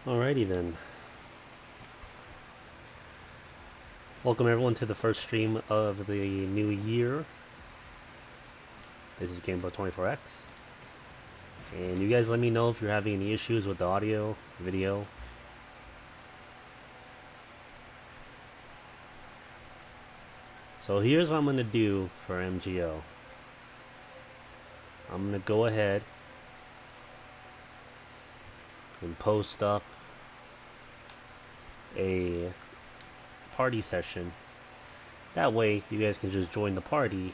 Alrighty then. Welcome everyone to the first stream of the new year. This is Gamebot 24X. And you guys let me know if you're having any issues with the audio, video. So here's what I'm going to do for MGO. I'm going to go ahead and post up a party session. That way you guys can just join the party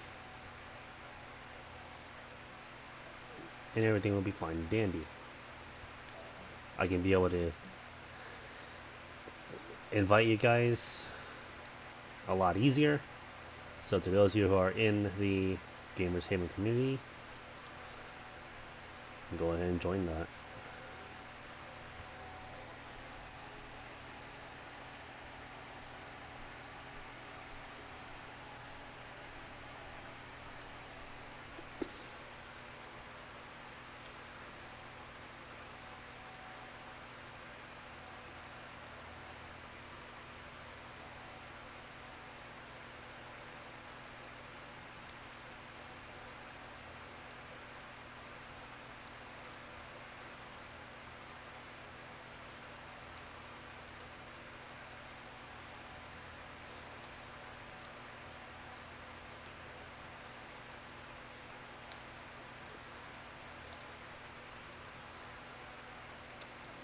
and everything will be fine and dandy. I can be able to invite you guys a lot easier. So to those of you who are in the Gamers Haven community, go ahead and join that.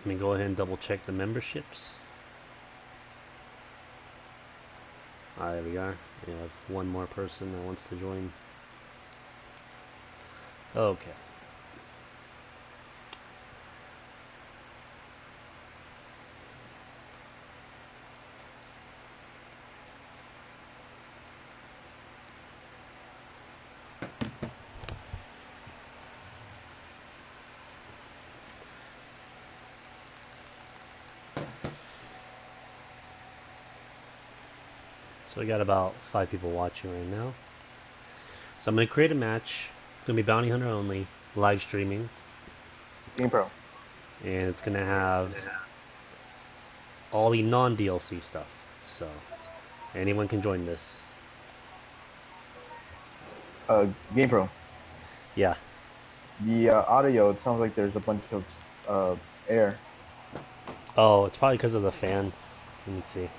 Let me go ahead and double check the memberships. There we are. We have one more person that wants to join. Okay. So we got about 5 people watching right now. So I'm going to create a match. It's going to be Bounty Hunter only, live streaming. Game Pro. And it's going to have all the non-DLC stuff. So anyone can join this. Game Pro. Yeah. The audio, it sounds like there's a bunch of air. Oh, it's probably because of the fan. Let me see.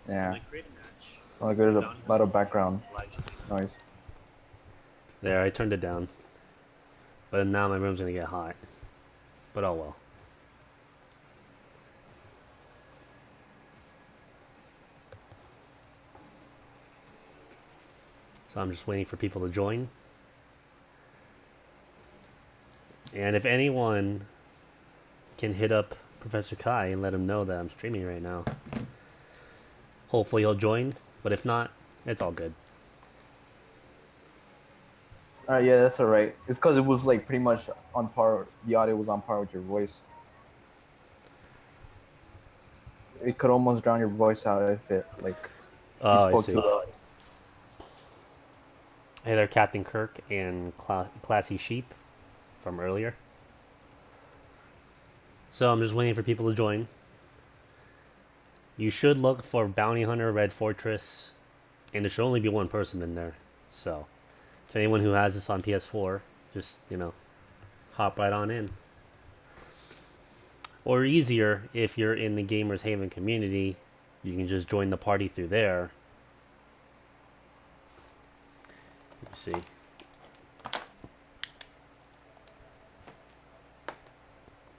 Yeah. Like there's a lot of background noise. There, I turned it down. But now my room's going to get hot. But oh well. So I'm just waiting for people to join. And if anyone can hit up Professor Kai and let him know that I'm streaming right now, hopefully he'll join. But if not, it's all good. Yeah, that's alright. It's because it was like pretty much on par. The audio was on par with your voice. It could almost drown your voice out if it like you Oh, I spoke see. too loud. Hey there, Captain Kirk and Classy Sheep from earlier. So I'm just waiting for people to join. You should look for Bounty Hunter Red Fortress, and there should only be one person in there. So, to anyone who has this on PS4, just, hop right on in. Or easier, if you're in the Gamers Haven community, you can just join the party through there. Let's see.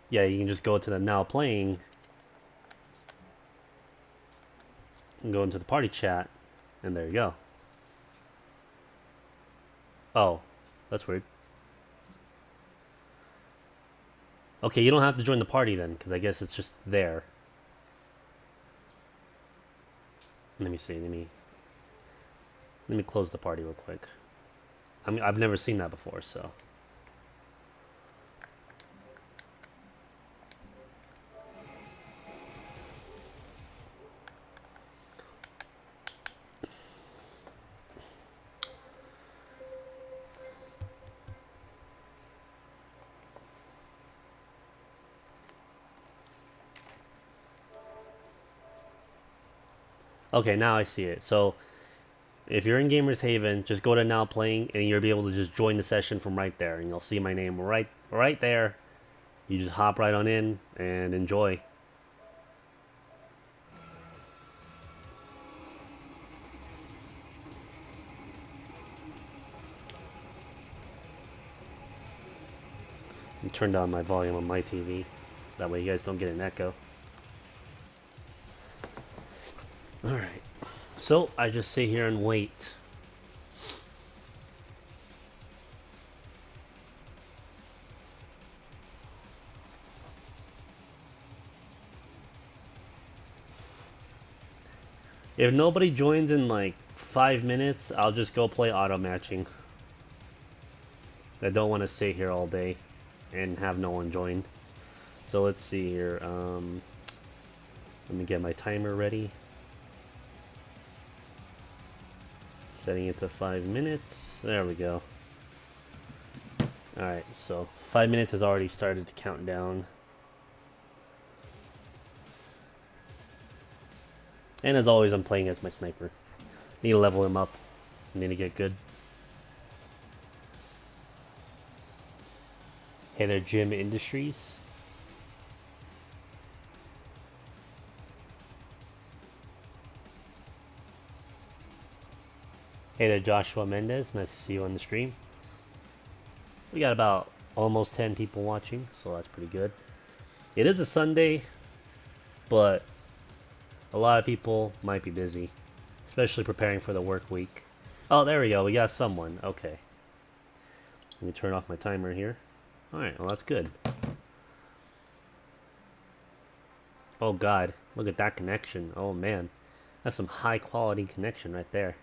Yeah, you can just go to the now playing and go into the party chat, and there you go. Oh, that's weird. Okay, you don't have to join the party then, because I guess it's just there. Let me see. Let me close the party real quick. I mean, I've never seen that before, so. Okay, now I see it. So if you're in Gamers Haven, just go to Now Playing, and you'll be able to just join the session from right there, and you'll see my name right there. You just hop right on in and enjoy. And turn down my volume on my TV. That way you guys don't get an echo. Alright. So I just sit here and wait. If nobody joins in like 5 minutes, I'll just go play auto matching. I don't want to sit here all day and have no one join. So let's see here. Let me get my timer ready. Setting it to 5 minutes. There we go. Alright, so 5 minutes has already started to count down. And as always, I'm playing as my sniper. Need to level him up. Need to get good. Hey there, Jim Industries. Hey there, Joshua Mendez. Nice to see you on the stream. We got about almost 10 people watching, so that's pretty good. It is a Sunday, but a lot of people might be busy, especially preparing for the work week. Oh, there we go. We got someone. Okay. Let me turn off my timer here. Alright, well, that's good. Oh, God. Look at that connection. Oh, man. That's some high-quality connection right there.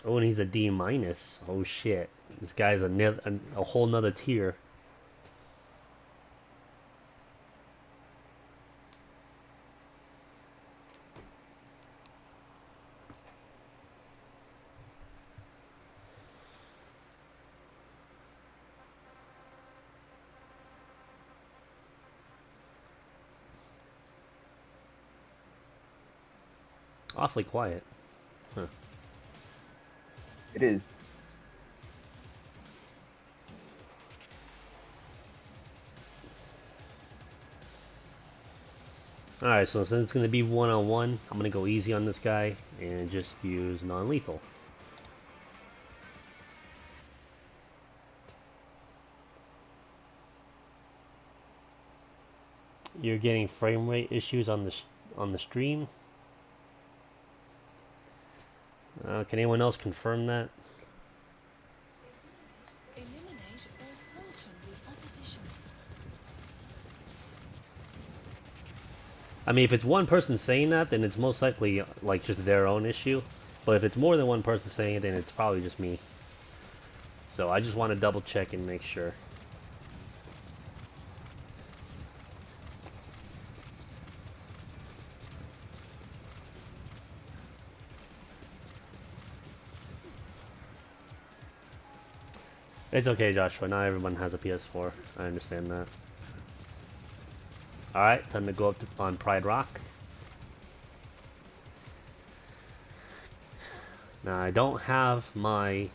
Oh, and he's a D minus. Oh, shit. This guy's a whole nother tier. Awfully quiet. Huh. It is. Alright, so since it's going to be one-on-one, I'm going to go easy on this guy and just use non-lethal. You're getting frame rate issues on the stream. Can anyone else confirm that? I mean, if it's one person saying that, then it's most likely like just their own issue. But if it's more than one person saying it, then it's probably just me. So I just want to double check and make sure. It's okay, Joshua. Not everyone has a PS4. I understand that. Alright, time to go up on Pride Rock. Now, I don't have my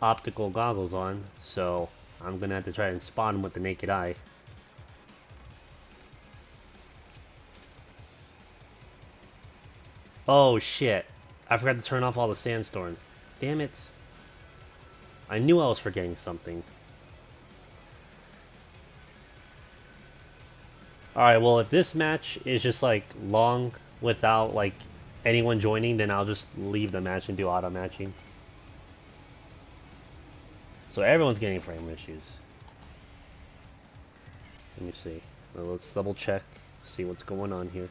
optical goggles on, so I'm gonna have to try and spot them with the naked eye. Oh shit. I forgot to turn off all the sandstorm. Damn it. I knew I was forgetting something. Alright, well, if this match is just like long without like anyone joining, then I'll just leave the match and do auto matching. So everyone's getting frame issues. Let me see. Well, let's double check, see what's going on here.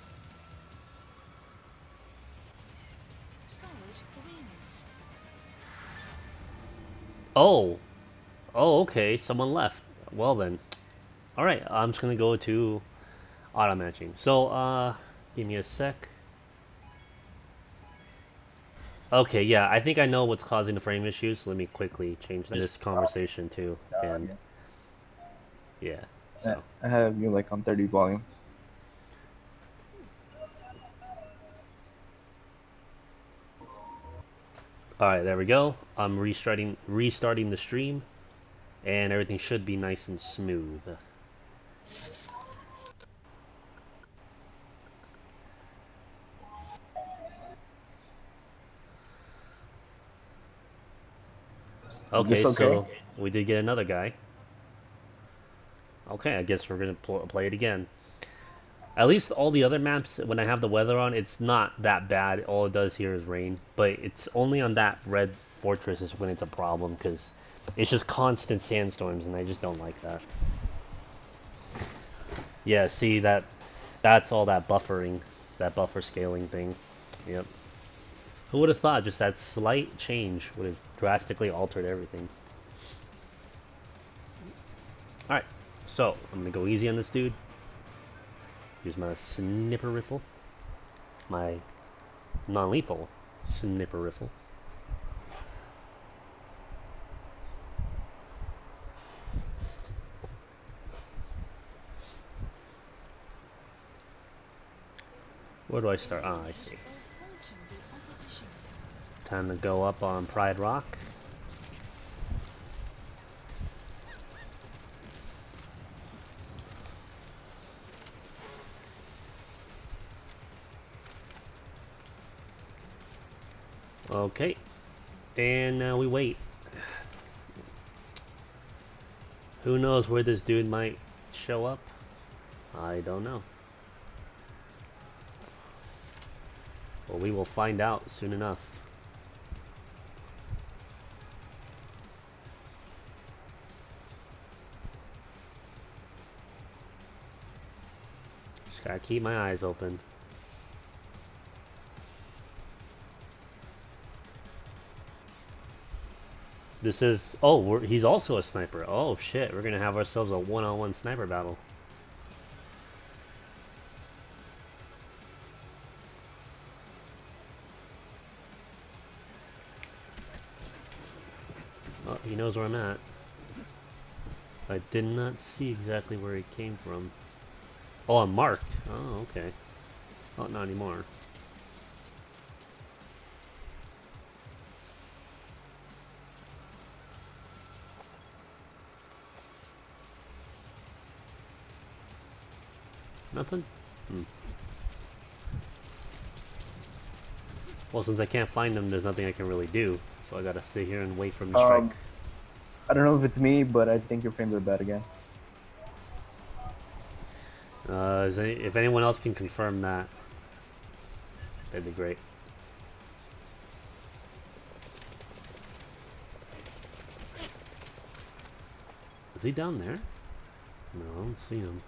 Oh! Oh, okay, someone left. Well then. Alright, I'm just gonna go to auto matching. So, give me a sec. Okay, yeah, I think I know what's causing the frame issues. Let me quickly change this conversation too. And yeah, so I have you like on 30 volume. All right, there we go. I'm restarting the stream, and everything should be nice and smooth. Is Okay, this okay? so we did get another guy. Okay, I guess we're gonna play it again. At least all the other maps, when I have the weather on, it's not that bad. All it does here is rain, but it's only on that red fortress is when it's a problem because it's just constant sandstorms, and I just don't like that. Yeah, see that's all that buffering, that buffer scaling thing. Yep. Who would have thought just that slight change would have drastically altered everything? Alright, so I'm gonna go easy on this dude. Use my snipper rifle. My non-lethal snipper rifle. Where do I start? Ah, I see. Time to go up on Pride Rock. Okay, and now we wait. Who knows where this dude might show up? I don't know. Well, we will find out soon enough. Just gotta keep my eyes open. This is... Oh, he's also a sniper. Oh, shit. We're gonna have ourselves a one-on-one sniper battle. Oh, he knows where I'm at. I did not see exactly where he came from. Oh, I'm marked. Oh, okay. Oh, not anymore. Nothing? Hmm. Well, since I can't find him, there's nothing I can really do. So I gotta sit here and wait for him to strike. I don't know if it's me, but I think your frames are bad again. If anyone else can confirm that, that'd be great. Is he down there? No, I don't see him.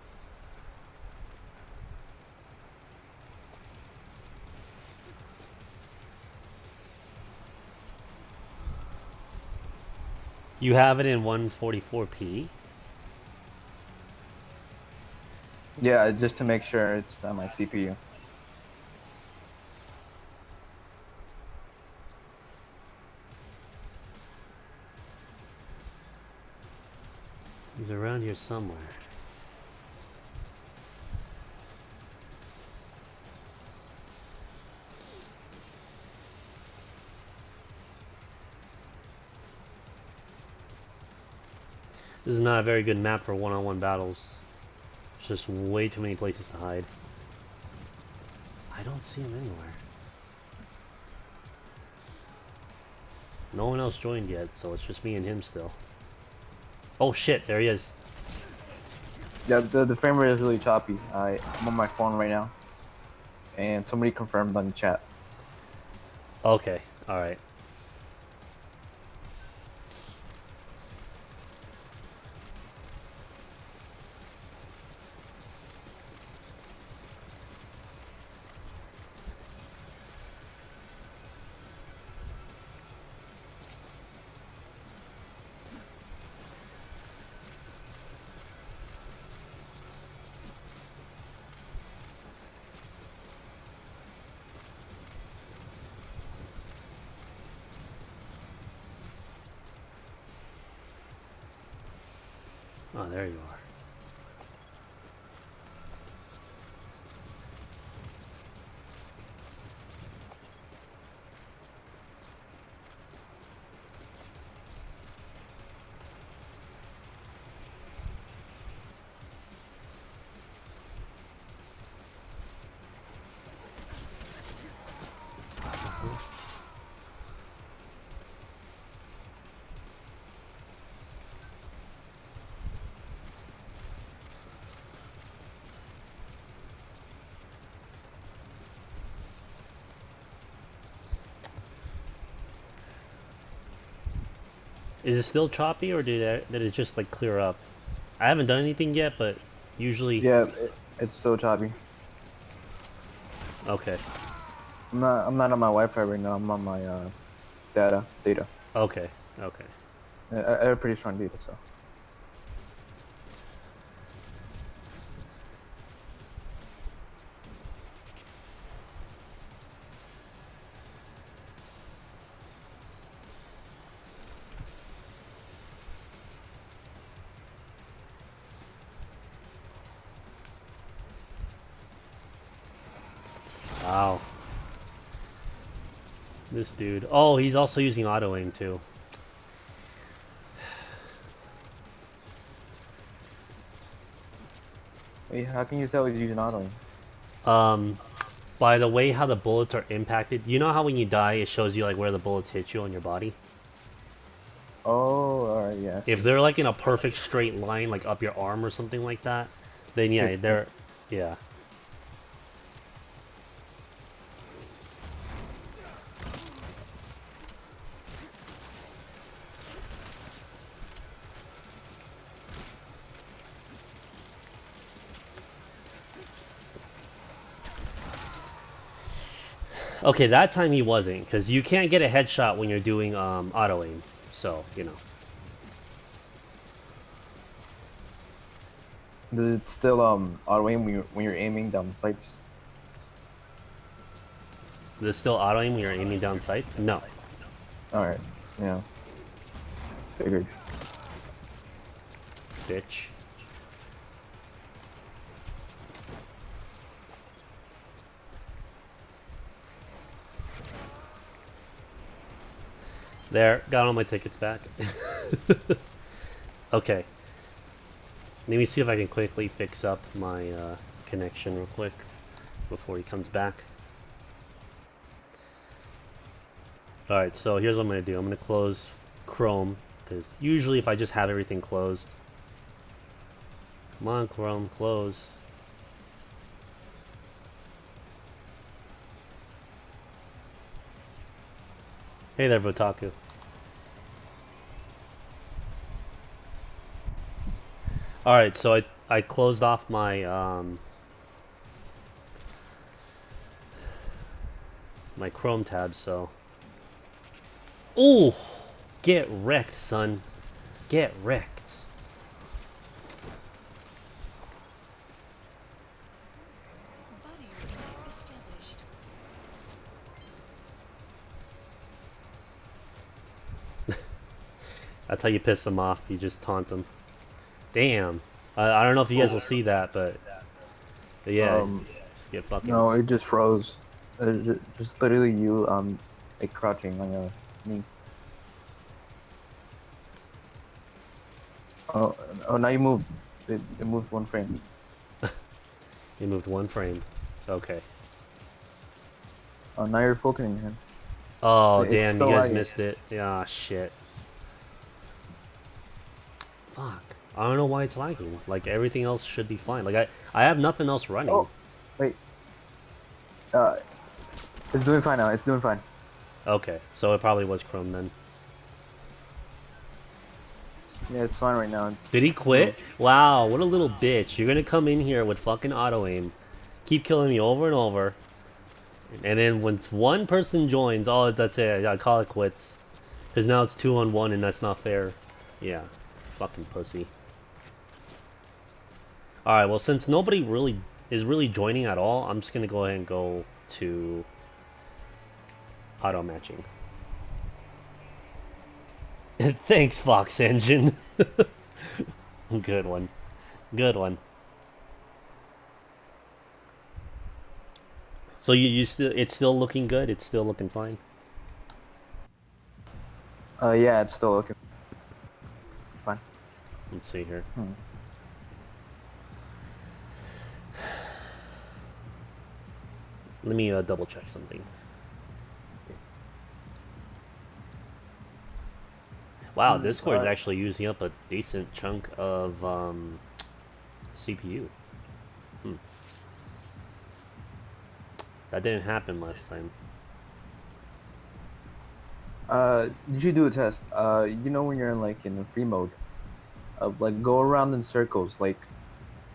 You have it in 144p? Yeah, just to make sure it's on my CPU. He's around here somewhere. This is not a very good map for one-on-one battles. There's just way too many places to hide. I don't see him anywhere. No one else joined yet, so it's just me and him still. Oh shit, there he is. Yeah, the frame rate is really choppy. I'm on my phone right now, and somebody confirmed on the chat. Okay, alright. Oh, there you are. Is it still choppy, or did it just like clear up? I haven't done anything yet, but usually. Yeah, it's still choppy. Okay. I'm not on my Wi-Fi right now. I'm on my data. Okay. Okay. I have pretty strong data, so. Wow. This dude. Oh, he's also using auto aim too. Wait, how can you tell he's using auto? By the way how the bullets are impacted. You know how when you die, it shows you like where the bullets hit you on your body. Oh, alright, yeah, I If see. they're like in a perfect straight line, like up your arm or something like that, then yeah, It's they're yeah. Okay, that time he wasn't, because you can't get a headshot when you're doing auto aim. So you know, Does it still auto aim when you're aiming down the sights? there's still auto aim when you're aiming down sights. No, Alright, yeah, figured. bitch. There, got all my tickets back. Okay, let me see if I can quickly fix up my connection real quick before he comes back. Alright, so here's what I'm going to do. I'm going to close Chrome, because usually if I just have everything closed... Come on, Chrome, close. Hey there, Votaku. Alright, so I closed off my my Chrome tab, so... Ooh! Get wrecked, son. Get wrecked. That's how you piss them off. You just taunt them. Damn. I don't know if you guys will see that, but yeah, just get fucking... No, it just froze. Just literally you like crouching on your knee. Oh, now you moved. It moved one frame. You moved one frame. Okay. Oh, now you're filtering him. Oh, It's damn, you still guys lagging. missed it. Yeah, shit. Fuck. I don't know why it's lagging. Like, everything else should be fine. Like, I have nothing else running. Oh, wait. Uh, it's doing fine now. It's doing fine. Okay, so it probably was Chrome then. Yeah, it's fine right now. It's Did he no. quit? Wow, what a little bitch. You're gonna come in here with fucking auto aim, keep killing me over and over, and then once one person joins, oh, that's it. I call it quits. Because now it's 2-on-1 and that's not fair. Yeah, fucking pussy. Alright, well, since nobody really is really joining at all, I'm just gonna go ahead and go to auto matching. Thanks, Fox Engine. Good one. Good one. So you still, it's still looking good? It's still looking fine? Yeah, it's still okay. Fine. Let's see here. Hmm. Let me double check something. Wow, Discord is actually using up a decent chunk of CPU. Hmm. That didn't happen last time. You should do a test. You know when you're in like in free mode, like go around in circles. Like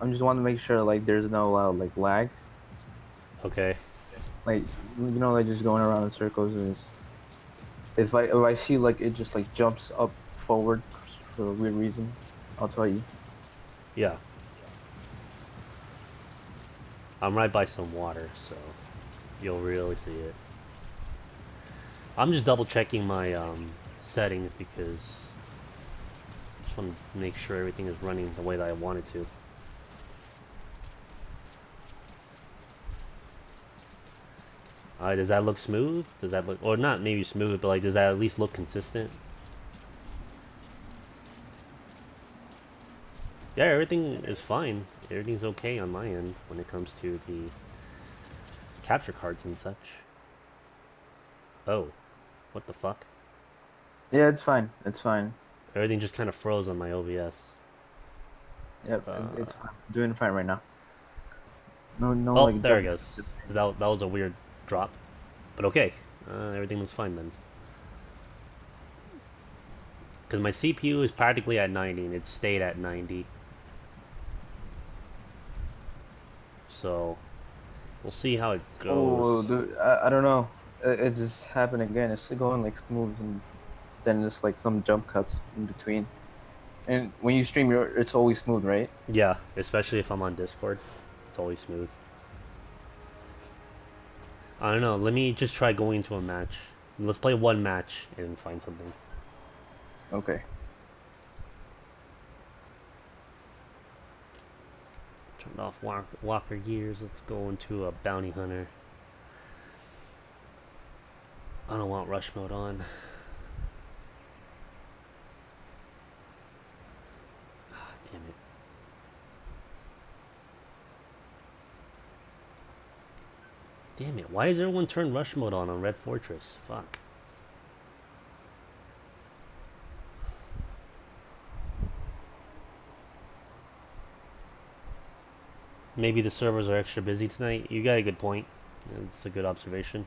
I'm just want to make sure like there's no like lag. Okay. Like like just going around in circles is if I see like it just like jumps up forward for a weird reason, I'll tell you. Yeah. I'm right by some water, so you'll really see it. I'm just double checking my settings because I just want to make sure everything is running the way that I want it to. Does that look smooth? Does that look, or not maybe smooth, but like, does that at least look consistent? Yeah, everything is fine. Everything's okay on my end when it comes to the capture cards and such. Oh, what the fuck? Yeah, it's fine. It's fine. Everything just kind of froze on my OBS. Yep, it's fine. I'm doing fine right now. No, Oh, like there it jump. goes. That was a weird drop, but okay. Everything looks fine then. Because my CPU is practically at 90 and it stayed at 90. So we'll see how it Oh, goes. dude, I don't know. It just happened again. It's going like smooth, and then it's like some jump cuts in between. And when you stream, it's always smooth, right? Yeah, especially if I'm on Discord. It's always smooth. I don't know. Let me just try going to a match. Let's play one match and find something. Okay. Turned off Walker gears. Let's go into a bounty hunter. I don't want rush mode on. Ah, damn it. Damn it. Why does everyone turn rush mode on Red Fortress? Fuck. Maybe the servers are extra busy tonight. You got a good point. It's a good observation.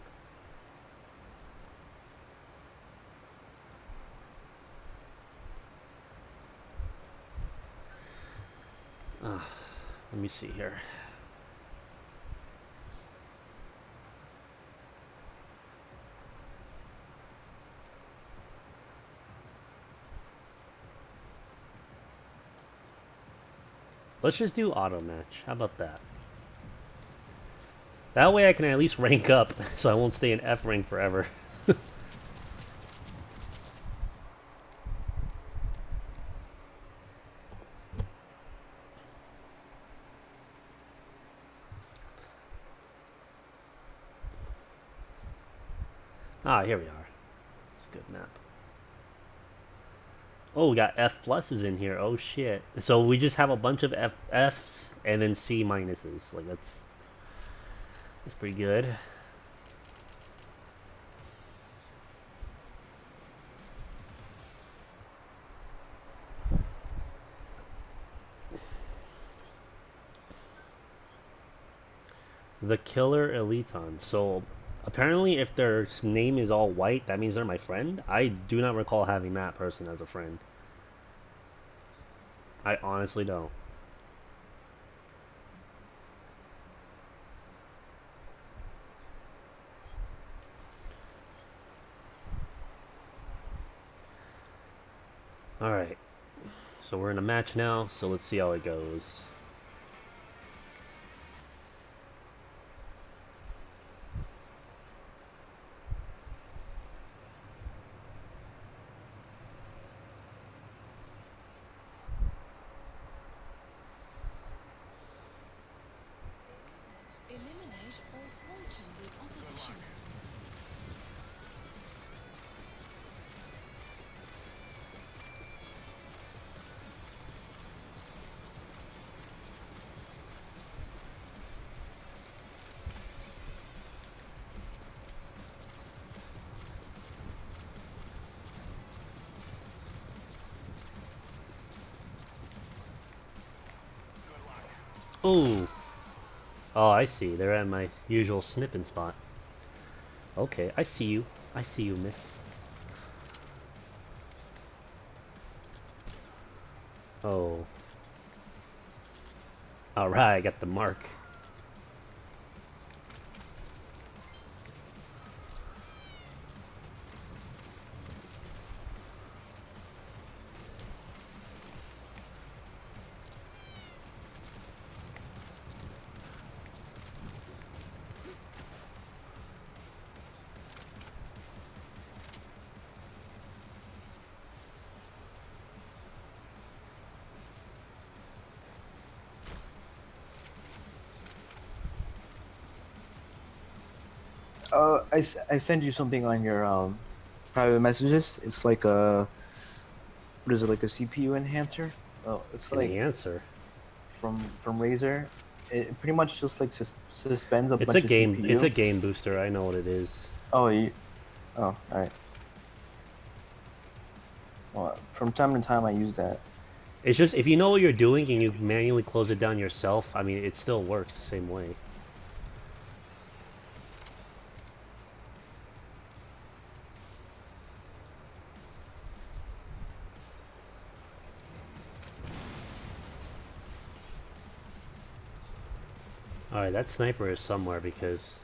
Let me see here. Let's just do auto match. How about that? That way I can at least rank up so I won't stay in F rank forever. Ah, here we are. It's a good map. Oh, we got F pluses in here. Oh shit. So we just have a bunch of Fs and then C minuses. Like that's pretty good. The Killer Eliton. So apparently if their name is all white, that means they're my friend. I do not recall having that person as a friend. I honestly don't. Alright. So we're in a match now, so let's see how it goes. Eliminate or thwarting the opposition. Ooh. Oh, I see. They're at my usual snipping spot. Okay, I see you. I see you, miss. Oh. Alright, I got the mark. I send you something on your private messages. It's like a what is it, like a CPU enhancer? Oh, it's like Enhancer. from Razer. It pretty much just like suspends a It's a bunch of game. It's a CPU. game booster. I know what it is. Oh, oh, all right. Well, from time to time I use that. It's just if you know what you're doing and you manually close it down yourself. I mean, it still works the same way. Alright, that sniper is somewhere because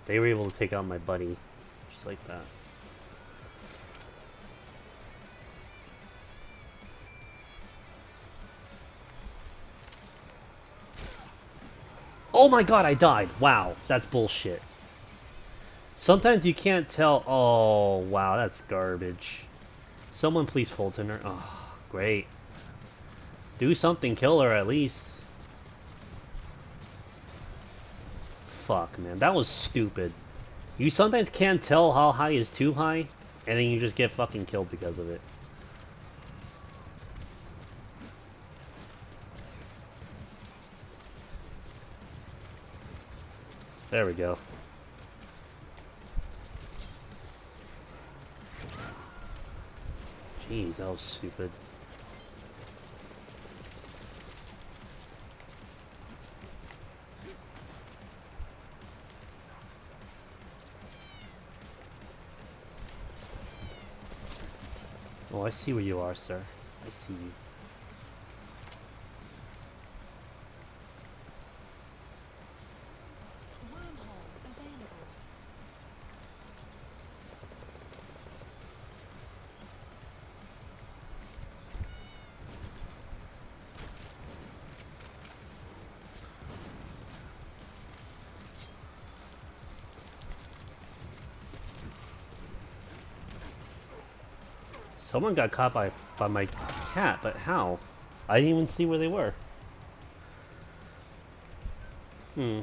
they were able to take out my buddy. Just like that. Oh my god, I died. Wow, that's bullshit. Sometimes you can't tell. Oh, wow, that's garbage. Someone please Fulton her. Oh, great. Do something, kill her at least. Fuck, man, that was stupid. You sometimes can't tell how high is too high, and then you just get fucking killed because of it. There we go. Jeez, that was stupid. Oh, I see where you are, sir. I see you. Wormhole available. Someone got caught by my cat, but how? I didn't even see where they were. Hmm.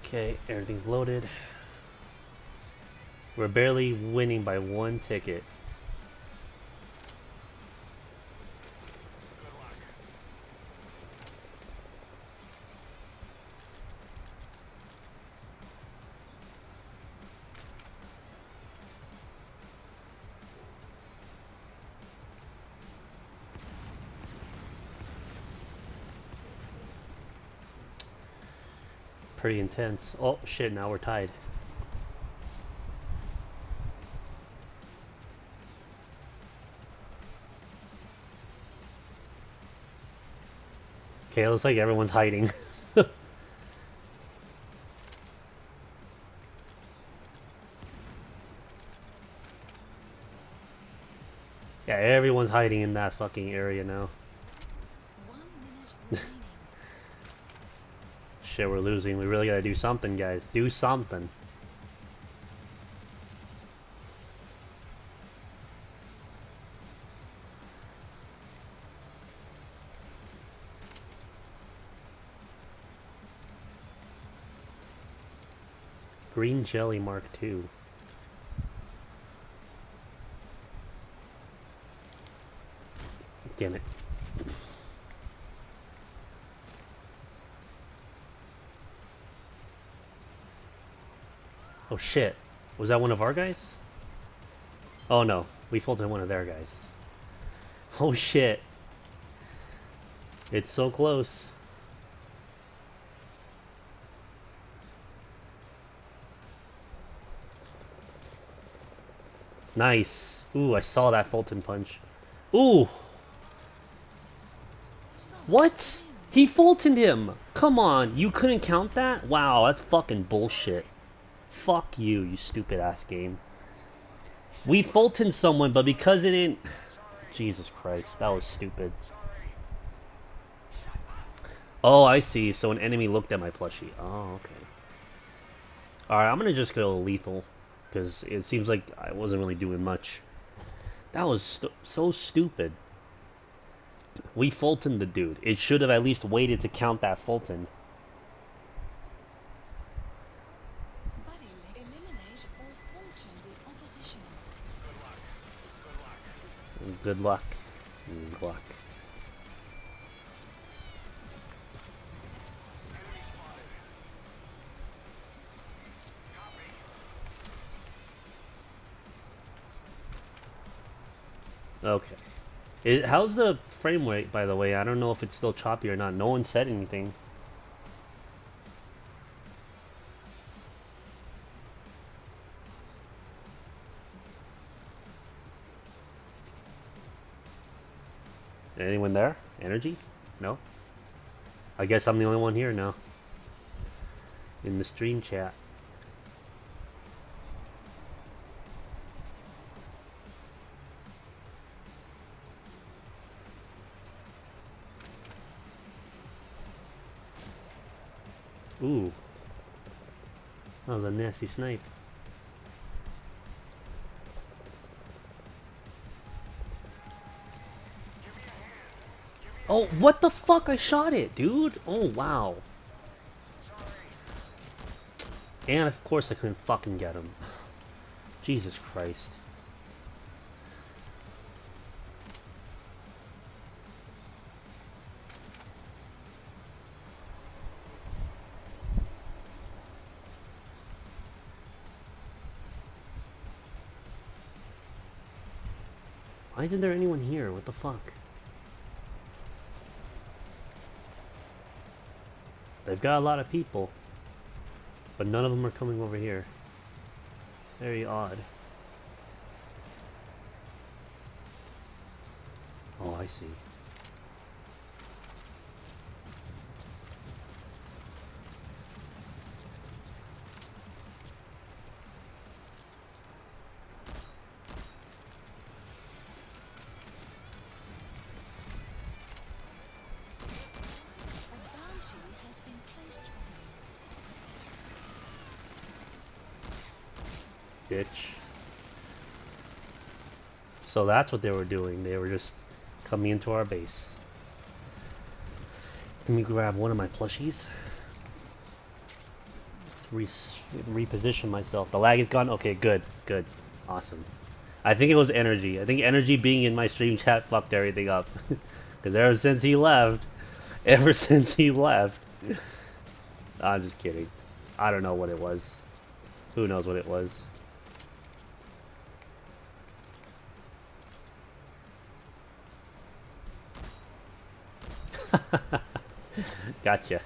Okay, everything's loaded. We're barely winning by one ticket. Pretty intense. Oh shit, now we're tied. Okay, it looks like everyone's hiding. Yeah, everyone's hiding in that fucking area now. 1 minute remaining. Shit, we're losing. We really gotta do something, guys. Do something. Green Jelly Mark II. Damn it. Oh shit. Was that one of our guys? Oh no, we Fulton one of their guys. Oh shit. It's so close. Nice. Ooh, I saw that Fulton punch. Ooh. What? He Fultoned him. Come on, you couldn't count that? Wow, that's fucking bullshit. Fuck you, you stupid ass game. We Fultoned someone, but because it didn't... Jesus Christ, that was stupid. Oh, I see. So an enemy looked at my plushie. Oh, okay. Alright, I'm gonna just go lethal. Because it seems like I wasn't really doing much. That was so stupid. We Fultoned the dude. It should have at least waited to count that Fulton. Buddy, eliminate or Fulton the opposition. Good luck. Good luck. Okay. How's the frame rate, by the way? I don't know if it's still choppy or not. No one said anything. Anyone there? Energy? No? I guess I'm the only one here now. In the stream chat. Ooh. That was a nasty snipe. Oh, what the fuck? I shot it, dude. Oh, wow. And of course I couldn't fucking get him. Jesus Christ. Why isn't there anyone here? What the fuck? They've got a lot of people. But none of them are coming over here. Very odd. Oh, I see. A bounty has been placed on you. Bitch. So that's what they were doing. They were just coming into our base. Let me grab one of my plushies. Reposition myself. The lag is gone. Okay, good, good, awesome. I think it was energy. I think energy being in my stream chat fucked everything up. Because ever since he left, I'm just kidding. I don't know what it was. Who knows what it was? Gotcha.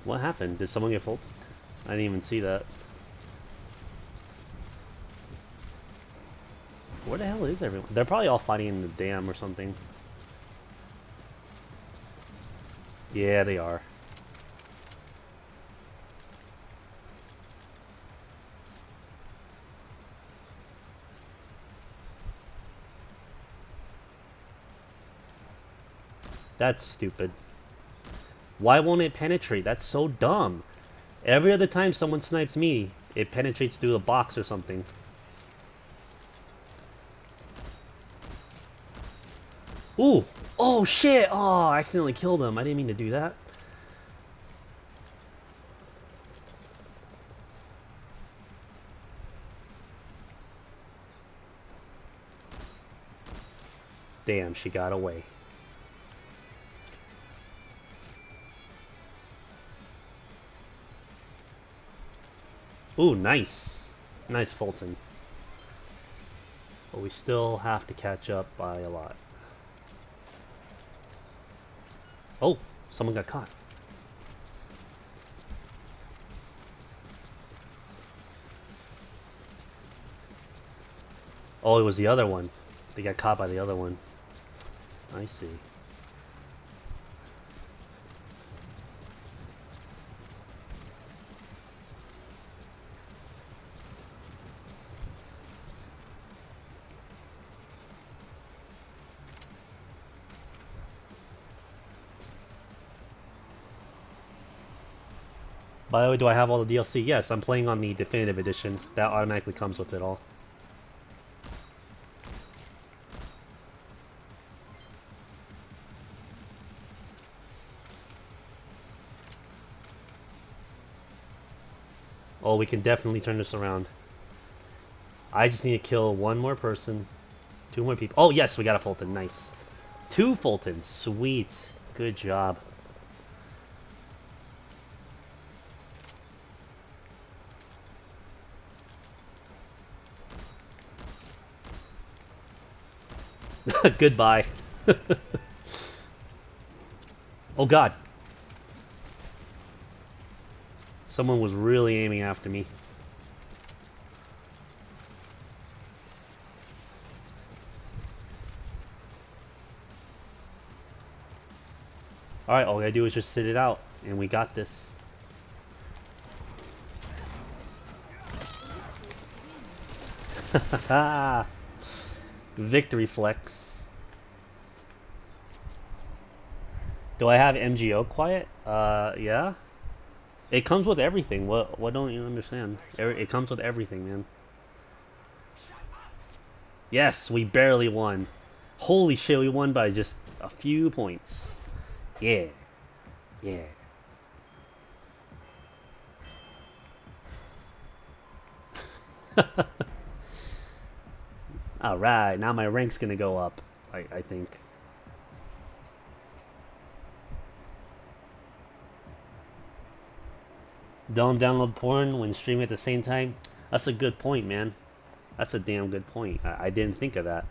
What happened? Did someone get faulted? I didn't even see that. Where the hell is everyone? They're probably all fighting in the dam or something. Yeah, they are. That's stupid. Why won't it penetrate? That's so dumb. Every other time someone snipes me, it penetrates through the box or something. Ooh! Oh shit! Oh, I accidentally killed him. I didn't mean to do that. Damn, she got away. Ooh, nice. Nice Fulton. But we still have to catch up by a lot. Oh, someone got caught. Oh, it was the other one. They got caught by the other one. I see. By the way, do I have all the DLC? Yes, I'm playing on the Definitive Edition. That automatically comes with it all. Oh, we can definitely turn this around. I just need to kill one more person. 2 more people. Oh, yes, we got a Fulton. Nice. 2 Fultons. Sweet. Good job. Goodbye. Oh, God. Someone was really aiming after me. Alright, all we gotta do is just sit it out, and we got this. Victory flex. Do I have MGO quiet? Yeah. It comes with everything. What don't you understand? It comes with everything, man. Yes, we barely won. Holy shit, we won by just a few points. Yeah. Yeah. Alright, now my rank's gonna go up, I think. Don't download porn when streaming at the same time? That's a good point, man. That's a damn good point. I didn't think of that.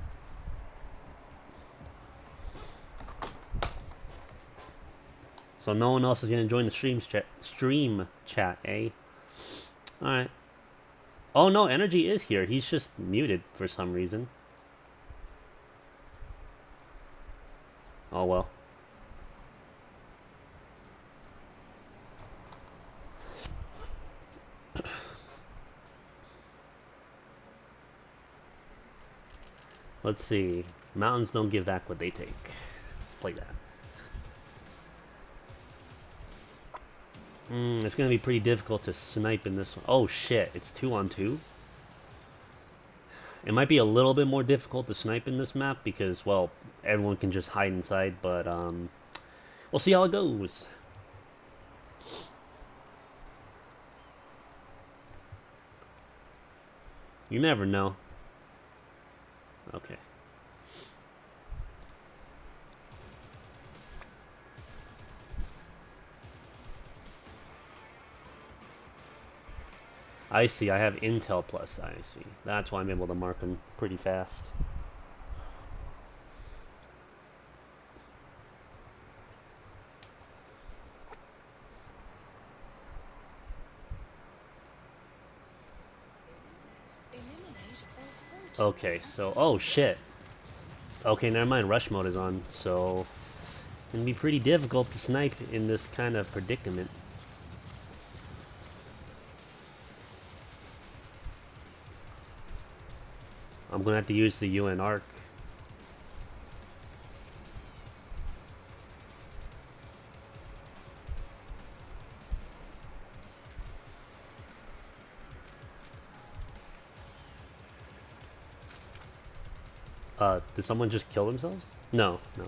So no one else is gonna join the stream chat, eh? Alright. Oh no, Energy is here. He's just muted for some reason. Oh well. Let's see. Mountains don't give back what they take. Let's play that. It's gonna be pretty difficult to snipe in this one. Oh shit, it's 2-on-2? It might be a little bit more difficult to snipe in this map because, well, everyone can just hide inside, but we'll see how it goes. You never know. Okay. I see, I have Intel Plus, I see. That's why I'm able to mark them pretty fast. Okay, so, oh shit. Okay, never mind, rush mode is on, so it's gonna be pretty difficult to snipe in this kind of predicament. I'm gonna have to use the UN arc. Did someone just kill themselves? No, no.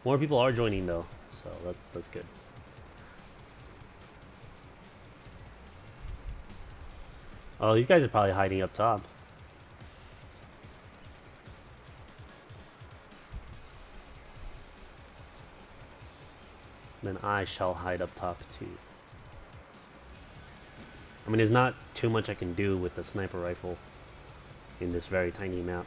More people are joining though, so that's good. Oh, these guys are probably hiding up top. Then I shall hide up top too. I mean, there's not too much I can do with the sniper rifle in this very tiny map.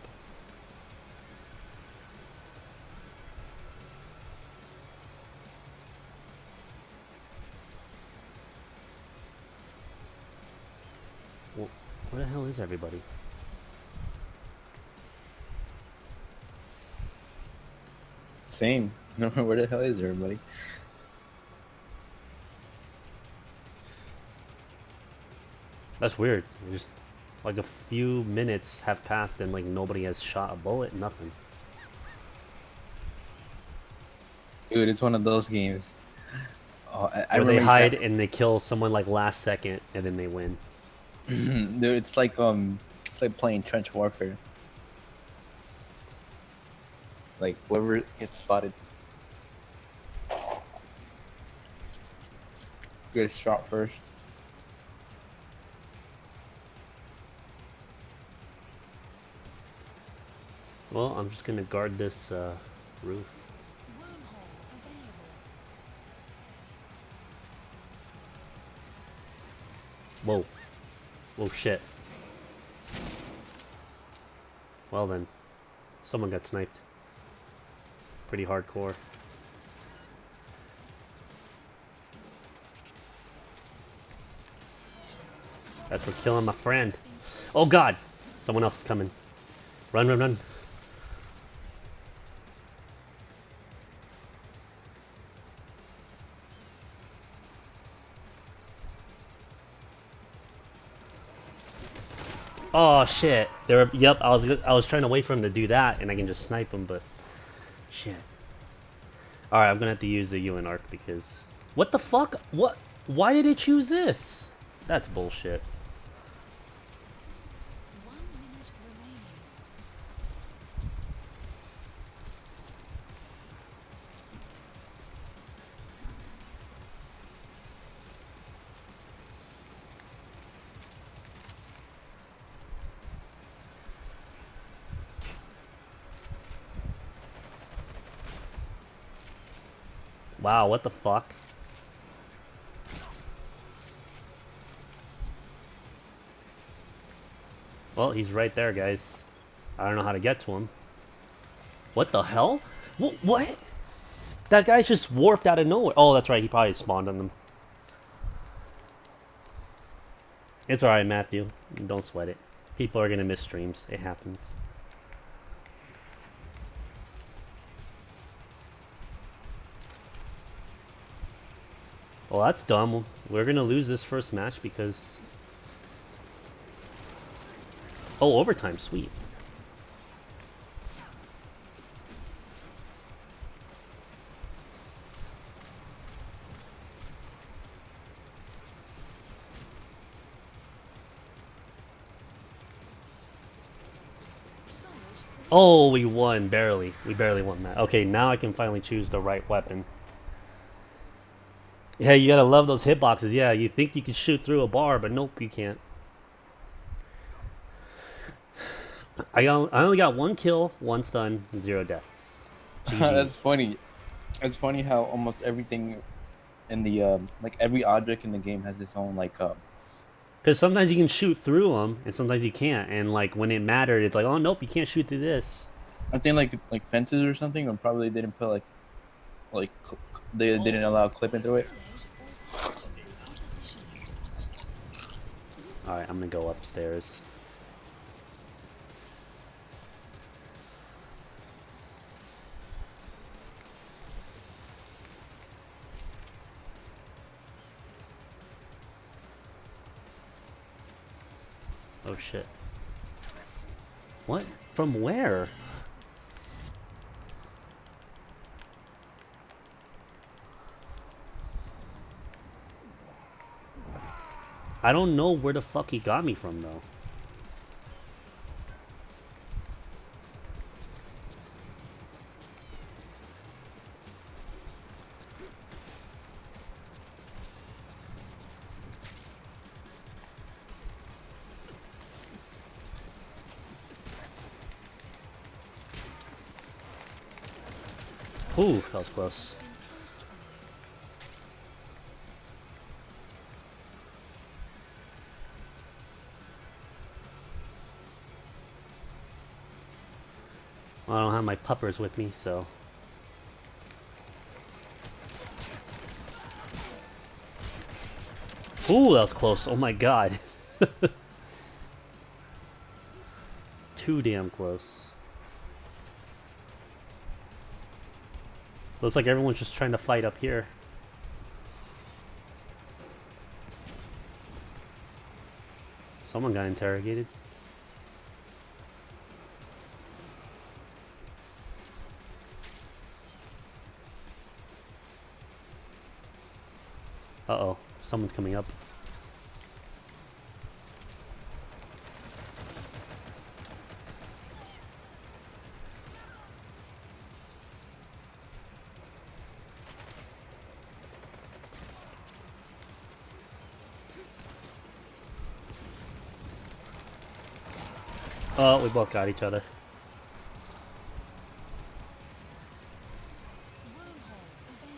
Well, where the hell is everybody? Same. Where the hell is everybody? That's weird. Just like a few minutes have passed and like nobody has shot a bullet, nothing. Dude, it's one of those games. Oh, I Where they remember hide and they kill someone like last second and then they win. dude, it's like playing trench warfare. Like whoever gets spotted gets shot first. Well, I'm just gonna guard this roof. Wormhole available. Whoa. Whoa, shit. Well then. Someone got sniped. Pretty hardcore. That's for killing my friend. Oh god! Someone else is coming. Run, run, run. Oh shit! They were. Yep. I was trying to wait for him to do that, and I can just snipe him, but shit. All right, I'm gonna have to use the UN arc because what the fuck? What? Why did it choose this? That's bullshit. 1 minute remaining. Wow, what the fuck? Well, he's right there, guys. I don't know how to get to him. What the hell? What? That guy just warped out of nowhere. Oh, that's right. He probably spawned on them. It's alright, Matthew. Don't sweat it. People are gonna miss streams. It happens. Well, that's dumb. We're gonna lose this first match because... Oh, overtime. Sweet. Oh, we won. Barely. We barely won that. Okay, now I can finally choose the right weapon. Yeah, you gotta love those hitboxes. Yeah, you think you can shoot through a bar, but nope, you can't. I only got 1 kill, 1 stun, 0 deaths. GG. That's funny. It's funny how almost everything in the like every object in the game has its own like Because sometimes you can shoot through them, and sometimes you can't. And like when it mattered, it's like, oh nope, you can't shoot through this. I think like fences or something, or probably they didn't put they didn't allow clipping through it. All right, I'm gonna go upstairs. Oh shit. What? From where? I don't know where the fuck he got me from though. Ooh, that was close. Well, I don't have my puppers with me, so. Ooh, that was close. Oh my god. Too damn close. Looks like everyone's just trying to fight up here. Someone got interrogated. Uh-oh. Someone's coming up. Oh, we both got each other. Wormhole available.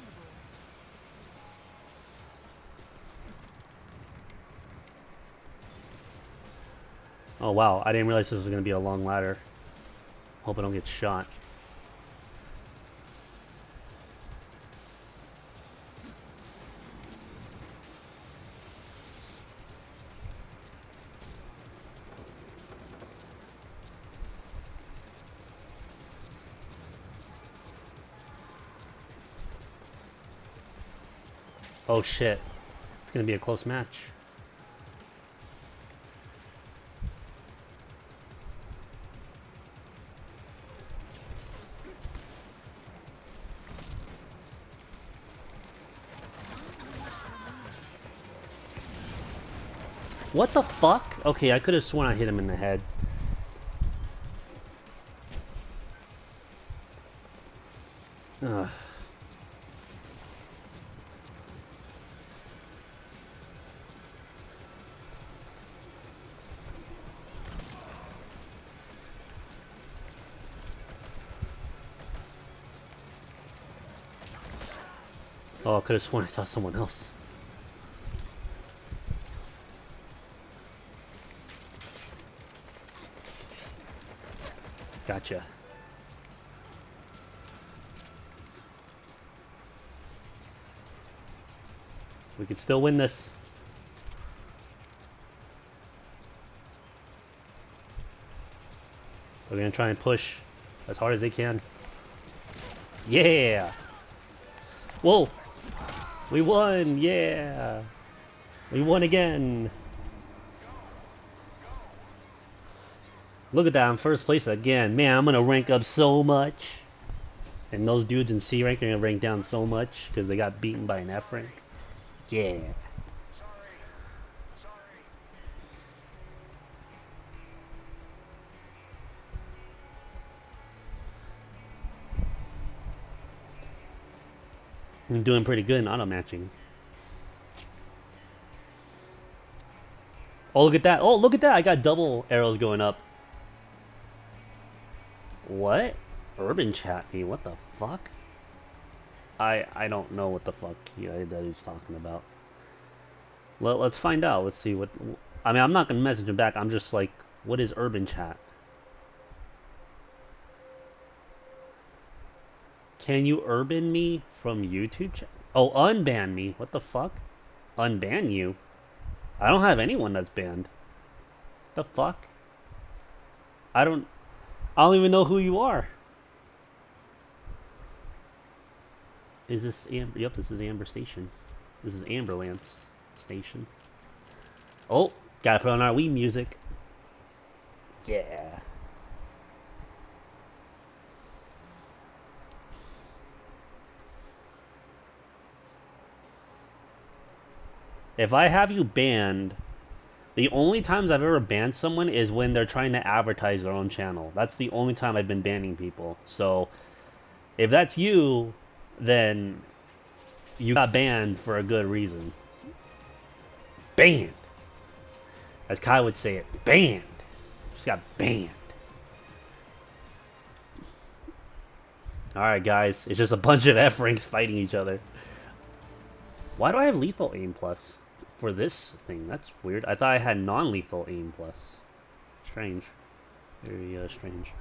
Oh wow, I didn't realize this was going to be a long ladder. Hope I don't get shot. Oh shit. It's going to be a close match. What the fuck? Okay, I could have sworn I hit him in the head. Ugh. Oh, I could have sworn I saw someone else. Gotcha. We could still win this. We're gonna try and push as hard as they can. Yeah! Whoa! We won! Yeah! We won again! Look at that, I'm first place again. Man, I'm gonna rank up so much. And those dudes in C rank are gonna rank down so much because they got beaten by an F rank. Yeah. I'm doing pretty good in auto matching. Oh, look at that. Oh, look at that. I got double arrows going up. What? Urban chat me. What the fuck? I don't know what the fuck that he's talking about. Let's find out. Let's see what... I mean, I'm not going to message him back. I'm just like, what is urban chat? Can you urban me from YouTube chat? Oh, unban me. What the fuck? Unban you? I don't have anyone that's banned. The fuck? I don't even know who you are. Is this Amber? Yep, this is Amber Station. This is Amberlance Station. Oh, gotta put on our Wii music. Yeah. If I have you banned, the only times I've ever banned someone is when they're trying to advertise their own channel. That's the only time I've been banning people. So, if that's you, then you got banned for a good reason. Banned. As Kai would say it, banned. Just got banned. Alright guys, it's just a bunch of F-ranks fighting each other. Why do I have lethal aim plus for this thing? That's weird. I thought I had non-lethal aim plus. Strange. Very strange.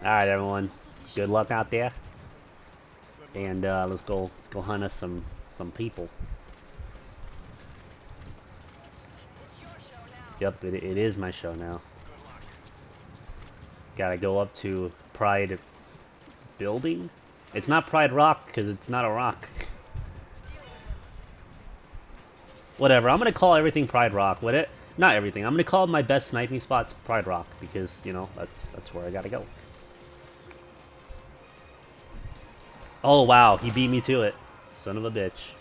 Alright, everyone. Good luck out there. And let's go hunt us some people. Yep, it is my show now. Gotta go up to Pride Building? It's not Pride Rock, because it's not a rock. Whatever, I'm gonna call everything Pride Rock. What it? Not everything. I'm gonna call my best sniping spots Pride Rock, because, you know, that's where I gotta go. Oh, wow, he beat me to it. Son of a bitch.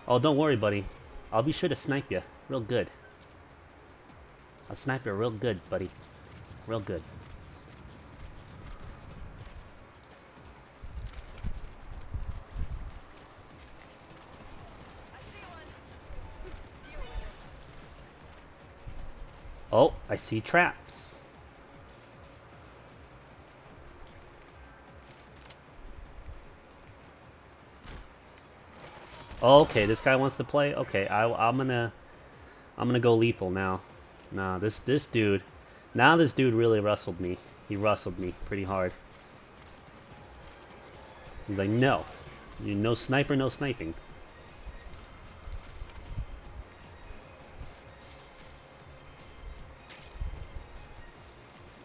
Oh, don't worry, buddy. I'll be sure to snipe you. Real good. I'll snipe you real good, buddy. Real good. Oh, I see traps. Okay, this guy wants to play. Okay, I'm gonna go lethal now. Nah, this dude. Now this dude really rustled me. He rustled me pretty hard. He's like, no, you no sniper, no sniping.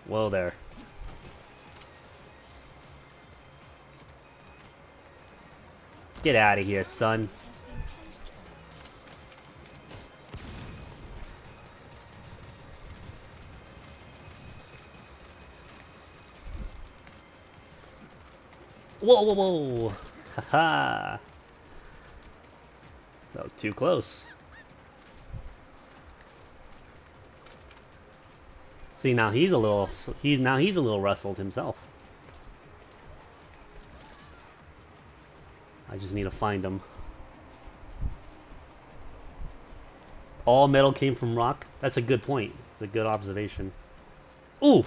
Whoa there. Get out of here, son. Whoa, whoa, whoa. Haha. That was too close. See, now he's a little rustled himself. I just need to find him. All metal came from rock? That's a good point. It's a good observation. Ooh!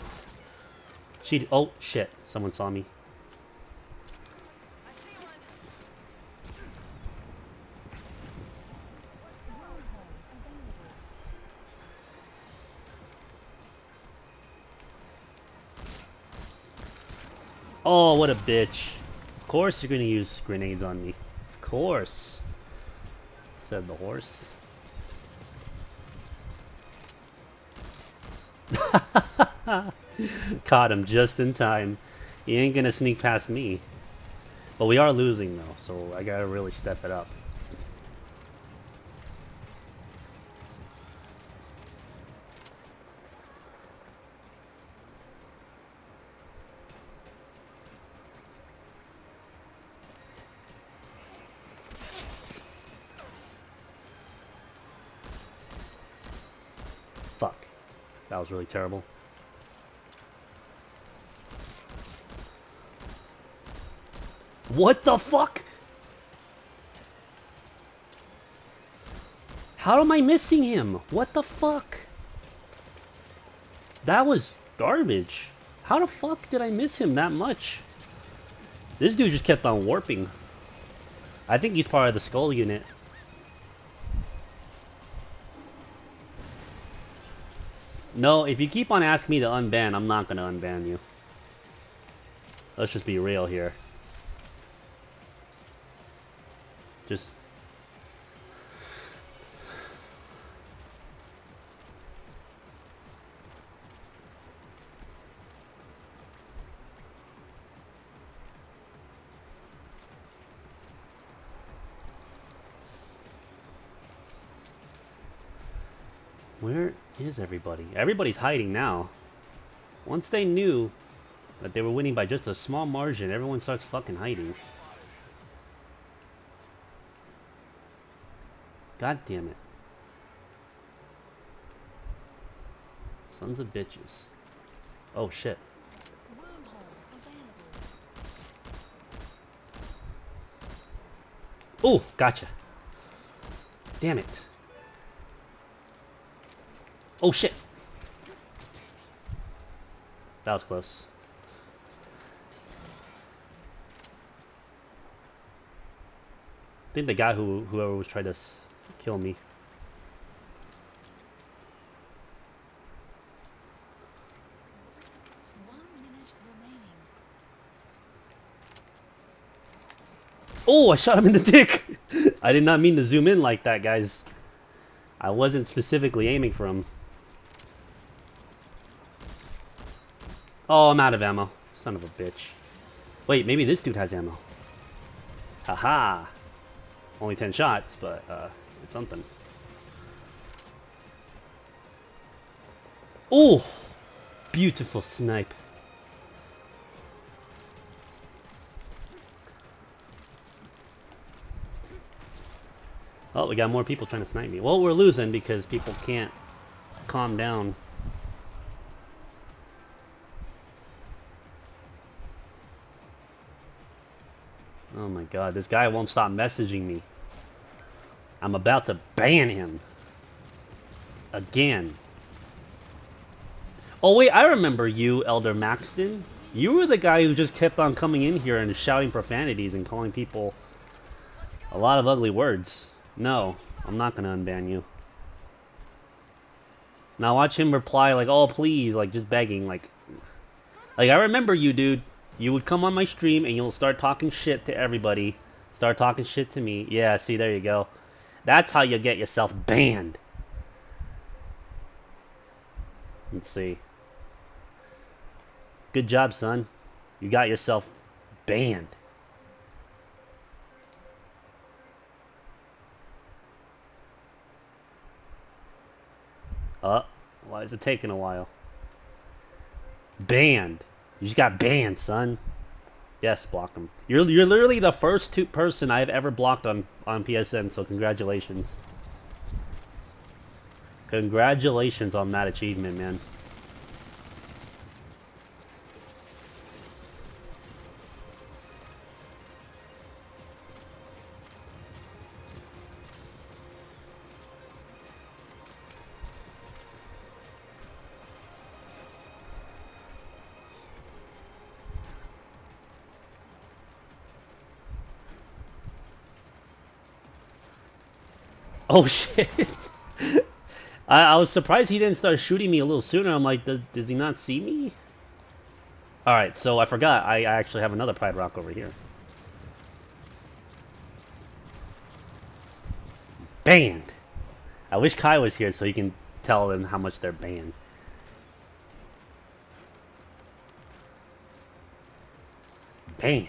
Oh, shit. Someone saw me. Oh, what a bitch. Of course you're gonna use grenades on me. Of course. Said the horse. Caught him just in time. He ain't gonna sneak past me. But we are losing though, so I gotta really step it up. Fuck. That was really terrible. What the fuck? How am I missing him? What the fuck? That was garbage. How the fuck did I miss him that much? This dude just kept on warping. I think he's part of the skull unit. No, if you keep on asking me to unban, I'm not gonna unban you. Let's just be real here. Just... Where is everybody? Everybody's hiding now. Once they knew that they were winning by just a small margin, everyone starts fucking hiding. God damn it. Sons of bitches. Oh shit. Oh, gotcha. Damn it. Oh shit. That was close. I think the guy whoever was trying to kill me. Oh, I shot him in the dick. I did not mean to zoom in like that, guys. I wasn't specifically aiming for him. Oh, I'm out of ammo. Son of a bitch. Wait, maybe this dude has ammo. Haha. Only 10 shots, but it's something. Oh, beautiful snipe. Oh, we got more people trying to snipe me. Well, we're losing because people can't calm down. Oh my god, this guy won't stop messaging me. I'm about to ban him. Again. Oh wait, I remember you, Elder Maxton. You were the guy who just kept on coming in here and shouting profanities and calling people a lot of ugly words. No, I'm not gonna unban you. Now watch him reply like, oh please, like just begging, like I remember you, dude. You would come on my stream and you'll start talking shit to everybody. Start talking shit to me. Yeah, see, there you go. That's how you get yourself banned. Let's see. Good job, son. You got yourself banned. Why is it taking a while? Banned. You just got banned, son. Yes, block him. You're literally the first person I've ever blocked on PSN, so congratulations. Congratulations on that achievement, man. Oh shit! I was surprised he didn't start shooting me a little sooner. I'm like, does he not see me? Alright, so I forgot. I actually have another Pride Rock over here. Banned! I wish Kai was here so he can tell them how much they're banned. Banned.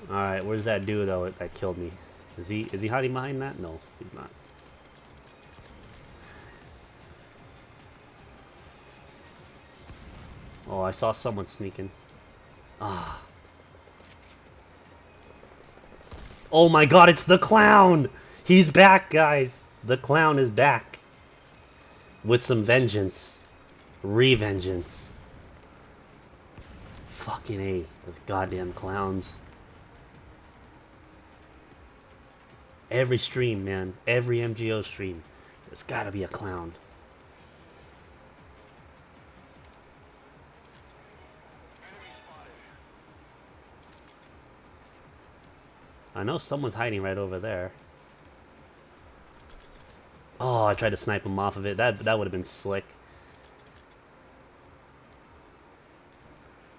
Alright, where's that dude though that killed me? Is he hiding behind that? No, he's not. Oh, I saw someone sneaking. Ah. Oh my god, it's the clown! He's back, guys! The clown is back. With some vengeance. Revengeance. Fucking A. Those goddamn clowns. Every stream, man. Every MGO stream. There's gotta be a clown. I know someone's hiding right over there. Oh, I tried to snipe him off of it. That would have been slick.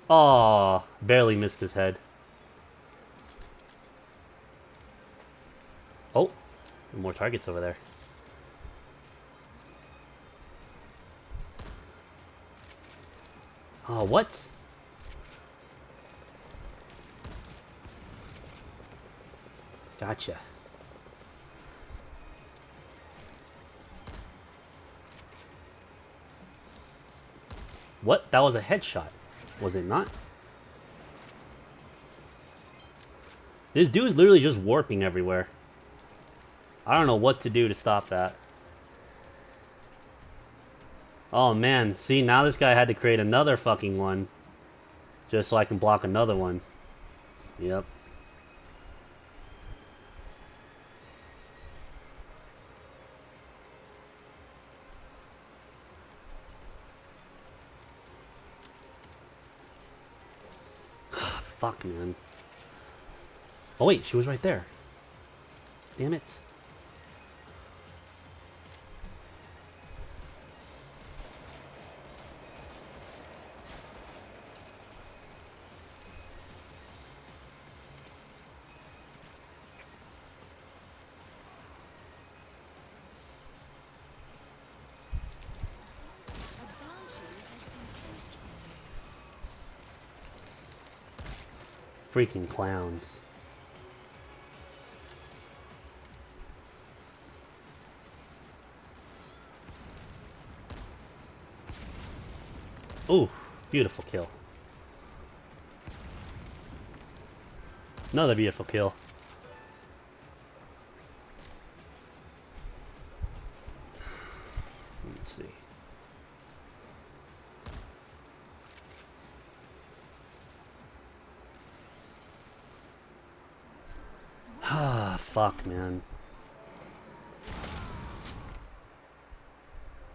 Oh, barely missed his head. Oh, more targets over there. Oh, what? Gotcha. What? That was a headshot. Was it not? This dude's literally just warping everywhere. I don't know what to do to stop that. Oh man, see, now this guy had to create another fucking one. Just so I can block another one. Yep. Fuck, man. Oh wait, she was right there. Damn it. Freaking clowns. Ooh, beautiful kill. Another beautiful kill. Let's see. Ah, fuck, man.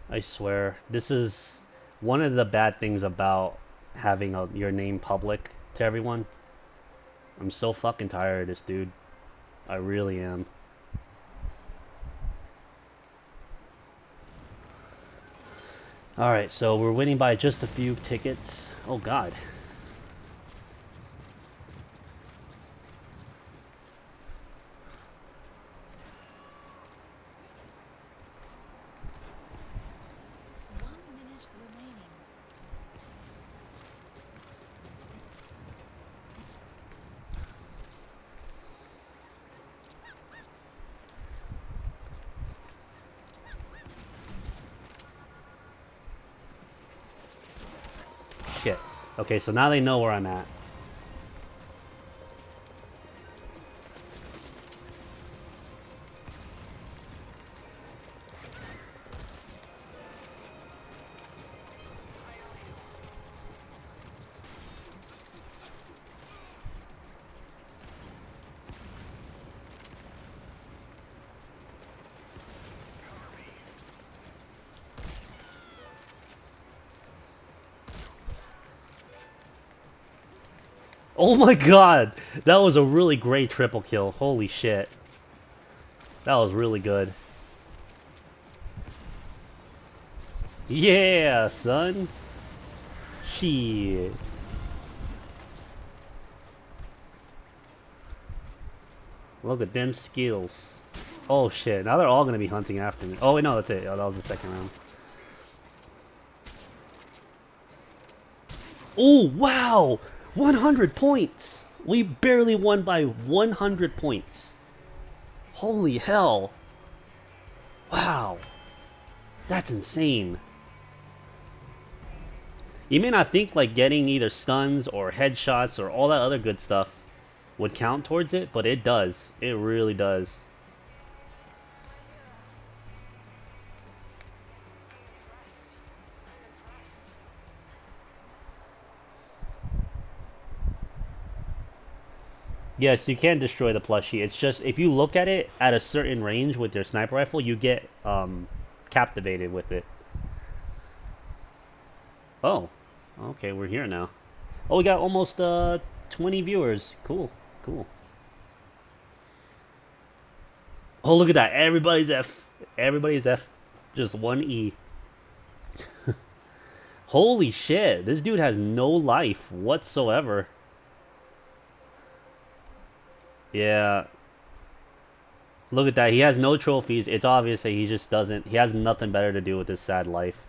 I swear, this is one of the bad things about having your name public to everyone. I'm so fucking tired of this, dude. I really am. Alright, so we're winning by just a few tickets. Oh, God. Remaining. Shit. Okay, so now they know where I'm at. Oh my god! That was a really great triple kill. Holy shit. That was really good. Yeah, son! Shit. Look at them skills. Oh shit, now they're all gonna be hunting after me. Oh wait, no, that's it. Oh, that was the second round. Oh, wow! 100 points! We barely won by 100 points. Holy hell. Wow. That's insane. You may not think like getting either stuns or headshots or all that other good stuff would count towards it, but it does. It really does. Yes, you can destroy the plushie. It's just if you look at it at a certain range with your sniper rifle, you get captivated with it. Oh, okay, we're here now. Oh, we got almost 20 viewers. Cool, cool. Oh, look at that. Everybody's F. Everybody's F. Just one E. Holy shit. This dude has no life whatsoever. Yeah. Look at that. He has no trophies. It's obvious that he just doesn't. He has nothing better to do with his sad life.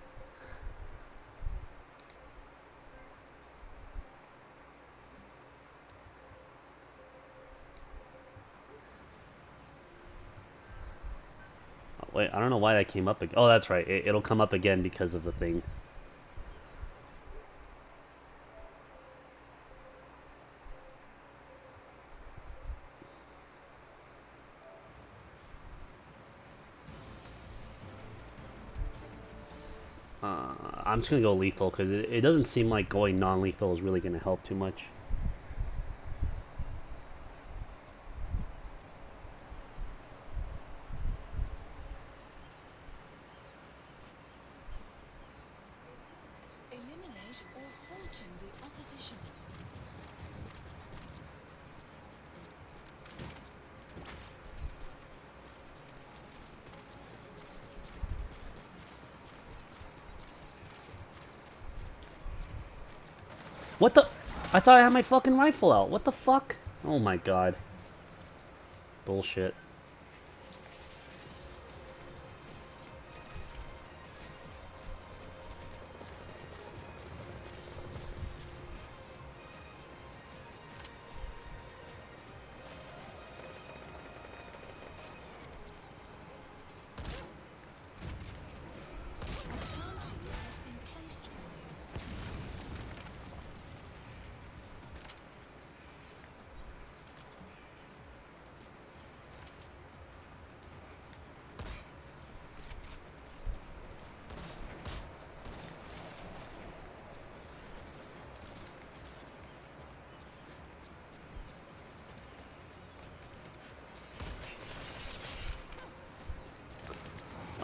Wait, I don't know why that came up again. Oh, that's right. It'll come up again because of the thing. I'm just going to go lethal because it doesn't seem like going non-lethal is really going to help too much. Eliminate or fortune the opposition. What the? I thought I had my fucking rifle out. What the fuck? Oh my god. Bullshit.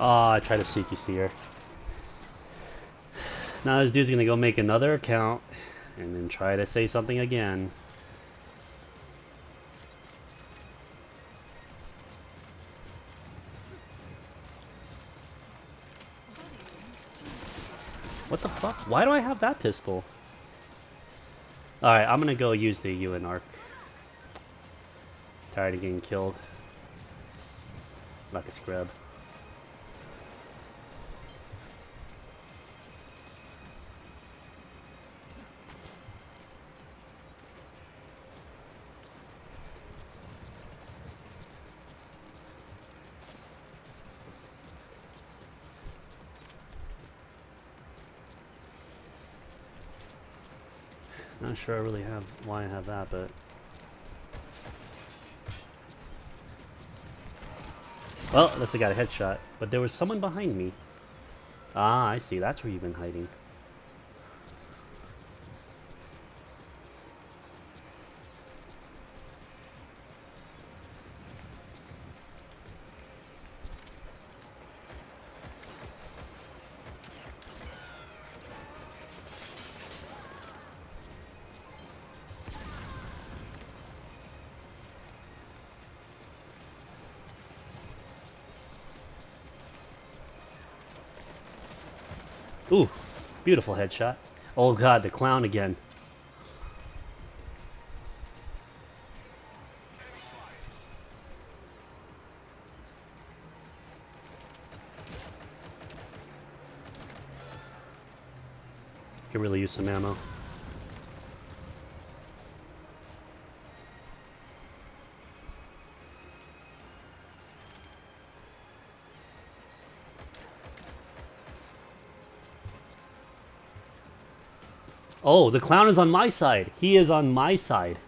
Oh, I tried to seek you seer. Now this dude's gonna go make another account and then try to say something again. What the fuck? Why do I have that pistol? Alright, I'm gonna go use the UN arc. Tired of getting killed. Like a scrub. Not sure I really have why I have that, but well, at least I got a headshot. But there was someone behind me. Ah, I see. That's where you've been hiding. Ooh, beautiful headshot. Oh god, the clown again. Could really use some ammo. Oh, the clown is on my side. He is on my side.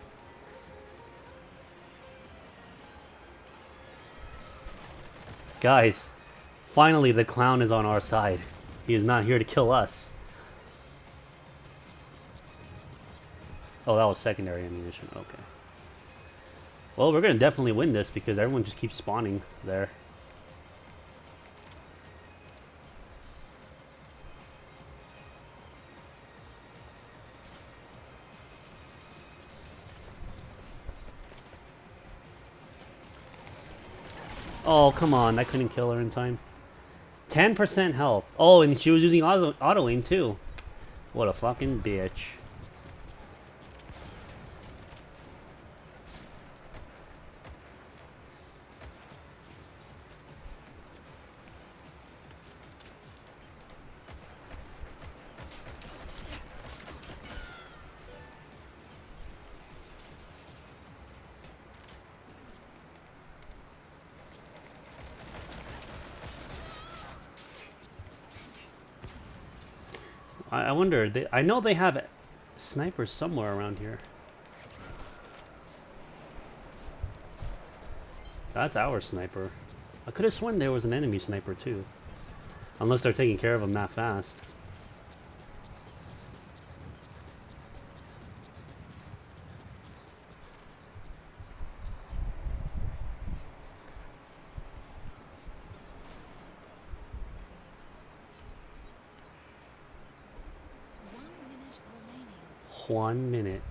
Guys, finally the clown is on our side. He is not here to kill us. Oh, that was secondary ammunition. Okay. Well, we're going to definitely win this because everyone just keeps spawning there. Oh, come on. I couldn't kill her in time. 10% health. Oh, and she was using auto aim too. What a fucking bitch. I wonder, I know they have snipers somewhere around here. That's our sniper. I could have sworn there was an enemy sniper too. Unless they're taking care of him that fast. One minute remaining. 1 minute.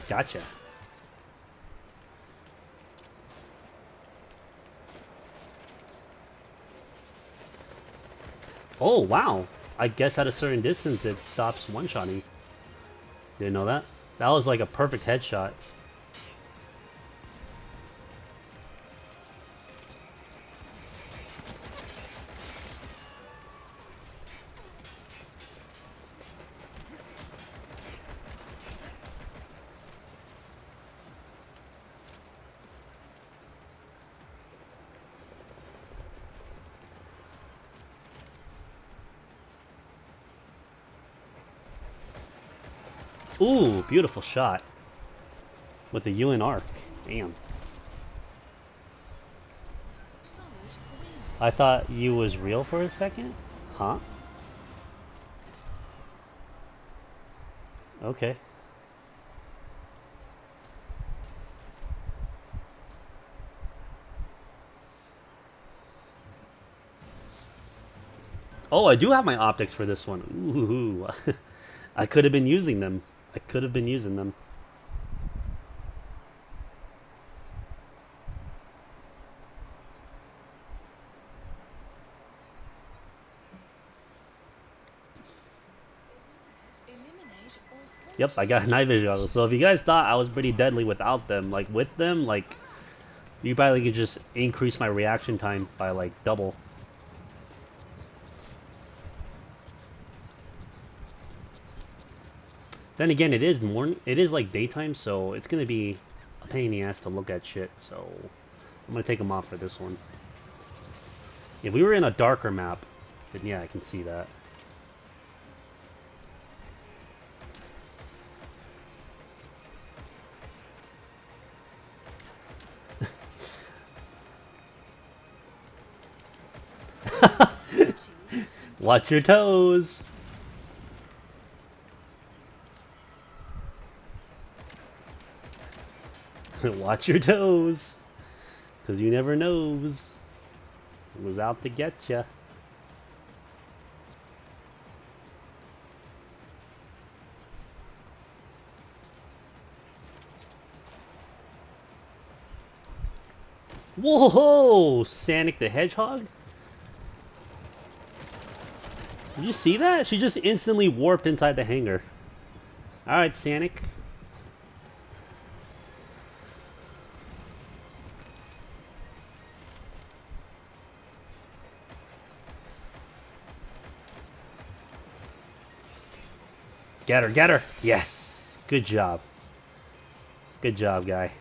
Gotcha. Oh, wow. I guess at a certain distance it stops one-shotting. Didn't know that. That was like a perfect headshot. Ooh, beautiful shot. With the UN arc. Damn. Solid win. I thought you was real for a second? Huh? Okay. Oh, I do have my optics for this one. Ooh, I could have been using them. I could have been using them. Eliminate all Yep, I got night vision goggles. So if you guys thought I was pretty deadly without them, like with them, like you probably could just increase my reaction time by like double. Then again, it is morning. It is like daytime, so it's gonna be a pain in the ass to look at shit. So I'm gonna take them off for this one. If we were in a darker map, then yeah, I can see that. Watch your toes. Watch your toes, cause you never knows who's out to get ya. Whoa, Sonic the Hedgehog. Did you see that? She just instantly warped inside the hangar. Alright, Sonic. Get her, get her! Yes! Good job. Good job, guy.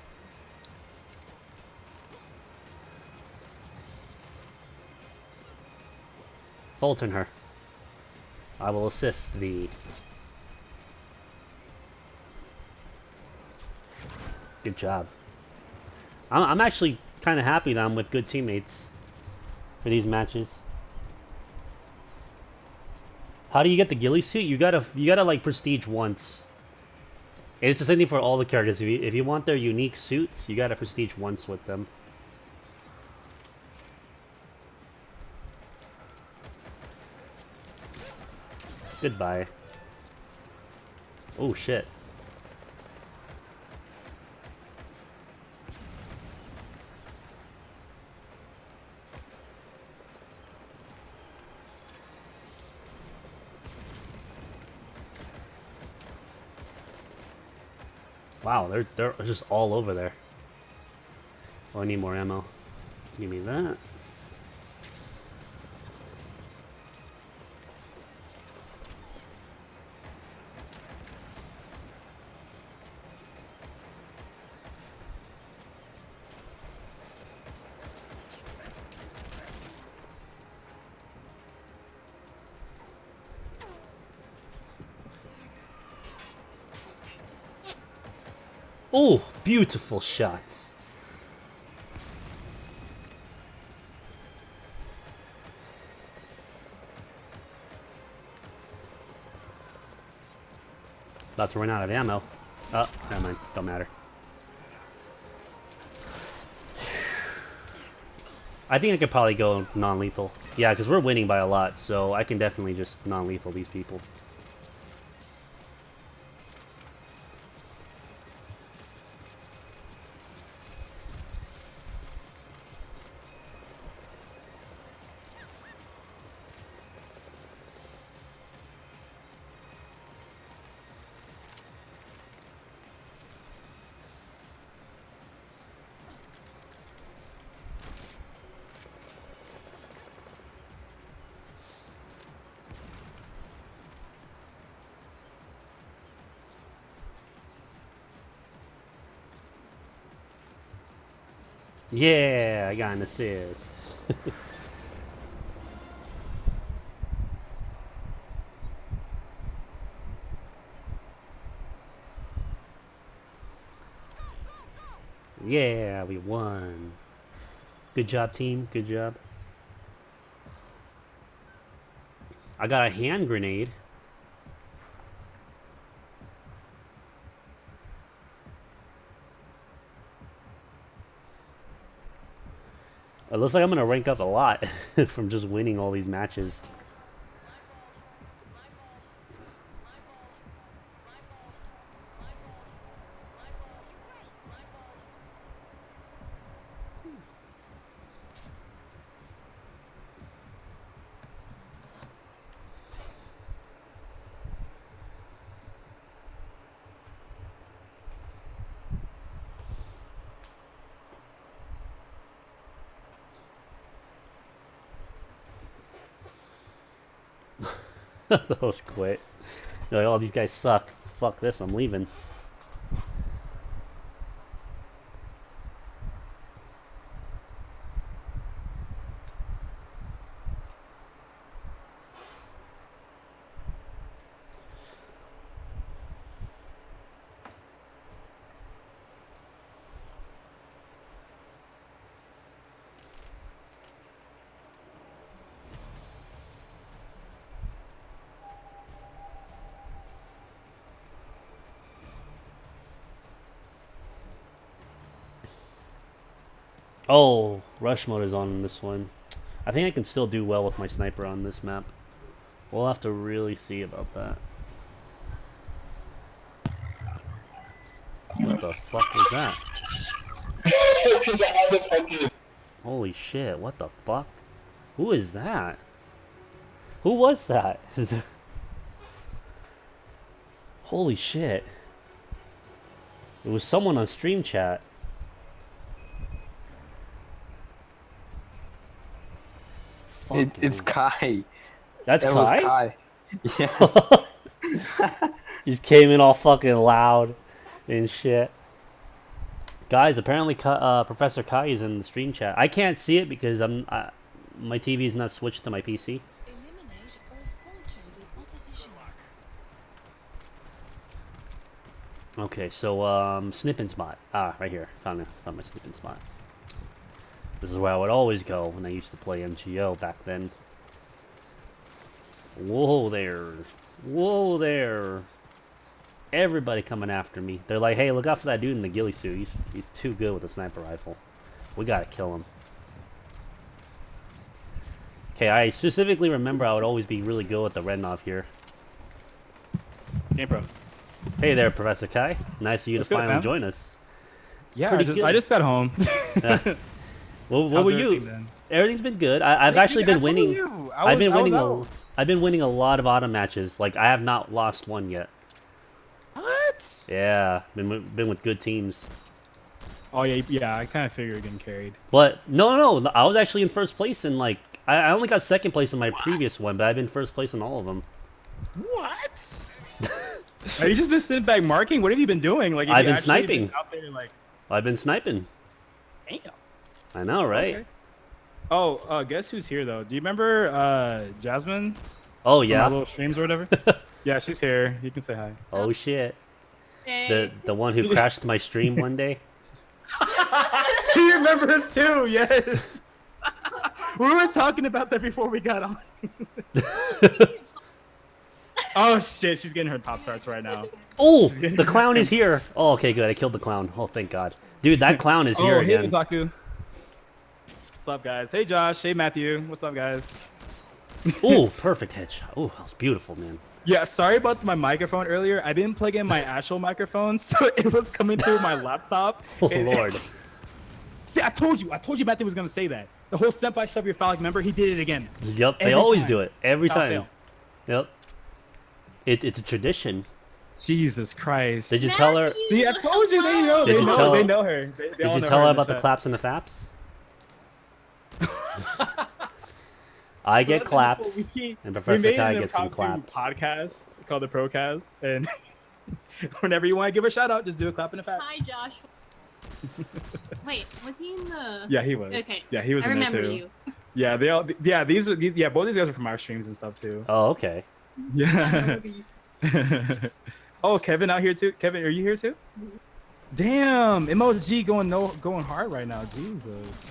Fulton her. I will assist thee. Good job. I'm actually kind of happy that I'm with good teammates for these matches. How do you get the ghillie suit? You gotta like prestige once. And it's the same thing for all the characters. If you want their unique suits, you gotta prestige once with them. Goodbye. Oh shit. Wow, they're just all over there. Oh, I need more ammo. Give me that. Oh, beautiful shot. About to run out of ammo. Oh, never mind. Don't matter. I think I could probably go non-lethal. Yeah, because we're winning by a lot, so I can definitely just non-lethal these people. Yeah, I got an assist. Yeah, we won. Good job, team. Good job. I got a hand grenade. It looks like I'm gonna rank up a lot from just winning all these matches. Those quit. They're like, oh, these guys suck. Fuck this, I'm leaving. Oh, rush mode is on this one. I think I can still do well with my sniper on this map. We'll have to really see about that. What the fuck was that? Holy shit, what the fuck? Who is that? Who was that? Holy shit. It was someone on stream chat. It's Kai. That's That Kai? was Kai. Yeah. He just came in all fucking loud and shit. Guys, apparently Professor Kai is in the stream chat. I can't see it because my TV is not switched to my PC. Eliminate or falter the opposition. Okay, so snipping spot. Ah, right here. Found my snipping spot. This is where I would always go when I used to play MGO back then. Whoa there. Whoa there. Everybody coming after me. They're like, hey, look out for that dude in the ghillie suit. He's too good with a sniper rifle. We gotta kill him. Okay, I specifically remember I would always be really good with the Rednov here. Game Pro. Hey there, Professor Kai. Nice of you What's to good, finally man? join us. Yeah, Pretty I good. just got home. What How's were everything you? then? Everything's been good. I've actually been winning. I've been winning I've been winning a lot of auto matches. Like I have not lost one yet. What? Yeah, been with good teams. Oh yeah. I kind of figured getting carried. But no, I was actually in first place in like I only got second place in my previous one, but I've been first place in all of them. What? Have you just been sitting back marking? What have you been doing? Like have I've you been actually sniping. out there, like, I've been sniping. damn. I know, right? Okay. Oh, guess who's here though? Do you remember Jasmine? Oh From our yeah. little streams or whatever. Yeah, she's here. You can say hi. Oh shit. Hey. The one who crashed my stream one day. He remembers too. Yes. We were talking about that before we got on. Oh shit, she's getting her Pop Tarts right now. Oh, getting the clown is here. Oh, okay, good. I killed the clown. Oh, thank God. Dude, that clown is here Oh, hey again. Otaku. What's up, guys? Hey Josh. Hey Matthew. What's up, guys? Oh, perfect headshot. Oh, that was beautiful, man. Yeah, sorry about my microphone earlier. I didn't plug in my actual microphone, so it was coming through my laptop. Oh, And- Lord. See, I told you Matthew was gonna say that. The whole senpai shove your phallic member, he did it again. Yep, they Every always time. do it. Every Without time. fail. Yep. It's a tradition. Jesus Christ. Did you tell her? See, I told you they know. Did They you know. tell- They know her. They Did all you know tell her in about the chat. claps and the faps? I get So claps, we and Professor made Kai an gets some impromptu claps. podcast called the PROcast, and whenever you want to give a shout out, just do a clap and a fat. Hi, Josh. Wait, was he in the? Yeah, he was. Okay. Yeah, he was I in there remember too. you. Yeah, they all. Yeah, yeah, both these guys are from our streams and stuff too. Oh, okay. Yeah. Oh, Kevin out here too. Kevin, are you here too? Damn, MOG going hard right now. Jesus.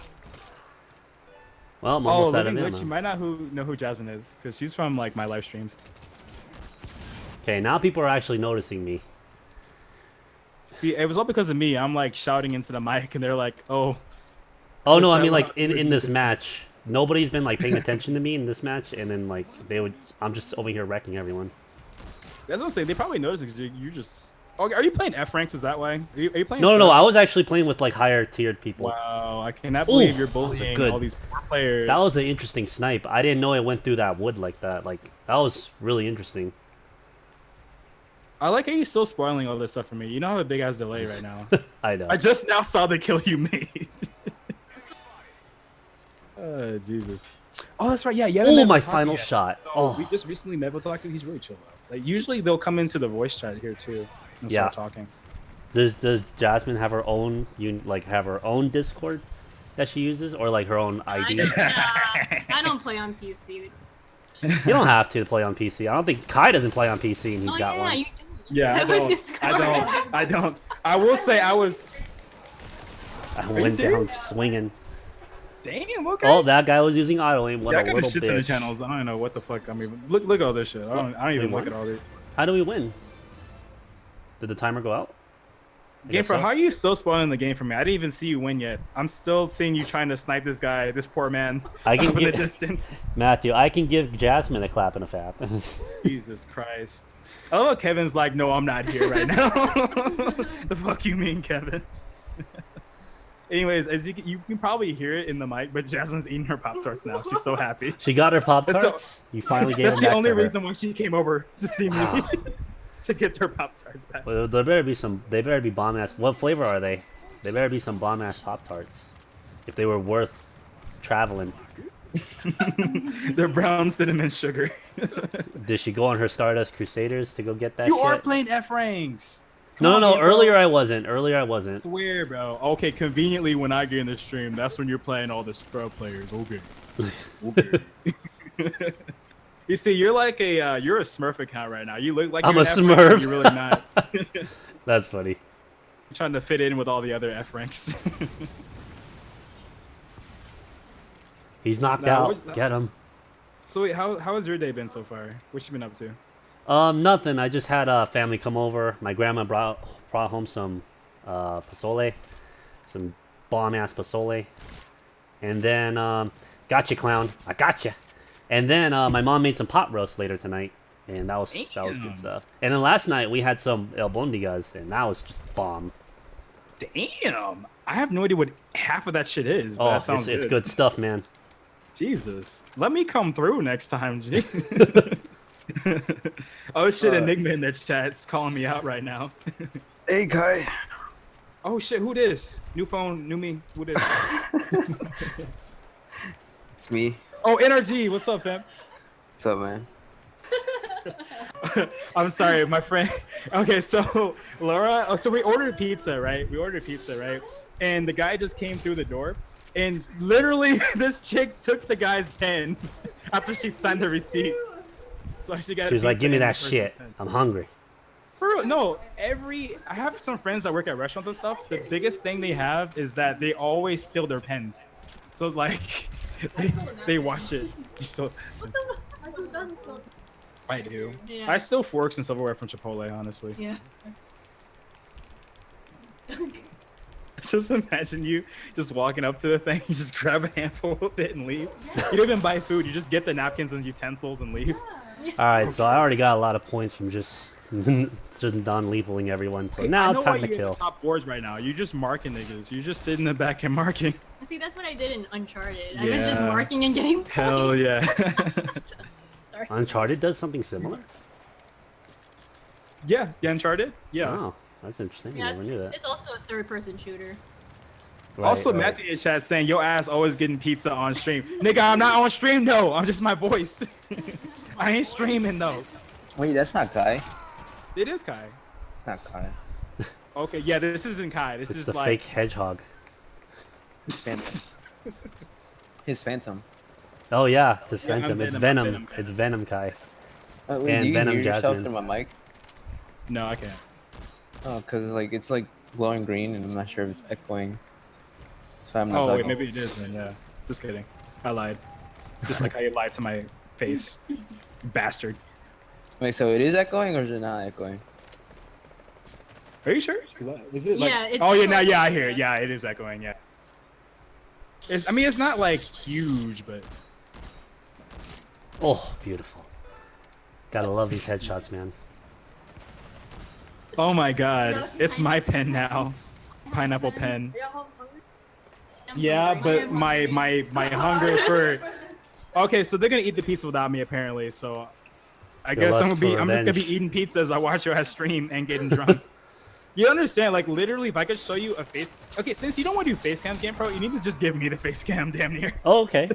Well, I'm Oh, almost out of Living Glitch, you ammo. might not know who Jasmine is because she's from like my live streams. Okay, now people are actually noticing me. See, it was all because of me. I'm like shouting into the mic, and they're like, "Oh, Oh no, What's I that mean like loud? in Where's this the distance? match, nobody's been like paying attention to me in this match, and then like I'm just over here wrecking everyone. that's what I'm saying." They probably noticed because you're just. Oh, are you playing F ranks? Is that why? Are you playing? No, I Scrubs? was actually playing with like higher tiered people. Wow, I cannot Ooh, believe you're that was a bullying good- all these poor players. That was an interesting snipe. I didn't know it went through that wood like that. Like that was really interesting. I like how you're still spoiling all this stuff for me. You know I have a big ass delay right now. I know. I just now saw the kill you made. Jesus. Oh, that's right. Yeah, yeah. Oh, my final shot. Oh, we Oh, just recently met with Talkie. He's really chill though. Like usually they'll come into the voice chat here too and Yeah. start talking. does Jasmine have her own have her own Discord that she uses, or like her own ID? I don't play on PC. You don't have to play on PC. I don't think Kai doesn't play on PC, and he's Oh got yeah, one. you do. Yeah, I Have a don't. Discord. I don't. I will say I was. I you went down serious? swinging. Damn. Okay. Oh, that guy was using auto aim. What yeah, I a got little shit in the bitch. channels. I don't know what the fuck. I mean, look at all this shit. I don't even Wait, look what? at all this. How do we win? Did the timer go out? I Game guess for so. how are you so spoiling the game for me? I didn't even see you win yet. I'm still seeing you trying to snipe this guy, this poor man, I can up in the give distance. Matthew. I can give Jasmine a clap and a fap. Jesus Christ. I love how Kevin's like, no, I'm not here right now. The fuck you mean, Kevin? Anyways, as you can probably hear it in the mic, but Jasmine's eating her Pop Tarts now. She's so happy. She got her Pop That's Tarts. You finally gave That's them the back only to her. reason why she came over to see me. Wow. To get their Pop Tarts back. Well, there better be some. They better be bomb ass. What flavor are they? They better be some bomb ass Pop Tarts. If they were worth traveling. They're brown cinnamon sugar. Did she go on her Stardust Crusaders to go get that You shit? are playing F ranks. No. Earlier I wasn't. Earlier I wasn't. Swear, bro. Okay, conveniently when I get in the stream, that's when you're playing all the scrub players. Okay. Okay. You see, you're like you're a Smurf account right now. You look like I'm you're a an F rank, but Smurf. You're really not. That's funny. Trying to fit in with all the other F ranks. He's knocked Nah, out. Get him. So wait, how has your day been so far? What you been up to? Nothing. I just had family come over. My grandma brought home some pozole, some bomb ass pozole, and then gotcha clown, I gotcha. And then my mom made some pot roast later tonight, and that was good Damn. stuff. And then last night we had some albondigas, and that was just bomb. Damn, I have no idea what half of that shit is. But Oh, that sounds it's good stuff, man. Jesus, let me come through next time, G. Oh shit, Enigma in the chat's calling me out right now. Hey, Kai. Oh shit, who this? New phone, new me. Who this? It's me. Oh, NRG, what's up, fam? What's up, man? I'm sorry, my friend. Okay, so Laura, so we ordered pizza, right? And the guy just came through the door, and literally this chick took the guy's pen after she signed the receipt. So she got. She was like, pizza "Give me and the that person's shit. pen. I'm hungry." Bro, no, I have some friends that work at restaurants and stuff. The biggest thing they have is that they always steal their pens. So like, they wash it. So I do. Yeah. I steal forks and silverware from Chipotle, honestly. Yeah. Just imagine you just walking up to the thing, you just grab a handful of it and leave. You don't even buy food, you just get the napkins and utensils and leave. All right, so I already got a lot of points from just non-lethaling everyone. So I now know time why to you're in kill. the top boards right now. You're just marking niggas. You're just sitting in the back and marking. See, that's what I did in Uncharted. I was just Yeah. marking and getting points. Hell yeah. Sorry. Uncharted does something similar. Yeah, Uncharted? Yeah. Oh, that's interesting. Yeah, I never knew that. it's also a third-person shooter. Right, Also, right. Matthew in chat saying, yo ass always getting pizza on stream. Nigga, I'm not on stream, though. I'm just my voice. I ain't streaming, though. Wait, that's not Kai. It is Kai. It's not Kai. Okay, yeah, this isn't Kai. This It's is the like... fake hedgehog. Phantom. His Phantom. Oh yeah, this Yeah, I'm Phantom. It's Venom, I'm Venom. Venom, It's Venom Kai. Wait, And do you Venom hear yourself Jasmine. through my mic? No, I can't. Oh, cause like it's like glowing green, and I'm not sure if it's echoing. So I'm not. Oh, wait, talking. maybe it is then, yeah. Just kidding. I lied. Just like how you lied to my face. Bastard. Wait, so it is echoing or is it not echoing? Are you sure? Is it like... Yeah, it's Oh, yeah, now, echoing. yeah, I hear it. Yeah, it is echoing, yeah. I mean, it's not like huge, but... Oh, beautiful. Gotta love these headshots, man. Oh my god, it's my pen now. Pineapple pen. I'm Yeah, hungry. but my hunger for... Okay, so they're gonna eat the pizza without me apparently, so I Your guess I'm lust just for gonna be revenge. eating pizza as I watch your ass stream and getting drunk. You understand? Like literally, if I could show you a face... Okay, since you don't want to do face cam, Game Pro, you need to just give me the face cam, damn near. Oh, okay.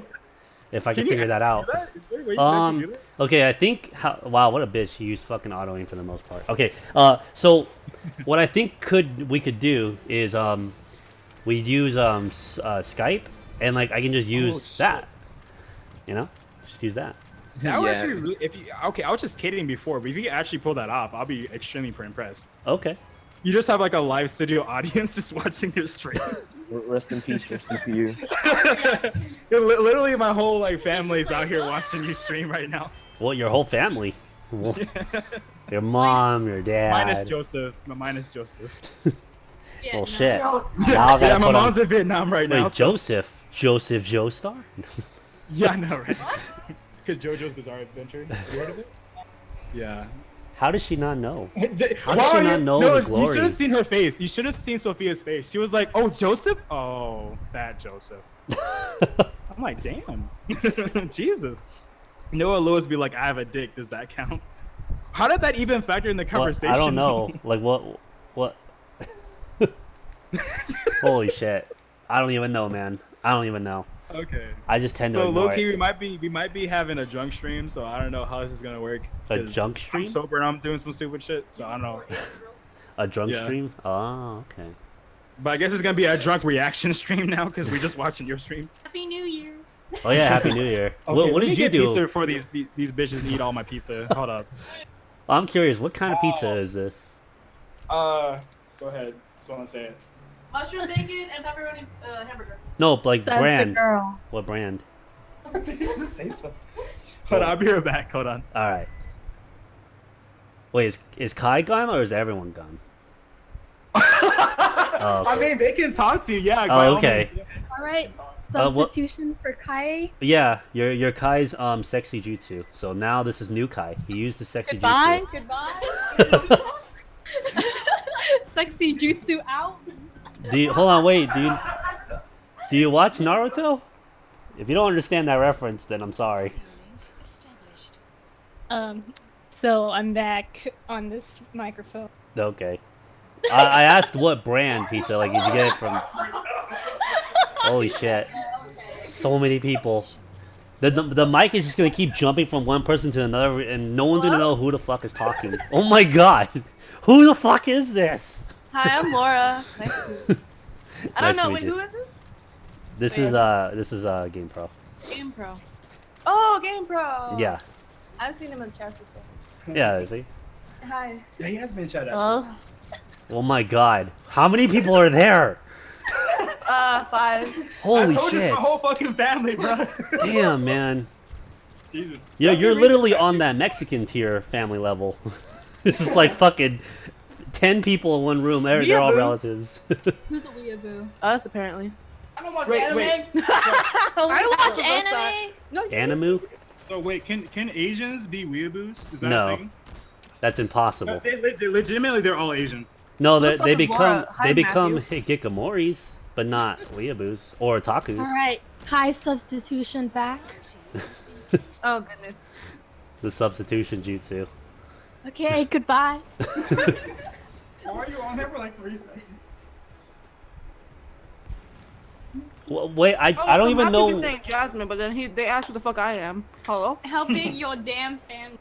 if I can Can you figure that out. do that? Is there a way you can actually do that? Okay, I think wow, what a bitch. He used fucking auto aim for the most part. Okay, so what I think we could do is we use Skype, and like I can just use shit. that. You know, just use that. That would Yeah. actually really, if you okay, I was just kidding before, but if you actually pull that off, I'll be extremely impressed. Okay. You just have like a live studio audience just watching your stream. Rest in peace, your CPU. Literally, my whole like family's out here watching you stream right now. Well, your whole family. Your mom, your dad. Minus Joseph. Minus Joseph. Yeah, Well, no. shit. Now I gotta Yeah, my put mom's on. in Vietnam right now. Wait, so- Joseph Joestar? Yeah, I know, right? Because JoJo's Bizarre Adventure. You heard of it? Yeah. How does she not know? How does she not know the You glory? should have seen her face. You should have seen Sophia's face. She was like, "Oh, Joseph? Oh, that Joseph." I'm like, damn. Jesus. Noah Lewis be like, "I have a dick. Does that count?" How did that even factor in the What? conversation? I don't know. Like what? Holy shit! I don't even know, man. I don't even know. Okay. I just tend to So ignore low key, it. we might be having a drunk stream. So I don't know how this is gonna work. A 'cause drunk stream? I'm sober and I'm doing some stupid shit. So I don't know. A drunk Yeah. stream? Oh, okay. But I guess it's gonna be a drunk reaction stream now because we're just watching your stream. Happy New Year's. Oh yeah, Happy New Year. Okay, What let did me you get do? Pizza before these bitches eat all my pizza. Hold up. I'm curious. What kind of pizza is this? Go ahead. Someone say it. Mushroom bacon and pepperoni hamburger. No, like Says brand. the girl. What brand? Did you want to say something? Hold on, I'll be right back. Hold on. All right. Wait, is Kai gone or is everyone gone? Oh, I okay. mean, they can talk to you. Yeah. by Oh, all okay. means. All right. what- Substitution for Kai. Yeah, your Kai's sexy jutsu. So now this is new Kai. He used the sexy Goodbye. jutsu. Goodbye. Sexy jutsu out. Hold on, wait. Do you watch Naruto? If you don't understand that reference, then I'm sorry. So I'm back on this microphone. Okay. I asked what brand pizza. Like, did you get it from? Holy shit! So many people. The mic is just gonna keep jumping from one person to another, and no one's gonna know who the fuck is talking. Oh my god! Who the fuck is this? Hi, I'm Laura. Nice to I Nice don't to know. meet Wait, you. who is this? This is Game Pro. Game Pro. Oh, Game Pro. Yeah, I've seen him in chats before. yeah. Is he? Hi. Yeah, he has been chat. Hello. Oh my god! How many people are there? 5. I Holy told you shit! it's my whole fucking family, bro. Damn, man. Jesus. Yeah, I've you're been literally reading on chat, that Mexican tier family level. It's just like fucking 10 people in one room. They're all Weeaboos. relatives. Who's a weeaboo? Us, apparently. I don't watch Wait, anime. wait. I watch Both anime. sides. No, you Animu? So wait, can Asians be weeaboos? Is that No. a thing? That's impossible. They legitimately, they're all Asian. No, the fuck they is become Laura? Hi, they become Matthew. hikikomoris, but not weeaboos or otakus. All right. Kai substitution back. Oh, goodness. The substitution jutsu. Okay. Goodbye. Why are you on there for like 3 seconds? Wait, I don't even Matthew know. was saying Jasmine, but then they asked who the fuck I am. Hello? How big your damn family?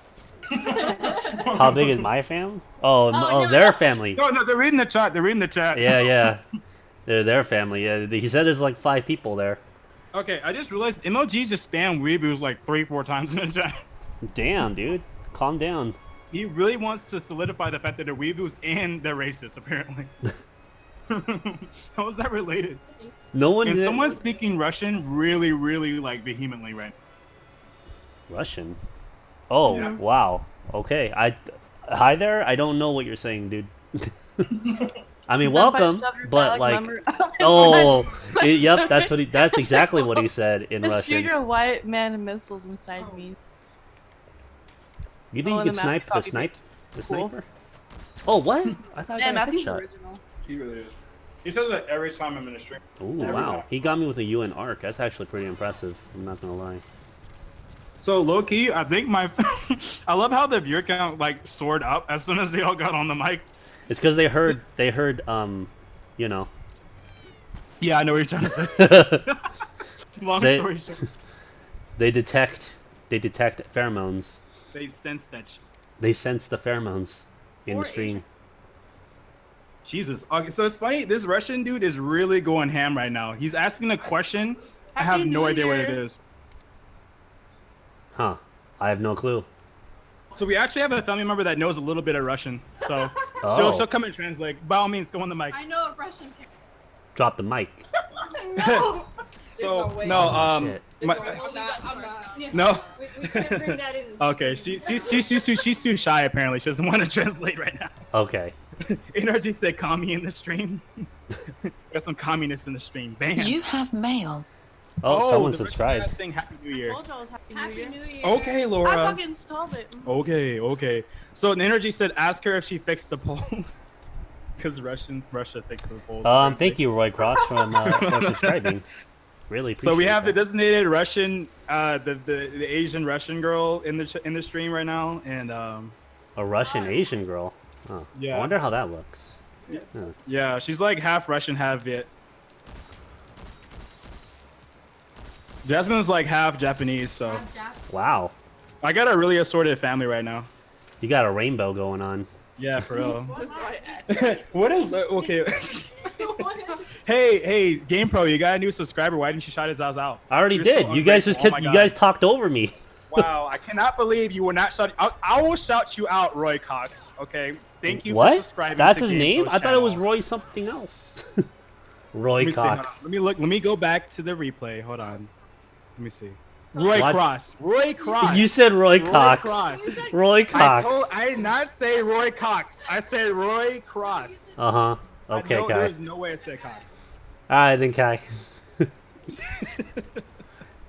How big is my fam? Oh, no, their no. family. No, they're reading the chat. They're reading the chat. Yeah. They're their family. Yeah, he said there's like 5 people there. Okay, I just realized MLG just spammed weeaboos like 3-4 times in the chat. Damn, dude. Calm down. He really wants to solidify the fact that they're weeaboos and they're racist, apparently. How is that related? No one And did- someone's speaking Russian really, really like vehemently, right? Russian. Oh, Yeah. wow. Okay. Hi there. I don't know what you're saying, dude. I mean, welcome, but like, oh, yep, that's exactly what he said in Just shoot Russian. your white man missiles inside me. You think Oh, you and could the map copy snipe the Cool. sniper? Oh, what? I thought I Yeah, got a Matthew's headshot. original. He really is. He says that every time I'm in a stream. Ooh, Every wow. time. He got me with a UN arc. That's actually pretty impressive. I'm not gonna lie. So low key, I think my, I love how the viewer count like soared up as soon as they all got on the mic. It's because they heard, you know. Yeah, I know what you're trying to say. Long They- story short. They detect pheromones. They sense that. They sense the pheromones in Or the stream. Jesus. Okay, so it's funny. This Russian dude is really going ham right now. He's asking a question. I have Happy no New idea what it Year. is. Huh. I have no clue. So we actually have a family member that knows a little bit of Russian. So Oh. she'll come and translate. By all means, go on the mic. I know a Russian Drop the mic. No. So no way. no, Shit. my, I'm not. Yeah. no. We can't bring that in. Okay, she's too shy apparently. She doesn't want to translate right now. Okay. Energy said commie in the stream. Got some communists in the stream. Bam. You have mail. Oh, someone the subscribed. Russian guy saying Happy New Year. Told y'all it was Happy New Happy Year. New Year. Okay, I Laura. fucking installed it. Okay. So Energy said ask her if she fixed the polls. Because Russia fixed the polls. Thank you, Roy Cross, for subscribing. Really appreciate So we have the that. designated Russian, the Asian Russian girl in the stream right now, and A Russian Asian girl. Oh. Yeah. I wonder how that looks. yeah, she's like half Russian, half Viet. Jasmine's like half Japanese, so Wow. I got a really assorted family right now. You got a rainbow going on. Yeah, for real. That's right. What is okay? hey, GamePro, you got a new subscriber. Why didn't you shout his ass out? I already You're did. so You guys ungrateful. just Oh kept. my You God. guys talked over me. Wow, I cannot believe you were not shouting. I will shout you out, Roy Cox. Okay, thank you for What? subscribing. That's to his GamePro's name? I thought it was channel. Roy something else. Roy Let me see, hold on. Cox. Let me look. Let me go back to the replay. Hold on. Let me see. Roy What? Cross. Roy Cross. You said Roy Cox. Cross. Roy I Cox. did not say Roy Cox. I said Roy Cross. Uh huh. Okay, no, Kai. There's no way I said Cox. Alright then, Kai.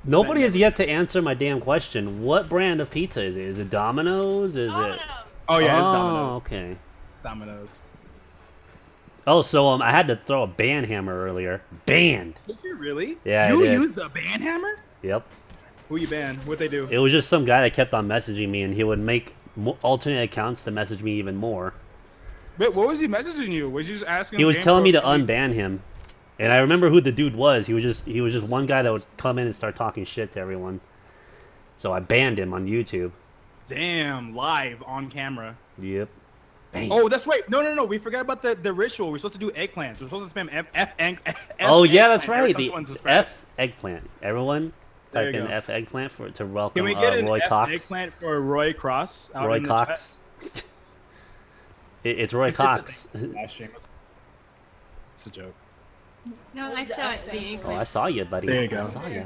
Nobody has yet to answer my damn question. What brand of pizza is it? Is it Domino's? Is it? Oh yeah, it's Oh, Domino's. okay. It's Domino's. Oh, so I had to throw a ban hammer earlier. Banned. Did you really? Yeah, I You did. used the ban hammer? Yep. Who you banned? What'd they do? It was just some guy that kept on messaging me, and he would make alternate accounts to message me even more. Wait, what was he messaging you? Was you just asking? He was GamePro telling me to if he- unban him, and I remember who the dude was. He was just one guy that would come in and start talking shit to everyone. So I banned him on YouTube. Damn, live on camera. Yep. Bang. Oh, that's right. No. We forgot about the ritual. We're supposed to do eggplants. We're supposed to spam F. Oh yeah, that's eggplant every right. time The someone subscribes. F eggplant. Everyone There type you in go. F eggplant to Can welcome we get an Roy F Cox. eggplant for Roy Cross? Out Roy in the Cox. It's Roy chat? Cox. Last stream. It's a joke. No, I saw it. The Oh, I saw you, buddy. There you go. I saw you.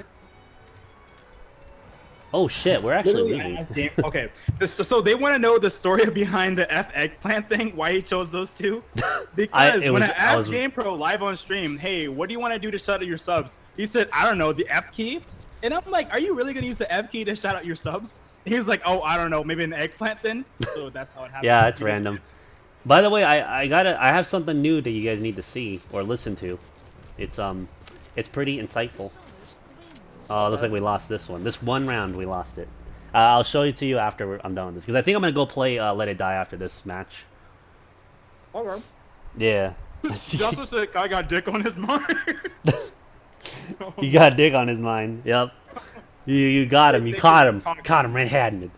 Oh shit, we're actually losing. Okay, so they want to know the story behind the F eggplant thing. Why he chose those two? Because it when was- I I asked was- GamePro live on stream, hey, what do you want to do to shout out your subs? He said, I don't know, the F key. And I'm like, are you really gonna use the F key to shout out your subs? He was like, oh, I don't know, maybe an eggplant then. So that's how it happened. Yeah, it's random. By the way, I have something new that you guys need to see or listen to. It's pretty insightful. Oh, looks like we lost this one. This one round we lost it. I'll show it to you after I'm done with this because I think I'm gonna go play Let It Die after this match. Okay. Yeah. He also said, I got dick on his mark. You got dick on his mind. Yep. You got him. You caught him. Caught him red-handed.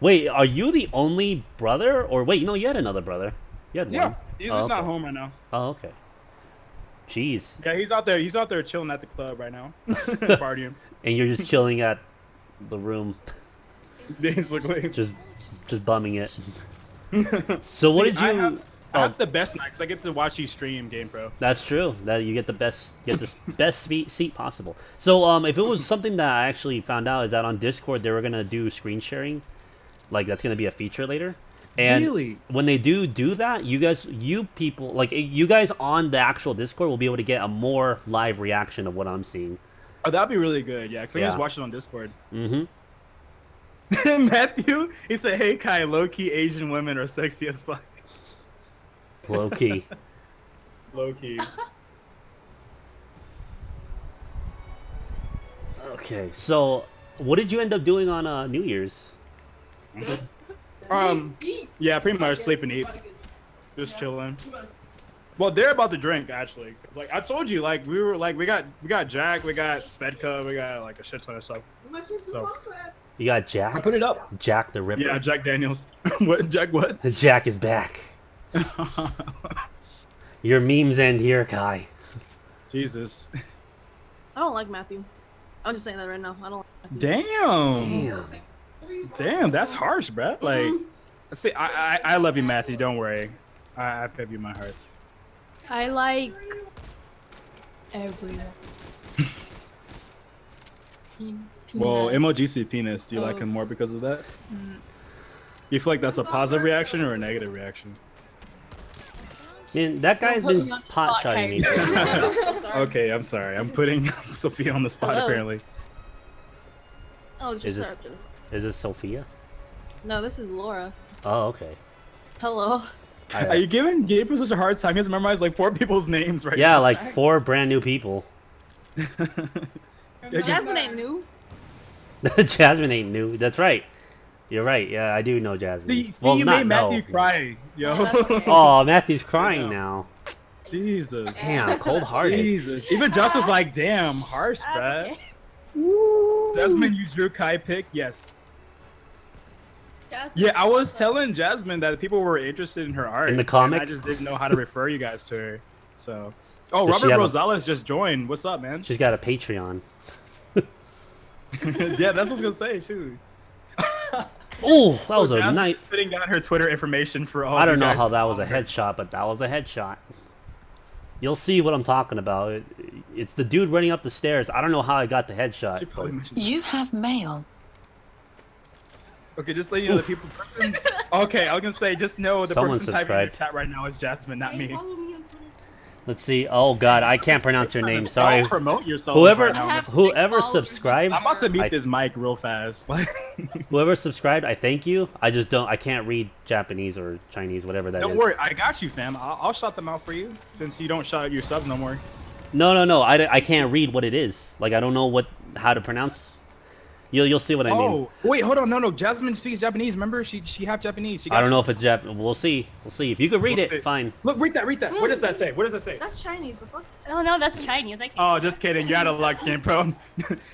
Wait, are you the only brother? Or wait, no, you had another brother. You had Yeah, one. he's Oh, just not okay. home right now. Oh, okay. Jeez. Yeah, he's out there. He's out there chilling at the club right now, partying. And you're just chilling at the room, Basically. just bumming it. So what See, did you? I have the best night 'cause I get to watch you stream, GamePro. That's true. That you get the best seat possible. So if it was something that I actually found out is that on Discord they were gonna do screen sharing, like that's gonna be a feature later. And Really? when they do that, you people, like you guys on the actual Discord will be able to get a more live reaction of what I'm seeing. Oh, that'd be really good. Yeah, 'cause I can Yeah. just watch it on Discord. Mm-hmm. Matthew, he said, "Hey Kai, low key Asian women are sexy as fuck." Low key. Low key. Okay, so what did you end up doing on New Year's? Yeah, pretty much sleep and eat. Just chilling. Well, they're about to drink actually. It's like I told you, like we were like we got Jack, we got Svedka, we got like a shit ton of stuff. So You got I Jack. put it up. Jack the Ripper. yeah, Jack Daniels. What Jack? What? Jack is back. Your memes end here, Kai. Jesus. I don't like Matthew. I'm just saying that right now. I don't like Matthew. Damn. Damn. Damn, that's harsh, bro. Like, see, I love you, Matthew. Don't worry. I have you in my heart. I like everyone. Well, Peanut. MOGC penis. Do you like Oh. him more because of that? You feel like that's a positive reaction or a negative reaction? Man, that guy's Don't put been me on the pot spot, shotting me. Kai. for a while. So sorry. Okay, I'm sorry. I'm putting Sophia on the spot Hello. apparently. Oh, Is just this- sorry. Is this Sophia? No, this is Laura. Oh, okay. Hello. Are you giving Gabriel such a hard time? He has memorized like 4 people's names right Yeah, now. like 4 brand new people. Jasmine ain't new. Jasmine ain't new. That's right. You're right. Yeah, I do know Jasmine. See, well, you not made Matthew know. cry, yo. Yeah, that's okay. Oh, Matthew's crying Yeah. now. Jesus. Damn, cold-hearted. Jesus. Even Josh was like, damn, harsh, bruh. Jasmine, you drew Kai pick? Yes. Yeah, I was telling Jasmine that people were interested in her art. In the and comic? I just didn't know how to refer you guys to her. So. Oh, Does she Robert have a- Rosales just joined. What's up, man? She's got a Patreon. Yeah, that's what I was gonna say. Shoot. Oh, that was a Jasmine's nice. putting down her Twitter information for all. I don't you know guys how to that was a follow her. headshot, but that was a headshot. You'll see what I'm talking about. It's the dude running up the stairs. I don't know how I got the She headshot. probably But mentioned- You have mail. Okay, just let you know the person. Okay, I was gonna say, just know the Someone person typing in the subscribed. chat right now is Jasmine, not me. let's see. Oh God, I can't pronounce your name. Sorry. Don't promote yourself. Whoever right now. whoever subscribed, I'm about to mute I- this mic real fast. Like, whoever subscribed, I thank you. I just don't. I can't read Japanese or Chinese, whatever that is. don't worry, I got you, fam. I'll shout them out for you since you don't shout out your subs no more. No. I can't read what it is. Like I don't know how to pronounce. You'll see what I mean. Oh, wait, hold on, no. Jasmine speaks Japanese. Remember, she half Japanese. She got I don't you. know if it's Jap. We'll see. We'll see. If you could read We'll it, see. fine. Look, read that. What does that say? What does that say? That's Chinese. The fuck? Oh no, that's Chinese. I can't. Oh, just kidding. You're out of luck, Game Pro.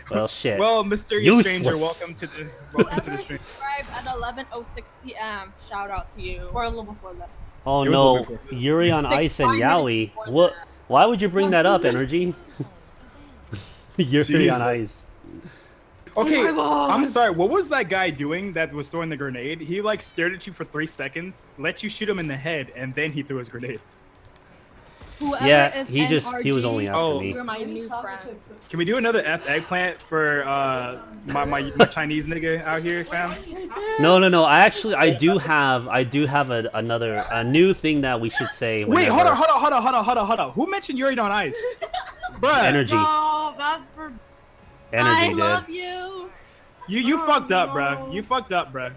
Well, shit. Well, mysterious Useless. stranger, welcome to the Whoever stream. subscribed at 11:06 p.m. Shout out to you. Or a little before that. Oh It was a no, little before. Yuri on It's like Ice and 5 minutes Yaoi. before What? that. Why would you bring that up, Energy? Yuri Jesus. on Ice. Okay, Oh my God. I'm sorry. What was that guy doing that was throwing the grenade? He like stared at you for 3 seconds, let you shoot him in the head, and then he threw his grenade. Whoever Yeah, is he was only after Oh. me. You're my new friend. Can we do another F eggplant for my Chinese nigga out here, fam? No. I do have a new thing that we should say. Wait, whenever- hold on. Who mentioned Yuri on Ice? Bruh, Energy. No, that's for. Energy I did. love you. you fucked up, bruh. You fucked up, bruh.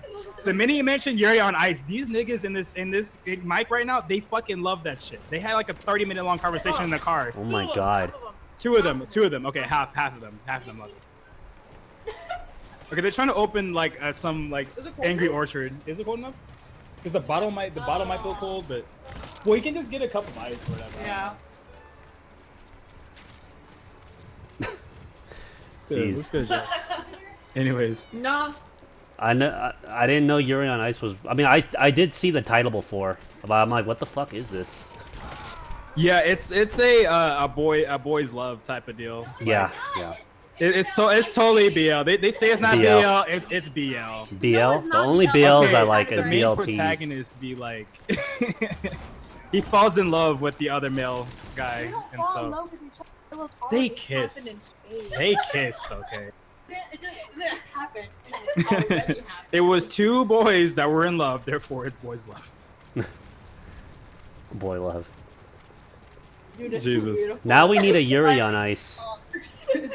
The minute you mentioned Yuri on Ice, these niggas in this mic right now, they fucking love that shit. They had like a 30-minute long conversation in the car. Oh my God. Two of them. Okay, half of them love it. Okay, they're trying to open like some like Angry Orchard. Is it cold enough? Because the bottle might feel cold, but well, you can just get a couple bites or whatever. Yeah. Jeez. Let's go, Jack. Anyways, No. I know. I didn't know Yuri on Ice was. I mean, I did see the title before, but I'm like, what the fuck is this? yeah, it's a boy's love type of deal. Yeah. It's totally BL. They say it's not BL. BL. It's BL. BL. it's The not only BL. BLs I Okay, like the is main BLTs. protagonist be like, he falls in love with the other male guy, and so they kissed. They kissed. Okay. It just happened. It already happened. It was 2 boys that were in love, therefore it's boys' love. Boy love. You're just Jesus. beautiful. Now we need a Yuri on Ice.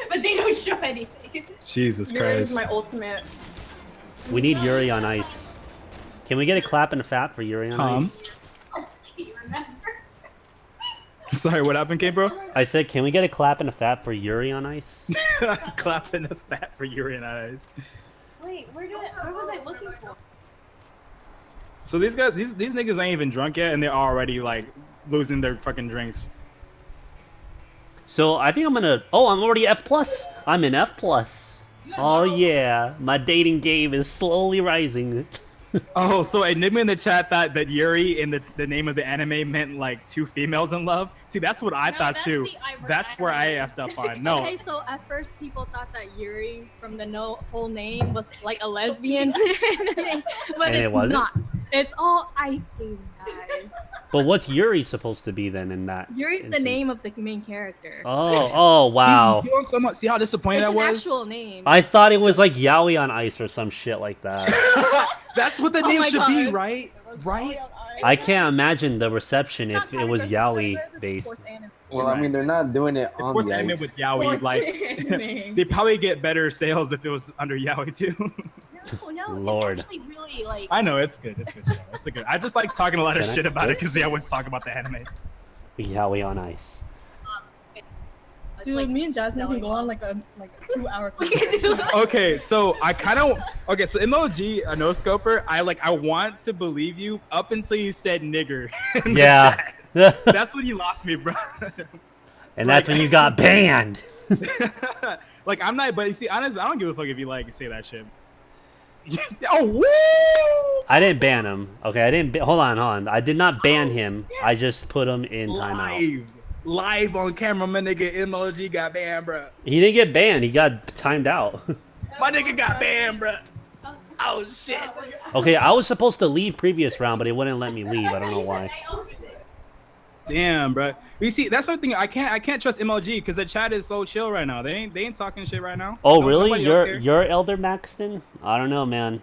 But they don't show anything. Jesus Yuri is Christ. my ultimate. We need Yuri on Ice. Can we get a clap and a fap for Yuri on Ice? You remember? Sorry, what happened, K-Bro? I said, can we get a clap and a fap for Yuri on Ice? Clapping the fat for Yuri and Eyes. Wait, where was I looking for? So these guys, these niggas ain't even drunk yet, and they're already like losing their fucking drinks. So I think I'm gonna. Oh, I'm already F plus. I'm in F plus. Oh yeah, my dating game is slowly rising. Oh, so Enigma in the chat thought that Yuri in the name of the anime meant like two females in love. See, that's what I No, thought that's too. the That's where I effed up on. No, Okay, so at first people thought that Yuri from the whole name was like a lesbian, but And it's it wasn't? not. It's all ice skating, guys. But what's Yuri supposed to be then in that? Yuri's the instance? name of the main character. Oh wow. See how disappointed It's I an was. actual name. I thought it was like Yaoi on Ice or some shit like that. That's what the Oh name my should be, God. right? Right? I can't imagine the reception if it was Yaoi based. Well, I mean, they're not doing it It's on sports the anime ice. with Yaoi. Like, they probably get better sales if it was under Yaoi too. No, Lord. it's actually really like. I know it's good. It's good. Show. It's a good. I just like talking a lot of Can I shit about it fix? because they always talk about the anime. Yaoi on Ice. It's Dude, like me and Jasmine can selling go on like a 2-hour conversation. Okay, so I kind of okay. So MLG, a no scoper. I want to believe you up until you said nigger. in the Yeah. chat. That's when you lost me, bro. And that's when you got banned. Like I'm not, but you see, honestly, I don't give a fuck if you like say that shit. Oh, woo! I didn't ban him. Okay, I didn't. Hold on. I did not ban him. I just put him in timeout. Live on camera, my nigga MLG got banned, bro. He didn't get banned. He got timed out. My nigga got banned, bro. Oh shit. Okay, I was supposed to leave previous round, but it wouldn't let me leave. I don't know why. Damn, bro. You see, that's something I can't trust MLG because the chat is so chill right now. They ain't talking shit right now. Oh, No- really? nobody else care. You're Elder Maxton? I don't know, man.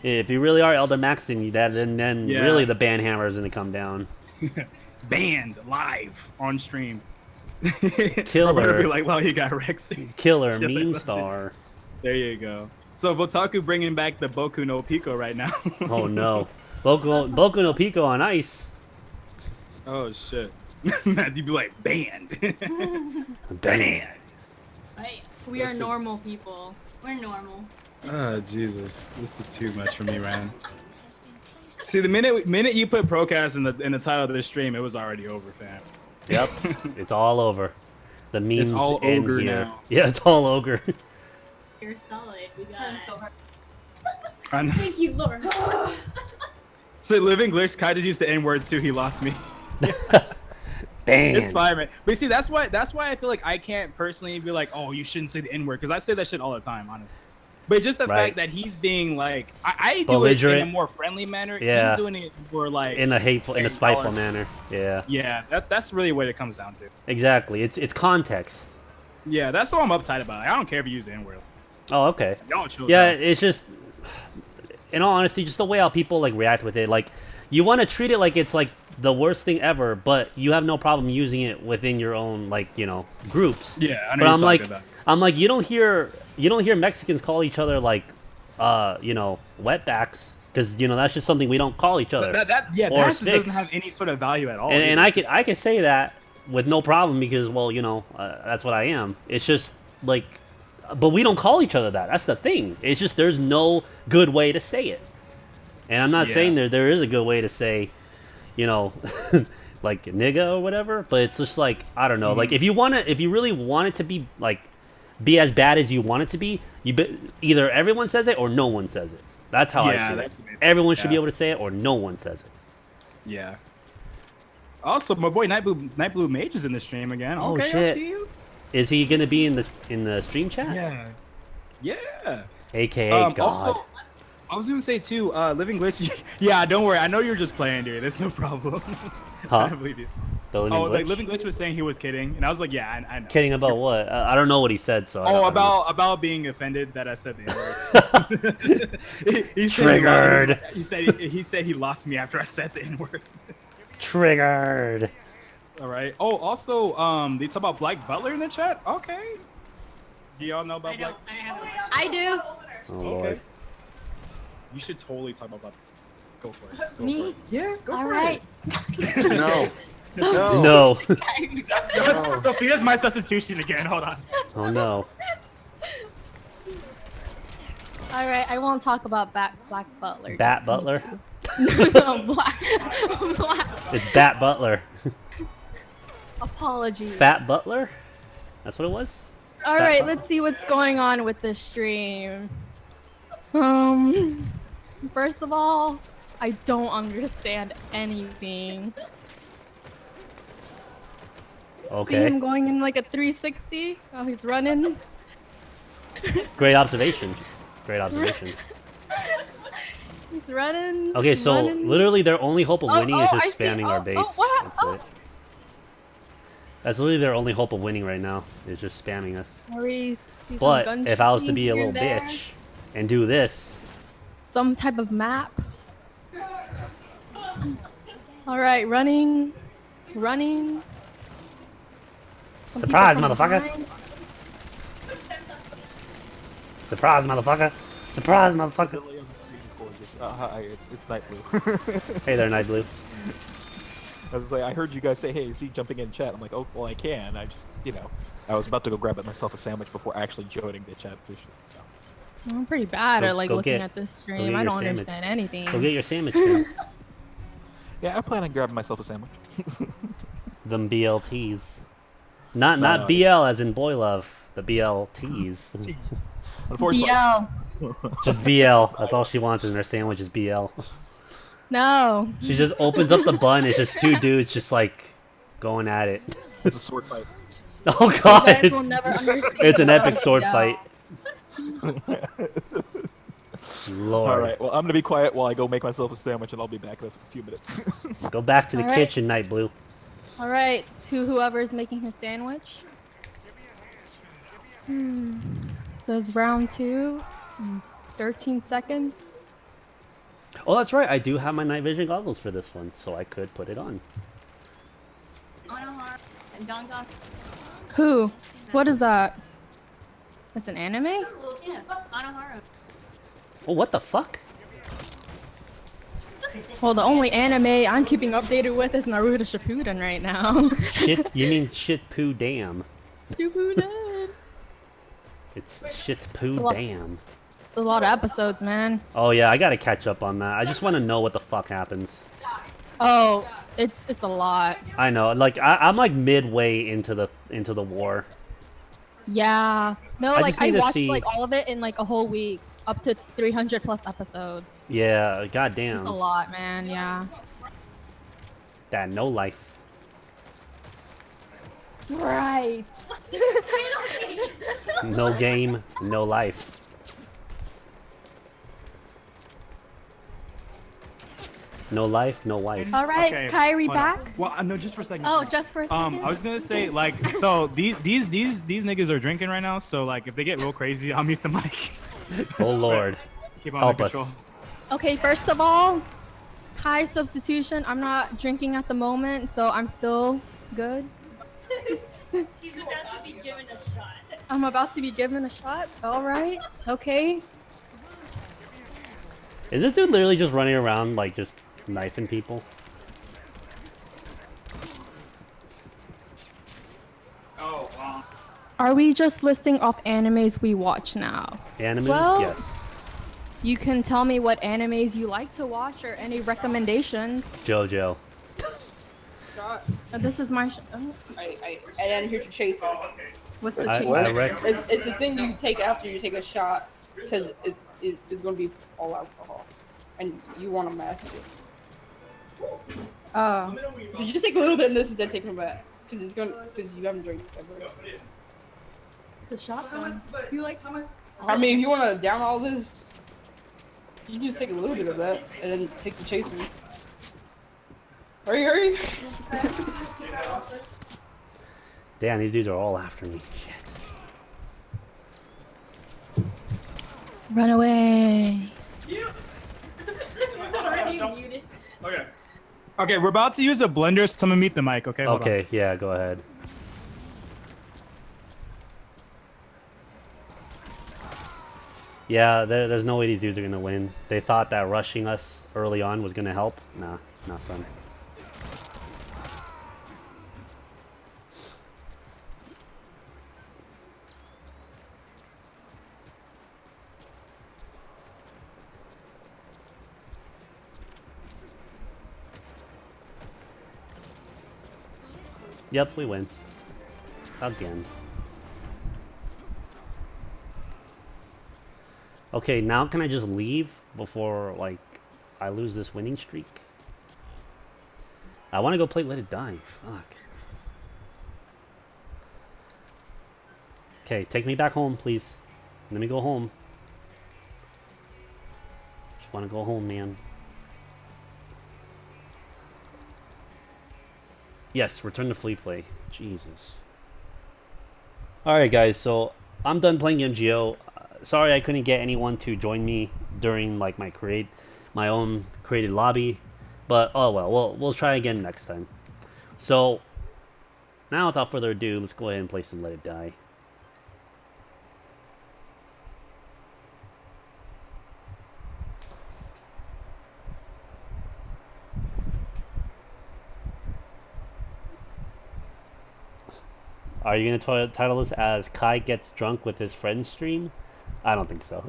If you really are Elder Maxton, then Yeah. really the ban hammer is gonna come down. Banned live on stream. Killer. My brother be like, well, you got Rex. Killer Killer meme legend. star. There you go. So Votaku bringing back the Boku no Pico right now. Oh no, Boku no Pico on Ice. Oh shit. You'd be like banned. Banned. Right. We are normal people. We're normal. Oh Jesus, this is too much for me, man. See, the minute you put PROcast in the title of this stream, it was already over, fam. Yep, it's all over. The memes all end ogre here. now. Yeah, it's all ogre. You're solid. We got it. I know. Thank you, Lord. So living glitch, Kai just used the N word too. He lost me. Banned. It's fine, man. But see, that's why I feel like I can't personally be like, oh, you shouldn't say the N word, because I say that shit all the time, honestly. But just the Right. fact that he's being like, I do it in Belligerent. a more friendly manner. Yeah. He's doing it more like In a hateful, in a spiteful manner. Yeah, Yeah, that's really what it comes down to. exactly. It's context. Yeah, that's what I'm uptight about. I don't care if you use the N word. Oh, okay. Y'all chill. Yeah, out. it's just, in all honesty, just the way how people like react with it. Like, you want to treat it like it's like the worst thing ever, but you have no problem using it within your own groups. Yeah, I know But you're I'm like, talking about. you don't hear Mexicans call each other like, wetbacks, because that's just something we don't call each other. That or that just doesn't sticks. have any sort of value at all. And either. I can say that with no problem because that's what I am. It's just like, but we don't call each other that. That's the thing. It's just there's no good way to say it. And I'm not Yeah. saying there is a good way to say, like nigga or whatever, but it's just like, I don't know. Mm-hmm. Like if you really want it to be be as bad as you want it to be, either everyone says it or no one says it. That's how I Yeah, see that's it. it. Everyone should be Yeah. able to say it or no one says it. Yeah. Also, my boy Night Blue Mage is in the stream again. Oh, Okay, I shit. see you. Is he gonna be in the stream chat? Yeah. Yeah. AKA God. Also, I was gonna say too, Living Glitch. Yeah, don't worry. I know you're just playing, dude. There's no problem. Huh? I believe you. The Living Oh, Glitch? like Living Glitch was saying he was kidding, and I was like, yeah, I know. Kidding about what? I don't know what he said. So. I Oh, don't know. about being offended that I said the N-word. He said Triggered. He said he lost me after I said the N-word. Triggered. All right. Oh, also, they talk about Black Butler in the chat. Okay. Do y'all know about I Black? don't. I haven't. I do. Oh Lord. You should totally talk about Black. Go for it. Just go Me? for it. Yeah. Go All for right. it. No. No. No. Sophia's my substitution again. Hold on. Oh no. All right. I won't talk about Black Butler. Bat just Butler. No, black. Black. It's Bat Butler. Apologies. Fat Butler? That's what it was? All Fat right, Butler? let's see what's going on with this stream. First of all, I don't understand anything. See Okay. him going in like a 360 while he's running. Great observation. Great observation. He's running. Okay, so running. literally their only hope of winning is I just see. spamming our base. What? That's it. That's literally their only hope of winning right now, is just spamming us. But if I was to be a little bitch and do this, some type of map. All right, running. Some surprise, people from motherfucker! behind. Surprise, motherfucker! Surprise, motherfucker! Hi, it's Night Blue. Hey there, Night Blue. I was like, I heard you guys say, "Hey, is he jumping in chat?" I'm like, "Oh, well, I can." I just, I was about to go grab myself a sandwich before actually joining the chat officially. So. I'm pretty bad Go- at like go looking get- at this go stream. get I your don't sandwich. understand anything. Go get your sandwich now. Yeah, I plan on grabbing myself a sandwich. Them BLTs. Not No, BL as in boy love. The BLTs. Unfortunately, BL. Just BL. That's all she wants in her sandwich is BL. No. She just opens up the bun. It's just two dudes just like going at it. it's a sword fight. Oh You guys will god! never understand. It's an epic BL. sword fight. Lord. All right, well, I'm gonna be quiet while I go make myself a sandwich, and I'll be back in a few minutes. Go back to the All right. kitchen, Night Blue. All right, to whoever's making his sandwich. Says round 2. 13 seconds. Oh, that's right. I do have my night vision goggles for this one, so I could put it on. And Don got Who? What is that? It's an anime? yeah, Anohara. Oh, what the fuck? Well, the only anime I'm keeping updated with is Naruto Shippuden right now. Shit, you mean shit poo damn. Shippuden. It's shit poo lot- damn. A lot of episodes, man. Oh yeah, I gotta catch up on that. I just want to know what the fuck happens. Oh, it's a lot. I know, like I'm like midway into the war. Yeah. No, I like just I need to watched see- like all of it in like a whole week, up to 300 plus episodes. Yeah, It's a goddamn. lot, man. Yeah. That no life. Right. No game, no life. No life, no wife. All right, Okay, Kyrie hold on. back. Well, no, just for a second. Oh, just for a second. I was gonna say like, so these niggas are drinking right now. So like, if they get real crazy, I'll mute the mic. Oh lord. Keep on Help under us. control. Okay, first of all, Kai substitution. I'm not drinking at the moment, so I'm still good. She's about to be given a shot. I'm about to be given a shot. All right. Okay. Is this dude literally just running around like just knifing people? Oh, wow. Are we just listing off animes we watch now? Animes? Well- Yes. You can tell me what animes you like to watch or any recommendations. JoJo. This is my. And then here's your chaser. What's the I chaser? It's the thing you take after you take a shot because it's going to be all alcohol, and you want to master it. Oh. So just take a little bit of this instead of taking it back because you haven't drank ever. It's a shotgun. You like? I mean, if you want to down all this, you can just take a little bit of that and then take the chaser. Hurry! Damn, these dudes are all after me. Shit. Run away. Okay. Okay, we're about to use a blender, so I'm gonna mute the mic. Okay. Hold on. Okay, yeah, go ahead. Yeah, there's no way these dudes are gonna win. They thought that rushing us early on was gonna help. Nah, not son. Yep, we win. Again. Okay, now can I just leave before, like, I lose this winning streak? I want to go play Let It Die. Fuck. Okay, take me back home, please. Let me go home. Just want to go home, man. Yes, return to free play. Jesus. Alright, guys, so I'm done playing MGO. Sorry I couldn't get anyone to join me during, like, my own created lobby. But, oh well, we'll try again next time. So, now without further ado, let's go ahead and play some Let It Die. Are you going to title this as Kai Gets Drunk with His Friends stream? I don't think so.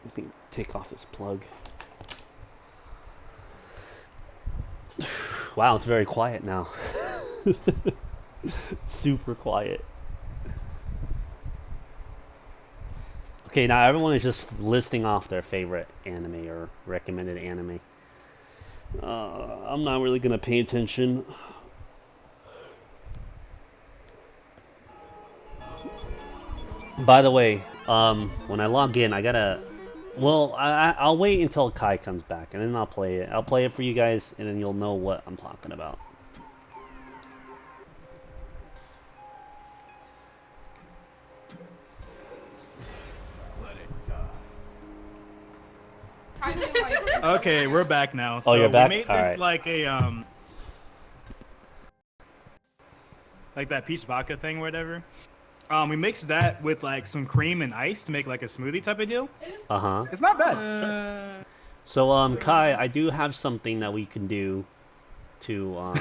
Let me take off this plug. Wow, it's very quiet now. Super quiet. Okay, now everyone is just listing off their favorite anime or recommended anime. I'm not really gonna pay attention. By the way, when I log in, I gotta. Well, I'll wait until Kai comes back, and then I'll play it. I'll play it for you guys, and then you'll know what I'm talking about. Okay, we're back now. So you're back? We made All this right. like a like that peach vodka thing or whatever. We mixed that with like some cream and ice to make like a smoothie type of deal. Uh-huh. It's not bad. Try. So, Kai, I do have something that we can do to,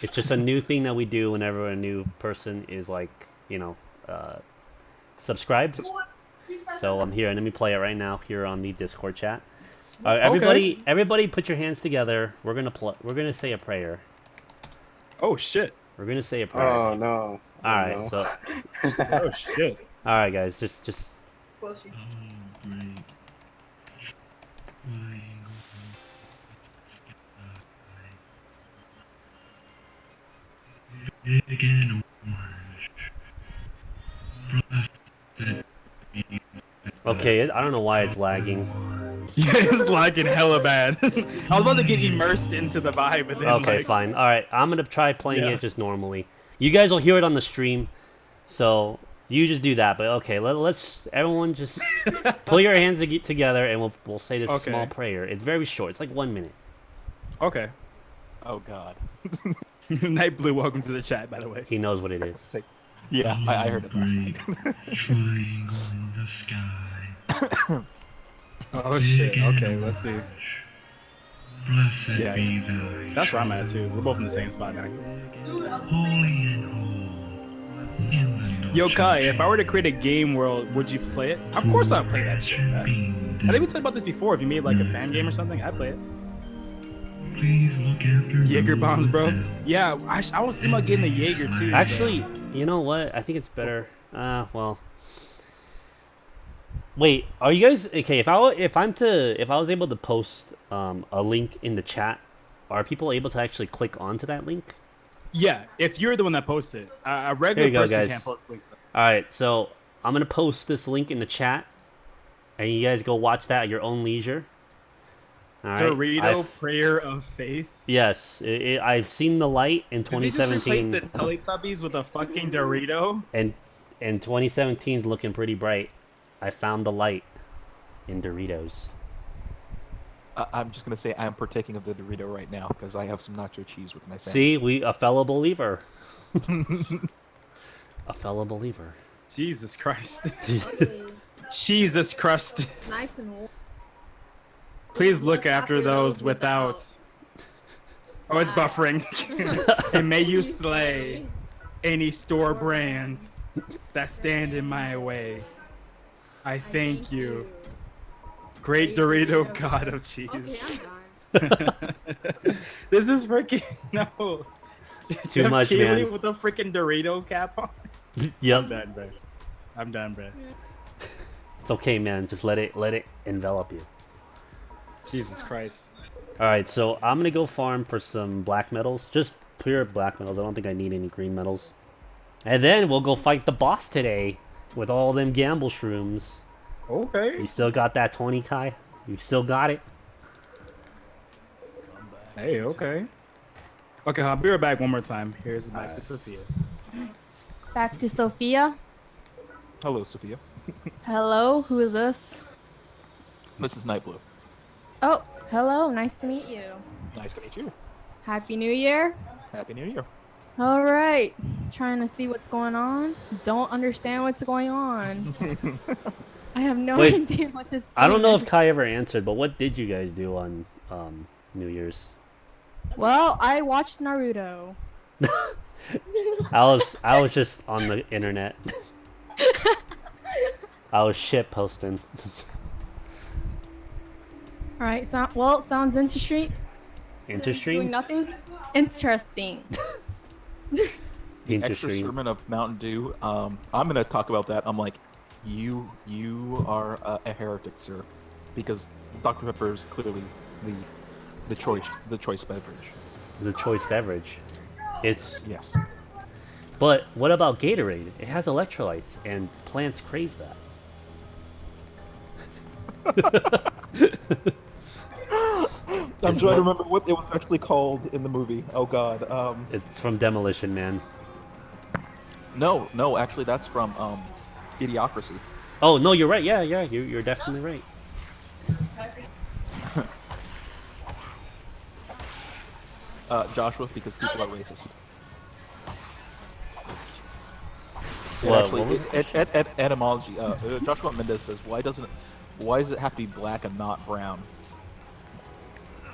it's just a new thing that we do whenever a new person is, like, you know, subscribed. So I'm here, and let me play it right now here on the Discord chat. Everybody put your hands together. We're gonna say a prayer. Oh shit. We're gonna say a prayer. Oh no. Alright, no. so Oh shit. alright guys, just okay, I don't know why it's lagging. Yeah, it's lagging hella bad. I was about to get immersed into the vibe, but then Okay, like, fine. Alright, I'm gonna try playing Yeah. it just normally. You guys will hear it on the stream, so you just do that. But okay, let's everyone just pull your hands together, and we'll say this Okay. small prayer. It's very short. It's like 1 minute. Okay. Oh god. Night Blue, welcome to the chat, by the way. He knows what it is. Yeah, I heard it last night. Triangle in the sky. Oh shit. Okay, let's see. Blessed Yeah. be thy That's where I'm at too. We're both in the same spot now. holy and whole in the Yo, Kai, if I were to create a game world, would you play it? Of course I'd play that shit, man. I think we talked about this before. If you made like a fan game or something, I'd play it. Please look after Jaeger those bombs, bro. that Yeah, I was thinking about getting the Jaeger too. Actually, you know what? I think it's better. Well. Wait, are you guys okay? If I was able to post a link in the chat, are people able to actually click onto that link? Yeah, if you're the one that posted it, a Here regular you go, person guys. can't post links. All right, so I'm gonna post this link in the chat, and you guys go watch that at your own leisure. All right. Dorito Prayer of Faith. Yes, I've seen the light in Did they just replace 2017, the Teletubbies with a fucking Dorito? and 2017 is looking pretty bright. I found the light in Doritos. I'm just gonna say I'm partaking of the Dorito right now because I have some nacho cheese with my sandwich. See, a fellow believer. A fellow believer. Jesus Christ. Jesus Christ. Nice and warm. Please look after those without. Oh, it's buffering. And may you slay any store brands that stand in my way. I thank you. Great Dorito god of cheese. This is freaking no. Too much, Kaylee man. with a freaking Dorito cap on. I'm Yep. done, bro. I'm done, bro. It's okay, man. Just let it envelop you. Jesus Christ. All right, so I'm gonna go farm for some black metals, just pure black metals. I don't think I need any green metals. And then we'll go fight the boss today with all them gamble shrooms. Okay. You still got that 20, Kai? You still got it? Hey, okay. Okay, I'll be right back one more time. Here's back to Sophia. Back to Sophia. Hello, Sophia. Hello, who is this? This is Night Blue. Oh, hello, nice to meet you. Nice to meet you. Happy New Year. Happy New Year. All right, trying to see what's going on. Don't understand what's going on. I have no Wait, idea what this. I don't know is. if Kai ever answered, but what did you guys do on New Year's? Well, I watched Naruto. I was just on the internet. I was shit posting. All right, well, sounds interesting. Doing Interstream? nothing. Interesting. Extra Interstream. sermon of Mountain Dew. I'm gonna talk about that. I'm like, you are a heretic, sir, because Dr. Pepper is clearly the choice beverage. The choice beverage. It's Yes. But what about Gatorade? It has electrolytes, and plants crave that. I'm trying to remember what it was actually called in the movie. Oh God. It's from Demolition Man. No, actually, that's from Idiocracy. Oh no, you're right. Yeah, you're definitely right. Joshua, because people are racist. What was Etymology. Joshua Mendez says, why does it have to be black and not brown?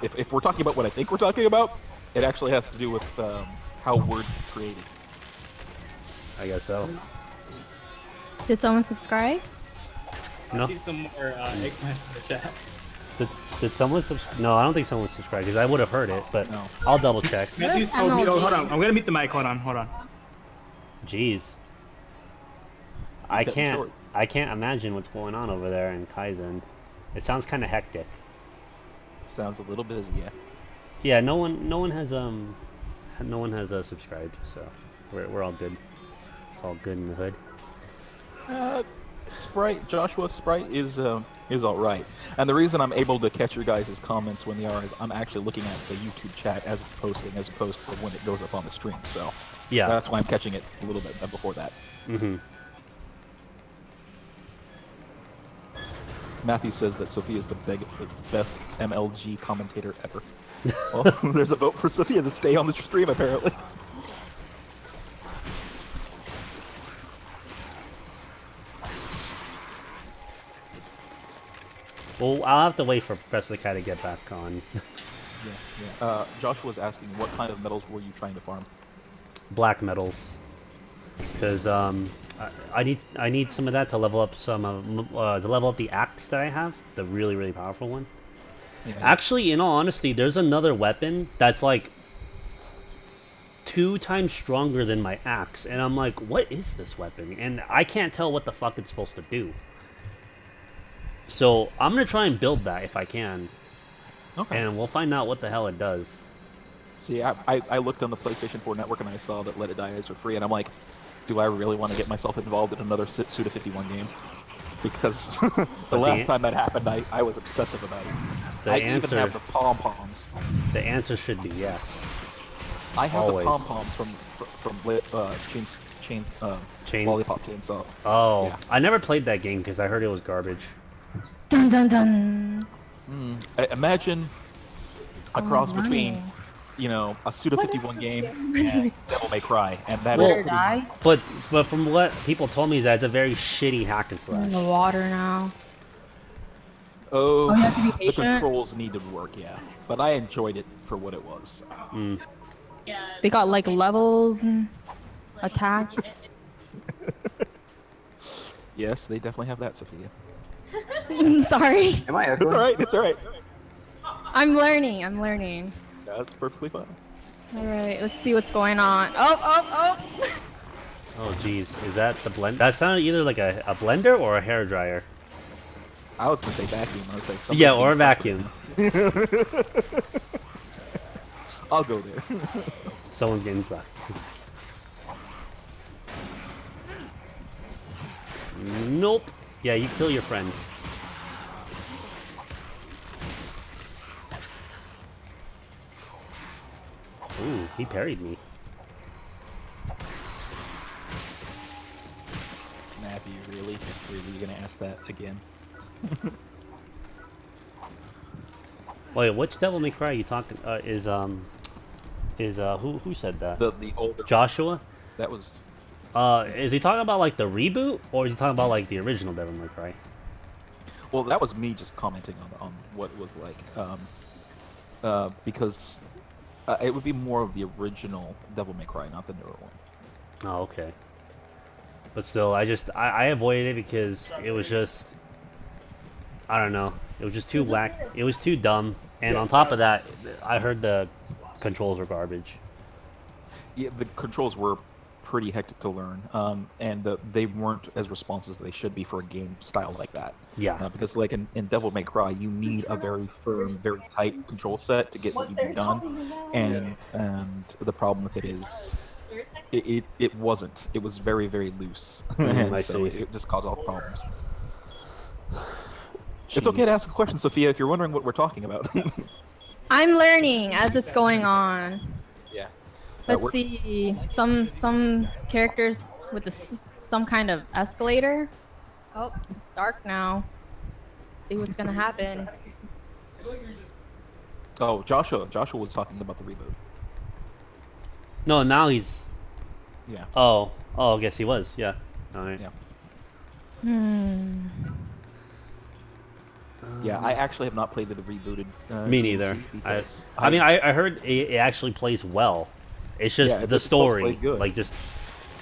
If we're talking about what I think we're talking about, it actually has to do with how words are created. I guess so. Did someone subscribe? No. I see some more eggplants in the chat. Did someone subscribe? No, I don't think someone subscribed because I would have heard it, but No. I'll double check. Matthew's MLG. hold on. I'm gonna mute the mic. Hold on. Jeez. Getting short. I can't imagine what's going on over there in Kaizen. It sounds kind of hectic. Sounds a little busy, yeah. Yeah, no one has subscribed, so we're all good. It's all good in the hood. Joshua Sprite is all right, and the reason I'm able to catch your guys' comments when they are is I'm actually looking at the YouTube chat as it's posting, as opposed to when it goes up on the stream. So Yeah. that's why I'm catching it a little bit before that. Mm-hmm. Matthew says that Sophia is the best MLG commentator ever. Well, there's a vote for Sophia to stay on the stream, apparently. Well, I'll have to wait for Professor Kai to get back on. Joshua was asking, what kind of metals were you trying to farm? Black metals, because I need some of that to level up the axe that I have, the really powerful one. Yeah. Actually, in all honesty, there's another weapon that's like 2 times stronger than my axe, and I'm like, what is this weapon? And I can't tell what the fuck it's supposed to do. So I'm gonna try and build that if I can, Okay. and we'll find out what the hell it does. See, I looked on the PlayStation 4 network and I saw that Let It Die is for free, and I'm like, do I really want to get myself involved in another Suda 51 game? Because the last time that happened, I was obsessive about it. I even have the pom-poms. The answer should be yes. I have Always. the pom-poms from Chain. Lollipop Chainsaw. Oh, Yeah. I never played that game because I heard it was garbage. Dun dun dun. Imagine a cross running. between, a Suda 51 game and Devil May Cry, and that Well, is pretty... Die. But from what people told me is that it's a very shitty hack and I'm in slash. the water now. Oh, you have to be the patient? controls needed work, yeah. But I enjoyed it for what it was. They got like levels and attacks. Yes, they definitely have that, Sophia. Sorry. Am I It's echoing? alright, it's alright. I'm learning. That's perfectly fine. All right, let's see what's going on. Oh. Oh, jeez. Is that the blend? That sounded either like a blender or a hair dryer. I was gonna say vacuum. I was like, something's Yeah, being or a sucked vacuum. right now. I'll go there. Someone's getting sucked. Nope. Yeah, you kill your friend. Ooh, he parried me. Matthew, really? Really gonna ask that again? Wait, which Devil May Cry are you talking? Who said that? The older Joshua? that was Is he talking about like the reboot, or is he talking about like the original Devil May Cry? well, that was me just commenting on what it was like. Because it would be more of the original Devil May Cry, not the newer one. Oh, okay. But still, I avoided it because it was just, I don't know, it was just too whack. It was too dumb, and on top of that, I heard the controls were garbage. Yeah, the controls were pretty hectic to learn, and they weren't as responsive as they should be for a game style like that. Yeah. Because like in Devil May Cry, you need a very firm, very tight control set to get what you need done, and the problem with it is it wasn't. It was very, very loose, and I so see. it just caused all problems. It's okay to ask a question, Sophia, if you're wondering what we're talking about. I'm learning as it's going on. Yeah. Let's see. Some characters with some kind of escalator. Oh, dark now. See what's gonna happen. Oh, Joshua was talking about the reboot. No, now he's. Yeah. Oh, I guess he was. Yeah. All right. Yeah. Hmm. Yeah, I actually have not played the rebooted. Me neither. DLC because I mean, I heard it actually plays well. It's just Yeah, the it's supposed to play story, good. like just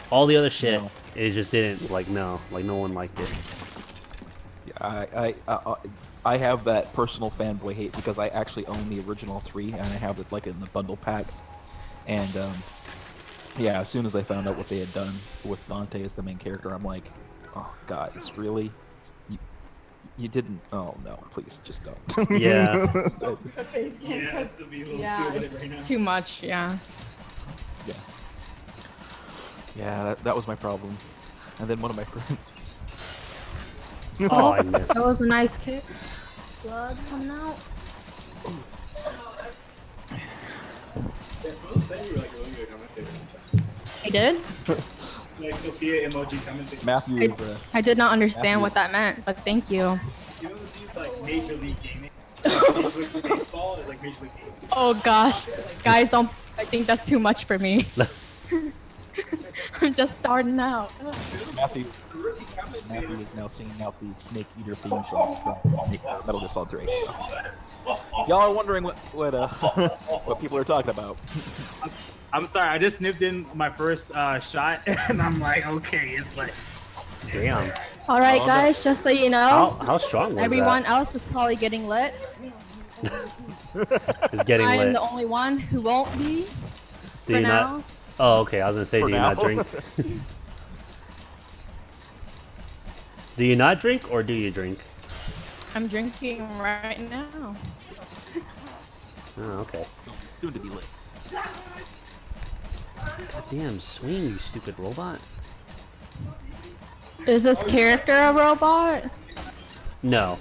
all the other shit. No. It just didn't like no one liked it. Yeah, I have that personal fanboy hate because I actually own the original 3 and I have it like in the bundle pack. And yeah, as soon as I found out what they had done with Dante as the main character, I'm like, oh guys, really? You didn't? Oh no, please just don't. Yeah. Too much. Yeah. Yeah. Yeah, that was my problem. And then one of my friends. Oh, I missed. That was a nice kick. Blood coming out. I did? Like Sophia emoji commenting. Matthew is I did not understand what that meant, but thank you. You know, these like Major League Gaming. Major League Baseball is like Major League Gaming. Oh gosh, guys, don't. I think that's too much for me. I'm just starting out. Matthew is now singing out the Snake Eater theme song from Metal Gear Solid 3. So. If y'all are wondering what what people are talking about. I'm sorry, I just snipped in my first shot, and I'm like, okay, it's like. Damn. All right, guys, just so you know, How strong was everyone else is probably getting lit. that? Is getting I am lit. the only one who won't be. Do For you now. not? Oh, okay. I was gonna say, For do you now. not drink? Do you not drink, or do you drink? I'm drinking right now. Oh, okay. Soon to be lit. God damn, swing, you stupid robot. Is this character a robot? No.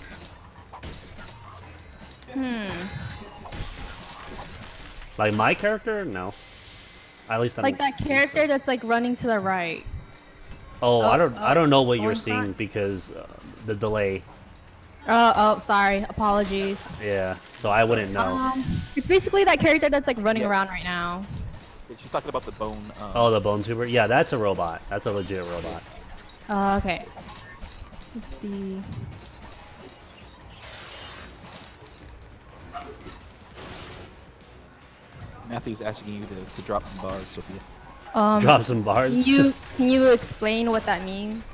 Like my character? No. At least I'm Like that character that's like running to the right. Oh, I don't know what you're going seeing front. because the delay. Oh, sorry. Apologies. Yeah. So I wouldn't know. It's basically that character that's like running around right now. She's talking about the bone. Oh, the bone tuber? Yeah, that's a robot. That's a legit robot. Okay. Let's see. Matthew's asking you to drop some bars, Sophia. Drop some bars. Can you explain what that means?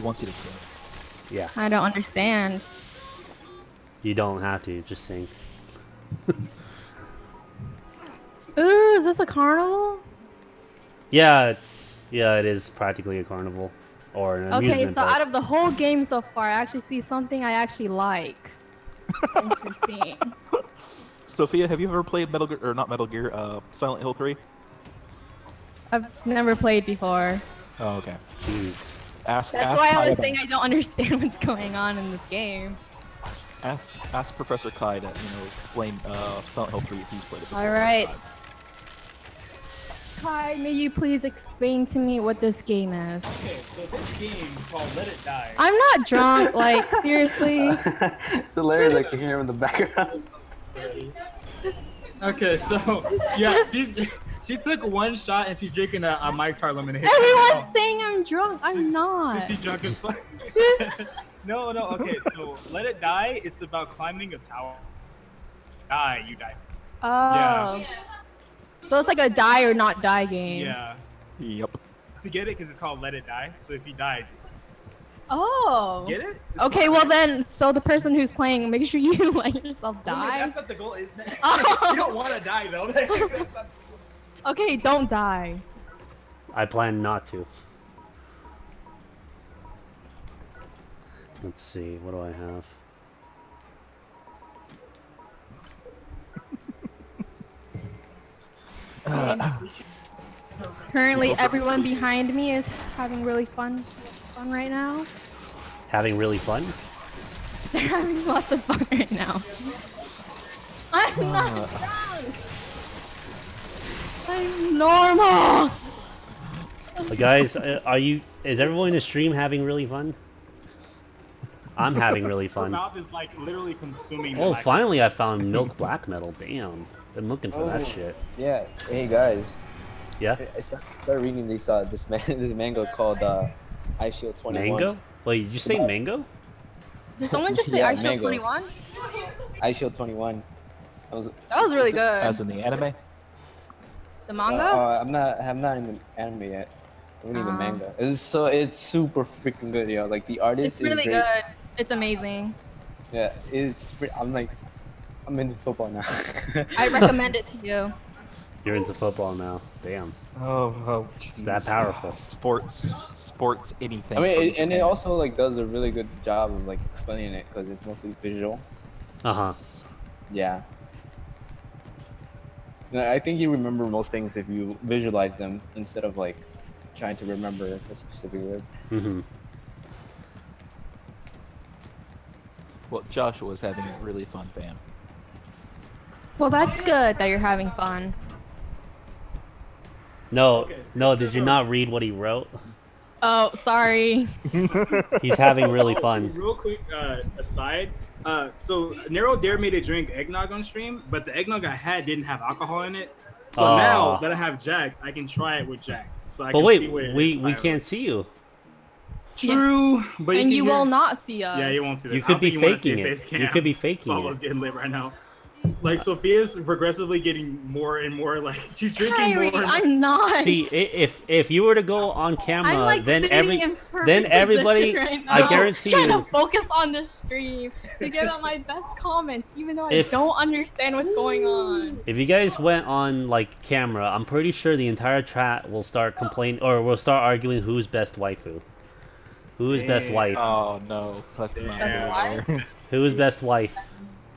He wants you to sing. Yeah. I don't understand. You don't have to. Just sing. Ooh, is this a carnival? Yeah, it is practically a carnival or an Okay, amusement so park. out of the whole game so far, I actually see something I actually like. Interesting. Sophia, have you ever played Metal Gear, or not Metal Gear, Silent Hill 3? I've never played before. Oh, okay. Jeez. Ask That's why I was Kai saying I don't understand what's going on in this game. ask Professor Kai to, explain Silent Hill 3 if he's played it before. Alright. Kai, may you please explain to me what this game is? Okay, so this game called Let It Die. I'm not drunk, like, seriously. It's hilarious. I can hear him in the background. Okay, so yeah, she took one shot and she's drinking a Mike's Hard Lemonade. Everyone's saying I'm drunk. I'm not. So she's drunk as fuck. No, okay, so Let It Die, it's about climbing a tower. You die. Oh. Yeah. So it's like a die or not die game. Yeah. Yep. So get it? Because it's called Let It Die. So if you die, just Oh. get it? It's Okay, fine. well then, so the person who's playing, make sure you let yourself Well, no, die. that's not the goal. You Oh. don't want to die though. That's not- Okay, don't die. I plan not to. Let's see. What do I have? Currently, everyone behind me is having really fun right now. Having really fun? They're having lots of fun right now. I'm not drunk. I'm normal. Guys, is everyone in the stream having really fun? I'm having really Her fun. mouth is like literally consuming. Oh, black- finally I found milk black metal. Damn. Been looking for that Oh. shit. Yeah. Hey guys. Yeah? I started reading this this manga called Ice Shield 21. Mango? Wait, did you say mango? Did someone just say Yeah, I Shield mango. 21? Ice Shield 21. That was really good. As in the anime? The manga? I'm not in the anime yet. I'm in the Ah. manga. It's super freaking good, yo. Like the artist It's really is great. good. It's amazing. Yeah, I'm into football now. I recommend it to you. You're into football now. Damn. Oh, It's that powerful. Sports, anything. I mean, from and it anime. also like does a really good job of like explaining it because it's mostly visual. Uh-huh. Yeah. I think you remember most things if you visualize them instead of like trying to remember a specific word. Mm-hmm. Well, Joshua's having a really fun fan. Well, that's good that you're having fun. No, did you not read what he wrote? Oh, sorry. He's having really So fun. real quick aside. So Nero Dare made a drink eggnog on stream, but the eggnog I had didn't have alcohol in it. So Aw. now that I have Jack, I can try it with Jack. So I But can see wait, what it we inspired. can't see you. True, but And can you hear- will not see us. Yeah, you won't see that. You I could don't be think wanna see faking a it. face You cam could be faking while I was it. getting lit right now. Like Sophia's progressively getting more and more like she's drinking Kyrie, more. And I'm not. See, if you were to go on camera, I'm like then sitting in perfect then everybody, position right I now, guarantee trying you, to focus on the stream to give out my best comments, even though I If- don't understand what's going on. if you guys went on like camera, I'm pretty sure the entire chat will start complaining or will start arguing who's best waifu. Who is best Damn. wife? Oh no, that's not Yeah. fair. Who is best wife?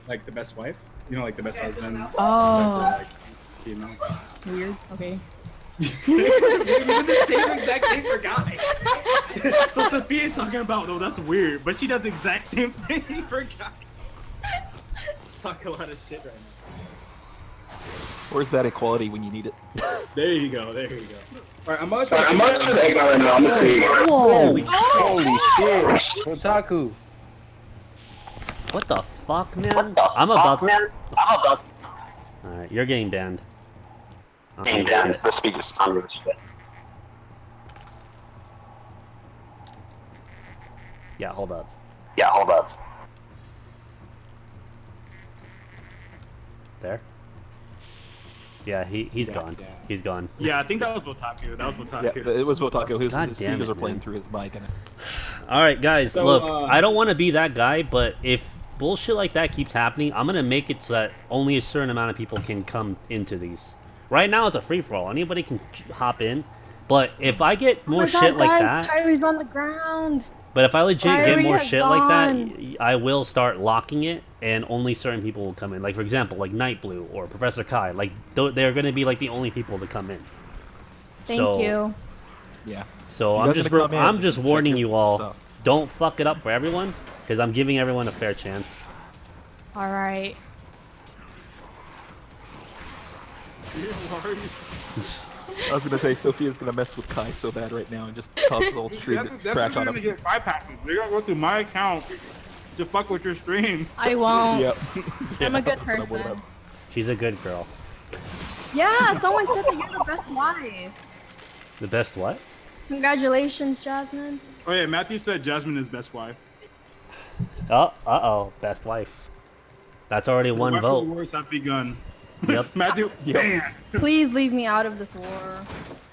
Like the best wife, you know, like the best husband. Oh, Like, females. weird. Okay. We did the same exact thing for guy. So Sophia talking about, oh, that's weird, but she does the exact same thing for guy. Talk a lot of shit right now. Where's that equality when you need it? There you go. There you go. All right, I'm gonna try. the eggnog right now. I'm gonna see. Whoa! Holy shit! Otaku. What the fuck, man? I'm about. Alright, you're getting banned. Oh, shit. The speakers. Yeah, hold up. Yeah, hold up. There. Yeah, he's gone. yeah. He's gone. Yeah, I think that was Wotaku. That was Yeah, Wotaku. it was Wotaku. His God damn speakers it, are playing man. through his mic. And All right, guys. So, Look, I don't want to be that guy, but if bullshit like that keeps happening, I'm gonna make it so that only a certain amount of people can come into these. Right now, it's a free for all. Anybody can hop in. But if I get more oh my shit God, like guys, that, Kyrie's on the ground. but if I legit get Kyrie more is shit like that, gone. I will start locking it, and only certain people will come in. Like for example, like Night Blue or Professor Kai. Like they're gonna be like the only people to come in. Thank you. Yeah. So You guys gonna come in, I'm just check warning your you all. stuff. Don't fuck it up for everyone, because I'm giving everyone a fair chance. All right. I was gonna say Sophia's gonna mess with Kai so bad right now and just cause the whole stream to crash on him. Get bypasses. They're gonna go through my account to fuck with your stream. I won't. Yep. I'm a good that's what I would person. have. She's a good girl. Yeah, someone said that you're the best wife. The best what? Congratulations, Jasmine. Oh yeah, Matthew said Jasmine is best wife. Oh, best wife. That's already one Wife vote. Wars have begun. Yep. Matthew, man. Please leave me out of this war.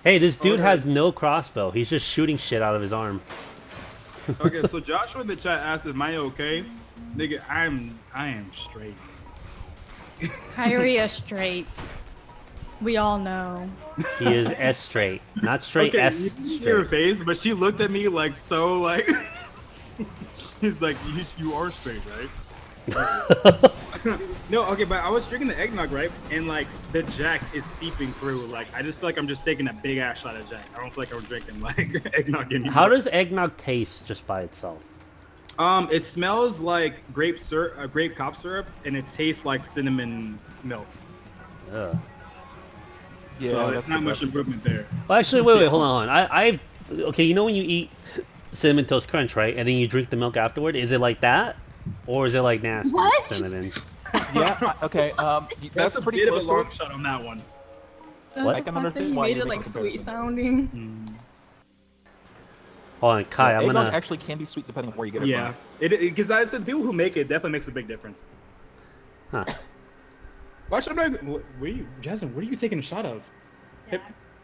Hey, this dude Okay. has no crossbow. He's just shooting shit out of his arm. Okay, so Joshua in the chat asked, "Am I okay?" Nigga, I am straight. Kyrie is straight. We all know. He is S straight, not straight Okay, S you can see her straight. face, but she looked at me like so like. He's like, you are straight, right? No, okay, but I was drinking the eggnog, right? And like the Jack is seeping through. Like I just feel like I'm just taking a big ass shot of Jack. I don't feel like I'm drinking like eggnog anymore. How does eggnog taste just by itself? It smells like grape syrup, grape cough syrup, and it tastes like cinnamon milk. Ugh. Yeah, So that's it's not the much best. improvement there. Well, actually, wait, hold on. Okay, you know when you eat cinnamon toast crunch, right? And then you drink the milk afterward. Is it like that, or is it like nasty What? cinnamon? Yeah. Okay. That's a pretty bit of a close to long it. shot on that one. What? I The can fact that understand you why made you it make like a sweet comparison. sounding. Hold on, Kai. I'm Eggnog gonna. actually can be sweet depending on where you get it Yeah, from. because I said people who make it definitely makes a big difference. Huh. Watch, I'm not. What are you, Jasmine? What are you taking a shot of?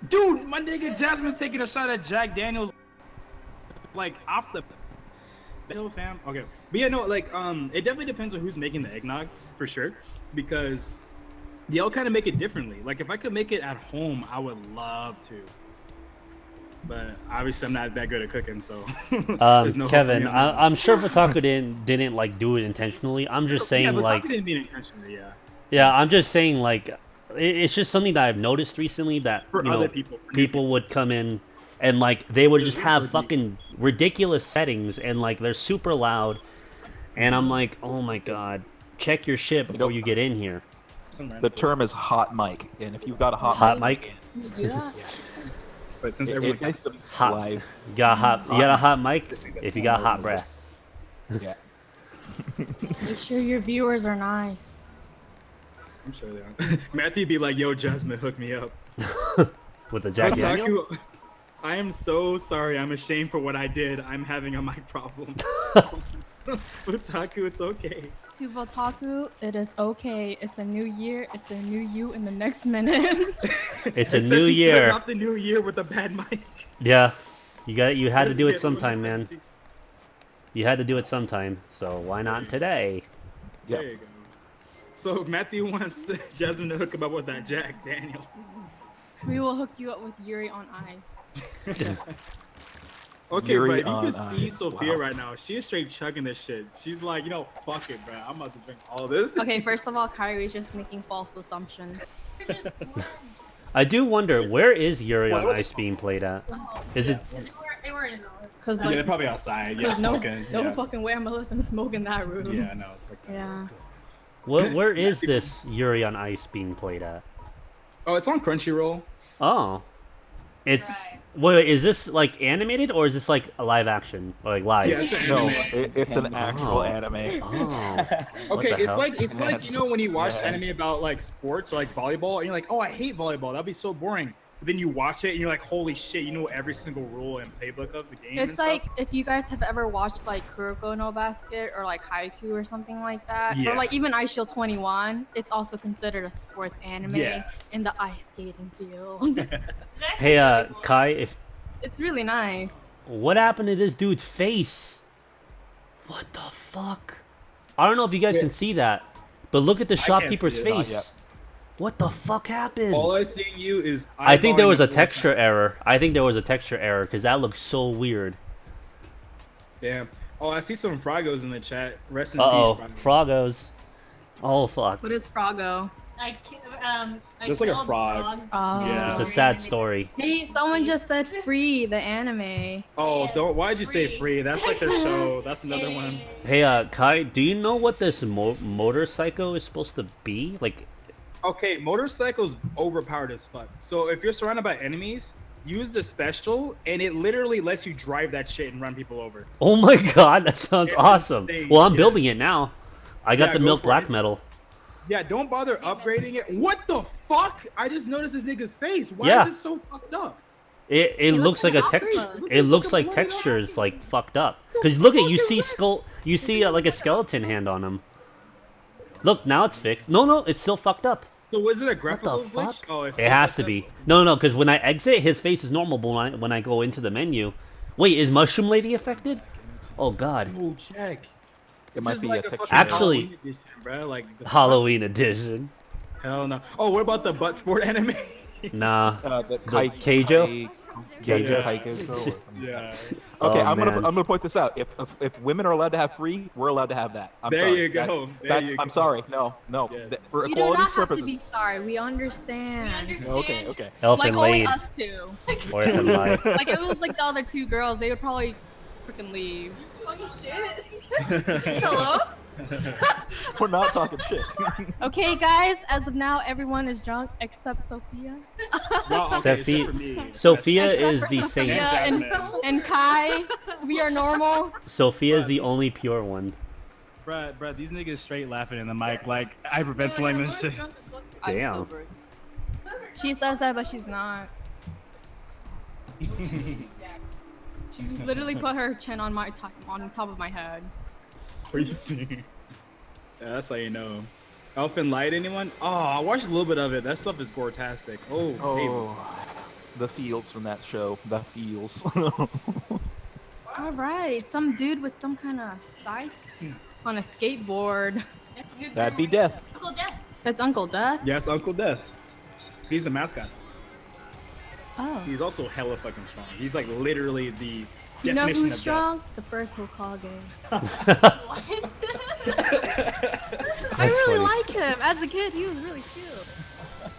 Dude, my nigga Jasmine taking a shot at Jack Daniels, like off the. Hill, fam. Okay, but yeah, no, like it definitely depends on who's making the eggnog for sure, because they all kind of make it differently. Like if I could make it at home, I would love to. But obviously, I'm not that good at cooking, so there's no hope for Kevin, me on that. I'm sure Fataku didn't like do it intentionally. I'm just saying yeah, but like. Taka didn't mean intentionally, yeah. Yeah, I'm just saying, like, it's just something that I've noticed recently that, For you know, other people, for new people would come in and, like, they would just have Or- fucking ridiculous settings and, like, they're super loud. And I'm like, oh my god, check your shit before you get in here. The term is hot mic, and if you've got a Hot mic? Can you do that? But since it everyone makes them Hot. live. You got a hot mic if you got hot breath. Yeah. Make sure your viewers are nice. I'm sure they are. Matthew be like, yo, Jasmine, hook me up. With the Jack Daniel? Fataku, I am so sorry. I'm ashamed for what I did. I'm having a mic problem. Fataku, it's okay. To Votaku, it is okay. It's a new year. It's a new you in the next minute. It's a new Especially starting year. off the new year with a bad mic. Yeah. You had to do it Yeah, sometime, man. You had to do it sometime, so why not today? There you go. So Matthew wants Jasmine to hook him up with that Jack Daniel. We will hook you up with Yuri on Ice. Okay, Yuri but if you on can see Ice, Sophia wow. right now, she is straight chugging this shit. She's like, you know, fuck it, bro. I'm about to drink all this. Okay, first of all, Kyrie's just making false assumptions. I do wonder, where is Yuri on Ice being played at? Is it... They were in Cause Yeah, like, they're probably outside. Yeah, 'cause no, smoking. no yeah. fucking way I'm gonna let them smoke in that room. Yeah, no. Fuck that. Yeah. Where is this Yuri on Ice being played at? Oh, it's on Crunchyroll. Oh. It's... Wait, is this, like, animated, or is this, like, a live action? Or, like, live? Yeah, it's an No, anime. it's an actual Oh. anime. Oh. What Okay, the it's hell? like you know when you watch Yeah. anime about like sports or like volleyball, and you're like, oh, I hate volleyball. That'd be so boring. But then you watch it and you're like, holy shit, you know every single rule and playbook of the game. and It's stuff. like if you guys have ever watched like Kuroko no Basket or like Haikyuu or something like that, Yeah. or like even Ice Shield 21, it's also considered a sports anime Yeah. in the ice skating field. Hey, Kai, if... It's really nice. What happened to this dude's face? What the fuck? I don't know if you guys can see that, but look at the shopkeeper's see it. Not face. What the fuck happened? All I see in you is. I think there eyeballing was a the texture error. I think there was a texture error because that looks so weird. Damn. Oh, I see some Frogos in the chat. Rest in Uh-oh, peace, Frogo. Frogos. Oh, fuck. What is Froggo? Just like a killed frog. frogs. Oh. Yeah. It's a sad story. Hey, someone just said free the anime. Oh, don't. Why'd you say free? That's like their show. That's another one. Hey, Kai, do you know what this motorcycle is supposed to be? Like, Okay, motorcycles overpowered as fuck. So if you're surrounded by enemies, use the special, and it literally lets you drive that shit and run people over. oh my god, that sounds It's awesome. insane, Well, I'm yes. building it now. I got Yeah, the go milk for black it. metal. Yeah, don't bother upgrading it. What the fuck? I just noticed this nigga's face. Why Yeah. is it so fucked up? It looks like a texture. It looks like textures like fucked up. Cause look at you see skull. You see like a skeleton hand on him. Look, now it's fixed. No, it's still fucked up. So was it a What graphical the glitch? fuck? Oh, it's It has to be. No, because when I exit, his face is normal, but when I go into the menu, wait, is Mushroom Lady affected? Oh god. Oh, check. It This might is be like a a texture. fucking Actually- Halloween edition, bruh. Like the Halloween edition. hell no. Oh, what about the butt sport anime? Nah. The Keijo? Keijo. Keijo? Or something. Yeah. Okay, Oh, I'm man. gonna point this out. If women are allowed to have free, we're allowed to have that. I'm There sorry. you go. That- There that's you I'm go. sorry. No. Yes. For You do equality not have to purposes. be sorry. We understand. Okay. Like Elfin only Lade. us two. Or if I'm like, Like if it was like the other two girls, they would probably freaking leave. Fucking shit. Hello? We're not talking shit. Okay, guys. As of now, everyone is drunk except Sophia. Well, okay, Sophia- except for me. Sophia Except is for the Sophia saint. and Kai. We are normal. Sophia is the only pure one. Bruh, these niggas straight laughing in the mic like hyperventilating this shit. Damn. She says that, but she's not. She literally put her chin on on top of my head. Crazy. Yeah, that's how you know. Elfin Light, anyone? Oh, I watched a little bit of it. That stuff is gore-tastic. Oh, Oh, the feels from that show. The feels. All right, some dude with some kind of scythe on a skateboard. That'd be death. Uncle Death. That's Uncle Death. yes, Uncle Death. He's the mascot. Oh. He's also hella fucking strong. He's like literally the You know definition who's of strong? The first Hokage. I That's really funny. like him. As a kid, he was really cute.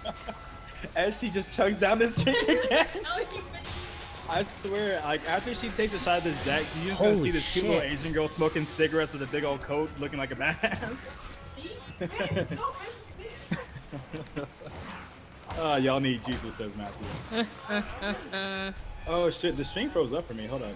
death. As she just chugs down this drink again. I swear, like after she takes a shot of this Jack, you're just gonna Holy see this cute little shit. Asian girl smoking cigarettes with a big old coat, looking like a badass. Y'all need Jesus, says Matthew. Oh shit, the stream froze up for me. Hold on.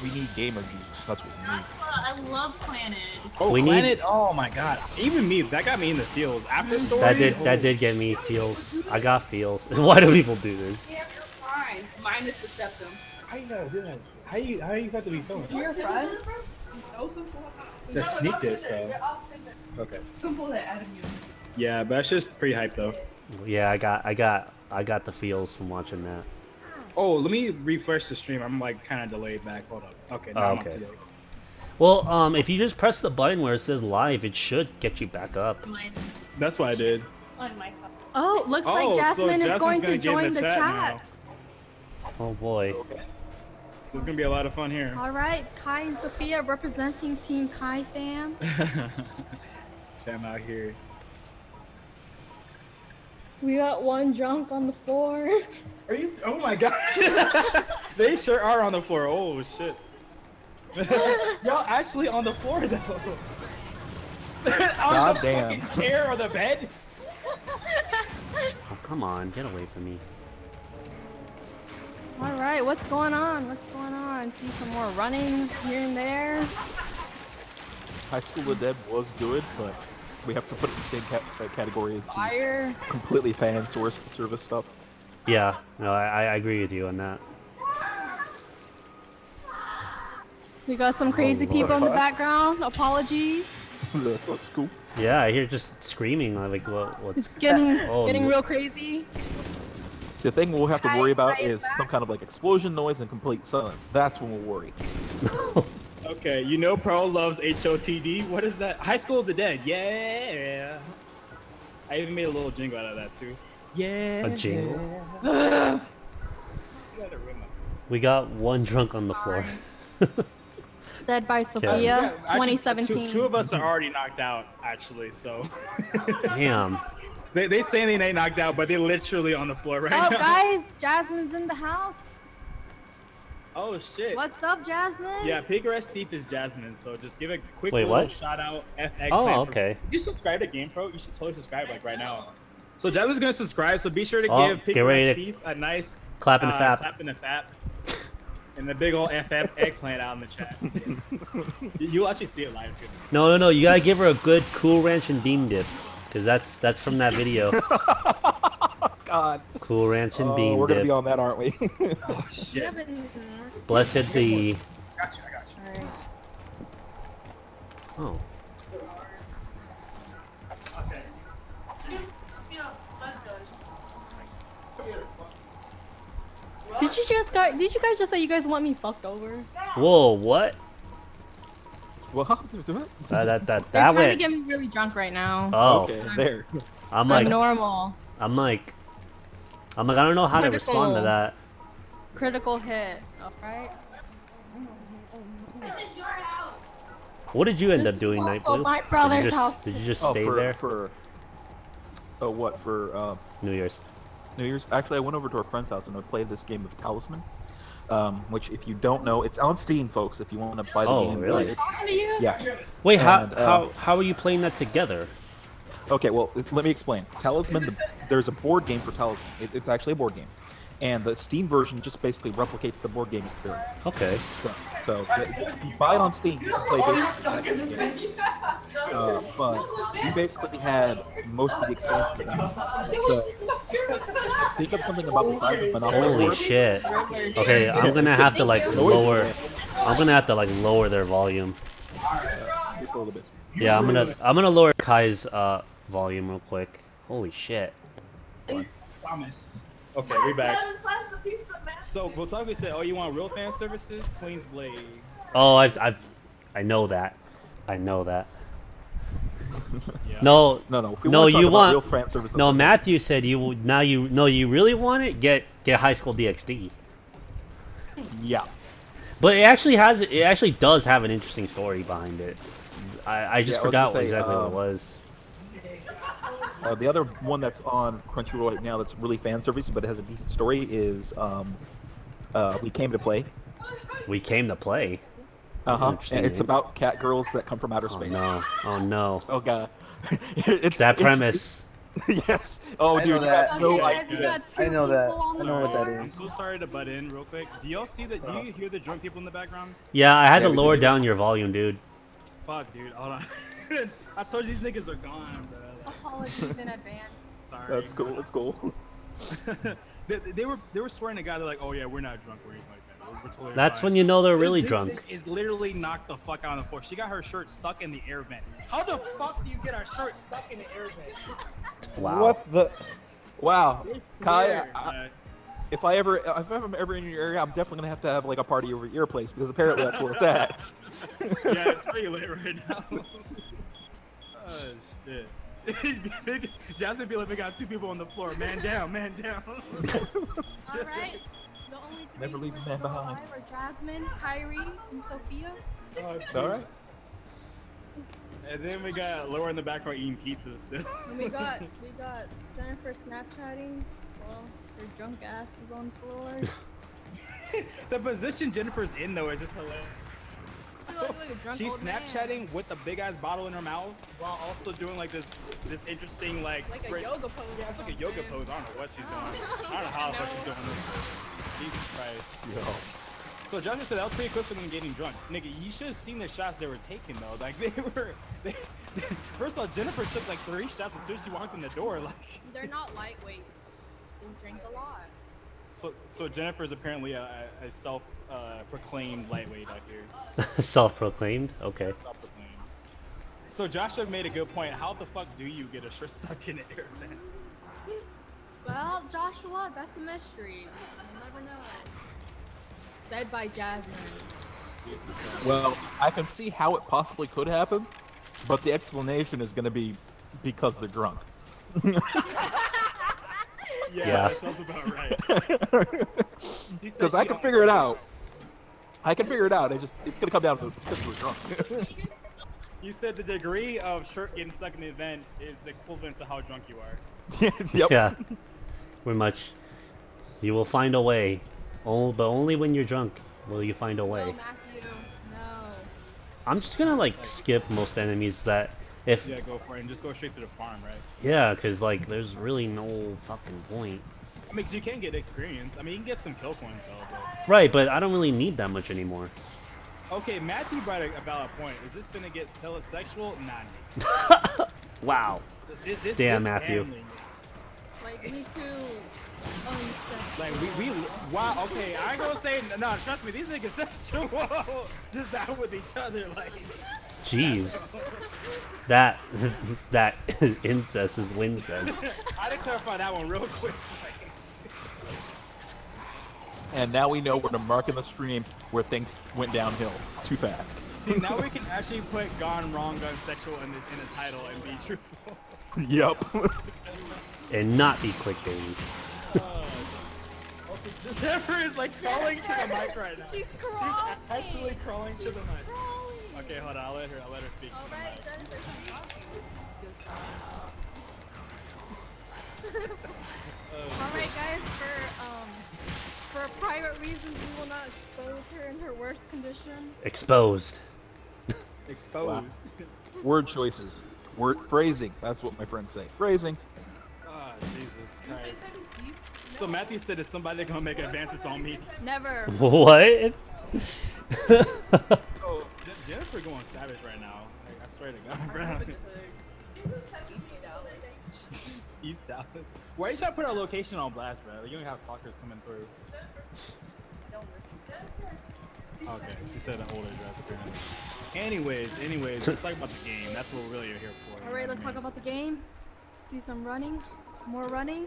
We need gamer juice. That's what we need. I love Planet. Oh, We need- Planet! Oh my god. Even me, that got me in the feels. After story. That did get me feels. I got feels. Why do people do this? Yeah, you're fine. Minus the septum. How you guys doing? How you have to be feeling? You're a friend? The sneak this though. Okay. Yeah, but that's just free hype though. Yeah, I got the feels from watching that. Oh, let me refresh the stream. I'm like kind of delayed back. Hold up. Okay, now I'm up Okay. to date. Well, if you just press the button where it says live, it should get you back up. That's what I did. On my cup. Oh, looks like Oh, so Jasmine is Jasmine's going to gonna get in join the the chat chat. Oh boy. So it's gonna be a lot of fun here. All right, Kai and Sophia representing Team Kai fam. Cam out here. We got one drunk on the floor. Are you? Oh my god. They sure are on the floor. Oh shit. Y'all actually on the floor though. On God the damn. fucking chair or the bed. Oh, come on, get away from me. All right, what's going on? What's going on? See some more running here and there. High School of Dead was good, but we have to put it in the same category as the Fire. completely fan source service stuff. Yeah, no, I agree with you on that. We got some crazy people in the background. Apologies. That looks cool. Yeah, I hear just screaming like what's It's getting Oh, getting no. real crazy. So the thing we'll have to worry about Right is back. some kind of like explosion noise and complete silence. That's when we'll worry. Okay, you know Pro loves HOTD. What is that? High School of the Dead. Yeah. I even made a little jingle out of that too. Yeah. A jingle? You gotta ruin my- We got one drunk on the floor. Dead by Yeah, Sophia, actually, 2017. Two of us are already knocked out, actually. So Damn. they say they ain't knocked out, but they're literally on the floor right Oh, now. guys, Jasmine's in the house. Oh shit. What's up, Jasmine? Yeah, Piggrass Thief is Jasmine, so just give a quick Wait, little what? shout out. Oh, okay. You subscribe to GamePro? You should totally subscribe like right now. So Jasmine's gonna subscribe, so be sure to Oh, give get ready Piggrass to Thief a nice clap and a fap. Clap and a fap. And the big old FF eggplant out in the chat. You'll actually see it live too. No. You gotta give her a good Cool Ranch and Bean Dip, cause that's from that video. God. Cool Ranch and Oh, Bean we're gonna Dip. be on that, aren't we? Oh shit. Blessed the. I got you. Alright. Oh. Did you guys just say you guys want me fucked over? Whoa, what? Well, That They're trying to went. get me really drunk right now. Oh. okay, there. I'm like, normal. I'm like, I don't know how to respond to Critical. that. Critical hit. Alright. What did you end up doing, also Nightblue? my brother's house. Did you just Oh, stay for, there? for what for New Year's. New Year's? Actually, I went over to our friend's house and I played this game of Talisman. Which, if you don't know, it's on Steam, folks. If you want to buy the Oh, game, really? It's, yeah. Wait, And, how are you playing that together? Okay, well, let me explain. Talisman, there's a board game for Talisman. It's actually a board game. And the Steam version just basically replicates the board game experience. Okay. So if you buy it on Steam, you can play basically that game. But we basically had most of the expansion. So think of something about the size of Monopoly. Holy board. shit. Okay, I'm gonna have to like lower. I'm gonna have to like lower their volume. Just a little bit. Yeah, I'm gonna lower Kai's volume real quick. Holy shit. Promise. Okay, we back. So Botaku said, "Oh, you want real fan services? Queen's Blade." Oh, I know that. I know that. Yeah. No, No. If we no, wanna talk you about want. real fan service, No, let's Matthew said you will- now you no you really want it. Get High School DxD. yeah. But it actually does have an interesting story behind it. I just Yeah, I was forgot gonna say, exactly what it was. The other one that's on Crunchyroll right now that's really fan service, but it has a decent story is We Came to Play. We Came to Play. And it's about cat girls that come from outer Oh space. no! Oh no! Oh god. It's that premise. Yes. Oh, I dude, know you that. have no Okay, idea. guys, you got two I know that. people on the I know what that floor. I'm is. so sorry to butt in real quick. Do y'all see that? Do you hear the drunk people in the background? Yeah, I had to we lower did. down your volume, dude. Fuck, dude. Hold on. I told you these niggas are gone, bro. Apologies in advance. Sorry. That's cool. That's cool. they were swearing to God. They're like, "Oh yeah, we're not drunk or anything like that. We're totally That's fine." when you know they're really This drunk. thing is literally knocked the fuck out on the floor. She got her shirt stuck in the air vent. How the fuck do you get our shirt stuck in the air vent? Wow. What the? Wow, Kai. Weird, man. If I'm ever in your area, I'm definitely gonna have like a party over at your place because apparently that's where it's at. Yeah, it's pretty late right now. Oh shit. Jasmine be like, we got two people on the floor. Man down, man down. Alright. The only three Never leave who a are man still behind. alive are Jasmine, Kyrie, and Sophia. It's all right. And then we got Laura in the background eating pizzas. So. And we got Jennifer Snapchatting. Well, her drunk ass is on the floor. The position Jennifer's in though is just hilarious. She looks like a drunk She's old man. Snapchatting with the big ass bottle in her mouth while also doing like this interesting like Like a spray. yoga pose. Yeah, it's like a yoga pose. I don't know what she's doing. I don't know how the fuck she's doing this. Jesus Christ. So Joshua said that was pretty quick for them getting drunk. Nigga, you should have seen the shots they were taking though. Like first of all, Jennifer took like 3 shots as soon as she walked in the door. Like They're not lightweight. They drink a lot. so Jennifer's apparently a self-proclaimed lightweight out here. Self-proclaimed. Okay. Self-proclaimed. So Joshua made a good point. How the fuck do you get a shirt stuck in the air, man? Well, Joshua, that's a mystery. You'll never know. Said by Jasmine. Well, I can see how it possibly could happen, but the explanation is going to be because they're drunk. Yeah. That sounds about right. Because I can figure it out. I can figure it out. It's going to come down to because we're drunk. You said the degree of shirt getting stuck in the event is equivalent to how drunk you are. Yep. Yeah. Pretty much. You will find a way. But only when you're drunk will you find a No, way. Matthew. No. I'm just gonna like skip most enemies that if Yeah, go for it and just go straight to the farm, right? yeah, cause like there's really no fucking point. I mean, 'cause you can get experience. I mean, you can get some kill points though. But... Right, but I don't really need that much anymore. Okay, Matthew brought a valid point. Is this gonna get sexual? Nah. Wow. This Damn, Matthew. family- Like, me too. Like we wow, okay, I ain't gonna say no, trust me, these niggas sexual just down with each other, like Jeez. That that incest is wincest. I had to clarify that one real quick. And now we know where to mark in the stream where things went downhill too fast. See, now we can actually put gone wrong, gone sexual in the title and be truthful. Yep. And not be clickbaity. Jennifer is like crawling to the mic right now. She's crawling. She's actually crawling to the mic. Okay, hold on, I'll let her speak. to the Alright, mic. Jennifer, Alright guys, for private reasons we will not expose her in her worst condition. Exposed. Exposed. Word choices. Word phrasing. That's what my friends say. Phrasing. Oh, Jesus Christ. So Matthew said, is somebody gonna make advances on me? Never. What? Oh, Jennifer going savage right now. Like, I swear to God, bro. East Dallas. Why are you trying to put our location on blast, bro? You don't have stalkers coming through. Okay, she said an older address apparently. Anyways, let's talk about the game. That's what we're really here for. Alright, let's talk about the game. See some running. More running.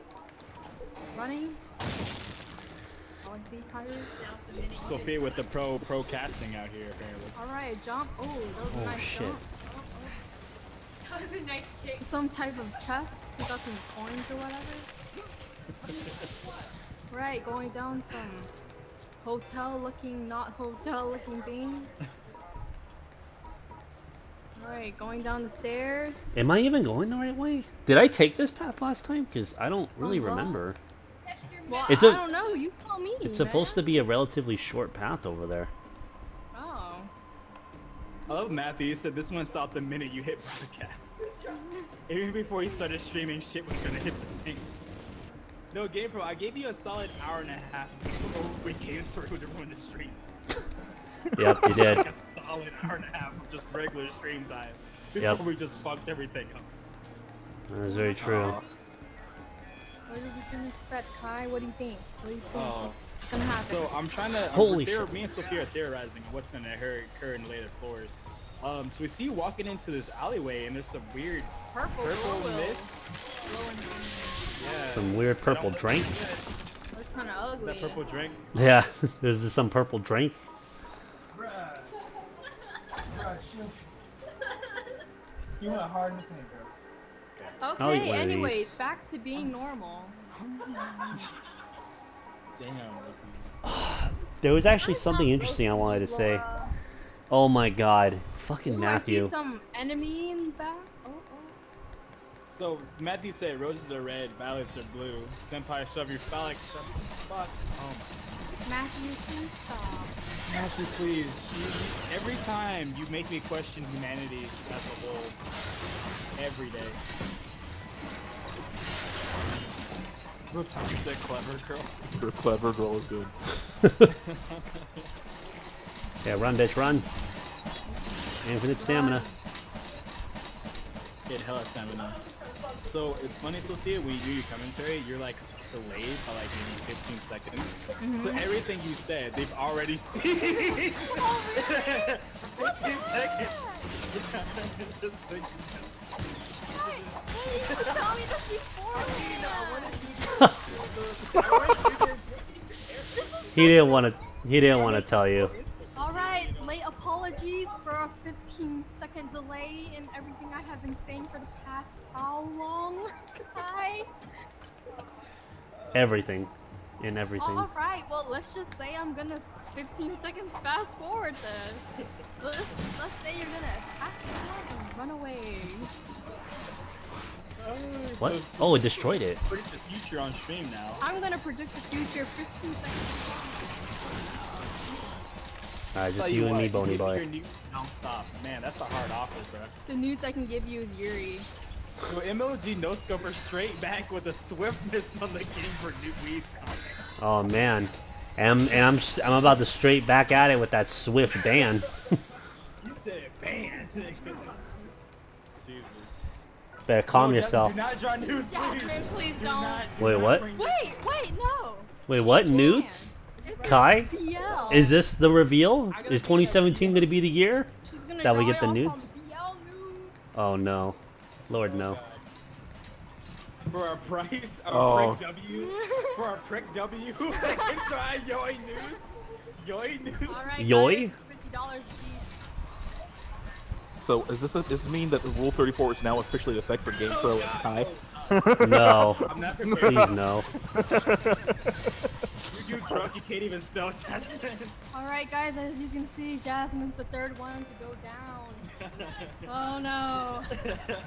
Running. Oh, I see Kyrie. Sophia with the pro casting out here apparently. Alright, jump. Oh, that was a nice shit. jump. That was a nice kick. Some type of chest. We got some coins or whatever. Right, going down some hotel looking, not hotel looking thing. Alright, going down the stairs. Am I even going the right way? Did I take this path last time? Because I don't really remember. Well, It's I a- don't know. You tell me. It's supposed to be a relatively short path over there. Oh. I love Matthew. He said this one stopped the minute you hit broadcast. Even before you started streaming, shit was gonna hit the thing. No, Game Pro, I gave you a solid hour and a half before we came through to ruin the stream. Yep, you did. Like a solid hour and a half of just regular stream time before Yep. we just fucked everything up. That is very true. Where did we finish that, Kai? What do you think? What do you think? Oh. What's gonna happen? So I'm trying to. Holy shit. Me and Sophia are theorizing what's gonna occur in the later floors. So we see you walking into this alleyway, and there's some weird purple mist. Yeah. Some weird purple drink. That's kind of ugly. That purple drink. Yeah, there's just some purple drink. You went hard in the paint, bro. I'll eat Okay, one of anyways, these. back to being normal. Damn. There was actually something interesting I wanted to say. Oh my god. Fucking Ooh, I Matthew. see some enemy in back. Oh, So Matthew said roses are red, violets are blue. Senpai, shove your phallic, shut the fuck. Oh my. Matthew, please stop. Matthew, please. Every time you make me question humanity as a whole. Every day. What's how you said clever girl? Your clever girl is good. Yeah, run, bitch, run. Infinite stamina. Get hella stamina. So it's funny, Sophia, when you do your commentary, you're like delayed by like maybe 15 seconds. So everything you said, they've already seen. 15 seconds. Just so you know. Hey, you should tell me this before. He didn't want to. He didn't want to tell you. All right, late apologies for a 15-second delay in everything I have been saying for the past how long? Hi. Everything. In everything. All right, well let's just say I'm gonna 15 seconds fast forward this. Let's say you're gonna attack someone and run away. What? Oh, it destroyed it. Predict the future on stream now. I'm gonna predict the future 15 seconds. Alright, just Tell you and what, me, Boney give me boy. your nude non-stop. Man, that's a hard offer, bro. The nudes I can give you is Yuri. So MLG no scoper straight back with a swiftness on the game for new weeds comment. Oh man, and I'm about to straight back at it with that swift ban. You said ban. Jesus. Better calm No, yourself. Do not draw nudes, please. Jasmine, please don't. Wait, what? Wait, no. Wait, what? Newts? Kai? BL. Is this the reveal? Is 2017 going to be the year that we get the nudes? Oh no, Lord no. For a price of Oh. prick W, for a prick W, I can try Yoi nudes. Yoi nudes. All right, Yoi? guys, $50 each. So does this mean that the Rule 34 is now officially in effect for GamePro and Kai? No. I'm not prepared. Please no. You're too drunk, you can't even spell Jasmine. All right, guys, as you can see, Jasmine's the third one to go down. Oh no.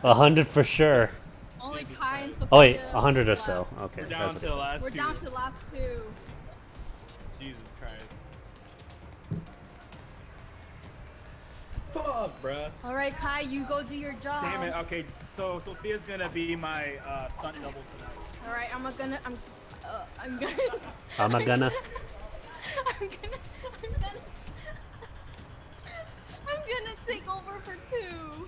100 for sure. Only Kai and Sophia. Oh wait, 100 or so. Okay. We're down to the last We're two. down to the last two. Jesus Christ. Fuck, bruh. All right, Kai, you go do your job. Damn it. Okay, so Sophia's gonna be my stunt double tonight. All right, I'm gonna. I'm gonna. I'm a gonna. I'm gonna take over for two.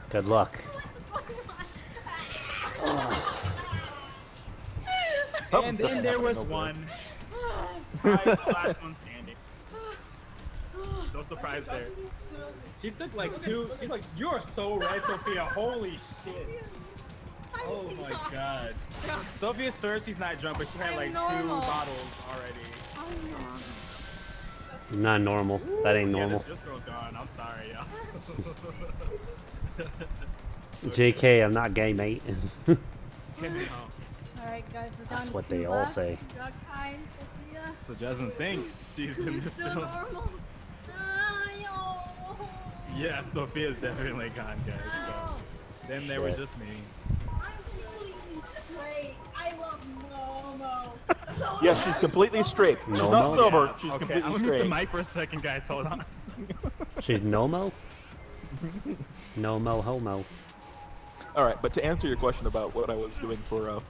Good luck. And then there was one. Last one standing. No surprise there. She took like two. She's like, "You are so right, Sophia. Holy shit." Oh my god. Sophia swears she's not drunk, but she had like 2 bottles already. Not normal. That ain't Yeah, normal. this girl's gone. I'm sorry, y'all. JK, I'm not gay, mate. All right, guys, we're down That's to what two they all left. say. We got Kai and Sophia. So Jasmine thinks she's in this Still still. normal. Yeah, Sophia's definitely gone, guys. So then there was just me. Great. I love Momo. Yeah, she's completely straight. She's No not mo? sober. She's Okay, completely I'm gonna mute straight. the mic for a second, guys. Hold on. She's Nomo? No homo. All right, but to answer your question about what I was doing for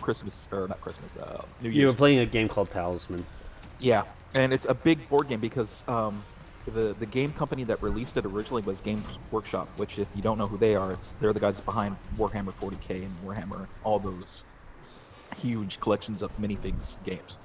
Christmas or not Christmas, New Year's. You were playing a game called Talisman. Yeah, and it's a big board game because the game company that released it originally was Games Workshop, which if you don't know who they are, they're the guys behind Warhammer 40k and Warhammer, all those huge collections of minifigs games.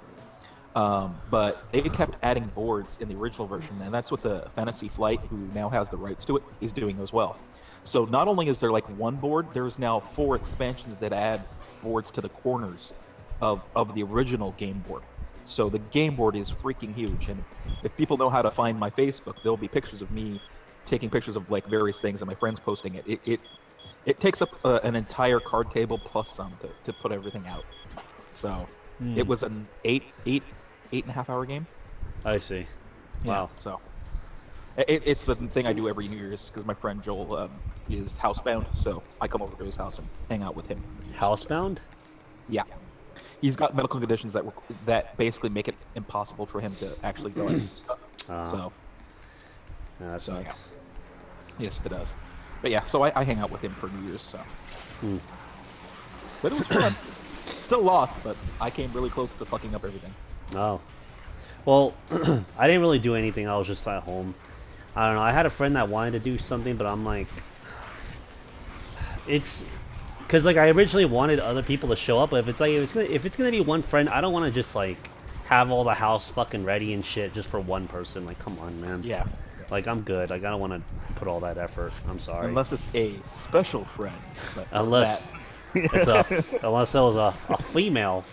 But they kept adding boards in the original version, and that's what the Fantasy Flight, who now has the rights to it, is doing as well. So not only is there like one board, there's now 4 expansions that add boards to the corners of the original game board. So the game board is freaking huge, and if people know how to find my Facebook, there'll be pictures of me taking pictures of like various things and my friends posting it. It takes up an entire card table plus some to put everything out. So it was an 8.5 hour game. I see. Wow. Yeah, so it's the thing I do every New Year's because my friend Joel is housebound, so I come over to his house and hang out with him. Housebound? Yeah. He's got medical conditions that basically make it impossible for him to actually go out and do stuff. So Yeah, that sucks. Yeah. Yes, it does. But yeah, so I hang out with him for New Year's. So, but it was fun. Still lost, but I came really close to fucking up everything. Oh. Well, I didn't really do anything. I was just at home. I don't know. I had a friend that wanted to do something, but I'm like, it's because like I originally wanted other people to show up, but if it's gonna be one friend, I don't want to just like have all the house fucking ready and shit just for one person. Like, come on, man. Yeah. Like, I'm good. Like, I don't want to put all that effort. I'm sorry. Unless it's a special friend. But Unless It's unless it was a female.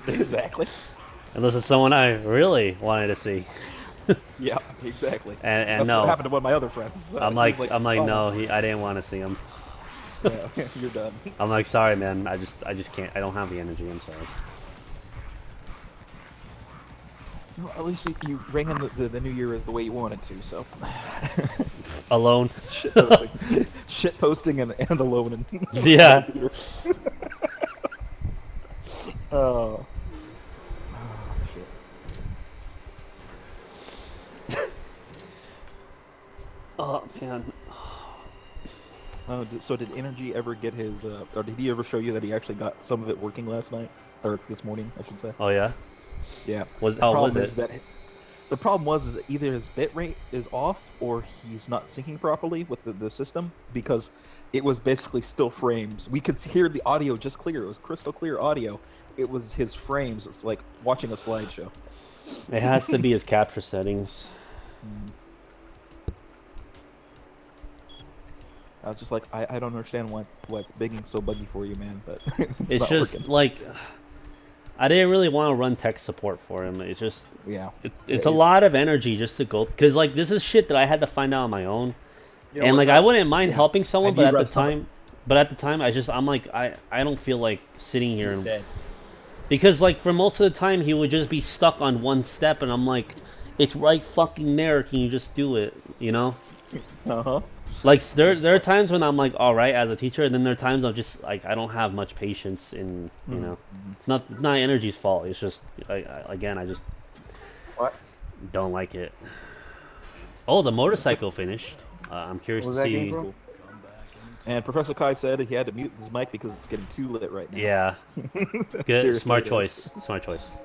Exactly. Unless it's someone I really wanted to see. Yeah, exactly. And That's no, what happened to one of my other friends. I'm He was like, "Oh, no, I didn't want to see him. yeah, you're done." I'm like, sorry, man. I just can't. I don't have the energy. I'm sorry. Well, at least you rang in the new year as the way you wanted to. So. Alone. Shit posting and alone and Yeah. Oh. Oh man. So did Energy ever get his, or did he ever show you that he actually got some of it working last night, or this morning, I should say? Oh yeah. Yeah. How was it? The problem was that either his bit rate is off or he's not syncing properly with the system, because it was basically still frames. We could hear the audio just clear. It was crystal clear audio. It was his frames. It's like watching a slideshow. It has to be his capture settings. I was just like, I don't understand what's being so buggy for you, man. But it's just working. like I didn't really want to run tech support for him. It's just it's a lot of energy just to go, because like this is shit that I had to find out on my own, and like I wouldn't mind helping someone, but at the time, I'm like I don't feel like sitting here because like for most of the time he would just be stuck on one step, and I'm like, it's right fucking there. Can you just do it? You know? Like there are times when I'm like, all right, as a teacher, and then there are times I'm just like, I don't have much patience, in you know, it's not energy's fault. It's just again, I just don't like it. Oh, the motorcycle finished. I'm curious to see. And Professor Kai said he had to mute his mic because it's getting too lit right now. Yeah, good, smart choice. Smart choice.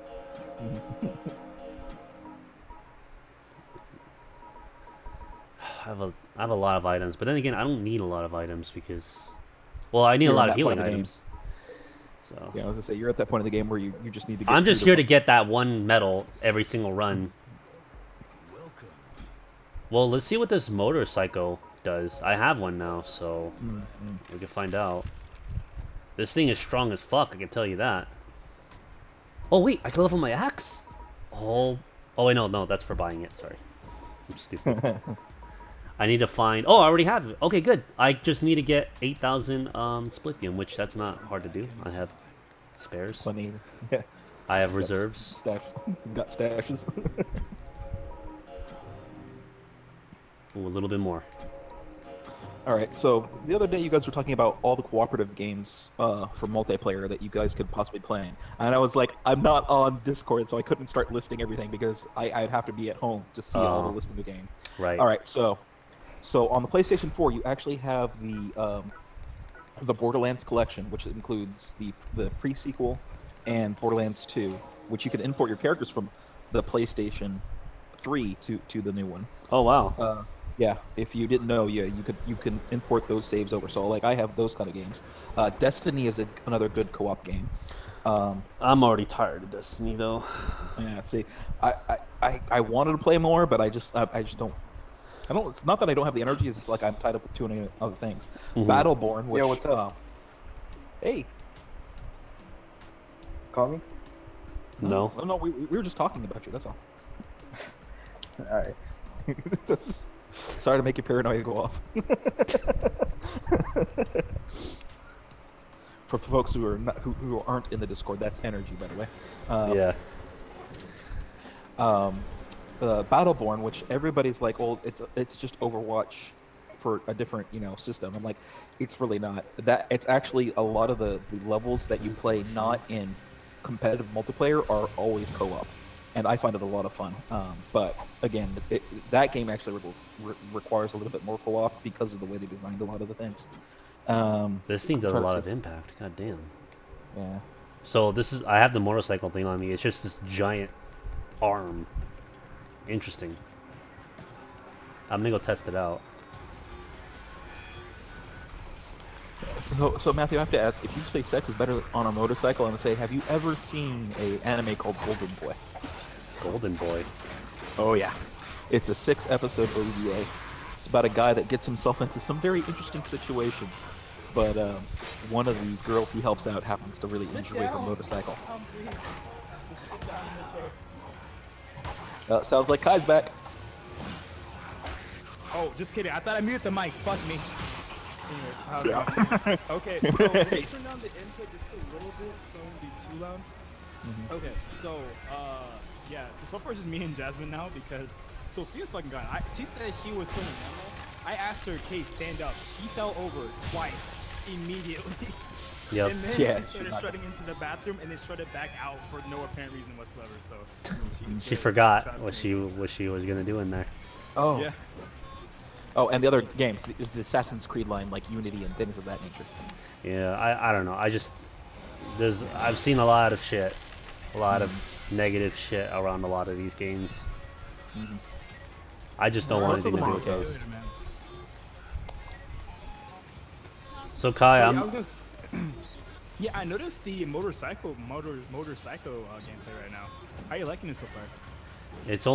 I have a lot of items, but then again, I don't need a lot of items because, well, I need a lot of healing items. So yeah, I was gonna say you're at that point of the game where you just need to. Get I'm just here to get that one medal every single run. Well, let's see what this motorcycle does. I have one now, so we can find out. This thing is strong as fuck, I can tell you that. Oh wait, I can level my axe. Oh wait, no, that's for buying it. Sorry, I'm stupid. I need to find. Oh, I already have it. Okay, good. I just need to get 8,000 splithium, which that's not hard to do. I have spares. Plenty. Yeah. I have reserves. Got stashes. Ooh, a little bit more. All right. So the other day, you guys were talking about all the cooperative games for multiplayer that you guys could possibly play, and I was like, I'm not on Discord, so I couldn't start listing everything because I'd have to be at home to see all the list of the game. Right. All right. So on the PlayStation 4, you actually have the Borderlands collection, which includes the pre-sequel and Borderlands 2, which you can import your characters from the PlayStation 3 to the new one. Oh wow. Yeah, if you didn't know, yeah, you can import those saves over. So like I have those kind of games. Destiny is another good co-op game. I'm already tired of Destiny though. Yeah, see, I wanted to play more, but I just don't. It's not that I don't have the energy. It's just like I'm tied up with too many other things. Battleborn. Which, what's up? Hey. Call me? No. No, we were just talking about you. That's all. All right. Sorry to make your paranoia go off. For folks who are not who aren't in the Discord, that's energy, by the way. Yeah. Battleborn, which everybody's like, oh, it's just Overwatch for a different system. I'm like, it's really not. That it's actually a lot of the levels that you play not in competitive multiplayer are always co-op, and I find it a lot of fun. But again, that game actually requires a little bit more co-op because of the way they designed a lot of the things. This thing does a lot of impact. God damn. Yeah. So I have the motorcycle thing on me. It's just this giant arm. Interesting. I'm gonna go test it out. So Matthew, I have to ask, if you say sex is better on a motorcycle, I'm gonna say, have you ever seen an anime called Golden Boy? Golden Boy. Oh yeah, it's a 6-episode OVA. It's about a guy that gets himself into some very interesting situations. but one of the girls he helps out happens to really enjoy her motorcycle. Sounds like Kai's back. Oh, just kidding. I thought I muted the mic. Fuck me. Anyways, how's it going? Okay, so let me turn down the input just a little bit so it won't be too loud. Okay, so yeah, so far it's just me and Jasmine now because Sophia's fucking gone. She said she was filming demo. I asked her, Kate, stand up. She fell over twice immediately. Yep. And then Yeah, she started strutting into the bathroom and then strutted back out for no apparent reason whatsoever. So She forgot what she was gonna do in there. Oh. Yeah. Oh, and the other games is the Assassin's Creed line, like Unity and things of that nature. Yeah, I don't know. I've seen a lot of shit, a lot of negative shit around a lot of these games. I just don't want anything to do with those. So Kai, Yeah, I noticed the motorcycle gameplay right now. How are you liking it so far? it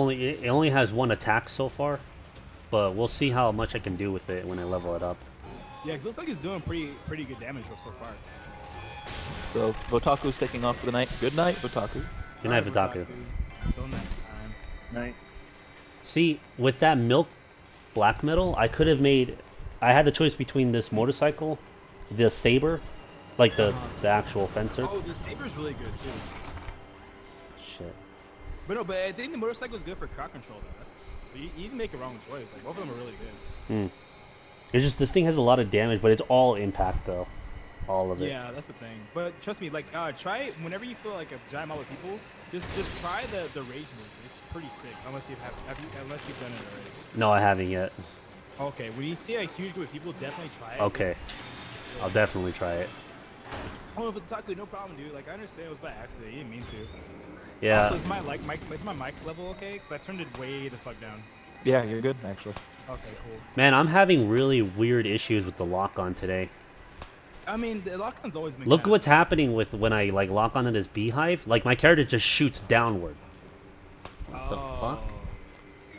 only has one attack so far, but we'll see how much I can do with it when I level it up. Yeah, 'cause it looks like it's doing pretty good damage so far. So Votaku's taking off for the night. Good night, Votaku. Good night, Votaku. Until next time. Night. See, with that milk black metal, I had the choice between this motorcycle, the saber, like the actual fencer. Oh, the saber's really good too. Shit. But no, but I think the motorcycle is good for crowd control though. So you didn't make a wrong choice. Like both of them are really good. It's just this thing has a lot of damage, but it's all impact though, all of it. Yeah, that's the thing. But trust me, like try whenever you feel like a giant amount of people, just try the rage move. It's pretty sick. Unless you've done it already. No, I haven't yet. Okay, when you see a huge group of people, definitely try it. Okay, I'll definitely try it. Oh, but Taku, no problem, dude. Like I understand it was by accident. You didn't mean to. Yeah. Also, is my mic level okay? Because I turned it way the fuck down. Yeah, you're good actually. Okay, cool. Man, I'm having really weird issues with the lock-on today. I mean, the lock-on's always been. Look what's happening with when I like lock onto this beehive. Like my character just shoots downward. What the fuck?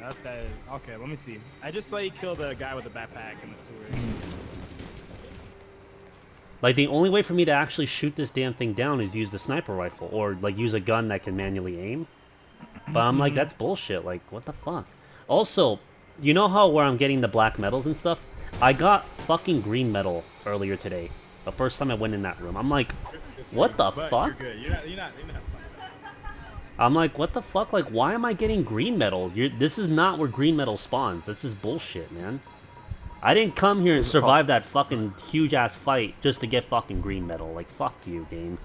That's that. Okay, let me see. I just saw you kill the guy with the backpack and the sword. Like the only way for me to actually shoot this damn thing down is use the sniper rifle or like use a gun that can manually aim. But I'm like, that's bullshit. Like, what the fuck? Also, you know how where I'm getting the black metals and stuff? I got fucking green metal earlier today. The first time I went in that room. I'm like, what the fuck? You're good. You're not fine. I'm like, what the fuck? Like, why am I getting green metal? This is not where green metal spawns. This is bullshit, man. I didn't come here and survive that fucking huge-ass fight just to get fucking green metal. Like, fuck you, game.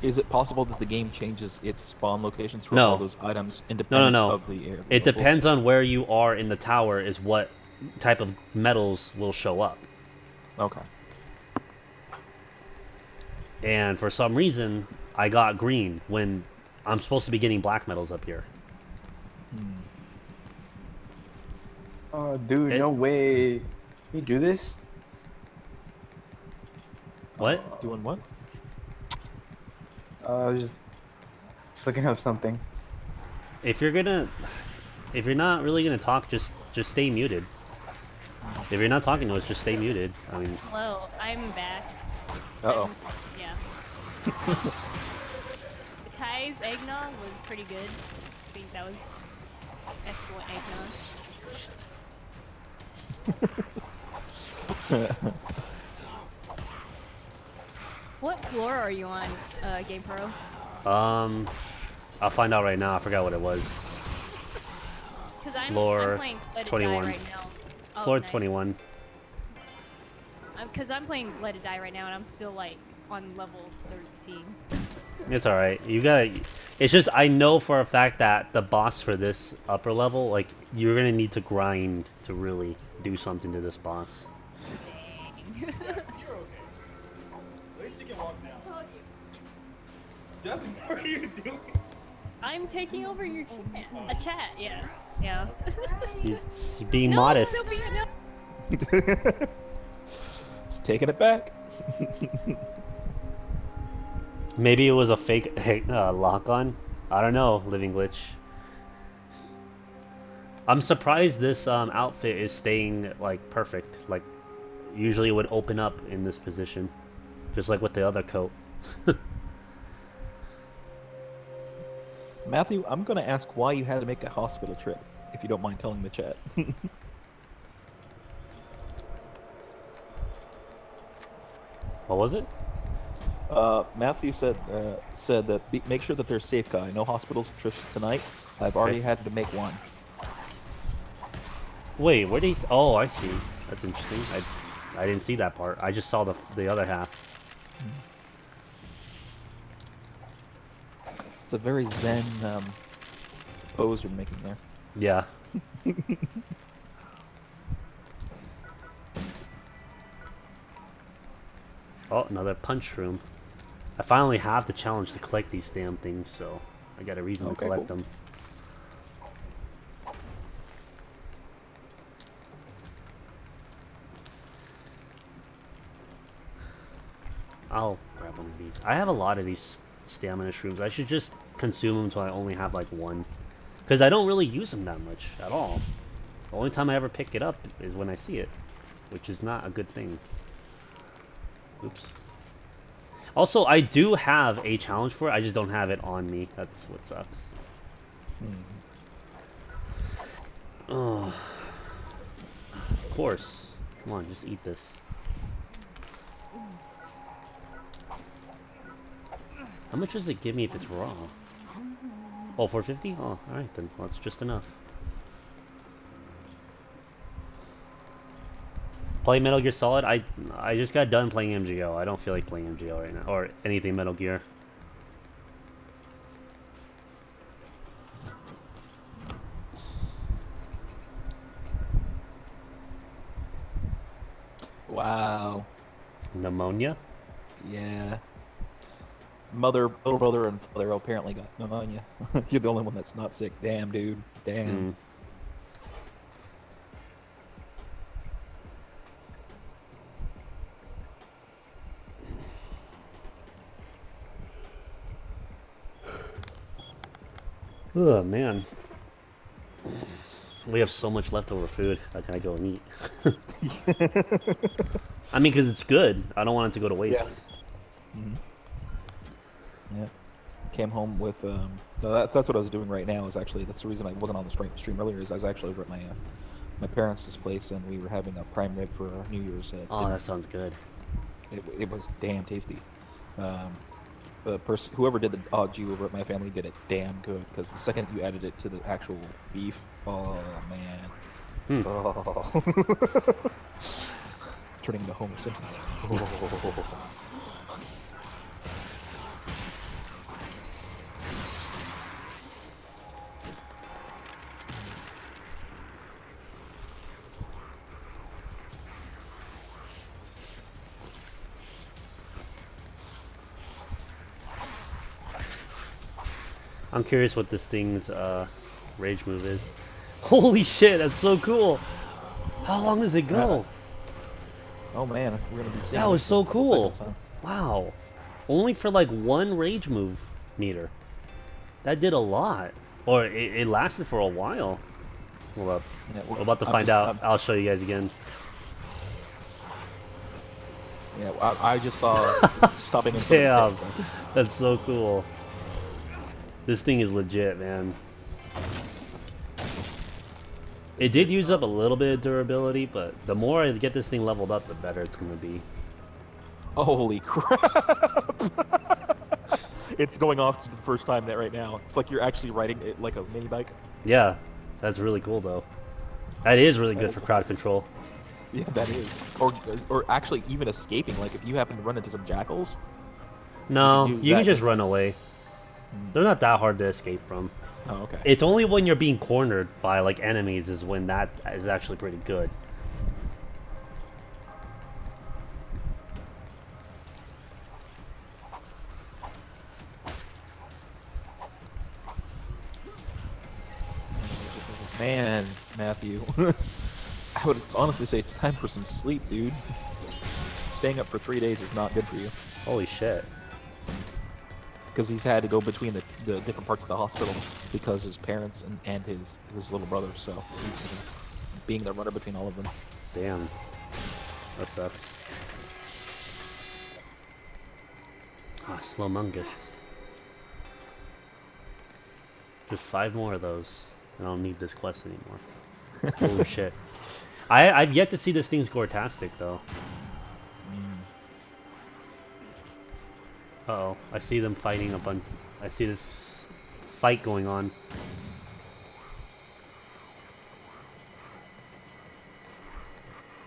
Is it possible that the game changes its spawn locations for No. all those items independent of the area? It depends on where you are in the tower is what type of metals will show up. Okay. And for some reason, I got green when I'm supposed to be getting black metals up here. Oh, dude, no way. Can you do this? What? Doing what? I was just looking up something. If you're not really gonna talk, just stay muted. If you're not talking to us, just stay muted. I mean. Hello, I'm back. Uh-oh. Yeah. The Kai's eggnog was pretty good. I think that was excellent eggnog. What floor are you on, Game Pro? I'll find out right now. I forgot what it was. Because I'm Floor playing Let It 21. Die right now. Oh, Floor nice. 21. Because I'm playing Let It Die right now, and I'm still like on level 13. It's alright. You gotta. It's just I know for a fact that the boss for this upper level, like you're gonna need to grind to really do something to this boss. You're okay. At least you can walk now. Justin, what are you doing? I'm taking over your chat. Yeah. Yeah. You're being No, modest. Sophia, no. Just taking it back. Maybe it was a fake lock-on. I don't know, Living Glitch. I'm surprised this outfit is staying like perfect. Like usually it would open up in this position, just like with the other coat. Matthew, I'm gonna ask why you had to make a hospital trip, if you don't mind telling the chat. What was it? Matthew said that make sure that they're safe, guy. No hospital trips tonight. I've already had to make one. Wait, where did he? Oh, I see. That's interesting. I didn't see that part. I just saw the other half. It's a very zen pose you're making there. Yeah. Oh, another punch room. I finally have the challenge to collect these damn things, so I got a reason to collect them. I'll grab one of these. I have a lot of these stamina shrooms. I should just consume them until I only have like one. Because I don't really use them that much at all. The only time I ever pick it up is when I see it. Which is not a good thing. Oops. Also, I do have a challenge for it. I just don't have it on me. That's what sucks. Oh. Of course. Come on, just eat this. How much does it give me if it's raw? Oh, 450? Oh, alright then. Well, that's just enough. Play Metal Gear Solid? I just got done playing MGO. I don't feel like playing MGO right now. Or anything Metal Gear. Wow. Pneumonia? Yeah. Little brother and father apparently got pneumonia. You're the only one that's not sick. Damn, dude. Damn. Oh, man. We have so much leftover food. How can I go and eat? I mean, because it's good. I don't want it to go to waste. Yeah. Yeah. Came home with that's what I was doing right now. Is actually that's the reason I wasn't on the stream earlier. Is I was actually over at my parents' place and we were having a prime rib for our New Year's. Oh, dinner. that sounds good. It was damn tasty. The person whoever did the au over at my family did it damn good because the second you added it to the actual beef, oh man, oh. Turning into Homer Simpson. I'm curious what this thing's rage move is. Holy shit, that's so cool! How long does it go? Oh man, we're gonna be seeing that was so cool! Time. Wow. Only for like one rage move meter. That did a lot. Or it lasted for a while. Hold up. Yeah, we're about to find out. I'll show you guys again. Yeah, I just saw stopping in Damn, that's so cool. This thing is legit, man. It did use up a little bit of durability, but the more I get this thing leveled up, the better it's gonna be. Holy crap! It's going off for the first time right now. It's like you're actually riding it like a mini bike. Yeah, that's really cool though. That is really good for crowd control. Yeah, that is. Or actually even escaping. Like if you happen to run into some jackals. No, you can just run away. They're not that hard to escape from. Oh, okay. It's only when you're being cornered by like enemies is when that is actually pretty good. Man, Matthew. I would honestly say it's time for some sleep, dude. Staying up for 3 days is not good for you. Holy shit. Because he's had to go between the different parts of the hospital because his parents and his little brother, so he's being the runner between all of them. Damn. That sucks. Ah, Slowmungus. Just 5 more of those. I don't need this quest anymore. Holy shit. I've yet to see this thing's Gore-tastic, though. Uh-oh. I see them fighting up on... I see this fight going on.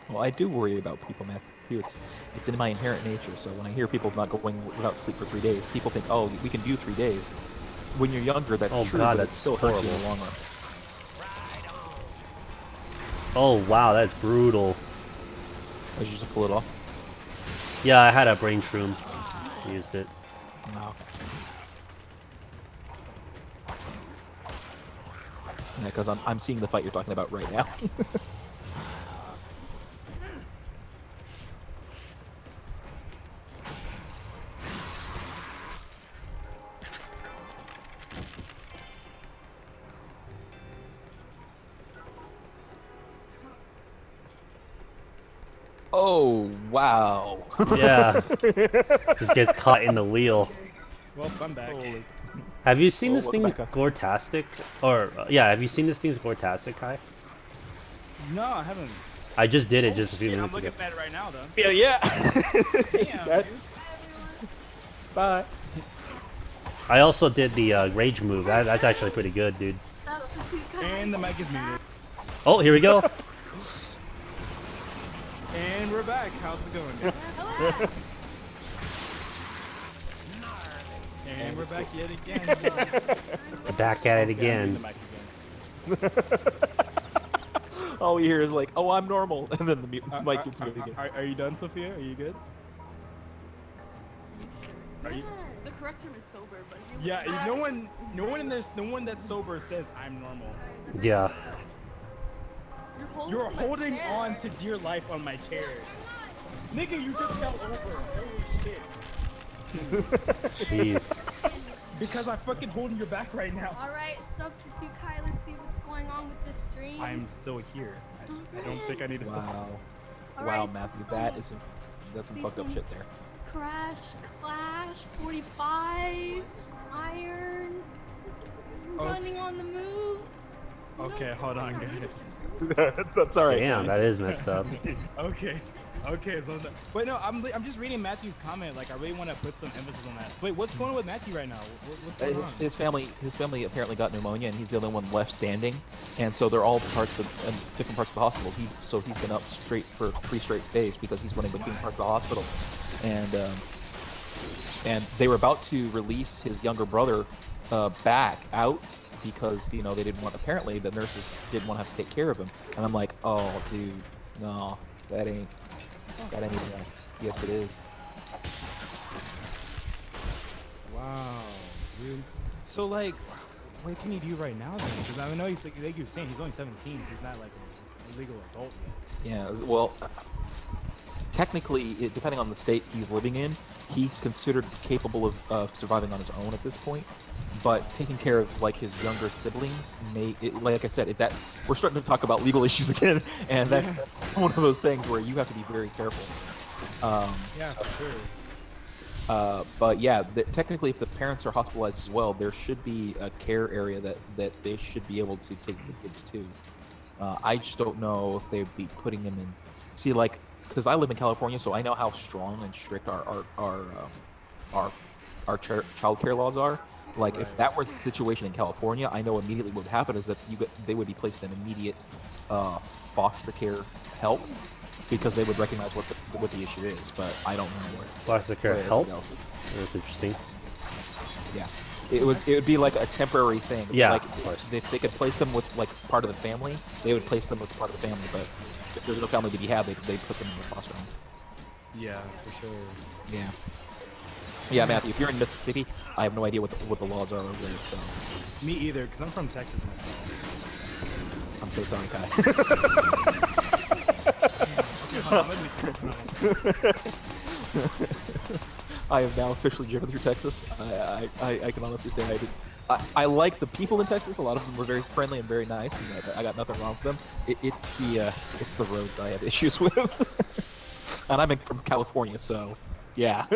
Well, I do worry about people, Matthew. It's in my inherent nature. So when I hear people not going without sleep for 3 days, people think, oh, we can do 3 days. When you're younger, that's true, God, but that's it's still hurts you in horrible. the long run. Oh, wow, that's brutal. Did you just pull it off? Yeah, I had a brain shroom. Used it. No. Yeah, because I'm seeing the fight you're talking about right now. Oh, wow. Yeah. Just gets caught in the wheel. Well, I'm back. Have you seen Oh, this thing welcome back, Gore-tastic? Or, yeah, have you seen this thing's Gore-tastic, Kai? No, I haven't. I just did it Oh, just a few shit, minutes I'm ago. looking at it right now, though. Yeah. Damn. That's... Bye. I also did the rage move. That's actually pretty good, dude. And the mic is muted. Oh, here we go. And we're back. How's it going, guys? And we're back yet again. We're back at it again. All we hear is like, "Oh, I'm normal," and then the mic gets muted again. Are you done, Sophia? Are you good? Are you? The correct term is sober, but Yeah. No one that's sober says I'm normal. Yeah. You're holding on to dear life on my chair. Nigga, you just fell over. Holy shit. Jeez. Because I'm fucking holding your back right now. Alright, substitute Kai, let's see what's going on with the stream. I'm still here. I don't think I need to substitute. Wow. Alright, Wow, Matthew, that's some fucked up shit there. Crash, Clash, 45, Iron, running on the move. Okay, hold on, guys. That's alright. Damn, that is messed up. Okay, so wait, no, I'm just reading Matthew's comment. Like, I really want to put some emphasis on that. So wait, what's going on with Matthew right now? What's going on? His family apparently got pneumonia, and he's the only one left standing. And so they're all different parts of the hospital. He's been up straight for 3 straight days because he's running between parts of the hospital. And they were about to release his younger brother back out because they didn't want. Apparently, the nurses didn't want to have to take care of him. And I'm like, oh, dude, no, that ain't even right. Yes, it is. Wow, dude. So like, what can he do right now then? Because I know he's like you were saying, he's only 17, so he's not like a legal adult yet. Yeah, well, technically, depending on the state he's living in, he's considered capable of surviving on his own at this point. But taking care of like his younger siblings like I said, we're starting to talk about legal issues again, and that's one of those things where you have to be very careful. For sure. But yeah, technically, if the parents are hospitalized as well, there should be a care area that they should be able to take the kids to. I just don't know if they'd be putting them in. See, like, because I live in California, so I know how strong and strict our child care laws are. Like, if that were the situation in California, I know immediately what would happen is that they would be placed in immediate foster care help because they would recognize what the issue is. But I don't know what Foster care help? That's interesting. Yeah, it would be like a temporary thing. Yeah, like of course. if they could place them with like part of the family, they would place them with part of the family. But if there's no family to be had, they put them in the foster home. Yeah, for sure. Yeah. Yeah, Matthew, if you're in Mississippi, I have no idea what the laws are over there, so... Me either, because I'm from Texas myself. I'm so sorry, Kai. I have now officially driven through Texas. I can honestly say I did. I like the people in Texas. A lot of them were very friendly and very nice, and I got nothing wrong with them. It's the roads I have issues with. And I'm from California, so yeah.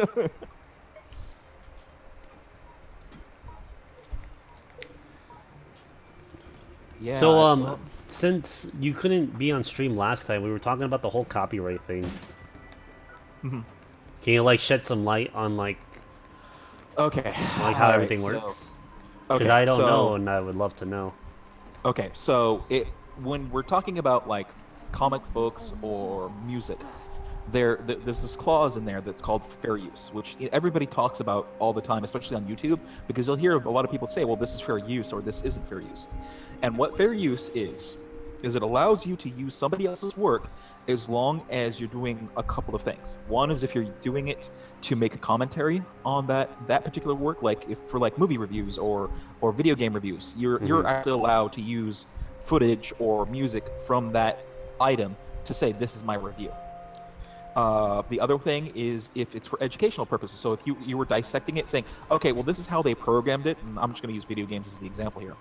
Yeah. So well, since you couldn't be on stream last time, we were talking about the whole copyright thing. Mhm. Can you like shed some light on like Okay. how Alright, everything so- works? Because Okay, I don't so- know, and I would love to know. Okay, so when we're talking about like comic books or music, there's this clause in there that's called fair use, which everybody talks about all the time, especially on YouTube, because you'll hear a lot of people say, well, this is fair use or this isn't fair use. And what fair use is it allows you to use somebody else's work as long as you're doing a couple of things. One is if you're doing it to make a commentary on that particular work, like if for like movie reviews or video game reviews, you're actually allowed to use footage or music from that item to say this is my review. The other thing is if it's for educational purposes. So if you were dissecting it, saying, okay, well, this is how they programmed it, and I'm just going to use video games as the example here.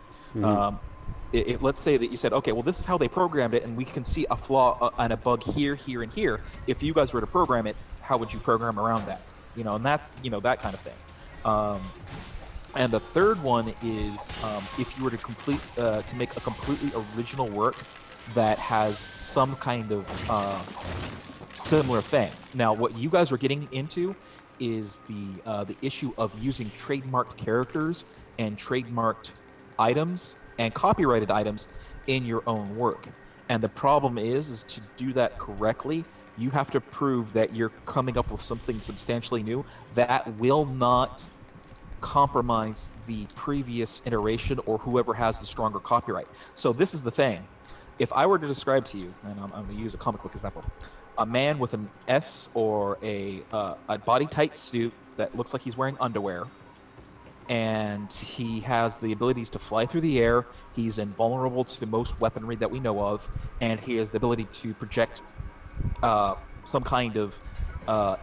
Let's say that you said, okay, well, this is how they programmed it, and we can see a flaw and a bug here, here, and here. If you guys were to program it, how would you program around that? And that's that kind of thing. And the third one is if you were to make a completely original work that has some kind of similar thing. Now, what you guys are getting into is the issue of using trademarked characters and trademarked items and copyrighted items in your own work. And the problem is to do that correctly, you have to prove that you're coming up with something substantially new that will not compromise the previous iteration or whoever has the stronger copyright. So this is the thing. If I were to describe to you, and I'm going to use a comic book example, a man with an S or a body-tight suit that looks like he's wearing underwear, and he has the abilities to fly through the air, he's invulnerable to most weaponry that we know of, and he has the ability to project some kind of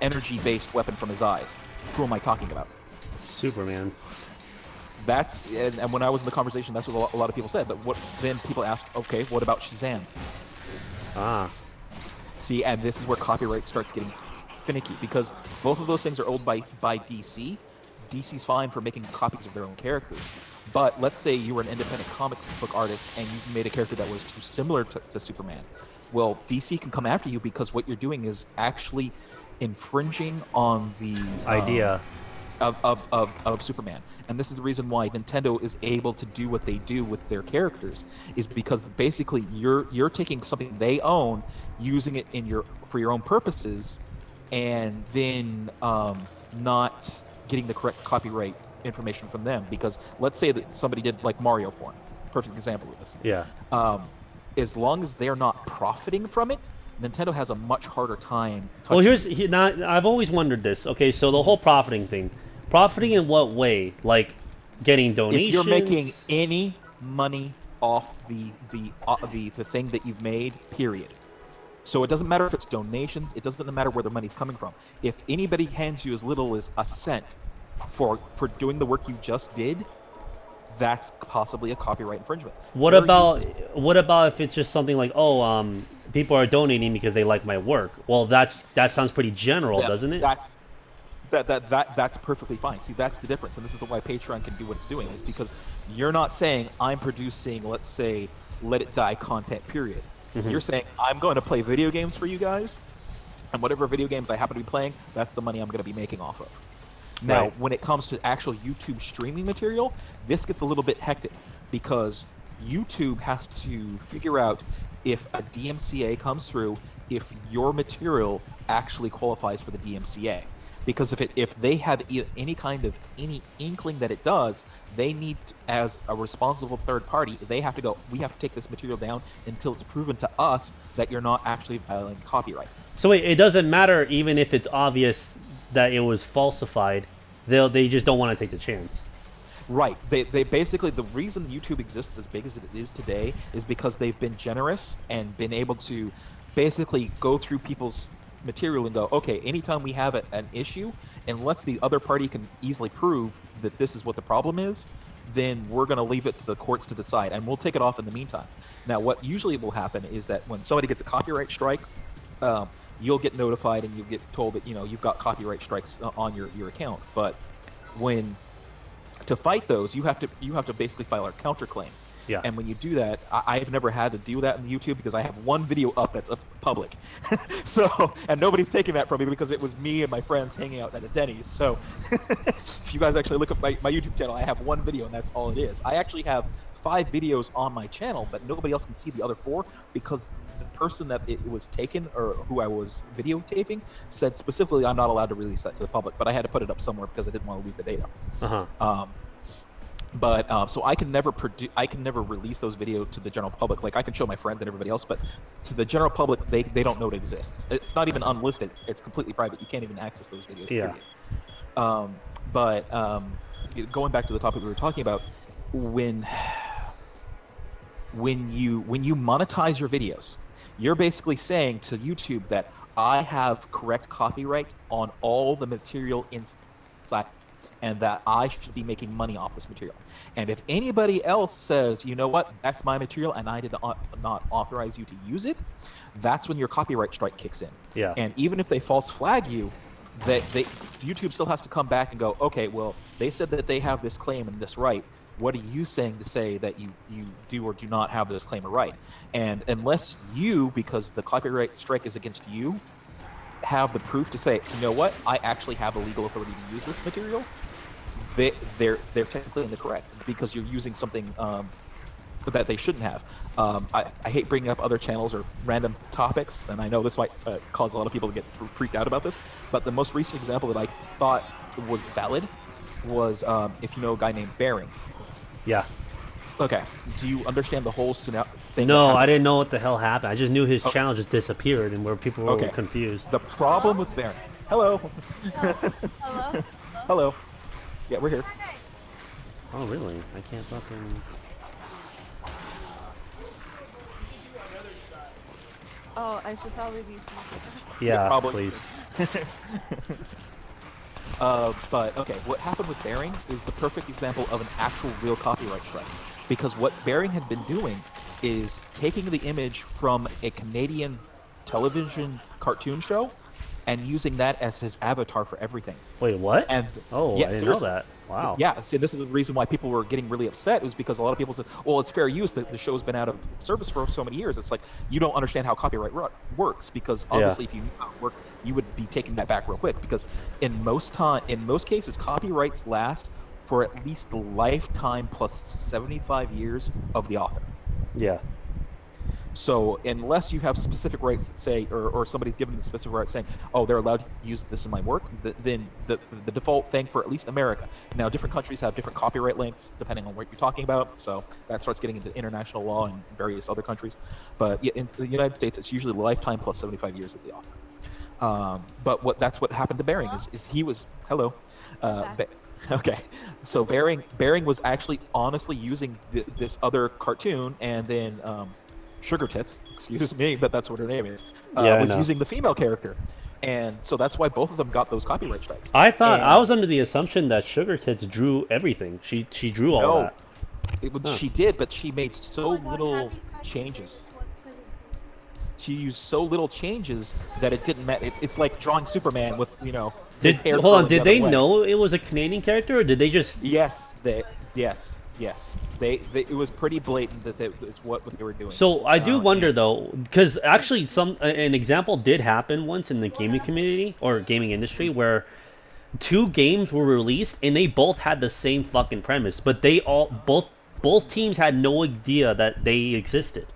energy-based weapon from his eyes. Who am I talking about? Superman. That's and when I was in the conversation, that's what a lot of people said. But then people asked, okay, what about Shazam? Ah. See, and this is where copyright starts getting finicky, because both of those things are owned by DC. DC's fine for making copies of their own characters. But let's say you were an independent comic book artist and you made a character that was too similar to Superman. Well, DC can come after you because what you're doing is actually infringing on the idea of Superman. And this is the reason why Nintendo is able to do what they do with their characters, is because basically you're taking something they own, using it for your own purposes, and then not getting the correct copyright information from them. Because let's say that somebody did like Mario porn, perfect example of this. Yeah. As long as they're not profiting from it, Nintendo has a much harder time. Well, now I've always wondered this. Okay, so the whole profiting thing. Profiting in what way? Like getting donations? If you're making any money off the thing that you've made, period. So it doesn't matter if it's donations. It doesn't matter where the money's coming from. If anybody hands you as little as a cent for doing the work you just did, that's possibly a copyright infringement. What about if it's just something like, people are donating because they like my work? Well, that sounds pretty general, doesn't it? That's perfectly fine. See, that's the difference, and this is why Patreon can do what it's doing, is because you're not saying I'm producing, let's say, Let It Die content, period. Mm-hmm. You're saying I'm going to play video games for you guys, and whatever video games I happen to be playing, that's the money I'm going to be making off of. Now, when it comes to actual YouTube streaming material, this gets a little bit hectic, because YouTube has to figure out if a DMCA comes through, if your material actually qualifies for the DMCA. Because if they have any inkling that it does, they need to, as a responsible third party, they have to go, we have to take this material down until it's proven to us that you're not actually violating copyright. So wait, it doesn't matter even if it's obvious that it was falsified. They just don't want to take the chance. Right. They basically, the reason YouTube exists as big as it is today is because they've been generous and been able to basically go through people's material and go, okay, anytime we have an issue, unless the other party can easily prove that this is what the problem is, then we're going to leave it to the courts to decide, and we'll take it off in the meantime. Now, what usually will happen is that when somebody gets a copyright strike, you'll get notified and you'll get told that you've got copyright strikes on your account. But when to fight those, you have to basically file a counterclaim. Yeah. And when you do that, I've never had to do that in YouTube because I have one video up that's public. So, and nobody's taking that from me because it was me and my friends hanging out at a Denny's. So, if you guys actually look at my YouTube channel, I have one video and that's all it is. I actually have 5 videos on my channel, but nobody else can see the other 4 because the person that it was taken or who I was videotaping said specifically I'm not allowed to release that to the public, but I had to put it up somewhere because I didn't want to lose the data. So I can never release those videos to the general public. Like I can show my friends and everybody else, but to the general public, they don't know it exists. It's not even unlisted. It's completely private. You can't even access those videos. Yeah. Going back to the topic we were talking about, when you monetize your videos, you're basically saying to YouTube that I have correct copyright on all the material inside, and that I should be making money off this material. And if anybody else says, you know what, that's my material and I did not authorize you to use it, that's when your copyright strike kicks in. Yeah. And even if they false flag you, YouTube still has to come back and go, okay, well, they said that they have this claim and this right. What are you saying to say that you do or do not have this claim or right? And unless you, because the copyright strike is against you, have the proof to say, you know what, I actually have a legal authority to use this material, they're technically incorrect because you're using something that they shouldn't have. I hate bringing up other channels or random topics, and I know this might cause a lot of people to get freaked out about this, but the most recent example that I thought was valid was if you know a guy named Bearing. Yeah. Okay. Do you understand the whole thing? No, I didn't know what the hell happened. I just knew his channel just disappeared and where people were confused. The problem with Bearing. Hello. Hello. Hello. Yeah, we're here. Oh, really? I can't fucking... Oh, I should probably be. Yeah, please. But okay, what happened with Bearing is the perfect example of an actual real copyright strike. Because what Bearing had been doing is taking the image from a Canadian television cartoon show and using that as his avatar for everything. Wait, what? And oh, yeah, I didn't know that. Wow. Yeah, see, this is the reason why people were getting really upset, was because a lot of people said, well, it's fair use, the show's been out of service for so many years. It's like, you don't understand how copyright works, because obviously if you knew how it worked, you would be taking that back real quick, because in most cases, copyrights last for at least the lifetime plus 75 years of the author. Yeah. So unless you have specific rights that say, or somebody's given the specific rights saying, oh, they're allowed to use this in my work, then the default thing for at least America. Now, different countries have different copyright lengths depending on what you're talking about, so that starts getting into international law in various other countries. But in the United States, it's usually lifetime plus 75 years of the author. But that's what happened to Bearing, is he was, hello, okay, so Bearing was actually honestly using this other cartoon, and then Sugar Tits, excuse me, but that's what her name is, was using the female character. And so that's why both of them got those copyright strikes. I was under the assumption that Sugar Tits drew everything. She drew all that. She did, but she made so little changes. She used so little changes that it didn't matter. It's like drawing Superman with, his hair hold on, did the they other way. know it was a Canadian character, or did they just... Yes. It was pretty blatant that it's what they were doing. So I do wonder though, because actually an example did happen once in the gaming community or gaming industry where 2 games were released and they both had the same fucking premise, but both teams had no idea that they existed,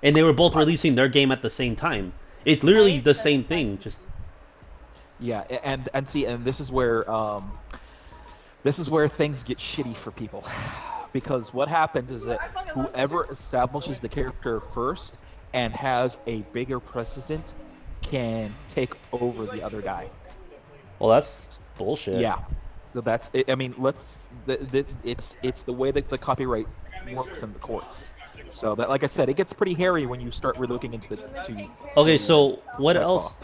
and they were both releasing their game at the same time. It's literally the same thing, just... Yeah, and see, and this is where things get shitty for people. Because what happens is that whoever establishes the character first and has a bigger precedent can take over the other guy. Well, that's bullshit. Yeah, so that's it. I mean, it's the way that the copyright works in the courts. So that, like I said, it gets pretty hairy when you start really looking into the. Okay, so what else?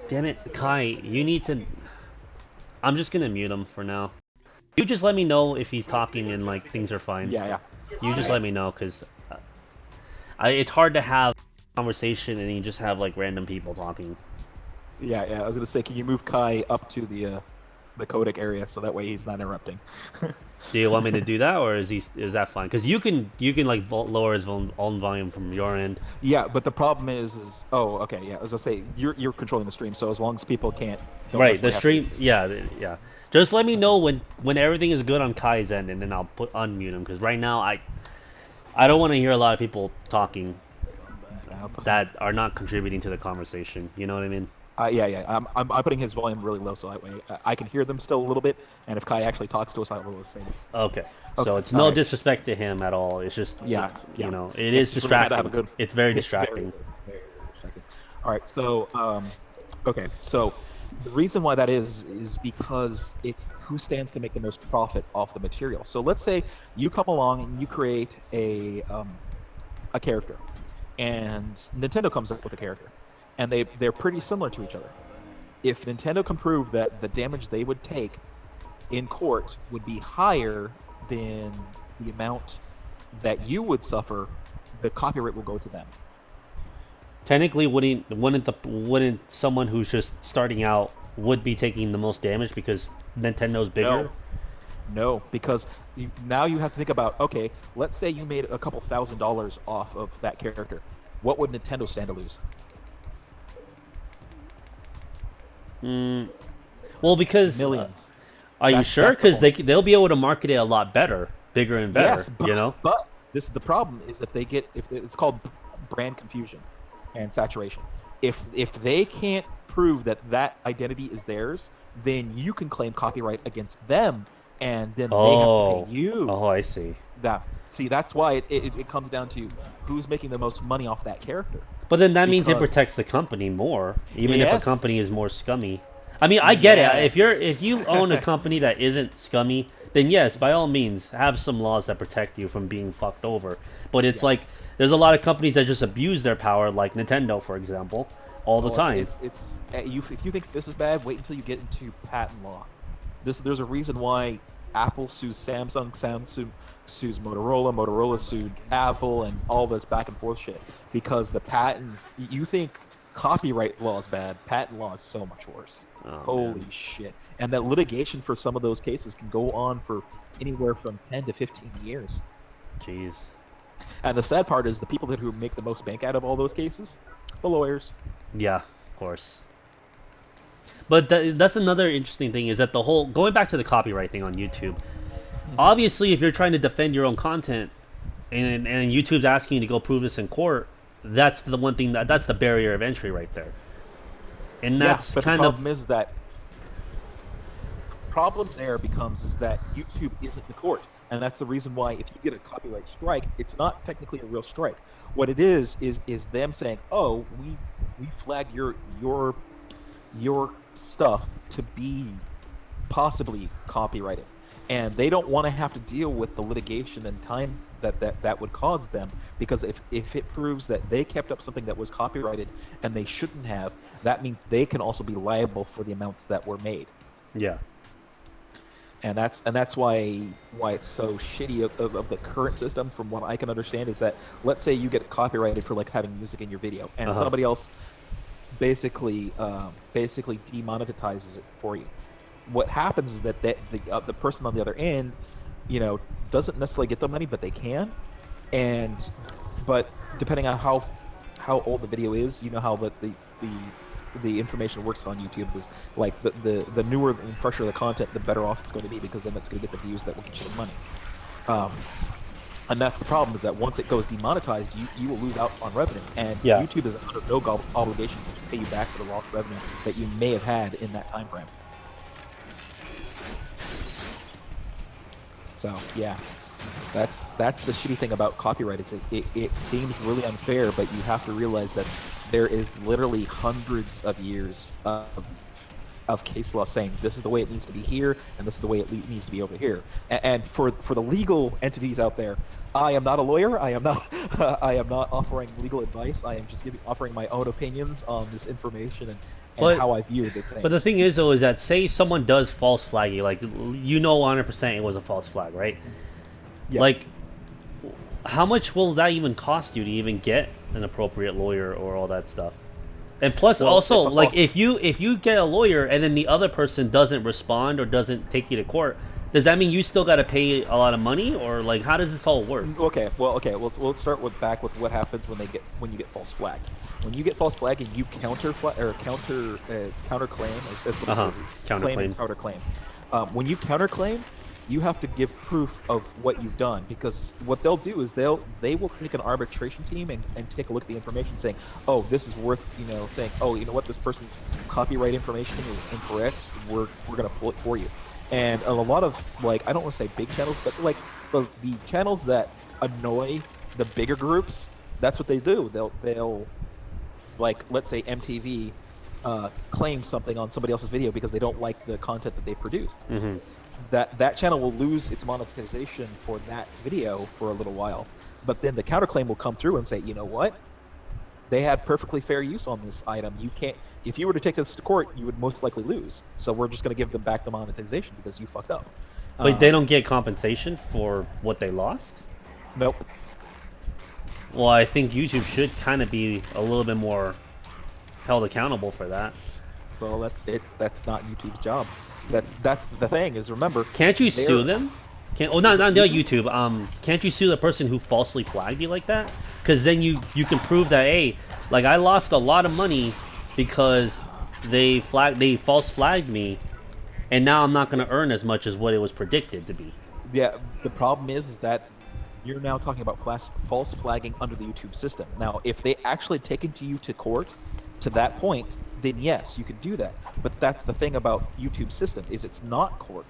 Damn it, Kai, you need to... I'm just gonna mute him for now. You just let me know if he's talking and like things are fine. Yeah. You just let me know, because it's hard to have conversation and you just have like random people talking. Yeah, I was gonna say, can you move Kai up to the codec area so that way he's not interrupting? Do you want me to do that, or is that fine? Because you can like lower his own volume from your end. Yeah, but the problem is oh, okay, yeah. As I say, you're controlling the stream, so as long as people can't. Don't Right, the necessarily have stream. Yeah. Just let me know when everything is good on Kai's end, and then I'll unmute him. Because right now I don't want to hear a lot of people talking that are not contributing to the conversation. You know what I mean? Yeah. I'm putting his volume really low so that way I can hear them still a little bit, and if Kai actually talks to us, I will say it. Okay. So it's no disrespect to him at all. It's just you know, it is distracting. It's very distracting. Very distracting. All right, so okay, so the reason why that is because it's who stands to make the most profit off the material. So let's say you come along and you create a character, and Nintendo comes up with a character, and they're pretty similar to each other. If Nintendo can prove that the damage they would take in court would be higher than the amount that you would suffer, the copyright will go to them. Technically, wouldn't someone who's just starting out would be taking the most damage because Nintendo's bigger? No, because now you have to think about, okay, let's say you made a couple $1,000s off of that character. What would Nintendo stand to lose? Well, because millions. Are you sure? Because they'll be able to market it a lot better, bigger and better. Yes, but, you know. But this is the problem: is that if it's called brand confusion and saturation. If they can't prove that identity is theirs, then you can claim copyright against them, and then they have to pay you. Oh, I see. That's why it comes down to who's making the most money off that character. But then that means it protects the company more, even if a company is more scummy. I mean, I get it. If you own a company that isn't scummy, then yes, by all means, have some laws that protect you from being fucked over. But it's like there's a lot of companies that just abuse their power, like Nintendo, for example, all the time. If you think this is bad, wait until you get into patent law. There's a reason why Apple sues Samsung, Samsung sues Motorola sued Apple, and all this back and forth shit because the patent. You think copyright law is bad, patent law is so much worse. Holy shit. And that litigation for some of those cases can go on for anywhere from 10 to 15 years. Jeez. And the sad part is the people who make the most bank out of all those cases, the lawyers. Yeah, of course. But that's another interesting thing is that the whole going back to the copyright thing on YouTube. Obviously, if you're trying to defend your own content and YouTube's asking you to go prove this in court, that's the one thing that's the barrier of entry right there. And that's but kind the of problem is that problem there is that YouTube isn't the court, and that's the reason why if you get a copyright strike, it's not technically a real strike. What it is them saying, "Oh, we flagged your stuff to be possibly copyrighted," and they don't want to have to deal with the litigation and time that would cause them, because if it proves that they kept up something that was copyrighted and they shouldn't have, that means they can also be liable for the amounts that were made. Yeah. And that's why it's so shitty of the current system, from what I can understand, is that let's say you get copyrighted for like having music in your video, and somebody else basically demonetizes it for you. What happens is that the person on the other end, doesn't necessarily get the money, but they can. But depending on how old the video is, how the information works on YouTube is like the newer and fresher the content, the better off it's going to be, because then it's going to get the views that will get you the money. And that's the problem, is that once it goes demonetized, you will lose out on revenue, and YouTube is under no obligation to pay you back for the lost revenue that you may have had in that time frame. So yeah, that's the shitty thing about copyright. It seems really unfair, but you have to realize that there is literally hundreds of years of case law saying this is the way it needs to be here, and this is the way it needs to be over here. And for the legal entities out there, I am not a lawyer. I am not offering legal advice. I am just offering my own opinions on this information and how I view the things. But the thing is, though, is that say someone does false flag you, like 100% it was a false flag, right? Yeah. Like, how much will that even cost you to even get an appropriate lawyer or all that stuff? And plus, Well, also, if a like false- if you get a lawyer and then the other person doesn't respond or doesn't take you to court, does that mean you still got to pay a lot of money, or like how does this all work? Okay, well, let's start back with what happens when you get false flagged. When you get false flagged and you it's counterclaim. That's what it says. It's claim and counterclaim. When you counterclaim, you have to give proof of what you've done, because what they'll do is they will take an arbitration team and take a look at the information, saying, oh, this is worth, saying, oh, you know what, this person's copyright information is incorrect. We're gonna pull it for you. And a lot of, like, I don't want to say big channels, but like the channels that annoy the bigger groups, that's what they do. They'll like, let's say MTV claim something on somebody else's video because they don't like the content that they produced. Mm-hmm. That channel will lose its monetization for that video for a little while, but then the counterclaim will come through and say, you know what, they had perfectly fair use on this item. You can't, if you were to take this to court, you would most likely lose. So we're just going to give them back the monetization because you fucked up. But they don't get compensation for what they lost? Nope. Well, I think YouTube should kind of be a little bit more held accountable for that. Well, that's not YouTube's job. That's the thing, is, remember, can't you sue them? Not YouTube. Can't you sue the person who falsely flagged you like that? Because then you can prove that, hey, like, I lost a lot of money because they false flagged me, and now I'm not going to earn as much as what it was predicted to be. Yeah, the problem is that you're now talking about false flagging under the YouTube system. Now, if they actually taken you to court to that point, then yes, you can do that. But that's the thing about YouTube's system, is it's not court.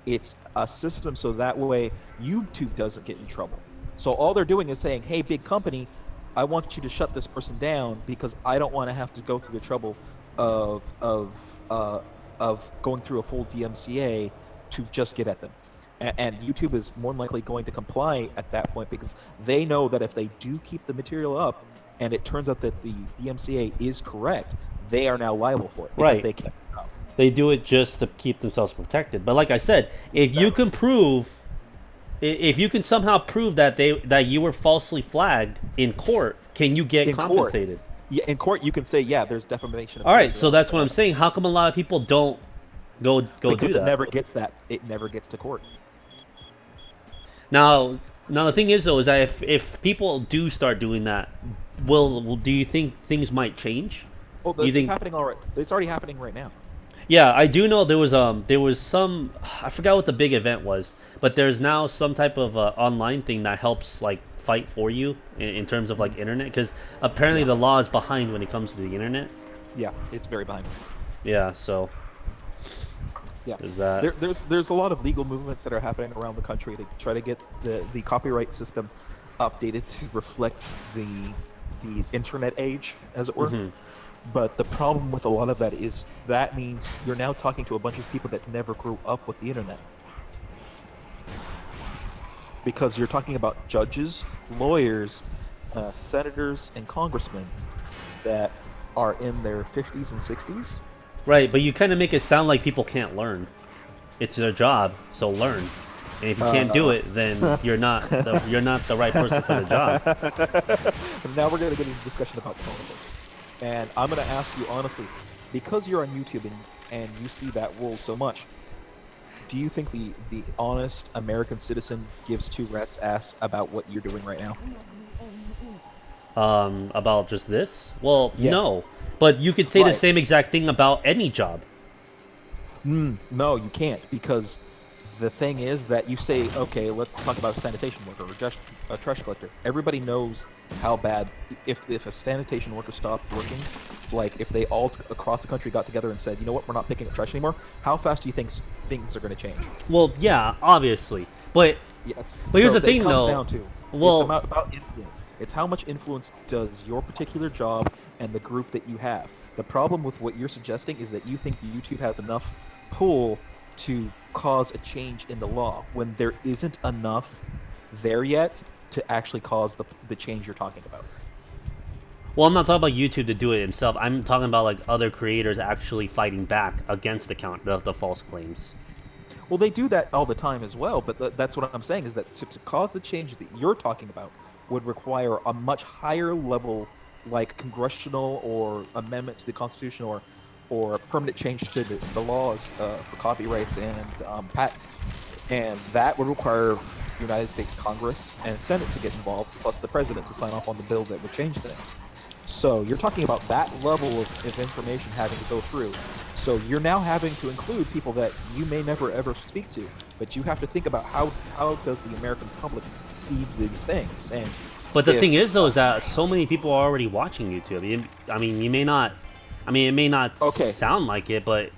It's a system so that way YouTube doesn't get in trouble. So all they're doing is saying, hey, big company, I want you to shut this person down because I don't want to have to go through the trouble of going through a full DMCA to just get at them. And YouTube is more than likely going to comply at that point, because they know that if they do keep the material up and it turns out that the DMCA is correct, they are now liable for it. Because Right. They kept it up. They do it just to keep themselves protected. But like I said, if you can somehow prove that you were falsely flagged in court, can you get compensated? Yeah, in court you can say, yeah, there's defamation. All right, so that's what I'm saying. How come a lot of people don't go because do that? it never gets that. It never gets to court. Now the thing is though, is that if people do start doing that, do you think things might change? Oh, Do you think? it's happening already. It's already happening right now. Yeah, I do know there was some, I forgot what the big event was, but there's now some type of online thing that helps like fight for you in terms of like internet, because apparently the law is behind when it comes to the internet. Yeah, it's very behind. Yeah, so yeah, there's that. There's a lot of legal movements that are happening around the country to try to get the copyright system updated to reflect the internet age, as it were. Mm-hmm. But the problem with a lot of that is that means you're now talking to a bunch of people that never grew up with the internet. Because you're talking about judges, lawyers, senators, and congressmen that are in their 50s and 60s. Right, but you kind of make it sound like people can't learn. It's their job, so learn. And if you can't do it, then you're not the right person for the job. Now we're going to get into a discussion about politics. And I'm going to ask you honestly, because you're on YouTube and you see that world so much, do you think the honest American citizen gives two rats' ass about what you're doing right now? About just this? Well, Yes. no. But you could say the Right. same exact thing about any job. No, you can't, because the thing is that you say, okay, let's talk about a sanitation worker or just a trash collector. Everybody knows how bad, if a sanitation worker stopped working, like if they all across the country got together and said, you know what, we're not picking up trash anymore, how fast do you think things are going to change? Well, yeah, obviously. But Yes. But here's So the thing, it comes though. down to, Well- it's about influence. It's how much influence does your particular job and the group that you have. The problem with what you're suggesting is that you think YouTube has enough pull to cause a change in the law when there isn't enough there yet to actually cause the change you're talking about. Well, I'm not talking about YouTube to do it himself. I'm talking about like other creators actually fighting back against the false claims. Well, they do that all the time as well, but that's what I'm saying is that to cause the change that you're talking about would require a much higher level, like congressional or amendment to the Constitution or permanent change to the laws for copyrights and patents, and that would require the United States Congress and Senate to get involved, plus the president to sign off on the bill that would change things. So you're talking about that level of information having to go through. So you're now having to include people that you may never ever speak to, but you have to think about how does the American public see these things. And but the thing is, though, is that so many people are already watching YouTube. I mean, you may not. I mean, it may not sound like it, but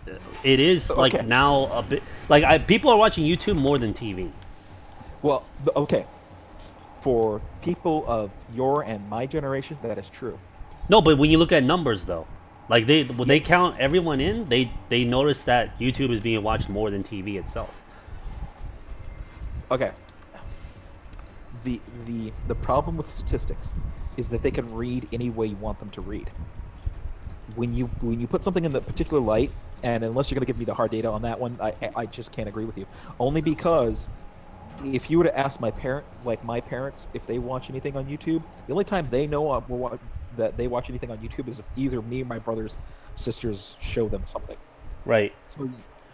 it is like now a bit. Like people are watching YouTube more than TV. Well, okay. For people of your and my generation, that is true. No, but when you look at numbers, though, like when they count everyone in, they notice that YouTube is being watched more than TV itself. Okay. The problem with statistics is that they can read any way you want them to read. When you put something in the particular light, and unless you're going to give me the hard data on that one, I just can't agree with you. Only because if you were to ask my parents if they watch anything on YouTube, the only time they know that they watch anything on YouTube is if either me or my brothers, sisters show them something. Right.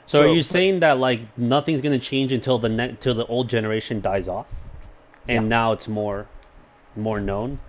So are you saying that like nothing's gonna change until till the old generation dies off, and now it's more known?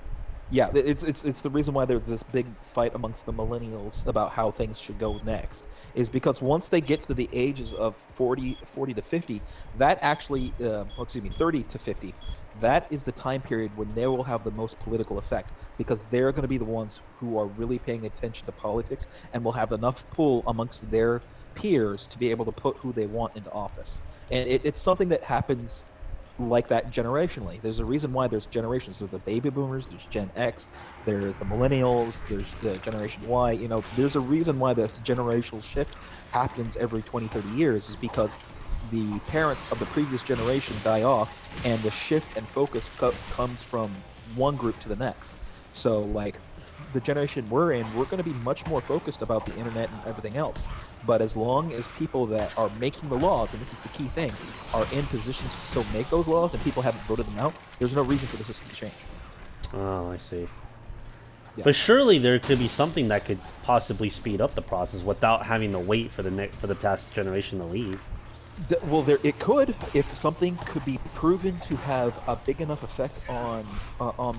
Yeah, it's the reason why there's this big fight amongst the millennials about how things should go next. Is because once they get to the ages of 40 to 50, that actually, 30 to 50, that is the time period when they will have the most political effect, because they're going to be the ones who are really paying attention to politics and will have enough pull amongst their peers to be able to put who they want into office. And it's something that happens like that generationally. There's a reason why there's generations. There's the baby boomers, there's Gen X, there's the millennials, there's the Generation Y. You know, there's a reason why this generational shift happens every 20, 30 years, is because the parents of the previous generation die off, and the shift and focus comes from one group to the next. So, like, the generation we're in, we're going to be much more focused about the internet and everything else. But as long as people that are making the laws, and this is the key thing, are in positions to still make those laws and people haven't voted them out, there's no reason for the system to change. Oh, I see. Yeah. But surely there could be something that could possibly speed up the process without having to wait for the past generation to leave. Well, it could, if something could be proven to have a big enough effect on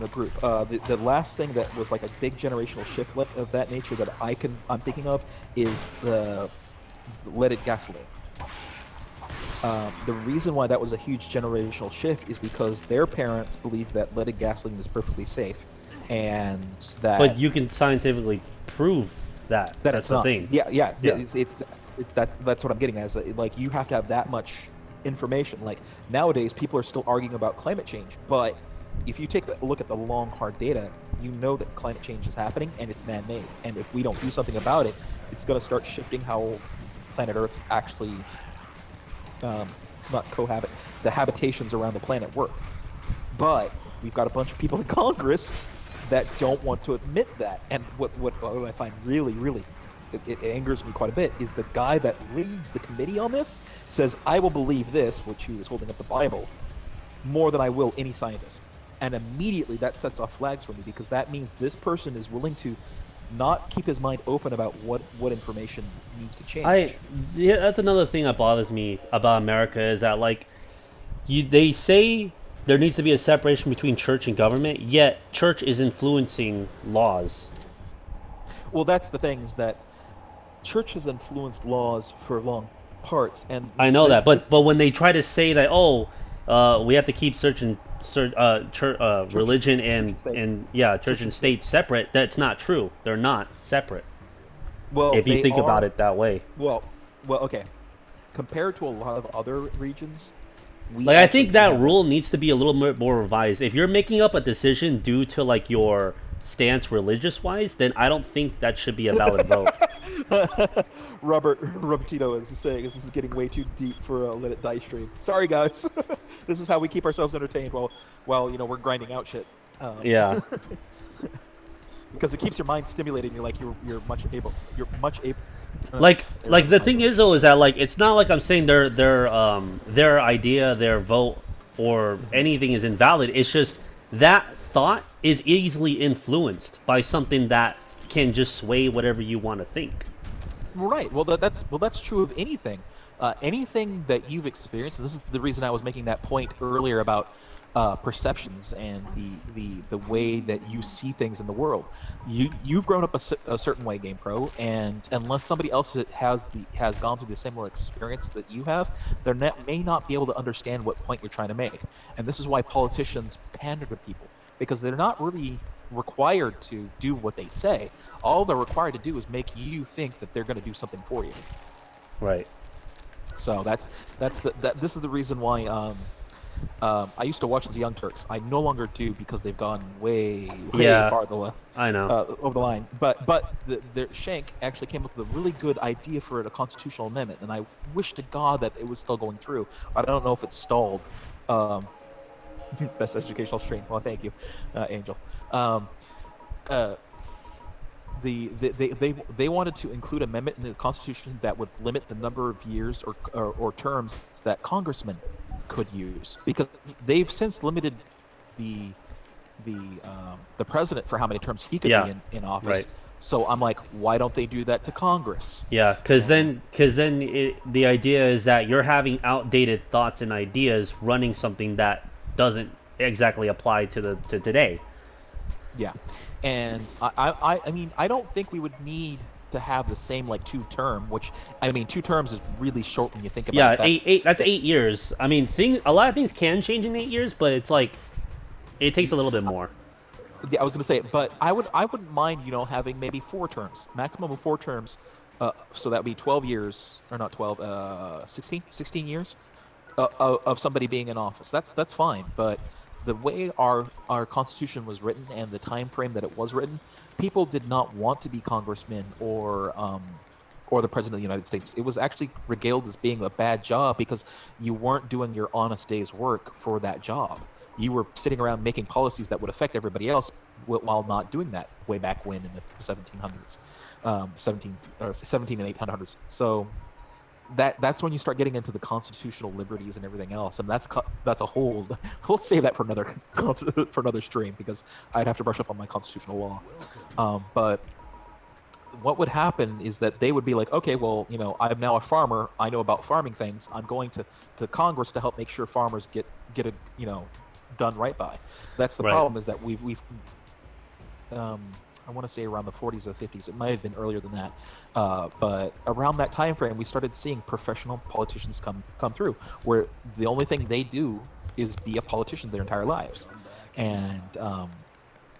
the group. The last thing that was like a big generational shift of that nature that I'm thinking of is the leaded gasoline. The reason why that was a huge generational shift is because their parents believed that leaded gasoline is perfectly safe, and that. But you can scientifically prove that. That's the thing. Yeah. That's what I'm getting at. Is like you have to have that much information. Like nowadays, people are still arguing about climate change, but if you take a look at the long, hard data, you know that climate change is happening and it's man-made. And if we don't do something about it, it's going to start shifting how planet Earth actually, it's not cohabit, the habitations around the planet work. But we've got a bunch of people in Congress that don't want to admit that. And what I find really, really it angers me quite a bit is the guy that leads the committee on this says, I will believe this, which he was holding up the Bible, more than I will any scientist. And immediately that sets off flags for me, because that means this person is willing to not keep his mind open about what information needs to change. That's another thing that bothers me about America, is that like they say there needs to be a separation between church and government, yet church is influencing laws. Well, that's the thing, is that church has influenced laws for long parts, and I know that, but when they try to say that, we have to keep religion and church and state separate, that's not true. They're not separate. Well, if you think about it that way. Well, okay. Compared to a lot of other regions, I think that rule needs to be a little bit more revised. If you're making up a decision due to like your stance religious wise, then I don't think that should be a valid vote. Robertino is saying this is getting way too deep for a Let It Die stream. Sorry guys. This is how we keep ourselves entertained while we're grinding out shit. Yeah. Because it keeps your mind stimulated. You're like you're much Like the thing is though is that like it's not like I'm saying their idea, their vote, or anything is invalid. It's just that thought is easily influenced by something that can just sway whatever you want to think. Right. Well, that's true of anything. Anything that you've experienced, and this is the reason I was making that point earlier about perceptions and the way that you see things in the world. You've grown up a certain way, Game Pro, and unless somebody else has gone through the similar experience that you have, may not be able to understand what point you're trying to make. And this is why politicians pander to people, because they're not really required to do what they say. All they're required to do is make you think that they're going to do something for you. Right. So this is the reason why I used to watch the Young Turks. I no longer do because they've gone way far the left. I know. Over the line. But the Shank actually came up with a really good idea for a constitutional amendment, and I wish to God that it was still going through. I don't know if it's stalled. Best educational stream. Well, thank you, Angel. They wanted to include an amendment in the Constitution that would limit the number of years or terms that congressmen could use, because they've since limited the president for how many terms he could be in office. Right. So I'm like, why don't they do that to Congress? Yeah, because then the idea is that you're having outdated thoughts and ideas running something that doesn't exactly apply to today. Yeah, and I mean, I don't think we would need to have the same like 2-term, which I mean 2 terms is really short when you think about it. Yeah, that's 8 years. I mean, a lot of things can change in 8 years, but it's like it takes a little bit more. Yeah, I was gonna say it, but I wouldn't mind, having maybe 4 terms, maximum of 4 terms, so that would be 12 years, or not 12, 16 years of somebody being in office. That's fine, but the way our Constitution was written and the time frame that it was written, people did not want to be congressmen or the president of the United States. It was actually regaled as being a bad job because you weren't doing your honest day's work for that job. You were sitting around making policies that would affect everybody else while not doing that way back when in the 1700s, 17 and 1800s. So that's when you start getting into the constitutional liberties and everything else, and that's a whole. We'll save that for another stream, because I'd have to brush up on my constitutional law. But what would happen is that they would be like, okay, well, I'm now a farmer. I know about farming things. I'm going to Congress to help make sure farmers get a done right by. That's the problem, is that we've I want to say around the 40s or 50s. It might have been earlier than that, but around that time frame, we started seeing professional politicians come through, where the only thing they do is be a politician their entire lives, and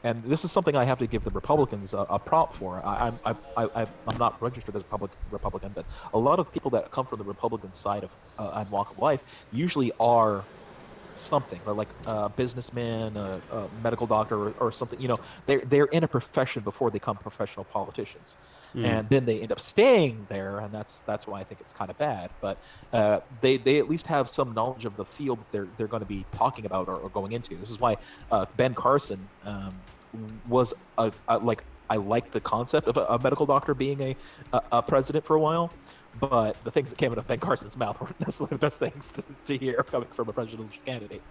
this is something I have to give the Republicans a prop for. I'm not registered as a Republican, but a lot of people that come from the Republican side of and walk of life usually are something, or like a businessman, a medical doctor, or something. They're in a profession before they become professional politicians, and then they end up staying there, and that's why I think it's kind of bad. But they at least have some knowledge of the field that they're going to be talking about or going into. This is why Ben Carson was like, I like the concept of a medical doctor being a president for a while. But the things that came out of Ben Carson's mouth weren't necessarily the best things to hear coming from a presidential candidate.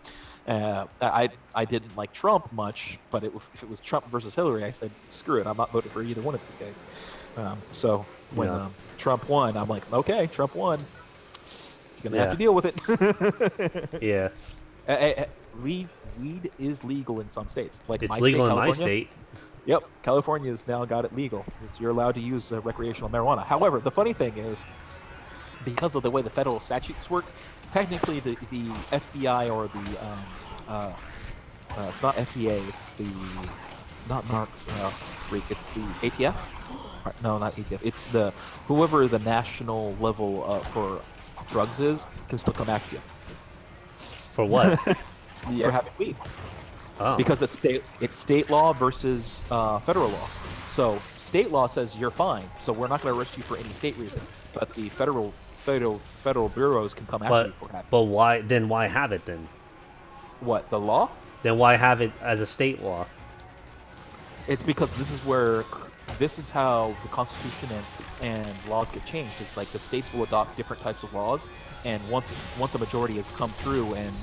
I didn't like Trump much, but if it was Trump versus Hillary, I said, screw it, I'm not voting for either one of these guys. So when Trump won, I'm like, okay, Trump won. You're going to have to deal with it. Yeah. Weed is legal in some states. Like it's legal in my state. Yep, California has now got it legal. You're allowed to use recreational marijuana. However, the funny thing is, because of the way the federal statutes work, technically the FBI or the it's not FDA, it's the not NARCS, it's the ATF. No, not ATF. It's the whoever the national level for drugs is can still come after you. For what? For having weed. Oh. Because it's state law versus federal law. So state law says you're fine, so we're not going to arrest you for any state reason. But the federal bureaus can come after you for having. But why? Then why have it then? What, the law? Then why have it as a state law? It's because this is where this is how the Constitution and laws get changed. It's like the states will adopt different types of laws, and once a majority has come through and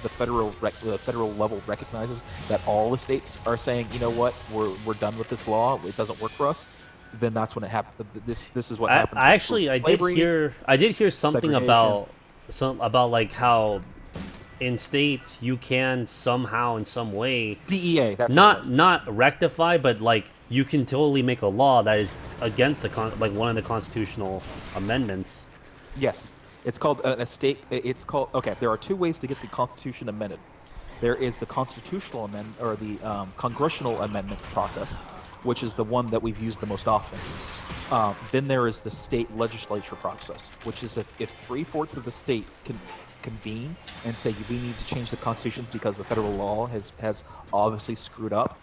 the federal level recognizes that all the states are saying, you know what, we're done with this law, it doesn't work for us, then that's when it happens. This is what happens. I did hear something segregation. about like how in states you can somehow in some way DEA. That's what it was. not rectify, but like you can totally make a law that is against like one of the constitutional amendments. Yes, it's called a state. It's called There are two ways to get the Constitution amended. There is the constitutional amendment or the congressional amendment process, which is the one that we've used the most often. Then there is the state legislature process, which is if 3/4 of the state can convene and say we need to change the Constitution because the federal law has obviously screwed up.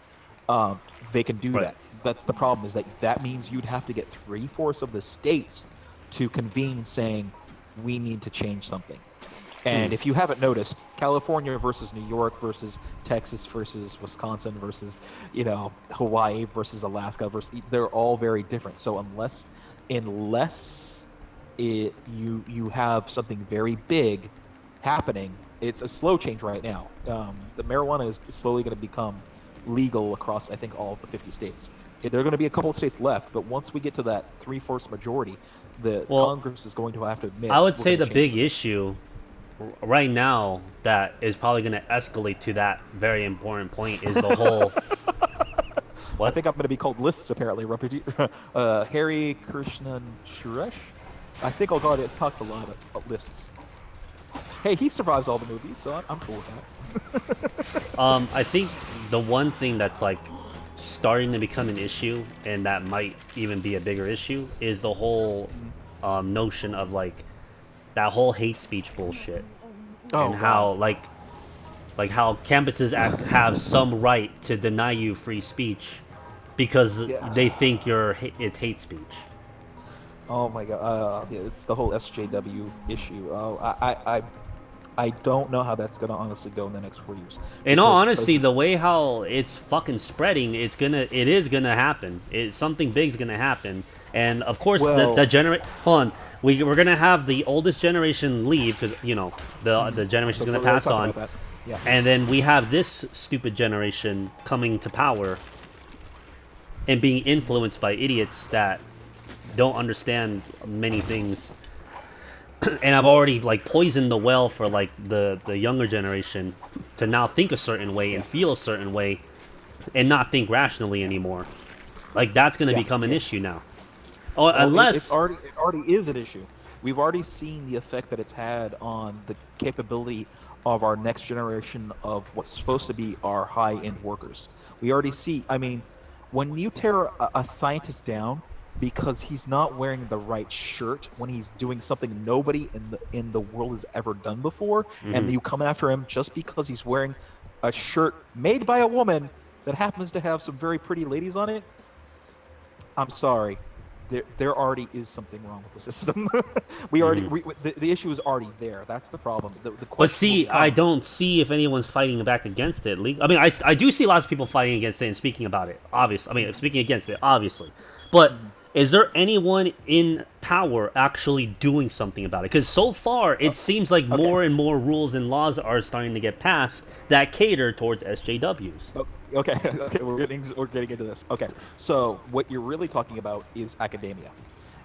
They can do that. That's the problem, is that means you'd have to get 3/4 of the states to convene saying we need to change something. And if you haven't noticed, California versus New York versus Texas versus Wisconsin versus Hawaii versus Alaska they're all very different. So unless you have something very big happening, it's a slow change right now. The marijuana is slowly going to become legal across, I think, all of the 50 states. There are going to be a couple of states left, but once we get to that 3/4 majority, Congress is going to have to admit. I would say the big issue right now that is probably going to escalate to that very important point is the whole. I think I'm going to be called lists apparently. Harry Krishnan Suresh. I think it talks a lot about lists. Hey, he survives all the movies, so I'm cool with that. I think the one thing that's like starting to become an issue, and that might even be a bigger issue, is the whole notion of like that whole hate speech bullshit, and how like how campuses have some right to deny you free speech because they think it's hate speech. Oh my god, it's the whole SJW issue. I don't know how that's gonna honestly go in the next 4 years. In all honesty, the way how it's fucking spreading, it is gonna happen. Something big's gonna happen, and of course hold on, we're gonna have the oldest generation leave because the generation's gonna pass on, and then we have this stupid generation coming to power and being influenced by idiots that don't understand many things. And I've already like poisoned the well for like the younger generation to now think a certain way and feel a certain way and not think rationally anymore. Like that's going to become an issue now. Unless it already is an issue. We've already seen the effect that it's had on the capability of our next generation of what's supposed to be our high-end workers. We already see. I mean, when you tear a scientist down because he's not wearing the right shirt when he's doing something nobody in the world has ever done before, and you come after him just because he's wearing a shirt made by a woman that happens to have some very pretty ladies on it, I'm sorry. There already is something wrong with the system. The issue is already there. That's the problem. But see, I don't see if anyone's fighting back against it. I mean, I do see lots of people fighting against it and speaking about it. Obviously, I mean, speaking against it, obviously. But is there anyone in power actually doing something about it? Because so far, it seems like more and more rules and laws are starting to get passed that cater towards SJWs. Okay, we're getting into this. Okay, so what you're really talking about is academia.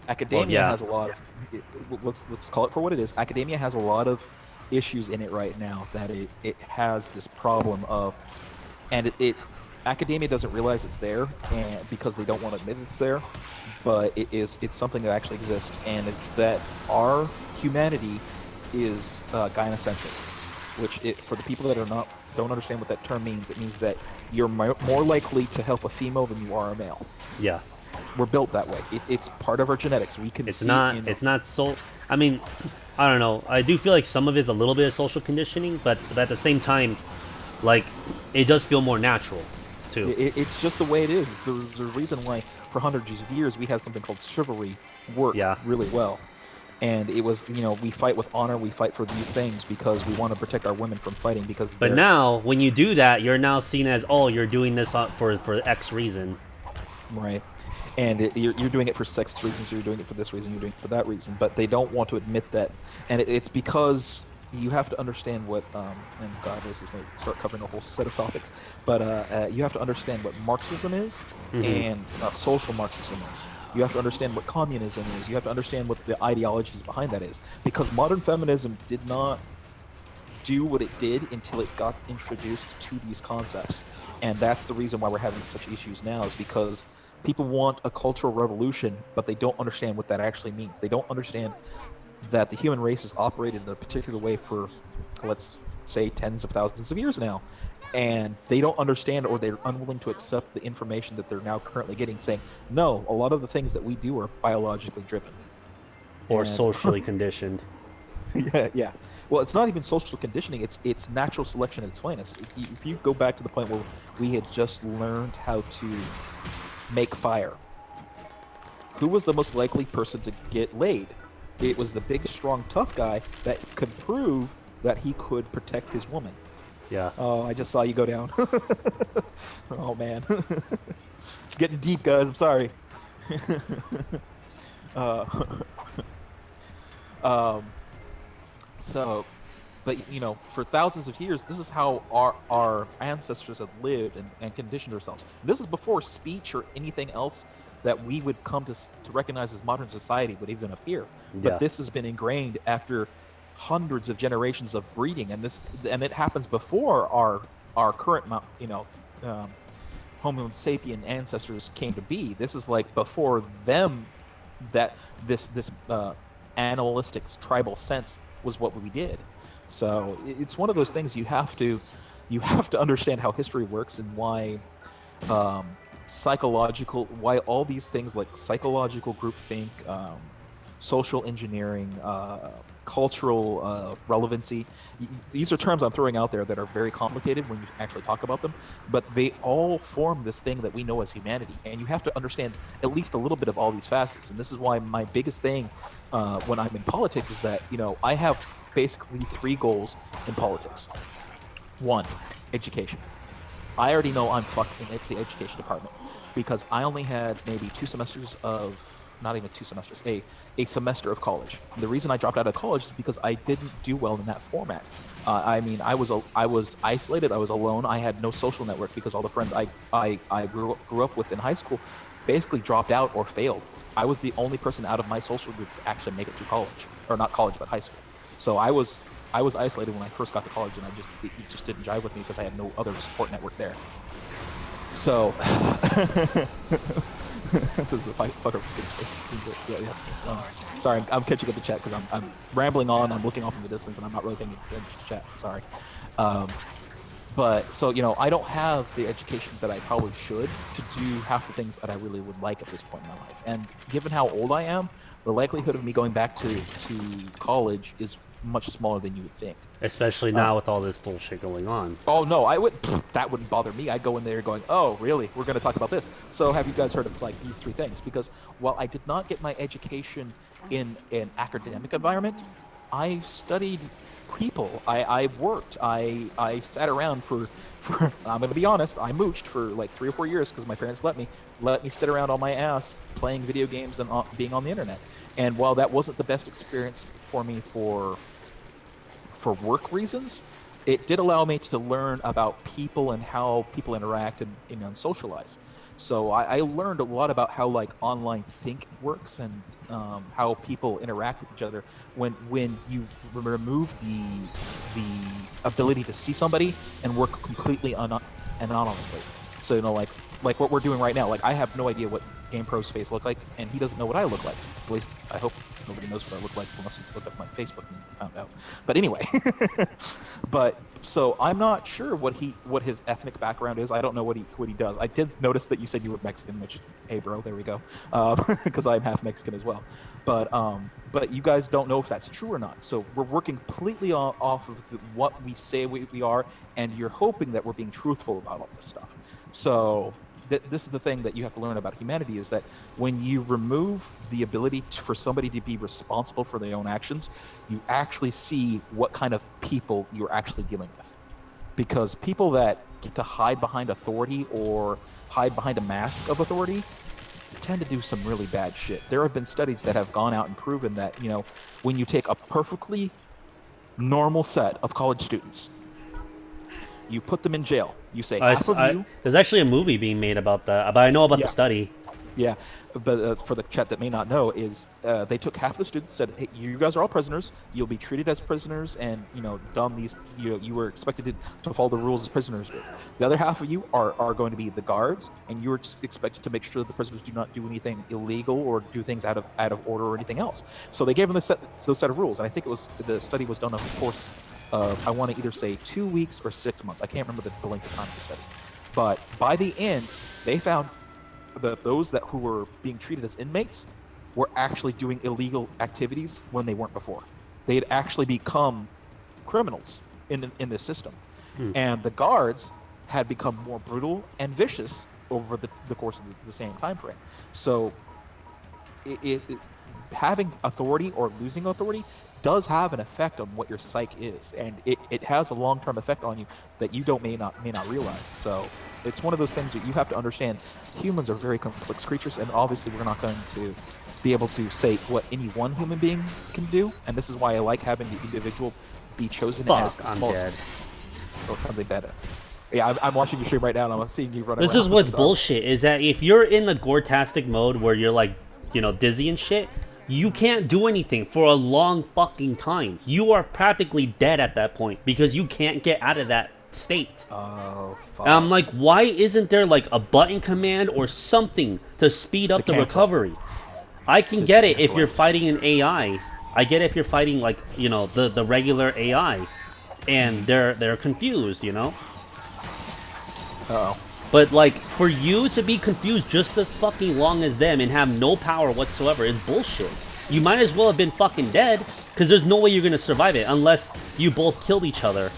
Academia has a lot of, let's call it for what it is. Academia has a lot of issues in it right now that it has this problem of, and academia doesn't realize it's there, and because they don't want to admit it's there, but it's something that actually exists, and it's that our humanity is gynocentric, which for the people that don't understand what that term means, it means that you're more likely to help a female than you are a male. Yeah, we're built that way. It's part of our genetics. We can. It's not so. I mean, I don't know. I do feel like some of it's a little bit of social conditioning, but at the same time, like it does feel more natural. It's just the way it is. There's a reason why for hundreds of years we had something called chivalry work really well. And it was, we fight with honor, we fight for these things because we want to protect our women from fighting. But now, when you do that, you're now seen as, you're doing this for X reason. Right. And you're doing it for sexist reasons, you're doing it for this reason, you're doing it for that reason, but they don't want to admit that. And it's because you have to understand what, and God, this is going to start covering a whole set of topics, but you have to understand what Marxism is and social Marxism is. You have to understand what communism is. You have to understand what the ideologies behind that is. Because modern feminism did not do what it did until it got introduced to these concepts. And that's the reason why we're having such issues now, is because people want a cultural revolution, but they don't understand what that actually means. They don't understand that the human race has operated in a particular way for, let's say, tens of thousands of years now. And they don't understand, or they're unwilling to accept the information that they're now currently getting, saying, no, a lot of the things that we do are biologically driven. Or socially conditioned. Yeah. Well, it's not even social conditioning. It's natural selection at its finest. If you go back to the point where we had just learned how to make fire, who was the most likely person to get laid? It was the big, strong, tough guy that could prove that he could protect his woman. Yeah. Oh, I just saw you go down. Oh, man. It's getting deep, guys. I'm sorry. So, but for thousands of years, this is how our ancestors have lived and conditioned ourselves. This is before speech or anything else that we would come to recognize as modern society would even appear. But Yeah. this has been ingrained after hundreds of generations of breeding, and it happens before our current Homo sapien ancestors came to be. This is like before them, that this animalistic tribal sense was what we did. So it's one of those things you have to understand how history works, and why why all these things like psychological groupthink, social engineering, cultural relevancy. These are terms I'm throwing out there that are very complicated when you actually talk about them, but they all form this thing that we know as humanity. And you have to understand at least a little bit of all these facets. And this is why my biggest thing when I'm in politics is that, I have basically 3 goals in politics. 1, education. I already know I'm fucked in the education department, because I only had maybe 2 semesters of, not even 2 semesters, a semester of college. And the reason I dropped out of college is because I didn't do well in that format. I mean, I was isolated. I was alone. I had no social network, because all the friends I grew up with in high school basically dropped out or failed. I was the only person out of my social group to actually make it through college, or not college, but high school. So I was isolated when I first got to college, and it just didn't jive with me because I had no other support network there. So this is a fucker. Yeah. Sorry, I'm catching up the chat because I'm rambling on. I'm looking off in the distance, and I'm not really paying attention to chat. So sorry. But so I don't have the education that I probably should to do half the things that I really would like at this point in my life. And given how old I am, the likelihood of me going back to college is much smaller than you would think. Especially now with all this bullshit going on. Oh no, that wouldn't bother me. I'd go in there going, oh really, we're going to talk about this. So have you guys heard of like these 3 things? Because while I did not get my education in an academic environment, I studied people. I worked. I sat around for I'm going to be honest, I mooched for like 3 or 4 years because my parents let me sit around on my ass playing video games and being on the internet. And while that wasn't the best experience for me for work reasons, it did allow me to learn about people and how people interact and socialize. So I learned a lot about how like online think works, and how people interact with each other when you remove the ability to see somebody and work completely anonymously. So like what we're doing right now. Like I have no idea what GamePro's face look like, and he doesn't know what I look like. At least I hope nobody knows what I look like unless you look up my Facebook and found out. But anyway, but so I'm not sure what his ethnic background is. I don't know what he does. I did notice that you said you were Mexican, which, hey bro, there we go, because I'm half Mexican as well. But you guys don't know if that's true or not. So we're working completely off of what we say we are, and you're hoping that we're being truthful about all this stuff. So this is the thing that you have to learn about humanity, is that when you remove the ability for somebody to be responsible for their own actions, you actually see what kind of people you're actually dealing with. Because people that get to hide behind authority or hide behind a mask of authority tend to do some really bad shit. There have been studies that have gone out and proven that, when you take a perfectly normal set of college students, you put them in jail, you say half of you... There's actually a movie being made about that, but I know about the study. Yeah, but for the chat that may not know, is they took half the students, said, "Hey, you guys are all prisoners. You'll be treated as prisoners, and done these. You were expected to follow the rules as prisoners do. The other half of you are going to be the guards, and you are expected to make sure that the prisoners do not do anything illegal or do things out of order or anything else. So they gave them those set of rules, and I think the study was done over the course of, I want to either say 2 weeks or 6 months. I can't remember the length of time of the study, but by the end, they found that those who were being treated as inmates were actually doing illegal activities when they weren't before. They had actually become criminals in this system. And the guards had become more brutal and vicious over the course of the same time frame. So having authority or losing authority does have an effect on what your psyche is, and it has a long-term effect on you that you may not realize. So it's one of those things that you have to understand. Humans are very complex creatures, and obviously we're not going to be able to say what any one human being can do, and this is why I like having the individual be chosen as the smallest. Or something better. Yeah, I'm watching you stream right now, and I'm seeing you run around. This is what's bullshit, is that if you're in the gore-tastic mode where you're like, dizzy and shit, you can't do anything for a long fucking time. You are practically dead at that point because you can't get out of that state. Oh, fuck. And I'm like, why isn't there like a button command or something to speed up the recovery? I can get it if you're fighting an AI. I get it if you're fighting like, the regular AI and they're confused, Uh-oh. But like, for you to be confused just as fucking long as them and have no power whatsoever is bullshit. You might as well have been fucking dead, because there's no way you're gonna survive it unless you both killed each other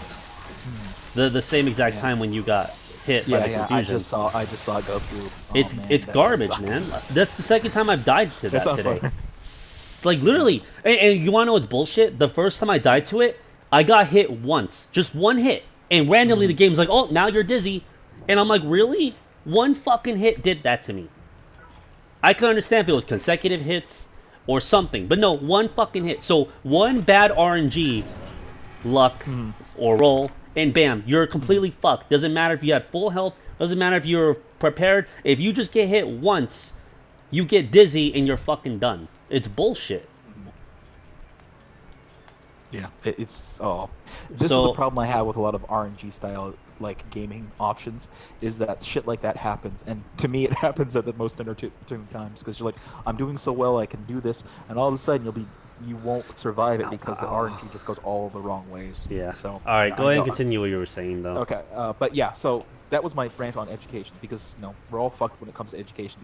the same exact time when you got hit by the confusion. I just saw it go through. It's garbage, man. That's the second time I've died to that today. It's like literally, and you wanna know what's bullshit? The first time I died to it, I got hit once, just one hit, and randomly the game's like, oh, now you're dizzy. And I'm like, really? One fucking hit did that to me. I could understand if it was consecutive hits or something, but no, one fucking hit. So one bad RNG, luck, or roll, and bam, you're completely fucked. Doesn't matter if you had full health, doesn't matter if you're prepared. If you just get hit once, you get dizzy and you're fucking done. It's bullshit. Yeah, this is the problem I have with a lot of RNG style gaming options, is that shit like that happens, and to me it happens at the most entertaining times, because you're like, I'm doing so well, I can do this, and all of a sudden you won't survive it because the RNG just goes all the wrong ways. Yeah. So all right, go ahead and continue what you were saying though. Okay, but yeah, so that was my rant on education, because we're all fucked when it comes to education,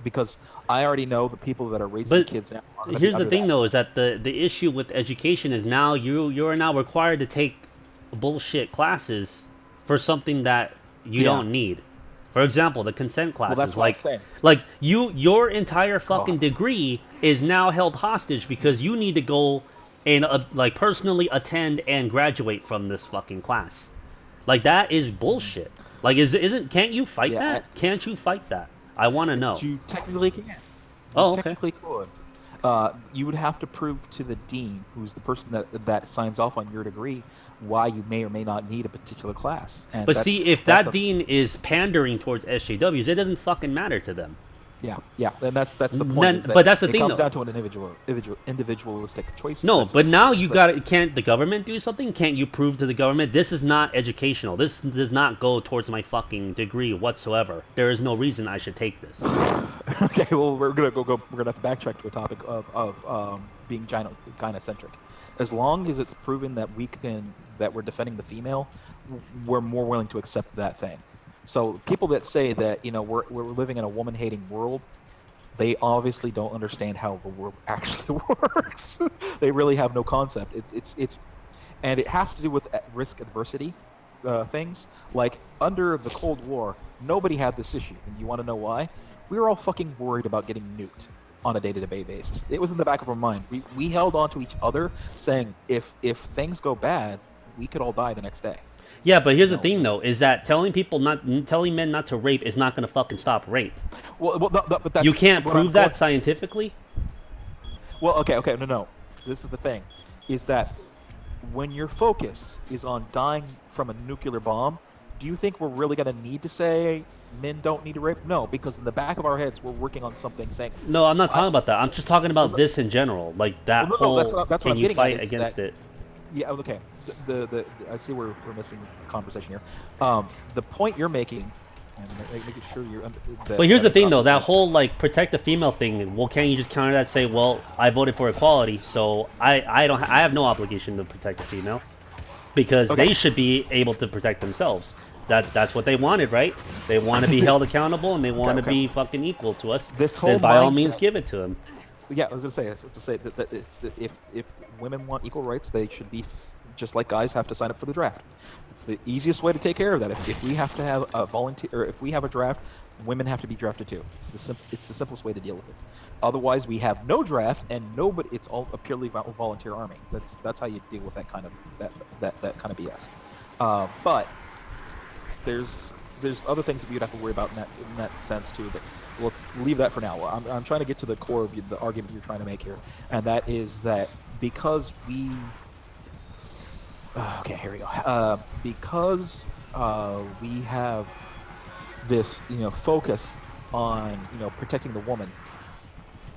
because I already know the people that are raising kids now. Here's the thing though, is that the issue with education is now you are now required to take bullshit classes for something that you don't need. For example, the consent classes. Well, your entire fucking degree is now held hostage because you need to go and personally attend and graduate from this fucking class. Like, that is bullshit. Like, can't you fight that? Can't you fight that? I want to know. You technically can. Technically could. You would have to prove to the dean, who's the person that signs off on your degree, why you may or may not need a particular class. And but see, if that dean is pandering towards SJWs, it doesn't fucking matter to them. Yeah, and that's the point. But that's the thing, though. It comes down to an individualistic choice. No, but now can't the government do something? Can't you prove to the government, this is not educational? This does not go towards my fucking degree whatsoever. There is no reason I should take this. Okay, well, we're gonna have to backtrack to a topic of being gynocentric. As long as it's proven that we're defending the female, we're more willing to accept that thing. So people that say that we're living in a woman-hating world, they obviously don't understand how the world actually works. They really have no concept. And it has to do with risk adversity things. Like under the Cold War, nobody had this issue, and you want to know why? We were all fucking worried about getting nuked on a day-to-day basis. It was in the back of our mind. We held on to each other, saying if things go bad, we could all die the next day. Yeah, but here's the thing, though, is that telling men not to rape is not gonna fucking stop rape. But that's You can't what I'm prove that going- scientifically. Well, okay, no. This is the thing, is that when your focus is on dying from a nuclear bomb, do you think we're really going to need to say men don't need to rape? No, because in the back of our heads, we're working on something saying. No, I'm not talking about that. I'm just talking about this in general. Like that Well, no, whole. that's what Can I'm you getting fight at, is against that- it? Yeah, okay. The I see we're missing conversation here. The point you're making, and making sure you're. But here's the thing, though. That whole like protect the female thing. Well, can't you just counter that? And say, well, I voted for equality, so I don't. I have no obligation to protect the female, because Okay. they should be able to protect themselves. That's what they wanted, right? They want to be held accountable, and they want to okay. be fucking equal to us. This whole Then by all mindset- means, give it to them. Yeah, I was gonna say that if women want equal rights, they should be just like guys have to sign up for the draft. It's the easiest way to take care of that. If we have to have a volunteer, or if we have a draft, women have to be drafted too. It's the simplest way to deal with it. Otherwise, we have no draft and nobody. It's all a purely volunteer army. That's how you deal with that kind of kind of BS. But there's other things that we'd have to worry about in that sense too. But let's leave that for now. I'm trying to get to the core of the argument you're trying to make here, and that is that because we. Okay, here we go. Because we have this, focus on, protecting the woman,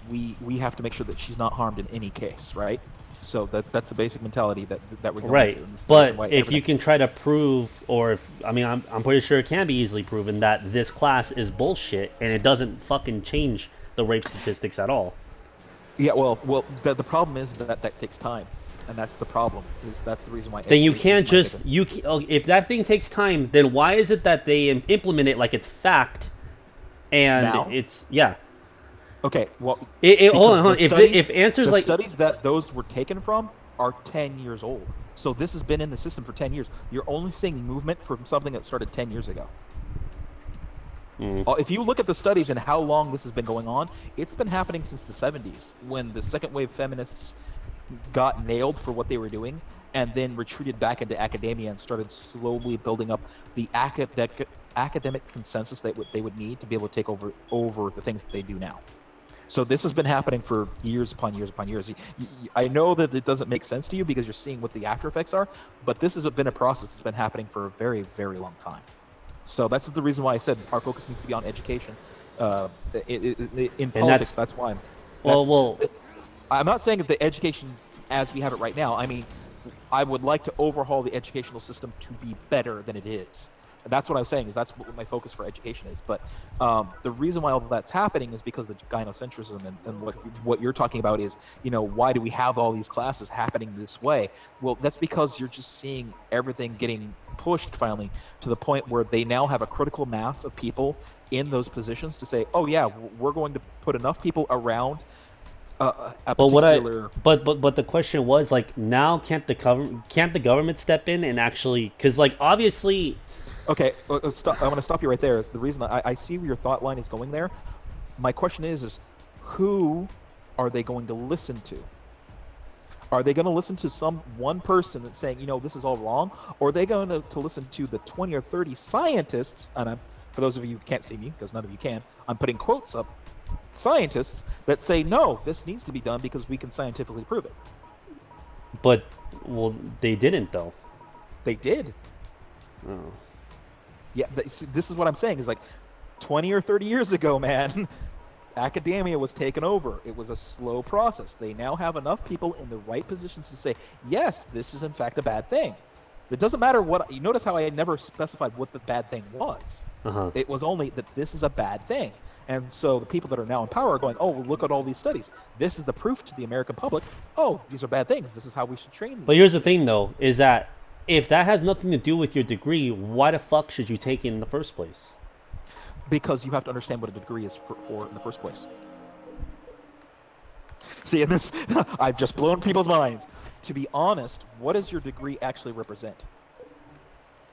we have to make sure that she's not harmed in any case, right? So that's the basic mentality that we're going Right, to. And this is but why if you can try to prove, or if I'm pretty sure it can be easily proven that this class is bullshit and it doesn't fucking change the rape statistics at all. Yeah, well, the problem is that takes time, and that's the problem. That's the reason why. Then you education can't is just if that thing takes time, then why is it that they implement it like it's fact, and Now? it's yeah. Okay, well, hold on. the If answers the like studies that those were taken from are 10 years old, so this has been in the system for 10 years. You're only seeing movement from something that started 10 years ago. If you look at the studies and how long this has been going on, it's been happening since the 70s, when the second wave feminists got nailed for what they were doing, and then retreated back into academia and started slowly building up the academic consensus that they would need to be able to take over the things that they do now. So this has been happening for years upon years upon years. I know that it doesn't make sense to you because you're seeing what the after effects are, but this has been a process that's been happening for a very, very long time. So that's the reason why I said our focus needs to be on education. In politics, that's why. I'm not saying that the education as we have it right now. I mean, I would like to overhaul the educational system to be better than it is. And that's what I'm saying, is that's what my focus for education is. But the reason why all that's happening is because of the gynocentrism, and what you're talking about is, why do we have all these classes happening this way? Well, that's because you're just seeing everything getting pushed finally to the point where they now have a critical mass of people in those positions to say, oh yeah, we're going to put enough people around a particular... But the question was, like, now can't the government step in and actually, because like obviously. Okay, I'm going to stop you right there. The reason I see where your thought line is going there. My question is who are they going to listen to? Are they going to listen to one person that's saying, this is all wrong? Or are they going to listen to the 20 or 30 scientists, and for those of you who can't see me, because none of you can, I'm putting quotes up, scientists that say, no, this needs to be done because we can scientifically prove it. But, well, they didn't, though. They did. Oh. Yeah, this is what I'm saying, is like 20 or 30 years ago, man, academia was taken over. It was a slow process. They now have enough people in the right positions to say, yes, this is in fact a bad thing. It doesn't matter what... You notice how I never specified what the bad thing was. Uh-huh. It was only that this is a bad thing. And so the people that are now in power are going, oh, well, look at all these studies. This is the proof to the American public. Oh, these are bad things. This is how we should train them. But here's the thing, though, is that if that has nothing to do with your degree, why the fuck should you take it in the first place? Because you have to understand what a degree is for in the first place. See, in this, I've just blown people's minds. To be honest, what does your degree actually represent?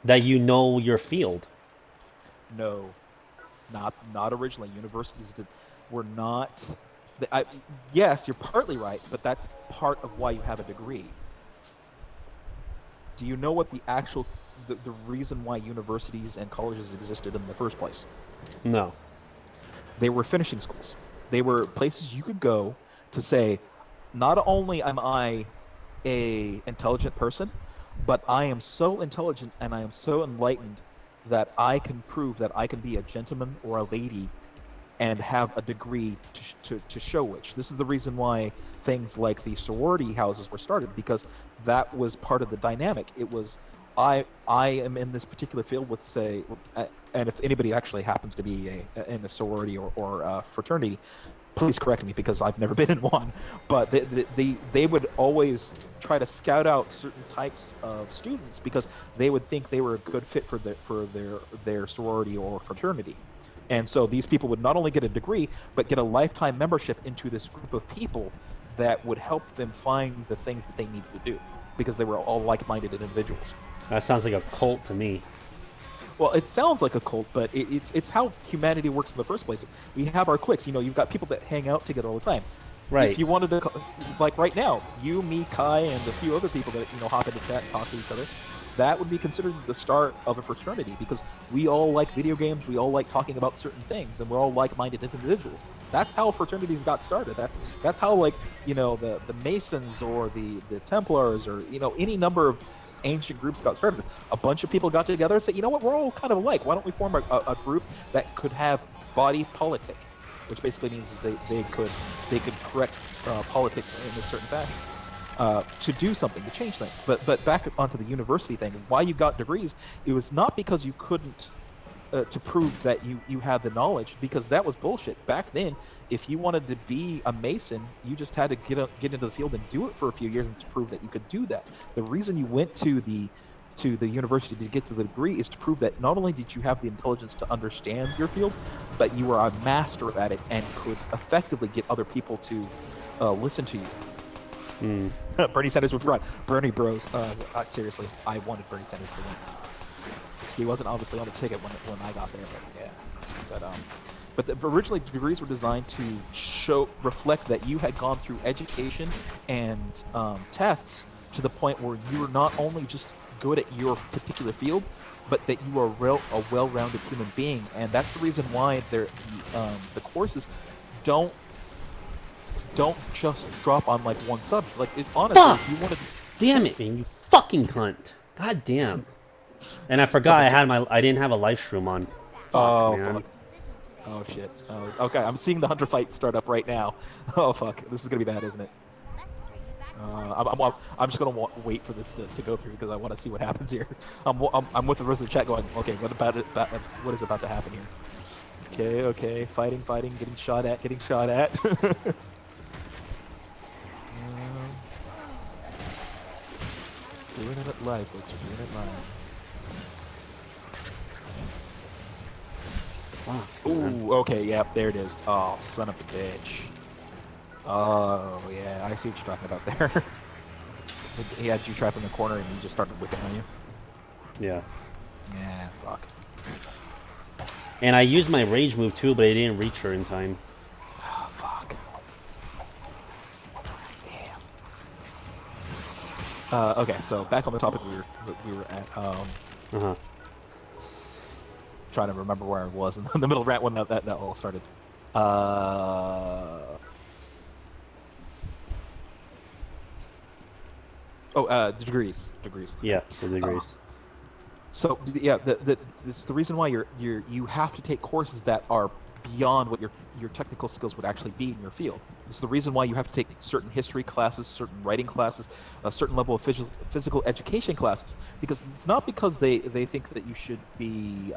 That you know your field. No, not originally. Universities were not... yes, you're partly right, but that's part of why you have a degree. Do you know what the actual the reason why universities and colleges existed in the first place. No. They were finishing schools. They were places you could go to say, not only am I a intelligent person, but I am so intelligent and I am so enlightened that I can prove that I can be a gentleman or a lady and have a degree to show which. This is the reason why things like the sorority houses were started, because that was part of the dynamic. It was, I am in this particular field, let's say, and if anybody actually happens to be in a sorority or fraternity, please correct me because I've never been in one. But they would always try to scout out certain types of students because they would think they were a good fit for their sorority or fraternity. And so these people would not only get a degree, but get a lifetime membership into this group of people that would help them find the things that they need to do, because they were all like-minded individuals. That sounds like a cult to me. Well, it sounds like a cult, but it's how humanity works in the first place. We have our cliques. You know, you've got people that hang out together all the time. Right. If you wanted to, like right now, you, me, Kai, and a few other people that, you know, hop into chat and talk to each other, that would be considered the start of a fraternity, because we all like video games, we all like talking about certain things, and we're all like-minded individuals. That's how fraternities got started. That's how, like, you know, the Masons or the Templars or, you know, any number of ancient groups got started. A bunch of people got together and said, you know what, we're all kind of alike. Why don't we form a group that could have body politic, which basically means they could correct politics in a certain fashion. To do something, to change things. But back onto the university thing, why you got degrees, it was not because you couldn't, to prove that you had the knowledge, because that was bullshit. Back then, if you wanted to be a Mason, you just had to get into the field and do it for a few years and to prove that you could do that. The reason you went to the university to get to the degree is to prove that not only did you have the intelligence to understand your field, but you were a master at it and could effectively get other people to listen to you. Bernie Sanders was right. Bernie Bros. Seriously, I wanted Bernie Sanders to win. He wasn't obviously on the ticket when I got there, but yeah. But originally degrees were designed to reflect that you had gone through education and tests to the point where you were not only just good at your particular field, but that you are a well-rounded human being. And that's the reason why the courses don't just drop on like one subject. Like, honestly, Fuck! if you wanted to... Damn it, man! You fucking cunt! God damn! And I forgot I didn't have a live stream on. Fuck, man. Fuck. Oh shit. Okay, I'm seeing the Hunter fight start up right now. Oh fuck, this is gonna be bad, isn't it? I'm just gonna wait for this to go through because I want to see what happens here. I'm with the rest of the chat going, okay, what is about to happen here? Okay, fighting, getting shot at. Doing it live, folks. Doing it live. Fuck. Ooh, okay, yep, there it is. Oh, son of a bitch. Oh, yeah, I see what you're talking about there. He had you trapped in the corner and he just started whipping on you. Yeah. Yeah, fuck. And I used my rage move too, but I didn't reach her in time. Oh, fuck. Damn. Okay, so back on the topic we were at. Trying to remember where I was in the middle of rant when that all started. The degrees. Yeah, the degrees. So yeah, it's the reason why you have to take courses that are beyond what your technical skills would actually be in your field. It's the reason why you have to take certain history classes, certain writing classes, a certain level of physical education classes, because it's not because they think that you should be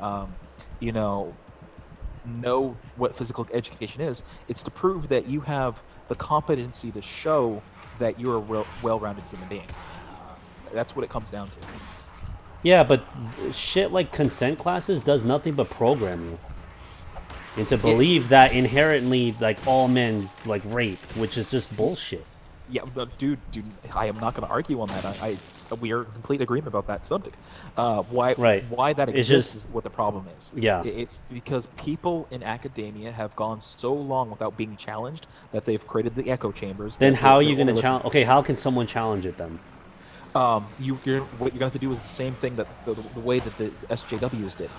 know what physical education is. It's to prove that you have the competency to show that you're a well-rounded human being. That's what it comes down to. Yeah, but shit like consent classes does nothing but program you into believe that inherently, like, all men like rape, which is just bullshit. Yeah, dude, I am not going to argue on that. We are in complete agreement about that subject. Why that exists is what the problem is. Yeah. It's because people in academia have gone so long without being challenged that they've created the echo chambers. Then how are you going to challenge? Okay, how can someone challenge it then? What you're going to have to do is the same thing that the way that the SJWs did,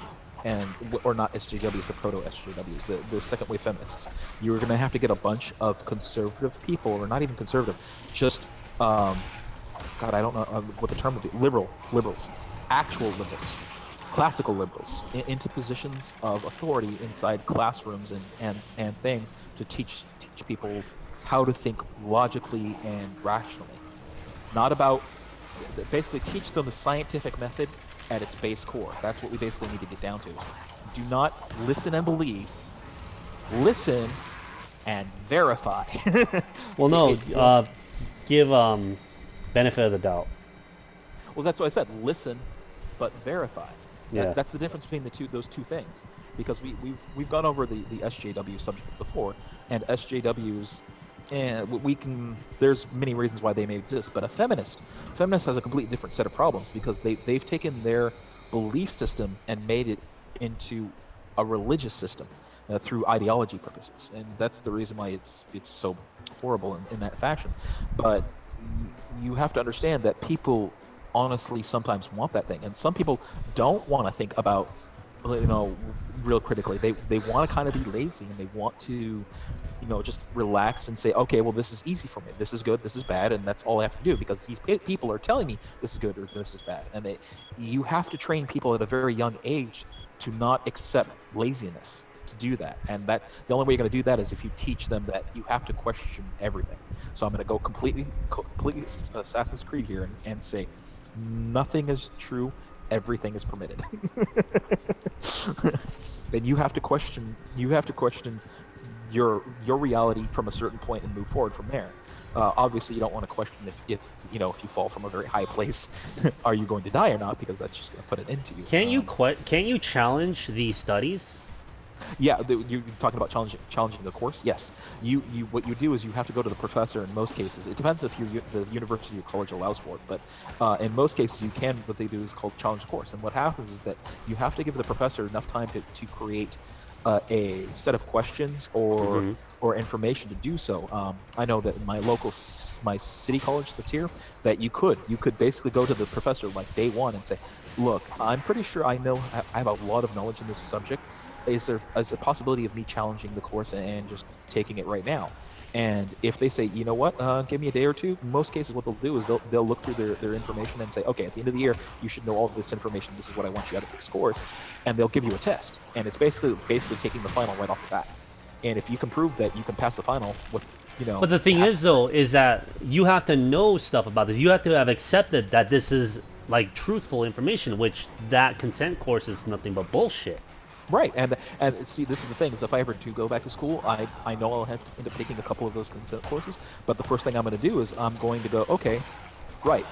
or not SJWs, the proto SJWs, the second wave feminists. You're going to have to get a bunch of conservative people, or not even conservative, just God, I don't know what the term would be. Liberals, actual liberals, classical liberals, into positions of authority inside classrooms and things to teach people how to think logically and rationally. Not about basically teach them the scientific method at its base core. That's what we basically need to get down to. Do not listen and believe. Listen and verify. Well, no, give benefit of the doubt. Well, that's what I said. Listen, but verify. Yeah. That's the difference between those two things. Because we've gone over the SJW subject before, and SJWs, there's many reasons why they may exist, but a feminist has a completely different set of problems because they've taken their belief system and made it into a religious system through ideology purposes, and that's the reason why it's so horrible in that fashion. But you have to understand that people honestly sometimes want that thing, and some people don't want to think about, real critically. They want to kind of be lazy, and they want to just relax and say, okay, well, this is easy for me, this is good, this is bad, and that's all I have to do because these people are telling me this is good or this is bad. And you have to train people at a very young age to not accept laziness, to do that. And that the only way you're going to do that is if you teach them that you have to question everything. So I'm going to go completely Assassin's Creed here and say nothing is true, everything is permitted. And you have to question your reality from a certain point and move forward from there. Obviously, you don't want to question if you fall from a very high place, are you going to die or not? Because that's just going to put an end to you. Can't you challenge these studies? Yeah, you're talking about challenging the course. Yes, what you do is you have to go to the professor. In most cases, it depends if the university or college allows for it, but in most cases you can. What they do is called challenge the course, and what happens is that you have to give the professor enough time to create a set of questions or information to do so. I know that in my city college that's here, that you could basically go to the professor like day one and say, look, I'm pretty sure I have a lot of knowledge in this subject. Is there a possibility of me challenging the course and just taking it right now? And if they say, you know what, give me a day or two, in most cases what they'll do is they'll look through their information and say, okay, at the end of the year, you should know all of this information. This is what I want you out of this course. And they'll give you a test. And it's basically taking the final right off the bat. And if you can prove that you can pass the final with, But the thing is, though, is that you have to know stuff about this. You have to have accepted that this is, like, truthful information, which that consent course is nothing but bullshit. Right, and see, this is the thing, is if I ever do go back to school, I know I'll have to end up taking a couple of those consent courses, but the first thing I'm going to do is I'm going to go, okay, right,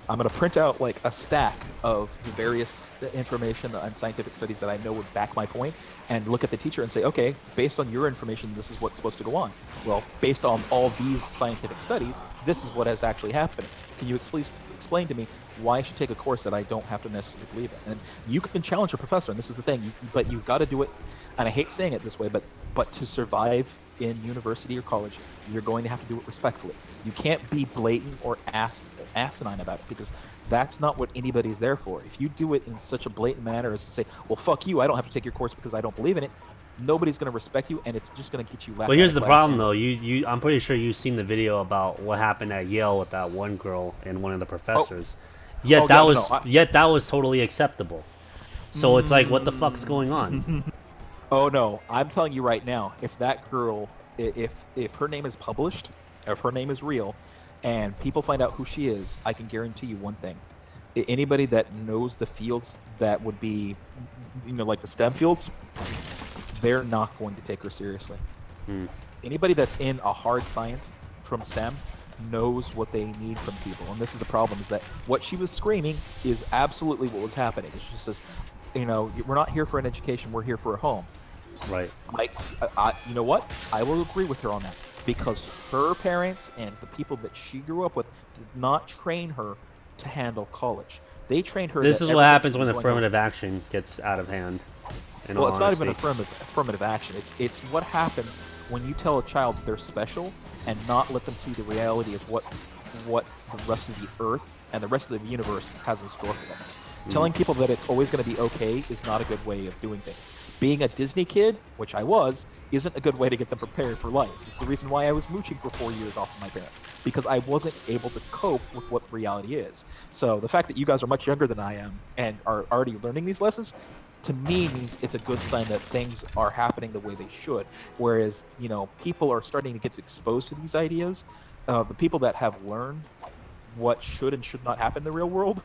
I'm going to print out like a stack of the various information and scientific studies that I know would back my point, and look at the teacher and say, okay, based on your information, this is what's supposed to go on. Well, based on all these scientific studies, this is what has actually happened. Can you explain to me why I should take a course that I don't have to necessarily believe in? And you can challenge your professor, and this is the thing, but you've got to do it, and I hate saying it this way, but to survive in university or college, you're going to have to do it respectfully. You can't be blatant or asinine about it, because that's not what anybody's there for. If you do it in such a blatant manner as to say, well, fuck you, I don't have to take your course because I don't believe in it, nobody's going to respect you, and it's just going to get you laughed. But here's the problem, though. I'm pretty sure you've seen the video about what happened at Yale with that one girl and one of the professors. Yet that was totally acceptable. So it's like, what the fuck's going on? Oh no, I'm telling you right now, if that girl, if her name is published, if her name is real, and people find out who she is, I can guarantee you one thing. Anybody that knows the fields that would be, like the STEM fields, they're not going to take her seriously. Anybody that's in a hard science from STEM knows what they need from people, and this is the problem, is that what she was screaming is absolutely what was happening. She says, we're not here for an education, we're here for a home. Right. You know what? I will agree with her on that, because her parents and the people that she grew up with did not train her to handle college. They trained her. This is what happens when affirmative action gets out of hand. Well, it's not even affirmative action. It's what happens when you tell a child they're special and not let them see the reality of what the rest of the earth and the rest of the universe has in store for them. Telling people that it's always going to be okay is not a good way of doing things. Being a Disney kid, which I was, isn't a good way to get them prepared for life. It's the reason why I was mooching for 4 years off of my parents, because I wasn't able to cope with what reality is. So the fact that you guys are much younger than I am and are already learning these lessons, to me means it's a good sign that things are happening the way they should. Whereas, people are starting to get exposed to these ideas. The people that have learned what should and should not happen in the real world,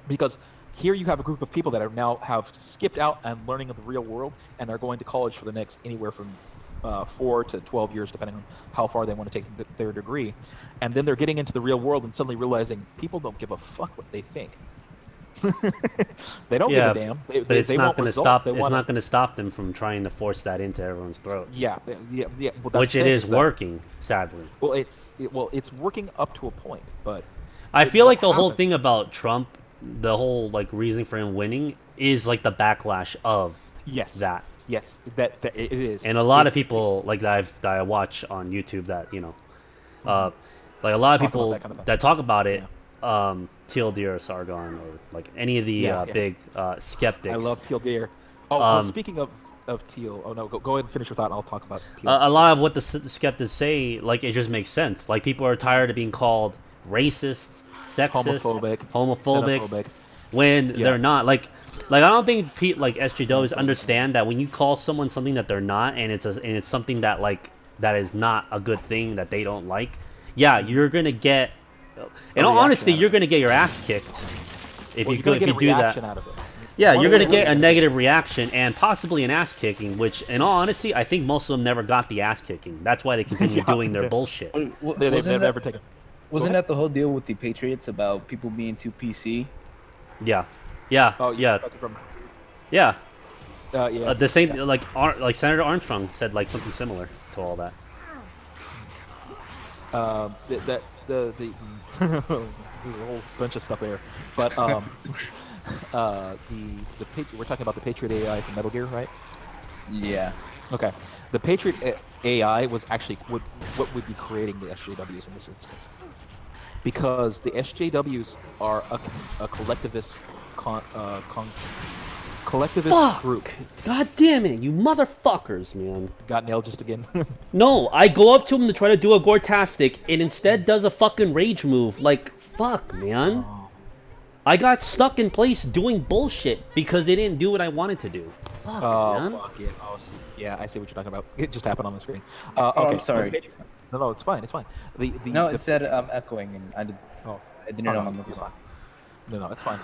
because here you have a group of people that have skipped out and learning of the real world and are going to college for the next anywhere from 4 to 12 years, depending on how far they want to take their degree. And then they're getting into the real world and suddenly realizing people don't give a fuck what they think. They don't give a damn. But it's not going to stop. It's not going to stop them from trying to force that into everyone's throats. Yeah. Well, which it is working, sadly. Well, it's working up to a point, but I feel like the whole thing about Trump, the whole reason for him winning, is the backlash of that. Yes, that it is. And a lot of people that I watch on YouTube that a lot of people that talk about it. Teal Deer or Sargon or any of the big skeptics. I love Teal Deer. Well, speaking of Teal, no, go ahead and finish your thought. I'll talk about Teal. A lot of what the skeptics say, it just makes sense. People are tired of being called racist, sexist, homophobic when they're not. I don't think SJWs understand that when you call someone something that they're not, and it's something that that is not a good thing that they don't like. Yeah, you're gonna get. In all honesty, you're going to get your ass kicked if you do that. Yeah, you're going to get a negative reaction and possibly an ass kicking, which, in all honesty, I think most of them never got the ass kicking. That's why they continue doing their bullshit. They've never taken. Wasn't that the whole deal with the Patriots about people being too PC? Yeah. Oh, yeah. Yeah. The same, Senator Armstrong said something similar to all that. There's a whole bunch of stuff there, but we're talking about the Patriot AI from Metal Gear, right? Yeah. Okay. The Patriot AI was actually what would be creating the SJWs in this instance, because the SJWs are a collectivist group. God damn it, you motherfuckers, man. Got nailed just again. No, I go up to him to try to do a Gore-tastic, and instead does a fucking rage move. Fuck, man. I got stuck in place doing bullshit because they didn't do what I wanted to do. Fuck, man. Fuck yeah. Yeah, I see what you're talking about. It just happened on the screen. Okay. I'm sorry. No, it's fine. It's fine. It said echoing, and I didn't know I'm looking. No, it's fine.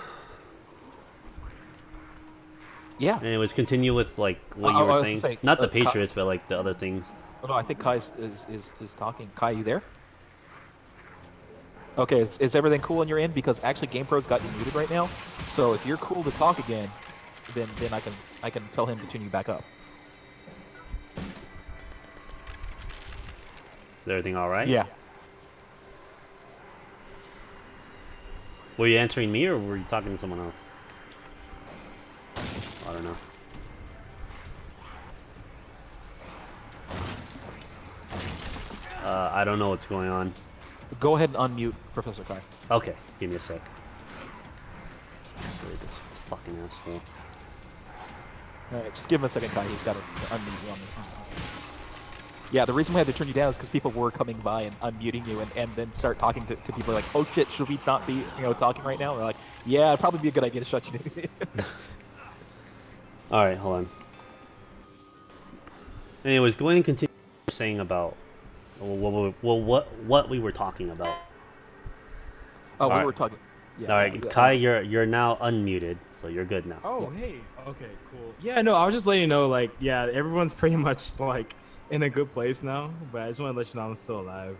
Yeah. Anyways, continue with what you were saying. Not the Patriots, but the other things. Oh, no, I think Kai is talking. Kai, you there? Okay, is everything cool on your end? Because actually, GamePro's got you muted right now. So if you're cool to talk again, then I can tell him to tune you back up. Is everything all right? Yeah. Were you answering me or were you talking to someone else? I don't know. I don't know what's going on. Go ahead and unmute Professor Kai. Okay, give me a sec. This fucking asshole. Alright, just give him a second, Kai. He's got to unmute you on the. Yeah, the reason we had to turn you down is because people were coming by and unmuting you and then start talking to people like, oh shit, should we not be talking right now? And they're like, yeah, it'd probably be a good idea to shut you down. Alright, hold on. Anyways, go ahead and continue saying about what we were talking about. Oh, we were talking. Yeah, alright, Kai, you're now unmuted, so you're good now. Oh, yeah. Hey. Okay, cool. Yeah, no, I was just letting you know, everyone's pretty much in a good place now, but I just want to let you know I'm still alive.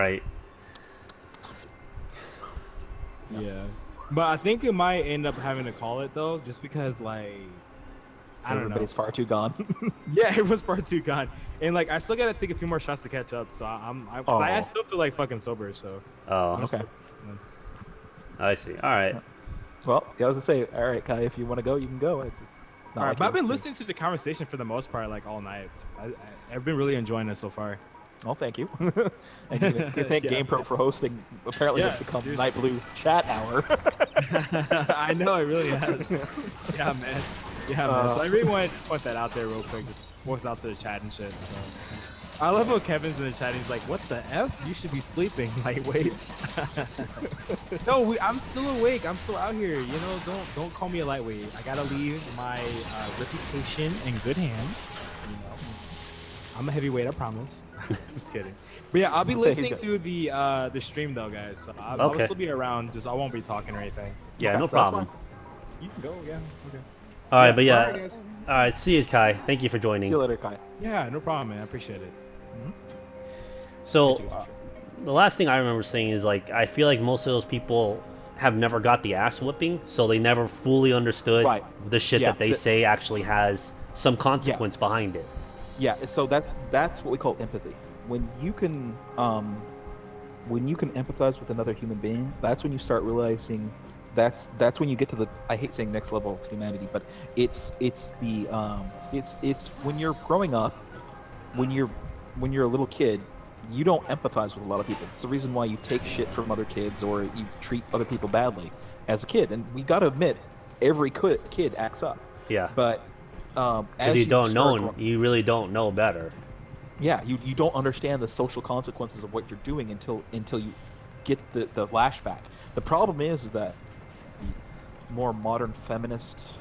Right. Yeah. But I think we might end up having to call it though, just because I don't know. Everybody's far too gone. Yeah, everyone's far too gone, and I still gotta take a few more shots to catch up. So I still feel fucking sober. So. Oh. Okay. I see. All right. Well, I was gonna say, all right, Kai, if you want to go, you can go. It's just all right, but I've been listening to the conversation for the most part, all night. I've been really enjoying it so far. Oh, thank you. And you thank Yeah. GamePro for hosting. Apparently, Yeah, has become seriously. Night Blues chat hour. I know it really has. Yeah, man. Yeah, man. So I really wanted to put that out there real quick. Just voice out to the chat and shit. So I love how Kevin's in the chat. He's like, "What the f? You should be sleeping, lightweight." No, I'm still awake. I'm still out here. You know, don't call me a lightweight. I gotta leave my reputation in good hands. You know, I'm a heavyweight. I promise. Just kidding. But yeah, I'll be listening through the stream though, guys. So I'll Okay. still be around. Just I won't be talking or anything. Yeah, Okay, no that's problem. You can go. Yeah. Okay. All right, Yeah, but yeah. bye, guys. All right, see you, Kai. Thank you for See joining. you later, Kai. Yeah, no problem, man. I appreciate it. So, the last thing I remember saying is like I feel like most of those people have never got the ass whipping, so they never fully understood Right. the shit Yeah, that they say actually has some consequence behind it. Yeah, so that's what we call empathy. When you can empathize with another human being, that's when you start realizing that's when you get to the, I hate saying next level of humanity, but it's when you're growing up, when you're a little kid, you don't empathize with a lot of people. It's the reason why you take shit from other kids or you treat other people badly as a kid. And we got to admit, every kid acts up. Yeah. But Because as you don't start know, you really don't know better. yeah, you don't understand the social consequences of what you're doing until you get the lashback. The problem is that the more modern feminist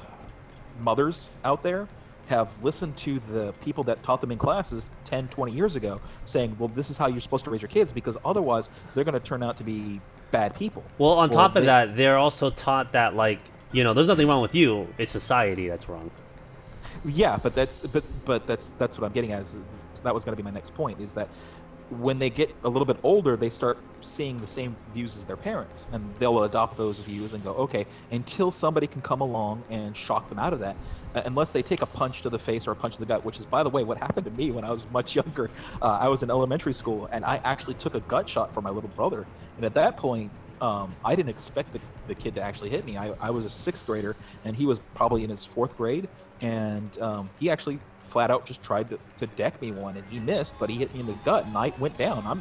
mothers out there have listened to the people that taught them in classes 10, 20 years ago saying, well, this is how you're supposed to raise your kids because otherwise they're going to turn out to be bad people. Well, on top of that, they're also taught that, like, you know, there's nothing wrong with you. It's society that's wrong. Yeah, but that's what I'm getting at. Is that was going to be my next point, is that when they get a little bit older, they start seeing the same views as their parents, and they'll adopt those views and go, okay, until somebody can come along and shock them out of that, unless they take a punch to the face or a punch to the gut, which is, by the way, what happened to me when I was much younger. I was in elementary school, and I actually took a gut shot for my little brother, and at that point, I didn't expect the kid to actually hit me. I was a 6th grader, and he was probably in his 4th grade, and he actually flat out just tried to deck me one, and he missed, but he hit me in the gut, and I went down. I'm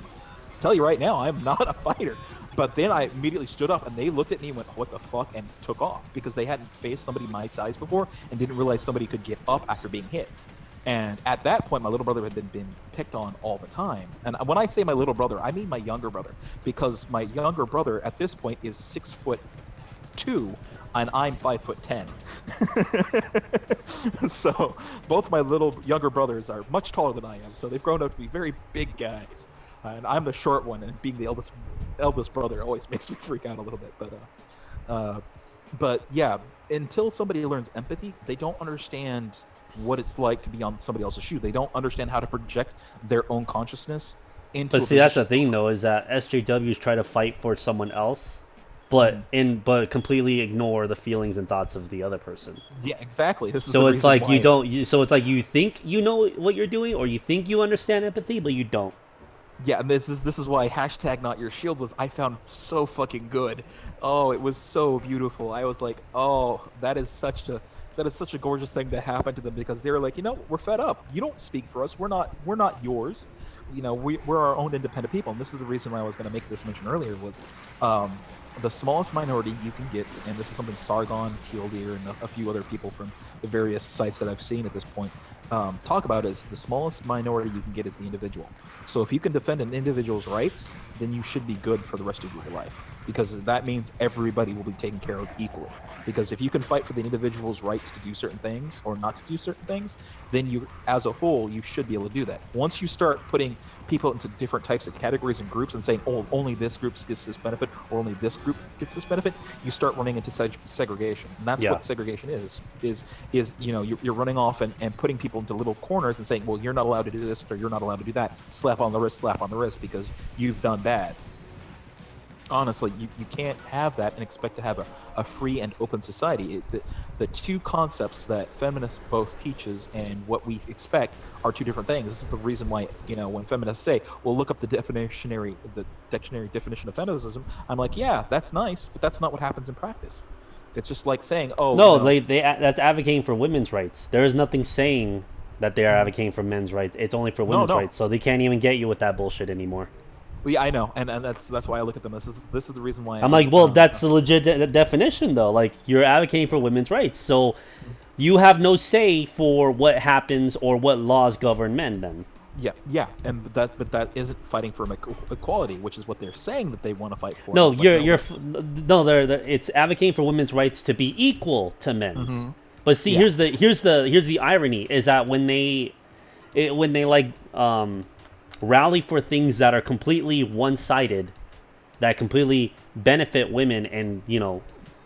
tell you right now, I'm not a fighter. But then I immediately stood up, and they looked at me and went, what the fuck, and took off, because they hadn't faced somebody my size before and didn't realize somebody could get up after being hit. And at that point, my little brother had been picked on all the time. And when I say my little brother, I mean my younger brother, because my younger brother at this point is 6'2", and I'm 5'10". So both my little younger brothers are much taller than I am, so they've grown up to be very big guys. And I'm the short one, and being the eldest brother always makes me freak out a little bit. But yeah, until somebody learns empathy, they don't understand what it's like to be on somebody else's shoe. They don't understand how to project their own consciousness into. But see, that's the thing, though, is that SJWs try to fight for someone else, but completely ignore the feelings and thoughts of the other person. Yeah, exactly. This is so the it's like why... so it's like you think you know what you're doing, or you think you understand empathy, but you don't. Yeah, and this is why hashtag Not Your Shield was, I found, so fucking good. Oh, it was so beautiful. I was like, oh, that is such a gorgeous thing to happen to them, because they're like, you know, we're fed up. You don't speak for us. We're not yours. You know, we're our own independent people. And this is the reason why I was going to make this mention earlier, was the smallest minority you can get, and this is something Sargon, Teal'Deer, and a few other people from the various sites that I've seen at this point talk about, is the smallest minority you can get is the individual. So if you can defend an individual's rights, then you should be good for the rest of your life, because that means everybody will be taken care of equally. Because if you can fight for the individual's rights to do certain things or not to do certain things, then you, as a whole, you should be able to do that. Once you start putting people into different types of categories and groups and saying, oh, only this group gets this benefit, or only this group gets this benefit, you start running into segregation. And that's what segregation is you know, you're running off and putting people into little corners and saying, well, you're not allowed to do this, or you're not allowed to do that. Slap on the wrist, because you've done bad. Honestly, you can't have that and expect to have a free and open society. The two concepts that feminists both teaches and what we expect are two different things. This is the reason why, you know, when feminists say, well, look up the dictionary definition of feminism, I'm like, yeah, that's nice, but that's not what happens in practice. It's just like saying, oh, no, you know, that's advocating for women's rights. There is nothing saying that they are advocating for men's rights. It's only for women's no. rights, so they can't even get you with that bullshit anymore. Well, yeah, I know, and that's why I look at them. This is the reason why I'm like, well, that's the legit definition, though. Like, you're advocating for women's rights, so you have no say for what happens or what laws govern men. Then, yeah, but that isn't fighting for equality, which is what they're saying that they want to fight for. no, It's they're it's advocating for women's rights to be equal to men's. Mm-hmm. But see, here's the irony is that when they rally for things that are completely one-sided, that completely benefit women and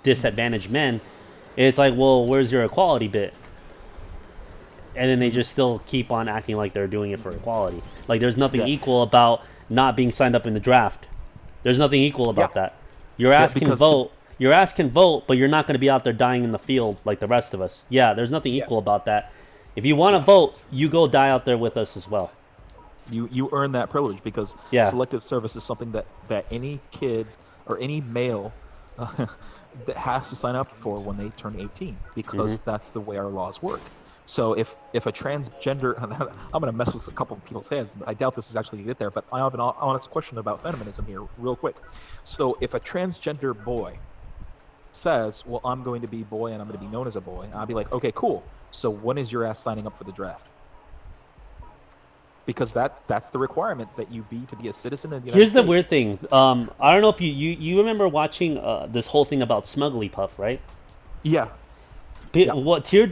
disadvantage men, it's like, well, where's your equality bit? And then they just still keep on acting like they're doing it for equality. Like, there's nothing equal about not being signed up in the draft. There's nothing equal about that. Your ass can vote. Your ass can vote, but you're not going to be out there dying in the field like the rest of us. Yeah, there's nothing equal about that. If you want to vote, you go die out there with us as well. You earn that privilege because selective service is something that any kid or any male that has to sign up for when they turn 18 because that's the way our laws work. So if a transgender, I'm going to mess with a couple of people's heads. I doubt this is actually going to get there, but I have an honest question about feminism here real quick. So if a transgender boy says, well, I'm going to be boy and I'm going to be known as a boy, I'll be like, okay, cool. So when is your ass signing up for the draft? Because that's the requirement that you be to be a citizen of the United Here's States. the weird thing. I don't know if you remember watching this whole thing about Smugglypuff, right? Yeah. What Teal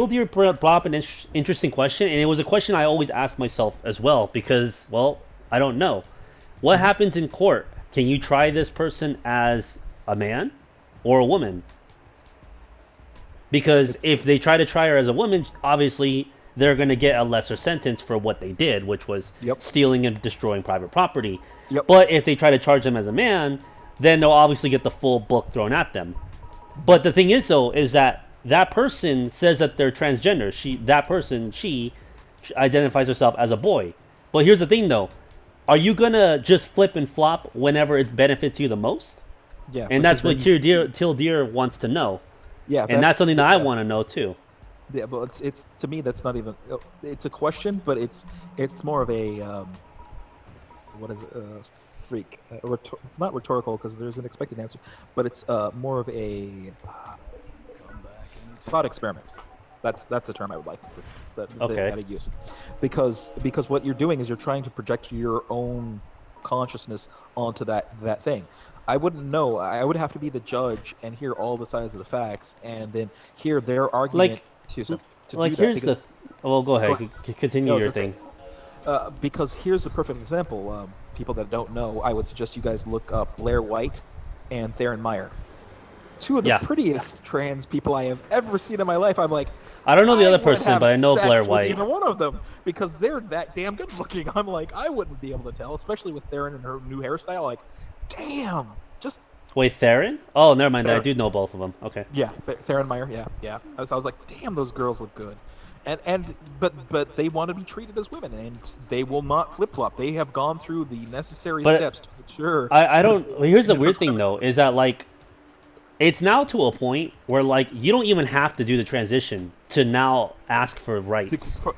Deer brought up an interesting question, and it was a question I always ask myself as well because, well, I don't know. What happens in court? Can you try this person as a man or a woman? Because if they try to try her as a woman, obviously they're going to get a lesser sentence for what they did, which was stealing and destroying private property. But if they try to charge them as a man, then they'll obviously get the full book thrown at them. But the thing is, though, is that person says that they're transgender. She identifies herself as a boy. But here's the thing, though. Are you going to just flip and flop whenever it benefits you the most? Yeah. And that's what Teal Deer wants to know. Yeah. And that's something that I want to know, too. Yeah, but it's to me that's not even. It's a question, but it's more of a what is it? Freak. It's not rhetorical because there's an expected answer, but it's more of a thought experiment. That's the term I would like to use, because what you're doing is you're trying to project your own consciousness onto that thing. I wouldn't know. I would have to be the judge and hear all the sides of the facts, and then hear their argument. Here's the. Well, go ahead. Continue your thing. Because here's a perfect example. People that don't know, I would suggest you guys look up Blair White and Theron Meyer. Two of the prettiest trans people I have ever seen in my life. I'm like, I don't know the other person, but I know Blair White. Either one of them, because they're that damn good looking. I'm like, I wouldn't be able to tell, especially with Theron and her new hairstyle. Like, damn, just. Wait, Theron? Oh, never mind. Theron. I do know both of them. Okay. Yeah, Theron Meyer. Yeah. I was like, damn, those girls look good. But they want to be treated as women, and they will not flip flop. They have gone through the necessary steps to ensure. I don't. Here's the weird thing, though, is that like, it's now to a point where like you don't even have to do the transition to now ask for rights. To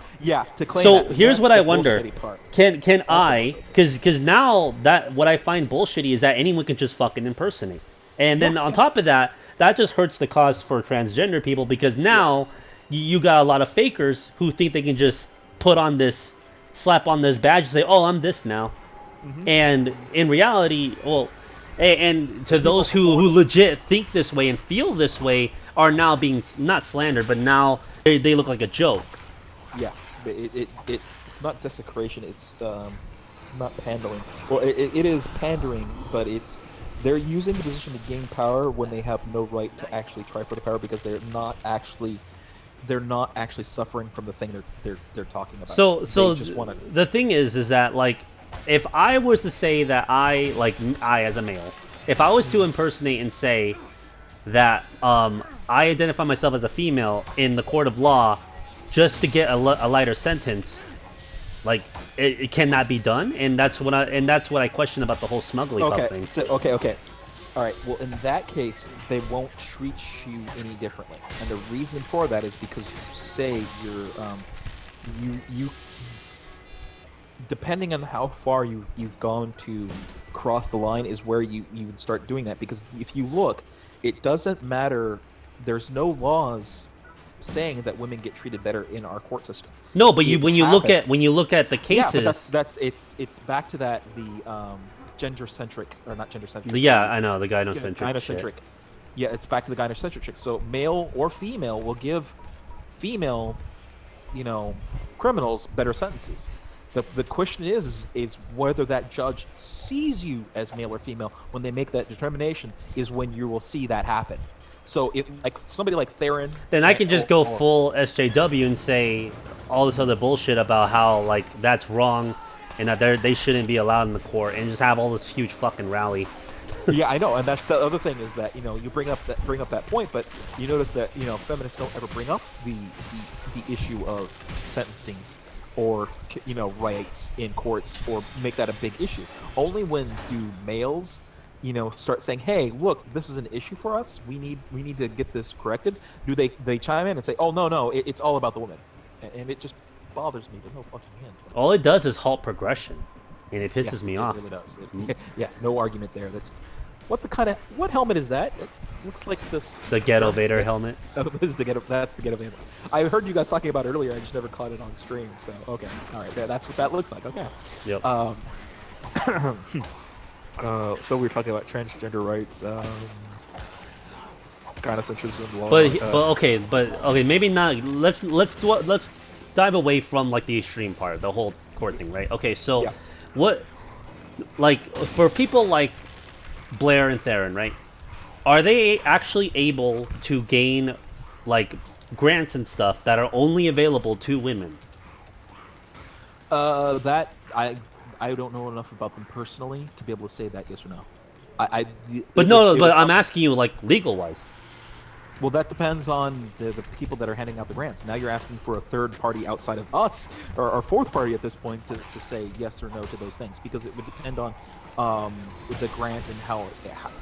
claim. So that, here's what I wonder: can that's I? Because now that what I find bullshitty is that anyone can just fucking impersonate, and then on top of that, that just hurts the cause for transgender people because now you got a lot of fakers who think they can just slap on this badge and say, "Oh, I'm this now," and in reality, well. And to those who legit think this way and feel this way are now being not slandered, but now they look like a joke. Yeah, it's not desecration. It's not pandering. Well, it is pandering, but they're using the position to gain power when they have no right to actually try for the power because they're not actually suffering from the thing they're talking about. So the thing is that like. If I was to say that I as a male, if I was to impersonate and say that I identify myself as a female in the court of law just to get a lighter sentence, like it cannot be done, and that's what I question about the whole smuggling thing. Okay. All right. Well, in that case, they won't treat you any differently, and the reason for that is because you say you depending on how far you've gone to cross the line is where you would start doing that, because if you look, it doesn't matter. There's no laws saying that women get treated better in our court system. No, but when you look at the cases, yeah, but that's it's back to that the gender-centric, or not gender-centric. Yeah, I know, the gynocentric. Gynocentric. Shit. Yeah, it's back to the gynocentric shit. So male or female will give female, criminals better sentences. The question is whether that judge sees you as male or female when they make that determination is when you will see that happen. So if like somebody like Theron, then I can just go full SJW and say all this other bullshit about how like that's wrong and that they shouldn't be allowed in the court, and just have all this huge fucking rally. Yeah, I know, and that's the other thing is that you bring up that point, but you notice that feminists don't ever bring up the issue of sentencings or rights in courts or make that a big issue. Only when do males start saying, hey, look, this is an issue for us, we need to get this corrected, do they chime in and say, oh no, it's all about the woman, and it just bothers me to no fucking end. All it does is halt progression, and it pisses me off. It really does. Yeah, no argument there. That's what helmet is that? It looks like this. The Ghetto Vader helmet. That's the Ghetto Vader. I heard you guys talking about it earlier. I just never caught it on stream. So okay, all right, that's what that looks like. Okay. Yep. So we were talking about transgender rights, gynocentrism law. But okay, maybe not. Let's dive away from like the extreme part, the whole court thing, right? Okay, so what, like, for people like Blair and Theron, right? Are they actually able to gain like grants and stuff that are only available to women? That I don't know enough about them personally to be able to say that yes or no. But I'm asking you, like, legal wise. Well, that depends on the people that are handing out the grants. Now you're asking for a third party outside of us, or fourth party at this point, to say yes or no to those things, because it would depend on the grant and how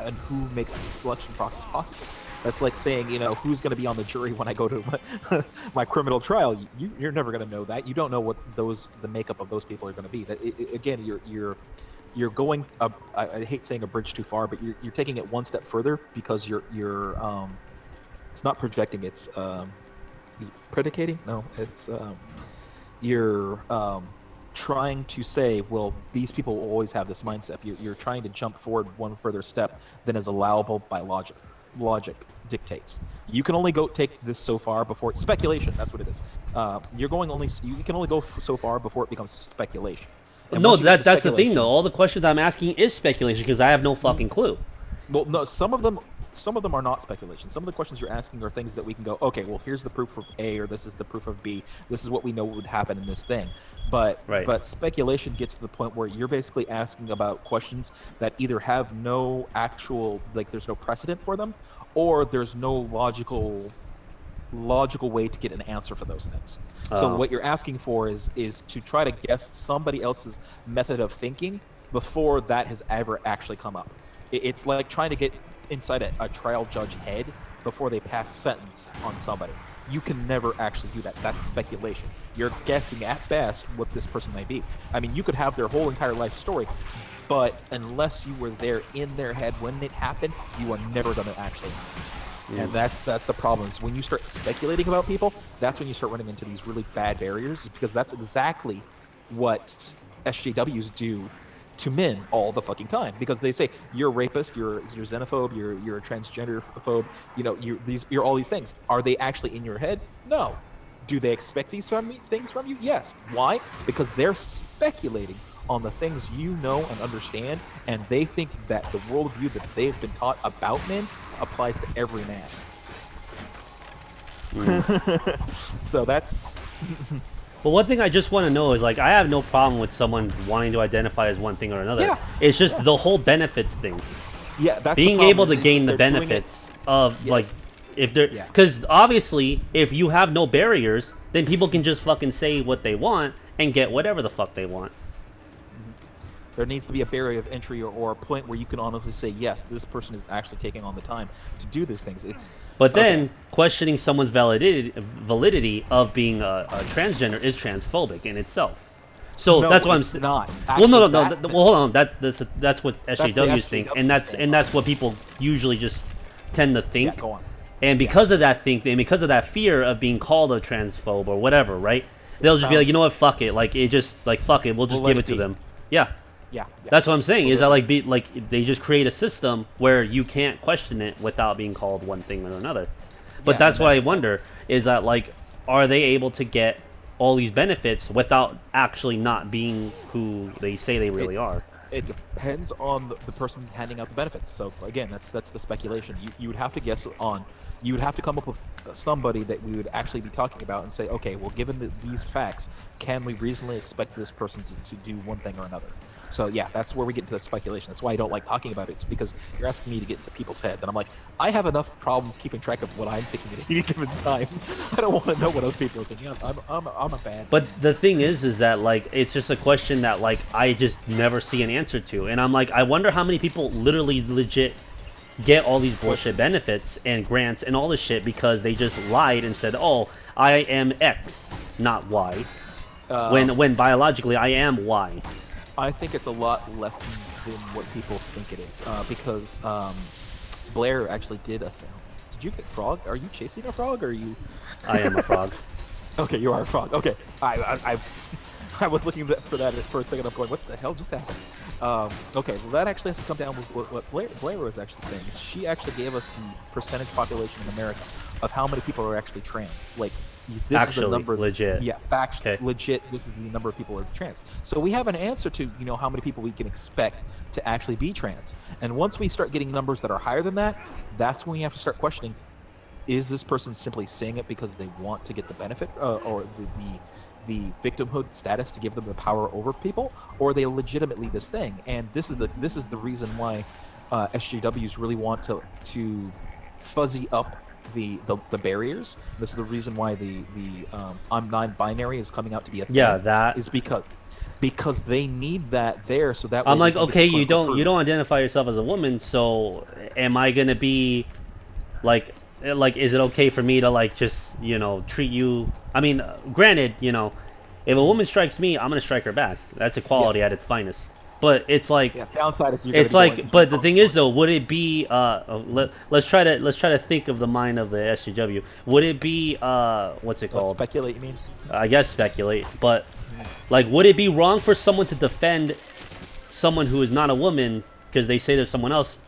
and who makes the selection process possible. That's like saying, who's going to be on the jury when I go to my criminal trial. You're never going to know that. You don't know what the makeup of those people are going to be. Again, you're going I hate saying a bridge too far, but you're taking it one step further, because you're it's not projecting, it's predicating. No, it's you're trying to say, well, these people will always have this mindset. You're trying to jump forward one further step than is allowable by logic. Logic dictates you can only take this so far before it's speculation. That's what it is. You can only go so far before it becomes speculation. And no, that's the thing though. All the questions I'm asking is speculation, because I have no fucking clue. Well, no, some of them are not speculation. Some of the questions you're asking are things that we can go, okay, well, here's the proof of A, or this is the proof of B. This is what we know would happen in this thing. But speculation gets to the point where you're basically asking about questions that either have no actual, like, there's no precedent for them, or there's no logical way to get an answer for those things. So what you're asking for is to try to guess somebody else's method of thinking before that has ever actually come up. It's like trying to get inside a trial judge head before they pass sentence on somebody. You can never actually do that. That's speculation. You're guessing at best what this person may be. I mean, you could have their whole entire life story, but unless you were there in their head when it happened, you are never going to actually know. And that's the problem. Is when you start speculating about people, that's when you start running into these really bad barriers, because that's exactly what SJWs do to men all the fucking time, because they say you're a rapist, you're xenophobe, you're a transgender phobe, you're all these things. Are they actually in your head? No. Do they expect these things from you? Yes. Why? Because they're speculating on the things you know and understand, and they think that the worldview that they've been taught about men applies to every man. So that's Well, one thing I just want to know is, like, I have no problem with someone wanting to identify as one thing or another. Yeah. It's just the whole benefits thing. Yeah, that's being the problem, able to gain the benefits of, like, if they're, because obviously, if you have no barriers, then people can just fucking say what they want and get whatever the fuck they want. There needs to be a barrier of entry or a point where you can honestly say, yes, this person is actually taking on the time to do these things. But then questioning someone's validity of being a transgender is transphobic in itself. So No, that's what I'm it's saying. not. Well, no, Actually, well, hold on. That's what SJWs think, SJWs and that's think. what people usually just tend to think. Yeah, go on. And because of that and because of that fear of being called a transphobe or whatever, right? They'll just be like, you know what, fuck it. Like it just like fuck it. We'll just give it to them. Yeah. Yeah. That's what I'm saying. Is that like they just create a system where you can't question it without being called one thing or another. But that's why I wonder is that like are they able to get all these benefits without actually not being who they say they really are? It depends on the person handing out the benefits. So again, that's the speculation. You would have to guess on. You would have to come up with somebody that we would actually be talking about and say, okay, well, given these facts, can we reasonably expect this person to do one thing or another? So yeah, that's where we get into the speculation. That's why I don't like talking about it. It's because you're asking me to get into people's heads, and I'm like, I have enough problems keeping track of what I'm thinking at any given time. I don't want to know what other people are thinking. I'm a fan. But the thing is that like it's just a question that like I just never see an answer to, and I'm like, I wonder how many people literally legit get all these bullshit benefits and grants and all this shit because they just lied and said, oh, I am X, not Y, when biologically I am Y. I think it's a lot less than what people think it is, because Blair actually did a thing. Did you get frog? Are you chasing a frog, or are you? I am a frog. Okay, you are a frog. Okay, I was looking for that for a second. I'm going, what the hell just happened? Okay, well, that actually has to come down with what Blair was actually saying. She actually gave us the percentage population in America of how many people are actually trans. Like, this actually, is the number. Legit. Yeah, legit. This is the number of people who are trans. So we have an answer to how many people we can expect to actually be trans. And once we start getting numbers that are higher than that, that's when we have to start questioning: is this person simply saying it because they want to get the benefit or the victimhood status to give them the power over people, or are they legitimately this thing? And this is the reason why SJWs really want to fuzzy up the barriers. This is the reason why the I'm non-binary is coming out to be a thing. Yeah, that is because they need that there, so that I'm like, okay, you don't identify yourself as a woman, so am I gonna be like is it okay for me to like just treat you? I mean, granted, if a woman strikes me, I'm gonna strike her back. That's equality at its finest. But it's like downside is it's like, but the thing is though, would it be let's try to think of the mind of the SJW. Would it be what's it called? Speculate, you mean? I guess speculate, but like, would it be wrong for someone to defend someone who is not a woman because they say there's someone else?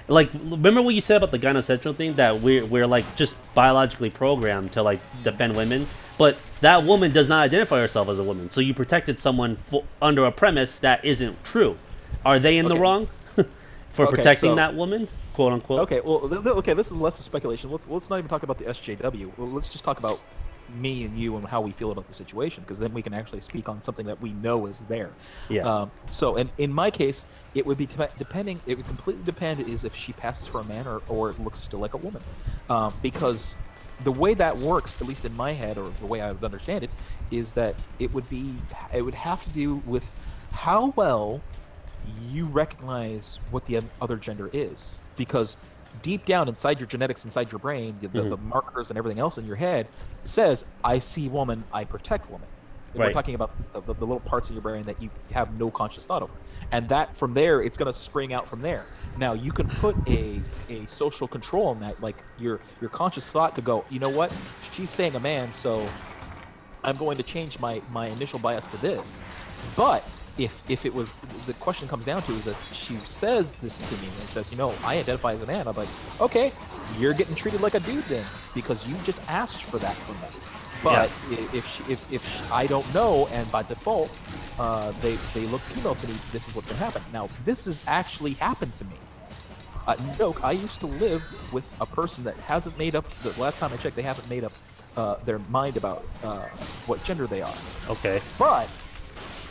Like, remember what you said about the gynocentral thing, that we're like just biologically programmed to like defend women, but that woman does not identify herself as a woman. So you protected someone under a premise that isn't true. Are they in the wrong for protecting that woman, quote unquote? Okay, well, this is less of speculation. Let's not even talk about the SJW. Well, let's just talk about me and you and how we feel about the situation, because then we can actually speak on something that we know is there. Yeah. So, and in my case, it would be depending. It would completely depend is if she passes for a man or looks still like a woman, because the way that works, at least in my head, or the way I would understand it, is that it would have to do with how well you recognize what the other gender is, because deep down inside your genetics, inside your brain, the markers and everything else in your head says, I see woman, I protect woman. Right. We're talking about the little parts of your brain that you have no conscious thought over. And that from there, it's going to spring out from there. Now, you can put a social control on that. Like, your conscious thought could go, you know what? She's saying a man, so I'm going to change my initial bias to this. But if it was, the question comes down to is that she says this to me and says, I identify as a man. I'm like, okay, you're getting treated like a dude then, because you just asked for that from me. But if I don't know, and by default they look female to me, this is what's going to happen. Now, this has actually happened to me. Joke, I used to live with a person that hasn't made up, the last time I checked, they haven't made up their mind about what gender they are. Okay. But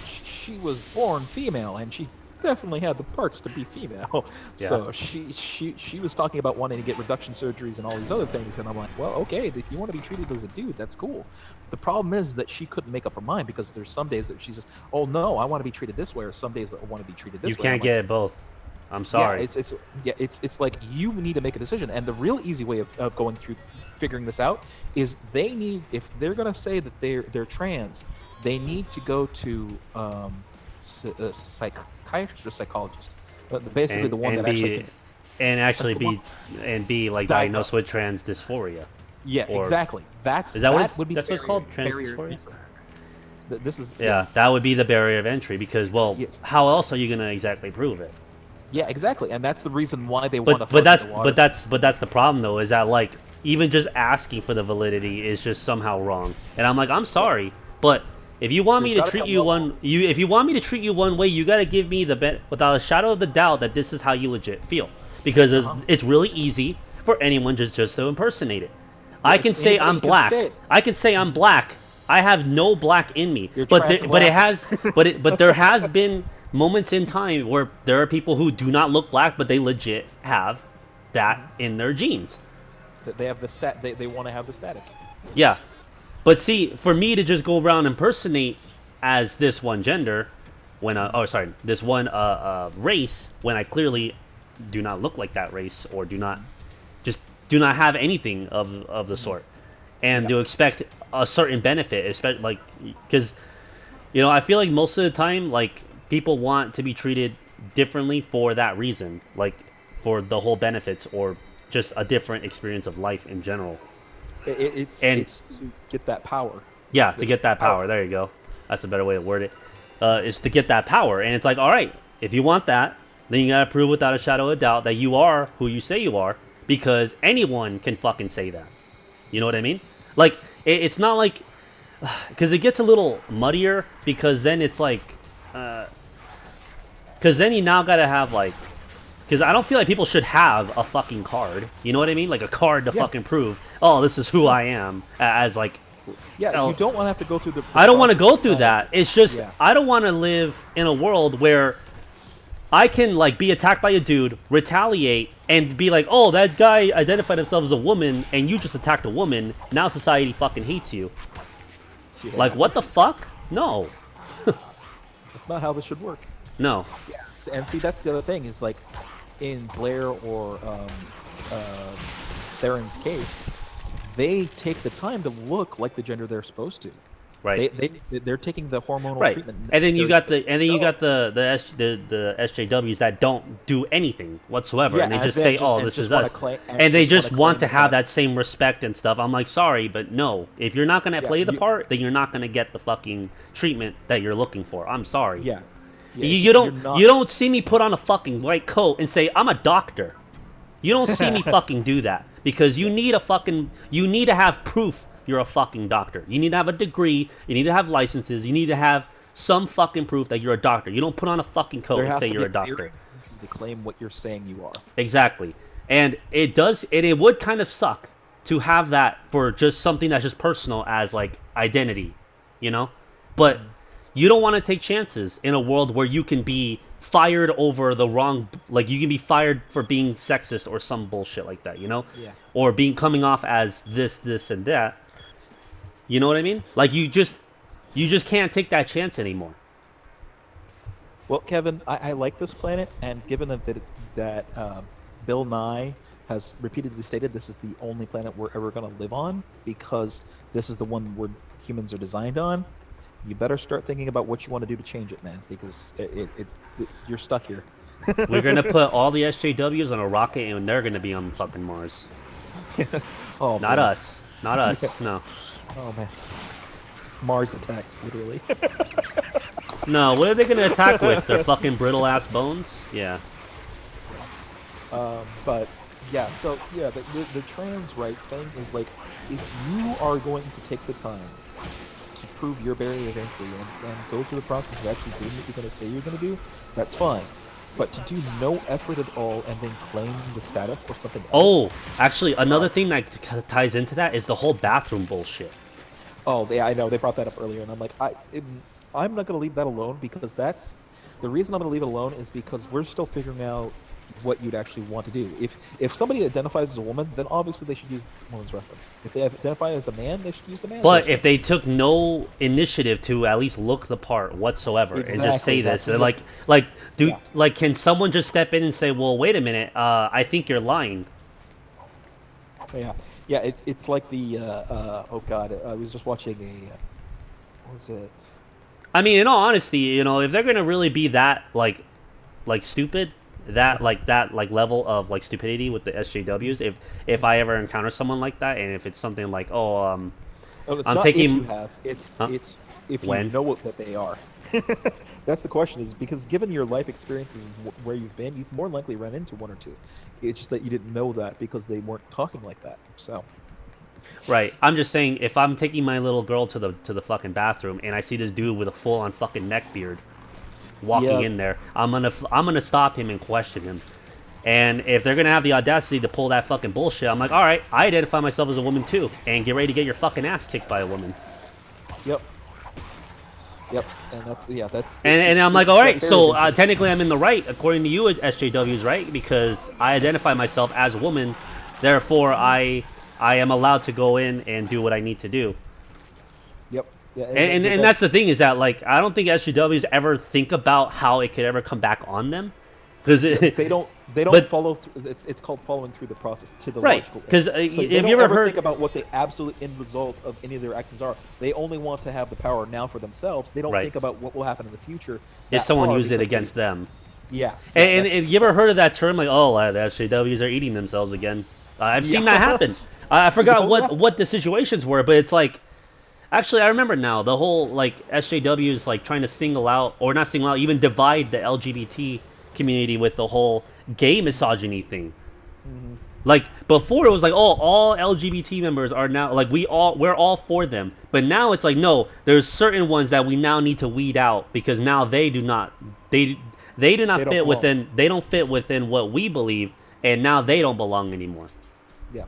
she was born female, and she definitely had the parts to be female. Yeah. So she was talking about wanting to get reduction surgeries and all these other things, and I'm like, well, okay, if you want to be treated as a dude, that's cool. The problem is that she couldn't make up her mind because there's some days that she says, oh no, I want to be treated this way, or some days that I want to be treated this You way. can't I'm get like, it both. I'm sorry. it's like you need to make a decision, and the real easy way of going through figuring this out is they need, if they're gonna say that they're trans, they need to go to a psychiatrist or psychologist, basically and, the one and that be, be like diagnosed with trans dysphoria. Yeah, or, exactly. That's is that what would be that's what it's called? Trans barrier dysphoria. This is Yeah, that would be the barrier of entry because, well, how else are you gonna exactly prove it? Yeah, exactly, and that's the reason why they want to. But that's the problem though, is that like even just asking for the validity is just somehow wrong. And I'm like, I'm sorry, but if you want me to treat you if you want me to treat you one way, you gotta give me the without a shadow of the doubt that this is how you legit feel, because it's really easy for anyone just to impersonate it. I can say I'm black. I can say I'm black. I have no black in me, but there has been moments in time where there are people who do not look black, but they legit have that in their genes. They have the stat. They want to have the status. Yeah, but see, for me to just go around and impersonate as this one gender, when this one race, when I clearly do not look like that race or do not have anything of the sort, and to expect a certain benefit, especially like because I feel like most of the time like people want to be treated differently for that reason, like for the whole benefits or just a different experience of life in general. It's to get that power. Yeah, to get that power. There you go. That's a better way to word it. Is to get that power, and it's like, all right, if you want that, then you gotta prove without a shadow of doubt that you are who you say you are, because anyone can fucking say that. You know what I mean? Like, it's not like, because it gets a little muddier, because then it's like, because then you now gotta have like, because I don't feel like people should have a fucking card. You know what I mean? Like a card to fucking prove, oh, this is who I am, as like. Yeah, you don't want to have to go through the I don't want to go through that. It's just, I don't want to live in a world where I can like be attacked by a dude, retaliate, and be like, oh, that guy identified himself as a woman, and you just attacked a woman. Now society fucking hates you. Yeah. Like, what the fuck? No. That's not how this should work. No. Yeah. And see, that's the other thing is like, in Blair or Theron's case, they take the time to look like the gender they're supposed to. Right. They're taking the hormonal treatment. And then you got the SJWs that don't do anything whatsoever, and they just say, "Oh, this is us," and they just want to have that same respect and stuff. I'm like, sorry, but no. If you're not gonna play the part, then you're not gonna get the fucking treatment that you're looking for. I'm sorry. Yeah. You don't see me put on a fucking white coat and say I'm a doctor. You don't see me fucking do that, because you need to have proof you're a fucking doctor. You need to have a degree, you need to have licenses, you need to have some fucking proof that you're a doctor. You don't put on a fucking coat and say you're a doctor. To claim what you're saying you are. Exactly. And it would kind of suck to have that for just something that's just personal as like identity, But you don't want to take chances in a world where you can be fired over the wrong, like you can be fired for being sexist or some bullshit like that, Yeah. Or coming off as this and that. You know what I mean? Like you just can't take that chance anymore. Well, Kevin, I like this planet, and given that Bill Nye has repeatedly stated this is the only planet we're ever going to live on, because this is the one where humans are designed on, you better start thinking about what you want to do to change it, man, because you're stuck here. We're going to put all the SJWs on a rocket, and they're going to be on fucking Mars. Oh, Not us. Not us. No. Oh, man. Mars attacks, literally. No, what are they going to attack with? Their fucking brittle-ass bones? Yeah. But, yeah, so, yeah, the trans rights thing is like, if you are going to take the time to prove your barrier of entry and go through the process of actually doing what you're going to say you're going to do, that's fine. But to do no effort at all and then claim the status of something else. Oh, actually, another thing that ties into that is the whole bathroom bullshit. Oh, yeah, I know. They brought that up earlier, and I'm like, I'm not going to leave that alone because that's the reason I'm going to leave it alone is because we're still figuring out what you'd actually want to do. If somebody identifies as a woman, then obviously they should use woman's restroom. If they identify as a man, they should use the man's But restroom. if they took no initiative to at least look the part whatsoever and just say Exactly, this, that's- like, can someone just step in and say, well, wait a minute, I think you're lying. Yeah, yeah. It's like the oh god, I was just watching a what was it? I mean, in all honesty, you know, if they're gonna really be that like stupid, that like level of like stupidity with the SJWs, if I ever encounter someone like that, and if it's something like, Oh, it's I'm not taking, if you have. It's Huh? it's if you When? know what that they are. That's the question. Is because given your life experiences where you've been, you've more likely run into one or two. It's just that you didn't know that because they weren't talking like that. So. right? I'm just saying, if I'm taking my little girl to the fucking bathroom and I see this dude with a full on fucking neck beard walking Yeah. in there, I'm gonna stop him and question him. And if they're gonna have the audacity to pull that fucking bullshit, I'm like, all right, I identify myself as a woman too, and get ready to get your fucking ass kicked by a woman. Yep. Yep. And that's. And I'm like, it's all that right, so barrier. technically I'm in the right, according to you, SJWs, right? Because I identify myself as a woman, therefore I am allowed to go in and do what I need to do. Yep. Yeah. And that's the thing, is that, like, I don't think SJWs ever think about how it could ever come back on them, because they don't but- follow through. It's called following through the process to the Right, logical end. 'cause, So if they you don't ever ever heard- think about what the absolute end result of any of their actions are. They only want to have the power now for themselves. They don't Right. think about what will happen in the future. if that someone far used it because against them. Yeah. And that's- you ever heard of that term, like, oh, the SJWs are eating themselves again? I've seen Yeah. that happen. I forgot Oh, yeah. what the situations were, but it's like, actually, I remember now, the whole, like, SJWs, like, trying to single out, or not single out, even divide the LGBT community with the whole gay misogyny thing. Mm-hmm. Like, before it was like, oh, all LGBT members are now, like, we're all for them. But now it's like, no, there's certain ones that we now need to weed out, because now they do not They don't fit belong. within, they don't fit within what we believe, and now they don't belong anymore. Yeah.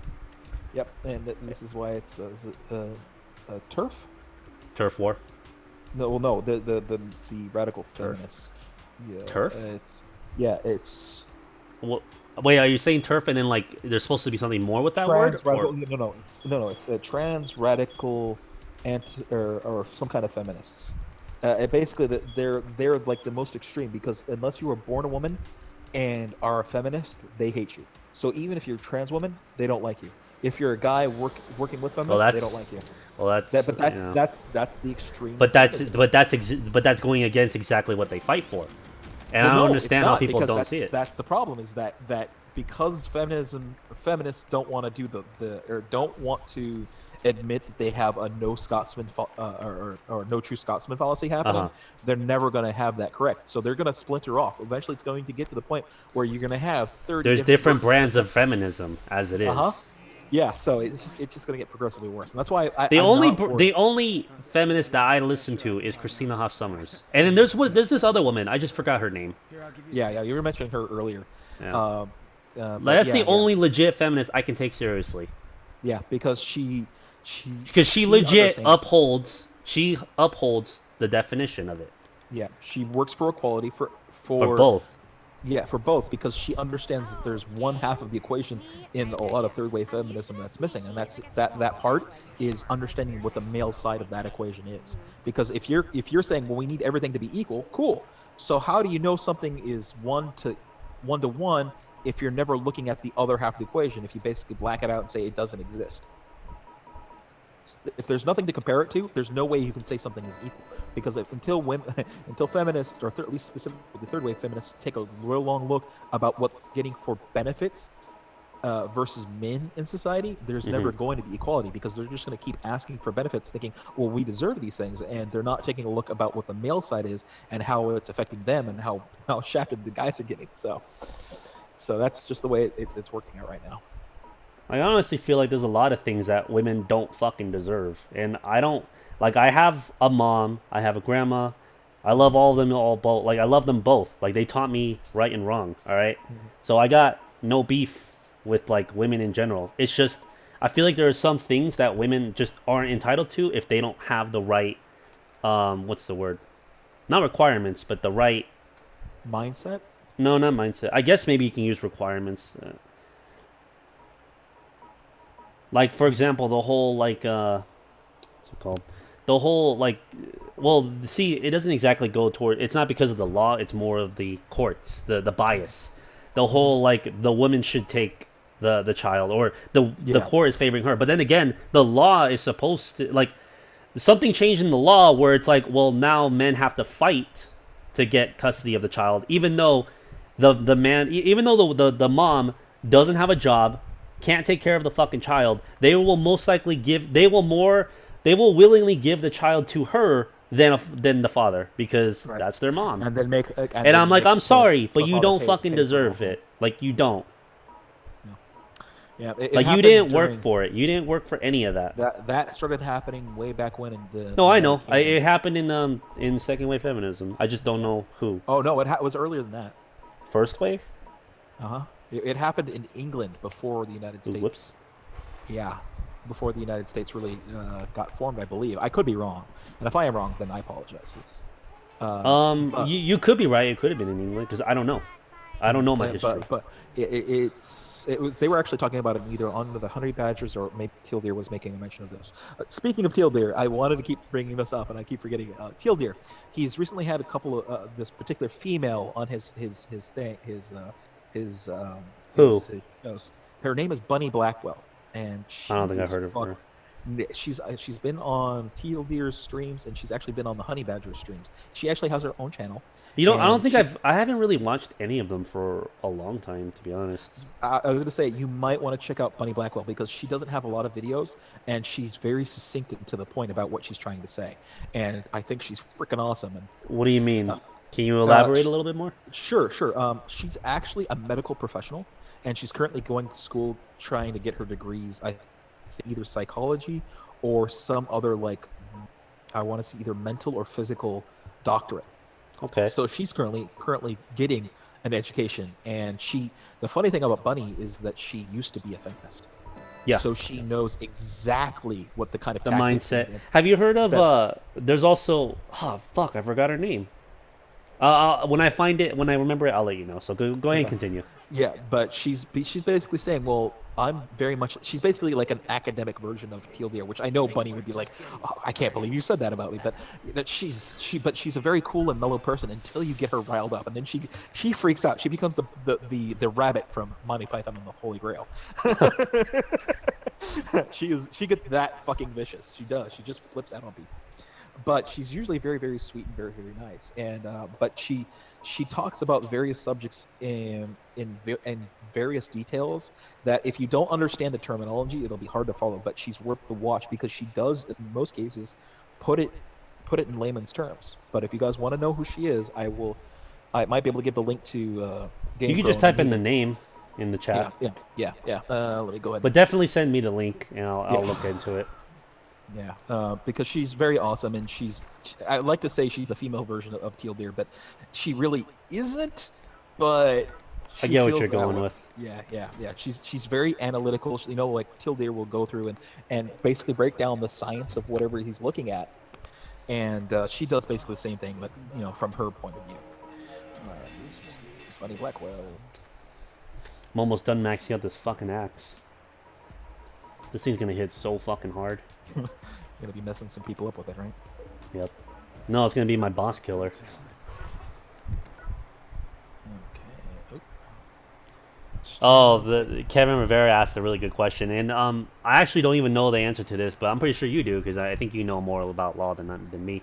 Yep. And this is why it's turf. Turf war. No, well, no, the radical feminists. Yeah. Turf? It's. Well, wait, are you saying turf, and then, like, there's supposed to be something more with that word? Trans radical, Or- no, it's a trans radical or some kind of feminists. Basically, they're like the most extreme, because unless you were born a woman and are a feminist, they hate you. So even if you're a trans woman, they don't like you. If you're a guy working with feminists, they don't like you. Well, that's yeah. That's the extreme. But that's feminism. but that's going against exactly what they fight for, and Well, I no, don't it's understand how not, people because don't that's, see it. That's the problem, is that because feminists don't want to do or don't want to admit that they have a no Scotsman or no true Scotsman fallacy happening, they're never going to have that correct. So they're going to splinter off. Eventually, it's going to get to the point where you're going to have 30. There's different brands of feminism as it is. Yeah, so it's just going to get progressively worse, and that's why The I'm only not worried. the only feminist that I listen to is Christina Hoff Sommers, and then there's this other woman, I just forgot her name. Yeah, you were mentioning her earlier. Yeah. But That's the yeah. only legit feminist I can take seriously. Yeah, because she legit understands. upholds the definition of it. Yeah, she works for equality for both. Yeah, for both, because she understands that there's one half of the equation in a lot of third wave feminism that's missing, and that's that part is understanding what the male side of that equation is. Because if you're saying, well, we need everything to be equal, cool. So how do you know something is one to one if you're never looking at the other half of the equation? If you basically black it out and say it doesn't exist. If there's nothing to compare it to, there's no way you can say something is equal. Because until feminists, or at least specifically the third wave feminists, take a real long look about what getting for benefits versus men in society, there's never going to be equality, because they're just going to keep asking for benefits, thinking, well, we deserve these things, and they're not taking a look about what the male side is and how it's affecting them and how shafted the guys are getting. So that's just the way it's working out right now. I honestly feel like there's a lot of things that women don't fucking deserve. And I don't, like, I have a mom, I have a grandma, I love all of them both. Like, I love them both. Like, they taught me right and wrong, all right? So I got no beef with, like, women in general. It's just, I feel like there are some things that women just aren't entitled to if they don't have the right, what's the word? not requirements, but the right Mindset. no, not mindset. I guess maybe you can use requirements. Like for example, the whole like what's it called? The whole like well, see, it doesn't exactly go toward. It's not because of the law. It's more of the courts, the bias, the whole like the woman should take the child, or the court is favoring her. But then again, the law is supposed to like something changed in the law where it's like, well, now men have to fight to get custody of the child, even though the man, even though the mom doesn't have a job, can't take care of the fucking child. They will most likely give. They will willingly give the child to her than the father because that's their mom. And then make. And I'm like, I'm sorry, but you don't fucking deserve it. Like you don't. Yeah, like you didn't work for it. You didn't work for any of that. That started happening way back when in the. No, I know. It happened in second wave feminism. I just don't know who. Oh no, it was earlier than that. First wave. It happened in England before the United States. Whoops. Yeah, before the United States really got formed, I believe. I could be wrong, and if I am wrong, then I apologize. You could be right. It could have been in England because I don't know. I don't know my history. But they were actually talking about it either on the Honey Badgers or maybe Teal Deer was making a mention of this. Speaking of Teal Deer, I wanted to keep bringing this up and I keep forgetting it. Teal Deer, he's recently had a couple of this particular female on his thing, Who? Her name is Bunny Blackwell, and I don't think I've heard of her. She's been on Teal Deer's streams, and she's actually been on the Honey Badger streams. She actually has her own channel. You know, I don't think I haven't really watched any of them for a long time, to be honest. I was going to say, you might want to check out Bunny Blackwell because she doesn't have a lot of videos, and she's very succinct and to the point about what she's trying to say. And I think she's freaking awesome. And what do you mean? Can you elaborate a little bit more? Sure. She's actually a medical professional, and she's currently going to school trying to get her degrees, I think either psychology or some other, like, I want to say either mental or physical doctorate. Okay. So she's currently getting an education, and the funny thing about Bunny is that she used to be a feminist. Yeah. So she knows exactly what the kind of the mindset. Have you heard of? There's also. Oh fuck! I forgot her name. When I remember it, I'll let you know. So go ahead and continue. Yeah, but she's basically saying, well, I'm very much. She's basically like an academic version of Teal Deer, which I know Bunny would be like, oh, I can't believe you said that about me. But that she's a very cool and mellow person until you get her riled up, and then she freaks out. She becomes the rabbit from Monty Python and the Holy Grail. She gets that fucking vicious. She does. She just flips out on people. But she's usually very, very sweet and very, very nice. And but she talks about various subjects in various details that if you don't understand the terminology, it'll be hard to follow. But she's worth the watch because she does, in most cases, put it in layman's terms. But if you guys want to know who she is, I might be able to give the link to. You can just type in the name in the chat. Yeah. Let me go ahead. But definitely send me the link, and I'll look into it. Yeah, because she's very awesome, and I like to say she's the female version of Teal Deer, but she really isn't. But I get what you're going with. Yeah. She's very analytical. You know, like Teal Deer will go through and basically break down the science of whatever he's looking at, and she does basically the same thing, but from her point of view. Bunny Blackwell. I'm almost done maxing out this fucking axe. This thing's gonna hit so fucking hard. You're gonna be messing some people up with it, right? Yep. No, it's gonna be my boss killer. Okay. Oh, Kevin Rivera asked a really good question, and I actually don't even know the answer to this, but I'm pretty sure you do because I think you know more about law than me.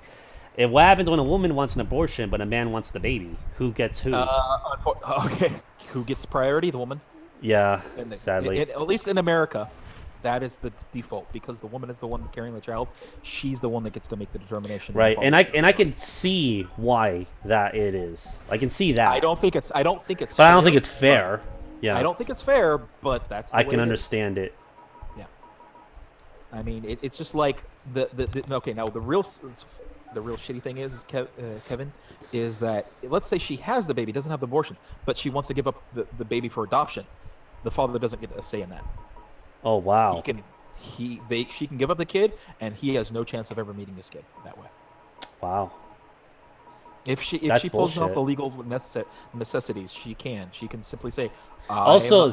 What happens when a woman wants an abortion but a man wants the baby? Who gets who? Okay. Who gets priority? The woman. Yeah. Sadly. At least in America. That is the default because the woman is the one carrying the child. She's the one that gets to make the determination. Right, and I can see why that it is. I can see that. I don't think it's. But I don't think it's fair. Yeah. I don't think it's fair, but that's. The I way can it understand is. it. Yeah. I mean, it's just like the okay. Now the real shitty thing is, Kevin, is that let's say she has the baby, doesn't have the abortion, but she wants to give up the baby for adoption. The father doesn't get a say in that. Oh wow! She can give up the kid, and he has no chance of ever meeting this kid that way. Wow. If she That's pulls off bullshit. the legal necessities, she can. She can simply say, Also,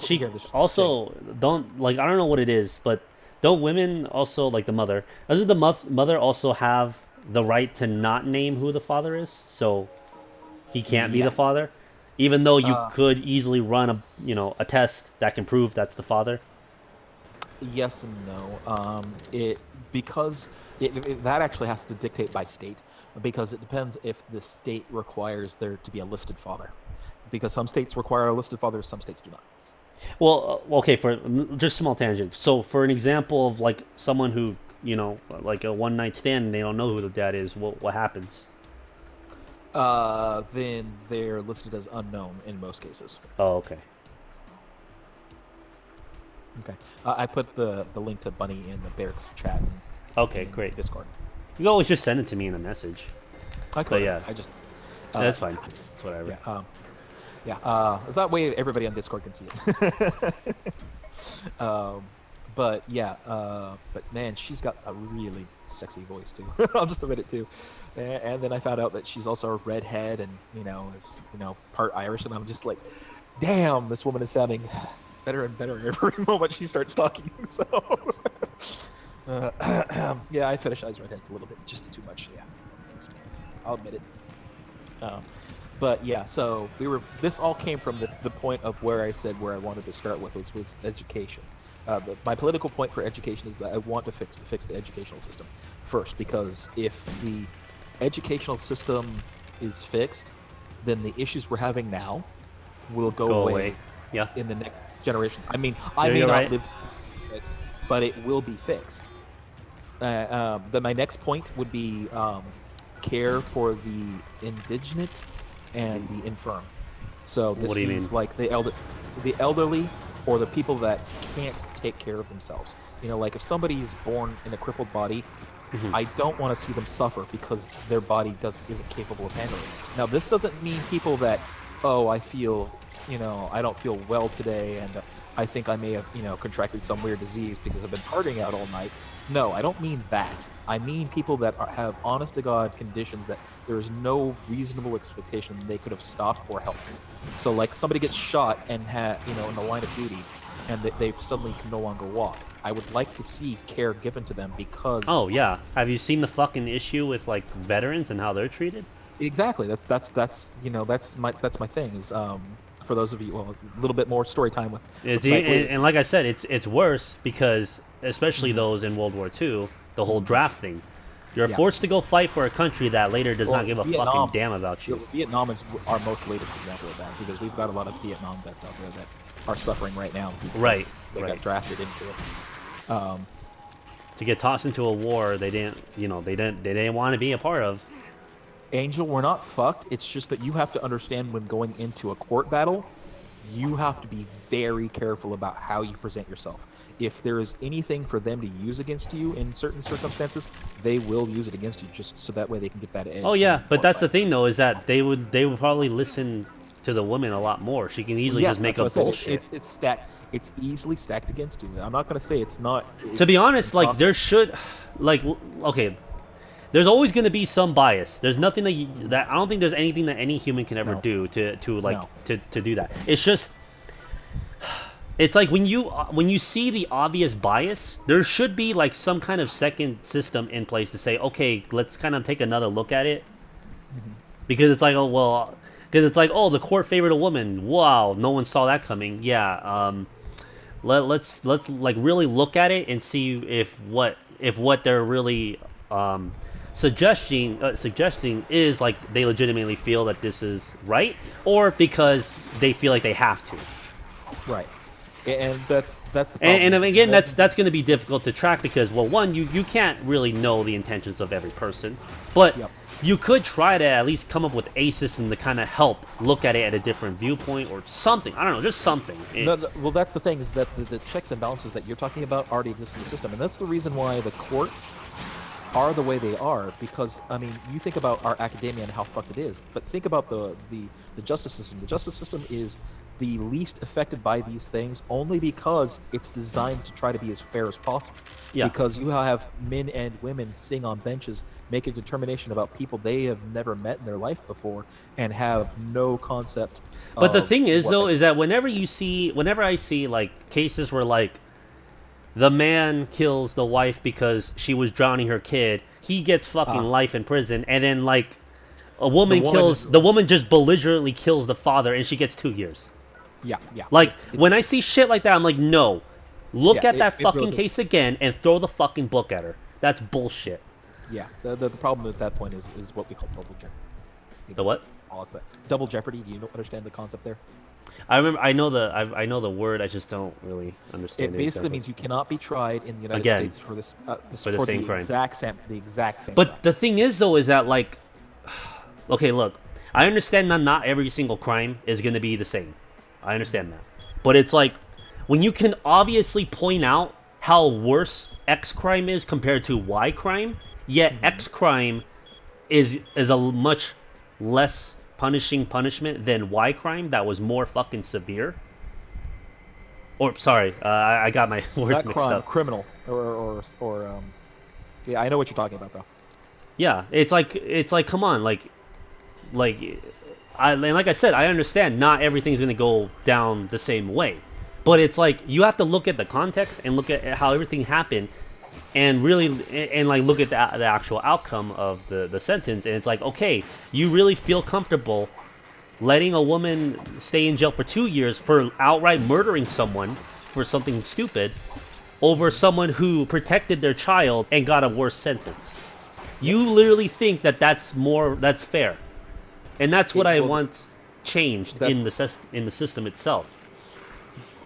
don't like, I don't know what it is, but don't women also, like the mother, doesn't the mother also have the right to not name who the father is? So he can't be the Yes. father, even though you Uh, could easily run a test that can prove that's the father. Yes and no. That actually has to dictate by state, because it depends if the state requires there to be a listed father. Because some states require a listed father, some states do not. Well, okay, for just small tangent. So, for an example of like someone who, like a one night stand, and they don't know who the dad is, what happens? Then they're listed as unknown in most cases. Oh, okay. Okay. I put the link to Bunny in the Barracks chat. Okay, in great. Discord. You can always just send it to me in a message. I could. But yeah, I just. that's fine. It's whatever. Yeah. That way everybody on Discord can see it. But yeah. But man, she's got a really sexy voice too. I'll just admit it too. And then I found out that she's also a redhead and is part Irish, and I'm just like, damn, this woman is sounding better and better every moment she starts talking. So yeah, I fetishize redheads a little bit, just too much. Yeah, I'll admit it. But yeah, so this all came from the point of where I said where I wanted to start with was education. My political point for education is that I want to fix the educational system first, because if the educational system is fixed, then the issues we're having now will go away. Yeah. In the next generations. I mean, I may not live to fix, but it will be fixed. Then my next point would be care for the indigent and the infirm. So this means like the elderly, or the people that can't take care of themselves. Like if somebody is born in a crippled body, I don't want to see them suffer because their body isn't capable of handling it. Now, this doesn't mean people that, I feel, I don't feel well today, and I think I may have, contracted some weird disease because I've been partying out all night. No, I don't mean that. I mean people that have honest-to-God conditions that there is no reasonable expectation they could have stopped or helped. So, like, somebody gets shot and in the line of duty, and they suddenly can no longer walk. I would like to see care given to them because. Oh yeah, have you seen the fucking issue with like veterans and how they're treated? Exactly. That's my thing. Is for those of you, a little bit more story time with. And like I said, it's worse because especially those in World War II, the whole draft thing. You're forced to go fight for a country that later does not give a fucking damn about you. Vietnam is our most latest example of that, because we've got a lot of Vietnam vets out there that are suffering right now. Right. They got drafted into it. To get tossed into a war they didn't want to be a part of. Angel, we're not fucked. It's just that you have to understand when going into a court battle, you have to be very careful about how you present yourself. If there is anything for them to use against you in certain circumstances, they will use it against you, just so that way they can get that edge. Oh yeah, but that's the thing though, is that they would probably listen to the woman a lot more. She can easily just make up bullshit. It's stacked. It's easily stacked against you. I'm not gonna say it's not. To be honest, like there should, okay, there's always gonna be some bias. There's nothing that I don't think there's anything that any human can ever do to do that. It's just. It's like when you see the obvious bias, there should be like some kind of second system in place to say, okay, let's kind of take another look at it, because it's like, the court favored a woman. Wow, no one saw that coming. Yeah, let's like really look at it and see if what they're really suggesting is like they legitimately feel that this is right, or because they feel like they have to. Right. And that's the problem. And again, that's going to be difficult to track because, well, one, you can't really know the intentions of every person, but you could try to at least come up with a system to kind of help look at it at a different viewpoint or something. I don't know, just something. Well, that's the thing, is that the checks and balances that you're talking about already exist in the system, and that's the reason why the courts are the way they are. Because I mean, you think about our academia and how fucked it is, but think about the justice system. The justice system is the least affected by these things only because it's designed to try to be as fair as possible. Yeah. Because you have men and women sitting on benches making a determination about people they have never met in their life before and have no concept. But the of thing is, what though, they- is that whenever I see like cases where like the man kills the wife because she was drowning her kid, he gets fucking life in prison, and then like a woman the woman just belligerently kills the father, and she gets 2 years. Yeah. Like when I see shit like that, I'm like, no, look Yeah, at that it fucking really case again and throw the fucking book at her. That's bullshit. Yeah, the problem at that point is what we call double jeopardy. The what? Pause that. Double jeopardy. Do you understand the concept there? I remember. I know the word. I just don't really understand It it. basically exactly. means you cannot be tried in the United Again, States for this for the same crime. exact same. But crime. the thing is, though, is that like, okay, look, I understand that not every single crime is gonna be the same. I understand that, but it's like when you can obviously point out how worse X crime is compared to Y crime, yet X crime is a much less punishment than Y crime that was more fucking severe. Or sorry, I got my words Not mixed crime, up. criminal, or yeah, I know what you're talking about though. Yeah, it's like come on, like I said, I understand not everything's gonna go down the same way, but it's like you have to look at the context and look at how everything happened, and really and like look at the actual outcome of the sentence, and it's like, okay, you really feel comfortable letting a woman stay in jail for 2 years for outright murdering someone for something stupid over someone who protected their child and got a worse sentence. You literally think that that's fair, and that's what I want changed in the system itself.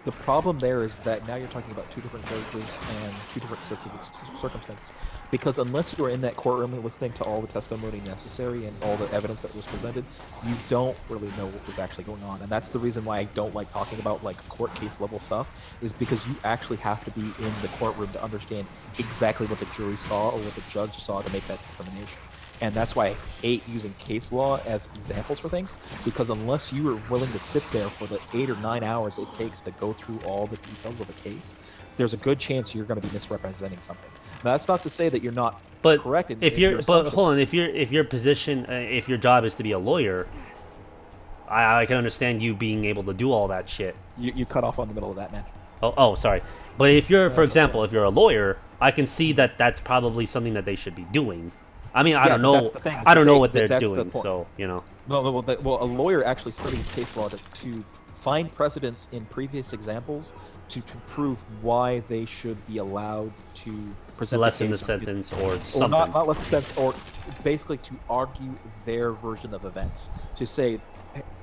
The problem there is that now you're talking about two different judges and two different sets of circumstances. Because unless you were in that courtroom listening to all the testimony necessary and all the evidence that was presented, you don't really know what was actually going on. And that's the reason why I don't like talking about like court case level stuff, is because you actually have to be in the courtroom to understand exactly what the jury saw or what the judge saw to make that determination. And that's why I hate using case law as examples for things, because unless you are willing to sit there for the 8 or 9 hours it takes to go through all the details of a case, there's a good chance you're going to be misrepresenting something. Now, that's not to say that you're not correct. If your position, if your job is to be a lawyer, I can understand you being able to do all that shit. You cut off on the middle of that, man. Oh, sorry. But if you're, for example, if you're a lawyer, I can see that that's probably something that they should be doing. I mean, I don't know. I don't know what they're doing, so you know. Well, a lawyer actually studies case law to find precedents in previous examples to prove why they should be allowed to present lessen the sentence or something. Or not lessen the sentence, or basically to argue their version of events. To say,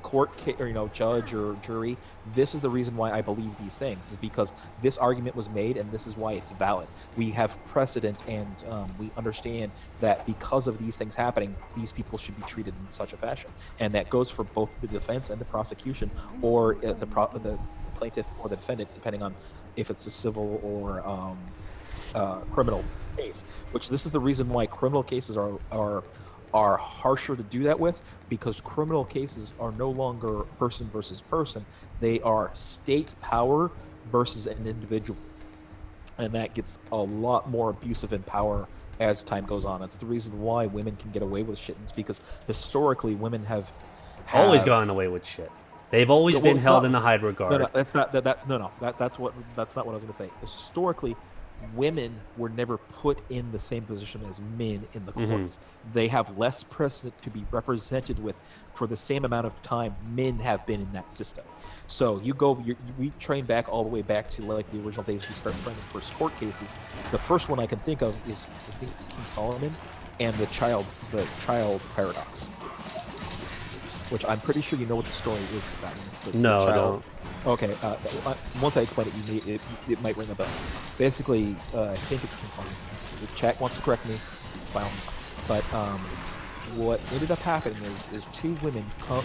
court or judge or jury, this is the reason why I believe these things, is because this argument was made and this is why it's valid. We have precedent, and we understand that because of these things happening, these people should be treated in such a fashion, and that goes for both the defense and the prosecution, or the plaintiff or the defendant, depending on if it's a civil or criminal case. Which this is the reason why criminal cases are harsher to do that with, because criminal cases are no longer person versus person. They are state power versus an individual. And that gets a lot more abusive in power as time goes on. It's the reason why women can get away with shit. It's because historically women have always gotten away with shit. They've always been held in a high regard. No, that's not that's not what I was going to say. Historically, women were never put in the same position as men in the courts. They have less precedent to be represented with for the same amount of time men have been in that system. So we train back all the way back to like the original days we started training first court cases. The first one I can think of is, I think it's King Solomon and the child paradox, which I'm pretty sure you know what the story is with that one. No, I don't. Okay, once I explain it, it might ring a bell. Basically, I think it's King Solomon. The chat wants to correct me, by all means. But what ended up happening is two women come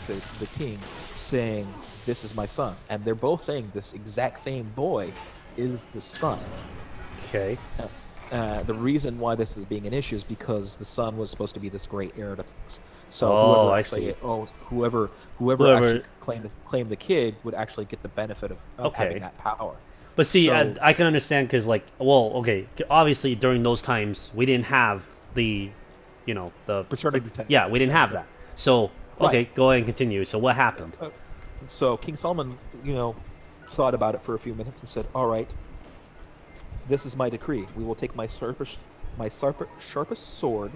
to the king saying, "This is my son," and they're both saying this exact same boy is the son. Okay. The reason why this is being an issue is because the son was supposed to be this great heir to things. So Oh, whoever I actually, see. whoever Whoever- actually claimed the kid would actually get the benefit of Okay. having that power. But see, So- I can understand because, like, well, okay, obviously during those times we didn't have the, the Paternity test. Yeah, we didn't have that. So okay, Right. go ahead and continue. So what happened? So King Solomon, thought about it for a few minutes and said, "All right, this is my decree. We will take my sharpest sword,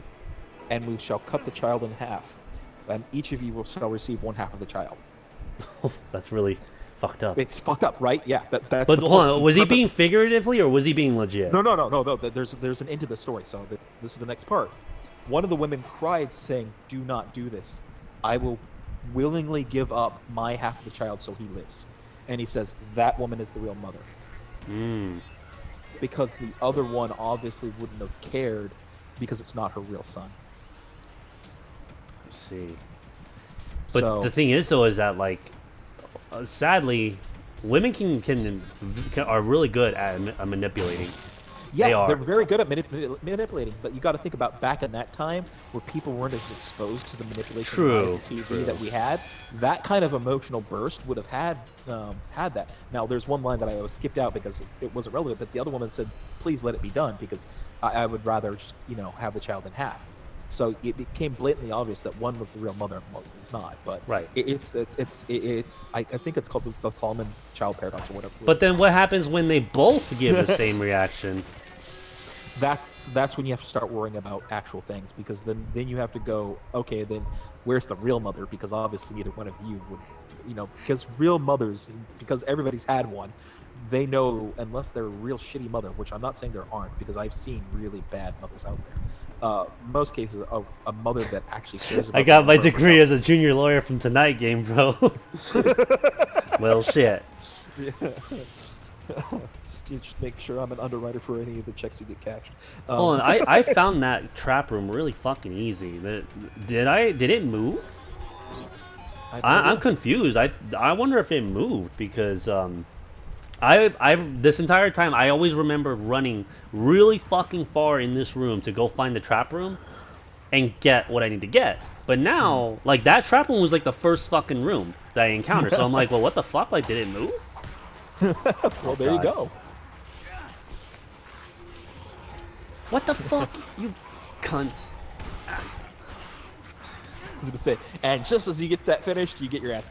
and we shall cut the child in half, and each of you shall receive one half of the child." That's really fucked up. It's fucked up, right? Yeah. That's But the hold point. on, was he being figuratively or was he being legit? No. There's an end to the story. So this is the next part. One of the women cried, saying, "Do not do this. I will willingly give up my half of the child so he lives." And he says that woman is the real mother. Because the other one obviously wouldn't have cared because it's not her real son. Let's see. But So- the thing is, though, is that like, sadly, women are really good at manipulating. Yeah, They are. they're very good at manipulating, but you got to think about back in that time where people weren't as exposed to the manipulation True, of TV true. that we had. That kind of emotional burst would have had that. Now, there's one line that I skipped out because it wasn't relevant, but the other woman said, "Please let it be done," because I would rather just, have the child in half. So it became blatantly obvious that one was the real mother and one was not. But Right. it's I think it's called the Solomon child paradox or whatever. But then what happens when they both give the same reaction? That's when you have to start worrying about actual things, because then you have to go, okay, then where's the real mother? Because obviously neither one of you would, because real mothers, because everybody's had one, they know, unless they're a real shitty mother, which I'm not saying there aren't, because I've seen really bad mothers out there. Most cases of a mother that actually cares about I got my her degree as a junior lawyer from Tonight Game, bro. Well, shit. Yeah. Just make sure I'm an underwriter for any of the checks you get cashed. Hold on, I found that trap room really fucking easy. Did it move? I'm confused. I wonder if it moved because I've this entire time I always remember running really fucking far in this room to go find the trap room and get what I need to get. But now, like, that trap room was like the first fucking room that I encountered. So I'm like, well, what the fuck? Like, did it move? Well, there you go. What the fuck, you cunts? I was gonna say, and just as you get that finished, you get your ass.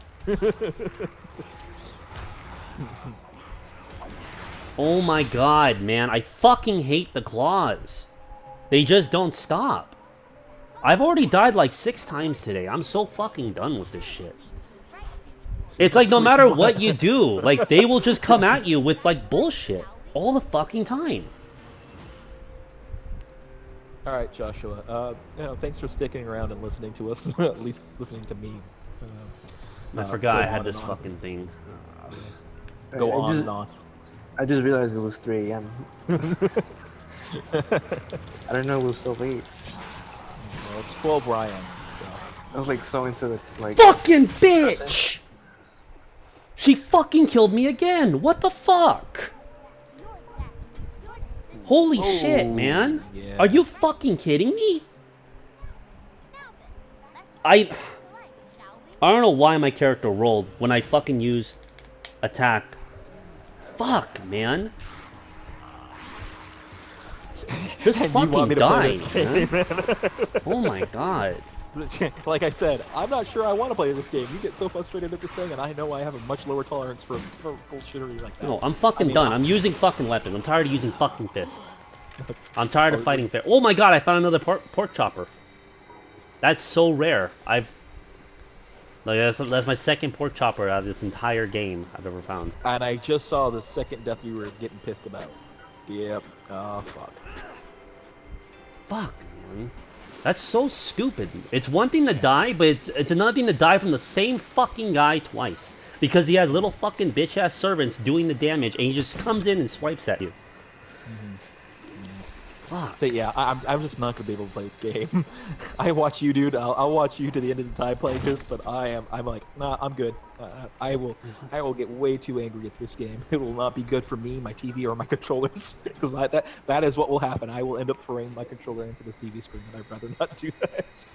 Oh my god, man. I fucking hate the claws. They just don't stop. I've already died like 6 times today. I'm so fucking done with this shit. It's like no matter what you do, like they will just come at you with like bullshit all the fucking time. All right, Joshua. Thanks for sticking around and listening to us. At least listening to me. I forgot go I had on this and on. fucking thing. Go I on just- and on. I just realized it was 3 a.m. I didn't know it was so late. Well, it's 12 where I am. So. I was like so into the like. Fucking bitch! She fucking killed me again. What the fuck? Holy shit, man. yeah. Are you fucking kidding me? I don't know why my character rolled when I fucking used attack. Fuck, man. Just And you want fucking me to play die, this game, man. Oh my god. Like I said, I'm not sure I want to play this game. You get so frustrated at this thing, and I know I have a much lower tolerance for bullshittery like that. No, I'm fucking done. I'm using fucking weapons. I'm tired of using fucking fists. I'm tired of fighting fair. Oh my god, I found another pork chopper. That's so rare. That's my second pork chopper out of this entire game I've ever found. And I just saw the second death you were getting pissed about. Yep. Oh, fuck. Fuck, man. That's so stupid. It's one thing to die, but it's another thing to die from the same fucking guy twice. Because he has little fucking bitch-ass servants doing the damage, and he just comes in and swipes at you. Fuck. But yeah, I'm just not gonna be able to play this game. I watch you, dude. I'll watch you to the end of the time playing this, but I'm like, nah, I'm good. I will get way too angry at this game. It will not be good for me, my TV, or my controllers, because that is what will happen. I will end up throwing my controller into this TV screen, and I'd rather not do that.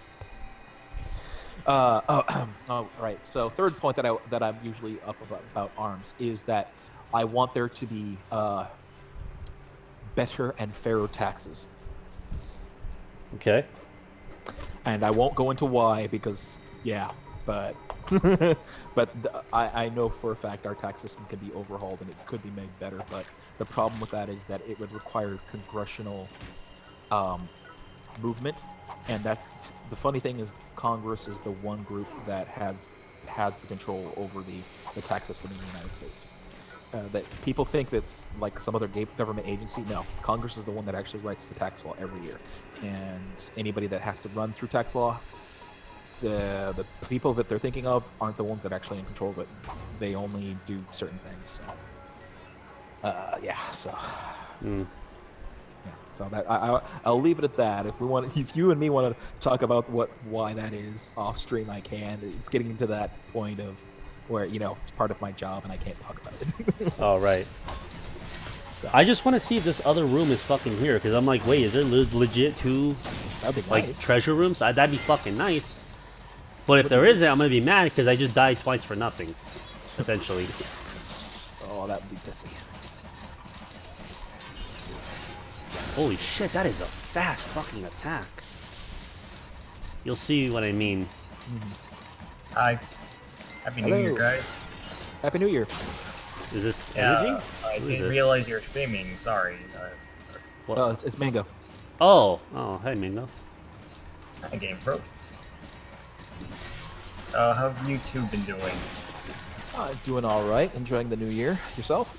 Oh, right. So third point that I'm usually up about arms is that I want there to be better and fairer taxes. Okay. And I won't go into why because but I know for a fact our tax system can be overhauled and it could be made better. But the problem with that is that it would require congressional movement, and that's the funny thing is Congress is the one group that has the control over the tax system in the United States. That people think that's like some other government agency. No, Congress is the one that actually writes the tax law every year, and anybody that has to run through tax law, the people that they're thinking of aren't the ones that actually in control of it. They only do certain things. So, so. Mm. Yeah, so that I'll leave it at that. If you and me want to talk about why that is off stream, I can. It's getting into that point of where it's part of my job and I can't talk about it. All right. So. I just want to see if this other room is fucking here because I'm like, wait, is there legit two nice. treasure rooms? That'd be fucking nice. But if there isn't, I'm gonna be mad because I just died twice for nothing, essentially. Oh, that would be pissy. Holy shit, that is a fast fucking attack. You'll see what I mean. Hi. Happy New Year, guys. Happy New Year. Is this Energy? I didn't realize you're streaming. Sorry. Well, it's Mango. Oh, hey Mango. Hi, Game Pro. How have you two been doing? Doing all right. Enjoying the new year. Yourself?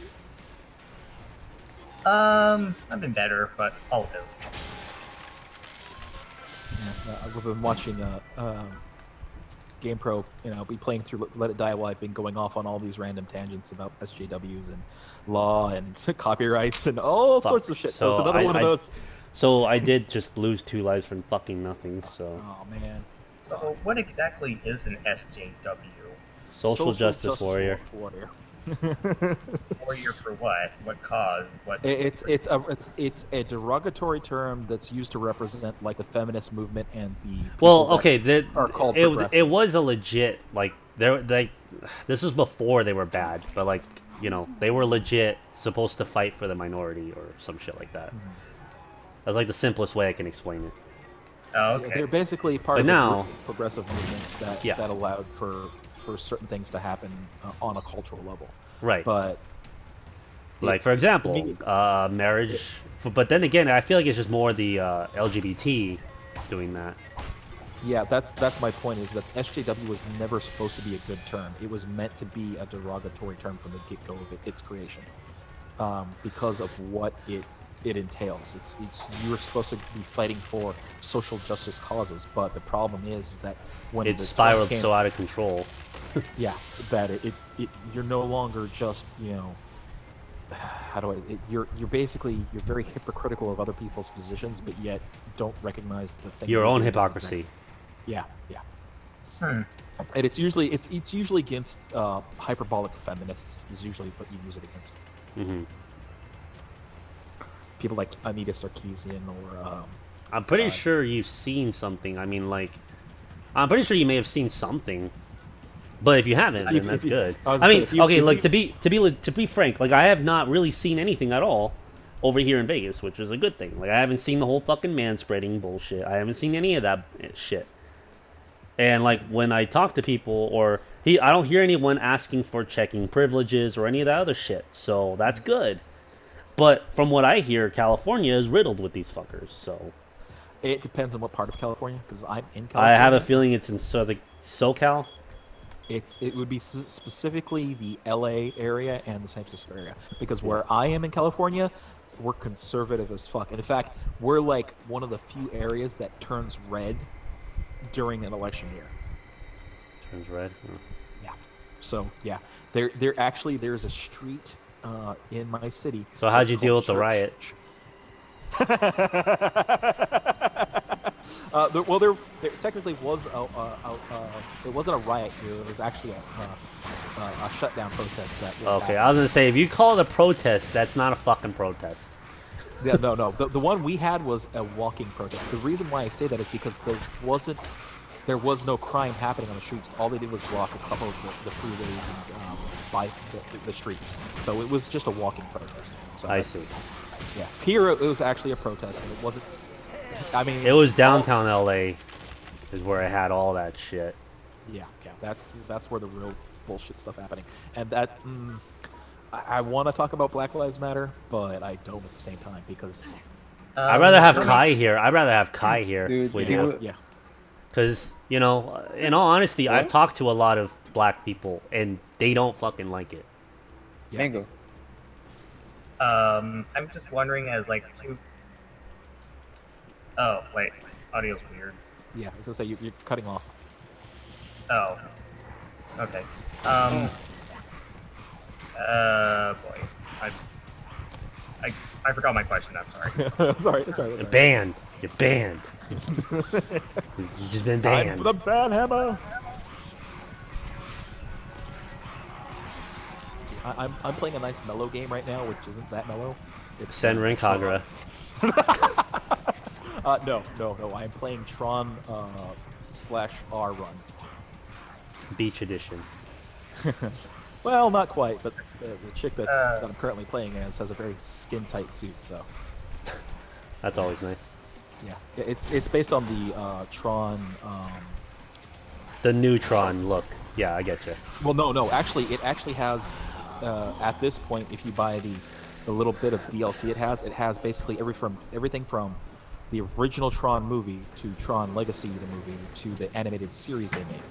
I've been better, but I'll do. Yeah, we've been watching Game Pro, be playing through Let It Die while I've been going off on all these random tangents about SJWs and law and copyrights and all sorts of shit. So it's another one of those. So I did just lose 2 lives from fucking nothing. So. Oh man. So what exactly is an SJW? Social Justice Warrior. Warrior for what? What cause? What? It's a derogatory term that's used to represent like the feminist movement and the. Well, okay, are called it was a legit this is before they were bad, but they were legit supposed to fight for the minority or some shit like that. Mm-hmm. That's like the simplest way I can explain it. Oh, okay. They're basically part of the progressive movement that allowed for certain things to happen on a cultural level. Right. But for example, marriage. But then again, I feel like it's just more the LGBT doing that. Yeah, that's my point. Is that SJW was never supposed to be a good term. It was meant to be a derogatory term from the get-go of its creation, because of what it entails. It's you're supposed to be fighting for social justice causes, but the problem is that when it spiraled so out of control. Yeah, that you're no longer just you're very hypocritical of other people's positions, but yet don't recognize the thing. Your own hypocrisy. Yeah. And it's usually against hyperbolic feminists is usually what you use it against. Mm-hmm. People like Anita Sarkeesian or. I'm pretty sure you've seen something. I mean, I'm pretty sure you may have seen something. But if you haven't, then that's good. To be frank, I have not really seen anything at all over here in Vegas, which is a good thing. I haven't seen the whole fucking manspreading bullshit. I haven't seen any of that shit. And when I talk to people, I don't hear anyone asking for checking privileges or any of that other shit. So that's good. But from what I hear, California is riddled with these fuckers. So it depends on what part of California, because I'm in California. I have a feeling it's in SoCal. It would be specifically the LA area and the San Francisco area, because where I am in California, we're conservative as fuck. And in fact, we're one of the few areas that turns red during an election year. Turns red? Oh. Yeah. So yeah, there's a street in my city. So how'd you deal with the riot? There technically was it wasn't a riot here. It was actually a shutdown protest. That was okay, I was gonna say, if you call it a protest, that's not a fucking protest. Yeah, no. The one we had was a walking protest. The reason why I say that is because there wasn't there was no crime happening on the streets. All they did was block a couple of the freeways and by the streets. So it was just a walking protest. So I see. Yeah, here it was actually a protest, and it wasn't. I mean, It was downtown LA, is where I had all that shit. Yeah, that's where the real bullshit stuff happening, and that I want to talk about Black Lives Matter, but I don't at the same time because I'd rather have Kai here. I'd rather have Kai here. Dude, yeah. Because, you know, in all honesty, I've talked to a lot of black people, and they don't fucking like it. Yeah. Mango. I'm just wondering as like two. Oh wait, audio's weird. Yeah, I was gonna say you're cutting off. Oh. Okay. Boy, I forgot my question. I'm sorry. Sorry. You're banned. You're banned. You've just been Time banned. for the ban hammer. See, I'm playing a nice mellow game right now, which isn't that mellow. It's Senran Kagura. No. I'm playing Tron /R Run. Beach edition. Well, not quite, but the chick that I'm currently playing as has a very skin-tight suit, so. That's always nice. Yeah, it's based on the Tron. The new Tron look. Yeah, I get you. Well, no. Actually, it actually has. At this point, if you buy the little bit of DLC it has basically everything from the original Tron movie to Tron Legacy, the movie, to the animated series they made.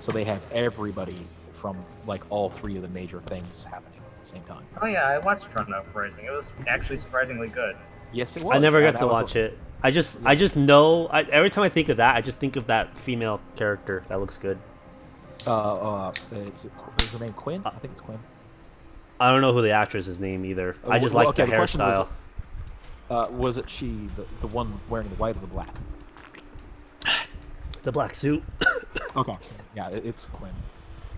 So they have everybody from like all three of the major things happening at the same time. Oh yeah, I watched Tron Uprising. It was actually surprisingly good. Yes, it was. I never got to watch it. I just know. Every time I think of that, I just think of that female character that looks good. Is her name Quinn? I think it's Quinn. I don't know who the actress's name either. I just like the hairstyle. Was it she, the one wearing the white or the black? The black suit. Okay. Yeah, it's Quinn.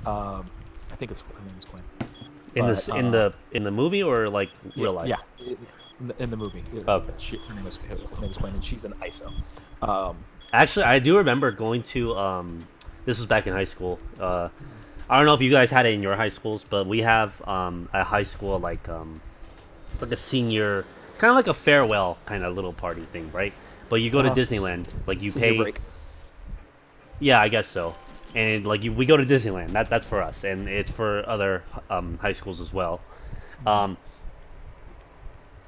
I think her name is Quinn. In the movie or like real life? Yeah, in the movie. Okay. Her name is Quinn, and she's an ISO. Actually, I do remember going to. This was back in high school. I don't know if you guys had it in your high schools, but we have a high school like a senior, kind of like a farewell kind of little party thing, right? But you go to Disneyland, like you Senior pay. break. Yeah, I guess so. And like we go to Disneyland. That's for us, and it's for other high schools as well.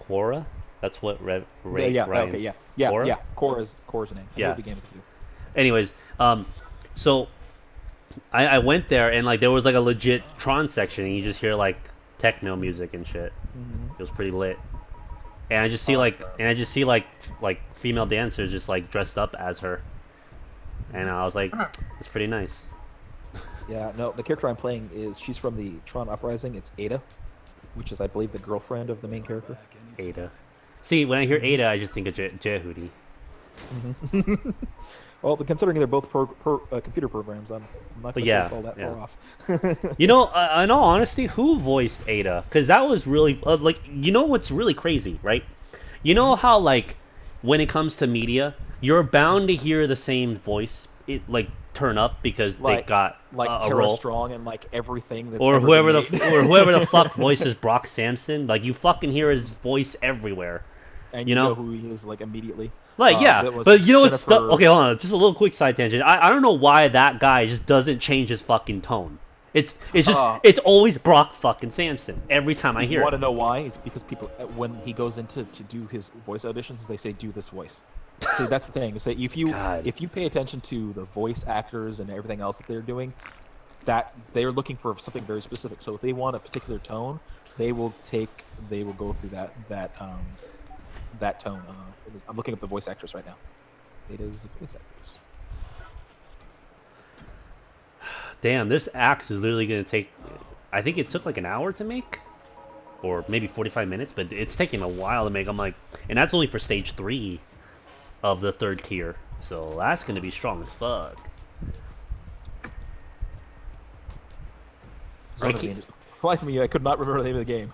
Quora, that's what Ryan's. Okay, yeah. Quora? Yeah. Cora's the name. Yeah. I began with you. Anyways, so I went there and like there was like a legit Tron section, and you just hear like techno music and shit. Mm-hmm. It was pretty lit. And I just see like female dancers just like dressed up as her. And I was like, it's pretty nice. Yeah, no, the character I'm playing she's from the Tron Uprising. It's Ada, which is, I believe, the girlfriend of the main character. Ada. See, when I hear Ada, I just think of Jehudi. Mm-hmm. Well, considering they're both computer programs, I'm not going to say it's all that far off. You know, in all honesty, who voiced Ada? Because that was really, like, you know what's really crazy, right? You know how, like, when it comes to media, you're bound to hear the same voice, turn up because they got a Tara role. Strong and like everything that's Or ever whoever been the made. or whoever the fuck voices Brock Sampson. Like you fucking hear his voice everywhere. And you know who he is like immediately. Like yeah, that was but you know what's Jennifer- okay? Hold on, just a little quick side tangent. I don't know why that guy just doesn't change his fucking tone. It's just it's always Brock fucking Sampson every time I hear You want it. to know why? It's because people when he goes into to do his voice auditions, they say do this voice. See, that's the thing. Is that if you pay attention to the voice actors and everything else that they're doing, that they're looking for something very specific. So if they want a particular tone, they will go through that tone. I'm looking up the voice actress right now. It is the voice actress. Damn, this axe is literally gonna take. I think it took like an hour to make, or maybe 45 minutes, but it's taking a while to make. I'm like, and that's only for stage 3 of the 3rd tier, so that's gonna be strong as fuck. For me, I could not remember the name of the game.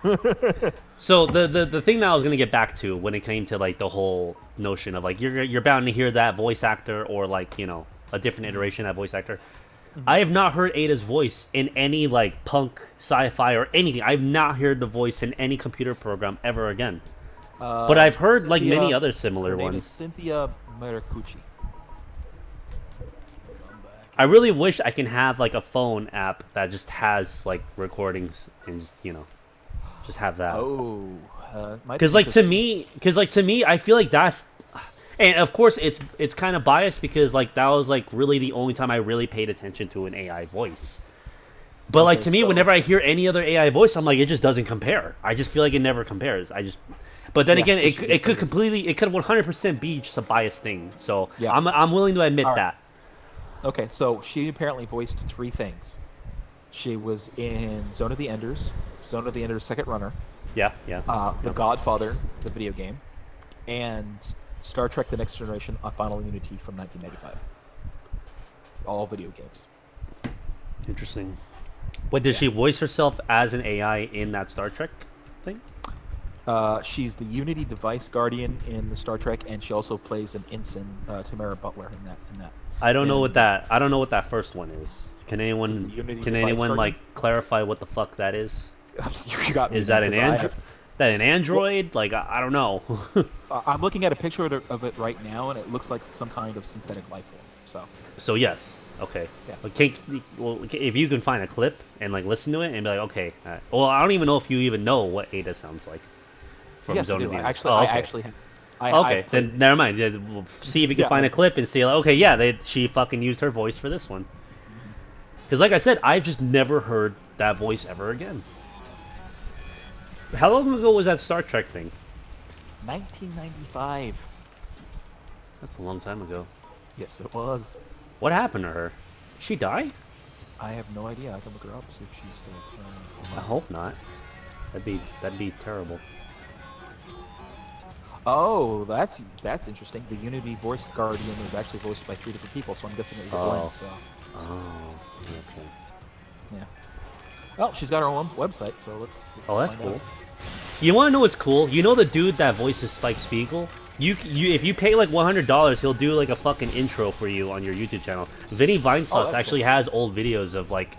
So the thing that I was gonna get back to when it came to like the whole notion of like you're bound to hear that voice actor or like a different iteration of that voice actor. I have not heard Ada's voice in any like punk, sci-fi, or anything. I've not heard the voice in any computer program ever again. But I've heard like many other similar her name ones. is Cynthia Maracucci. I really wish I can have like a phone app that just has like recordings and just just have that. Oh, because to me, I feel like that's, and of course it's kind of biased because like that was like really the only time I really paid attention to an AI voice. But like to me, whenever I hear any other AI voice, I'm like it just doesn't compare. I just feel like it never compares. But then again, it could 100% be just a biased thing. So Yeah. I'm willing to admit that. Okay, so she apparently voiced 3 things. She was in Zone of the Enders Second Runner. Yeah. The Godfather, the video game, and Star Trek: The Next Generation on Final Unity from 1995. All video games. Interesting. Wait, did she voice herself as an AI in that Star Trek thing? She's the Unity device guardian in the Star Trek, and she also plays an ensign, Tamara Butler, in that. I don't know what that first one is. Can anyone guardian? like clarify what the fuck that is? You got me, is that because an android? Like I don't know. I'm looking at a picture of it right now, and it looks like some kind of synthetic life form. So yes, okay. Yeah. If you can find a clip and like listen to it and be like, okay. Well, I don't even know if you even know what Ada sounds like. From Yes, Zone I of do. the I actually have. Okay, then never mind. Yeah, we'll see if you can find a clip and see. Like, okay, yeah, she fucking used her voice for this one. Because, like I said, I've just never heard that voice ever again. How long ago was that Star Trek thing? 1995. That's a long time ago. Yes, it was. What happened to her? Did she die? I have no idea. I can look her up see if she's still. I hope not. That'd be terrible. Oh, that's interesting. The Unity voice guardian was actually voiced by 3 different people, so I'm guessing it was a blend. So. Oh, okay. Yeah. Well, she's got her own website, so let's that's find cool. out. You want to know what's cool? You know the dude that voices Spike Spiegel? You if you pay like $100, he'll do like a fucking intro for you on your YouTube channel. Vinny Vinesauce actually has old videos of like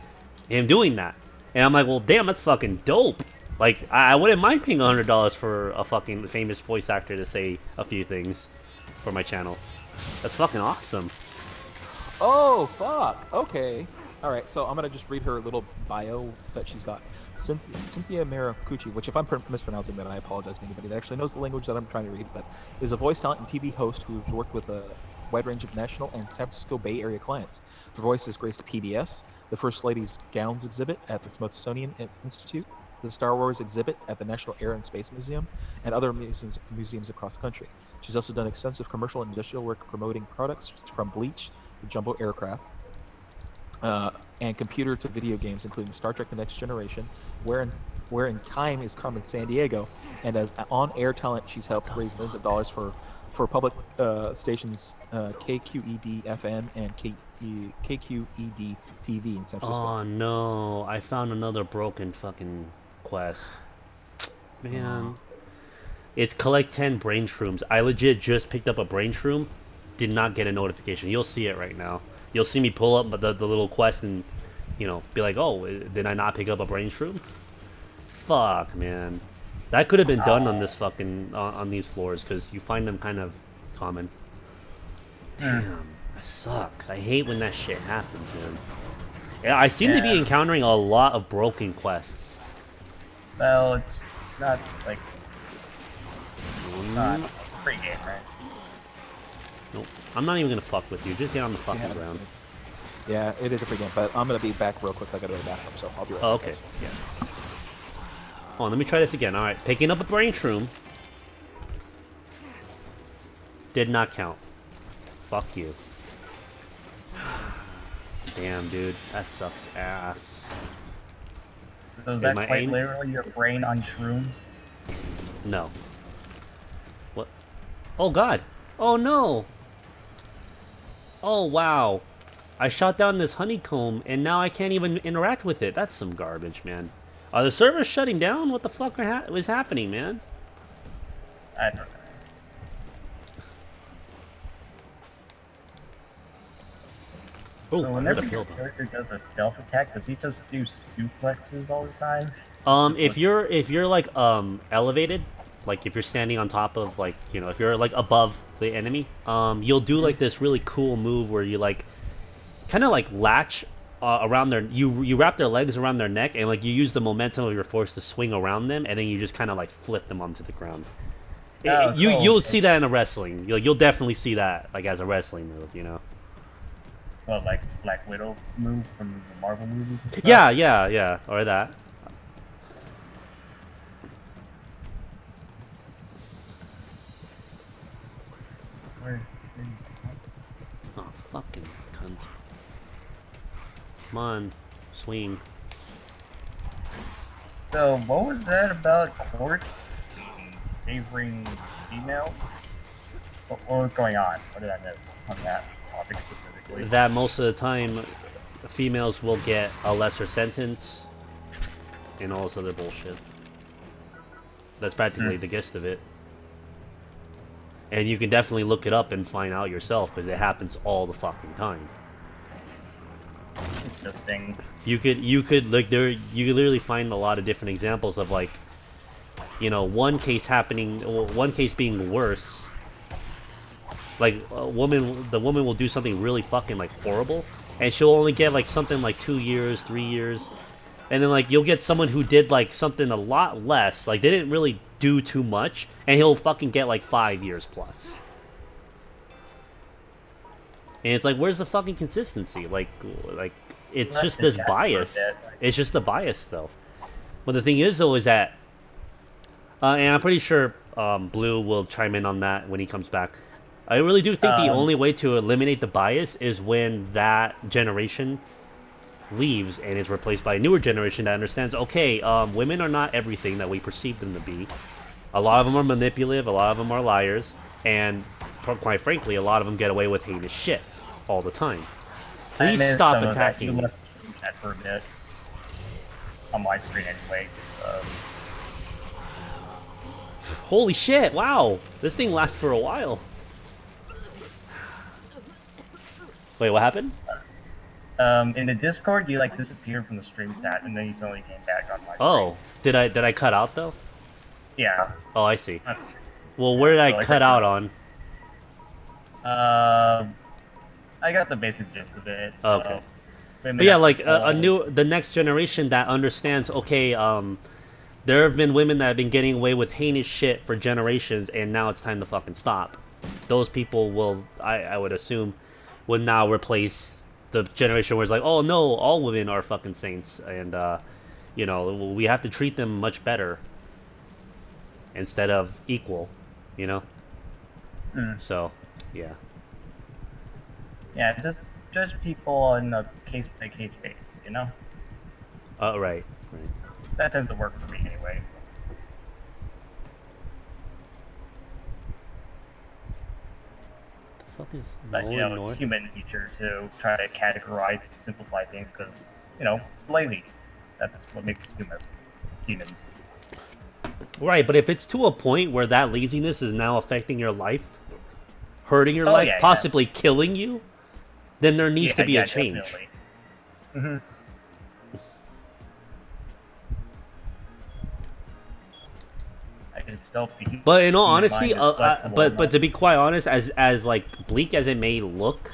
him doing that, and I'm like, well, damn, that's fucking dope. Like, I wouldn't mind paying $100 for a fucking famous voice actor to say a few things for my channel. That's fucking awesome. Oh, fuck. Okay. All right, so I'm going to just read her little bio that she's got. Cynthia Maracucci, which if I'm mispronouncing that, I apologize to anybody that actually knows the language that I'm trying to read, but is a voice talent and TV host who's worked with a wide range of national and San Francisco Bay Area clients. Her voice has graced PBS, the First Lady's Gowns exhibit at the Smithsonian Institute, the Star Wars exhibit at the National Air and Space Museum, and other museums across the country. She's also done extensive commercial and industrial work promoting products from bleach to jumbo aircraft, and computer to video games, including Star Trek: The Next Generation, Where in Time is Carmen Sandiego, and as on-air talent, she's helped raise millions of dollars for public stations KQED FM and KQED TV in San Francisco. Oh no, I found another broken fucking quest. Man. It's collect 10 brain shrooms. I legit just picked up a brain shroom. Did not get a notification. You'll see it right now. You'll see me pull up the little quest and, be like, oh, did I not pick up a brain shroom? Fuck, man. That could have been done on this fucking, on these floors, because you find them kind of common. Damn, that sucks. I hate when that shit happens, man. Yeah, I seem to be encountering a lot of broken quests. Well, it's not like not free game, right? Nope. I'm not even gonna fuck with you. Just get on the fucking ground. Yeah, it is a free game, but I'm gonna be back real quick. I gotta go to the bathroom, so I'll be right back. Oh, okay. Yeah. Hold on, let me try this again. Alright, picking up a brain shroom. Did not count. Fuck you. Damn, dude. That sucks ass. So is that quite literally your brain on shrooms? No. What? Oh, God. Oh, no. Oh, wow. I shot down this honeycomb, and now I can't even interact with it. That's some garbage, man. Are the servers shutting down? What the fuck was happening, man? I don't know. Oh, So I heard whenever a your kill though. character does a stealth attack, does he just do suplexes all the time? If you're like elevated, like if you're standing on top of like if you're like above the enemy, you'll do like this really cool move where you like kind of like latch around their you wrap their legs around their neck and like you use the momentum of your force to swing around them and then you just kind of like flip them onto the ground. Oh, cool. You'll see that in a wrestling. You'll definitely see that like as a wrestling move, Well, like Black Widow move from the Marvel movies. and stuff? Yeah, or that. Oh, fucking cunt. Come on, swing. So what was that about courts favoring females? What was going on? What did I miss on that topic specifically? That most of the time, females will get a lesser sentence and all this other bullshit. That's practically the gist of it. And you can definitely look it up and find out yourself because it happens all the fucking time. Interesting. You could like you could literally find a lot of different examples of like, one case being worse. Like the woman will do something really fucking like horrible, and she'll only get like something like 2 years, 3 years, and then like you'll get someone who did like something a lot less, like they didn't really do too much, and he'll fucking get like 5 years plus. And it's like, where's the fucking consistency? Like it's just this bias. It's just the bias though. But the thing is though is that, and I'm pretty sure Blue will chime in on that when he comes back. I really do think the only way to eliminate the bias is when that generation leaves and is replaced by a newer generation that understands, okay, women are not everything that we perceive them to be. A lot of them are manipulative, a lot of them are liars, and quite frankly, a lot of them get away with heinous shit all the time. Please stop attacking me. That for a bit. On my screen anyway. Holy shit, wow! This thing lasts for a while. Wait, what happened? In the Discord, you like disappeared from the stream chat, and then you suddenly came back on my screen. Oh, did I cut out though? Yeah. Oh, I see. Well, where did I cut out on? I got the basic gist of it. Okay. But yeah, like the next generation that understands, okay, there have been women that have been getting away with heinous shit for generations, and now it's time to fucking stop. Those people will, I would assume, would now replace the generation where it's like, oh no, all women are fucking saints, and we have to treat them much better instead of equal, So, yeah. Yeah, just judge people on a case-by-case basis, Right. That tends to work for me anyway. The fuck is But, it's human nature to try to categorize and simplify things because, lazy. That's what makes humans. Right, but if it's to a point where that laziness is now affecting your life, hurting your life, possibly killing you, then there needs to be a change. Mm-hmm. But in all honesty, but to be quite honest, as like bleak as it may look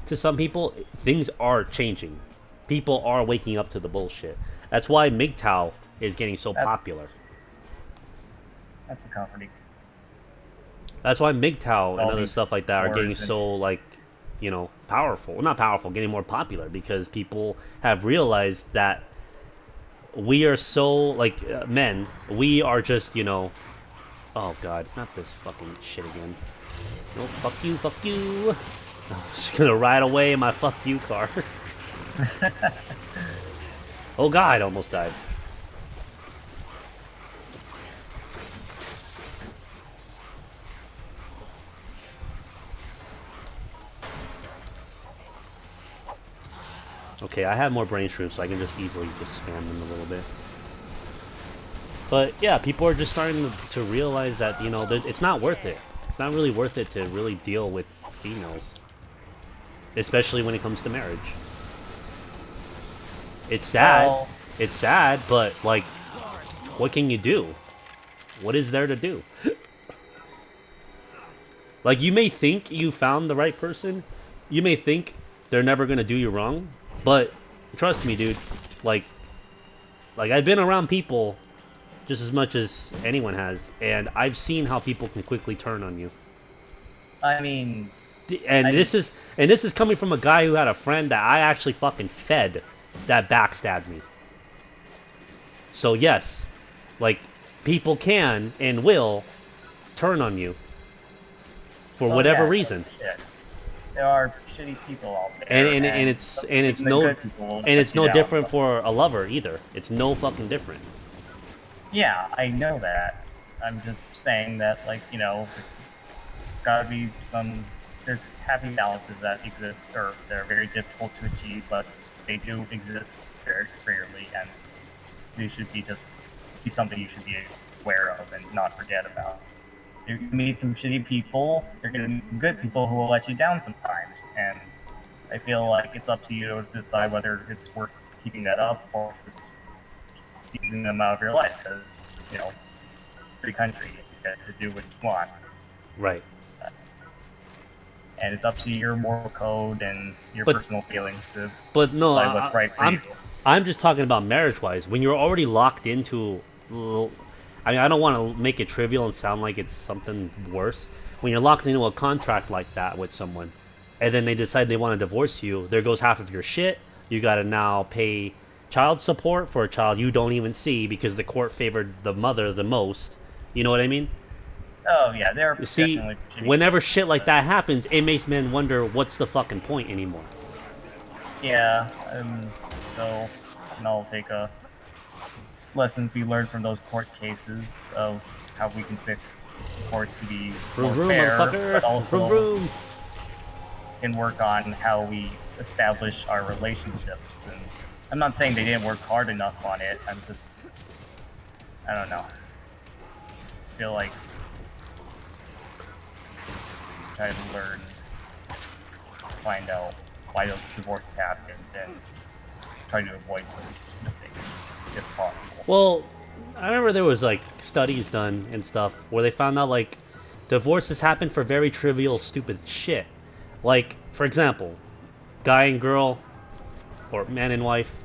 to some people, things are changing. People are waking up to the bullshit. That's why MGTOW is getting so popular. That's comforting. That's why MGTOW and other stuff like that are getting so like, powerful. Well, not powerful, getting more popular because people have realized that we are so like men. We are just oh god, not this fucking shit again. No, fuck you, fuck you. I'm just gonna ride away in my fuck you car. Oh god, I almost died. Okay, I have more brain shrooms, so I can just easily just spam them a little bit. But yeah, people are just starting to realize that, it's not worth it. It's not really worth it to really deal with females. especially when it comes to marriage. It's sad. Well- It's sad, but like, what can you do? What is there to do? Like, you may think you found the right person. You may think they're never gonna do you wrong, but trust me, dude. Like I've been around people just as much as anyone has, and I've seen how people can quickly turn on you. I mean, And this is coming from a guy who had a friend that I actually fucking fed that backstabbed me. So yes, like, people can and will turn on you for well, whatever yeah, reason. shit. There are shitty people out there, And it's even the no good people will and let it's you no down. different for a lover either. It's no fucking different. Yeah, I know that. I'm just saying that, like, you know, there's gotta be there's happy balances that exist, or they're very difficult to achieve, but they do exist very rarely, and they should be something you should be aware of and not forget about. You meet some shitty people, you're gonna meet some good people who will let you down sometimes, and I feel like it's up to you to decide whether it's worth keeping that up or just keeping them out of your life, because, you know, it's a free country, you guys can do what you want. Right. And it's up to your moral code and your But- personal feelings to But no, decide what's right for you. I'm just talking about marriage-wise. When you're already locked into, I mean, I don't want to make it trivial and sound like it's something worse. When you're locked into a contract like that with someone, and then they decide they want to divorce you, there goes half of your shit. You got to now pay child support for a child you don't even see because the court favored the mother the most. You know what I mean? Oh yeah, they're You see, definitely shitty. whenever shit like that happens, it makes men wonder what's the fucking point anymore. Yeah, so and I'll take a lessons we learned from those court cases of how we can fix courts to be more Vroom vroom, fair, motherfucker. but also Vroom vroom. can work on how we establish our relationships. And I'm not saying they didn't work hard enough on it. I don't know. I feel like try to learn, find out why those divorces happened, and try to avoid those mistakes if possible. Well, I remember there was like studies done and stuff where they found out like divorces happen for very trivial, stupid shit. Like, for example, guy and girl, or man and wife,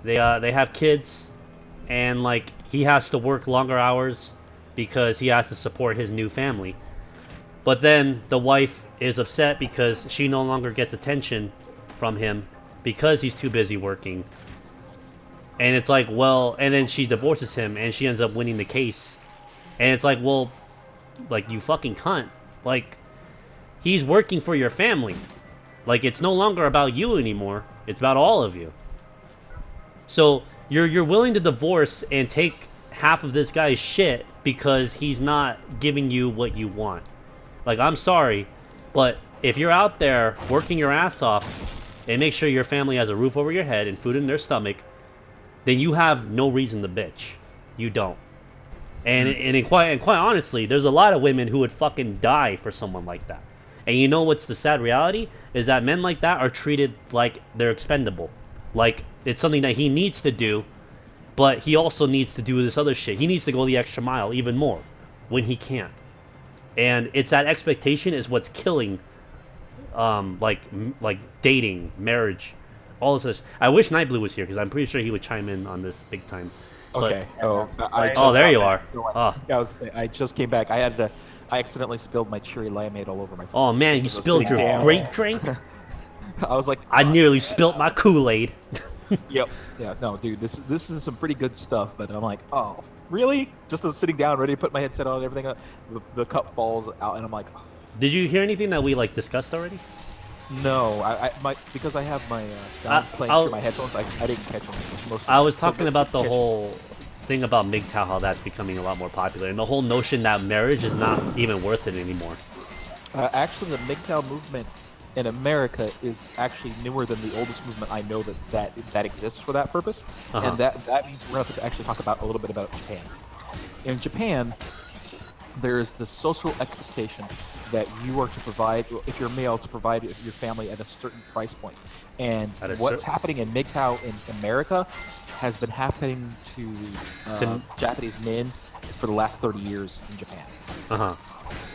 they have kids, and like he has to work longer hours because he has to support his new family. But then the wife is upset because she no longer gets attention from him because he's too busy working. And it's like, well, and then she divorces him and she ends up winning the case. And it's like, well, like, you fucking cunt. Like, he's working for your family. Like, it's no longer about you anymore. It's about all of you. So you're willing to divorce and take half of this guy's shit because he's not giving you what you want. Like, I'm sorry, but if you're out there working your ass off and make sure your family has a roof over your head and food in their stomach, then you have no reason to bitch. You don't. And quite honestly, there's a lot of women who would fucking die for someone like that. And you know what's the sad reality? Is that men like that are treated like they're expendable. Like, it's something that he needs to do, but he also needs to do this other shit. He needs to go the extra mile even more when he can't. And it's that expectation is what's killing, like dating, marriage, all this. I wish Nightblue was here because I'm pretty sure he would chime in on this big time. Okay. Oh, there you are. Oh. Yeah, I just came back. I accidentally spilled my cherry limeade all over my. Oh man, you spilled your grape drink. I was like, I nearly spilt my Kool-Aid. Yep. Yeah. No, dude. This is some pretty good stuff. But I'm like, oh, really? Just sitting down, ready to put my headset on and everything. The cup falls out, and I'm like. Oh. Did you hear anything that we like discussed already? No, because I have my sound playing through my headphones. I didn't catch them. I was talking about the whole thing about MGTOW, how that's becoming a lot more popular, and the whole notion that marriage is not even worth it anymore. Actually, the MGTOW movement in America is actually newer than the oldest movement I know that exists for that purpose, and that means we're going to actually talk about a little bit about Japan. In Japan, there is this social expectation that you are to provide, if you're male, to provide your family at a certain price point. And At a what's cer- happening in MGTOW in America has been happening to Japanese men for the last 30 years in Japan. Uh-huh.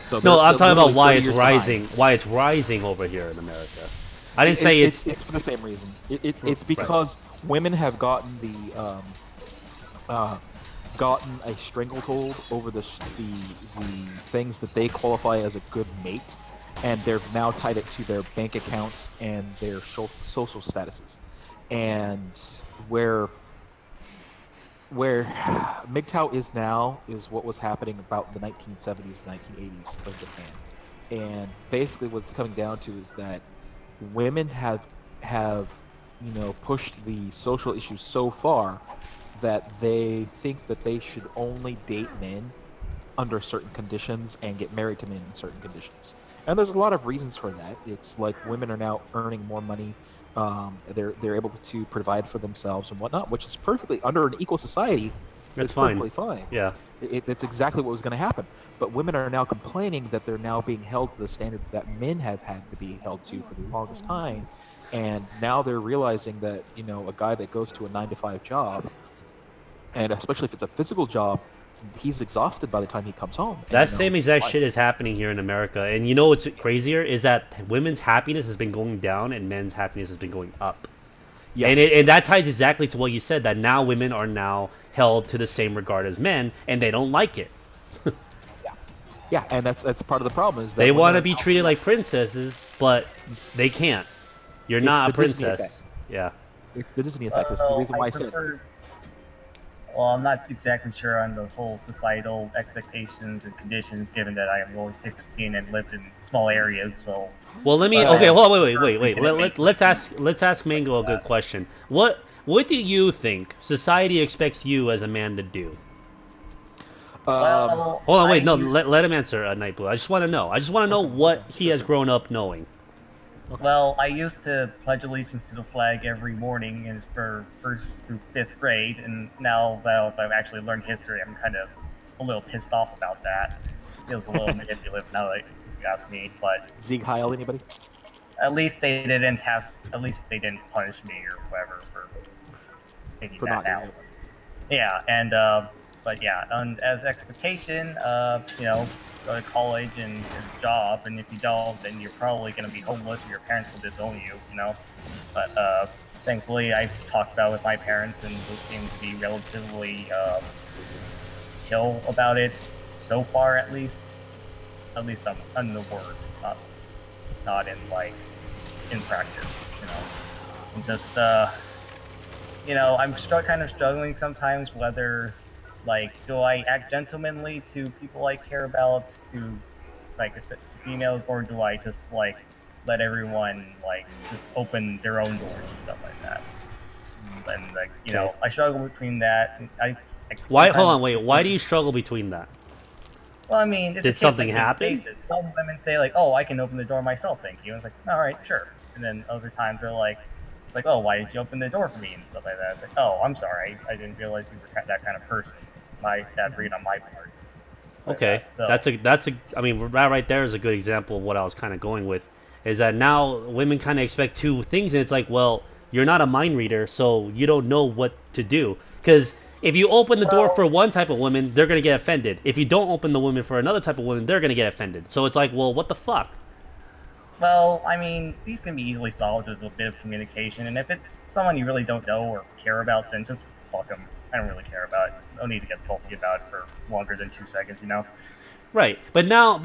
So No, I'm they're talking about literally why 30 it's years rising. behind. Why it's rising over here in America. I didn't say it's for the same reason. It's because women have gotten gotten a stranglehold over the things that they qualify as a good mate, and they've now tied it to their bank accounts and their social statuses. And where MGTOW is now is what was happening about the 1970s, 1980s of Japan. And basically what it's coming down to is that women have pushed the social issues so far that they think that they should only date men under certain conditions and get married to men in certain conditions. And there's a lot of reasons for that. It's like women are now earning more money. They're able to provide for themselves and whatnot, which is perfectly under an equal society. That's It's fine. perfectly fine. Yeah. It's exactly what was going to happen. But women are now complaining that they're now being held to the standard that men have had to be held to for the longest time. And now they're realizing that, a guy that goes to a 9-to-5 job, and especially if it's a physical job, he's exhausted by the time he comes home. That same exact shit is happening here in America. And you know what's crazier is that women's happiness has been going down and men's happiness has been going up. Yes. And that ties exactly to what you said, that now women are now held to the same regard as men, and they don't like it. Yeah, and that's part of the problem is that they women want are to be now- treated like princesses, but they can't. You're It's not a the Disney princess. effect. Yeah. It's the Disney effect. This is the reason why I said. Well, I'm not exactly sure on the whole societal expectations and conditions, given that I am only 16 and lived in small areas. So. Well, let me. Okay, hold on, wait. Let's ask Mango a good question. What do you think society expects you as a man to do? Well, Hold on, wait. No, let him answer. Night Blue. I just want to know. I just want to know what he has grown up knowing. Well, I used to pledge allegiance to the flag every morning and for 1st through 5th grade, and now that I've actually learned history, I'm kind of a little pissed off about that. Feels a little manipulative now that you ask me, but... Sieg Heil, anybody? At least they didn't punish me or whatever for taking that out. Yeah, and, but yeah, and as expectation, go to college and get a job, and if you don't, then you're probably going to be homeless or your parents will disown you, But, thankfully, I've talked about it with my parents, and they seem to be relatively, chill about it, so far at least. At least on the word, not in, in practice, And just, I'm kind of struggling sometimes whether... do I act gentlemanly to people I care about, to, especially females, or do I just, let everyone, just open their own doors and stuff like that? And, I struggle between that. Why? Hold on, wait. Why do you struggle between that? Well, I mean, did something happen? Some women say, oh, I can open the door myself, thank you. And it's all right, sure. And then other times they're like, oh, why did you open the door for me and stuff like that? It's oh, I'm sorry, I didn't realize you were that kind of person. That read on my part. Okay, that's a. I mean, that right there is a good example of what I was kind of going with. Is that now women kind of expect two things, and it's well, you're not a mind reader, so you don't know what to do. Because if you open the door for one type of woman, they're gonna get offended. If you don't open the woman for another type of woman, they're gonna get offended. So it's well, what the fuck? Well, I mean, these can be easily solved with a bit of communication, and if it's someone you really don't know or care about, then just fuck them. I don't really care about it. No need to get salty about it for longer than 2 seconds, Right, but now,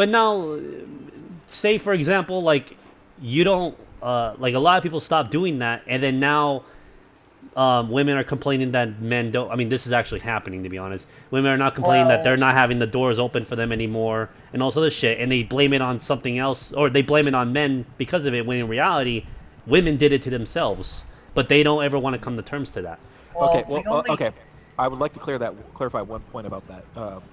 say for example, you don't, a lot of people stop doing that, and then now, women are complaining that men don't. I mean, this is actually happening, to be honest. Women are not complaining that they're not having the doors open for them anymore, and all this shit, and they blame it on something else, or they blame it on men because of it. When in reality, women did it to themselves, but they don't ever want to come to terms to that. Okay. I would like to clarify one point about that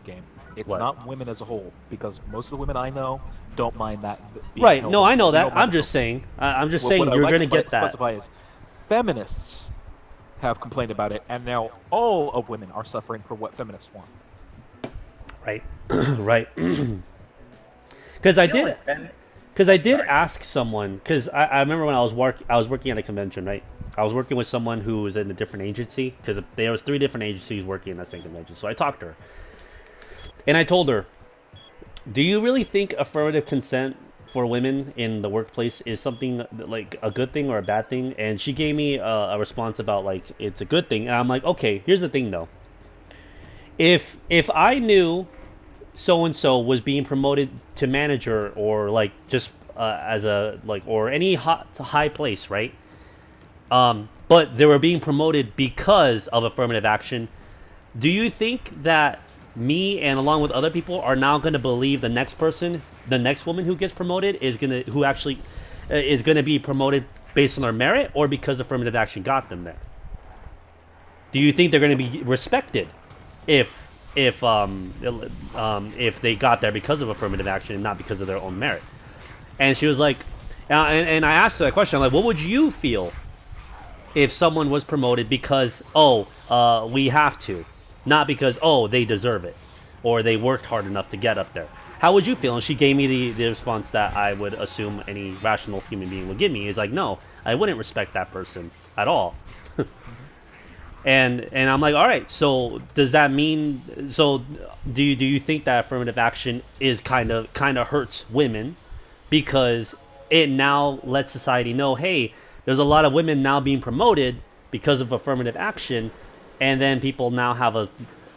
game. It's not women as a whole, because most of the women I know don't mind that. Right? No, I know that. I'm just saying. I'm just saying you're going to get that. Specify is feminists have complained about it, and now all of women are suffering for what feminists want. Right. Right. Because I You know did. what, Ben? Because I did Sorry. ask someone. Because I remember when I was working at a convention, right? I was working with someone who was in a different agency. Because there was 3 different agencies working in that same convention. So I talked to her, and I told her, "Do you really think affirmative consent for women in the workplace is something like a good thing or a bad thing?" And she gave me a response about like it's a good thing. And I'm like, okay, here's the thing though. If I knew so and so was being promoted to manager or like just as a like or any high place, right? But they were being promoted because of affirmative action. Do you think that me and along with other people are now going to believe the next person, the next woman who gets promoted is gonna be promoted based on their merit or because affirmative action got them there? Do you think they're going to be respected if they got there because of affirmative action and not because of their own merit? And she was like, and I asked her that question. I'm like, what would you feel if someone was promoted because we have to, not because they deserve it or they worked hard enough to get up there? How would you feel? And she gave me the response that I would assume any rational human being would give me. Is like, no, I wouldn't respect that person at all. And I'm like, all right, so does that mean, so do you think that affirmative action is kind of hurts women because it now lets society know, hey, there's a lot of women now being promoted because of affirmative action, and then people now have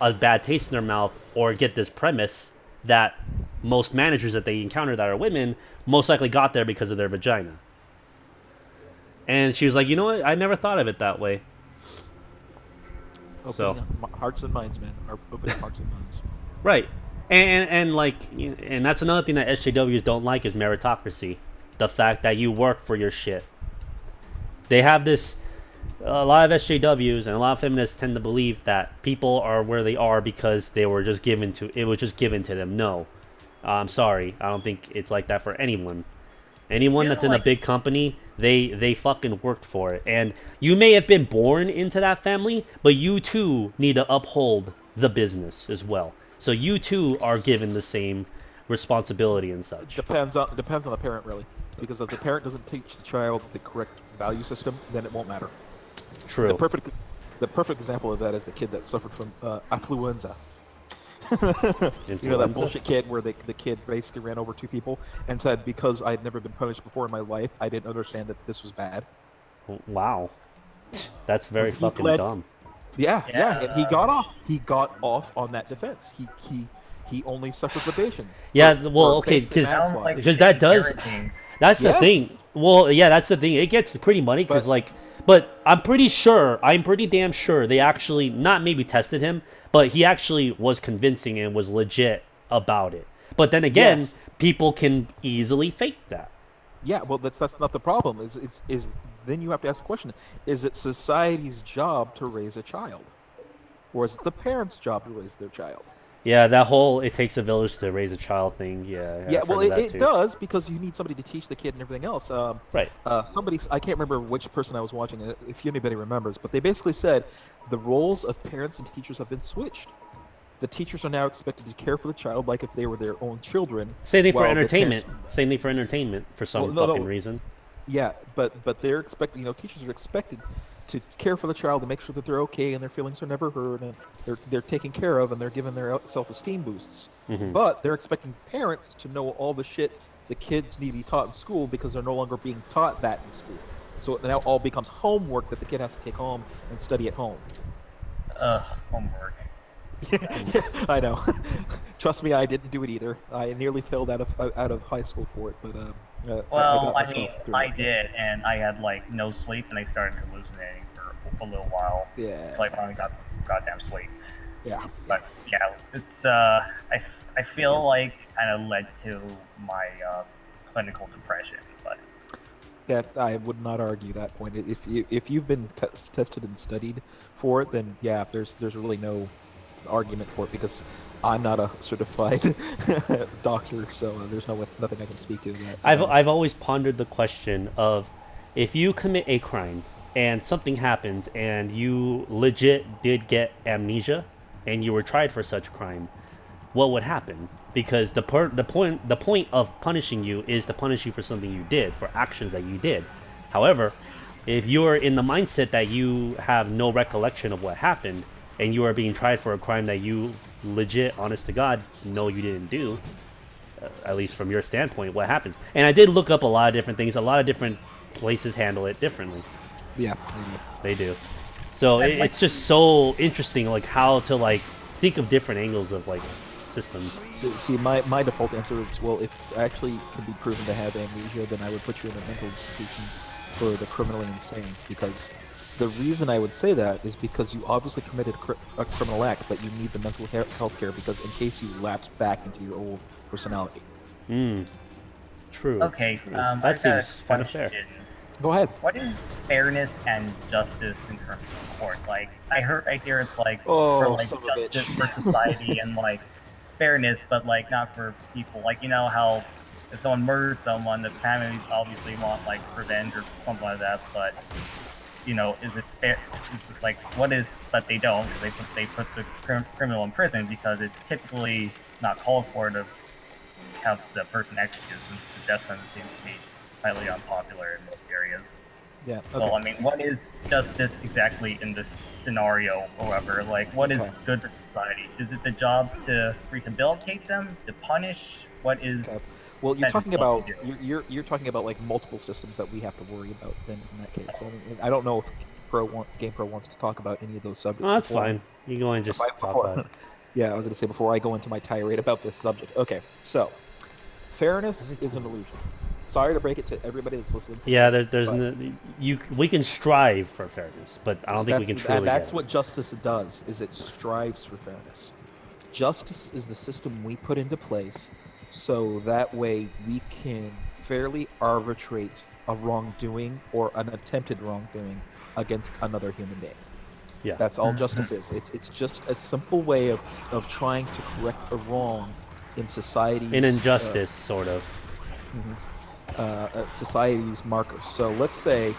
a bad taste in their mouth or get this premise that most managers that they encounter that are women most likely got there because of their vagina. And she was like, you know what, I never thought of it that way. Opening hearts and minds, man. Opening hearts and minds. Right. And that's another thing that SJWs don't like is meritocracy. The fact that you work for your shit. They have this, a lot of SJWs and a lot of feminists tend to believe that people are where they are because it was just given to them. No. I'm sorry. I don't think it's like that for anyone. Anyone that's in a big company, they fucking worked for it. And you may have been born into that family, but you too need to uphold the business as well. So you too are given the same responsibility and such. Depends on the parent, really. Because if the parent doesn't teach the child the correct value system, then it won't matter. True. The perfect example of that is the kid that suffered from affluenza. You know that bullshit kid where the kid basically ran over 2 people and said, because I had never been punished before in my life, I didn't understand that this was bad. Wow. That's very fucking dumb. Yeah, and he got off. He got off on that defense. He only suffered probation. Yeah, well, okay, because that does. That's the thing. Well, yeah, that's the thing. It gets pretty muddy because but I'm pretty damn sure they actually not maybe tested him, but he actually was convincing and was legit about it. But then again, people can easily fake that. Yeah, well, that's not the problem. Is then you have to ask the question: is it society's job to raise a child, or is it the parents' job to raise their child? Yeah, that whole "it takes a village to raise a child" thing. Yeah, well, it does because you need somebody to teach the kid and everything else. Right. I can't remember which person I was watching, if anybody remembers, but they basically said the roles of parents and teachers have been switched. The teachers are now expected to care for the child like if they were their own children. Same thing for entertainment. Same thing for entertainment for some fucking reason. Yeah, but they're expecting, teachers are expected to care for the child and make sure that they're okay and their feelings are never hurt and they're taken care of and they're given their self-esteem boosts. Mm-hmm. But they're expecting parents to know all the shit the kids need to be taught in school because they're no longer being taught that in school. So it now all becomes homework that the kid has to take home and study at home. Homework. I know. Trust me, I didn't do it either. I nearly failed out of high school for it, but I did, and I had no sleep, and I started hallucinating for a little while. Yeah. So I finally got goddamn sleep. Yeah. But yeah, it's I feel like kind of led to my clinical depression, but. That I would not argue that point. If you've been tested and studied for it, then yeah, there's really no argument for it because I'm not a certified doctor, so there's nothing I can speak to that. I've always pondered the question of if you commit a crime and something happens and you legit did get amnesia and you were tried for such crime, what would happen? Because the point of punishing you is to punish you for something you did, for actions that you did. However, if you're in the mindset that you have no recollection of what happened, and you are being tried for a crime that you legit, honest to God, know you didn't do, at least from your standpoint, what happens? And I did look up a lot of different things. A lot of different places handle it differently. Yeah, they do. So it's just so interesting, like how to like think of different angles of like systems. See, my default answer is, well, if it actually can be proven to have amnesia, then I would put you in a mental institution for the criminally insane. Because the reason I would say that is because you obviously committed a criminal act, but you need the mental health care because in case you lapse back into your old personality. True. Okay, that seems kind of fair. Go ahead. What is fairness and justice in terms of court? Like, I hear it's like Oh, for like son of a justice bitch. for society and like fairness, but like not for people. Like, you know how if someone murders someone, the families obviously want like revenge or something like that. But you know, is it fair? Is it, like, what is? But they don't, because they put the criminal in prison because it's typically not called for to have the person executed, since the death sentence seems to be highly unpopular in most areas. Yeah. So, I mean, what is justice exactly in this scenario, or whatever? Like, what is good for society? Is it the job to rehabilitate them, to punish? What is? Okay. Well, you're that talking is about supposed to do? you're talking about like multiple systems that we have to worry about. Then in that case, I don't know if Game Pro wants to talk about any of those subjects. Oh, that's fine. You go and just talk about it. Yeah, I was going to say before I go into my tirade about this subject. Okay, so fairness is an illusion. Sorry to break it to everybody that's listening. Yeah, there's no, we can strive for fairness, but I don't think we can truly. That's what justice does. Is it strives for fairness. Justice is the system we put into place, so that way we can fairly arbitrate a wrongdoing or an attempted wrongdoing against another human being. Yeah, that's all justice is. It's just a simple way of trying to correct a wrong in society's an injustice, sort of. Society's markers. So let's say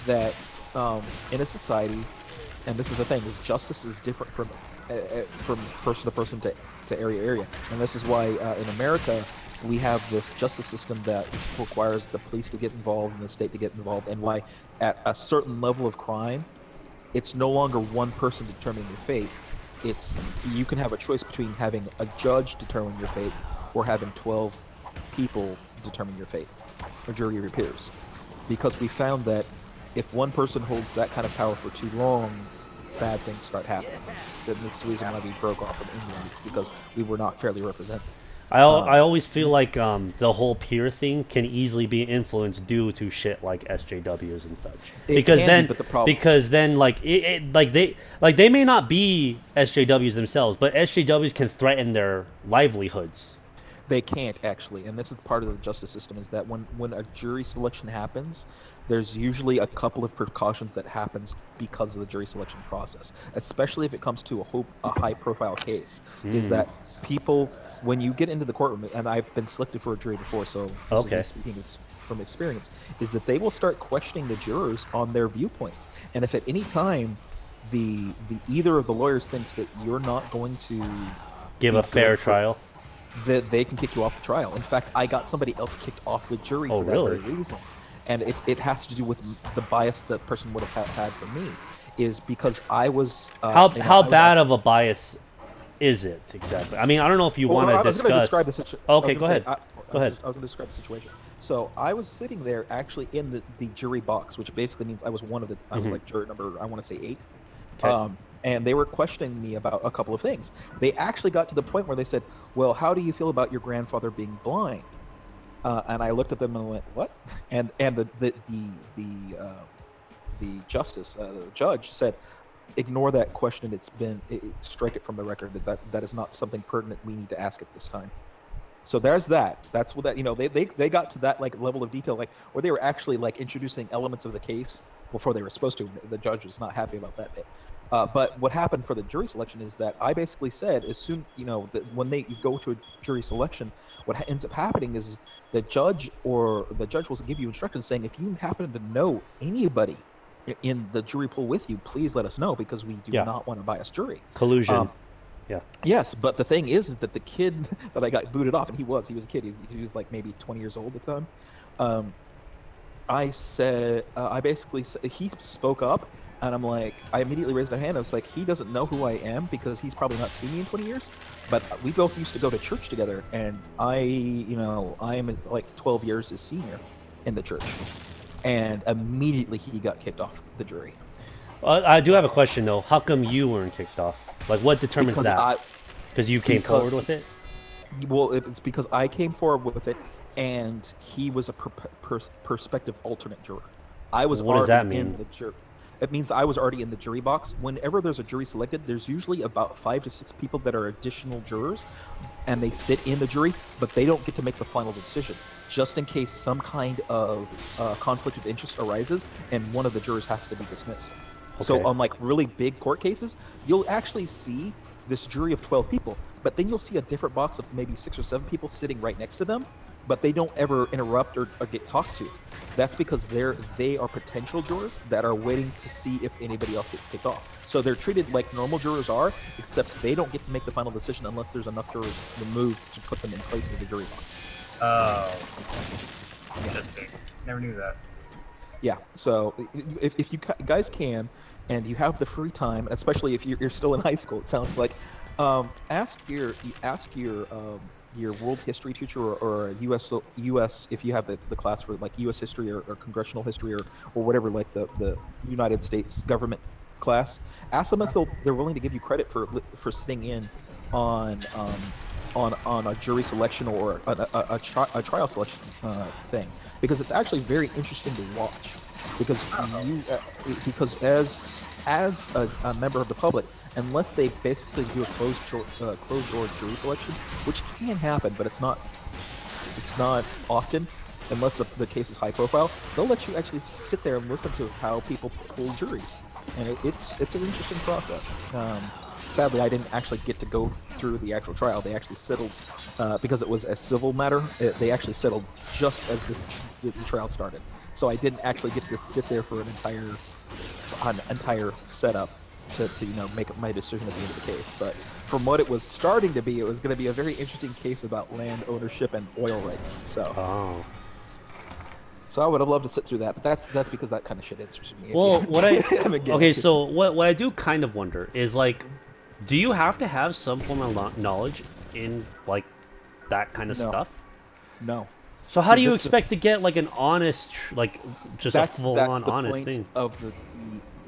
that in a society, and this is the thing, is justice is different from person to person to area to area, and this is why in America we have this justice system that requires the police to get involved and the state to get involved, and why at a certain level of crime, it's no longer one person determining your fate. It's you can have a choice between having a judge determine your fate or having 12 people determine your fate, or jury of your peers, because we found that if one person holds that kind of power for too long, bad things start happening. That's the reason why we broke off from England. It's because we were not fairly represented. I always feel like the whole peer thing can easily be influenced due to shit like SJWs and such. Because then like they may not be SJWs themselves, but SJWs can threaten their livelihoods. They can't actually, and this is part of the justice system, is that when a jury selection happens, there's usually a couple of precautions that happens because of the jury selection process, especially if it comes to a high-profile case, is that people, when you get into the courtroom, and I've been selected for a jury before, so this is me speaking from experience, is that they will start questioning the jurors on their viewpoints, and if at any time the either of the lawyers thinks that you're not going to give a fair trial, that they can kick you off the trial. In fact, I got somebody else kicked off the jury for that very reason. And it has to do with the bias that person would have had for me, is because I was... how bad of a bias is it, exactly? I mean, I don't know if you want to discuss... I was going to describe the okay, go ahead. Go ahead. I was going to describe the situation. So I was sitting there actually in the jury box, which basically means I was one of the... I was like juror number, I want to say 8. Okay. And they were questioning me about a couple of things. They actually got to the point where they said, well, how do you feel about your grandfather being blind? And I looked at them and went, what? And the judge said, ignore that question. Strike it from the record. That is not something pertinent we need to ask at this time. So there's that. That's what that, they got to that like level of detail, like where they were actually like introducing elements of the case before they were supposed to. The judge was not happy about that bit. But what happened for the jury selection is that I basically said, as soon, that when you go to a jury selection, what ends up happening is the judge will give you instructions saying, if you happen to know anybody in the jury pool with you, please let us know, because we do not want a biased jury. Collusion. Yeah. Yes, but the thing is that the kid that I got booted off, and he was a kid. He was like maybe 20 years old at the time. I basically said, he spoke up, and I'm like, I immediately raised my hand. I was like, he doesn't know who I am because he's probably not seen me in 20 years, but we both used to go to church together, and I'm like 12 years his senior in the church, and immediately he got kicked off the jury. I do have a question though. How come you weren't kicked off? Like, what determines Because that? Because you came forward with it. Well, it's because I came forward with it, and he was a prospective alternate juror. I was What does already that mean? in the jury. It means I was already in the jury box. Whenever there's a jury selected, there's usually about 5 to 6 people that are additional jurors, and they sit in the jury, but they don't get to make the final decision, just in case some kind of conflict of interest arises, and one of the jurors has to be dismissed. Okay. So on like really big court cases, you'll actually see this jury of 12 people, but then you'll see a different box of maybe 6 or 7 people sitting right next to them, but they don't ever interrupt or get talked to. That's because they are potential jurors that are waiting to see if anybody else gets kicked off. So they're treated like normal jurors are, except they don't get to make the final decision unless there's enough jurors removed to put them in place of the jury box. Oh, interesting. Never knew that. Yeah, so if you guys can, and you have the free time, especially if you're still in high school, it sounds like, ask your world history teacher or U.S. if you have the class for like U.S. history or congressional history or whatever, like the United States government class. Ask them if they're willing to give you credit for sitting in on a jury selection or a trial selection thing, because it's actually very interesting to watch. Because as a member of the public, unless they basically do a closed door jury selection, which can happen, but it's not often, unless the case is high profile, they'll let you actually sit there and listen to how people pull juries, and it's an interesting process. Sadly, I didn't actually get to go through the actual trial. They actually settled because it was a civil matter. They actually settled just as the trial started. So I didn't actually get to sit there for an entire setup to make my decision at the end of the case. But from what it was starting to be, it was going to be a very interesting case about land ownership and oil rights. So. So I would have loved to sit through that, but that's because that kind of shit interests me. Well, so what I do kind of wonder is, like, do you have to have some form of knowledge in like that kind of stuff? No. So how do you expect to get like an honest, just a full-on honest thing?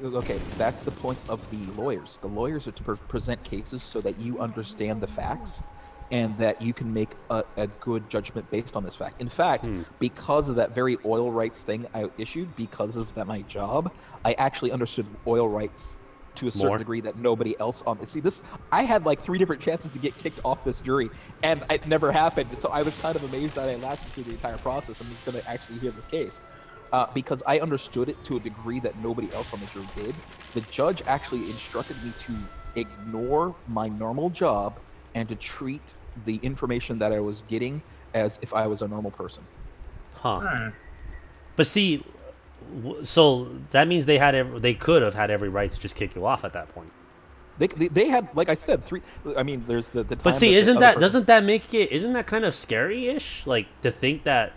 Okay, that's the point of the lawyers. The lawyers are to present cases so that you understand the facts and that you can make a good judgment based on this fact. In fact, because of that very oil rights thing I issued, because of my job, I actually understood oil rights to a certain degree that nobody else on this. See, I had like 3 different chances to get kicked off this jury, and it never happened. So I was kind of amazed that I lasted through the entire process. I'm just going to actually hear this case. Because I understood it to a degree that nobody else on the jury did. The judge actually instructed me to ignore my normal job and to treat the information that I was getting as if I was a normal person. But see, so that means they could have had every right to just kick you off at that point. They had, like I said, 3. I mean, there's the time. But see, doesn't that make it? Isn't that kind of scary-ish? Like, to think that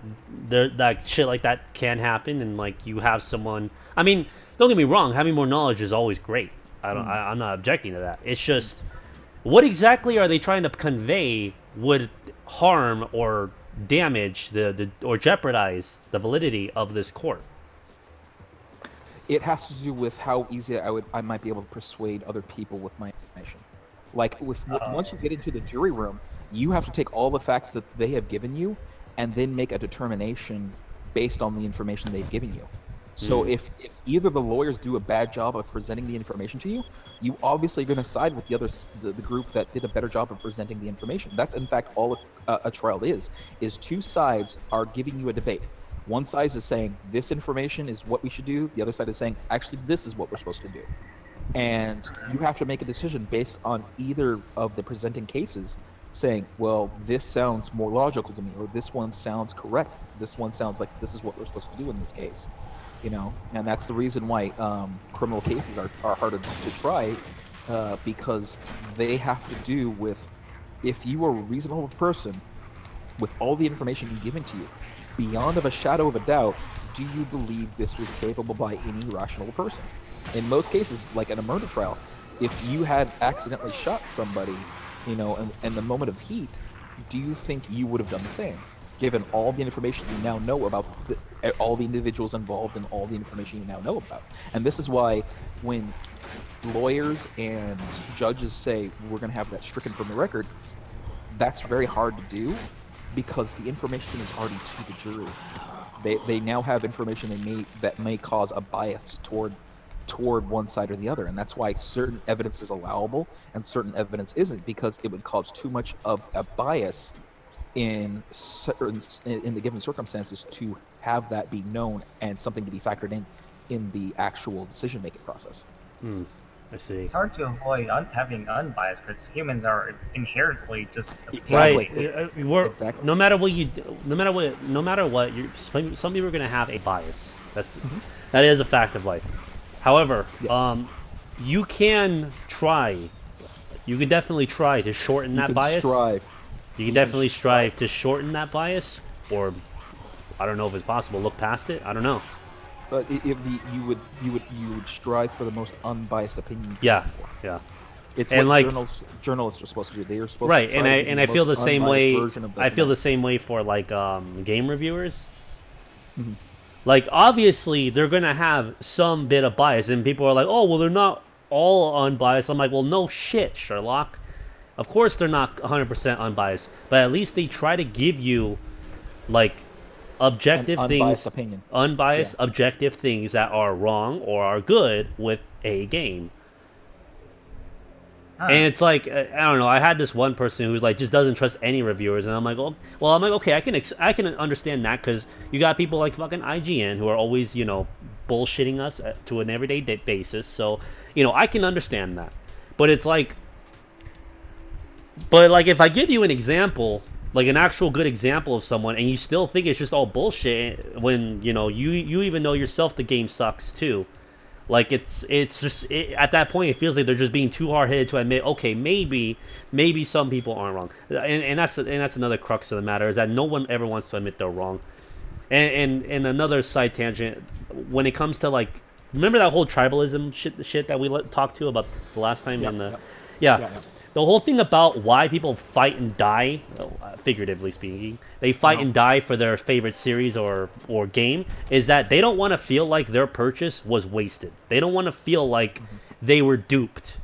that shit like that can happen, and like you have someone. I mean, don't get me wrong. Having more knowledge is always great. I'm not objecting to that. It's just, what exactly are they trying to convey would harm or damage or jeopardize the validity of this court? It has to do with how easy I might be able to persuade other people with my information. Like, once you get into the jury room, you have to take all the facts that they have given you and then make a determination based on the information they've given you. So if either the lawyers do a bad job of presenting the information to you, you obviously are going to side with the group that did a better job of presenting the information. That's in fact all a trial is 2 sides are giving you a debate. One side is saying this information is what we should do. The other side is saying actually this is what we're supposed to do. And you have to make a decision based on either of the presenting cases, saying, well, this sounds more logical to me, or this one sounds correct. This one sounds like this is what we're supposed to do in this case. And that's the reason why criminal cases are harder to try, because they have to do with if you are a reasonable person with all the information being given to you, beyond of a shadow of a doubt, do you believe this was capable by any rational person? In most cases, like in a murder trial, if you had accidentally shot somebody, in the moment of heat, do you think you would have done the same, given all the information you now know about all the individuals involved and all the information you now know about? And this is why when lawyers and judges say we're going to have that stricken from the record, that's very hard to do because the information is already to the jury. They now have information that may cause a bias toward one side or the other, and that's why certain evidence is allowable and certain evidence isn't, because it would cause too much of a bias in the given circumstances to have that be known and something to be factored in the actual decision-making process. I see. It's hard to avoid having unbiased because humans are inherently just right. Exactly. No matter what, some people are gonna have a bias. That is a fact of life. However, you can try. You can definitely try to shorten that bias. You can definitely strive to shorten that bias, or I don't know if it's possible. Look past it. I don't know. But you would strive for the most unbiased opinion. Yeah. It's and what journalists are supposed to do. They are supposed to try and I feel the same way. I feel the same way for like game reviewers. Mm-hmm. Like obviously they're gonna have some bit of bias, and people are like, "Oh, well, they're not all unbiased." I'm like, "Well, no shit, Sherlock. Of course they're not 100% unbiased, but at least they try to give you like objective things, objective things that are wrong or are good with a game." And it's like I don't know. I had this one person who like just doesn't trust any reviewers, and I'm like, well, I'm like, okay, I can understand that because you got people like fucking IGN who are always bullshitting us to an everyday basis. So I can understand that, but it's like, if I give you an example, like an actual good example of someone, and you still think it's just all bullshit when you even know yourself the game sucks too. Like it's just at that point it feels like they're just being too hard-headed to admit, okay, maybe some people aren't wrong, and that's another crux of the matter, is that no one ever wants to admit they're wrong. And another side tangent, when it comes to like, remember that whole tribalism shit that we talked to about the last time the whole thing about why people fight and die, figuratively speaking, they fight and die for their favorite series or game, is that they don't want to feel like their purchase was wasted. They don't want to feel like they were duped.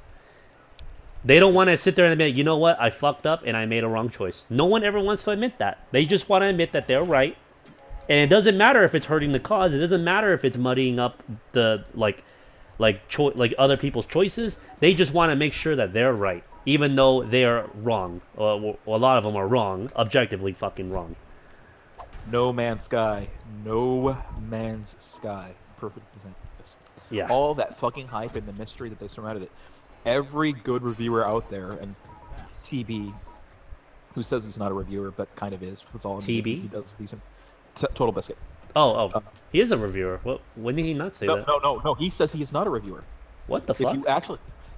They don't want to sit there and admit, you know what, I fucked up and I made a wrong choice. No one ever wants to admit that. They just want to admit that they're right. And it doesn't matter if it's hurting the cause. It doesn't matter if it's muddying up the like other people's choices. They just want to make sure that they're right, even though they're wrong. A lot of them are wrong, objectively fucking wrong. No Man's Sky. No Man's Sky. Perfect example of this. Yeah. All that fucking hype and the mystery that they surrounded it. Every good reviewer out there, and TB, who says he's not a reviewer but kind of is. That's all. TB? He does decent. Total Biscuit. He is a reviewer. When did he not say that? No. He says he is not a reviewer. What the fuck?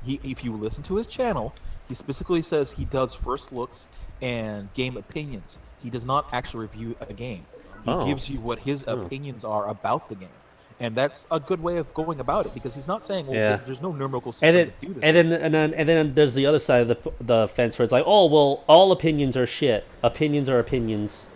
If you listen to his channel, he specifically says he does first looks and game opinions. He does not actually review a game. He gives you what his opinions are about the game. And that's a good way of going about it, because he's not saying, there's no numerical system to do this. And then there's the other side of the fence where it's like, oh, well, all opinions are shit. Opinions are opinions.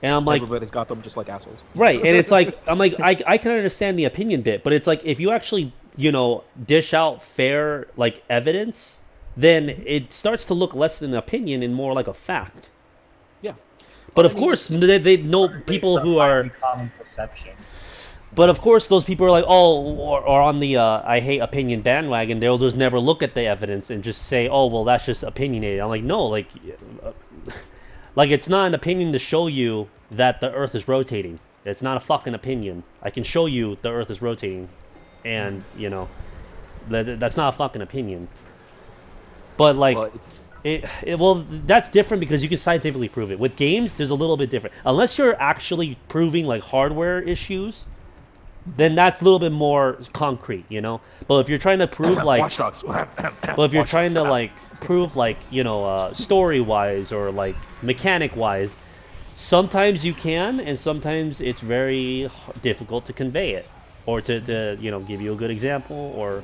And I'm like, everybody's got them just like assholes. Right. And it's like, I'm like, I can understand the opinion bit, but it's like, if you actually, dish out fair, like, evidence, then it starts to look less than an opinion and more like a fact. Yeah. But of course, they know people who are... common perception. But of course, those people are like, or on the I hate opinion bandwagon. They'll just never look at the evidence and just say, oh, well, that's just opinionated. I'm like, no, like it's not an opinion to show you that the Earth is rotating. It's not a fucking opinion. I can show you the Earth is rotating, and that's not a fucking opinion. But like, well, that's different because you can scientifically prove it. With games, there's a little bit different. Unless you're actually proving like hardware issues, then that's a little bit more concrete, you know. But if you're trying to prove like, Watch Dogs. but if you're trying to like prove like, you know, story wise or like mechanic wise, sometimes you can, and sometimes it's very difficult to convey it, or to you know, give you a good example, or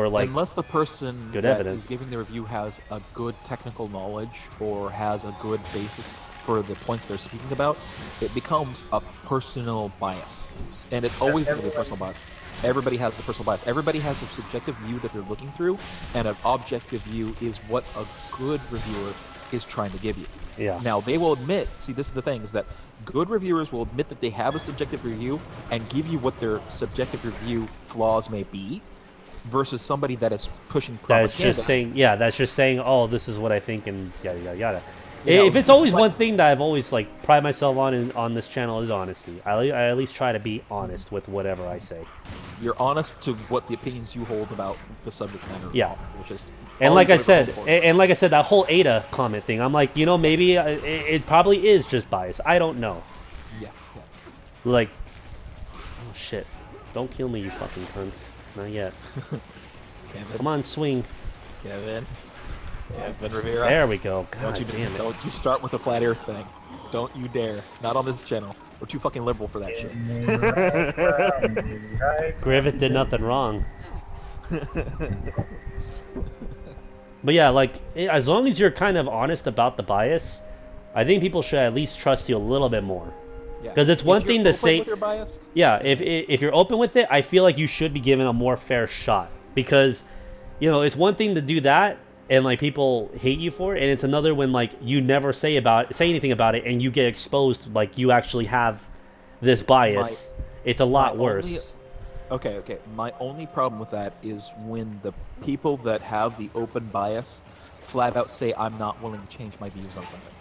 like unless the person good that evidence is giving the review has a good technical knowledge or has a good basis for the points they're speaking about, it becomes a personal bias, and it's always going to be a personal bias. Everybody has a personal bias. Everybody has a subjective view that they're looking through, and an objective view is what a good reviewer is trying to give you. Yeah. Now, they will admit, see, this is the thing, is that good reviewers will admit that they have a subjective review and give you what their subjective review flaws may be, versus somebody that is pushing propaganda. that's just saying, yeah, that's just saying, oh, this is what I think, and yada yada yada. You know, If it's this always is like- one thing that I've always like pride myself on this channel is honesty. I at least try to be honest with whatever I say. You're honest to what the opinions you hold about the subject matter. Yeah. Which is And all like I you're said, going for. and like I said, that whole Ada comment thing, I'm like, you know, maybe it probably is just bias. I don't know. Yeah. Like, oh shit, don't kill me, you fucking cunt. Not yet. Come on, swing. Kevin Rivera. There we go. God Don't you damn it. Don't you start with the flat Earth thing. Don't you dare. Not on this channel. We're too fucking liberal for that shit. Griffith did nothing wrong. But yeah, like, as long as you're kind of honest about the bias, I think people should at least trust you a little bit more. Yeah. Because it's one If thing you're to open say, with your bias, yeah, if you're open with it, I feel like you should be given a more fair shot. Because, you know, it's one thing to do that and like people hate you for it, and it's another when like you never say anything about it and you get exposed like you actually have this bias. It's a lot worse. Okay. My only problem with that is when the people that have the open bias flat out say, I'm not willing to change my views on something.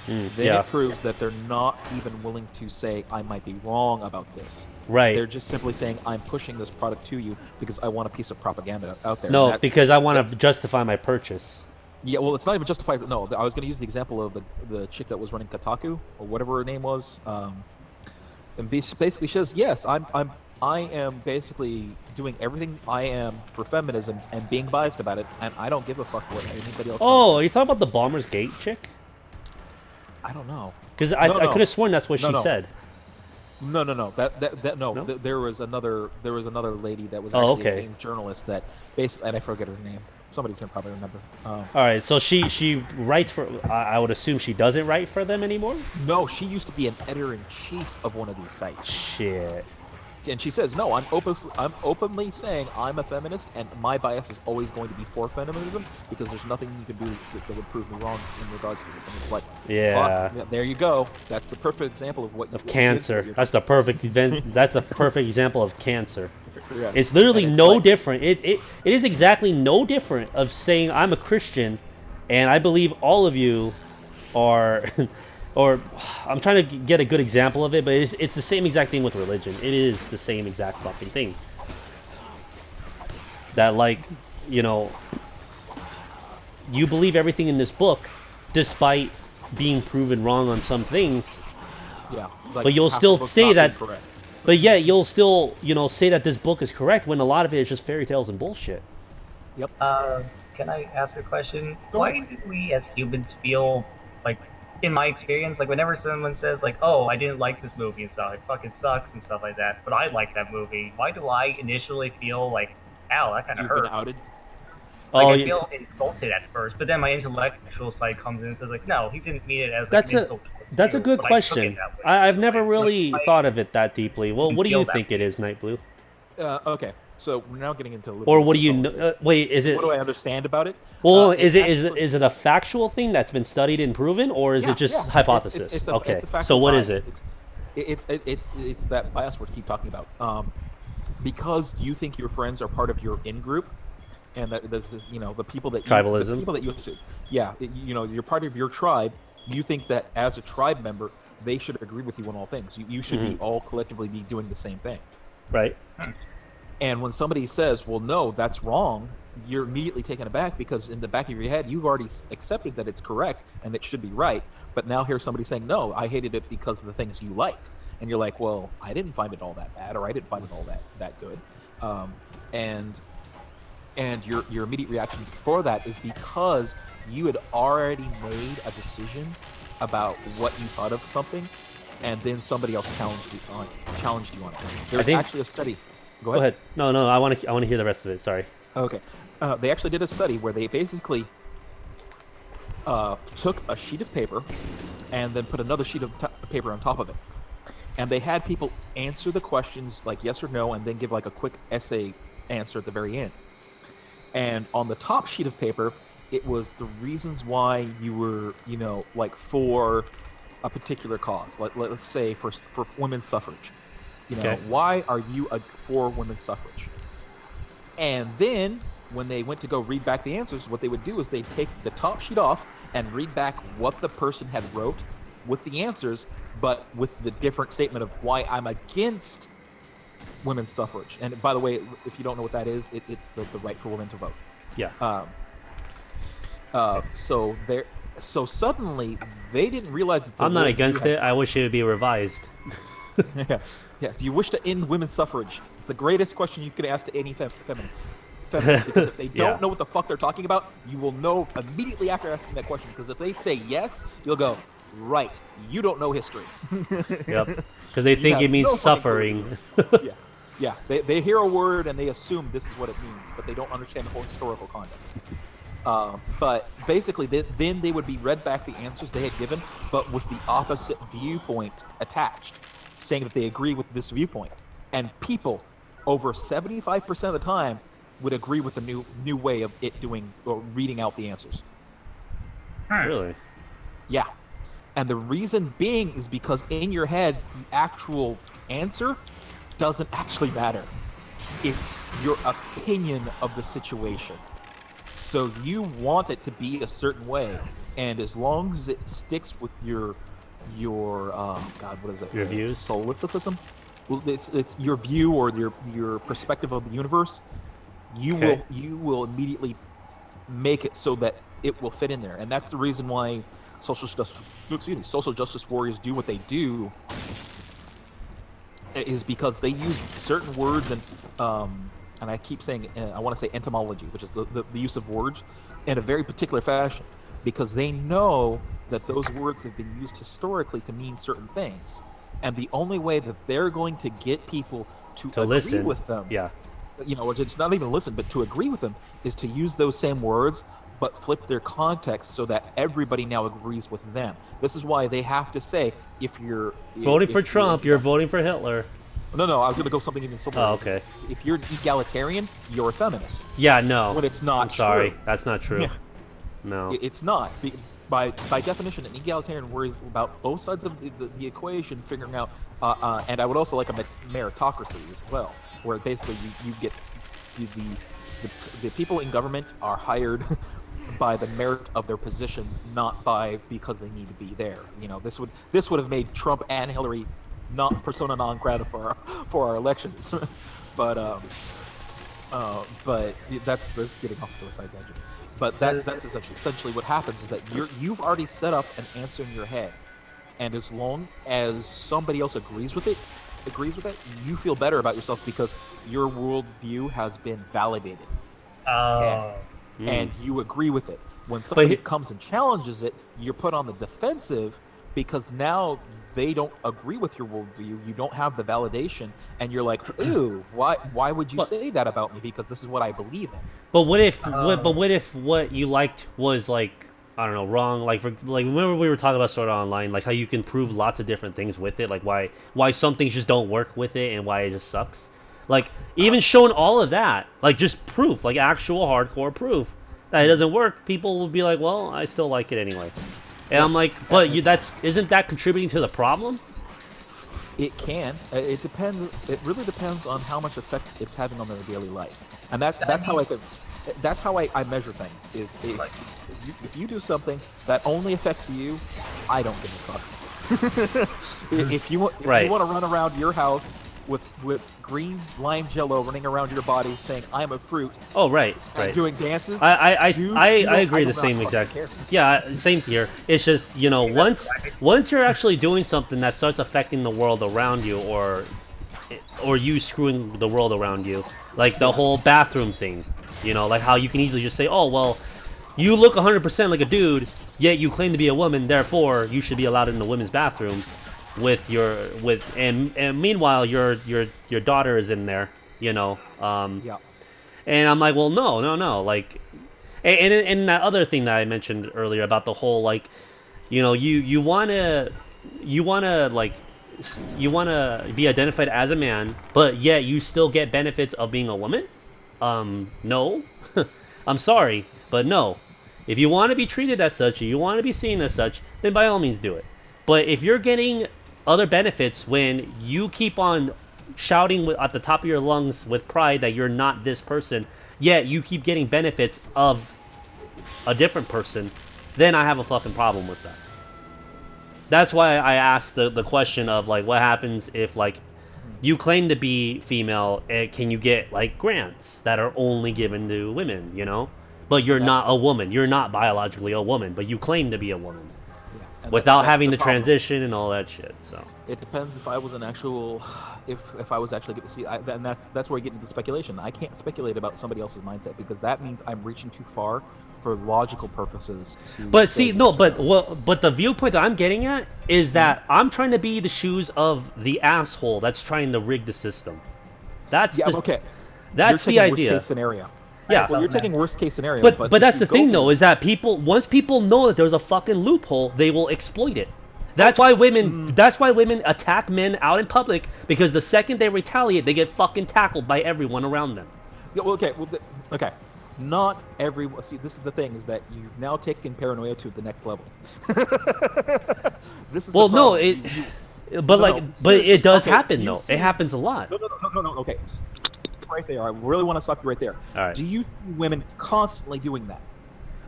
Then yeah. it proves that they're not even willing to say, I might be wrong about this. Right. They're just simply saying, I'm pushing this product to you because I want a piece of propaganda out there. No, because I want to justify my purchase. Yeah, well, it's not even justified. No, I was going to use the example of the chick that was running Kotaku, or whatever her name was. And basically she says, yes, I am basically doing everything I am for feminism and being biased about it, and I don't give a fuck what anybody else. Oh, are you talking about the Bomber's Gate chick? I don't know. Because I could have sworn that's what she said. No. No? There was another lady that was Oh, actually okay. a journalist that basically, and I forget her name. Somebody's gonna probably remember. All right, so she writes for. I would assume she doesn't write for them anymore. No, she used to be an editor-in-chief of one of these sites. Shit. And she says, no, I'm openly saying I'm a feminist, and my bias is always going to be for feminism because there's nothing you can do that would prove me wrong in regards to this. And it's like, Yeah. fuck, there you go. That's the perfect example of what Of what cancer. you're- That's the perfect event. That's a perfect example of cancer. Yeah. It's literally And it's no like- different. It is exactly no different of saying I'm a Christian, and I believe all of you are. Or, I'm trying to get a good example of it, but it's the same exact thing with religion. It is the same exact fucking thing. That, like, you know, you believe everything in this book, despite being proven wrong on some things. Yeah. Like, But you'll half the still book's say not that. incorrect. But yeah, you'll still, you know, say that this book is correct when a lot of it is just fairy tales and bullshit. Yep. Can I ask a question? Why do we as humans feel like, in my experience, like whenever someone says like, "Oh, I didn't like this movie and stuff, it fucking sucks and stuff like that," but I like that movie, why do I initially feel like, "Ow, that kind of You've been hurt"? outed. Like, Oh, I yeah. feel insulted at first, but then my intellectual side comes in and says like, "No, he didn't mean it as like, That's an a insult." that's a to you, good but I took it question. that way." I've never Like, really what's my- thought of it that deeply. Well, what do feel you that think it is, Night Blue? Okay, so we're now getting into. Or what do you liberal know? Wait, is it? What do I understand about it? Well, It's actually- is it a factual thing that's been studied and proven, or is Yeah, it just yeah. hypothesis? It's Okay, it's a factual so what bias. is it? It's that bias we keep talking about. Because you think your friends are part of your in-group, and that there's this, you know, the people that Tribalism. the people that you, yeah, you know, you're part of your tribe. You think that as a tribe member, they should agree with you on all things. You should be all collectively be doing the same thing. Right. And when somebody says, well, no, that's wrong, you're immediately taken aback because in the back of your head, you've already accepted that it's correct and it should be right. But now here's somebody saying, no, I hated it because of the things you liked. and you're like, well, I didn't find it all that bad, or I didn't find it all that good, and your immediate reaction for that is because you had already made a decision about what you thought of something, and then somebody else challenged you on it. There's actually a study. Go ahead. No, I want to hear the rest of it. Sorry. Okay. They actually did a study where they basically took a sheet of paper and then put another sheet of paper on top of it. And they had people answer the questions like yes or no, and then give like a quick essay answer at the very end. And on the top sheet of paper, it was the reasons why you were, like for a particular cause. Let's say for women's suffrage. Why are you for women's suffrage? And then when they went to go read back the answers, what they would do is they'd take the top sheet off and read back what the person had wrote with the answers, but with the different statement of why I'm against women's suffrage. And by the way, if you don't know what that is, it's the right for women to vote. Yeah. So suddenly they didn't realize that I'm not against it. I wish it would be revised. Yeah. Do you wish to end women's suffrage? It's the greatest question you could ask to any feminist. Because if they don't know what the fuck they're talking about, you will know immediately after asking that question. Because if they say yes, you'll go, right, you don't know history. Yep. Because they think it means suffering. Yeah. They hear a word and they assume this is what it means, but they don't understand the whole historical context. But basically, then they would be read back the answers they had given, but with the opposite viewpoint attached, saying that they agree with this viewpoint. And people, over 75% of the time, would agree with the new way of it doing or reading out the answers. Really? Yeah. And the reason being is because in your head, the actual answer doesn't actually matter. It's your opinion of the situation. So you want it to be a certain way, and as long as it sticks with your what is it? Your views? Solipsism? Well, it's your view or your perspective of the universe. You will immediately make it so that it will fit in there, and that's the reason why social justice warriors do what they do. Is because they use certain words and I keep saying I want to say etymology, which is the use of words in a very particular fashion, because they know that those words have been used historically to mean certain things, and the only way that they're going to get people to agree listen with them, or just not even listen, but to agree with them, is to use those same words but flip their context so that everybody now agrees with them. This is why they have to say, if you're voting for Trump, you're voting for Hitler. No, I was going to go something even simpler. Oh, okay. If you're an egalitarian, you're a feminist. Yeah, no. When it's not I'm sorry, true. that's not true. Yeah. No. It's not. By definition, an egalitarian worries about both sides of the equation, figuring out, and I would also like a meritocracy as well, where basically you get the people in government are hired by the merit of their position, not because they need to be there. This would have made Trump and Hillary not persona non grata for our elections. but that's getting off to a side tangent. But that's essentially what happens, is that you've already set up an answer in your head, and as long as somebody else agrees with it, you feel better about yourself because your worldview has been validated. And you agree with it. When somebody comes and challenges it, you're put on the defensive because now they don't agree with your worldview. You don't have the validation, and you're like, "Ooh, why would you say that about me? Because this is what I believe in." But what if what you liked was like, I don't know, wrong? Like remember we were talking about Sword Art Online, like how you can prove lots of different things with it, like why some things just don't work with it and why it just sucks. Like even showing all of that, like just proof, like actual hardcore proof that it doesn't work, people will be like, well, I still like it anyway. And I'm like, but isn't that contributing to the problem? It can. It depends. It really depends on how much effect it's having on their daily life, and that's how I measure things. Is if you do something that only affects you, I don't give a fuck. If you want to run around your house with green lime jello running around your body saying I'm a fruit. Oh right, and right. doing dances. I agree do the same not exact. care. Yeah, same here. It's just once you're actually doing something that starts affecting the world around you, or you screwing the world around you, like the whole bathroom thing. Like how you can easily just say, oh well, you look 100% like a dude, yet you claim to be a woman, therefore you should be allowed in the women's bathroom and meanwhile your daughter is in there, Yeah. and I'm like, well, no, like, and that other thing that I mentioned earlier about the whole, like, you wanna be identified as a man, but yet you still get benefits of being a woman. No. I'm sorry, but no. If you want to be treated as such, or you want to be seen as such, then by all means do it. But if you're getting other benefits when you keep on shouting at the top of your lungs with pride that you're not this person, yet you keep getting benefits of a different person, then I have a fucking problem with that. That's why I asked the question of, like, what happens if, like, you claim to be female, and can you get, like, grants that are only given to women, But you're not a woman. You're not biologically a woman, but you claim to be a woman. And without that's having the problem. transition and all that shit, so. It depends if I was an actual, if I was actually getting to see, and that's where I get into the speculation. I can't speculate about somebody else's mindset because that means I'm reaching too far for logical purposes. But see, no, but the viewpoint that I'm getting at is that I'm trying to be the shoes of the asshole that's trying to rig the system. That's okay. That's You're the taking idea. Worst case scenario. Yeah, well, you're taking worst case scenario. But that's the thing, though, is that once people know that there's a fucking loophole, they will exploit it. That's why women attack men out in public, because the second they retaliate, they get fucking tackled by everyone around them. Yeah, well, okay. Not everyone. See, this is the thing: is that you've now taken paranoia to the next level. This is well, the no, problem. but it does happen though. It happens a lot. No. Okay, right there. I really want to stop you right there. All right. Do you see women constantly doing that?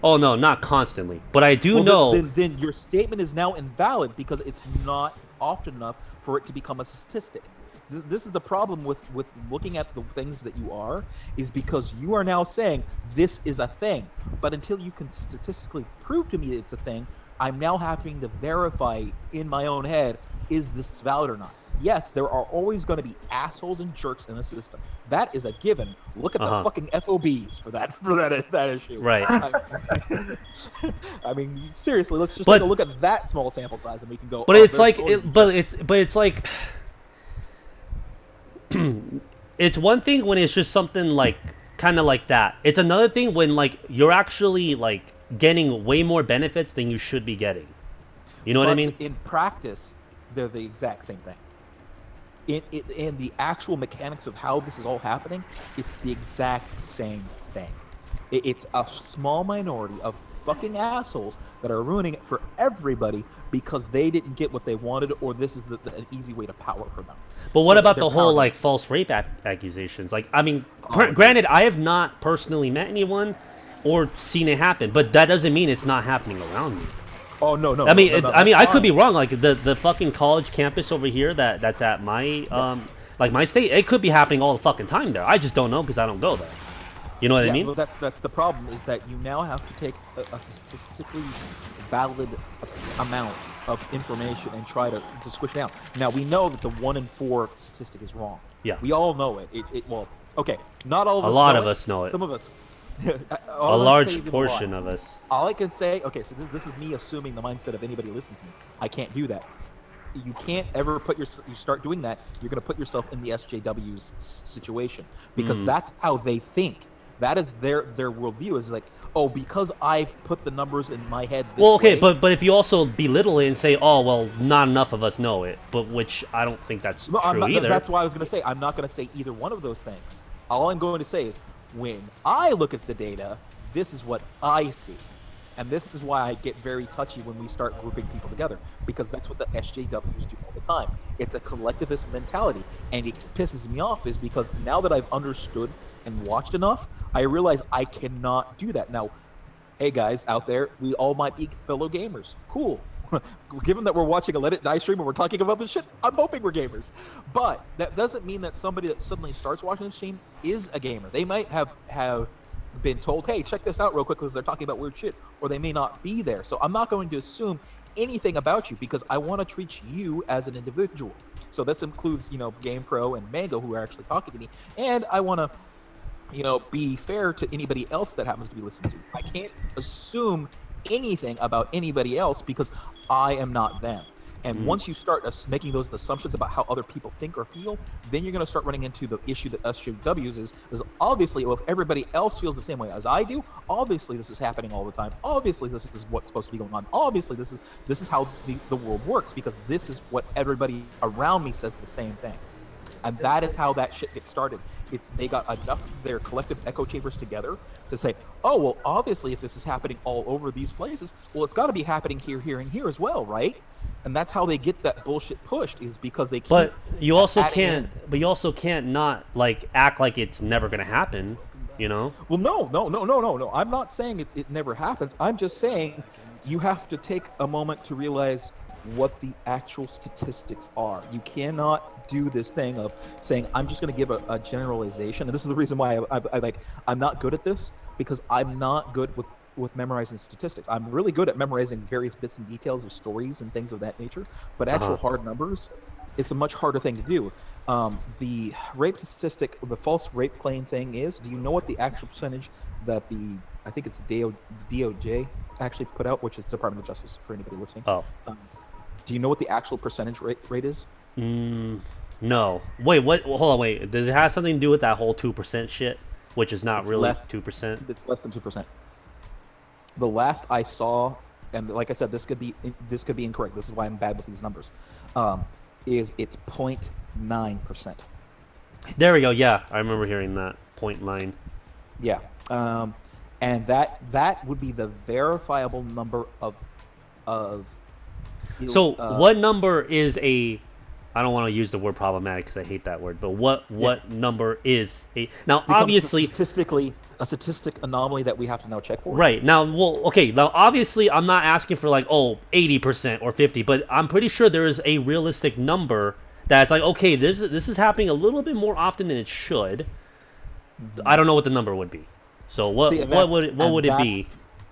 Oh no, not constantly, but I do know. Then your statement is now invalid because it's not often enough for it to become a statistic. This is the problem with looking at the things that you are, is because you are now saying this is a thing, but until you can statistically prove to me it's a thing, I'm now having to verify in my own head, is this valid or not? Yes, there are always going to be assholes and jerks in the system. That is a given. Look at the fucking FOBs for that issue. Right. I mean, seriously, let's just take a look at that small sample size, and we can go. But it's like, it's like, it's one thing when it's just something like kind of like that. It's another thing when, like, you're actually, like, getting way more benefits than you should be getting. You know what I mean? In practice, they're the exact same thing. In the actual mechanics of how this is all happening, it's the exact same thing. It's a small minority of fucking assholes that are ruining it for everybody because they didn't get what they wanted, or this is an easy way to power for them. But what about the whole, like, false rape accusations? Like, I mean, granted, I have not personally met anyone or seen it happen, but that doesn't mean it's not happening around me. Oh no. I mean, I could be wrong. Like the fucking college campus over here that's at my like my state, it could be happening all the fucking time there. I just don't know because I don't go there. You know what I mean? Well, that's the problem, is that you now have to take a statistically valid amount of information and try to squish it down. Now we know that the 1 in 4 statistic is wrong. Yeah. We all know it. Well, okay, not all of us. A lot of us know it. Some of us. A large portion of us. All I can say, okay, so this is me assuming the mindset of anybody listening to me. I can't do that. You can't ever you start doing that, you're going to put yourself in the SJW's situation, because that's how they think. That is their worldview, is like, oh, because I've put the numbers in my head this way. But if you also belittle it and say, oh, well, not enough of us know it, but which I don't think that's true either. That's why I was going to say, I'm not going to say either one of those things. All I'm going to say is, when I look at the data, this is what I see. And this is why I get very touchy when we start grouping people together, because that's what the SJWs do all the time. It's a collectivist mentality, and it pisses me off is because now that I've understood and watched enough, I realize I cannot do that. Now, hey guys out there, we all might be fellow gamers. Cool. given that we're watching a Let It Die stream and we're talking about this shit, I'm hoping we're gamers. But that doesn't mean that somebody that suddenly starts watching the stream is a gamer. They might have been told, hey, check this out real quick because they're talking about weird shit, or they may not be there. So I'm not going to assume anything about you because I want to treat you as an individual. So this includes, GamePro and Mango who are actually talking to me, and I want to, be fair to anybody else that happens to be listening to me. I can't assume anything about anybody else because I am not them. And once you start making those assumptions about how other people think or feel, then you're going to start running into the issue that SJWs is obviously, well, if everybody else feels the same way as I do, obviously this is happening all the time. Obviously this is what's supposed to be going on. Obviously this is how the world works because this is what everybody around me says the same thing. And that is how that shit gets started. They got enough of their collective echo chambers together to say, oh, well, obviously if this is happening all over these places, well, it's got to be happening here, here, and here as well, right? And that's how they get that bullshit pushed is because they keep. But you also can't. But you also can't not act like it's never gonna happen. Well, no. I'm not saying it never happens. I'm just saying you have to take a moment to realize what the actual statistics are. You cannot do this thing of saying I'm just going to give a generalization, and this is the reason why I'm not good at this because I'm not good with memorizing statistics. I'm really good at memorizing various bits and details of stories and things of that nature, but actual hard numbers, it's a much harder thing to do. The rape statistic, the false rape claim thing is, do you know what the actual percentage that I think it's the DOJ actually put out, which is Department of Justice for anybody listening. Do you know what the actual percentage rate is? No. Wait, what? Hold on, wait. Does it have something to do with that whole 2% shit? Which is not really 2%? It's less than 2%. The last I saw, and like I said, this could be incorrect. This is why I'm bad with these numbers. Is it's 0.9%. There we go. Yeah, I remember hearing that 0.9. Yeah, and that would be the verifiable number of. So what number is a? I don't want to use the word problematic because I hate that word. But what number is a? Now obviously statistically a statistic anomaly that we have to now check for. Right now, now obviously I'm not asking for 80% or 50%, but I'm pretty sure there is a realistic number that's okay, this is happening a little bit more often than it should. I don't know what the number would be. So what would it be?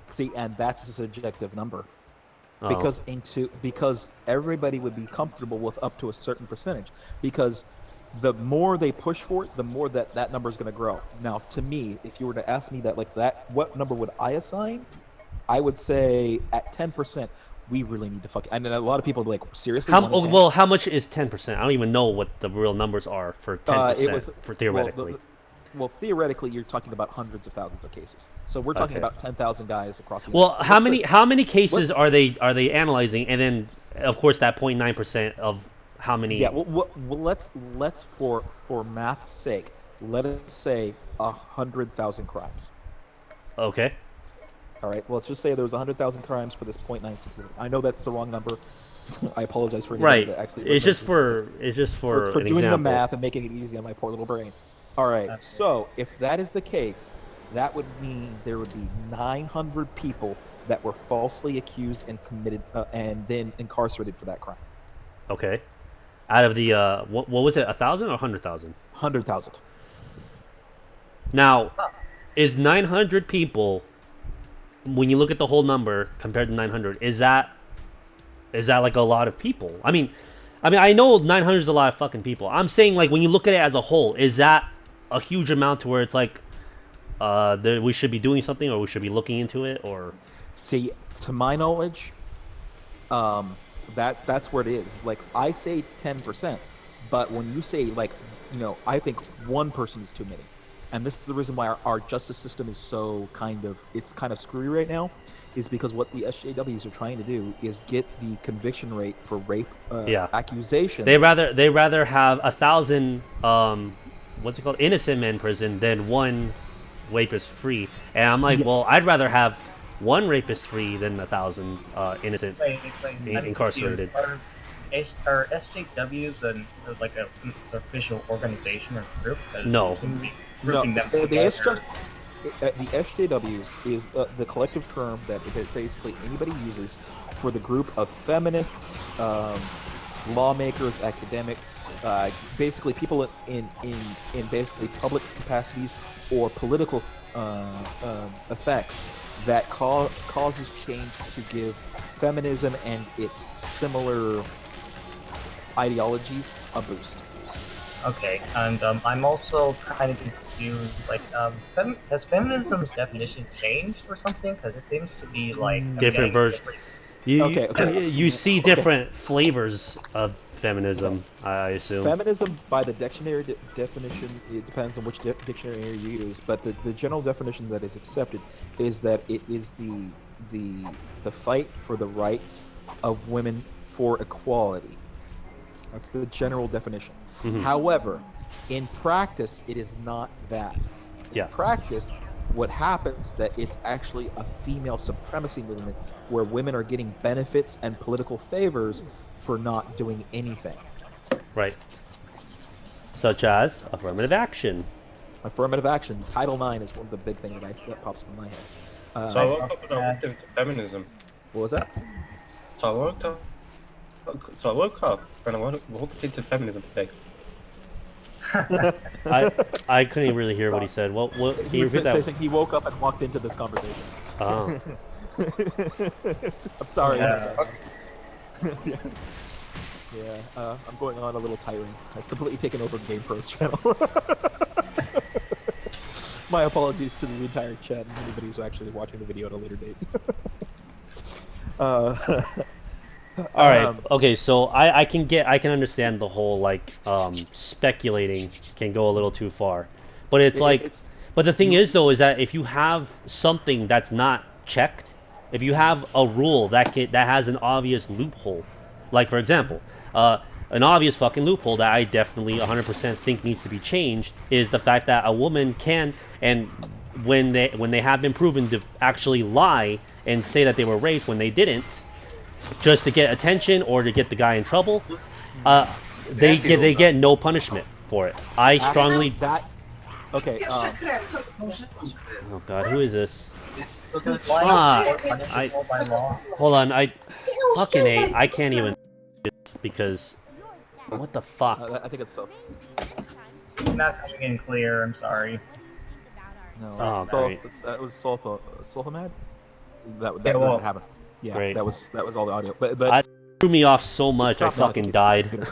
See, and that's a subjective number. Because everybody would be comfortable with up to a certain percentage. Because the more they push for it, the more that number is going to grow. Now, to me, if you were to ask me that, what number would I assign? I would say at 10%, we really need to and a lot of people would be like, seriously? How much is 10%? I don't even know what the real numbers are for 10%, for theoretically. Well, theoretically, you're talking about hundreds of thousands of cases. So we're talking about 10,000 guys across the United States. How many cases are they analyzing? And then, of course, that 0.9% of how many? Yeah. Well, let's for math's sake, let us say 100,000 crimes. Okay. All right. Well, let's just say there was 100,000 crimes for this 0.96. I know that's the wrong number. I apologize for anybody that actually. It's just for doing example. the math and making it easy on my poor little brain. All right, so if that is the case, that would mean there would be 900 people that were falsely accused and committed and then incarcerated for that crime. Okay. Out of the, what was it, 1,000 or 100,000? 100,000. Now, is 900 people, when you look at the whole number compared to 900, is that a lot of people? I mean, I know 900 is a lot of fucking people. I'm saying, when you look at it as a whole, is that a huge amount to where it's we should be doing something, or we should be looking into it, or? See, to my knowledge, that's where it is. I say 10%, but when you say I think one person is too many, and this is the reason why our justice system is so kind of screwy right now, is because what the SJWs are trying to do is get the conviction rate for rape accusations. They rather have 1,000 innocent men in prison than one rapist free. And I'm well, I'd rather have one rapist free than 1,000 innocent incarcerated. Are SJWs an official organization or group? No. the SJWs is the collective term that basically anybody uses for the group of feminists, lawmakers, academics, basically people in basically public capacities or political effects that causes change to give feminism and its similar ideologies a boost. Okay, and I'm also kind of confused. Like, has feminism's definition changed or something? Because it seems to be like different version. Okay. You see different flavors of feminism, I assume. Feminism, by the dictionary definition, it depends on which dictionary you use, but the general definition that is accepted is that it is the fight for the rights of women for equality. That's the general definition. Mm-hmm. However, in practice, it is not that. Yeah. In practice, what happens that it's actually a female supremacy movement where women are getting benefits and political favors for not doing anything. Right. Such as affirmative action. Affirmative action. Title IX is one of the big things that pops in my head. So I woke up and I looked into feminism. What was that? So I woke up and I walked into feminism today. I couldn't really hear what he said. What can you repeat that? He woke up and walked into this conversation. Oh. I'm sorry. Yeah. I'm going on a little tirade. I've completely taken over GamePro's channel. My apologies to the entire chat and anybody who's actually watching the video at a later date. All right. Okay. So I can understand the whole like speculating can go a little too far, but but the thing is though is that if you have something that's not checked, if you have a rule that has an obvious loophole, like for example, an obvious fucking loophole that I definitely 100% think needs to be changed is the fact that a woman can, and when they have been proven to actually lie and say that they were raped when they didn't, just to get attention or to get the guy in trouble, they get no punishment for it. I strongly. Okay. Oh God, who is this? Fuck. Hold on. I can't even because what the fuck? I think it's so. Not coming in clear. I'm sorry. No, great. It was Sulhamad. That happened. Yeah, great. that was all the audio. But it threw me off so much. I fucking died.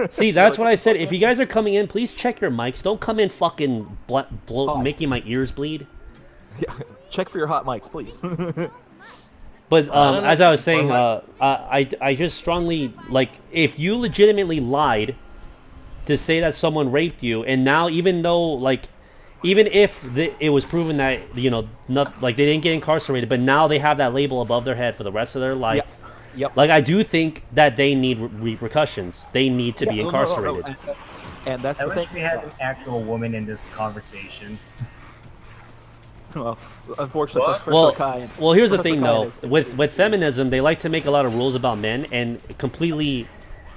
See, that's what I said. If you guys are coming in, please check your mics. Don't come in fucking making my ears bleed. Yeah, check for your hot mics, please. But as I was saying, I just strongly like if you legitimately lied to say that someone raped you, and now even if it was proven that they didn't get incarcerated, but now they have that label above their head for the rest of their life. Yeah. Yep. Like I do think that they need repercussions. They need to be incarcerated. And that's I the wish thing. we had an actual woman in this conversation. Well, unfortunately, well, here's the thing though. With feminism, they like to make a lot of rules about men and completely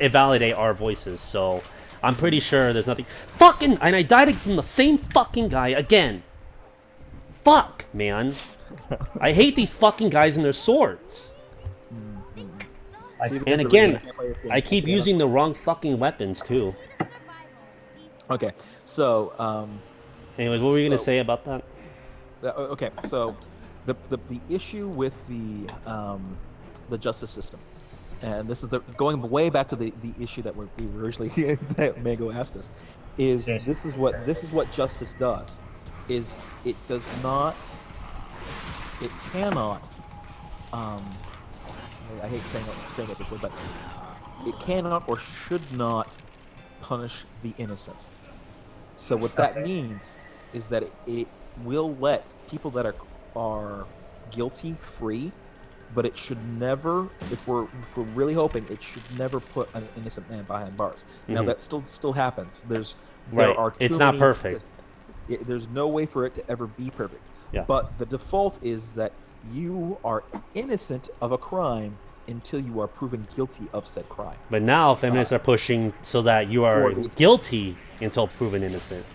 invalidate our voices. So I'm pretty sure there's nothing. Fucking, and I died from the same fucking guy again. Fuck, man. I hate these fucking guys and their swords. And again, I keep using the wrong fucking weapons too. Okay, so anyways, what were you gonna say about that? Okay, so the issue with the justice system, and this is going way back to the issue that we originally that Mango asked us, is this is what justice does, is it cannot I hate saying it before, but it cannot or should not punish the innocent. So what that means is that it will let people that are guilty free, but it should never, if we're really hoping, it should never put an innocent man behind bars. Now that still happens. There are it's not perfect. There's no way for it to ever be perfect. Yeah. But the default is that you are innocent of a crime until you are proven guilty of said crime. But now feminists are pushing so that you are guilty until proven innocent.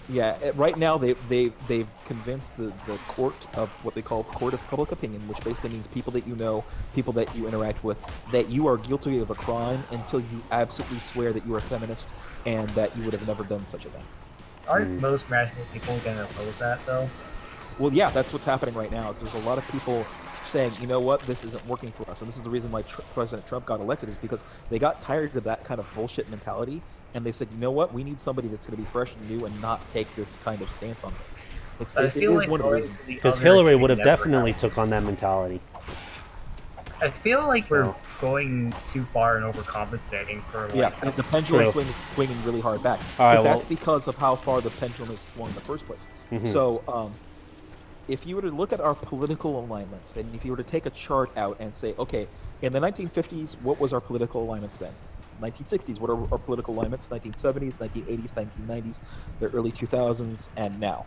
Yeah, right now they've convinced the court of what they call court of public opinion, which basically means people that you know, people that you interact with, that you are guilty of a crime until you absolutely swear that you are a feminist and that you would have never done such a thing. Aren't most rational people going to oppose that, though? Well, yeah, that's what's happening right now. Is there's a lot of people saying, you know what, this isn't working for us, and this is the reason why President Trump got elected, is because they got tired of that kind of bullshit mentality, and they said, you know what, we need somebody that's going to be fresh and new and not take this kind of stance on things. It is one of the reasons. Because Hillary would have definitely took on that mentality. I feel like we're going too far and overcompensating for Yeah, and the pendulum swing is swinging really hard back. But that's because of how far the pendulum is swung in the first place. So, if you were to look at our political alignments, and if you were to take a chart out and say, okay, in the 1950s, what was our political alignments then? 1960s, what are our political alignments? 1970s, 1980s, 1990s, the early 2000s, and now.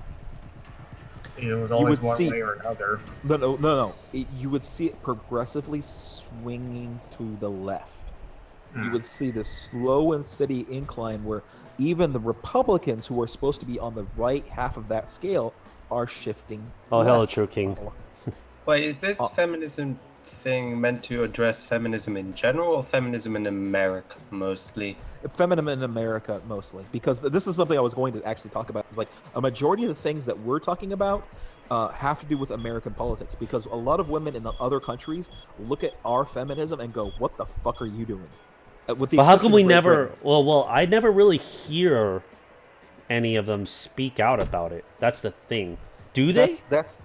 It was always one way or another. No. You would see it progressively swinging to the left. You would see this slow and steady incline where even the Republicans, who are supposed to be on the right half of that scale, are shifting. Oh, hello, True King. Wait, is this feminism thing meant to address feminism in general or feminism in America mostly? Feminism in America mostly, because this is something I was going to actually talk about. Is like a majority of the things that we're talking about have to do with American politics, because a lot of women in the other countries look at our feminism and go, "What the fuck are you doing?" But how come we never? Well, I never really hear any of them speak out about it. That's the thing. Do they?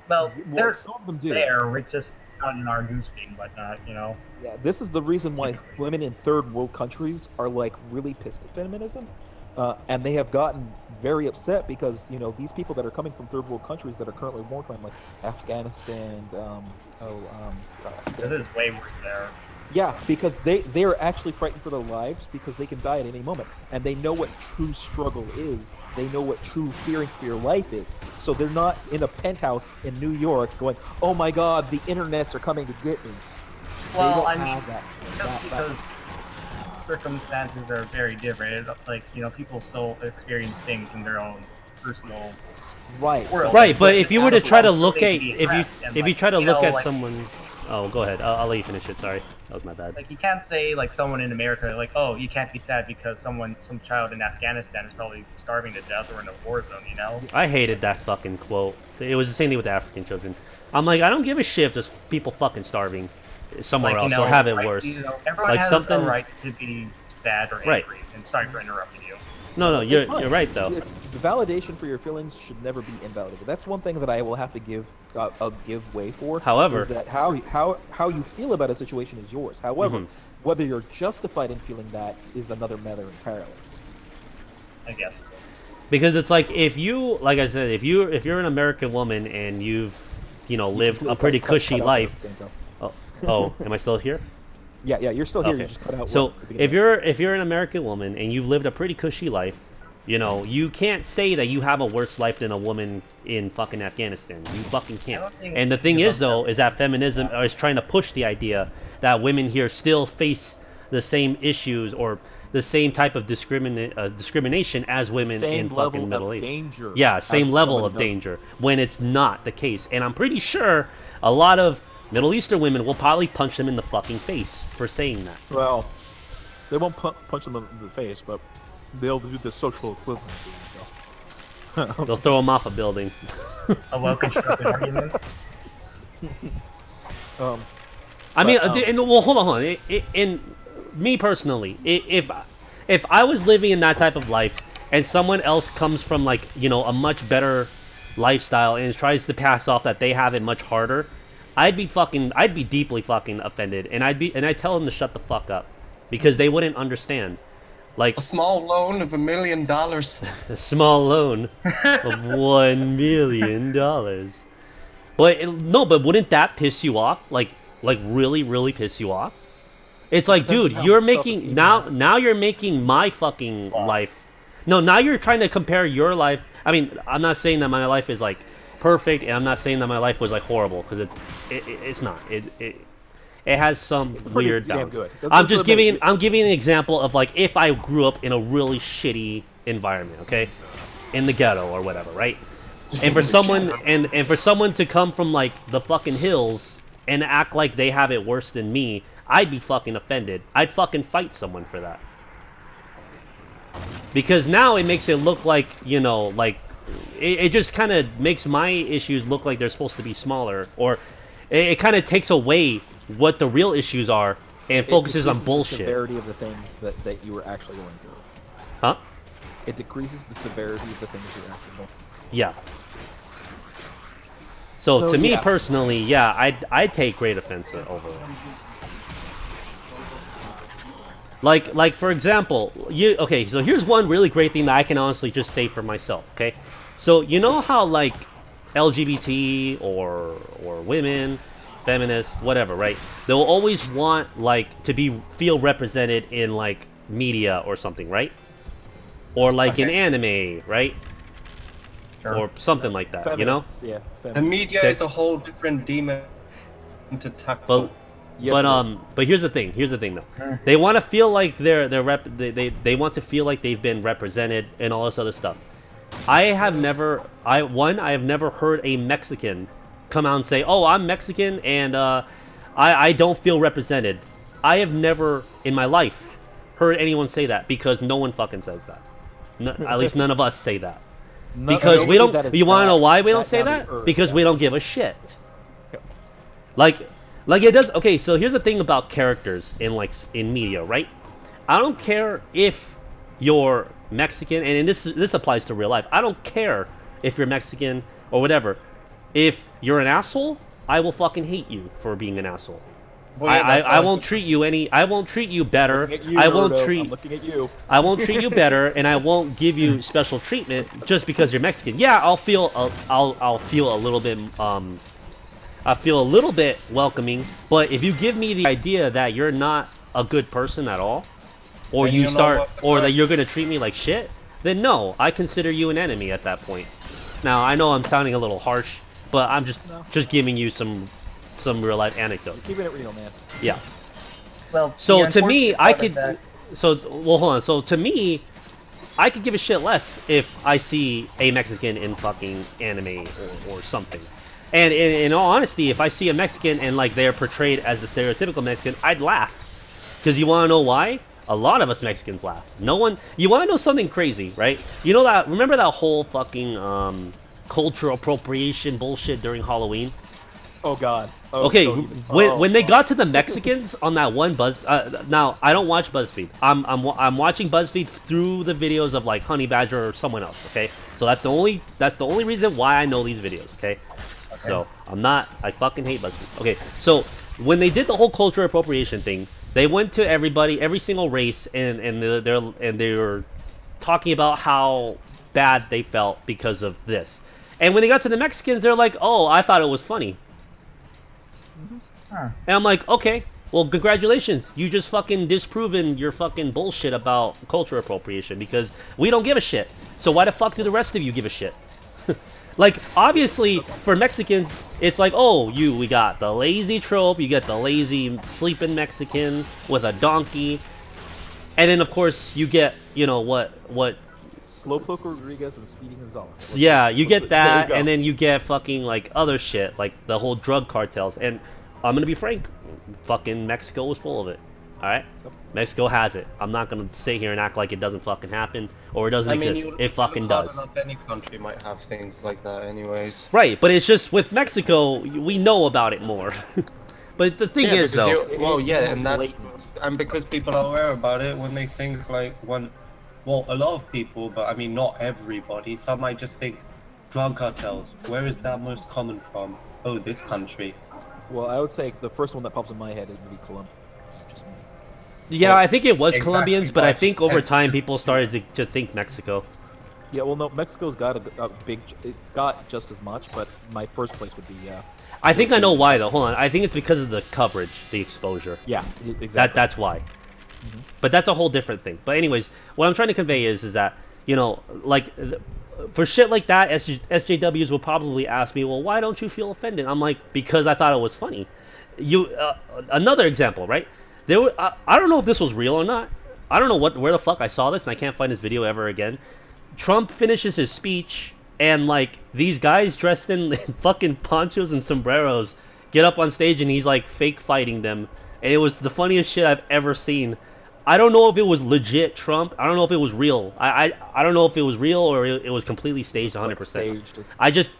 Well, some of them do. We're just not in our newsfeed and whatnot, you know. Yeah, this is the reason why women in third world countries are like really pissed at feminism, and they have gotten very upset because these people that are coming from third world countries that are currently wartime, like Afghanistan. It is way worse there. Yeah, because they are actually frightened for their lives because they can die at any moment, and they know what true struggle is. They know what true fearing for your life is. So they're not in a penthouse in New York going, "Oh my God, the internets are coming to get me." Well, I mean, just because circumstances are very different, like people still experience things in their own personal world. Right, but if you were to try to look at if you try to look at someone. Oh, go ahead. I'll let you finish it. Sorry, that was my bad. Like, you can't say, like, someone in America, like, oh, you can't be sad because some child in Afghanistan is probably starving to death or in a war zone, you know? I hated that fucking quote. It was the same thing with the African children. I'm like, I don't give a shit if there's people fucking starving somewhere else or have it worse. Everyone has a right to be sad or angry. And sorry for interrupting you. No, you're right though. The validation for your feelings should never be invalidated. That's one thing that I will have to give way for. However, is that how you feel about a situation is yours. However, whether you're justified in feeling that is another matter entirely. I guess. Because it's like if I said, if you're an American woman and you've lived a pretty cushy life. Oh, am I still here? Yeah, you're still here. Okay. You just cut out. So if you're an American woman and you've lived a pretty cushy life, you can't say that you have a worse life than a woman in fucking Afghanistan. You fucking can't. And the thing is, though, is that feminism is trying to push the idea that women here still face the same issues or the same type of discrimination as women in fucking Middle East. Danger. Yeah, same level of danger, when it's not the case. And I'm pretty sure a lot of Middle Eastern women will probably punch them in the fucking face for saying that. Well, they won't punch them in the face, but they'll do the social equivalent. So. They'll throw them off a building. A well-constructed argument. I mean, well, hold on. In me personally, if I was living in that type of life and someone else comes from like a much better lifestyle and tries to pass off that they have it much harder, I'd be deeply fucking offended, and I'd tell them to shut the fuck up, because they wouldn't understand. Like a small loan of $1 million. A small loan of $1 million. But wouldn't that piss you off? Like really, really piss you off? It's like, dude, you're making now you're making my fucking life. No, now you're trying to compare your life. I mean, I'm not saying that my life is like perfect, and I'm not saying that my life was like horrible, because it's not. It has some weird downs. I'm giving an example of like if I grew up in a really shitty environment. Okay, in the ghetto or whatever, right? And for someone to come from like the fucking hills and act like they have it worse than me, I'd be fucking offended. I'd fucking fight someone for that. Because now it makes it look like, you know, like it just kind of makes my issues look like they're supposed to be smaller, or it kind of takes away what the real issues are and focuses on bullshit. The severity of the things that you were actually going through. Huh? It decreases the severity of the things you're actually going through. Yeah. So to me yeah. personally, yeah, I take great offense over it. Like for example, okay, so here's one really great thing that I can honestly just say for myself, okay? So you know how like LGBT or women, feminists, whatever, right? They'll always want like to feel represented in like media or something, right? Or like in anime, right? Sure. Or something like that, Feminists, you know? Yeah. The media is a whole different demon to tackle. But here's the thing. Here's the thing, though. They want to feel like they want to feel like they've been represented and all this other stuff. I have never heard a Mexican come out and say, "Oh, I'm Mexican and I don't feel represented." I have never in my life heard anyone say that, because no one fucking says that. At least none of us say that. Because we don't. You want to know why we don't say that? Because we don't give a shit. Like it does. Okay, so here's the thing about characters in media, right? I don't care if you're Mexican, and this applies to real life. I don't care if you're Mexican or whatever. If you're an asshole, I will fucking hate you for being an asshole. Well, yeah, I won't treat you better. I won't treat you better, and I won't give you special treatment just because you're Mexican. Yeah, I'll feel a little bit I feel a little bit welcoming, but if you give me the idea that you're not a good person at all, or that you're gonna treat me like shit, then no, I consider you an enemy at that point. Now I know I'm sounding a little harsh, but I'm just giving you some real life anecdotes. Keeping it real, man. Yeah. Well, so to me, hold on. So to me, I could give a shit less if I see a Mexican in fucking anime or something. And in all honesty, if I see a Mexican and like they're portrayed as the stereotypical Mexican, I'd laugh. Because you want to know why? A lot of us Mexicans laugh. You want to know something crazy, right? You know that, remember that whole fucking cultural appropriation bullshit during Halloween? Oh god. Okay, when they got to the Mexicans on that one now I don't watch BuzzFeed. I'm watching BuzzFeed through the videos of like Honey Badger or someone else. Okay, so that's the only reason why I know these videos. Okay, so I fucking hate BuzzFeed. Okay, so when they did the whole cultural appropriation thing, they went to every single race, and they were talking about how bad they felt because of this. And when they got to the Mexicans, they're like, "Oh, I thought it was funny." And I'm like, okay, well, congratulations. You just fucking disproven your fucking bullshit about culture appropriation, because we don't give a shit. So why the fuck do the rest of you give a shit? Like, obviously, for Mexicans, it's like, oh, we got the lazy trope, you get the lazy sleeping Mexican with a donkey. And then, of course, you get, what... Slowpoke Rodriguez and Speedy Gonzalez. Yeah, you get that, and then you get fucking, like, other shit, like the whole drug cartels. And I'm gonna be frank, fucking Mexico was full of it. Alright? Mexico has it. I'm not gonna sit here and act like it doesn't fucking happen, or it doesn't exist. It fucking does. Any country might have things like that anyways. Right, but it's just with Mexico, we know about it more. But the thing is, though... and because people are aware about it, when they think, like, well, a lot of people, but I mean not everybody, some might just think, drug cartels, where is that most common from? Oh, this country. Well, I would say the first one that pops in my head is maybe Colombia. Yeah, I think it was Colombians, but I think over time people started to think Mexico. Yeah, well, no, Mexico's got a big... It's got just as much, but my first place would be... I think I know why, though. Hold on. I think it's because of the coverage, the exposure. Yeah, exactly. That's why. Mm-hmm. But that's a whole different thing. But anyways, what I'm trying to convey is that, like... For shit like that, SJWs will probably ask me, well, why don't you feel offended? I'm like, because I thought it was funny. Another example, right? I don't know if this was real or not. I don't know where the fuck I saw this, and I can't find this video ever again. Trump finishes his speech, and like these guys dressed in fucking ponchos and sombreros get up on stage, and he's like fake fighting them, and it was the funniest shit I've ever seen. I don't know if it was legit Trump. I don't know if it was real. I don't know if it was real or it was completely staged 100%. Staged. I just,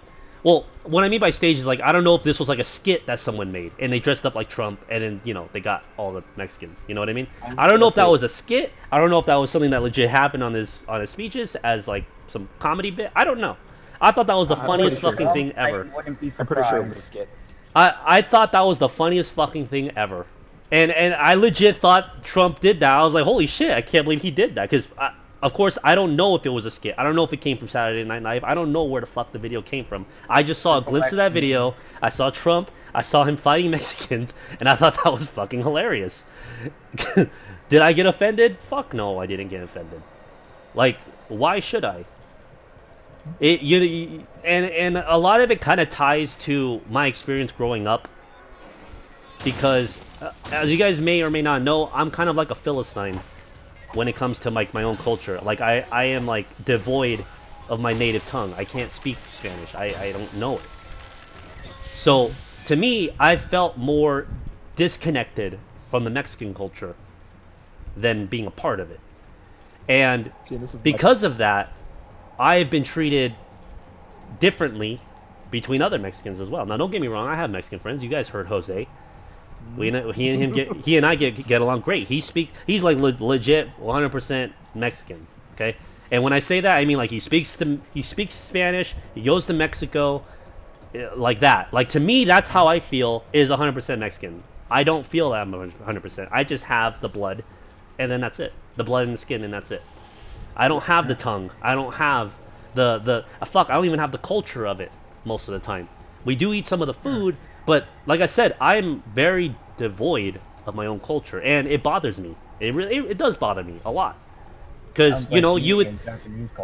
well, what I mean by staged is like I don't know if this was like a skit that someone made and they dressed up like Trump and then they got all the Mexicans. You know what I mean? I don't know if that was a skit. I don't know if that was something that legit happened on his speeches as like some comedy bit. I don't know. I thought that was the funniest fucking thing ever. Wouldn't be I'm pretty sure it was a surprised. skit. I thought that was the funniest fucking thing ever. And I legit thought Trump did that. I was like, holy shit, I can't believe he did that. Because, of course, I don't know if it was a skit. I don't know if it came from Saturday Night Live. I don't know where the fuck the video came from. I just saw a glimpse of that video. I saw Trump. I saw him fighting Mexicans. And I thought that was fucking hilarious. Did I get offended? Fuck no, I didn't get offended. Like, why should I? And a lot of it kind of ties to my experience growing up. Because, as you guys may or may not know, I'm kind of like a Philistine when it comes to like my own culture. Like, I am like devoid of my native tongue. I can't speak Spanish. I don't know it. So, to me, I felt more disconnected from the Mexican culture than being a part of it. And because of that, I have been treated differently between other Mexicans as well. Now, don't get me wrong, I have Mexican friends. You guys heard Jose. He and I get along great. He's like legit 100% Mexican. Okay, and when I say that, I mean like he speaks Spanish. He goes to Mexico, like that. Like to me, that's how I feel is 100% Mexican. I don't feel that I'm 100%. I just have the blood, and then that's it. The blood and the skin, and that's it. I don't have the tongue. I don't have the fuck. I don't even have the culture of it most of the time. We do eat some of the food. But like I said, I'm very devoid of my own culture, and it bothers me. It does bother me a lot, because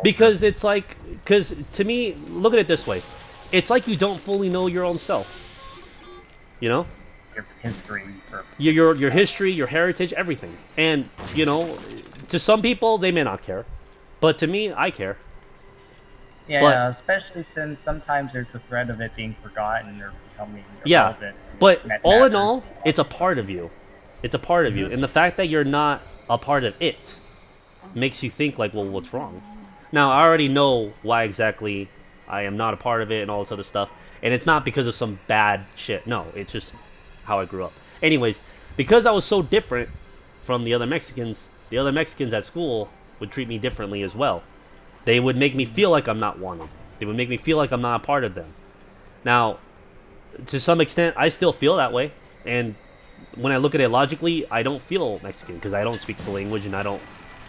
because it's like, because to me, look at it this way, it's like you don't fully know your own self. You know, Your history. your history, your heritage, everything, and to some people they may not care, but to me, I care. Yeah, especially since sometimes there's the threat of it being forgotten or becoming Yeah, irrelevant. but That all in matters. all, it's a part of you. It's a part of you, and the fact that you're not a part of it makes you think like, well, what's wrong? Now, I already know why exactly I am not a part of it and all this other stuff, and it's not because of some bad shit. No, it's just how I grew up. Anyways, because I was so different from the other Mexicans at school would treat me differently as well. They would make me feel like I'm not wanted. They would make me feel like I'm not a part of them. Now, to some extent, I still feel that way. And when I look at it logically, I don't feel Mexican because I don't speak the language and I don't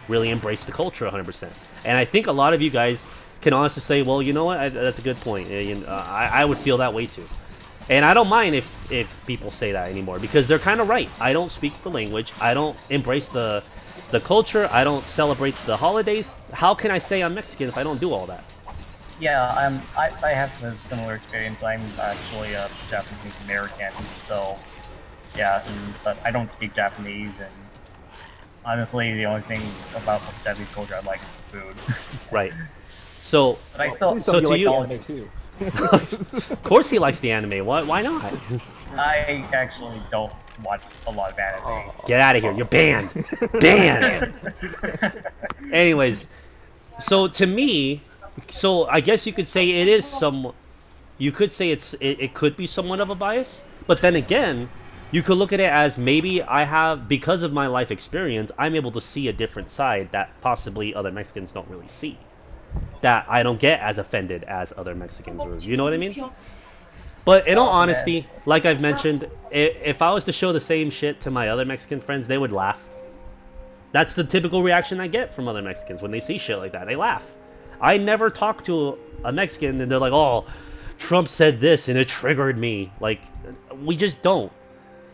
really embrace the culture 100%. And I think a lot of you guys can honestly say, well, you know what? That's a good point. I would feel that way too. And I don't mind if people say that anymore because they're kind of right. I don't speak the language. I don't embrace the culture. I don't celebrate the holidays. How can I say I'm Mexican if I don't do all that? Yeah, I have a similar experience. I'm actually a Japanese American, so yeah, but I don't speak Japanese, and honestly, the only thing about the Japanese culture I like is the food. Right. So, but I still, so to you, anime too. Of course he likes the anime. Why not? I actually don't watch a lot of anime. Get out of here. You're banned. Banned. Anyways, so to me, so I guess you could say it is some. You could say it could be somewhat of a bias, but then again, you could look at it as maybe I have, because of my life experience, I'm able to see a different side that possibly other Mexicans don't really see. That I don't get as offended as other Mexicans, or you know what I mean? But in all honesty, like I've mentioned, if I was to show the same shit to my other Mexican friends, they would laugh. That's the typical reaction I get from other Mexicans when they see shit like that. They laugh. I never talk to a Mexican and they're like, oh, Trump said this and it triggered me. Like, we just don't.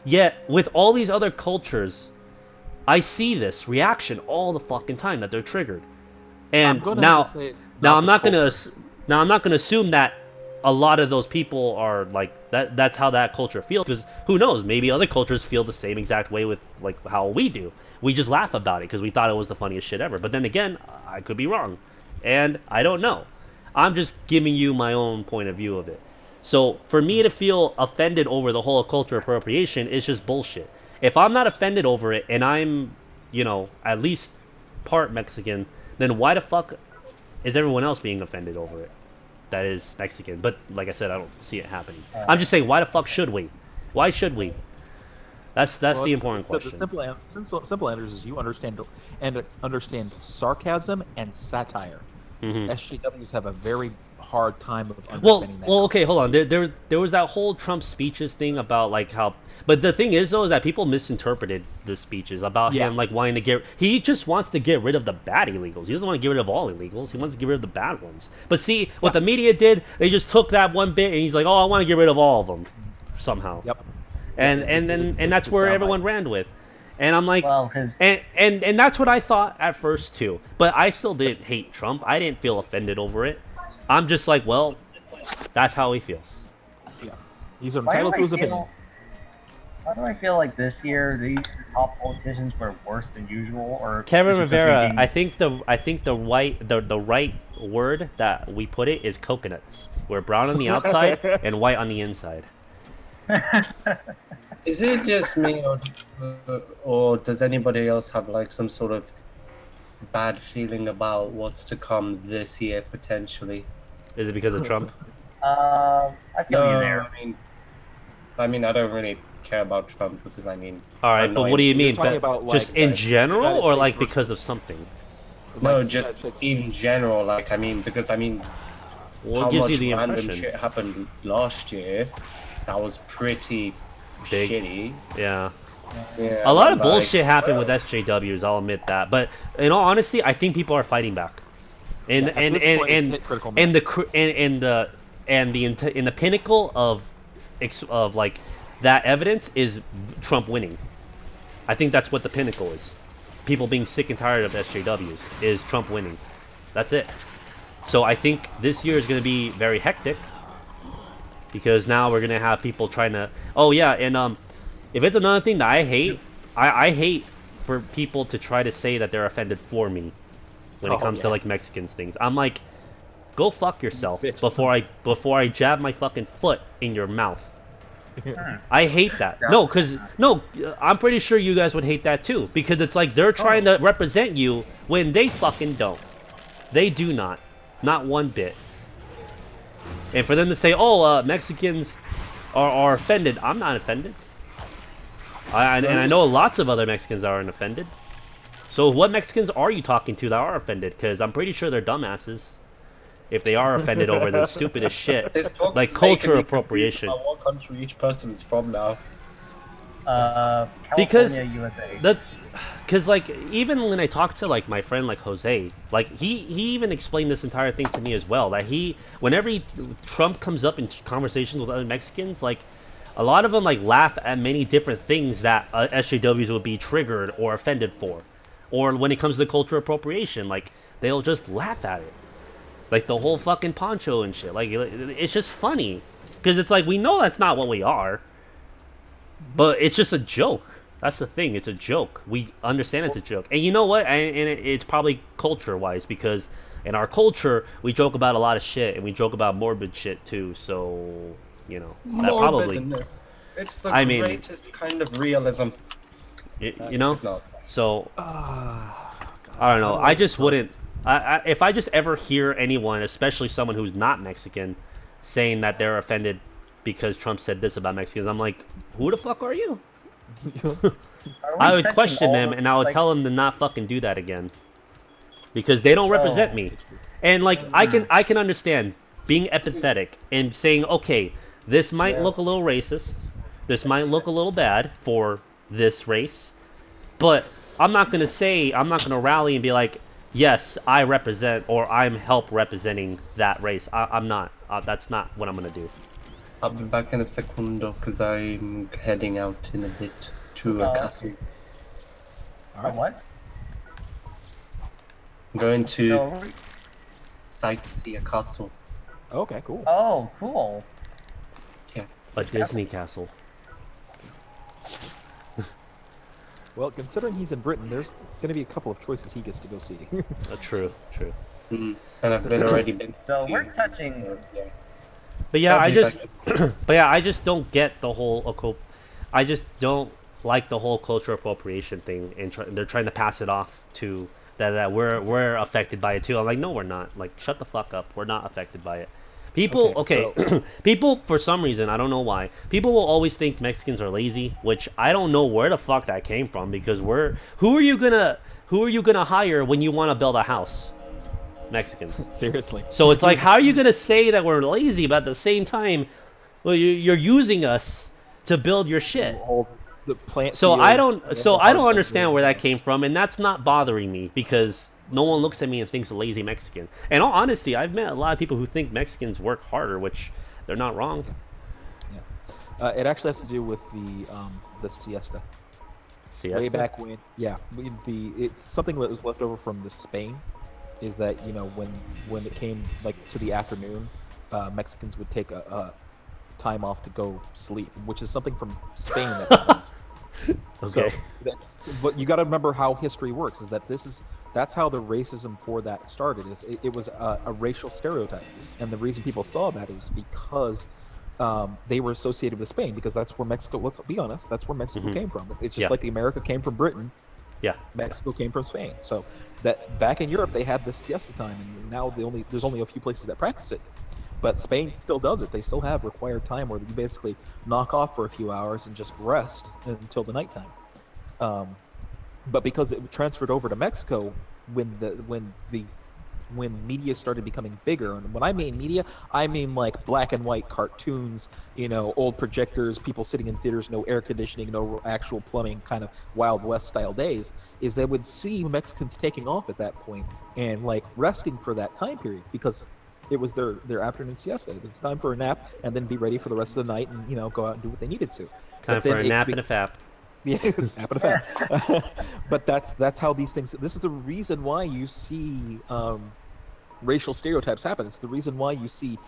Yet, with all these other cultures, I see this reaction all the fucking time that they're triggered. And now I'm not gonna assume that a lot of those people are like that. That's how that culture feels. Because who knows? Maybe other cultures feel the same exact way with like how we do. We just laugh about it because we thought it was the funniest shit ever. But then again, I could be wrong. And I don't know. I'm just giving you my own point of view of it. So for me to feel offended over the whole culture appropriation is just bullshit. If I'm not offended over it and I'm, at least part Mexican, then why the fuck is everyone else being offended over it? That is Mexican. But like I said, I don't see it happening. I'm just saying, why the fuck should we? Why should we? That's the important question. The simple answer is you understand sarcasm and satire. SJWs have a very hard time of understanding that. Well, okay, hold on. There was that whole Trump speeches thing about like how, but the thing is though is that people misinterpreted the speeches about him like wanting to get. He just wants to get rid of the bad illegals. He doesn't want to get rid of all illegals. He wants to get rid of the bad ones. But see, what the media did, they just took that one bit and he's like, oh, I want to get rid of all of them somehow. Yep. And that's where everyone ran with. And I'm like, and that's what I thought at first too. But I still didn't hate Trump. I didn't feel offended over it. I'm just like, well, that's how he feels. Yeah, he's entitled to his opinion. Why do I feel like this year these top politicians were worse than usual? Or Kevin Rivera, I think the right word that we put it is coconuts. We're brown on the outside and white on the inside. Is it just me, or does anybody else have like some sort of bad feeling about what's to come this year potentially? Is it because of Trump? I feel you there. I mean, I don't really care about Trump because I mean. All right, but what do you mean? About, just in general, or like because of something? No, just in general. Like I mean, because I mean, how much random shit happened last year? That was pretty big. Shitty. Yeah. A lot of bullshit happened with SJWs. I'll admit that, but in all honesty, I think people are fighting back. And the pinnacle of like that evidence is Trump winning. I think that's what the pinnacle is. People being sick and tired of SJWs is Trump winning. That's it. So I think this year is going to be very hectic because now we're going to have people trying to. Oh yeah, and if it's another thing that I hate, I hate for people to try to say that they're offended for me when it comes to like Mexicans things. I'm like, go fuck yourself before I jab my fucking foot in your mouth. I hate that. No, I'm pretty sure you guys would hate that too because it's like they're trying to represent you when they fucking don't. They do not one bit. And for them to say, "Oh, Mexicans are offended," I'm not offended. And I know lots of other Mexicans that aren't offended. So what Mexicans are you talking to that are offended? Because I'm pretty sure they're dumbasses. If they are offended over the stupidest shit, like culture appropriation. What country each person is from now? California, USA. Because like even when I talk to like my friend like Jose, like he even explained this entire thing to me as well. That whenever Trump comes up in conversations with other Mexicans, like a lot of them like laugh at many different things that SJWs would be triggered or offended for, or when it comes to culture appropriation, like they'll just laugh at it. Like the whole fucking poncho and shit. Like it's just funny. Because it's like, we know that's not what we are. But it's just a joke. That's the thing. It's a joke. We understand it's a joke. And you know what? And it's probably culture-wise. Because in our culture, we joke about a lot of shit. And we joke about morbid shit too. So, that probably... It's the greatest kind of realism. So... I don't know. I just wouldn't... if I just ever hear anyone, especially someone who's not Mexican, saying that they're offended because Trump said this about Mexicans, I'm like, who the fuck are you? I would question them and I would tell them to not fucking do that again. Because they don't represent me. And like, I can understand being empathetic and saying, okay, this might look a little racist. This might look a little bad for this race. But I'm not going to rally and be like, yes, I represent, or I'm help representing that race. I'm not. That's not what I'm gonna do. I'll be back in a secundo because I'm heading out in a bit to a castle. What? I'm going to sightsee a castle. Okay, cool. Oh, cool. Yeah. A Disney castle. Well, considering he's in Britain, there's going to be a couple of choices he gets to go see. True. And I've already been. So we're touching. But yeah, I Sadly, just, but yeah, I just don't get the whole. I just don't like the whole cultural appropriation thing, and they're trying to pass it off to that we're affected by it too. I'm like, no, we're not. Like, shut the fuck up. We're not affected by it. People, okay, people for some reason, I don't know why. People will always think Mexicans are lazy, which I don't know where the fuck that came from. Because who are you gonna hire when you want to build a house? Mexicans. Seriously. So it's like, how are you gonna say that we're lazy, but at the same time, well, you're using us to build your shit. So I don't understand where that came from, and that's not bothering me because no one looks at me and thinks a lazy Mexican. And all honesty, I've met a lot of people who think Mexicans work harder, which they're not wrong. Yeah. It actually has to do with the siesta. Siesta? Way back when, it's something that was left over from the Spain. Is that when it came like to the afternoon, Mexicans would take a time off to go sleep, which is something from Spain that happens. Okay. So but you got to remember how history works. Is that that's how the racism for that started. It was a racial stereotype, and the reason people saw that was because they were associated with Spain, because that's where Mexico. Let's be honest, that's where Mexico came from. It's just like the America came from Britain. Yeah, Mexico came from Spain. So that back in Europe they had this siesta time, and now there's only a few places that practice it. But Spain still does it. They still have required time where you basically knock off for a few hours and just rest until the nighttime. But because it transferred over to Mexico when media started becoming bigger, and when I mean media, I mean like black and white cartoons, old projectors, people sitting in theaters, no air conditioning, no actual plumbing, kind of Wild West style days, is they would see Mexicans taking off at that point and like resting for that time period, because it was their afternoon siesta. It was time for a nap and then be ready for the rest of the night and go out and do what they needed to. Time for a nap and a fap. Yeah, nap and a fap. But that's how these things. This is the reason why you see racial stereotypes happen. It's the reason why you see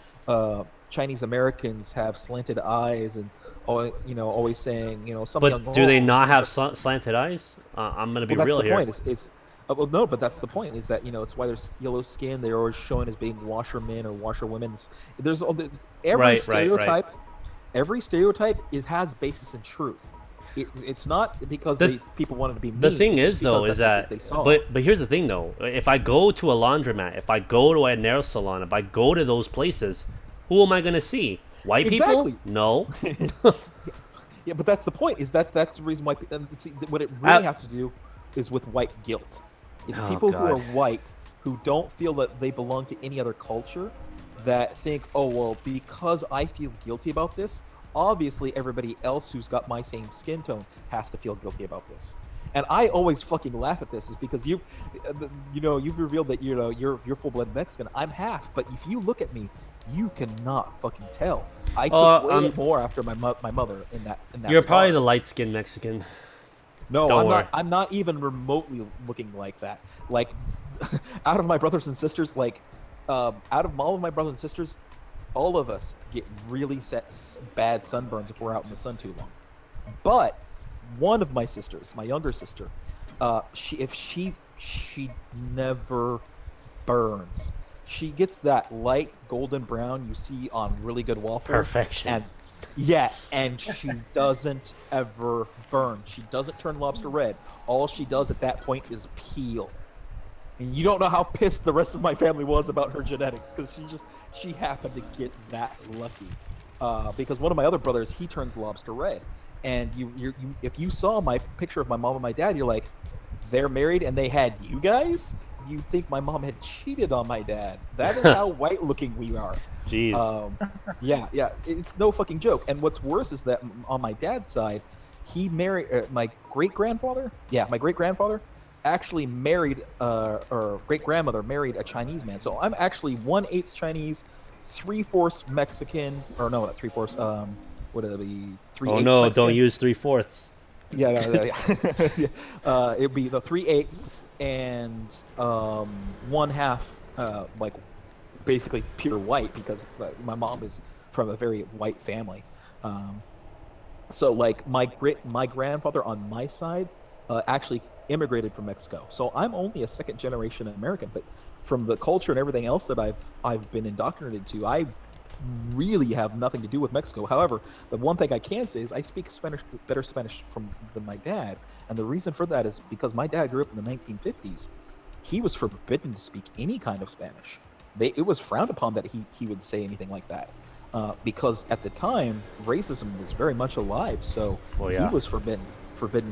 Chinese Americans have slanted eyes and always saying some. But do they not have slanted eyys? I'm gonna be real here. That's the point. It's well, no, but that's the point. Is that it's why there's yellow skin. They're always shown as being washermen or washerwomen. There's every stereotype. Right. Every stereotype, it has basis in truth. It's not because people wanted to be mean. The thing is, though, is that but here's the thing, though. If I go to a laundromat, if I go to a nail salon, if I go to those places, who am I gonna see? White people? No. Yeah, but that's the point. Is that's the reason why? See, what it really has to do is with white guilt. It's people who are white who don't feel that they belong to any other culture, that think, oh well, because I feel guilty about this, obviously everybody else who's got my same skin tone has to feel guilty about this. And I always fucking laugh at this, is because you've revealed that you're full-blooded Mexican. I'm half, but if you look at me, you cannot fucking tell. I took way more after my mother in that. You're probably the light-skinned Mexican. No, Don't worry. I'm not even remotely looking like that. Like, out of my brothers and sisters, out of all of my brothers and sisters, all of us get really bad sunburns if we're out in the sun too long. But one of my sisters, my younger sister, she never burns. She gets that light golden brown you see on really good waffles. Perfection. And she doesn't ever burn. She doesn't turn lobster red. All she does at that point is peel. And you don't know how pissed the rest of my family was about her genetics, because she happened to get that lucky. Because one of my other brothers, he turns lobster red. And you if you saw my picture of my mom and my dad, you're like, they're married and they had you guys? You think my mom had cheated on my dad. That is how white looking we are. Jeez. Yeah, it's no fucking joke. And what's worse is that on my dad's side, he married my great-grandfather. Yeah, my great-grandfather actually married, or great-grandmother married a Chinese man. So I'm actually 1/8 Chinese, 3/4 Mexican, or no, not 3/4. What would it be? 3/8 Oh no! Mexican. Don't use 3/4. Yeah. It'd be the 3/8 and 1/2, like basically pure white, because my mom is from a very white family. So like my grandfather on my side actually immigrated from Mexico, so I'm only a second generation American. But from the culture and everything else that I've been indoctrinated to, I really have nothing to do with Mexico. However, the one thing I can say is I speak better Spanish than my dad, and the reason for that is because my dad grew up in the 1950s. He was forbidden to speak any kind of Spanish. It was frowned upon that he would say anything like that, because at the time racism was very much alive. So he was forbidden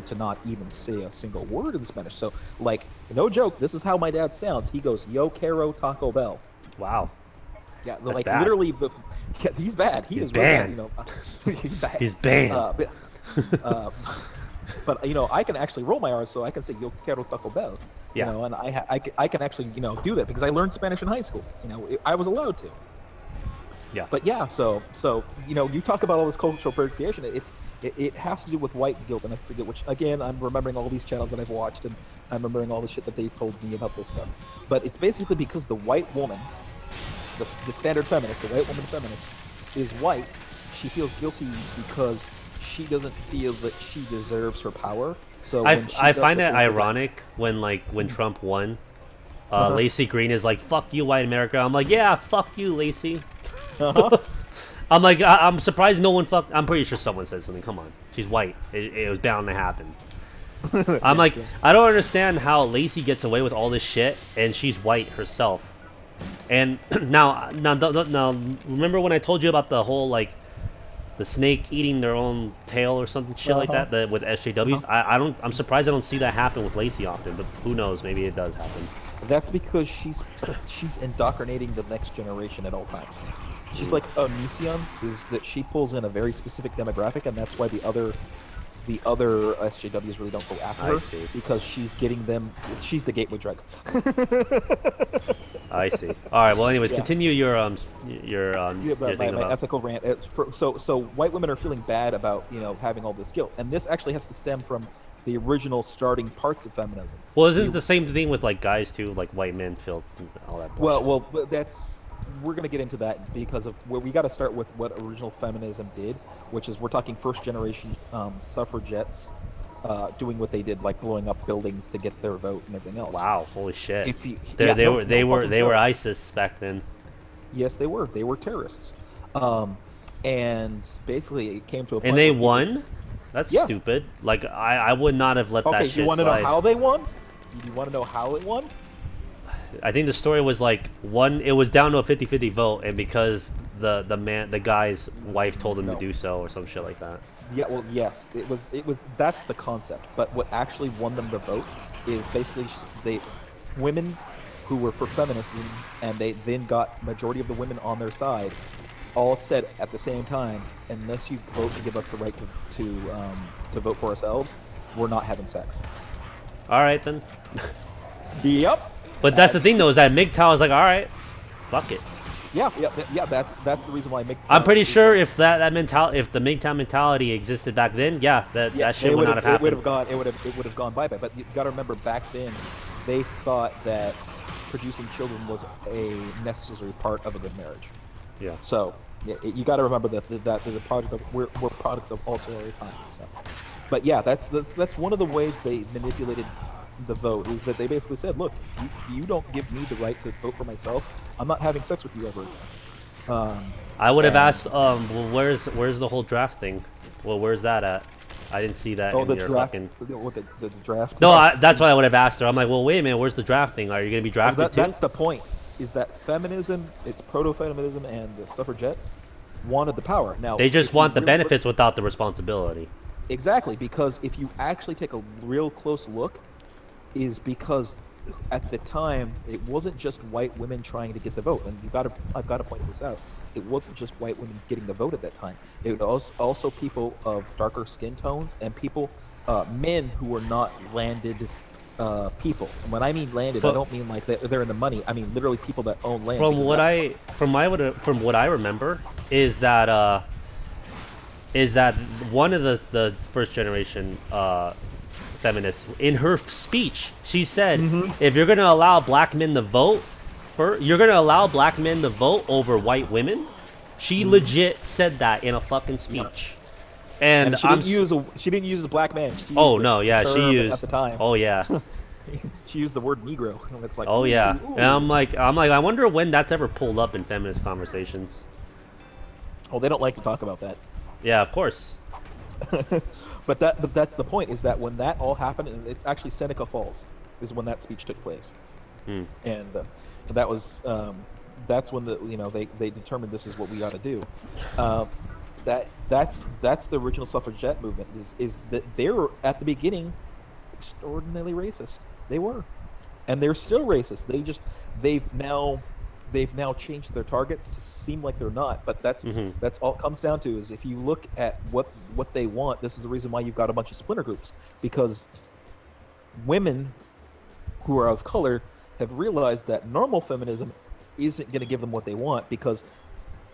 to not even say a single word in Spanish. So, like, no joke, this is how my dad sounds. He goes, "Yo quiero Taco Bell." Wow. Yeah, That's like bad. literally, he's bad. He's banned. Really bad, he's bad. He's banned. But I can actually roll my R's, so I can say "Yo quiero Taco Bell." Yeah. You know, and I can actually do that because I learned Spanish in high school. I was allowed to. Yeah. But yeah, so you talk about all this cultural appropriation. It has to do with white guilt, and I forget which. Again, I'm remembering all these channels that I've watched, and I'm remembering all the shit that they told me about this stuff. But it's basically because the white woman, the standard feminist, the white woman feminist, is white. She feels guilty because she doesn't feel that she deserves her power. So I find it ironic when Trump won. Lacey Green is like, "Fuck you, white America." I'm like, "Yeah, fuck you, Lacey." I'm like, I'm surprised no one fucked. I'm pretty sure someone said something. Come on, she's white. It was bound to happen. I'm like, I don't understand how Lacey gets away with all this shit, and she's white herself. And now, remember when I told you about the whole the snake eating their own tail or something shit like that with SJWs? I'm surprised I don't see that happen with Lacey often, but who knows? Maybe it does happen. That's because she's indoctrinating the next generation at all times. She's like Onision, is that she pulls in a very specific demographic, and that's why the other SJWs really don't go after her, because she's getting them. She's the gateway drug. I see. All right. Well, anyways, continue your my ethical rant. So white women are feeling bad about having all this guilt, and this actually has to stem from the original starting parts of feminism. Well, isn't it the same thing with guys too? Like white men feel all that bullshit. Well, we're gonna get into that because of where we got to start with what original feminism did, which is we're talking first generation suffragettes doing what they did, like blowing up buildings to get their vote and everything else. Wow, holy shit! They were ISIS back then. Yes, they were. They were terrorists, and basically it came to a point. And they won. That's stupid. Like I would not have let that shit slide. Okay, you want to know how they won? You want to know how it won? I think the story was it was down to a 50-50 vote, and because the guy's wife told him to do so or some shit like that. Yeah, well, yes, it was that's the concept. But what actually won them the vote is basically women who were for feminism, and they then got majority of the women on their side, all said at the same time, unless you vote to give us the right to vote for ourselves, we're not having sex. All right then. Yep. But that's the thing though, is that MGTOW is like, all right, fuck it. Yeah. That's the reason why MGTOW. I'm pretty sure if the MGTOW mentality existed back then, that shit would not have happened. It would have gone bye bye. But you got to remember, back then, they thought that producing children was a necessary part of a good marriage. Yeah. So you got to remember that the product of we're products of also our time. So, but yeah, that's one of the ways they manipulated the vote, is that they basically said, look, if you don't give me the right to vote for myself, I'm not having sex with you ever again. I would have asked, well, where's the whole draft thing? Well, where's that at? I didn't see that in your draft, fucking... the draft? No, that's what I would have asked her. I'm like, well, wait a minute, where's the draft thing? Are you going to be drafted too? That's the point, is that feminism, it's proto-feminism, and the suffragettes wanted the power. Now they just want the benefits without the responsibility. Exactly, because if you actually take a real close look, is because at the time it wasn't just white women trying to get the vote, and I've got to point this out. It wasn't just white women getting the vote at that time. It was also people of darker skin tones and people, men who were not landed people. And when I mean landed, I don't mean like they're in the money. I mean literally people that own land. From what I remember is that one of the first generation feminists, in her speech, she said, if you're gonna allow black men to vote, you're gonna allow black men to vote over white women. She legit said that in a fucking speech. And she I'm didn't use a black man. She used oh the no, yeah, she term used at the time. Oh yeah. She used the word Negro. And it's like, Oh yeah. ooh. And I'm like, I wonder when that's ever pulled up in feminist conversations. Oh, they don't like to talk about that. Yeah, of course. but that's the point, is that when that all happened, and it's actually Seneca Falls is when that speech took place. And that was that's when they determined this is what we ought to do. That's the original suffragette movement, is that they were at the beginning extraordinarily racist. They were, and they're still racist. They've now changed their targets to seem like they're not. But that's all it comes down to, is if you look at what they want, this is the reason why you've got a bunch of splinter groups, because women who are of color have realized that normal feminism isn't going to give them what they want, because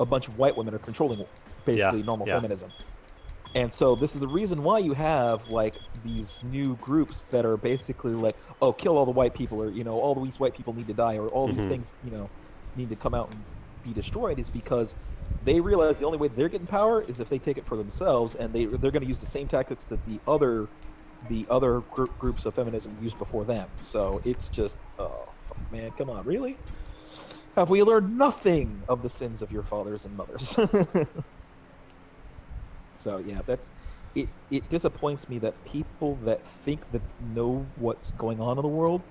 a bunch of white women are controlling basically normal feminism. And so this is the reason why you have like these new groups that are basically like, oh, kill all the white people, or all these white people need to die, or all these things need to come out and be destroyed, is because they realize the only way they're getting power is if they take it for themselves, and they're going to use the same tactics that the other groups of feminism used before them. So it's just, oh fuck, man, come on, really? Have we learned nothing of the sins of your fathers and mothers? So yeah, that's it. It disappoints me that people that think that know what's going on in the world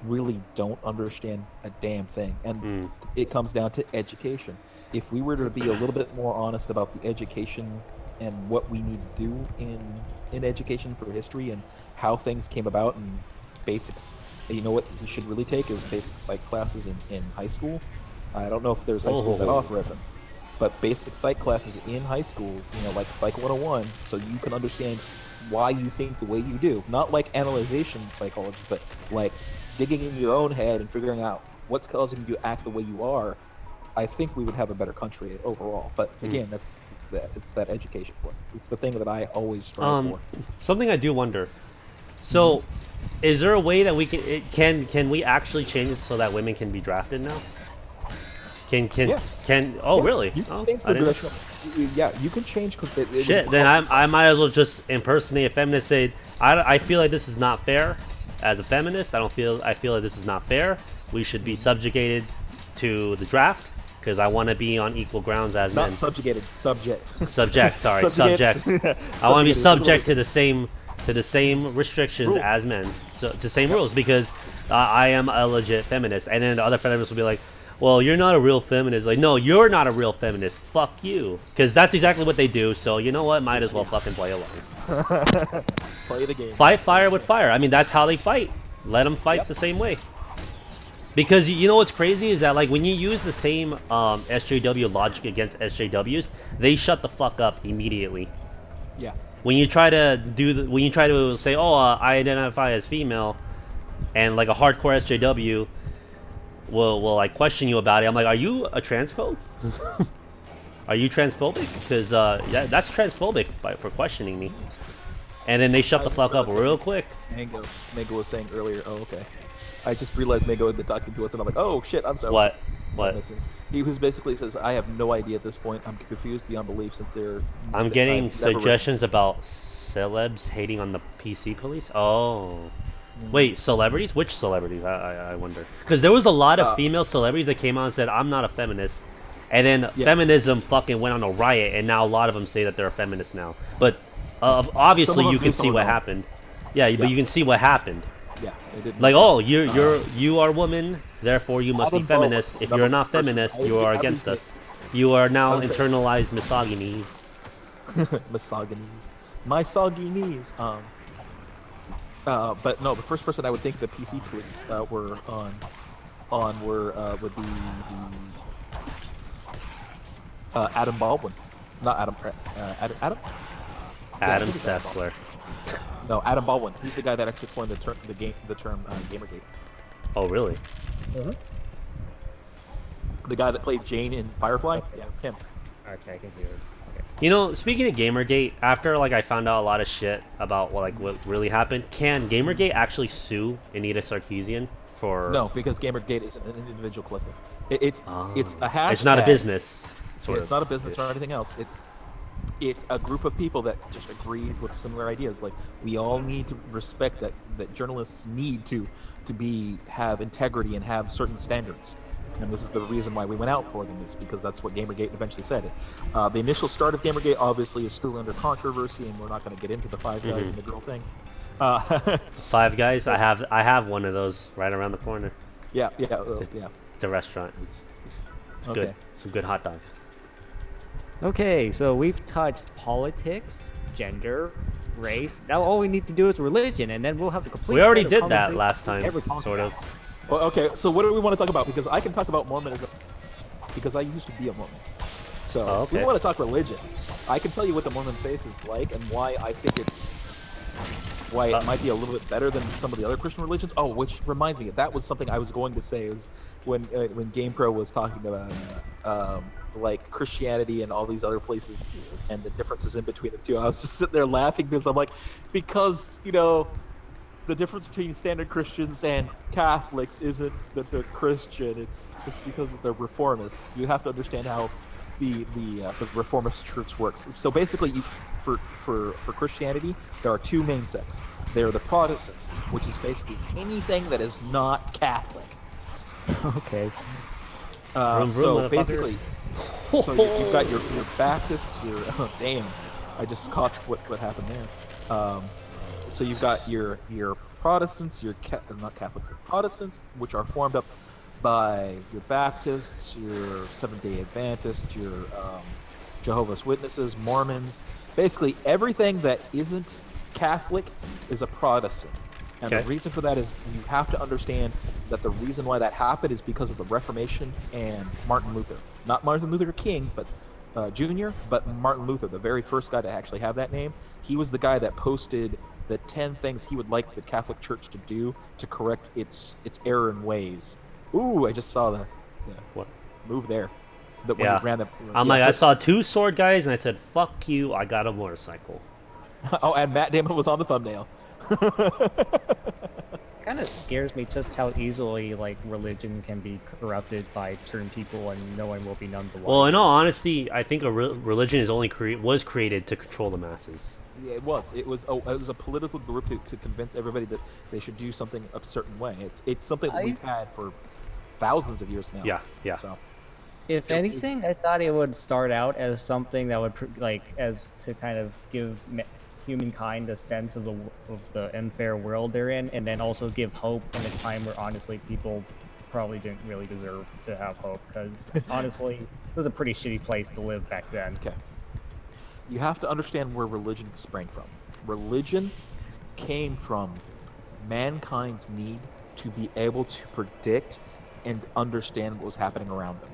really don't understand a damn thing. And it comes down to education. If we were to be a little bit more honest about the education and what we need to do in education for history and how things came about, and basics, what we should really take is basic psych classes in high school. I don't know if there's high schools that offer it, but basic psych classes in high school, like Psych 101, so you can understand why you think the way you do. Not like analyzation psychology, but like digging in your own head and figuring out what's causing you to act the way you are. I think we would have a better country overall. But again, it's that education point. It's the thing that I always strive for. Something I do wonder. So, is there a way that we can we actually change it so that women can be drafted now? Really? You can change the direction. Yeah, you can change. Shit, then I might as well just impersonate a feminist. Say, I feel like this is not fair. As a feminist, I feel like this is not fair. We should be subjugated to the draft because I want to be on equal grounds as men. Not subjugated, subject. Subject. Sorry, subject. I want to be subject to the same restrictions Rule. as men. So to the same rules, because I am a legit feminist, and then the other feminists will be like, well, you're not a real feminist. Like, no, you're not a real feminist. Fuck you. Because that's exactly what they do, so you know what? Might as well fucking play along. Play the game. Fight fire with fire. I mean, that's how they fight. Let them fight the same way. Because you know what's crazy is that, like, when you use the same SJW logic against SJWs, they shut the fuck up immediately. Yeah. When you try to say, oh, I identify as female, and like a hardcore SJW will like question you about it. I'm like, are you a transphobe? Are you transphobic? Because yeah, that's transphobic for questioning me. And then they shut the fuck up real quick. Mango was saying earlier. Oh, okay. I just realized Mango had been talking to us, and I'm like, oh shit, I'm sorry. What? He was basically says, I have no idea at this point. I'm confused beyond belief since they're. I'm getting suggestions about celebs hating on the PC police. Oh. Wait, celebrities? Which celebrities? I wonder. Because there was a lot of female celebrities that came out and said, I'm not a feminist. And then feminism fucking went on a riot, and now a lot of them say that they're a feminist now. But obviously you can see what happened. Yeah, but you can see what happened. Yeah, like, oh, you are a woman, therefore you must be feminist. If you're not feminist, you are against us. You are now internalized misogynies. Misogynies. But no, the first person I would think the PC police were would be the Adam Baldwin, not Adam. Adam Sessler. No, Adam Baldwin. He's the guy that actually coined the term Gamergate. Oh, really? Mm-hmm. The guy that played Jane in Firefly. Yeah, him. Okay, I can hear it. You know, speaking of Gamergate, after like I found out a lot of shit about what really happened, can Gamergate actually sue Anita Sarkeesian for? No, because Gamergate is an individual collective. It's a hashtag. It's not a business. It's not a business or anything else. it's a group of people that just agree with similar ideas. Like we all need to respect that journalists need to have integrity and have certain standards. And this is the reason why we went out for them, is because that's what Gamergate eventually said. The initial start of Gamergate obviously is still under controversy, and we're not going to get into the five guys and the girl thing. Five Guys. I have one of those right around the corner. Yeah. The restaurant. It's good. Some good hot dogs. Okay, so we've touched politics, gender, race. Now all we need to do is religion, and then we'll have the complete. We already did that last time, sort of. Well, okay, so what do we want to talk about? Because I can talk about Mormonism, because I used to be a Mormon. So if we want to talk religion, I can tell you what the Mormon faith is like and why I think it might be a little bit better than some of the other Christian religions. Oh, which reminds me, that was something I was going to say, is when GamePro was talking about like Christianity and all these other places and the differences in between the two. I was just sitting there laughing because I'm like, because the difference between standard Christians and Catholics isn't that they're Christian. It's because they're reformists. You have to understand how the reformist church works. So basically, for Christianity, there are two main sects. They're the Protestants, which is basically anything that is not Catholic. Okay. So basically, you've got your Baptists. Damn, I just caught what happened there. So you've got your Protestants, not Catholics, Protestants, which are formed up by your Baptists, your Seventh-day Adventists, your Jehovah's Witnesses, Mormons. Basically, everything that isn't Catholic is a Protestant. And the reason for that is you have to understand that the reason why that happened is because of the Reformation and Martin Luther. Not Martin Luther King, but Jr., but Martin Luther, the very first guy to actually have that name. He was the guy that posted the 10 things he would like the Catholic Church to do to correct its error in ways. Ooh, I just saw the move there. I saw two sword guys and I said, "Fuck you! I got a motorcycle." Oh, and Matt Damon was on the thumbnail. Kind of scares me just how easily like religion can be corrupted by certain people, and no one will be none the wiser. Well, in all honesty, I think religion is was created to control the masses. Yeah, it was. It was a political group to convince everybody that they should do something a certain way. It's something that we've had for thousands of years now. Yeah. So, if anything, I thought it would start out as something that would as to kind of give humankind a sense of the unfair world they're in, and then also give hope in a time where honestly people probably didn't really deserve to have hope, because honestly it was a pretty shitty place to live back then. Okay. You have to understand where religion sprang from. Religion came from mankind's need to be able to predict and understand what was happening around them.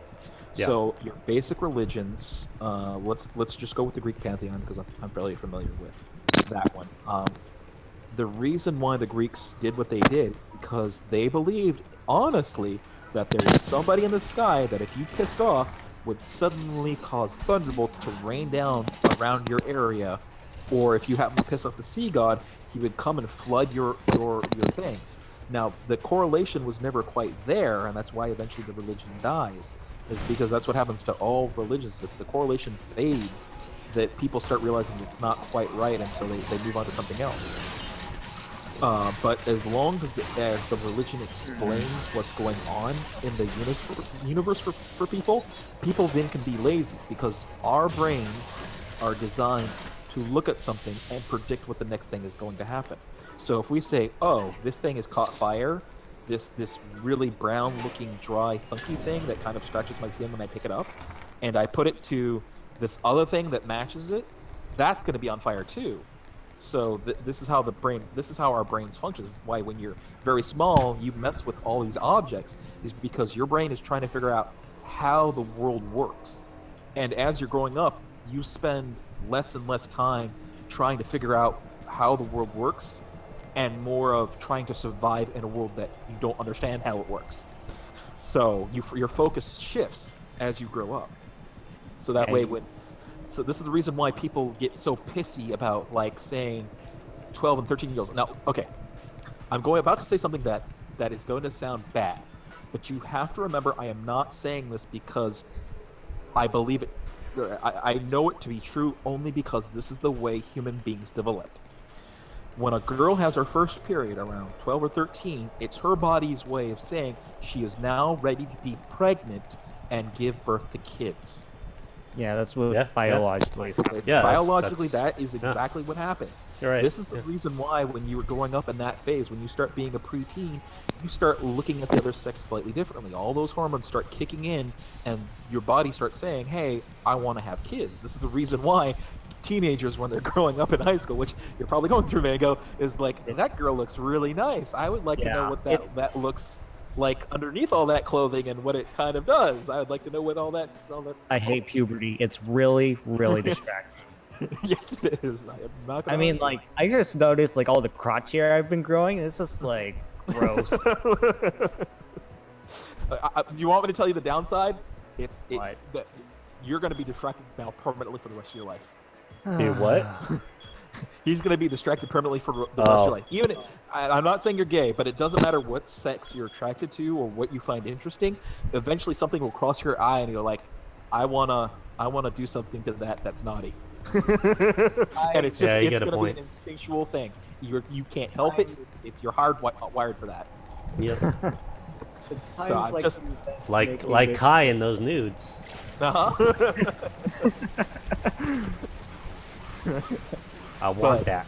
Yeah. So your basic religions, let's just go with the Greek pantheon, because I'm fairly familiar with that one. The reason why the Greeks did what they did, because they believed, honestly, that there was somebody in the sky that if you pissed off would suddenly cause thunderbolts to rain down around your area, or if you happen to piss off the sea god, he would come and flood your things. Now, the correlation was never quite there, and that's why eventually the religion dies, is because that's what happens to all religions. If the correlation fades, that people start realizing it's not quite right, and so they move on to something else. But as long as the religion explains what's going on in the universe for people then can be lazy, because our brains are designed to look at something and predict what the next thing is going to happen. So if we say, oh, this thing has caught fire, this really brown-looking, dry, funky thing that kind of scratches my skin when I pick it up, and I put it to this other thing that matches it, that's going to be on fire too. So this is how our brains function. This is why when you're very small, you mess with all these objects, is because your brain is trying to figure out how the world works. And as you're growing up, you spend less and less time trying to figure out how the world works, and more of trying to survive in a world that you don't understand how it works. So your focus shifts as you grow up. So that way So this is the reason why people get so pissy about, like, saying 12 and 13-year-olds. Now, okay, I'm about to say something that is going to sound bad, but you have to remember I am not saying this because I believe it I know it to be true only because this is the way human beings developed. When a girl has her first period around 12 or 13, it's her body's way of saying she is now ready to be pregnant and give birth to kids. Yeah, that's what biologically happens. Biologically, that is exactly what happens. You're right. This is the reason why when you were growing up in that phase, when you start being a preteen, you start looking at the other sex slightly differently. All those hormones start kicking in, and your body starts saying, hey, I want to have kids. This is the reason why teenagers, when they're growing up in high school, which you're probably going through, Mango, is like, that girl looks really nice. I would like to know what that looks like underneath all that clothing and what it kind of does. I would like to know what all that. I hate puberty. It's really, really distracting. Yes, it is. I am not gonna I mean, like, I just noticed like all the crotch hair I've been growing. It's just like gross. You want me to tell you the downside? That you're going to be distracted now permanently for the rest of your life. Dude, what? He's going to be distracted permanently for the rest of your life. Even I'm not saying you're gay, but it doesn't matter what sex you're attracted to or what you find interesting. Eventually, something will cross your eye, and you're like, "I wanna do something to that's naughty." And it's just it's going to be an instinctual thing. You can't help it. It's you're wired for that. Yep. It's so I'm just like Kai in those nudes. I want that.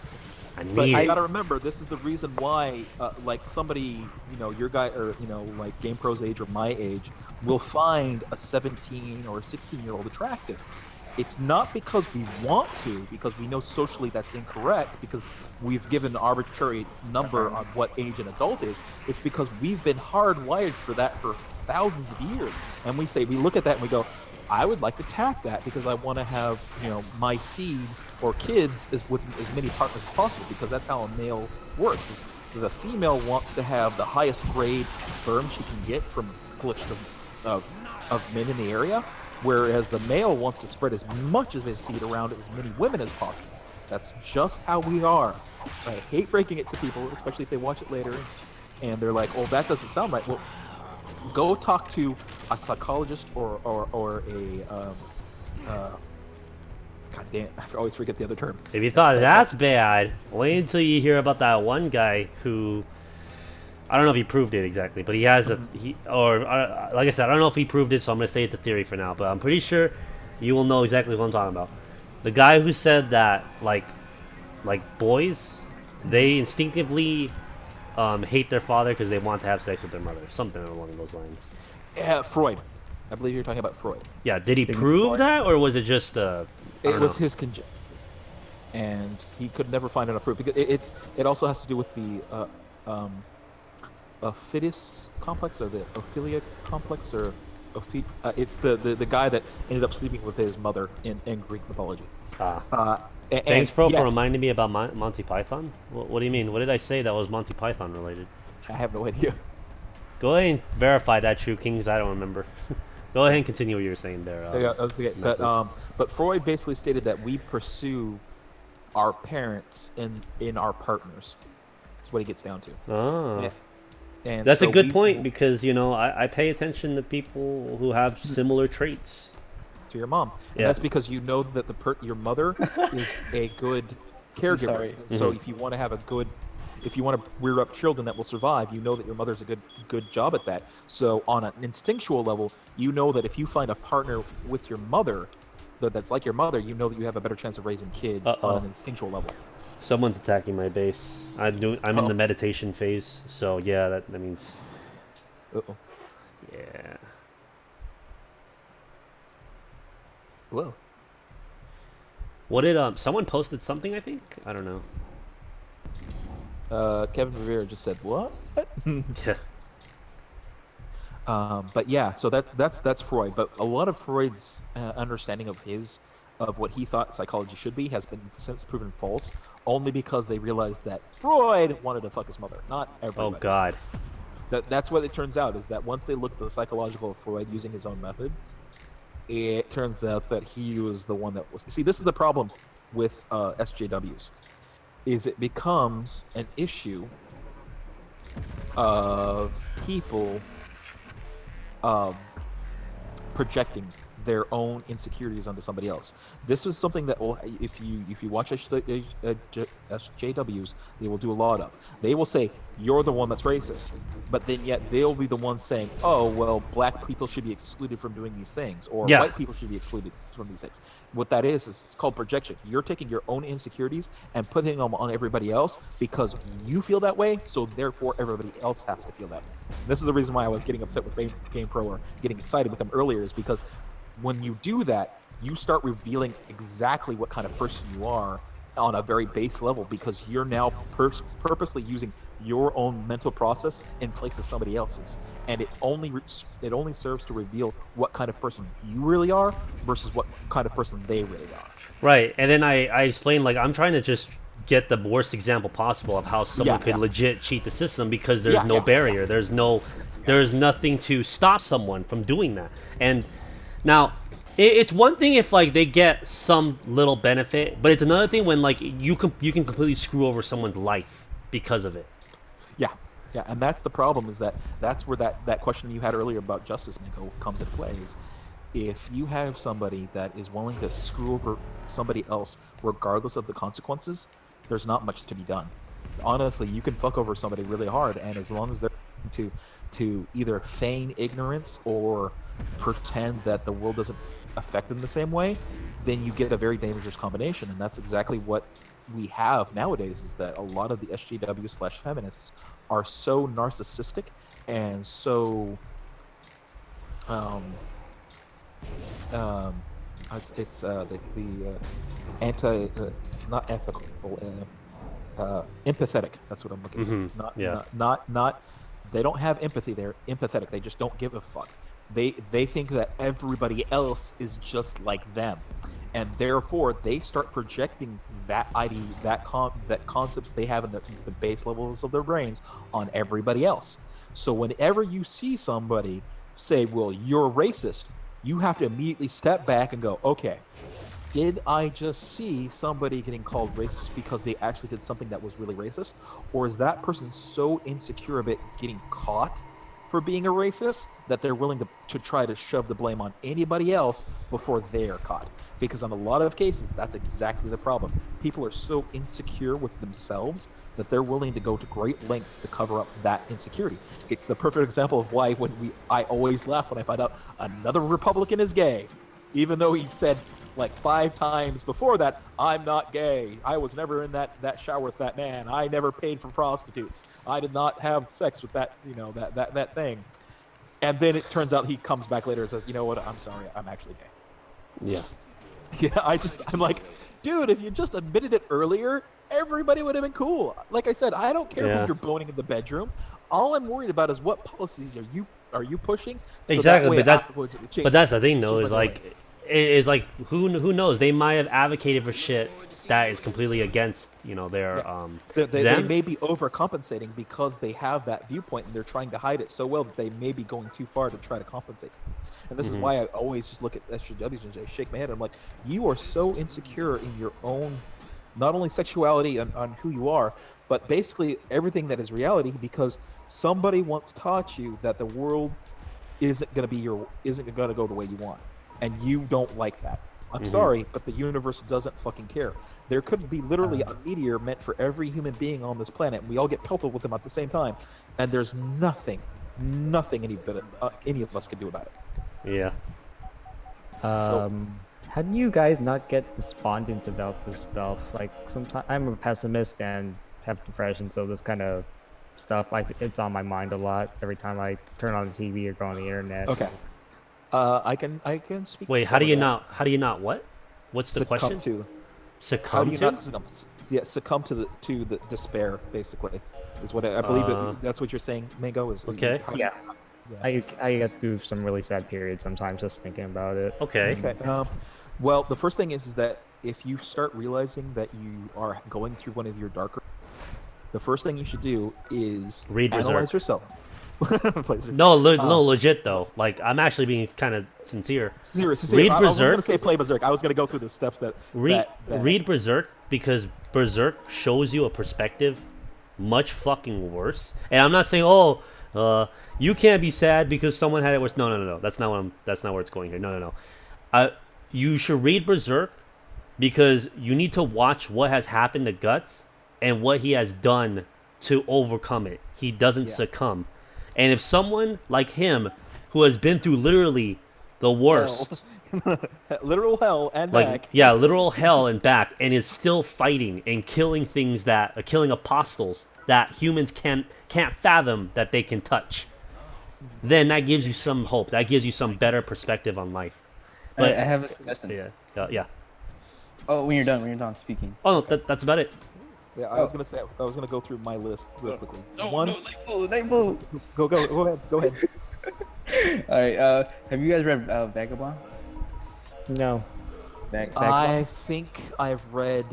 I need it. I gotta remember, this is the reason why, like somebody, your guy, or like Game Pro's age or my age, will find a 17 or a 16-year-old attractive. It's not because we want to, because we know socially that's incorrect, because we've given an arbitrary number on what age an adult is. It's because we've been hardwired for that for thousands of years, and we look at that and we go, I would like to tap that because I want to have my seed or kids with as many partners as possible, because that's how a male works. Is the female wants to have the highest grade sperm she can get from a collection of men in the area, whereas the male wants to spread as much of his seed around as many women as possible. That's just how we are. I hate breaking it to people, especially if they watch it later and they're like, "Oh, that doesn't sound right." Well, go talk to a psychologist or a God damn, I always forget the other term. If you thought that's bad, wait until you hear about that one guy who, I don't know if he proved it exactly, but he has like I said, I don't know if he proved it, so I'm gonna say it's a theory for now. But I'm pretty sure you will know exactly what I'm talking about. The guy who said that like boys, they instinctively hate their father because they want to have sex with their mother, something along those lines. Freud. I believe you're talking about Freud. Yeah, did he prove that, or was it just it was his conjecture, and he could never find enough proof, because it also has to do with the Ophidus complex, or the Ophelia complex, or it's the guy that ended up sleeping with his mother in Greek mythology. Thanks, Pro, for reminding me about Monty Python. What do you mean? What did I say that was Monty Python related? I have no idea. Go ahead and verify that, True Kings. I don't remember. Go ahead and continue what you were saying there. But Freud basically stated that we pursue our parents in our partners. That's what he gets down to. Oh. And that's a good point, because I pay attention to people who have similar traits to your mom. And that's because you know that your mother is a good caregiver. So if you want to have if you want to rear up children that will survive, you know that your mother's a good job at that. So on an instinctual level, you know that if you find a partner with your mother that's like your mother, you know that you have a better chance of raising kids on an instinctual level. Someone's attacking my base. I'm in the meditation phase, so yeah, that means. Yeah. Whoa. What did someone posted something? I think, I don't know. Kevin Rivera just said what? Yeah. But yeah, so that's Freud. But a lot of Freud's understanding of what he thought psychology should be has been since proven false, only because they realized that Freud wanted to fuck his mother, not everybody. Oh God. That's what it turns out, is that once they looked at the psychological of Freud using his own methods, it turns out that he was the one that was. See, this is the problem with SJWs, is it becomes an issue of people projecting their own insecurities onto somebody else. This is something that will, if you watch SJWs, they will do a lot of. They will say you're the one that's racist, but then yet they'll be the ones saying, oh well, black people should be excluded from doing these things, or Yeah. white people should be excluded from these things. What that is it's called projection. You're taking your own insecurities and putting them on everybody else because you feel that way, so therefore everybody else has to feel that way. This is the reason why I was getting upset with Game Pro or getting excited with them earlier, is because when you do that, you start revealing exactly what kind of person you are on a very base level, because you're now purposely using your own mental process in place of somebody else's, and it only serves to reveal what kind of person you really are versus what kind of person they really are. Right, and then I explained, like, I'm trying to just get the worst example possible of how someone could legit cheat the system, because there's no barrier. There's nothing to stop someone from doing that. And now, it's one thing if, like, they get some little benefit, but it's another thing when, like, you can completely screw over someone's life because of it. Yeah, and that's the problem, is that's where that question you had earlier about justice, Minko, comes into play. Is if you have somebody that is willing to screw over somebody else regardless of the consequences, there's not much to be done. Honestly, you can fuck over somebody really hard, and as long as they're to either feign ignorance or pretend that the world doesn't affect them the same way, then you get a very dangerous combination. And that's exactly what we have nowadays, is that a lot of the SJW/feminists are so narcissistic and so it's the anti not ethical empathetic. That's what I'm looking for. Not they don't have empathy. They're empathetic. They just don't give a fuck. They think that everybody else is just like them, and therefore they start projecting that that concepts they have in the base levels of their brains on everybody else. So whenever you see somebody say, well, you're racist, you have to immediately step back and go, okay, did I just see somebody getting called racist because they actually did something that was really racist? Or is that person so insecure about getting caught for being a racist that they're willing to try to shove the blame on anybody else before they're caught? Because in a lot of cases, that's exactly the problem. People are so insecure with themselves that they're willing to go to great lengths to cover up that insecurity. It's the perfect example of why I always laugh when I find out another Republican is gay, even though he said like 5 times before that, I'm not gay. I was never in that shower with that man. I never paid for prostitutes. I did not have sex with that, that thing. And then it turns out he comes back later and says, you know what, I'm sorry, I'm actually gay. Yeah. Yeah, I'm like, dude, if you just admitted it earlier, everybody would have been cool. Like I said, I don't care who you're boning in the bedroom. All I'm worried about is what policies are you pushing? So exactly, but that's the thing, though, is like who knows? They might have advocated for shit that is completely against their they may be overcompensating because they have that viewpoint and they're trying to hide it so well that they may be going too far to try to compensate. And this is why I always just look at SJWs and just shake my head. I'm like, you are so insecure in your own, not only sexuality on who you are, but basically everything that is reality, because somebody once taught you that the world isn't going to go the way you want, and you don't like that. I'm sorry, but the universe doesn't fucking care. There could be literally a meteor meant for every human being on this planet, and we all get pelted with them at the same time, and there's nothing any of us can do about it. Yeah. How do you guys not get despondent about this stuff? Like, sometimes I'm a pessimist and have depression, so this kind of stuff, it's on my mind a lot every time I turn on the TV or go on the internet. Okay. I can speak. Wait, to how do you not what? What's the succumb question? To. Succumb How do you to? not succumb? Yeah, succumb to the despair, basically, is what I believe. That's what you're saying, Mango. Is okay. Yeah. I get through some really sad periods sometimes just thinking about it. Okay. Well, the first thing is that if you start realizing that you are going through one of your darker, the first thing you should do is read analyze Berserk. yourself. No, legit though. Like, I'm actually being kind of sincere. Serious. Read I was Berserk. going to say play Berserk. I was going to go through the steps that read Berserk, because Berserk shows you a perspective much fucking worse. And I'm not saying, you can't be sad because someone had it worse. No. That's not where it's going here. No. You should read Berserk because you need to watch what has happened to Guts and what he has done to overcome it. He doesn't succumb. And if someone like him, who has been through literally the worst, literal hell and like back. yeah, literal hell and back, and is still fighting and killing things that killing apostles that humans can't fathom that they can touch, then that gives you some hope. That gives you some better perspective on life. But I have a suggestion. Yeah. Oh, when you're done speaking. Oh no, that's about it. Yeah, I was gonna go through my list real quickly. No, Nightblood. Go ahead. All right. Have you guys read Vagabond? No. I think I've read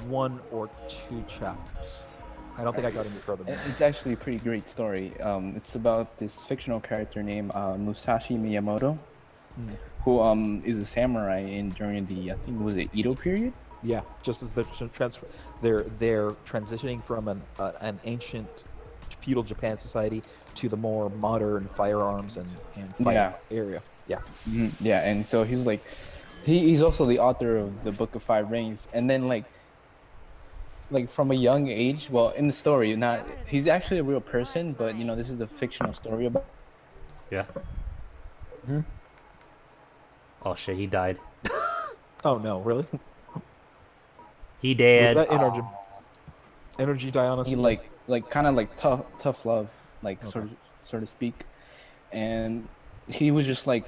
1 or 2 chapters. I don't think I got any further. It's actually a pretty great story. It's about this fictional character named Musashi Miyamoto, who is a samurai during the, I think, was it Edo period? Yeah, just as they're transitioning from an ancient feudal Japan society to the more modern firearms and fighting area. Yeah. Yeah, and so he's like, he's also the author of the Book of Five Rings, and then like from a young age, well, in the story, he's actually a real person, but this is a fictional story about. Yeah. Oh shit, he died. Oh no, really? He dead. Was that energy die on us? He like kind of like tough love, like sort of speak, and he was just like,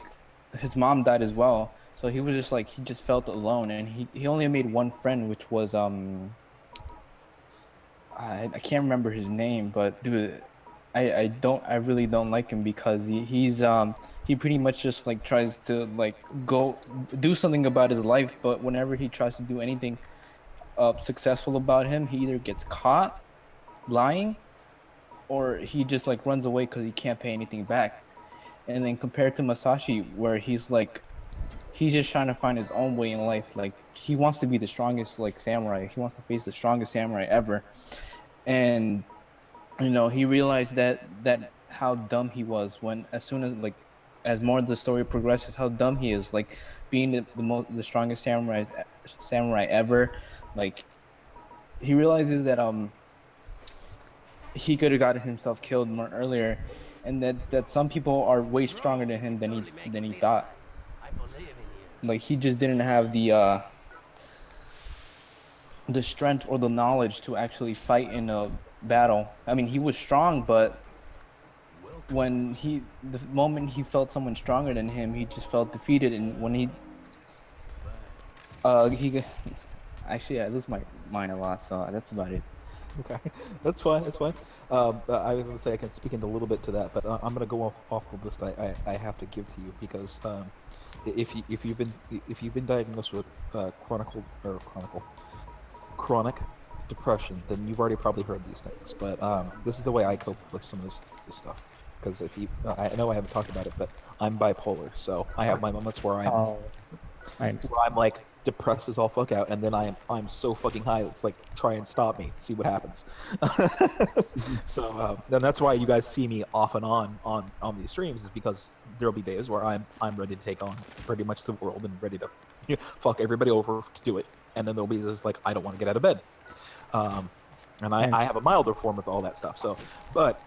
his mom died as well, so he was just like, he just felt alone, and he only made one friend, which was I can't remember his name, but dude, I really don't like him because he pretty much just like tries to like go do something about his life, but whenever he tries to do anything successful about him, he either gets caught lying or he just like runs away because he can't pay anything back. And then compared to Masashi, where he's just trying to find his own way in life. Like, he wants to be the strongest like samurai. He wants to face the strongest samurai ever. And he realized that how dumb he was when, as more of the story progresses, how dumb he is, like being the strongest samurai ever. Like, he realizes that he could have gotten himself killed more earlier, and that some people are way stronger than him than he thought. Like, he just didn't have the strength or the knowledge to actually fight in a battle. I mean, he was strong, but the moment he felt someone stronger than him, he just felt defeated. And when he actually, I lose my mind a lot, so that's about it. Okay, that's fine. I was gonna say I can speak into a little bit to that, but I'm gonna go off the list I have to give to you because if you've been diagnosed with chronic depression, then you've already probably heard these things. But this is the way I cope with some of this stuff. Because I know I haven't talked about it, but I'm bipolar, so I have my moments where I'm like depressed as all fuck out, and then I'm so fucking high it's like, try and stop me, see what happens. So then that's why you guys see me off and on these streams, is because there'll be days where I'm ready to take on pretty much the world and ready to fuck everybody over to do it, and then there'll be this like, I don't want to get out of bed, and I have a milder form of all that stuff. So, but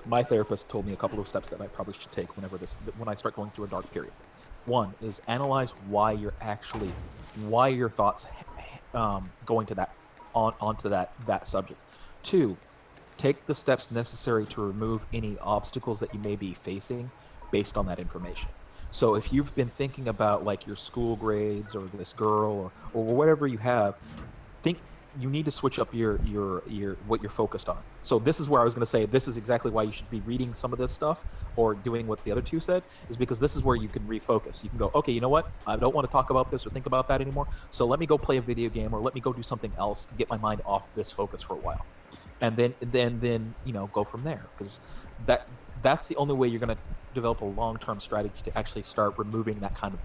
my therapist told me a couple of steps that I probably should take when I start going through a dark period. One is analyze why your thoughts going to onto that subject. Two, take the steps necessary to remove any obstacles that you may be facing based on that information. So if you've been thinking about like your school grades or this girl or whatever you have, you need to switch up your what you're focused on. So this is where I was going to say, this is exactly why you should be reading some of this stuff or doing what the other two said, is because this is where you can refocus. You can go, okay, you know what? I don't want to talk about this or think about that anymore. So let me go play a video game, or let me go do something else to get my mind off this focus for a while. And then go from there, because that's the only way you're going to develop a long-term strategy to actually start removing that kind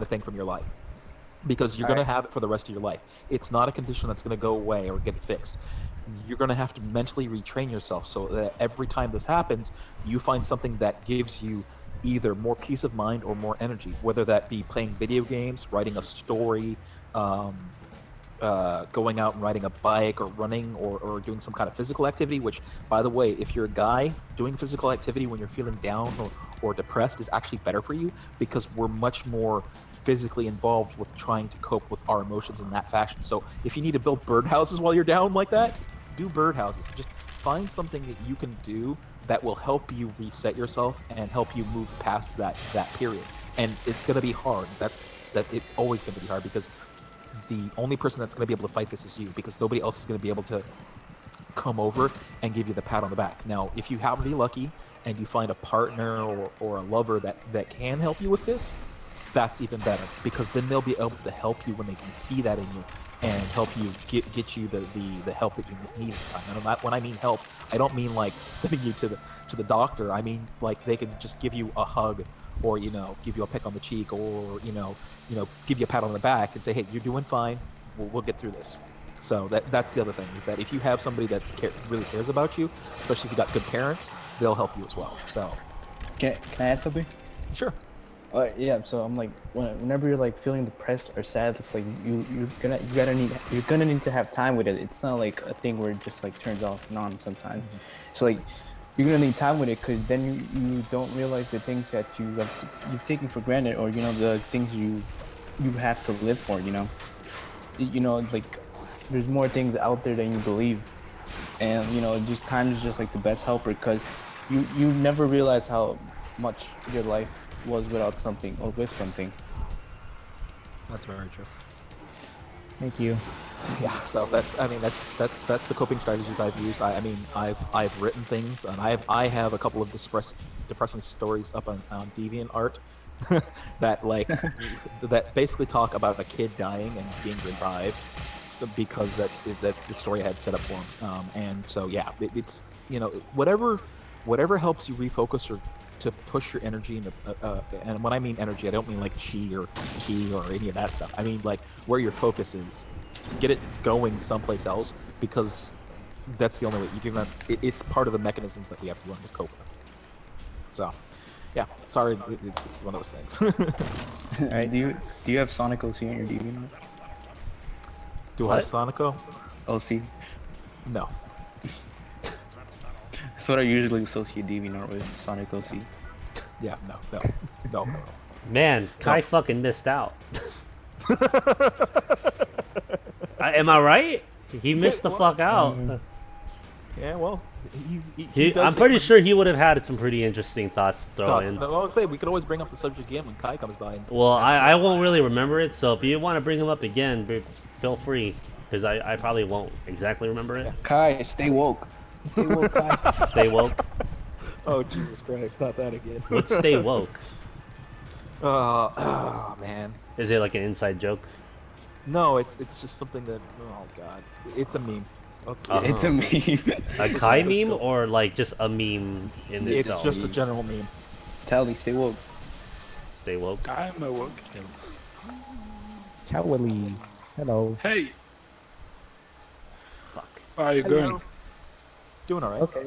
of thing from your life. Because you're going to have it for the rest of your life. It's not a condition that's going to go away or get fixed. You're going to have to mentally retrain yourself so that every time this happens, you find something that gives you either more peace of mind or more energy, whether that be playing video games, writing a story, going out and riding a bike or running or doing some kind of physical activity, which, by the way, if you're a guy, doing physical activity when you're feeling down or depressed is actually better for you, because we're much more physically involved with trying to cope with our emotions in that fashion. So if you need to build birdhouses while you're down like that, do birdhouses. Just find something that you can do that will help you reset yourself and help you move past that period. And it's going to be hard. It's always going to be hard, because the only person that's going to be able to fight this is you, because nobody else is going to be able to come over and give you the pat on the back. Now, if you happen to be lucky and you find a partner or a lover that can help you with this, that's even better, because then they'll be able to help you when they can see that in you and help you get you the help that you need at the time. And when I mean help, I don't mean like sending you to the doctor. I mean like they can just give you a hug, or give you a peck on the cheek, or give you a pat on the back and say, hey, you're doing fine. We'll get through this. So that's the other thing, is that if you have somebody that really cares about you, especially if you got good parents, they'll help you as well. So can I add something? Sure. Yeah, so I'm like, whenever you're like feeling depressed or sad, it's like you're gonna need to have time with it. It's not like a thing where it just like turns off and on sometimes. So like you're gonna need time with it, because then you don't realize the things that you've taken for granted, or the things you have to live for. Like there's more things out there than you believe, and just time is just like the best helper, because you never realize how much your life was without something or with something. That's very true. Thank you. Yeah, so that's the coping strategies I've used. I've written things, and I have a couple of depressing stories up on DeviantArt that basically talk about a kid dying and being revived, because that's the story I had set up for him. And so yeah, it's whatever helps you refocus or to push your energy into, and when I mean energy, I don't mean like chi or ki or any of that stuff. I mean like where your focus is, to get it going someplace else, because that's the only way you can. It's part of the mechanisms that we have to learn to cope with. So, yeah, sorry, it's one of those things. All right, do you have Sonic OC on your DV? Do I have Sonico? OC? No. That's what I usually associate DeviantArt with, Sonic OC. Yeah, no. Man, Kai fucking missed out. Am I right? He missed the fuck out. Yeah, well, he I'm pretty sure he would have had some pretty interesting thoughts to throw in. I'll say we could always bring up the subject again when Kai comes by. Well, I won't really remember it, so if you want to bring him up again, feel free, because I probably won't exactly remember it. Kai, stay woke. Stay woke, Kai. Stay woke. Oh, Jesus Christ, not that again. What's stay woke? Oh, man. Is it like an inside joke? No, it's just something that, oh god, it's a meme. It's a meme. A Kai meme, or like just a meme in itself? It's just a general meme. Tally, stay woke. Stay woke. I'm awoke. Cowley. Hello. Hey. Fuck. How are you going? Doing alright. Okay.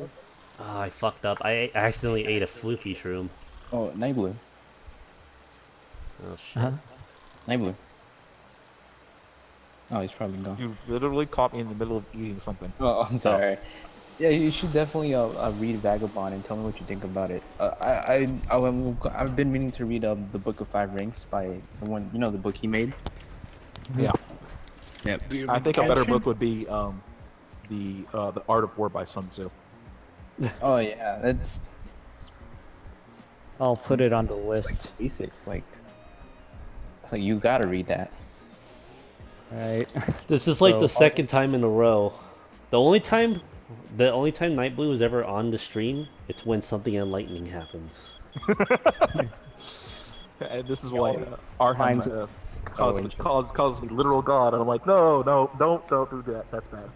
Oh, I fucked up. I accidentally ate a floopy shroom. Oh, Night Blue. Oh shit. Night Blue. Oh, he's probably gone. You literally caught me in the middle of eating something. Oh, I'm sorry. Yeah, you should definitely read Vagabond and tell me what you think about it. I've been meaning to read the Book of Five Rings by the one, the book he made. Yeah. Yeah. I think a better book would be the Art of War by Sun Tzu. Oh yeah, that's. I'll put it on the list. Like basic, like you gotta read that. Right. This is like the second time in a row. The only time Night Blue is ever on the stream, it's when something enlightening happens. And this is why Arheim calls me literal god, and I'm like, no, don't do that. That's bad.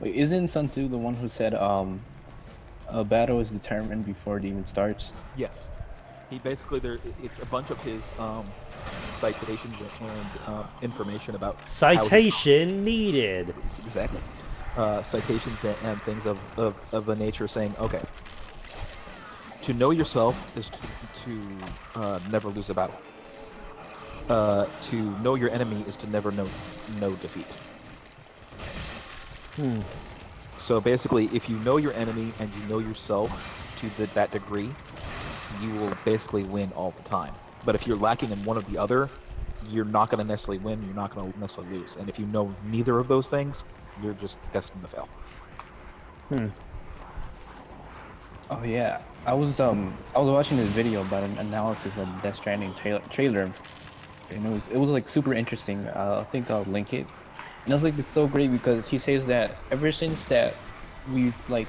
Wait, isn't Sun Tzu the one who said a battle is determined before it even starts? Yes. He basically it's a bunch of his citations and information about citation needed. To know yourself is to never lose a battle. To know your enemy is to never know defeat. So basically, if you know your enemy and you know yourself to that degree, you will basically win all the time. But if you're lacking in one or the other, you're not going to necessarily win, you're not going to necessarily lose. And if you know neither of those things, you're just destined to fail. Oh yeah, I was watching this video about an analysis of Death Stranding trailer, and it was like super interesting. I think I'll link it. And I was like, it's so great because he says that ever since that we've like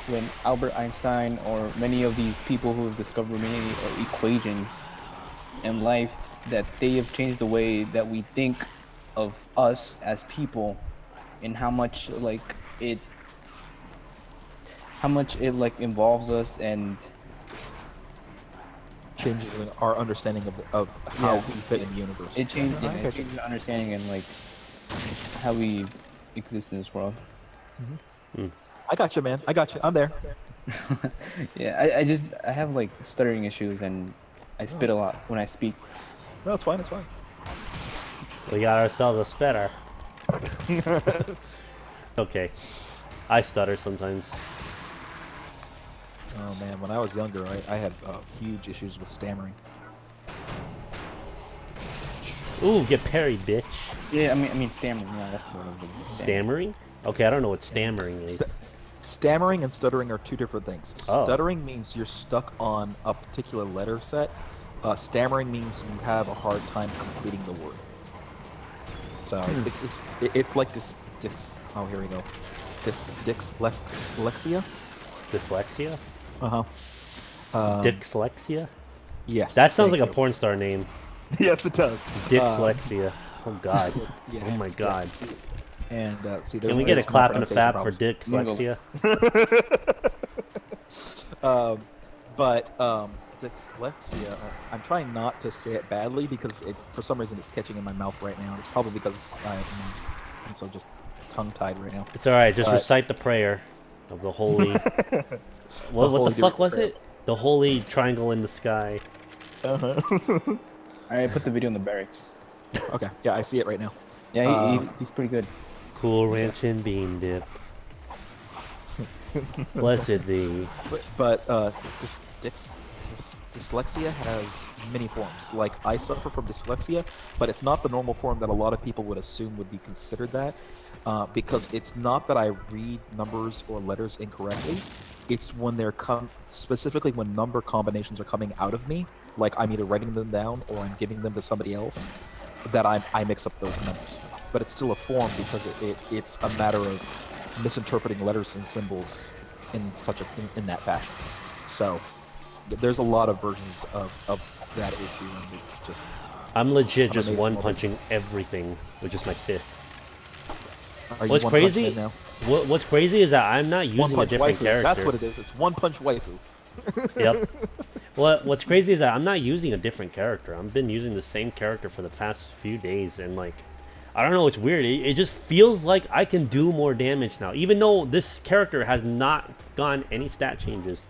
when Albert Einstein or many of these people who have discovered many equations in life, that they have changed the way that we think of us as people, and how much it like involves us and changes our understanding of how we fit in the universe. It changes the understanding and like how we exist in this world. I got you, man. I got you. I'm there. Yeah, I have like stuttering issues and I spit a lot when I speak. No, it's fine. It's fine. We got ourselves a spitter. Okay. I stutter sometimes. Oh man, when I was younger, I had huge issues with stammering. Ooh, get parried, bitch. Yeah, I mean stammering. Yeah, that's what I'm Stammering? Okay, I don't know what stammering is. Stammering and stuttering are two different things. Oh. Stuttering means you're stuck on a particular letter set. Stammering means you have a hard time completing the word. So it's like oh, here we go. Dyslexia? Dyslexia? Dyslexia? Yes. That sounds like a porn star name. Yes, it does. Dyslexia. Oh god. Yeah, oh my god. And see, can we get a clap and a fap for dyslexia? Dyslexia, I'm trying not to say it badly because for some reason it's catching in my mouth right now. It's probably because I'm so just tongue-tied right now. It's alright, just recite the prayer of the holy... what the fuck was it? The holy triangle in the sky. Alright, put the video in the barracks. Okay, yeah, I see it right now. Yeah, he's pretty good. Cool Ranch and Bean Dip. Blessed thee. But dyslexia has many forms. Like, I suffer from dyslexia, but it's not the normal form that a lot of people would assume would be considered that, because it's not that I read numbers or letters incorrectly. It's when specifically when number combinations are coming out of me, like I'm either writing them down or I'm giving them to somebody else, that I mix up those numbers. But it's still a form because it's a matter of misinterpreting letters and symbols in that fashion. So there's a lot of versions of that issue, and it's just... I'm legit just one-punching everything with just my fists. Are you What's crazy? now? What's crazy is that I'm not using a different waifu. character. That's what it is. It's one-punch waifu. Yep. What's crazy is that I'm not using a different character. I've been using the same character for the past few days, and like, I don't know, it's weird. It just feels like I can do more damage now, even though this character has not gotten any stat changes.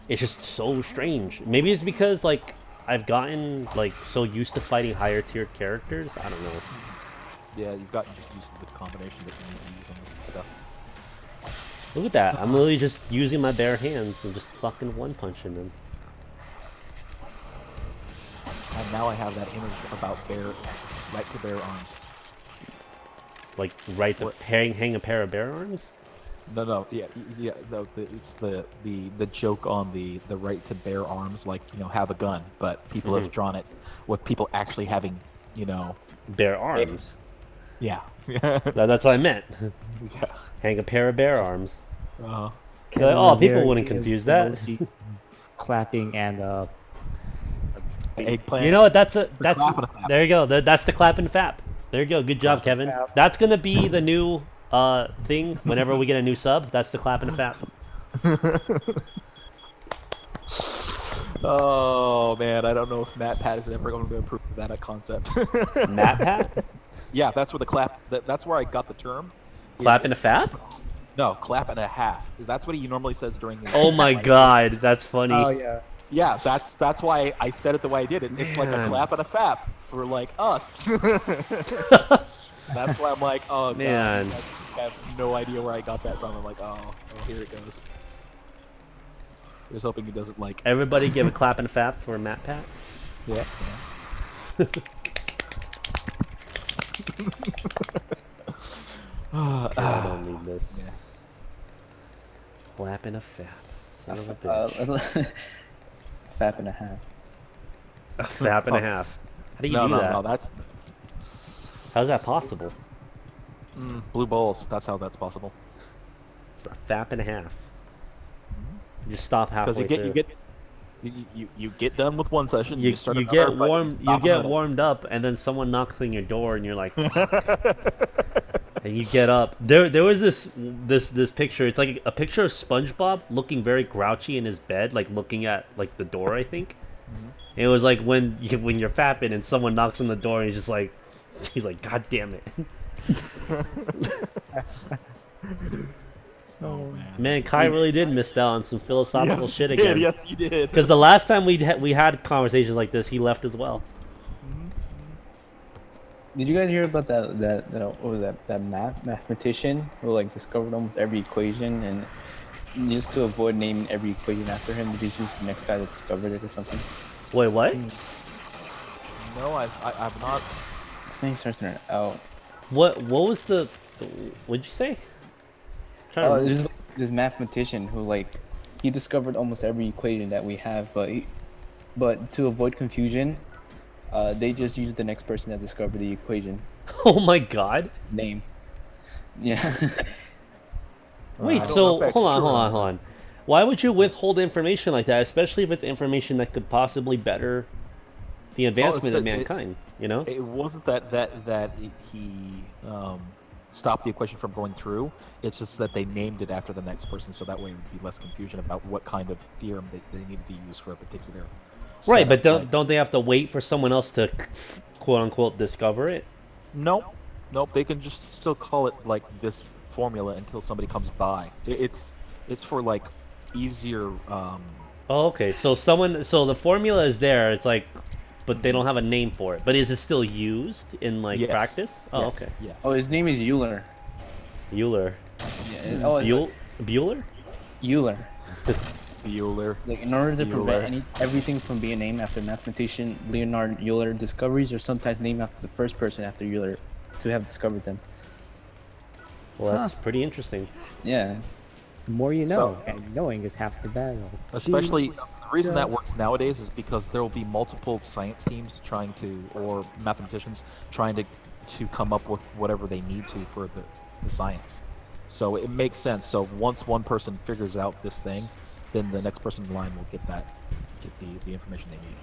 It's just so strange. Maybe it's because like I've gotten like so used to fighting higher tier characters. I don't know. Yeah, you've gotten just used to the combination that you need to use and stuff. Look at that. I'm literally just using my bare hands and just fucking one-punching them. And now I have that image about right to bear arms. Like, hang a pair of bare arms? No, yeah. No, it's the joke on the right to bear arms, like, have a gun, but people have drawn it with people actually having, bare arms. Yeah. That's what I meant. Yeah. Hang a pair of bare arms. Like, People wouldn't confuse that. Clapping and eggplant. You know what? There you go. That's the clap and fap. There you go. Good job, Kevin. That's gonna be the new thing. Whenever we get a new sub, that's the clap and fap. Oh man, I don't know if MatPat is ever going to improve that concept. MatPat? Yeah, that's where the clap. That's where I got the term. Clap and a fap? No, clap and a half. That's what he normally says during the. Oh my god, that's funny. Oh yeah. Yeah, that's why I said it the way I did it. It's like a Man. clap and a fap for like us. That's why I'm like, oh Man. god, I have no idea where I got that from. I'm like, oh, here it goes. I was hoping he doesn't like. Everybody give a clap and a fap for Matt Pat. Yeah. I don't need this. Yeah. Clap and a fap. Son of a bitch. Fap and a half. A fap and a half. How do you do that? No, that's How's that possible? blue balls. That's how that's possible. It's a fap and a half. You just stop halfway Because through. you get done with one session. You start get another, but warm. You stop in the get middle. warmed up, and then someone knocks on your door, and you're like, and you get up. There was this picture. It's like a picture of SpongeBob looking very grouchy in his bed, like looking at like the door. I think. It was like when you're fapping and someone knocks on the door, and he's like, God damn it. Oh Man, Kai really did miss out on some philosophical Yes, shit he did. again. Yes, he did. Because the last time we had conversations like this, he left as well. Did you guys hear about that what was that mathematician who like discovered almost every equation, and just to avoid naming every equation after him, did he choose the next guy that discovered it or something? Wait, what? No, I've not. His name starts with an L. What was the? What'd you say? Oh, there's this mathematician who like he discovered almost every equation that we have, but to avoid confusion, they just used the next person that discovered the equation. Oh my god. Name. Yeah. Wait, so hold on. Why would you withhold information like that, especially if it's information that could possibly better the advancement of mankind? You know. It wasn't that he stopped the equation from going through. It's just that they named it after the next person, so that way it would be less confusion about what kind of theorem they needed to use for a particular. Right, but setup. don't they have to wait for someone else to quote unquote discover it? Nope. They can just still call it like this formula until somebody comes by. It's for like easier. Oh, okay. So the formula is there. It's like, but they don't have a name for it. But is it still used in like Yes. practice? Oh, Yes. okay. Yeah. Oh, his name is Euler. Euler. Yeah. Oh, it's Bueller? Euler. Bueller. Like in order to Euler. prevent everything from being named after mathematician Leonard Euler, discoveries are sometimes named after the first person after Euler to have discovered them. Well, that's pretty interesting. Yeah. The more you know, and knowing is half the battle. Especially, the reason that works nowadays is because there will be multiple science teams or mathematicians trying to come up with whatever they need to for the science. So it makes sense. So once one person figures out this thing, then the next person in line will get the information they need.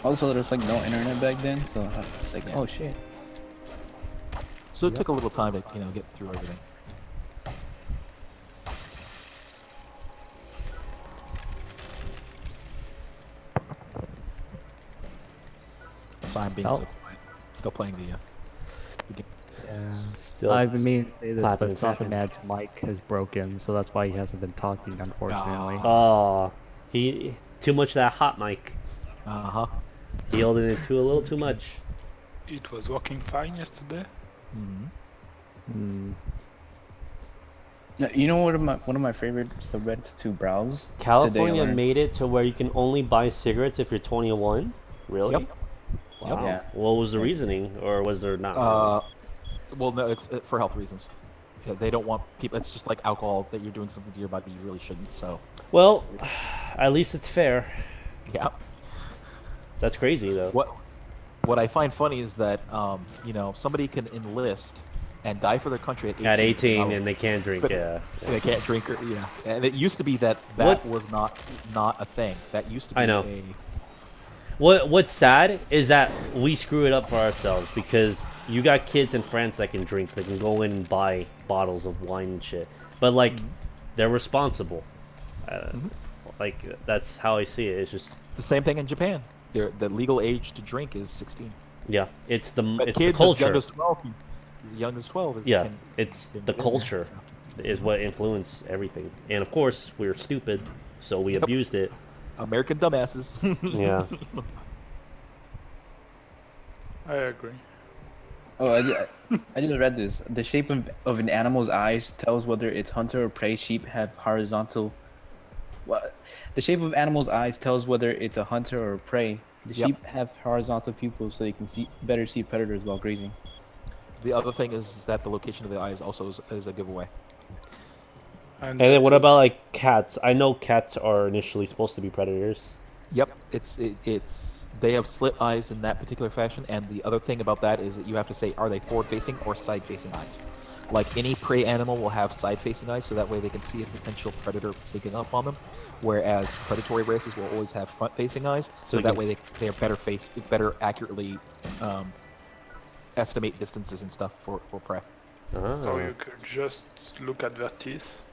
Also, there's like no internet back then, so it's like, oh shit. So it took a little time to get through everything. So I'm being so quiet. Still playing the game. Yeah. Still I've been meaning to say this, clapping but and Something tapping. Mad's mic is broken, so that's why he hasn't been talking, unfortunately. Oh, he too much of that hot mic. Uh-huh. He held it a little too much. It was working fine yesterday. You know what? One of my favorite subreddits to browse. California made it to where you can only buy cigarettes if you're 21. Really? Yep. Wow. Yeah. What was the reasoning, or was there not? Well, no, it's for health reasons. Yeah, they don't want people. It's just like alcohol that you're doing something to your body you really shouldn't. So. Well, at least it's fair. Yeah. That's crazy, though. What I find funny is that somebody can enlist and die for their country at 18. And they can't drink. But Yeah. they can't drink. And it used to be that was not a thing. That used to be. I know. What's sad is that we screw it up for ourselves because you got kids in France that can drink. They can go in and buy bottles of wine and shit. But like, they're responsible. Like that's how I see it. It's just the same thing in Japan. The legal age to drink is 16. Yeah, it's the But it's kids the culture. as young as 12 young as 12 is Yeah, can- it's can the get in there, culture so. is what influenced everything, and of course we're stupid, so we abused it. American dumbasses. Yeah. I agree. Oh, I just read this. The shape of an animal's eyes tells whether it's hunter or prey. Sheep have horizontal. What? The shape of animal's eyes tells whether it's a hunter or prey. The Yep. sheep have horizontal pupils so they can better see predators while grazing. The other thing is that the location of the eyes also is a giveaway. And then what about like cats? I know cats are initially supposed to be predators. Yep, it's they have slit eyes in that particular fashion, and the other thing about that is that you have to say, are they forward-facing or side-facing eyes? Like any prey animal will have side-facing eyes, so that way they can see a potential predator sneaking up on them. Whereas predatory races will always have front-facing eyes, so that way they are better accurately estimate distances and stuff for prey. Or you could just look at their teeth.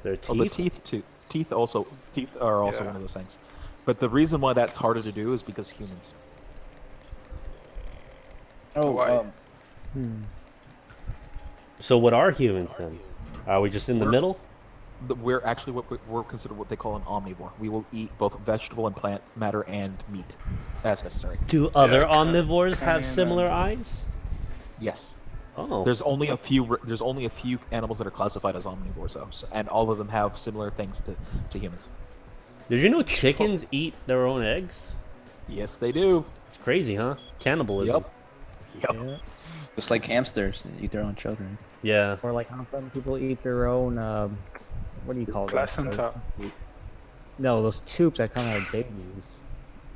Their teeth? Oh, the teeth too. Teeth are also Yeah. one of those things. But the reason why that's harder to do is because humans. Oh, Why? So what are humans then? Are we just in the middle? We're actually we're considered what they call an omnivore. We will eat both vegetable and plant matter and meat as necessary. Do other omnivores have similar eyes? Yes. Oh. There's only a few. There's only a few animals that are classified as omnivores, though, and all of them have similar things to humans. Did you know chickens eat their own eggs? Yes, they do. It's crazy, huh? Cannibalism. Yep. Just like hamsters eat their own children. Yeah. Or like how some people eat their own, what do you call them? Placenta. No, those tubes that come out of babies.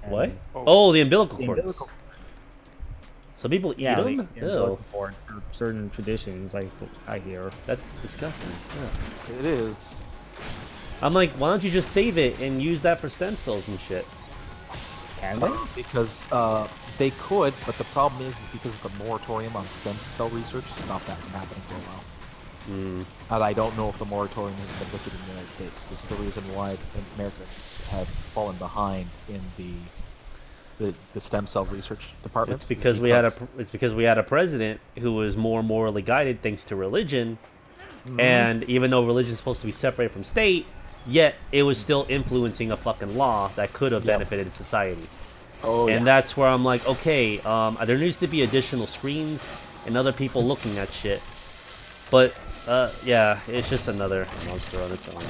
What? And- Oh, the umbilical The cords. umbilical- Some people eat Yeah, they them? eat the Ew. umbilical cord for certain traditions, I hear. That's disgusting. Yeah. It is. I'm like, why don't you just save it and use that for stem cells and shit? Can they? Because they could, but the problem is because of the moratorium on stem cell research stopped that from happening for a while. And I don't know if the moratorium has been lifted in the United States. This is the reason why Americans have fallen behind in the stem cell research departments. It's because we had a president who was more morally guided thanks to religion, and even though religion is supposed to be separated from state, yet it was still influencing a fucking law that could have benefited society. Oh, and that's where I'm like, okay, there needs to be additional screens and other people looking at shit. But yeah, it's just another monster on its own.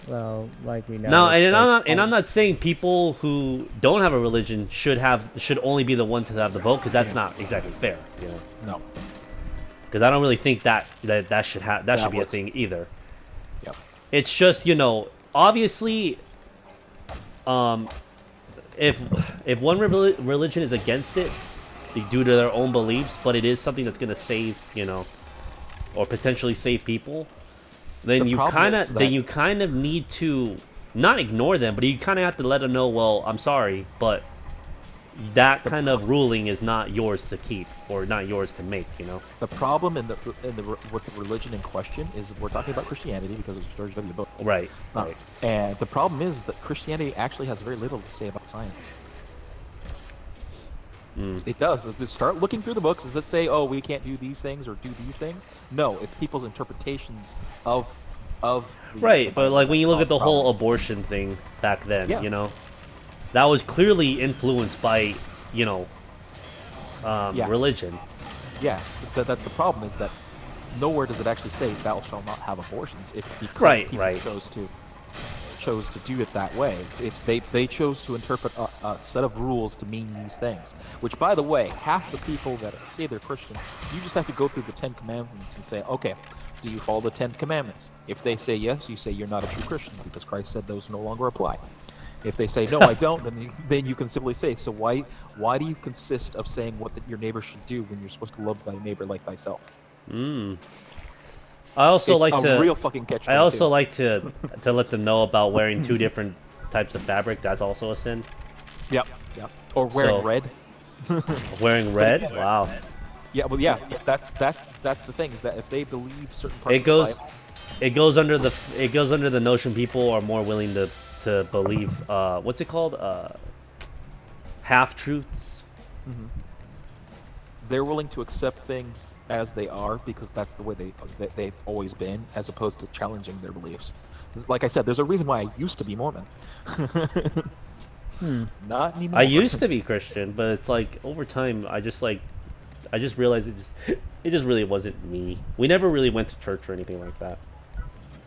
Well, like we know. No, it's and like- I'm not saying people who don't have a religion should only be the ones that have the vote, because that's not exactly fair, you know. No. Because I don't really think that should be a thing either. Yep. It's just, you know, obviously, if one religion is against it due to their own beliefs, but it is something that's gonna save, you know, or potentially save people, then you kind of need to not ignore them, but you kind of have to let them know, well, I'm sorry, but that kind of ruling is not yours to keep or not yours to make, you know. The problem with the religion in question is we're talking about Christianity because it's George W. Bush. Right. Right. And the problem is that Christianity actually has very little to say about science. It does. Just start looking through the books. Does it say, oh, we can't do these things or do these things? No, it's people's interpretations of Right, but like when you look at the whole abortion thing back then, Yeah. you know, that was clearly influenced by, you know, religion. Yeah, that's the problem, is that nowhere does it actually say thou shalt not have abortions. It's because people chose to do it that way. They chose to interpret a set of rules to mean these things. Which, by the way, half the people that say they're Christian, you just have to go through the 10 Commandments and say, okay, do you follow the 10 Commandments? If they say yes, you say you're not a true Christian because Christ said those no longer apply. If they say no, I don't, then you can simply say, so why do you consist of saying what your neighbor should do when you're supposed to love thy neighbor like thyself? I also like to real fucking catch. I also like to let them know about wearing two different types of fabric. That's also a sin. Yep. Or wearing red. Wearing red? Wow. Yeah, well, yeah. That's the thing, is that if they believe certain parts It goes of life, it goes under the notion people are more willing to believe what's it called, half truths. they're willing to accept things as they are because that's the way they've always been, as opposed to challenging their beliefs. Like I said, there's a reason why I used to be Mormon. Not anymore. I used to be Christian, but it's like over time, I just realized it just really wasn't me. We never really went to church or anything like that,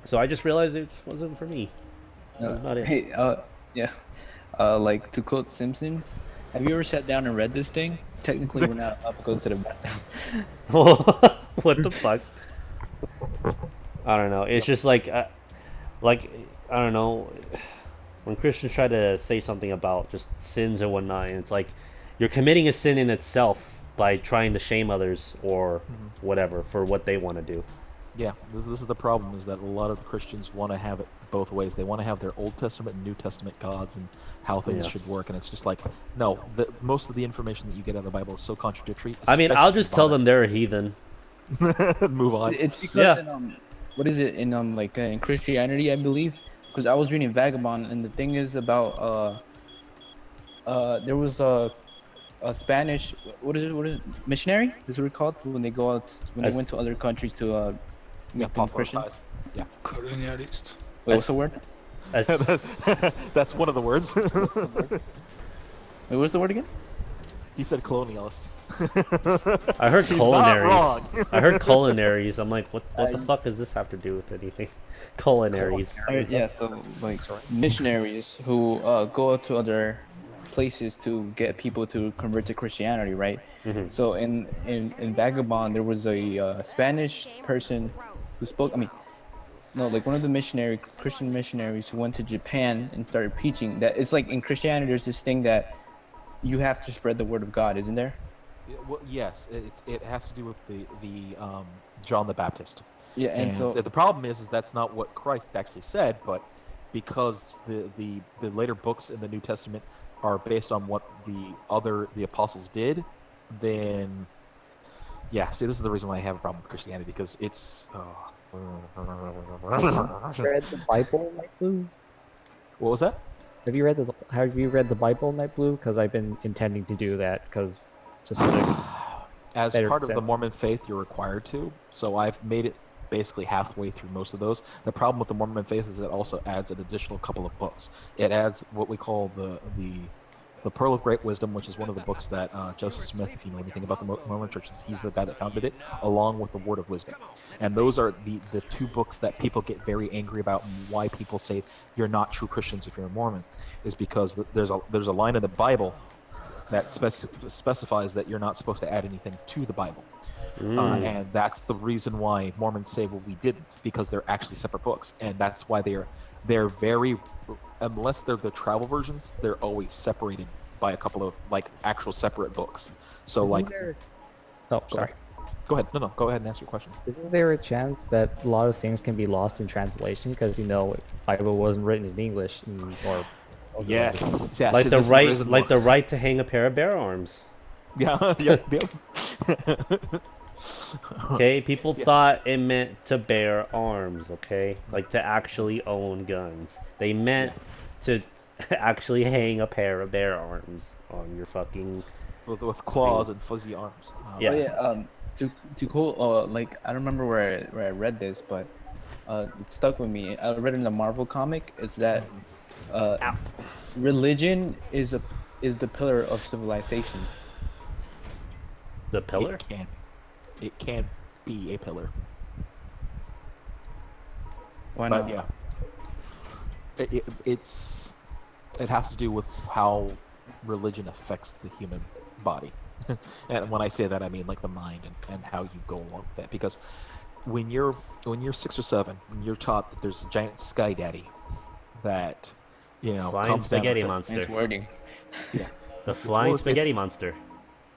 so I just realized it just wasn't for me. That was about it. Hey, yeah. Like to quote Simpsons, have you ever sat down and read this thing? Technically, we're not up to go to the bathroom. What the fuck? I don't know. It's just like I don't know. When Christians try to say something about just sins and whatnot, and it's like you're committing a sin in itself by trying to shame others or whatever for what they want to do. Yeah, this is the problem, is that a lot of Christians want to have it both ways. They want to have their Old Testament and New Testament gods and how things should work, and it's just like, no, most of the information that you get out of the Bible is so contradictory. I mean, I'll just tell them they're a heathen. Move on. It's because in, what is it in Christianity, I believe, because I was reading Vagabond, and the thing is about there was a Spanish what is it missionary? This is what it's called when they go out they went to other countries to make them Christian. Yeah, colonialist. Wait, what's the word? That's one of the words. Wait, what's the word again? He said colonialist. I heard He's not wrong. culinaries. I heard culinaries. I'm like, what the fuck does this have to do with anything? Culinaries. Yeah, so like missionaries who go out to other places to get people to convert to Christianity, right? So in Vagabond, there was a Spanish person who spoke. I mean, no, like one of the Christian missionaries who went to Japan and started preaching. That it's like in Christianity, there's this thing that you have to spread the word of God, isn't there? Well, yes, it has to do with the John the Baptist. Yeah, and so the problem is that's not what Christ actually said, but because the later books in the New Testament are based on what the apostles did, then yeah. See, this is the reason why I have a problem with Christianity, because it's. Read the Bible, Night Blue? What was that? Have you read the Bible, Night Blue? Because I've been intending to do that, because just as part of the Mormon faith, you're required to. So I've made it basically halfway through most of those. The problem with the Mormon faith is it also adds an additional couple of books. It adds what we call the Pearl of Great Wisdom, which is one of the books that Joseph Smith, if you know anything about the Mormon Church, he's the guy that founded it, along with the Word of Wisdom. And those are the two books that people get very angry about, and why people say you're not true Christians if you're a Mormon, is because there's a line in the Bible that specifies that you're not supposed to add anything to the Bible. And that's the reason why Mormons say, well, we didn't, because they're actually separate books. And that's why they're very, unless they're the travel versions, they're always separated by a couple of like actual separate books. So sorry. Go ahead. No, go ahead and ask your question. Isn't there a chance that a lot of things can be lost in translation because Bible wasn't written in English or yes, like the right to hang a pair of bear arms. Yeah. Okay, people thought it meant to bear arms. Okay, like to actually own guns. They meant to actually hang a pair of bear arms on your fucking with claws and fuzzy arms. To quote, like I don't remember where I read this, but it stuck with me. I read it in a Marvel comic. It's that religion is the pillar of civilization. The pillar? It can be a pillar. Why not? But yeah, it has to do with how religion affects the human body. And when I say that, I mean like the mind and how you go along with that. Because when you're 6 or 7, when you're taught that there's a giant sky daddy that flying comes spaghetti down monster. It's wording. Yeah, the flying spaghetti monster.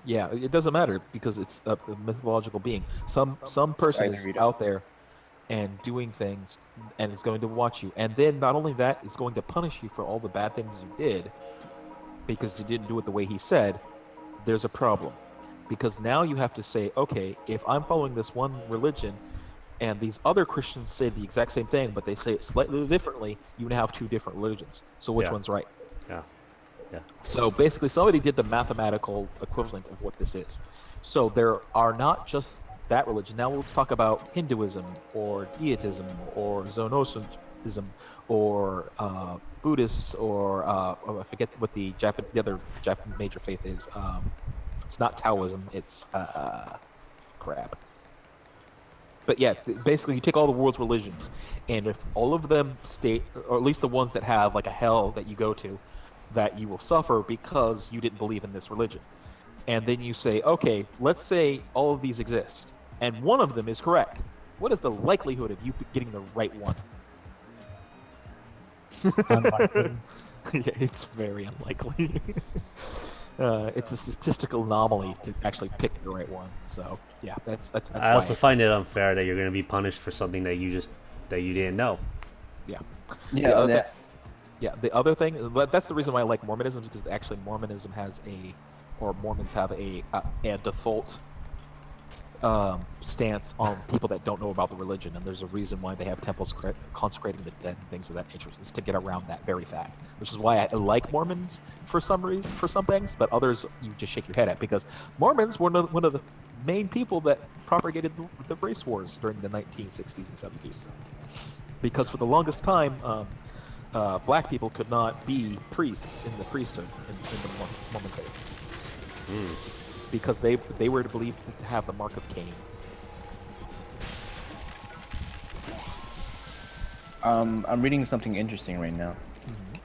Yeah, it doesn't matter because it's a mythological being. Some person is out there and doing things, and it's going to watch you. And then not only that, it's going to punish you for all the bad things you did because you didn't do it the way he said. There's a problem, because now you have to say, okay, if I'm following this one religion and these other Christians say the exact same thing, but they say it slightly differently, you now have 2 different religions. So which one's right? Yeah. So basically, somebody did the mathematical equivalent of what this is. So there are not just that religion. Now let's talk about Hinduism or Deitism or Zoroastrianism or Buddhists or I forget what the other Japan major faith is. It's not Taoism. It's crap. But yeah, basically, you take all the world's religions, and if all of them state, or at least the ones that have like a hell that you go to, that you will suffer because you didn't believe in this religion, and then you say, okay, let's say all of these exist, and one of them is correct. What is the likelihood of you getting the right one? Unlikely. Yeah, it's very unlikely. It's a statistical anomaly to actually pick the right one. So yeah, that's I why. also find it unfair that you're going to be punished for something that you didn't know. Yeah. Yeah, The other thing, but that's the reason why I like Mormonism, is because actually Mormons have a default stance on people that don't know about the religion, and there's a reason why they have temples consecrating the dead and things of that nature, is to get around that very fact. Which is why I like Mormons for some reason, for some things, but others you just shake your head at, because Mormons were one of the main people that propagated the race wars during the 1960s and 70s. Because for the longest time, black people could not be priests in the priesthood in the Mormon faith. Because they were believed to have the mark of Cain. I'm reading something interesting right now.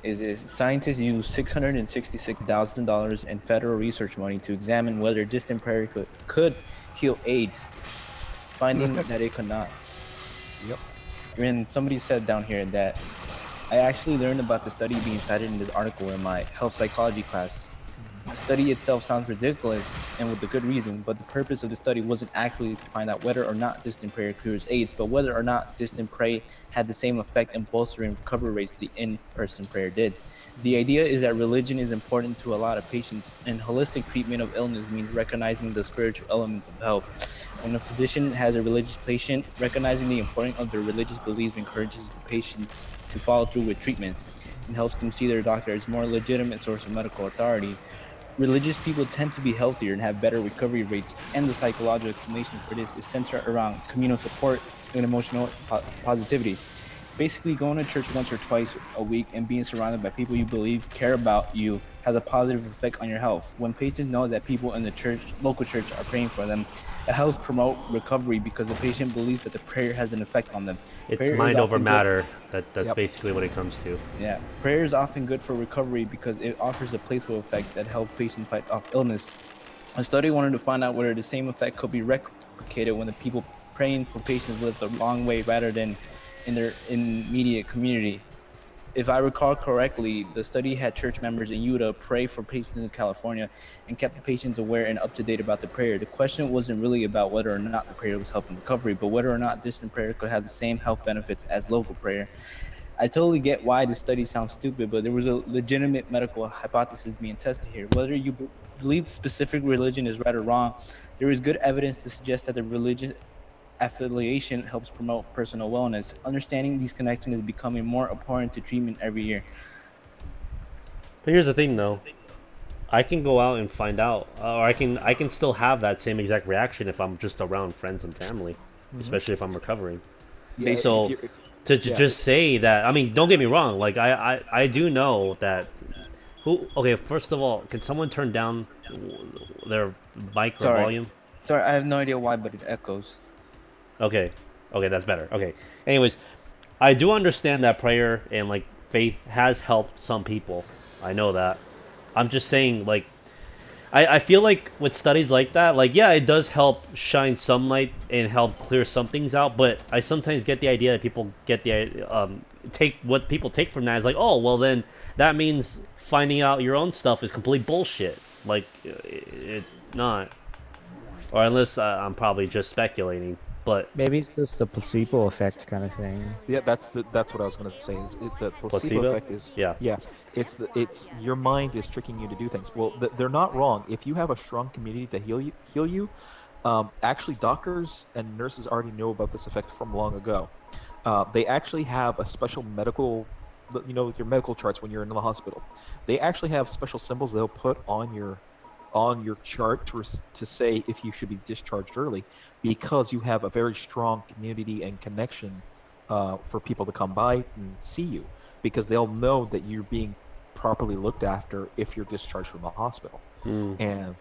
Is scientists use $666,000 in federal research money to examine whether distant prayer could heal AIDS, finding that it could not. Yep. And somebody said down here that I actually learned about the study being cited in this article in my health psychology class. The study itself sounds ridiculous, and with a good reason, but the purpose of the study wasn't actually to find out whether or not distant prayer cures AIDS, but whether or not distant prayer had the same effect in bolstering recovery rates the in-person prayer did. The idea is that religion is important to a lot of patients, and holistic treatment of illness means recognizing the spiritual elements of health. When a physician has a religious patient, recognizing the importance of their religious beliefs encourages the patients to follow through with treatment and helps them see their doctor as a more legitimate source of medical authority. Religious people tend to be healthier and have better recovery rates, and the psychological explanation for this is centered around communal support and emotional positivity. Basically, going to church once or twice a week and being surrounded by people you believe care about you has a positive effect on your health. When patients know that people in the local church are praying for them, it helps promote recovery because the patient believes that the prayer has an effect on them. It's Prayer mind over often matter. That's basically what it comes to. Yeah, prayer is often good for recovery because it offers a placebo effect that helps patients fight off illness. A study wanted to find out whether the same effect could be replicated when the people praying for patients lived a long way rather than in their immediate community. If I recall correctly, the study had church members in Utah pray for patients in California and kept the patients aware and up to date about the prayer. The question wasn't really about whether or not the prayer was helping recovery, but whether or not distant prayer could have the same health benefits as local prayer. I totally get why this study sounds stupid, but there was a legitimate medical hypothesis being tested here. Whether you believe specific religion is right or wrong, there is good evidence to suggest that the religious affiliation helps promote personal wellness. Understanding these connections is becoming more important to treatment every year. But here's the thing, though. I can go out and find out, or I can still have that same exact reaction if I'm just around friends and family, especially if I'm recovering. Yeah, So to just say that, I mean, don't get me wrong. Like I do know that. Okay, first of all, can someone turn down their mic or volume? Sorry, I have no idea why, but it echoes. Okay, that's better. Okay. Anyways, I do understand that prayer and like faith has helped some people. I know that. I'm just saying, like, I feel like with studies like that, like, yeah, it does help shine some light and help clear some things out, but I sometimes get the idea that people get take what people take from that is like, oh, well, then that means finding out your own stuff is complete bullshit. Like, it's not. Or unless I'm probably just speculating. But maybe it's just the placebo effect kind of thing. Yeah, that's what I was going to say. Is the placebo effect is it's your mind is tricking you to do things. Well, they're not wrong. If you have a strong community to heal you, actually doctors and nurses already know about this effect from long ago. They actually have a special medical, your medical charts when you're in the hospital. They actually have special symbols they'll put on your on your chart to say if you should be discharged early, because you have a very strong community and connection for people to come by and see you, because they'll know that you're being properly looked after if you're discharged from the hospital. And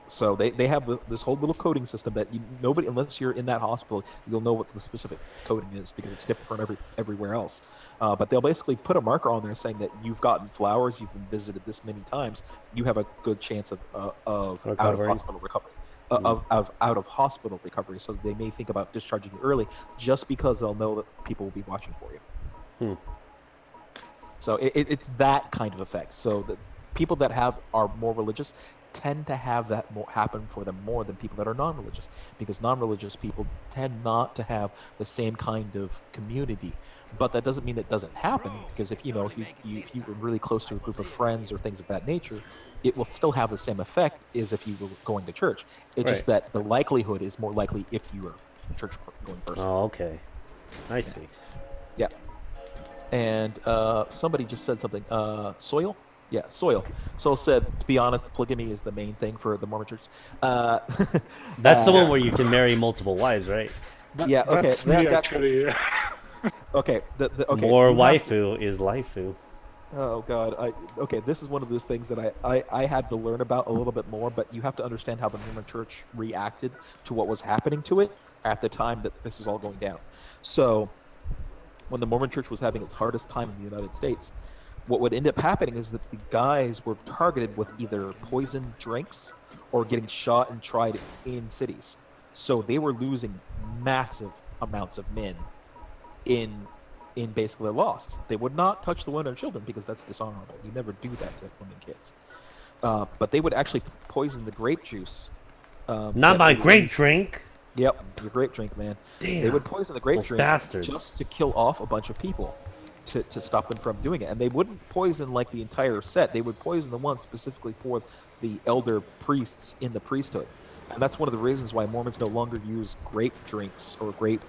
so they have this whole little coding system that nobody, unless you're in that hospital, you'll know what the specific coding is, because it's different from everywhere else. But they'll basically put a marker on there saying that you've gotten flowers, you've been visited this many times, you have a good chance of out of hospital recovery. Of out of hospital recovery. So they may think about discharging you early, just because they'll know that people will be watching for you. So it's that kind of effect. So the people that are more religious tend to have that happen for them more than people that are non-religious, because non-religious people tend not to have the same kind of community. But that doesn't mean it doesn't happen, because if you were really close to a group of friends or things of that nature, it will still have the same effect as if you were going to church. It's just that the likelihood is more likely if you are a church going person. Oh, okay. I see. Yeah. And somebody just said something. Soil? Yeah, Soil. Soil said, to be honest, polygamy is the main thing for the Mormon church. That's the one where you can marry multiple wives, right? Yeah, okay. That's me, actually. Okay. Okay. More waifu is laifu. Oh God! Okay, this is one of those things that I had to learn about a little bit more, but you have to understand how the Mormon Church reacted to what was happening to it at the time that this is all going down. So, when the Mormon Church was having its hardest time in the United States, what would end up happening is that the guys were targeted with either poisoned drinks or getting shot and tried in cities. So they were losing massive amounts of men in basically their loss. They would not touch the women or children because that's dishonorable. You never do that to women and kids. But they would actually poison the grape juice. Not my grape drink. Yep, your grape drink, man. Damn. They would poison the grape drink bastards. just to kill off a bunch of people, to stop them from doing it. And they wouldn't poison like the entire set. They would poison the one specifically for the elder priests in the priesthood. And that's one of the reasons why Mormons no longer use grape drinks or grape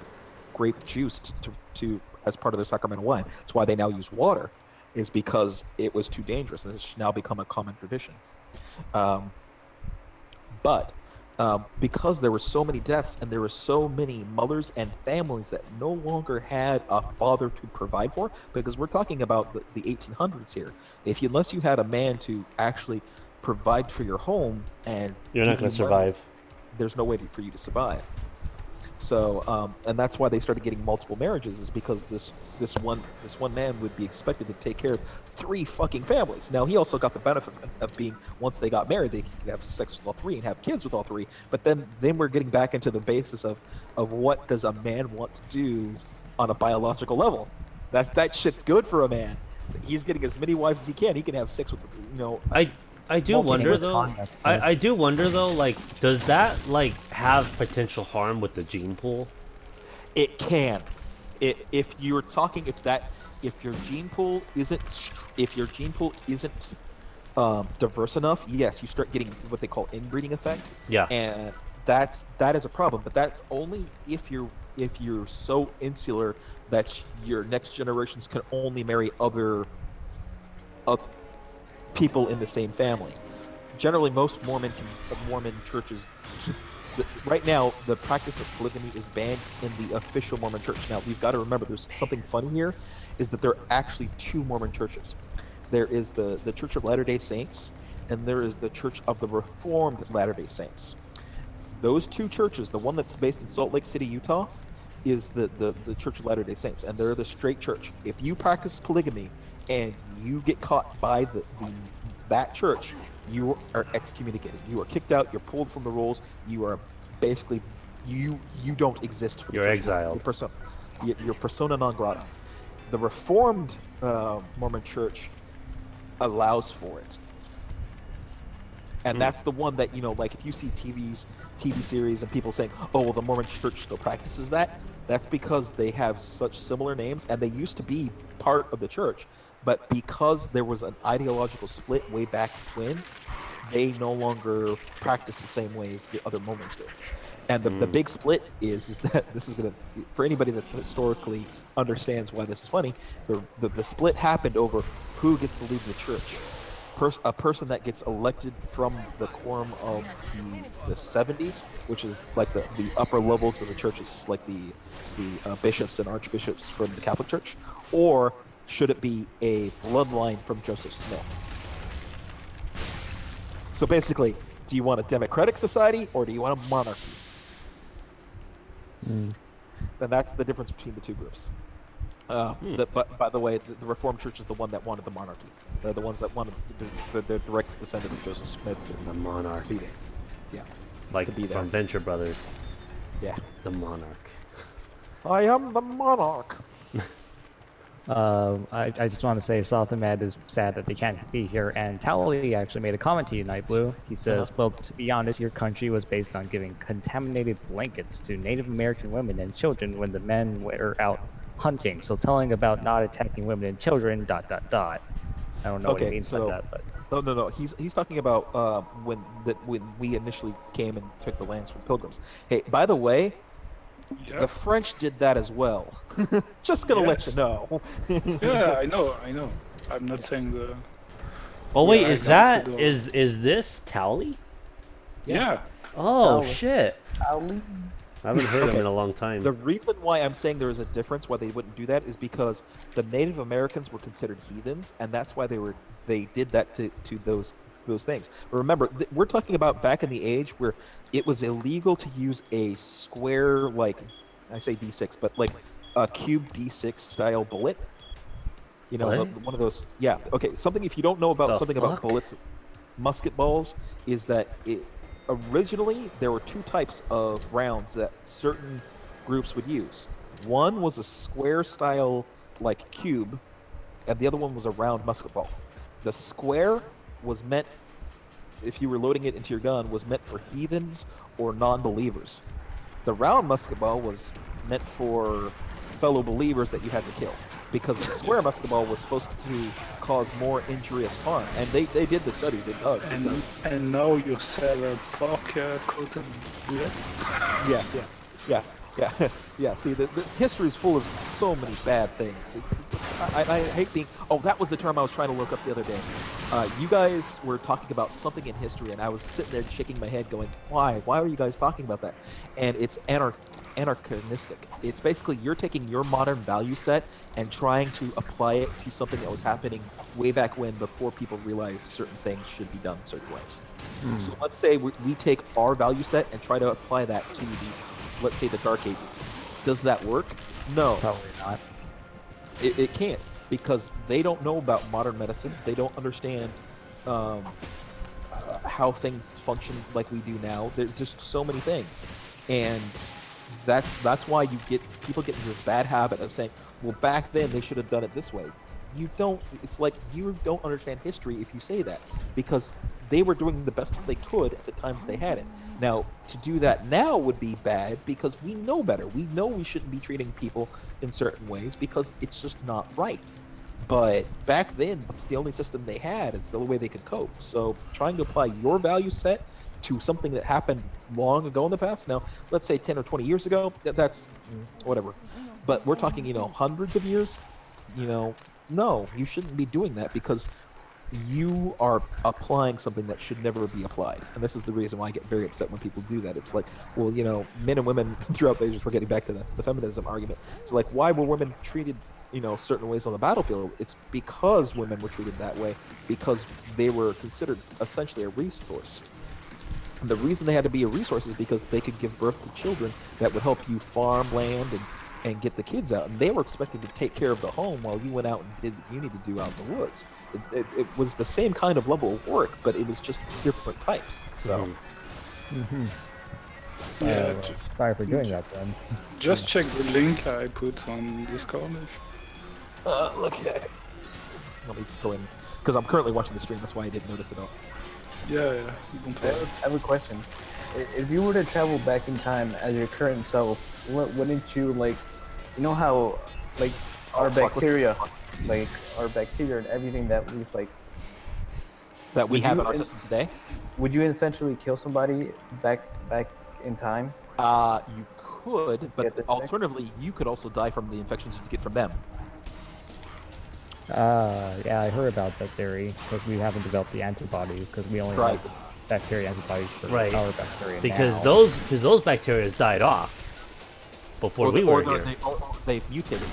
juice to as part of their sacramental wine. That's why they now use water, is because it was too dangerous, and it's now become a common tradition. But because there were so many deaths and there were so many mothers and families that no longer had a father to provide for, because we're talking about the 1800s here. Unless you had a man to actually provide for your home, and you're not going to survive. There's no way for you to survive. So, and that's why they started getting multiple marriages, is because this one man would be expected to take care of 3 fucking families. Now, he also got the benefit of being, once they got married, they could have sex with all 3 and have kids with all 3. But then we're getting back into the basis of what does a man want to do on a biological level. That shit's good for a man. He's getting as many wives as he can. He can have sex with, I do wonder though. I do wonder though. Like, does that have potential harm with the gene pool? It can. If your gene pool isn't diverse enough, yes, you start getting what they call inbreeding effect. Yeah. And that is a problem. But that's only if you're so insular that your next generations can only marry other people in the same family. Generally, most Mormon churches, right now, the practice of polygamy is banned in the official Mormon church. Now, we've got to remember, there's something funny here, is that there are actually 2 Mormon churches. There is the Church of Latter-day Saints, and there is the Church of the Reformed Latter-day Saints. Those 2 churches, the one that's based in Salt Lake City, Utah, is the Church of Latter-day Saints, and they're the straight church. If you practice polygamy and you get caught by that church, you are excommunicated. You are kicked out. You're pulled from the rolls. You are basically you don't exist for the You're church. exiled. You're persona non grata. The Reformed Mormon Church allows for it, and that's the one that like if you see TV series and people saying, "Oh, well, the Mormon Church still practices that." That's because they have such similar names, and they used to be part of the church. But because there was an ideological split way back when, they no longer practice the same way as the other Mormons do. And the big split is that this is going to, for anybody that's historically understands why this is funny, the split happened over who gets to lead the church. a person that gets elected from the quorum of the 70, which is like the upper levels of the churches, like the bishops and archbishops from the Catholic Church, or should it be a bloodline from Joseph Smith? So basically, do you want a democratic society or do you want a monarchy? And that's the difference between the two groups. But by the way, the Reformed Church is the one that wanted the monarchy. They're the ones that wanted the direct descendant of Joseph Smith. The monarchy. Yeah. Like to be from there. Venture Brothers. Yeah. The monarch. I am the monarch. I just want to say Sothamad is sad that they can't be here, and Towley actually made a comment to you, Night Blue. He says, well, to be honest, your country was based on giving contaminated blankets to Native American women and children when the men were out hunting, so telling about not attacking women and children, ... I don't know what he means by that, but... No. He's talking about when we initially came and took the lands from pilgrims. Hey, by the way, the French did that as well. Just gonna let you know. Yeah, I know. I'm not saying the. Oh wait, Yeah, is I got that to do- is this Towley? Yeah. Oh Towley. shit! Towley? I haven't heard him in a long time. The reason why I'm saying there is a difference why they wouldn't do that is because the Native Americans were considered heathens, and that's why they did that to those things. Remember, we're talking about back in the age where it was illegal to use a square, like I say D6, but like a cube D6 style bullet. You know, What? one of those. Yeah. Okay. Something if you don't know about The something fuck? about bullets, musket balls, is that originally there were two types of rounds that certain groups would use. One was a square style like cube, and the other one was a round musket ball. The square was meant, if you were loading it into your gun, was meant for heathens or non-believers. The round musket ball was meant for fellow believers that you had to kill, because the square musket ball was supposed to cause more injurious harm, and they did the studies. It does. And now you sell pork coated bullets. Yeah. See, the history is full of so many bad things. I hate being. Oh, that was the term I was trying to look up the other day. You guys were talking about something in history, and I was sitting there shaking my head, going, "Why? Why are you guys talking about that?" And it's anachronistic. It's basically you're taking your modern value set and trying to apply it to something that was happening way back when, before people realized certain things should be done certain ways. So let's say we take our value set and try to apply that to let's say the Dark Ages. Does that work? No. Probably not. It can't, because they don't know about modern medicine. They don't understand how things function like we do now. There's just so many things, and that's why people get into this bad habit of saying, well, back then they should have done it this way. You don't. It's like you don't understand history if you say that, because they were doing the best that they could at the time that they had it. Now, to do that now would be bad, because we know better. We know we shouldn't be treating people in certain ways because it's just not right. But back then, it's the only system they had. It's the only way they could cope. So trying to apply your value set to something that happened long ago in the past. Now, let's say 10 or 20 years ago, that's whatever. But we're talking, hundreds of years. No, you shouldn't be doing that, because you are applying something that should never be applied. And this is the reason why I get very upset when people do that. It's like, well, men and women throughout the ages, we're getting back to the feminism argument. So like, why were women treated, certain ways on the battlefield? It's because women were treated that way, because they were considered essentially a resource. And the reason they had to be a resource is because they could give birth to children that would help you farm land and get the kids out. And they were expected to take care of the home while you went out and did what you needed to do out in the woods. It was the same kind of level of work, but it was just different types. So, Yeah. Sorry for doing that then. Just check the link I put on Discord. okay. Let me go in, because I'm currently watching the stream. That's why I didn't notice it all. Yeah. Don't worry. I have a question. If you were to travel back in time as your current self, wouldn't you how our bacteria and everything that we have in our system today? Would you essentially kill somebody back in time? You could, but alternatively, you could also die from the infections you get from them. Yeah, I heard about that theory because we haven't developed the antibodies because we only have bacteria antibodies for Right. our bacteria Because now. those bacteria died off before we were here. They mutated.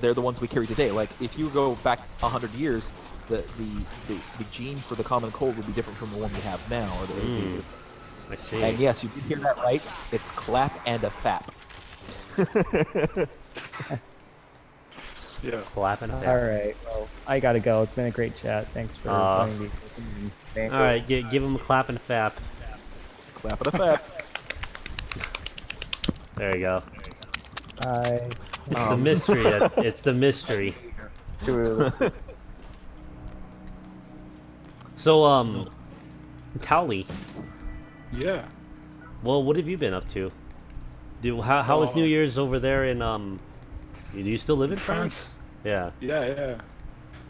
They're the ones we carry today. Like if you go back 100 years, the gene for the common cold would be different from the one we have now. I see. And yes, you did hear that right. It's clap and a fap. Yeah. Clap and a fap. All right. Well, I gotta go. It's been a great chat. Thanks for letting me. All right, give him a clap and a fap. Clap and a fap. There you go. Bye. It's the mystery. It's the mystery. Too realistic. So, Towley. Yeah. Well, what have you been up to? How was New Year's over there in Do you still live in France? Yeah. Yeah.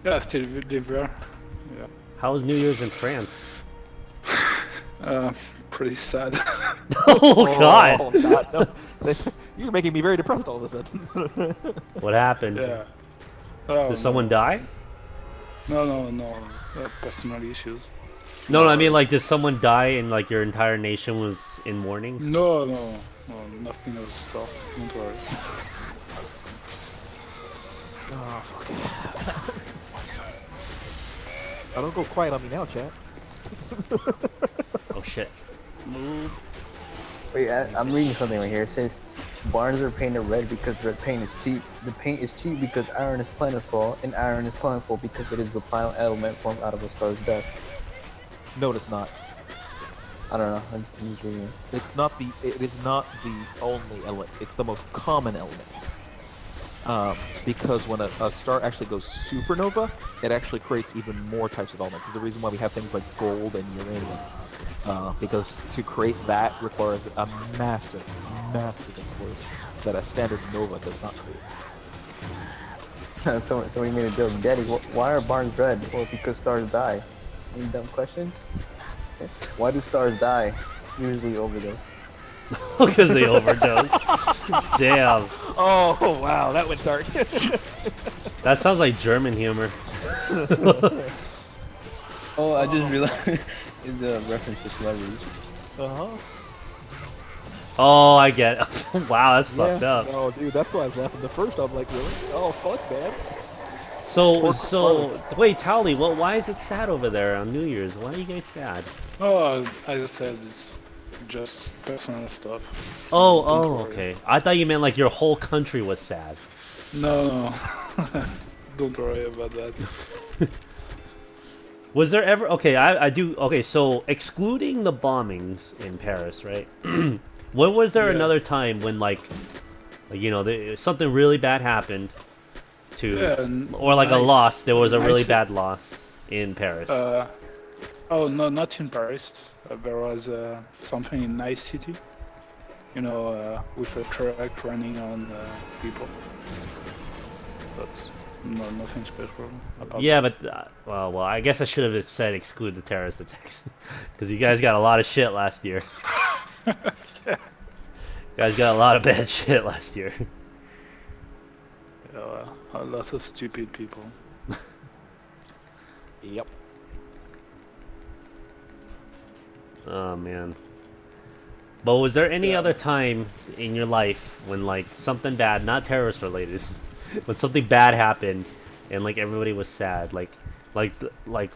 I still live there. Yeah. How was New Year's in France? Pretty sad. Oh God! Oh, God, no. You're making me very depressed all of a sudden. What happened? Yeah. Did someone die? No. Personal issues. No, I mean like, did someone die and like your entire nation was in mourning? No, nothing else. So don't worry. Oh, fuck. I don't go quiet on me now, chat. Oh shit. Wait, I'm reading something right here. It says, barns are painted red because red paint is cheap. The paint is cheap because iron is plentiful, and iron is plentiful because it is the final element formed out of a star's death. No, it's not. I don't know. I'm just reading it. It is not the only element. It's the most common element. Because when a star actually goes supernova, it actually creates even more types of elements. It's the reason why we have things like gold and uranium. Because to create that requires a massive explosion that a standard nova does not create. Somebody made a joke. Daddy, why are barns red? Well, because stars die. Any dumb questions? Why do stars die? Usually overdose. Because they overdose. Damn. Oh wow, that went dark. That sounds like German humor. Oh, I just realized it's a reference to celebrities. Oh, I get it. Wow, that's fucked up. Oh, dude, that's why I was laughing the first. I'm like, really? Oh, fuck, man. So wait, Towley, why is it sad over there on New Year's? Why are you guys sad? Oh, as I said, it's just personal stuff. Oh, okay. I thought you meant like your whole country was sad. No. Don't worry about that. Was there ever... Okay, I do... Okay, so excluding the bombings in Paris, right? When was there another time when, like you know, something really bad happened to... or like a loss, there was a really bad loss in Paris? Oh, no, not in Paris. There was something in Nice City. You know, with a truck running on people. But no, nothing special about that. But well, I guess I should have said exclude the terrorist attacks, because you guys got a lot of shit last year. You guys got a lot of bad shit last year. A lot of stupid people. Yep. Oh man. But was there any other time in your life when like something bad, not terrorist related, when something bad happened and like everybody was sad, like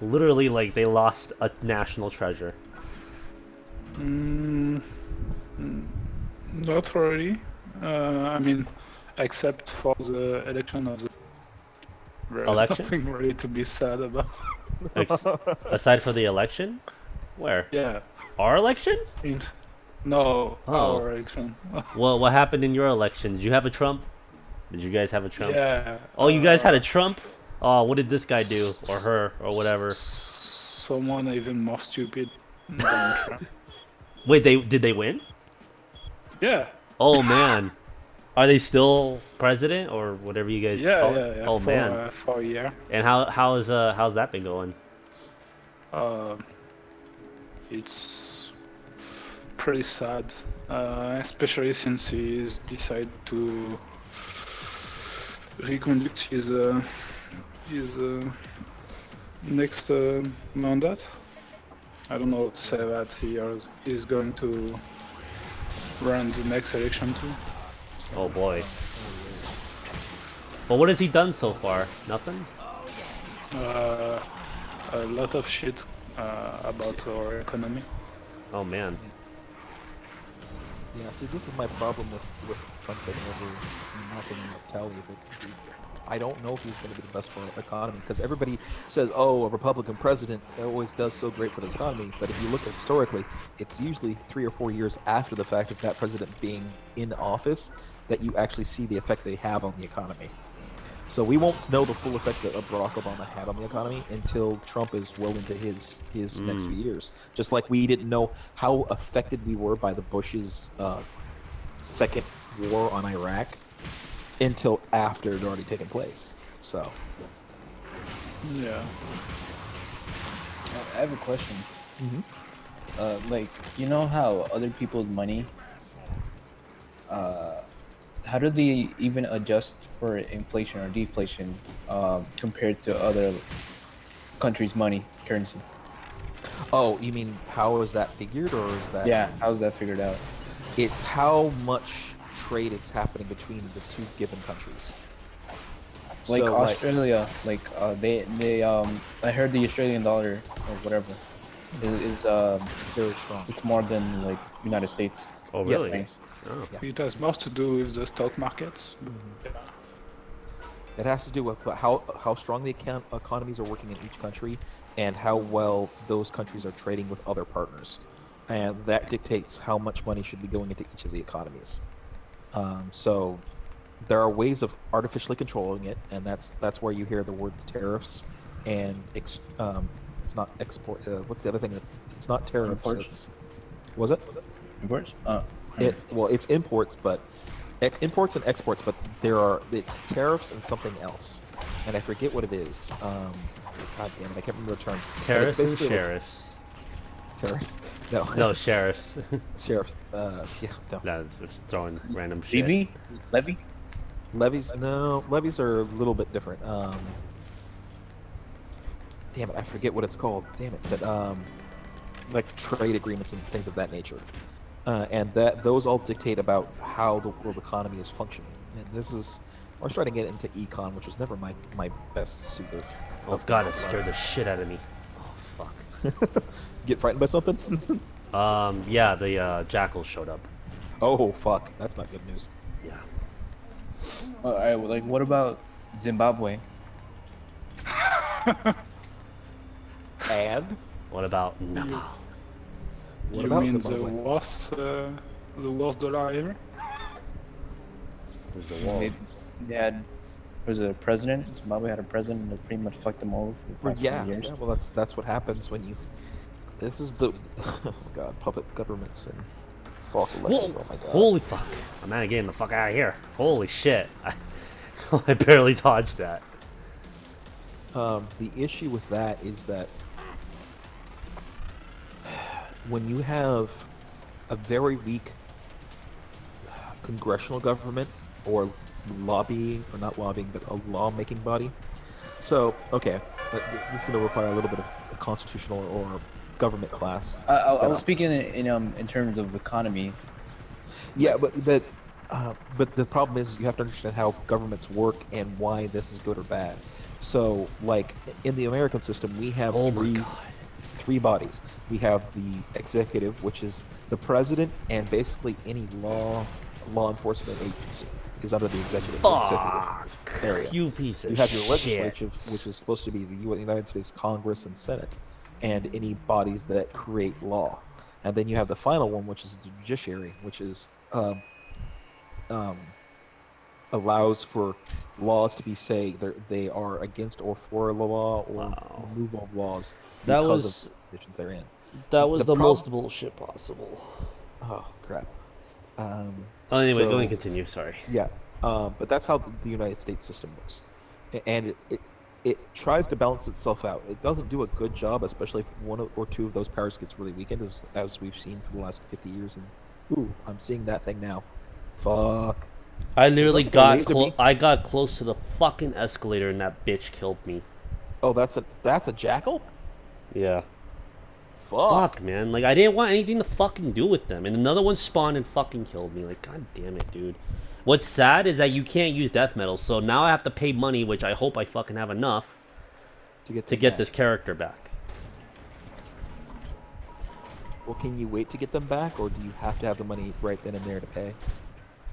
literally like they lost a national treasure? Not really. I mean, except for the election of the... There's Election? nothing really to be sad about. Aside from the election? Where? Yeah. Our election? No, Oh. our election. Well, what happened in your election? Did you have a Trump? Did you guys have a Trump? Yeah. Oh, you guys had a Trump? Oh, what did this guy do? Or her? Or whatever? Someone even more stupid than Trump. Wait, did they win? Yeah. Oh, man. Are they still president or whatever you guys call it? Yeah. Oh, man. For a year. And how's that been going? It's pretty sad, especially since he's decided to reconduct his his next mandate. I don't know to say that he's going to run the next election too. Oh boy. Well, what has he done so far? Nothing? A lot of shit about our economy. Oh man. Yeah, see, this is my problem with Trump taking over mounting tally. I don't know if he's going to be the best for our economy, because everybody says, oh, a Republican president always does so great for the economy, but if you look historically, it's usually 3 or 4 years after the fact of that president being in office that you actually see the effect they have on the economy. So we won't know the full effect that Barack Obama had on the economy until Trump is well into his next few years. Just like we didn't know how affected we were by the Bush's second war on Iraq until after it had already taken place. So. Yeah. I have a question. Mm-hmm. Like, you know how other people's money, how do they even adjust for inflation or deflation compared to other countries' money, currency? Oh, you mean how is that figured, or is that? Yeah, how's that figured out? It's how much trade is happening between the two given countries. Like So, Australia, they I heard the Australian dollar or whatever is very strong. It's more than like United States. Oh really? Yes. Oh. Yeah. It has more to do with the stock markets. Yeah. It has to do with how strong the economies are working in each country, and how well those countries are trading with other partners, and that dictates how much money should be going into each of the economies. So there are ways of artificially controlling it, and that's where you hear the words tariffs and it's not export. What's the other thing? It's not tariffs. Imports? Was it? Imports? It's imports, but imports and exports, but it's tariffs and something else, and I forget what it is. God damn it, I can't remember the term. Tariffs and basically sheriffs. Tariffs? No. No, sheriffs. Sheriffs. Yeah, no. No, it's just throwing random shit. Levy? Levies? No, levies are a little bit different. Damn it, I forget what it's called. Damn it, but like trade agreements and things of that nature, and those all dictate about how the world economy is functioning. And this is, I was trying to get into econ, which was never my best suit of. Oh god, it scared the shit out of me. Oh fuck. Get frightened by something? Yeah, the jackals showed up. Oh fuck, that's not good news. Yeah. Alright, like what about Zimbabwe? And what about Nepal? You mean the worst dollar ever? There's the wall. They had, was it a president? Zimbabwe had a president that pretty much fucked them over for the past few years. Yeah, well that's what happens when you. This is the oh god, puppet governments and false elections. Whoa. Oh my god. Holy fuck! I'm not getting the fuck out of here. Holy shit! I barely dodged that. The issue with that is that when you have a very weak congressional government or lobbying, or not lobbying, but a lawmaking body. So, okay, this is going to require a little bit of a constitutional or government class. I was speaking in terms of economy. Yeah, but the problem is you have to understand how governments work and why this is good or bad. So, like in the American system, we have three bodies. We have the executive, which is the president, and basically any law enforcement agency is under the executive area. You piece of You have your shit. legislature, which is supposed to be the United States Congress and Senate, and any bodies that create law. And then you have the final one, which is the judiciary, which is allows for laws to be they are against or for the law or removal of laws That because was of the conditions they're in. That was the most bullshit possible. Oh crap. Anyway, so- go and continue. Sorry. Yeah, but that's how the United States system works, and it tries to balance itself out. It doesn't do a good job, especially if one or two of those powers gets really weakened, as we've seen for the last 50 years. And ooh, I'm seeing that thing now. Fuck. I literally There's nothing got to laser I got close to the fucking escalator and that bitch killed me. Oh, that's a jackal? Yeah. Fuck. Fuck, man. Like, I didn't want anything to fucking do with them. And another one spawned and fucking killed me. Like, god damn it, dude. What's sad is that you can't use death metals, so now I have to pay money, which I hope I fucking have enough to get this character back. Well, can you wait to get them back, or do you have to have the money right then and there to pay?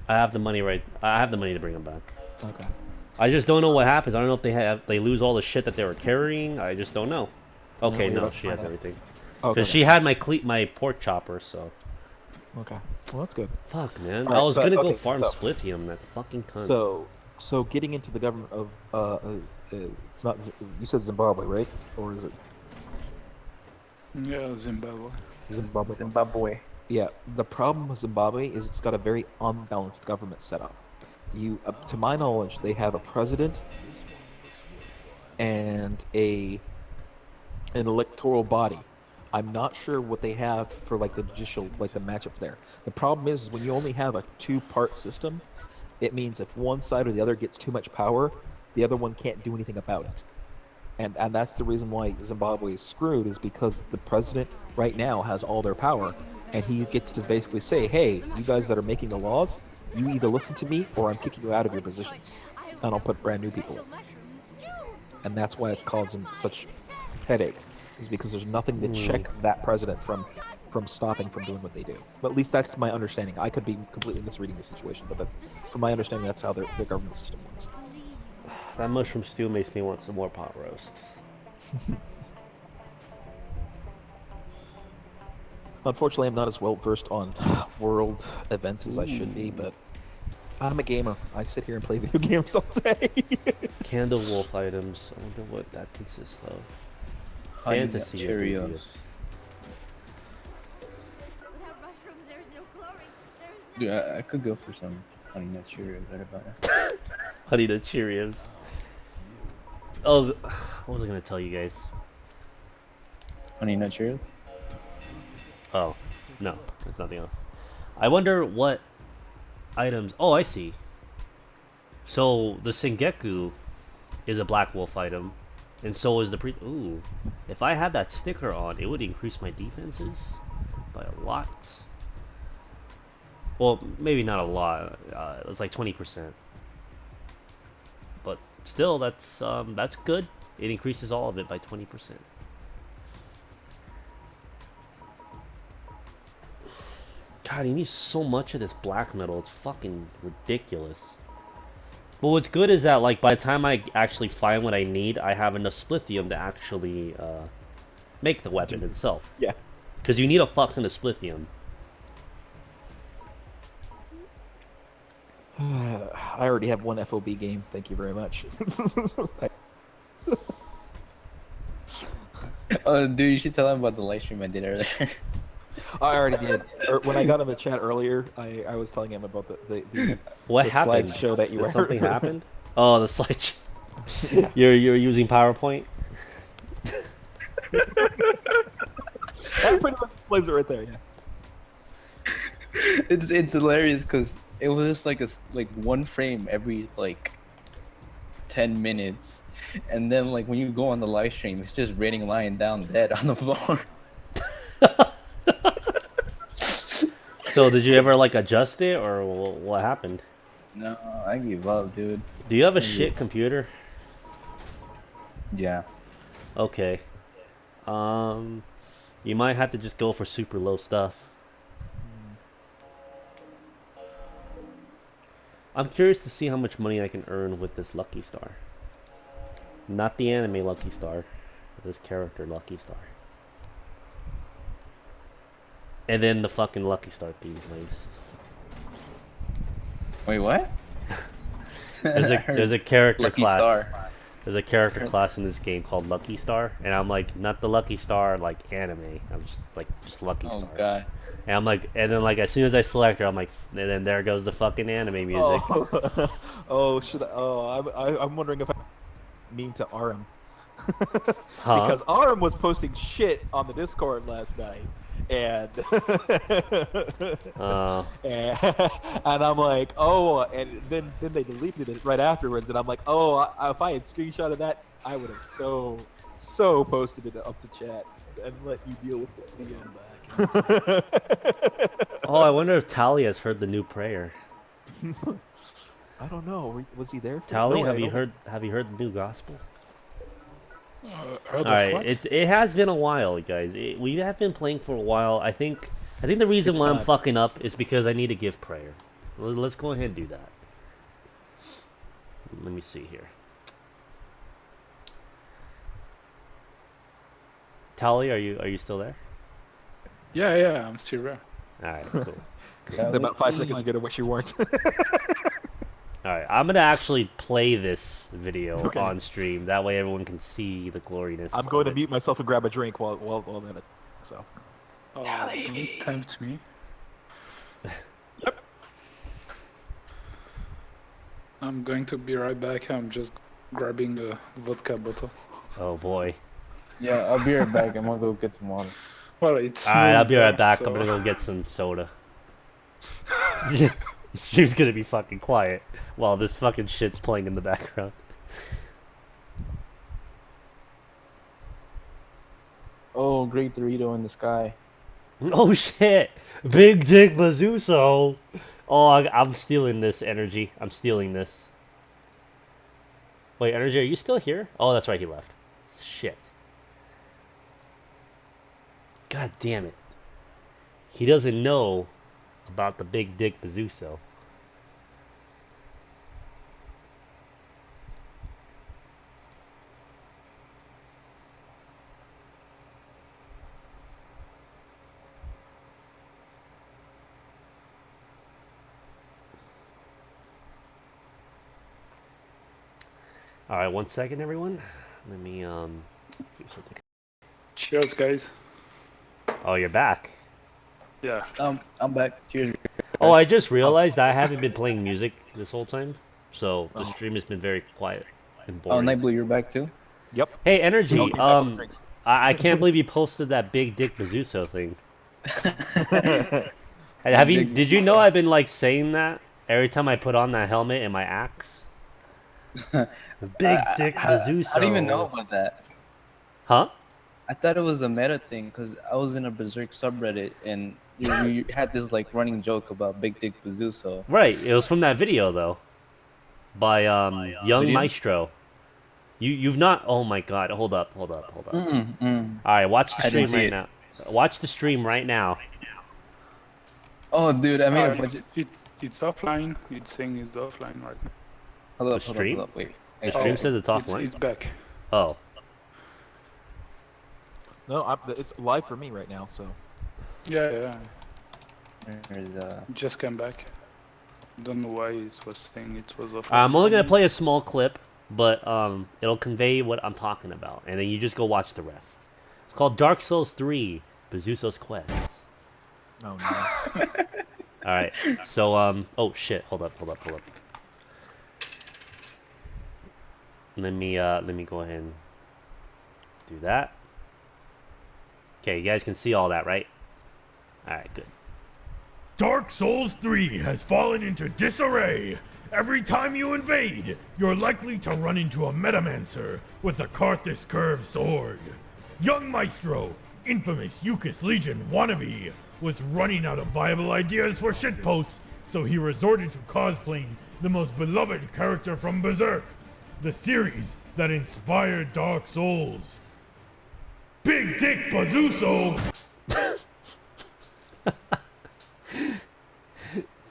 I have the money I have the money to bring them back. Okay. I just don't know what happens. I don't know if they lose all the shit that they were carrying. I just don't know. Okay, no, she has everything. Because she had my pork chopper, so. Okay. Well, that's good. Fuck, man. Right, I was gonna go okay, farm so- Splithium, that fucking cunt. So getting into the government of it's not. You said Zimbabwe, right? Or is it Yeah, Zimbabwe. Zimbabwe? Yeah. The problem with Zimbabwe is it's got a very unbalanced government setup. To my knowledge, they have a president and an electoral body. I'm not sure what they have for like the judicial, like the matchup there. The problem is when you only have a two-part system, it means if one side or the other gets too much power, the other one can't do anything about it. And that's the reason why Zimbabwe is screwed, is because the president right now has all their power, and he gets to basically say, hey, you guys that are making the laws, you either listen to me or I'm kicking you out of your positions, and I'll put brand new people in. And that's why it causes such headaches, is because there's nothing to check that president from stopping from doing what they do. But at least that's my understanding. I could be completely misreading the situation, but that's, from my understanding, that's how their government system works. That mushroom stew makes me want some more pot roast. Unfortunately, I'm not as well versed on world events as I should be, but I'm a gamer. I sit here and play video games all day. Candle wolf items. I wonder what that consists of. Honey nut Fantasy. Cheerios. Dude, I could go for some honey nut Cheerios right about now. Honey nut Cheerios. Oh, what was I gonna tell you guys? Honey nut Cheerios? Oh, no, there's nothing else. I wonder what items. Oh, I see. So the Sengeku is a Black Wolf item, and so is the Ooh, if I had that sticker on, it would increase my defenses by a lot. Well, maybe not a lot. It's like 20%. But still, that's good. It increases all of it by 20%. God, he needs so much of this black metal. It's fucking ridiculous. But what's good is that, like, by the time I actually find what I need, I have enough splithium to actually make the weapon itself. Yeah. Because you need a fuck ton of splithium. I already have one FOB game. Thank you very much. Oh, dude, you should tell him about the live stream I did earlier. I already did. When I got in the chat earlier, I was telling him about the What the happened? slideshow that you Did were. something happened? Oh, the slideshow. Yeah. You're using PowerPoint? That pretty much explains it right there. Yeah. It's hilarious because it was just like one frame every like 10 minutes, and then like when you go on the live stream, it's just Raining lying down dead on the floor. So did you ever like adjust it, or what happened? No, I gave up, dude. Do you have a shit computer? Yeah. Okay. You might have to just go for super low stuff. I'm curious to see how much money I can earn with this Lucky Star. Not the anime Lucky Star, but this character Lucky Star. And then the fucking Lucky Star theme plays. Wait, what? There's a character Lucky class. Star. There's a character class in this game called Lucky Star, and I'm like, not the Lucky Star like anime. I'm just Lucky Star. Oh god. And I'm like, and then like as soon as I select her, I'm like, and then there goes the fucking anime music. Oh, I'm wondering if I mean to Aram. Huh? Because Aram was posting shit on the Discord last night, and Oh. and I'm like, oh, and then they deleted it right afterwards, and I'm like, oh, if I had screenshotted that, I would have so posted it up to chat and let you deal with the end back. Oh, I wonder if Tally has heard the new prayer. I don't know. Was he there? Tally, No, have I you don't- heard? Have you heard the new gospel? Heard All of right, what? it has been a while, guys. We have been playing for a while. I think the reason It's why I'm time. fucking up is because I need to give prayer. Let's go ahead and do that. Let me see here. Tally, are you still there? Yeah, I'm still there. All right, cool. In about 5 seconds, you're gonna wish you weren't. All right, I'm gonna actually play this video Okay. on stream. That way, everyone can see the gloriness. I'm going to mute myself and grab a drink while I'm in it. So. Oh, don't tempt me. I'm going to be right back. I'm just grabbing a vodka bottle. Oh boy. Yeah, I'll be right back. I'm gonna go get some water. Well, it's All right, I'll be right noon, back. so- I'm gonna go get some soda. The stream's gonna be fucking quiet while this fucking shit's playing in the background. Oh, great Dorito in the sky. Oh shit! Big Dick Bazooso! Oh, I'm stealing this energy. I'm stealing this. Wait, energy, are you still here? Oh, that's right, he left. Shit. God damn it. He doesn't know about the Big Dick Bazooso. Alright, 1 second, everyone. Let me, do something. Cheers, guys. Oh, you're back. Yeah. I'm back. Cheers. Oh, I just realized I haven't been playing music this whole time, so the stream has been very quiet and Oh, boring. Nightblue, you're back too? Yep. Hey, Energy, I'll be back with drinks. I can't believe you posted that Big Dick Bazooso thing. Have you? Did you know I've been like saying that every time I put on that helmet and my axe? Big Dick Bazooso. I didn't even know about that. Huh? I thought it was a meta thing because I was in a Berserk subreddit and you had this like running joke about Big Dick Bazooso. Right. It was from that video though, by Young Video? Maestro. You've not. Oh my God! Hold up. All right, watch the I stream didn't see right it. now. Watch the stream right now. Oh, dude, I made a bunch. It's offline. It's saying it's offline right now. Hold up, The hold stream? up, wait. The stream says it's offline. It's back. Oh. No, it's live for me right now. So. Yeah. There's, Just came back. Don't know why it was saying it was offline. I'm only gonna play a small clip, but it'll convey what I'm talking about, and then you just go watch the rest. It's called Dark Souls 3: Bazooso's Quest. Oh no. All right. So oh shit. Hold up. Let me go ahead and do that. Okay, you guys can see all that, right? All right, good. Dark Souls 3 has fallen into disarray. Every time you invade, you're likely to run into a Metamancer with a Karthus curved sword. Young Maestro, infamous Yukis Legion wannabe, was running out of viable ideas for shitposts, so he resorted to cosplaying the most beloved character from Berserk, the series that inspired Dark Souls. Big Dick Bazooso!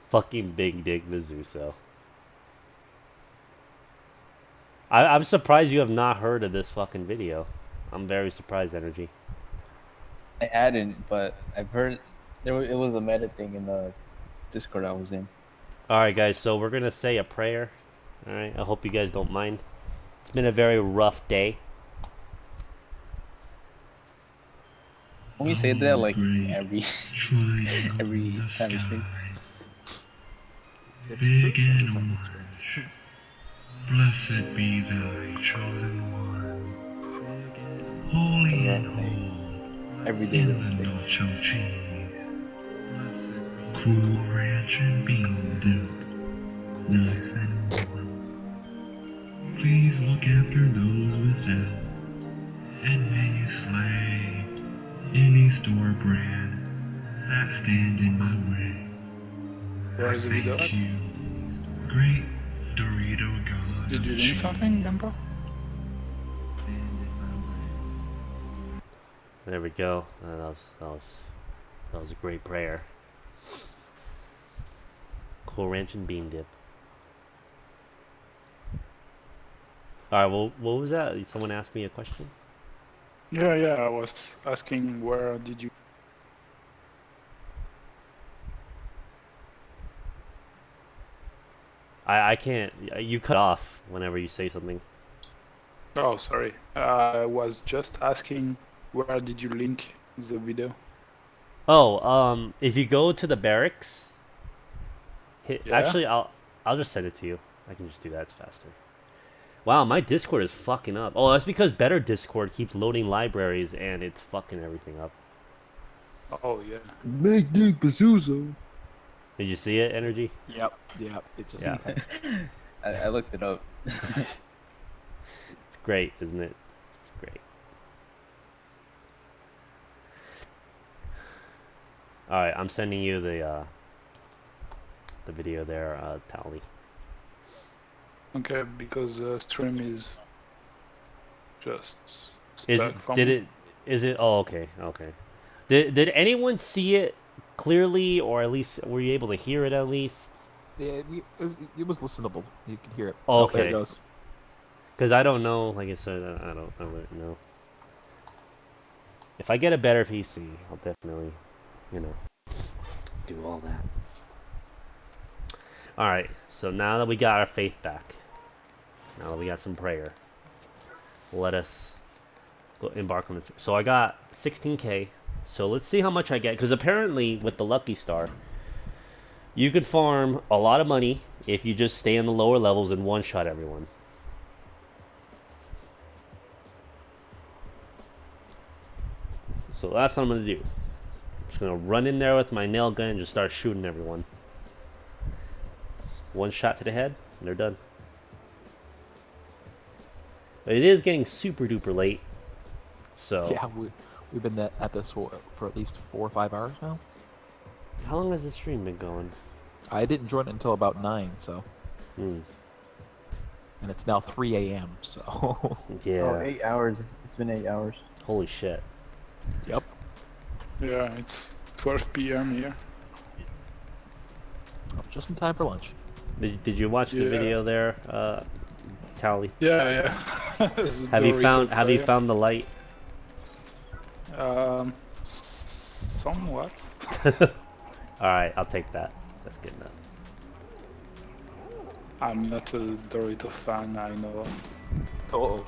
Fucking Big Dick Bazooso. I'm surprised you have not heard of this fucking video. I'm very surprised, Energy. I hadn't, but I've heard it was a meta thing in the Discord I was in. Alright guys, so we're gonna say a prayer. Alright, I hope you guys don't mind. It's been a very rough day. Can we say that like every time we stream? Big and orange, blessed be thy chosen one. Holy and whole, Every day is a birthday. nacho cheese, cool ranch and bean dip, nice and warm. Please look after those without, and may you slay any store brand that stand in my way. Where is the video at? Great Dorito God. Did you link something, Gampa? There we go. That was a great prayer. Cool ranch and bean dip. All right. Well, what was that? Someone asked me a question. Yeah, I was asking where did you... I can't. You cut off whenever you say something. Oh, sorry. I was just asking where did you link the video? Oh, if you go to the barracks, Yeah? actually, I'll just send it to you. I can just do that. It's faster. Wow, my Discord is fucking up. Oh, that's because Better Discord keeps loading libraries and it's fucking everything up. Oh, yeah. Big Dick Bazoozo. Did you see it, Energy? Yep. It just. Yeah. I looked it up. It's great, isn't it? It's great. All right, I'm sending you the video there, Tally. Okay, because stream is just Is stuck for did me. it? Is it? Oh, okay, okay. Did anyone see it clearly, or at least were you able to hear it at least? Yeah, it was listenable. You could hear it. Oh, Oh, there okay. it goes. Because I don't know. Like I said, I don't know. If I get a better PC, I'll definitely, do all that. All right. So now that we got our faith back, now that we got some prayer, let us go embark on this. So I got 16K. So let's see how much I get. Because apparently with the Lucky Star, you could farm a lot of money if you just stay in the lower levels and one-shot everyone. So that's what I'm going to do. I'm just going to run in there with my nail gun and just start shooting everyone. Just one shot to the head, and they're done. But it is getting super duper late. So Yeah, we've been at this for at least 4 or 5 hours now. How long has the stream been going? I didn't join it until about 9, so. Hmm. And it's now 3 a.m. So. Yeah. Oh, 8 hours. It's been 8 hours. Holy shit. Yep. Yeah, it's 12 p.m. here. Just in time for lunch. Did you watch the Yeah. video there, Tally? Yeah. Have you found the light? Somewhat. All right, I'll take that. That's good enough. I'm not a Dorito fan, I know. Oh.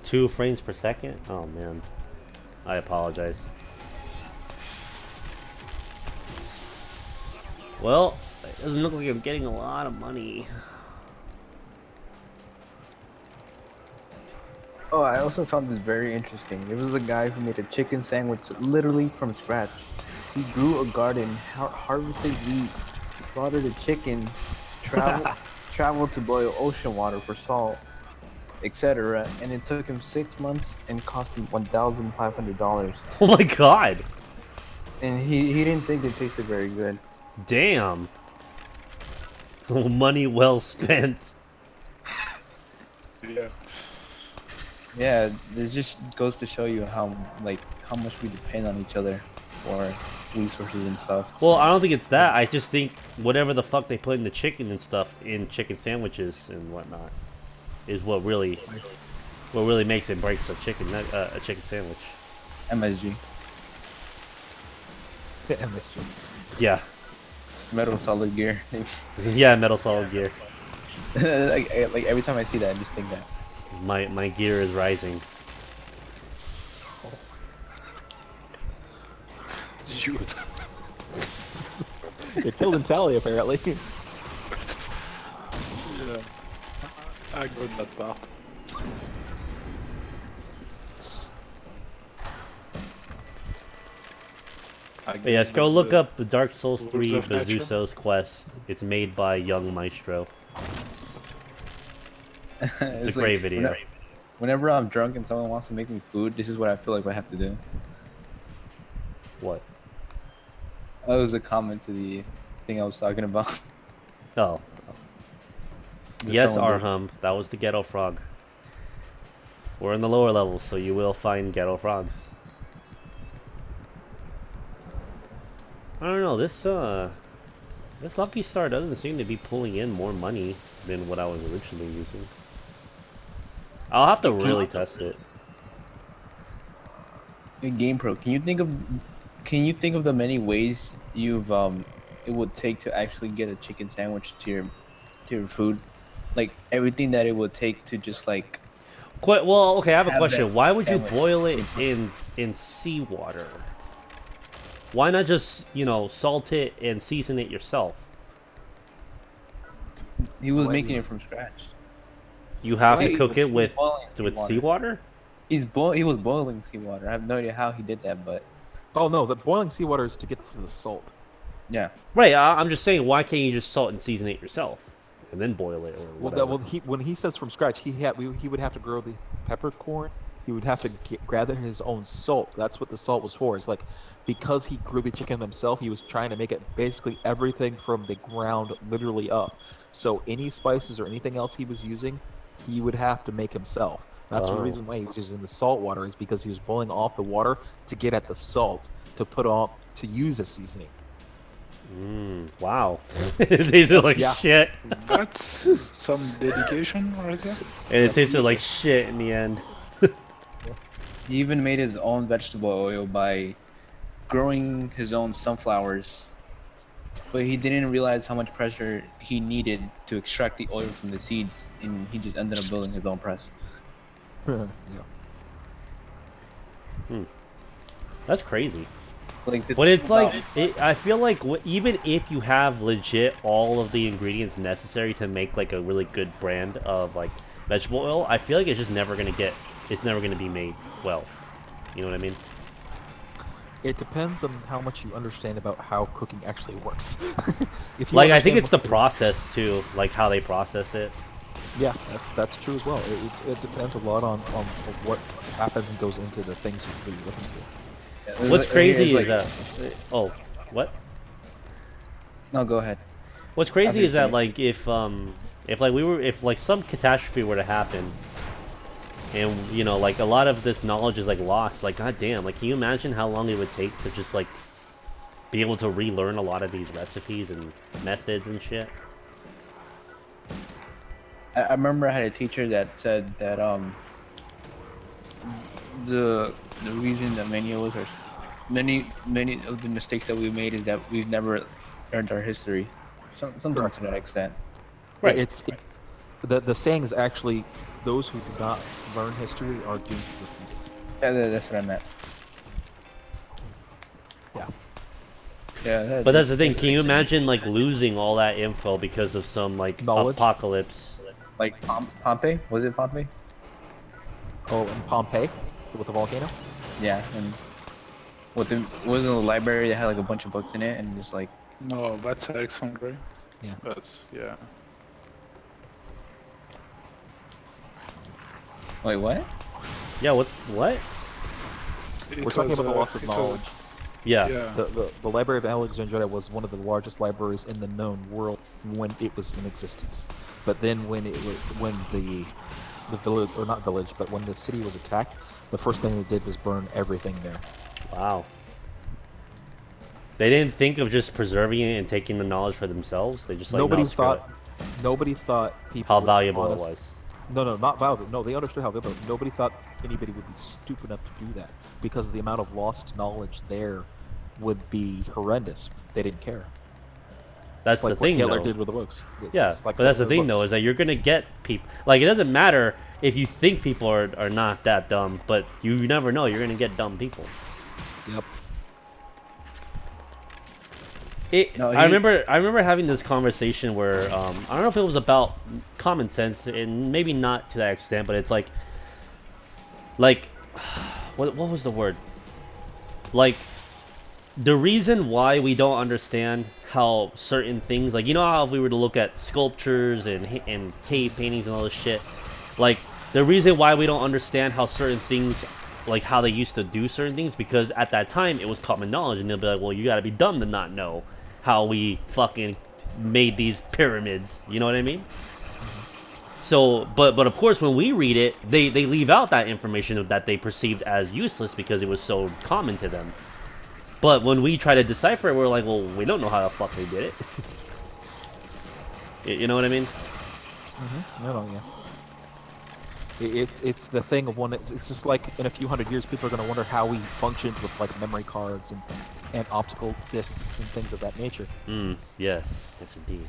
2 frames per second? Oh man, I apologize. Well, it doesn't look like I'm getting a lot of money. Oh, I also found this very interesting. There was a guy who made a chicken sandwich literally from scratch. He grew a garden, harvested wheat, slaughtered a chicken, traveled to boil ocean water for salt, etc. And it took him 6 months and cost him $1,500. Oh my god! And he didn't think it tasted very good. Damn. Money well spent. Yeah. Yeah, this just goes to show you how much we depend on each other for resources and stuff. Well, I don't think it's that. I just think whatever the fuck they put in the chicken and stuff in chicken sandwiches and whatnot is what really makes and breaks a chicken sandwich. MSG. MSG. Yeah. Metal Solid Gear. Yeah, Metal Solid Gear. like every time I see that, I just think that. My gear is rising. Shoot. It killed in Tally, apparently. Yeah. I got that part. I But yes, guess go that's look the up the Dark Souls rules 3 of nature. Bezuso's Quest. It's made by Young Maestro. It's a great video. Whenever I'm drunk and someone wants to make me food, this is what I feel like I have to do. What? That was a comment to the thing I was talking about. Oh. Yes, Arham. That was the ghetto frog. We're in the lower levels, so you will find ghetto frogs. I don't know, this Lucky Star doesn't seem to be pulling in more money than what I was originally using. I'll have to really test it. In GamePro, can you think of the many ways it would take to actually get a chicken sandwich to your food? Like everything that it would take to just like Well, okay, I have a have question. that Why would you sandwich. boil it in seawater? Why not just, salt it and season it yourself? He was making it from scratch. You have to Wait, cook it with seawater. seawater? He was boiling seawater. I have no idea how he did that, but Oh no, the boiling seawater is to get to the salt. yeah. Right, I'm just saying, why can't you just salt and season it yourself? And then boil it or whatever? When he says from scratch, he would have to grow the peppercorn. He would have to gather his own salt. That's what the salt was for. It's like, because he grew the chicken himself, he was trying to make it basically everything from the ground literally up. So any spices or anything else he was using, he would have to make himself. That's the reason why he was using the salt water, is because he was boiling off the water to get at the salt to put on to use as seasoning. Wow. It tasted like shit. That's some dedication right there. And it tasted like shit in the end. He even made his own vegetable oil by growing his own sunflowers. But he didn't realize how much pressure he needed to extract the oil from the seeds, and he just ended up building his own press. Yeah. That's crazy. Like, But it's like, I feel like even if you have legit all of the ingredients necessary to make like a really good brand of like vegetable oil, I feel like it's just never gonna be made well. You know what I mean? It depends on how much you understand about how cooking actually works. If you Like, I think understand it's the process too, like how they process it. Yeah, that's true as well. It depends a lot on what happens and goes into the things you're really looking for. What's crazy is that... Oh, what? No, go ahead. What's crazy is that, like, if like some catastrophe were to happen, and, like, a lot of this knowledge is, like, lost, like, goddamn, like, can you imagine how long it would take to just, like, be able to relearn a lot of these recipes and methods and shit? I remember I had a teacher that said that the reason that many of the mistakes that we made is that we've never learned our history, something to that extent. Right. It's the saying is actually, those who do not learn history are doomed to repeat it. Yeah, that's what I meant. Yeah. Yeah. But that's the thing. Can you imagine like losing all that info because of some like apocalypse? Like Pompeii? Was it Pompeii? Oh, in Pompeii with the volcano. Yeah, and wasn't the library that had like a bunch of books in it, and just like. No, that's Alexandria. Yeah. That's yeah. Wait, what? Yeah. What? We're talking about the loss of knowledge. Yeah. The Library of Alexandria was one of the largest libraries in the known world when it was in existence. But then when the village, or not village, but when the city was attacked, the first thing they did was burn everything there. Wow. They didn't think of just preserving it and taking the knowledge for themselves. They just like nobody it. thought people how were valuable honest. it was. No, not valuable. No, they understood how valuable. Nobody thought anybody would be stupid enough to do that, because the amount of lost knowledge there would be horrendous. They didn't care. That's it's like the thing, what Hitler though. did with the books. Yeah, but that's the thing, though, is that you're gonna get people. Like, it doesn't matter if you think people are not that dumb, but you never know. You're gonna get dumb people. Yep. I remember having this conversation where I don't know if it was about common sense, and maybe not to that extent, but it's like what was the word? Like, the reason why we don't understand how certain things, like, you know how if we were to look at sculptures and cave paintings and all this shit, like, the reason why we don't understand how certain things, like how they used to do certain things, because at that time it was common knowledge, and they'll be like, well, you gotta be dumb to not know how we fucking made these pyramids, you know what I mean? So, but of course, when we read it, they leave out that information that they perceived as useless because it was so common to them. But when we try to decipher it, we're like, well, we don't know how the fuck they did it. You know what I mean? No, yeah. It's the thing of one. It's just like in a few hundred years, people are going to wonder how we functioned with like memory cards and optical discs and things of that nature. Yes, indeed.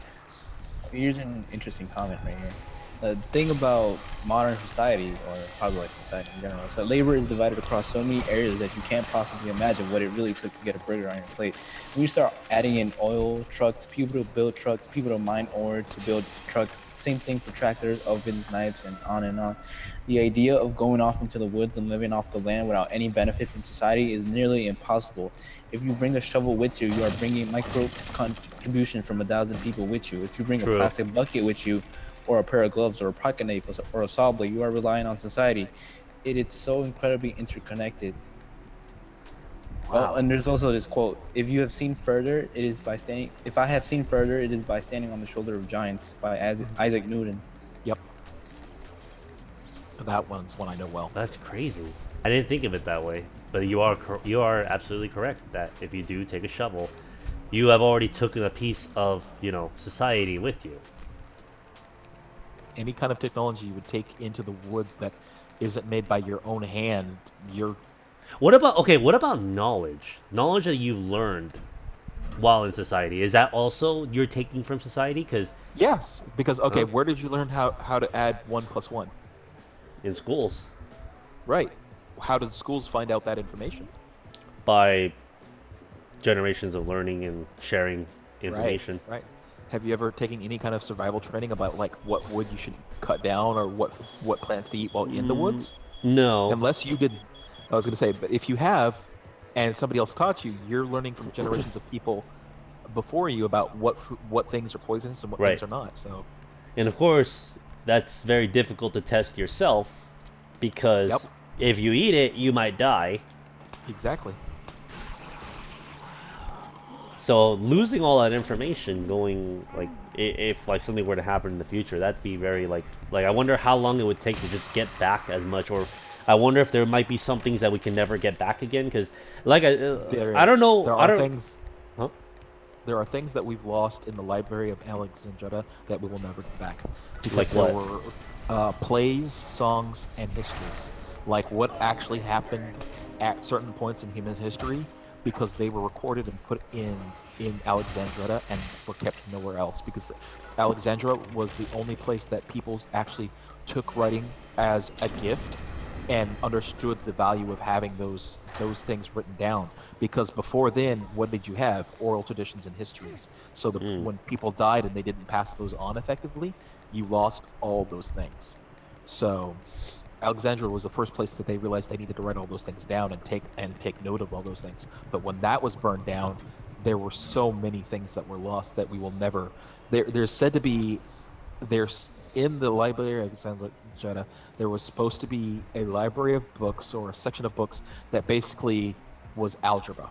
Here's an interesting comment right here. The thing about modern society, or probably like society in general, is that labor is divided across so many areas that you can't possibly imagine what it really took to get a burger on your plate. When you start adding in oil, trucks, people to build trucks, people to mine ore to build trucks, same thing for tractors, ovens, knives, and on and on. The idea of going off into the woods and living off the land without any benefit from society is nearly impossible. If you bring a shovel with you, you are bringing micro contribution from 1,000 people with you. If you bring True. a plastic bucket with you, or a pair of gloves, or a pocket knife, or a saw blade, you are relying on society. It is so incredibly interconnected. Well, and there's also this quote: "If you have seen further, it is by standing. If I have seen further, it is by standing on the shoulder of giants." By Isaac Newton. Yep. That one's one I know well. That's crazy. I didn't think of it that way, but you are absolutely correct that if you do take a shovel, you have already taken a piece of, you know, society with you. Any kind of technology you would take into the woods that isn't made by your own hand, you're... What about knowledge? Knowledge that you've learned while in society. Is that also you're taking from society? Because Yes, because, okay, where did you learn how to add 1 + 1? In schools. Right. How did schools find out that information? By generations of learning and sharing information. Right. Have you ever taken any kind of survival training about like what wood you should cut down or what plants to eat while in the woods? No. Unless you did. I was going to say, but if you have, and somebody else taught you, you're learning from generations of people before you about what things are poisonous and what things are not. So, and of course, that's very difficult to test yourself because if you eat it, you might die. Exactly. So losing all that information, going like if like something were to happen in the future, that'd be very like I wonder how long it would take to just get back as much, or I wonder if there might be some things that we can never get back again. Because like I don't know. There I are don't. things. There are things that we've lost in the Library of Alexandria that we will never get back because Like there what? were plays, songs, and histories. Like what actually happened at certain points in human history, because they were recorded and put in Alexandria and were kept nowhere else, because Alexandria was the only place that people actually took writing as a gift and understood the value of having those things written down. Because before then, what did you have? Oral traditions and histories. So when people died and they didn't pass those on effectively, you lost all those things. So Alexandria was the first place that they realized they needed to write all those things down and take note of all those things. But when that was burned down, there were so many things that were lost that we will never. There's said to be, there's in the Library of Alexandria, there was supposed to be a library of books or a section of books that basically was algebra.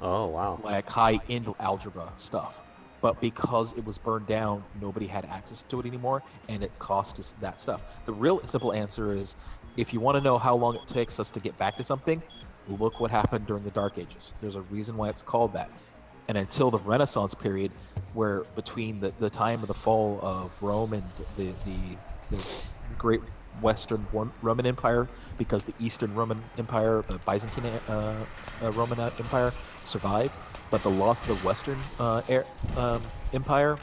Oh wow! Like high-end algebra stuff. But because it was burned down, nobody had access to it anymore, and it cost us that stuff. The real simple answer is, if you want to know how long it takes us to get back to something, look what happened during the Dark Ages. There's a reason why it's called that. And until the Renaissance period, where between the time of the fall of Rome and the Great Western Roman Empire, because the Eastern Roman Empire, the Byzantine Roman Empire, survived, but the loss of the Western Empire,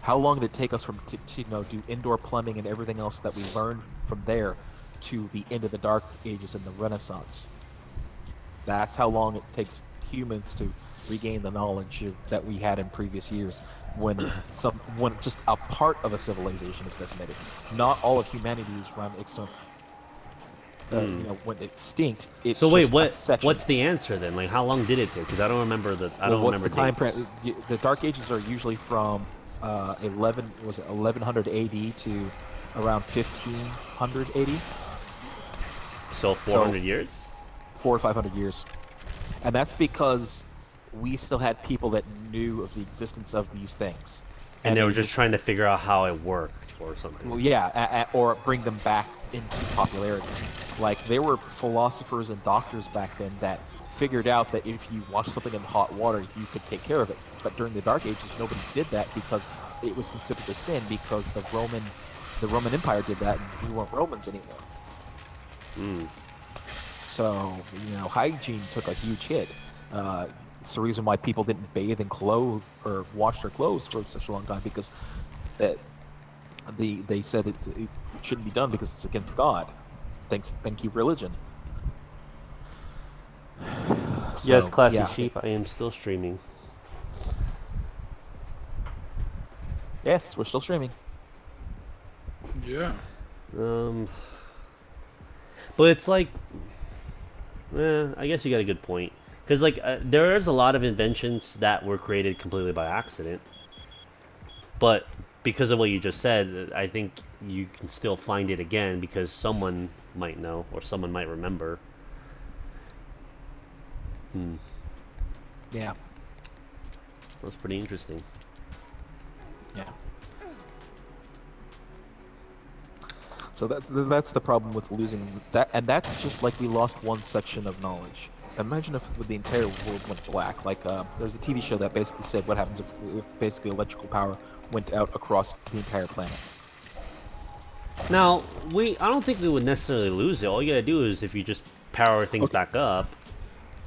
how long did it take us to do indoor plumbing and everything else that we learned from there to the end of the Dark Ages and the Renaissance? That's how long it takes humans to regain the knowledge that we had in previous years, when just a part of a civilization is decimated. Not all of humanity is run extinct. went extinct. It's So wait, just a section. what's the answer then? Like, how long did it take? Because I don't remember I don't what's remember the time dates. The Dark Ages are usually from 1100 AD to around 1500 AD. So 400 years? 400 or 500 years. And that's because we still had people that knew of the existence of these things. And they were just trying to figure out how it worked or something. Well, yeah, or bring them back into popularity. Like, there were philosophers and doctors back then that figured out that if you wash something in hot water, you could take care of it. But during the Dark Ages, nobody did that because it was considered a sin, because the Roman Empire did that, and we weren't Romans anymore. So, hygiene took a huge hit. It's the reason why people didn't bathe and clothe or wash their clothes for such a long time, because they said it shouldn't be done because it's against God. Thank you, religion. Yes, Classy Sheep, I am still streaming. Yes, we're still streaming. Yeah. But it's like, I guess you got a good point. Because there is a lot of inventions that were created completely by accident. But because of what you just said, I think you can still find it again because someone might know or someone might remember. Yeah. That's pretty interesting. Yeah. So that's the problem with losing that, and that's just like we lost one section of knowledge. Imagine if the entire world went black. Like there's a TV show that basically said what happens if basically electrical power went out across the entire planet. Now, I don't think we would necessarily lose it. All you gotta do is if you just power things back up.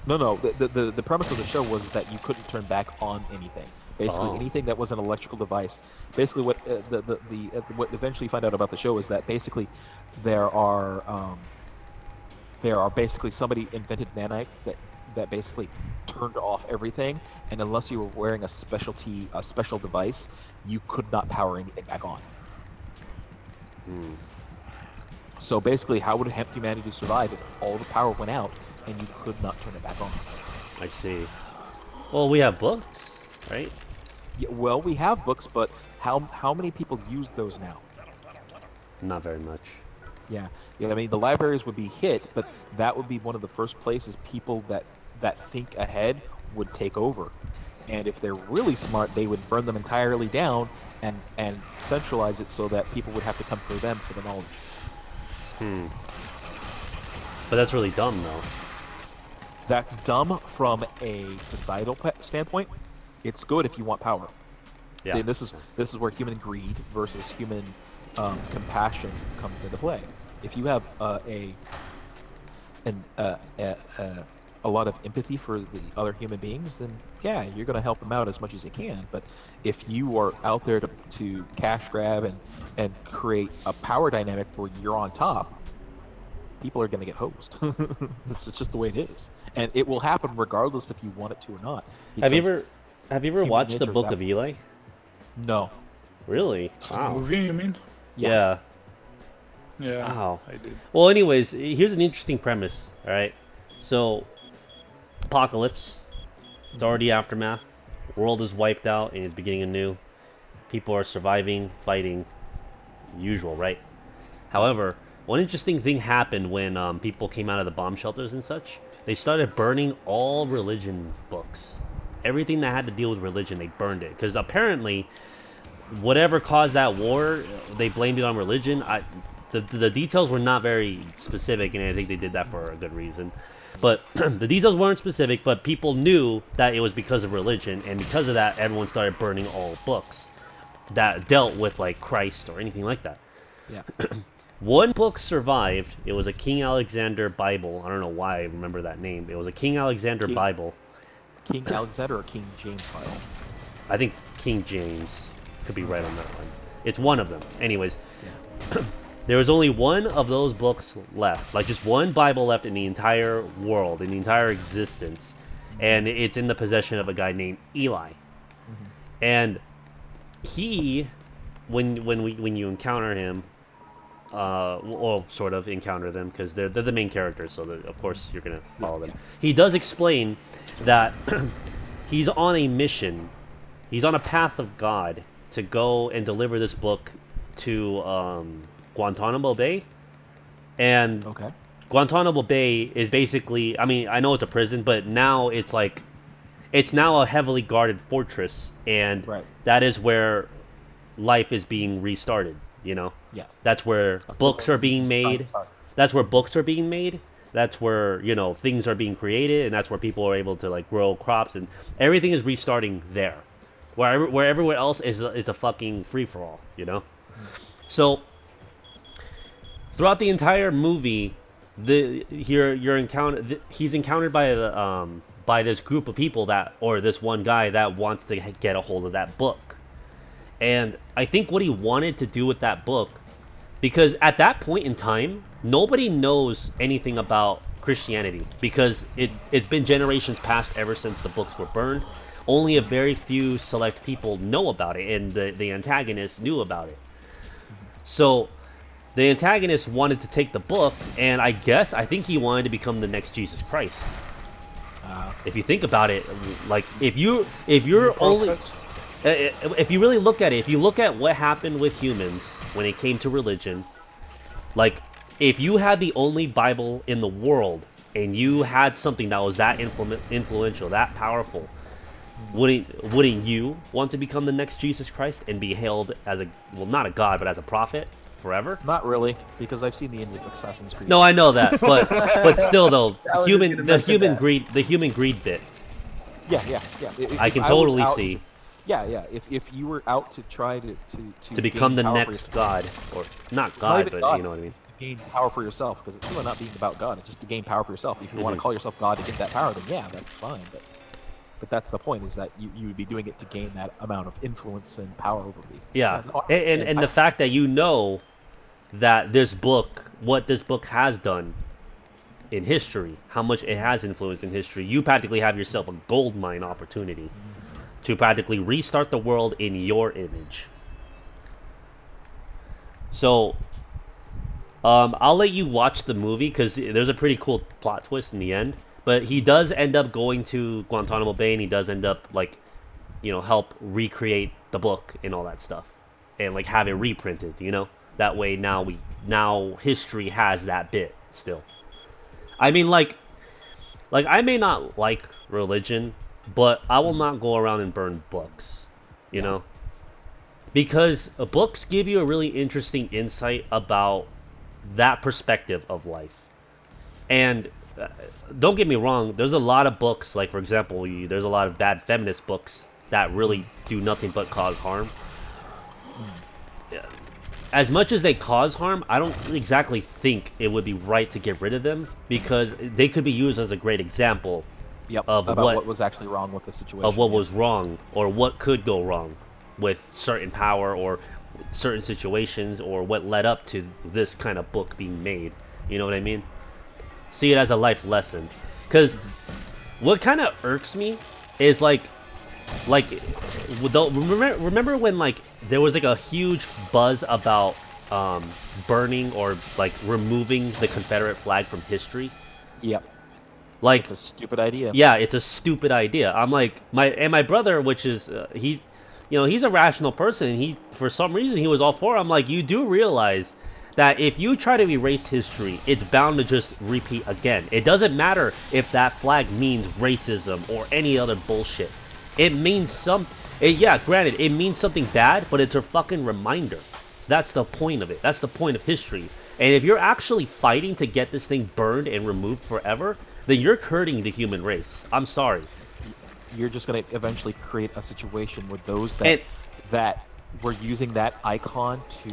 No. The premise of the show was that you couldn't turn back on anything. Basically, anything that was an electrical device. Basically, what what eventually you find out about the show is that basically there are basically somebody invented nanites that basically turned off everything, and unless you were wearing a special device, you could not power anything back on. So basically, how would humanity survive if all the power went out and you could not turn it back on? I see. Well, we have books, right? Yeah, well, we have books, but how many people use those now? Not very much. Yeah. I mean, the libraries would be hit, but that would be one of the first places people that think ahead would take over. And if they're really smart, they would burn them entirely down and centralize it so that people would have to come for them for the knowledge. But that's really dumb, though. That's dumb from a societal standpoint. It's good if you want power. Yeah. See, this is where human greed versus human compassion comes into play. If you have a lot of empathy for the other human beings, then yeah, you're going to help them out as much as you can. But if you are out there to cash grab and create a power dynamic where you're on top, people are going to get hosed. This is just the way it is, and it will happen regardless if you want it to or not. Have you ever watched the Book of Eli? No. Really? Wow. Movie, you mean? Yeah. Yeah. Wow. I did. Well, anyways, here's an interesting premise. All right. So, apocalypse. It's already aftermath. World is wiped out and it's beginning anew. People are surviving, fighting. Usual, right? However, one interesting thing happened when people came out of the bomb shelters and such. They started burning all religion books. Everything that had to deal with religion, they burned it. Because apparently, whatever caused that war, they blamed it on religion. The details were not very specific, and I think they did that for a good reason. But the details weren't specific, but people knew that it was because of religion, and because of that, everyone started burning all books that dealt with, like, Christ or anything like that. Yeah. One book survived. It was a King Alexander Bible. I don't know why I remember that name. It was a King Alexander Bible. King Alexander or King James Bible? I think King James. Could be right on that one. It's one of them. Anyways, there was only one of those books left. Like, just one Bible left in the entire world, in the entire existence. And it's in the possession of a guy named Eli. And he, when you encounter him, or sort of encounter them because they're the main characters, so of course you're gonna follow them. He does explain that he's on a mission, he's on a path of God to go and deliver this book to Guantanamo Bay, and Guantanamo Bay is basically, I mean, I know it's a prison, but now it's like, it's now a heavily guarded fortress, and that is where life is being restarted, you know? Yeah. That's where books are being made. That's where books are being made. That's where, you know, things are being created, and that's where people are able to, like, grow crops, and everything is restarting there. Where everywhere else is it's a fucking free-for-all, you know? So, throughout the entire movie, he's encountered by this group of people or this one guy that wants to get a hold of that book. And I think what he wanted to do with that book, because at that point in time, nobody knows anything about Christianity, because it's been generations past ever since the books were burned. Only a very few select people know about it, and the antagonist knew about it. So the antagonist wanted to take the book, and I think he wanted to become the next Jesus Christ. If you think about it, like if you really look at it, if you look at what happened with humans when it came to religion, like if you had the only Bible in the world and you had something that was that influential, that powerful, wouldn't you want to become the next Jesus Christ and be hailed as not a god, but as a prophet forever? Not really, because I've seen the end of Assassin's Creed. No, I know that, but still though, the human greed bit. Yeah. I can totally see. If you were out to try to become the next god, or not god, but you know what I mean. To gain power for yourself, because it's really not being about God. It's just to gain power for yourself. If you want to call yourself God to get that power, then yeah, that's fine. But that's the point, is that you would be doing it to gain that amount of influence and power over people. Yeah, and the fact that you know that what this book has done in history, how much it has influenced in history, you practically have yourself a gold mine opportunity to practically restart the world in your image. So, I'll let you watch the movie, because there's a pretty cool plot twist in the end. But he does end up going to Guantanamo Bay, and he does end up, like, you know, help recreate the book and all that stuff, and like have it reprinted. You know, that way now history has that bit still. I mean, like I may not like religion, but I will not go around and burn books. You know, because books give you a really interesting insight about that perspective of life, and. Don't get me wrong, there's a lot of books, like for example, there's a lot of bad feminist books that really do nothing but cause harm. As much as they cause harm, I don't exactly think it would be right to get rid of them, because they could be used as a great example of what was actually wrong with the situation. Of what was wrong, or what could go wrong with certain power, or certain situations, or what led up to this kind of book being made. You know what I mean? See it as a life lesson, because what kind of irks me is like remember when like there was like a huge buzz about burning or like removing the Confederate flag from history. Yep. Like, it's a stupid idea. Yeah, it's a stupid idea. I'm like my brother, which is he's a rational person. He, for some reason, he was all for it. I'm like, you do realize that if you try to erase history, it's bound to just repeat again. It doesn't matter if that flag means racism or any other bullshit. It means granted, it means something bad, but it's a fucking reminder. That's the point of it. That's the point of history. And if you're actually fighting to get this thing burned and removed forever, then you're hurting the human race. I'm sorry. You're just going to eventually create a situation where those that were using that icon to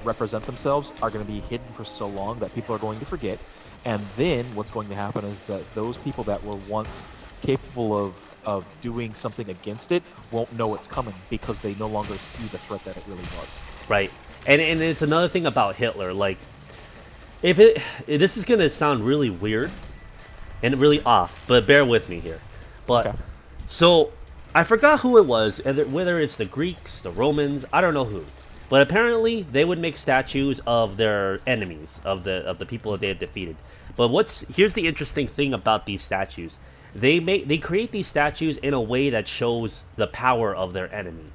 represent themselves are going to be hidden for so long that people are going to forget, and then what's going to happen is that those people that were once capable of doing something against it won't know it's coming, because they no longer see the threat that it really was. Right. And it's another thing about Hitler, like, this is going to sound really weird and really off, but bear with me here. But okay. So I forgot who it was, whether it's the Greeks, the Romans, I don't know who. But apparently, they would make statues of their enemies, of the people that they had defeated. But here's the interesting thing about these statues. They create these statues in a way that shows the power of their enemy.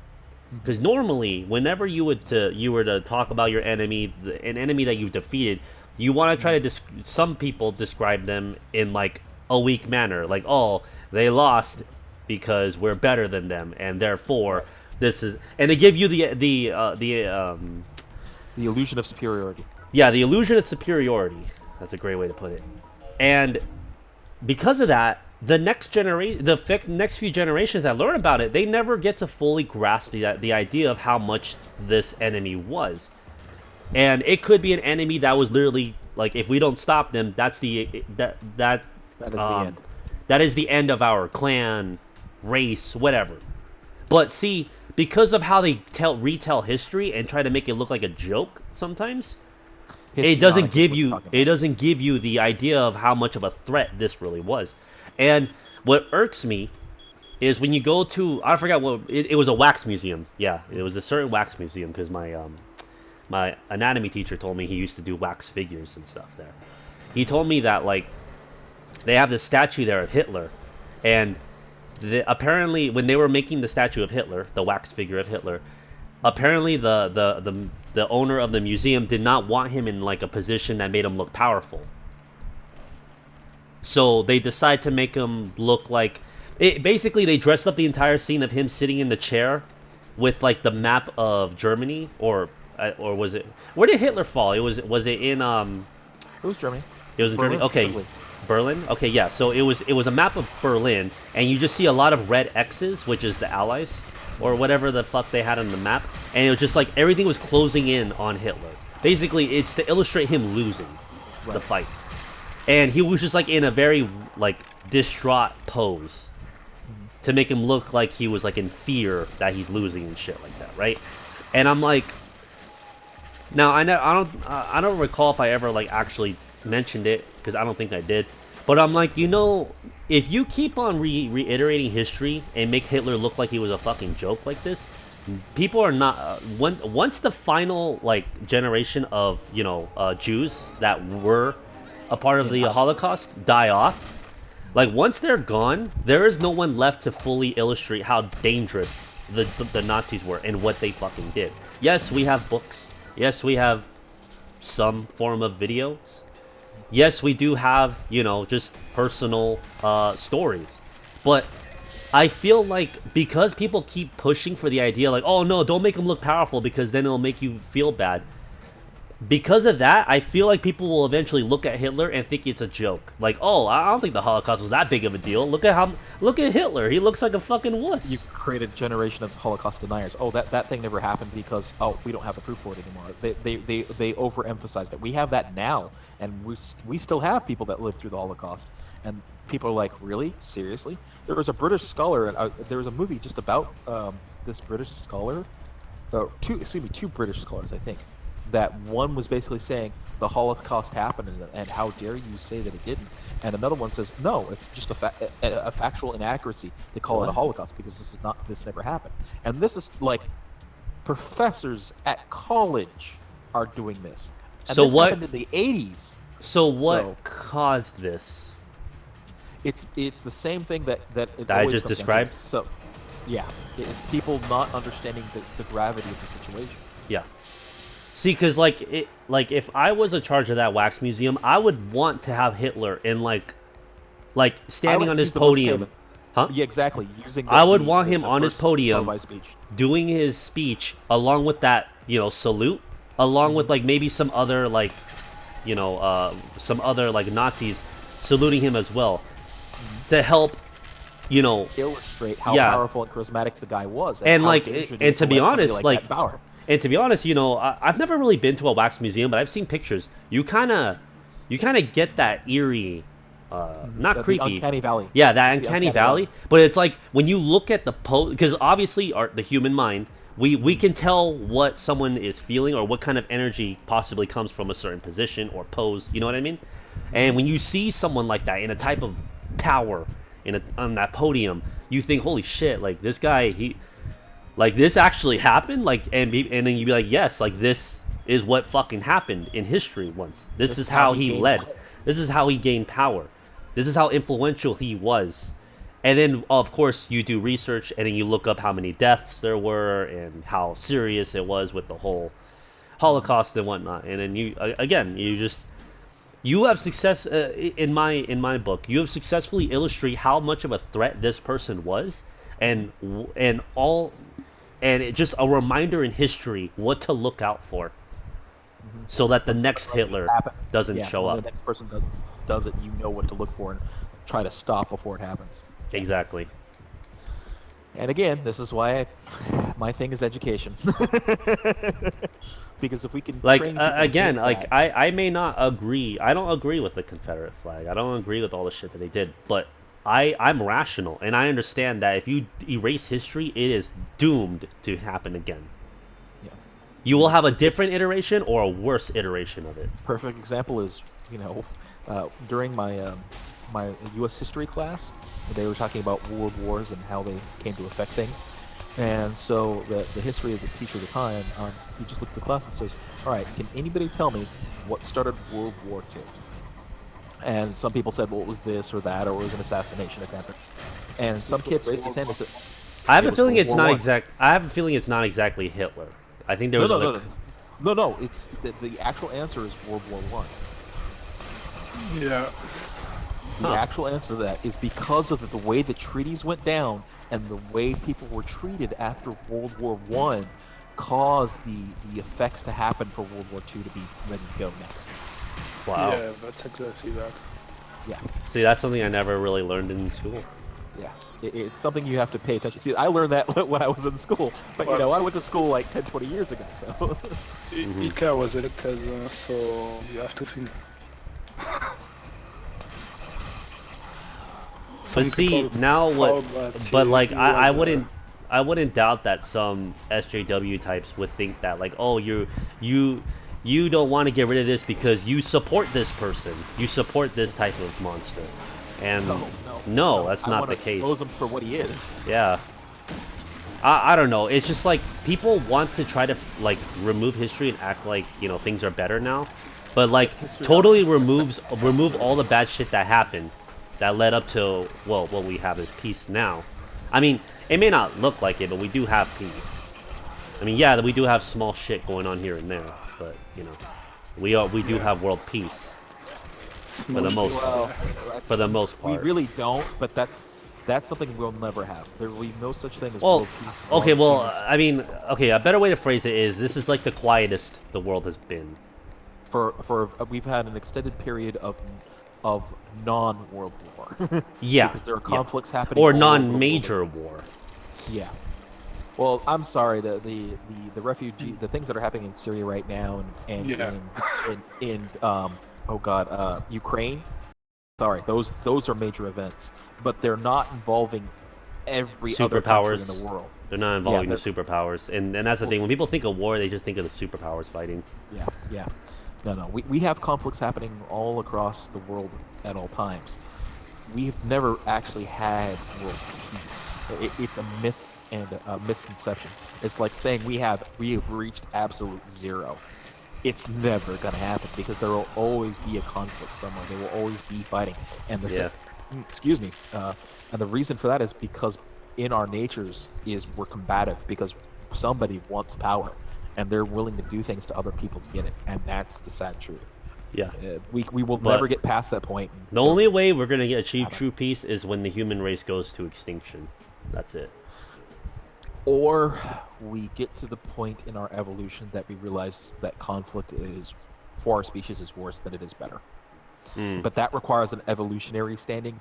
Because normally, whenever you were to talk about your enemy, an enemy that you've defeated, you want to try to some people describe them in like a weak manner, like, oh, they lost because we're better than them, and therefore this is, and they give you the illusion of superiority. Yeah, the illusion of superiority. That's a great way to put it. And because of that, the next few generations that learn about it, they never get to fully grasp the idea of how much this enemy was. And it could be an enemy that was literally like, if we don't stop them, that is the end. That is the end of our clan, race, whatever. But see, because of how they retell history and try to make it look like a joke sometimes, it doesn't give you the idea of how much of a threat this really was. And what irks me is when you go to, I forgot what it was, a wax museum. Yeah, it was a certain wax museum, because my anatomy teacher told me he used to do wax figures and stuff there. He told me that like they have this statue there of Hitler, and apparently when they were making the statue of Hitler, the wax figure of Hitler, apparently the owner of the museum did not want him in like a position that made him look powerful. So they decide to make him look like basically they dressed up the entire scene of him sitting in the chair with like the map of Germany, or was it, where did Hitler fall? Was it in It was Germany. It was in Germany. Okay, Berlin. Okay, yeah. So it was a map of Berlin, and you just see a lot of red X's, which is the Allies, or whatever the fuck they had on the map, and it was just like everything was closing in on Hitler. Basically, it's to illustrate him losing the fight, and he was just like in a very like distraught pose to make him look like he was like in fear that he's losing and shit like that, right? And I'm like, now I don't recall if I ever like actually mentioned it, because I don't think I did, but I'm like, you know, if you keep on reiterating history and make Hitler look like he was a fucking joke like this, people are not once the final like generation of Jews that were a part of the Holocaust die off, like once they're gone, there is no one left to fully illustrate how dangerous the Nazis were and what they fucking did. Yes, we have books. Yes, we have some form of videos. Yes, we do have, just personal stories. But I feel like because people keep pushing for the idea like, oh no, don't make them look powerful because then it'll make you feel bad. Because of that, I feel like people will eventually look at Hitler and think it's a joke. Like, oh, I don't think the Holocaust was that big of a deal. Look at Hitler. He looks like a fucking wuss. You create a generation of Holocaust deniers. Oh, that thing never happened because we don't have the proof for it anymore. They overemphasized it. We have that now, and we still have people that lived through the Holocaust, and people are like, really, seriously? There was a British scholar, and there was a movie just about this British scholar. Two British scholars, I think. That one was basically saying the Holocaust happened and how dare you say that it didn't, and another one says no, it's just a factual inaccuracy to call it a Holocaust because this never happened. And this is like professors at college are doing this. And so this what happened in the 80s? So what caused this? It's the same thing that I just described. So yeah, it's people not understanding the gravity of the situation. Yeah. See, because like if I was in charge of that wax museum, I would want to have Hitler in like standing on his podium. Huh? Yeah, exactly. I would want him on his podium, doing his speech, along with that salute, along with like maybe some other Nazis saluting him as well, to help illustrate how powerful and charismatic the guy was, and to be honest, and to be honest, I've never really been to a wax museum, but I've seen pictures. You kind of get that eerie, not creepy, uncanny valley. Yeah, that uncanny valley. But it's like when you look at the pose, because obviously the human mind, we can tell what someone is feeling or what kind of energy possibly comes from a certain position or pose. You know what I mean? And when you see someone like that in a type of power on that podium, you think, holy shit, like this guy, Like this actually happened, like and then you'd be like, yes, like this is what fucking happened in history once. This is how he led. This is how he gained power. This is how influential he was. And then of course you do research and then you look up how many deaths there were and how serious it was with the whole Holocaust and whatnot. And then you again you have success in my book. You have successfully illustrated how much of a threat this person was, and it's just a reminder in history what to look out for, so that the next Hitler doesn't show up. The next person does it, you know what to look for and try to stop before it happens. Exactly. And again, this is why my thing is education. Because if we can like train people again, to like that, I may not agree. I don't agree with the Confederate flag. I don't agree with all the shit that they did, but I'm rational and I understand that if you erase history, it is doomed to happen again. Yeah. You will have a different iteration or a worse iteration of it. Perfect example is, during my my U.S. history class, they were talking about world wars and how they came to affect things. And so the history of the teacher at the time, he just looked at the class and says, all right, can anybody tell me what started World War II? And some people said, well, it was this or that, or it was an assassination attempt. And some kid raised his hand and said, I have a feeling it's not exact. I have a feeling it's not exactly Hitler. I think there was no. It's the actual answer is World War I. Yeah. The actual answer to that is because of the way the treaties went down and the way people were treated after World War I caused the effects to happen for World War II to be ready to go next. Wow. Yeah, that's exactly that. Yeah. See, that's something I never really learned in school. Yeah. It's something you have to pay attention. See, I learned that when I was in school, but I went to school like 10, 20 years ago, so. Hitler was elected, so you have to think. But see, now what? But like, I wouldn't doubt that some SJW types would think that, like, oh, you don't want to get rid of this because you support this person, you support this type of monster, and no, that's not the case. Expose him for what he is. Yeah. I don't know. It's just like people want to try to like remove history and act like things are better now, but like totally remove all the bad shit that happened. That led up to, well, what we have is peace now. I mean, it may not look like it, but we do have peace. I mean, yeah, we do have small shit going on here and there, but we do have world peace for the most part. We really don't, but that's something we'll never have. There will be no such thing as world peace. Okay, well, I mean, okay, a better way to phrase it is this is like the quietest the world has been. We've had an extended period of non-world war. Yeah. Because there are conflicts happening. Or non-major war. Yeah. Well, I'm sorry. The refugee, the things that are happening in Syria right now, and in Ukraine. Sorry, those are major events, but they're not involving every other country in the world. They're not involving the superpowers, and that's the thing. When people think of war, they just think of the superpowers fighting. Yeah. No. We have conflicts happening all across the world at all times. We've never actually had world peace. It's a myth and a misconception. It's like saying we have reached absolute zero. It's never gonna happen because there will always be a conflict somewhere. There will always be fighting, and and the reason for that is because in our natures we're combative because somebody wants power. And they're willing to do things to other people to get it, and that's the sad truth. Yeah, we will never get past that point. The only way we're gonna achieve true peace is when the human race goes to extinction. That's it. Or we get to the point in our evolution that we realize that conflict for our species is worse than it is better. But that requires an evolutionary standing.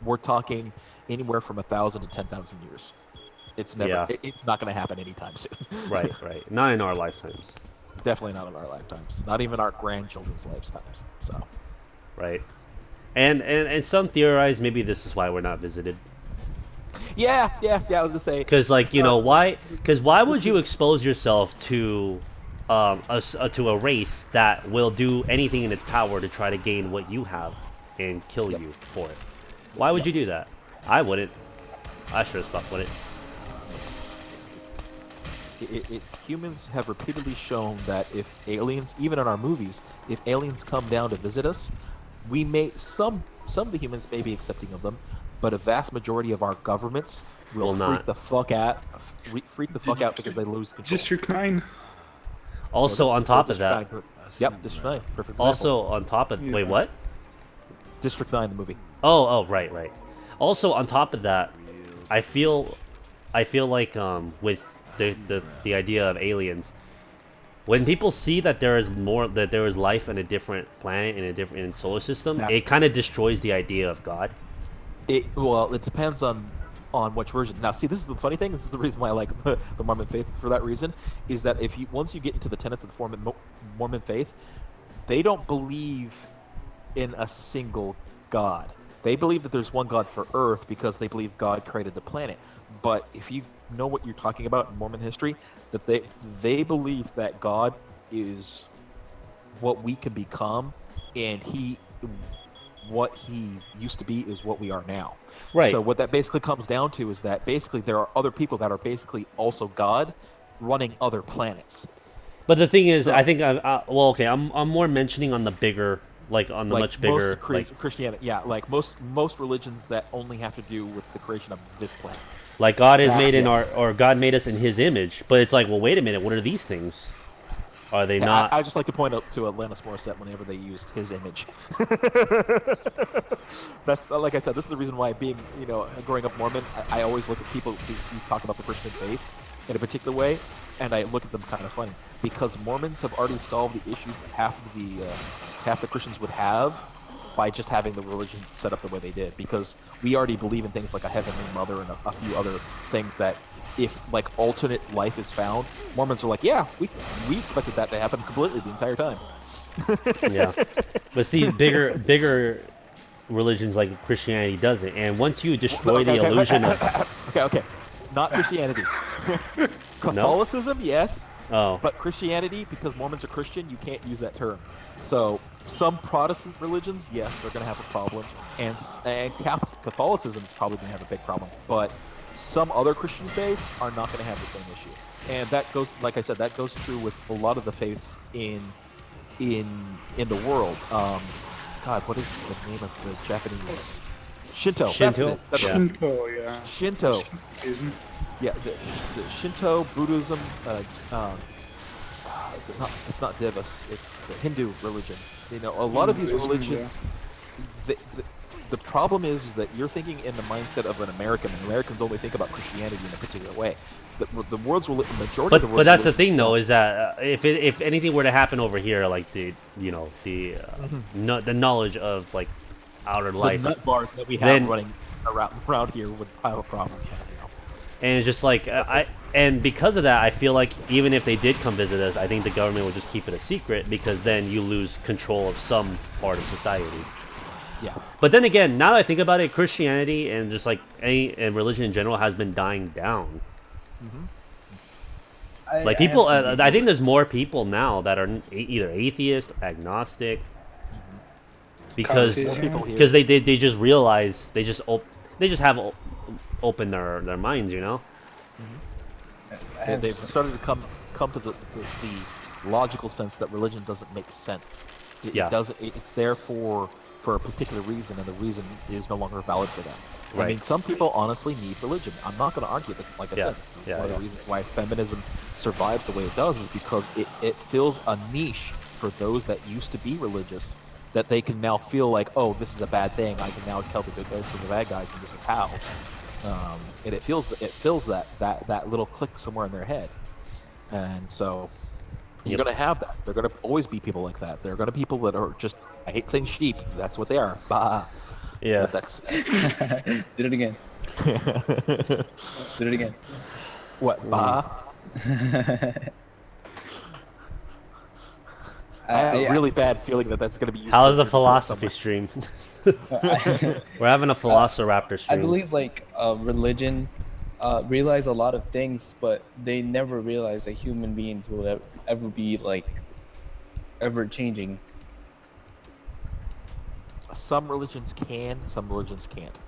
We're talking anywhere from 1,000 to 10,000 years. It's never. It's not going to happen anytime soon. Right. Not in our lifetimes. Definitely not in our lifetimes. Not even our grandchildren's lifetimes. So. Right. And some theorize maybe this is why we're not visited. Yeah. I was just saying. Because why? Because why would you expose yourself to a race that will do anything in its power to try to gain what you have and kill you for it? Why would you do that? I wouldn't. I sure as fuck wouldn't. it's humans have repeatedly shown that if aliens, even in our movies, if aliens come down to visit us, we may some of the humans may be accepting of them, but a vast majority of our governments will freak the fuck out, because they lose control. District 9. Also, on top of that, Yep, District 9, perfect example. Also, on top of wait, what? District 9, the movie. Oh, right. Also, on top of that, I feel like with the idea of aliens, when people see that there is life on a different planet in a different solar system, it kind of destroys the idea of God. It depends on which version. Now, see, this is the funny thing. This is the reason why I like the Mormon faith for that reason. Is that once you get into the tenets of the Mormon faith, they don't believe in a single God. They believe that there's one God for Earth because they believe God created the planet. But if you know what you're talking about in Mormon history, that they believe that God is what we can become, and what he used to be is what we are now. Right. So what that basically comes down to is that basically there are other people that are basically also God running other planets. But the thing is, I think I'm more mentioning on the bigger, much bigger, Christianity. Yeah, like most religions that only have to do with the creation of this planet. Like God is made in or God made us in His image. But it's like, well, wait a minute, what are these things? Are they not? I just like to point out to Alanis Morissette whenever they used his image. That's like I said. This is the reason why, growing up Mormon, I always look at people who talk about the Christian faith in a particular way, and I look at them kind of funny because Mormons have already solved the issues that half the Christians would have by just having the religion set up the way they did. Because we already believe in things like a heavenly mother and a few other things that, if like alternate life is found, Mormons are like, yeah, we expected that to happen completely the entire time. Yeah, but see, bigger religions like Christianity doesn't, and once you destroy the illusion of okay, not Christianity, Catholicism, yes. Oh, but Christianity, because Mormons are Christian, you can't use that term. So some Protestant religions, yes, they're going to have a problem, and Catholicism is probably going to have a big problem, but some other Christian faiths are not going to have the same issue, and that goes, like I said, that goes true with a lot of the faiths in the world. God, what is the name of the Japanese? Shinto. Shinto. That's it. Shinto, yeah. Shinto. Shintoism. Yeah, the Shinto, Buddhism. It's not Devas. It's the Hindu religion. A lot of these religions. The problem is that you're thinking in the mindset of an American, and Americans only think about Christianity in a particular way. The world's majority of the world's but that's the thing, though, is that if anything were to happen over here, like the knowledge of like outer life, the nut bars that we have running around here would have a problem. And it's just like and because of that, I feel like even if they did come visit us, I think the government would just keep it a secret, because then you lose control of some part of society. Yeah. But then again, now that I think about it, Christianity and just like and religion in general has been dying down. Mm-hmm. Like people, I think there's more people now that are either atheist, agnostic, because they just realize they just have opened their minds, And they've started to come to the logical sense that religion doesn't make sense. It doesn't. It's there for a particular reason, and the reason is no longer valid for them. Right. I mean, some people honestly need religion. I'm not going to argue that. Like I said, one of the reasons why feminism survives the way it does is because it fills a niche for those that used to be religious, that they can now feel like, oh, this is a bad thing. I can now tell the good guys from the bad guys, and this is how. And it fills that little click somewhere in their head, and so you're going to have that. There are going to always be people like that. There are going to be people that are just, I hate saying sheep. That's what they are. Bah. Yeah. Did it again. Did it again. What? Bah. I have a really bad feeling that that's going to be used. How's the philosophy stream? We're having a Velociraptor stream. I believe religion realize a lot of things, but they never realize that human beings will ever be ever changing. Some religions can, some religions can't.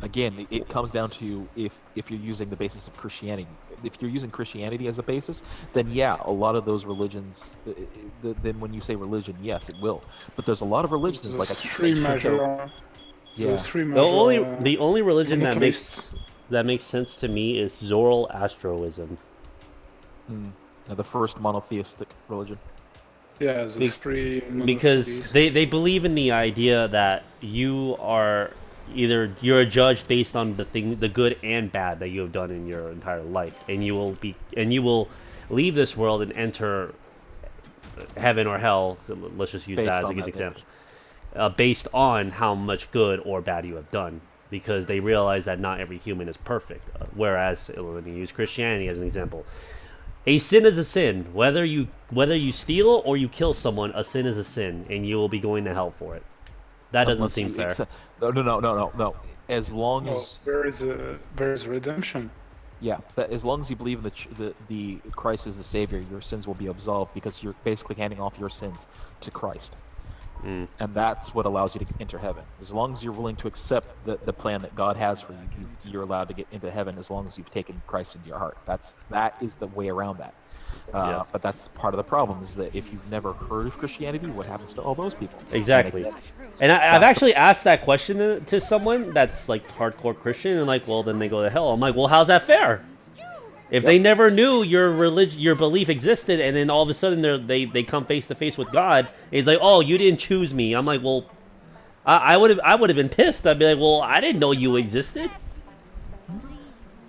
Again, it comes down to if you're using the basis of Christianity. If you're using Christianity as a basis, then yeah, a lot of those religions. Then when you say religion, yes, it will. But there's a lot of religions, The like I keep three saying, Shinto. major, Yeah. the three The major only religion monotheists. that makes sense to me is Zoroastrianism. The first monotheistic religion. Yeah, the three Because monotheists. they believe in the idea that you are you're a judge based on the good and bad that you have done in your entire life, and you will leave this world and enter heaven or hell. Let's just use that as a good example. Based on how much good or bad you have done, because they realize that not every human is perfect. Whereas, let me use Christianity as an example. A sin is a sin. Whether you steal or you kill someone, a sin is a sin, and you will be going to hell for it. That doesn't seem fair. No. As long as there is redemption. Yeah, but as long as you believe in the Christ is the Savior, your sins will be absolved because you're basically handing off your sins to Christ. And that's what allows you to enter heaven. As long as you're willing to accept the plan that God has for you, you're allowed to get into heaven as long as you've taken Christ into your heart. That is the way around that. But that's part of the problem, is that if you've never heard of Christianity, what happens to all those people? Exactly. And I've actually asked that question to someone that's like hardcore Christian, and like, well, then they go to hell. I'm like, well, how's that fair? If they never knew your belief existed, and then all of a sudden they come face to face with God, it's like, oh, you didn't choose me. I'm like, well, I would have been pissed. I'd be like, well, I didn't know you existed.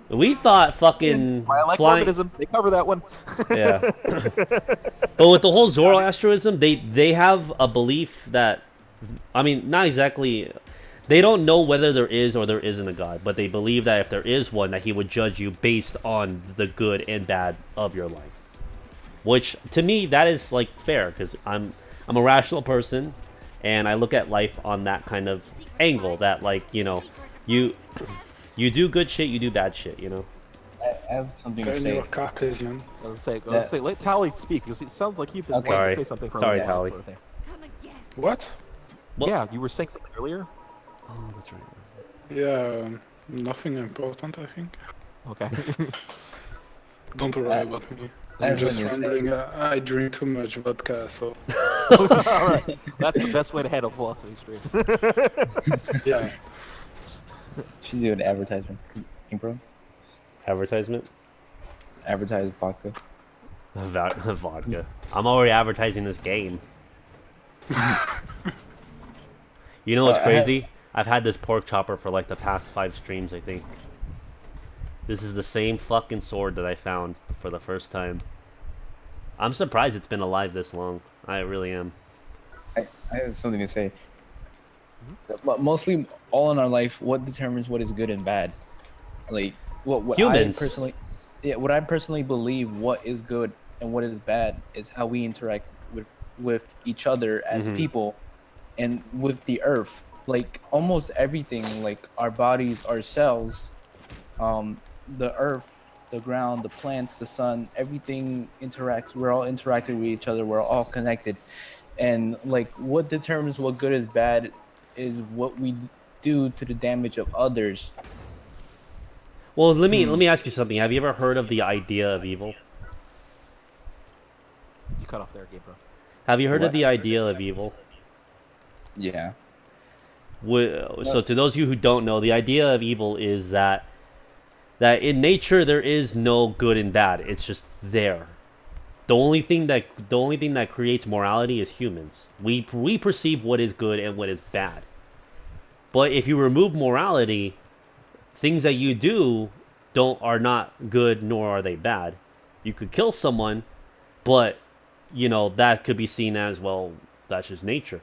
We thought fucking flying. Mormonism, they cover that one. Yeah. But with the whole Zoroastrianism, they have a belief that, I mean, not exactly. They don't know whether there is or there isn't a God, but they believe that if there is one, that he would judge you based on the good and bad of your life. Which, to me, that is, like, fair, because I'm a rational person, and I look at life on that kind of angle, that, like, you know, you do good shit, you do bad shit, you know? I have something to say. Cartesian. I was gonna say, let Tally speak, because it sounds like you've been wanting to say something for a Sorry, while. Tally. What? Yeah, you were saying something earlier. Oh, that's right. Yeah, nothing important, I think. Okay. Don't worry about me. I'm just wondering. I drink too much vodka, so. Alright, that's the best way to handle philosophy stream. Yeah. Should do an advertisement, bro. Advertisement? Advertise vodka. Vodka. I'm already advertising this game. You know what's crazy? I've had this pork chopper for like the past 5 streams, I think. This is the same fucking sword that I found for the first time. I'm surprised it's been alive this long. I really am. I have something to say. Mostly, all in our life, what determines what is good and bad? Like, what humans. What I personally believe, what is good and what is bad, is how we interact with each other as people, and with the earth. Like, almost everything, like our bodies, our cells, the earth, the ground, the plants, the sun, everything interacts. We're all interacting with each other. We're all connected. And like, what determines what good is bad is what we do to the damage of others. Well, let me ask you something. Have you ever heard of the idea of evil? You cut off there, Gabriel. Have you heard of the idea of evil? Yeah. So to those of you who don't know, the idea of evil is that in nature there is no good and bad. It's just there. The only thing that creates morality is humans. We perceive what is good and what is bad. But if you remove morality, things that you do are not good nor are they bad. You could kill someone, but you know that could be seen as, well, that's just nature.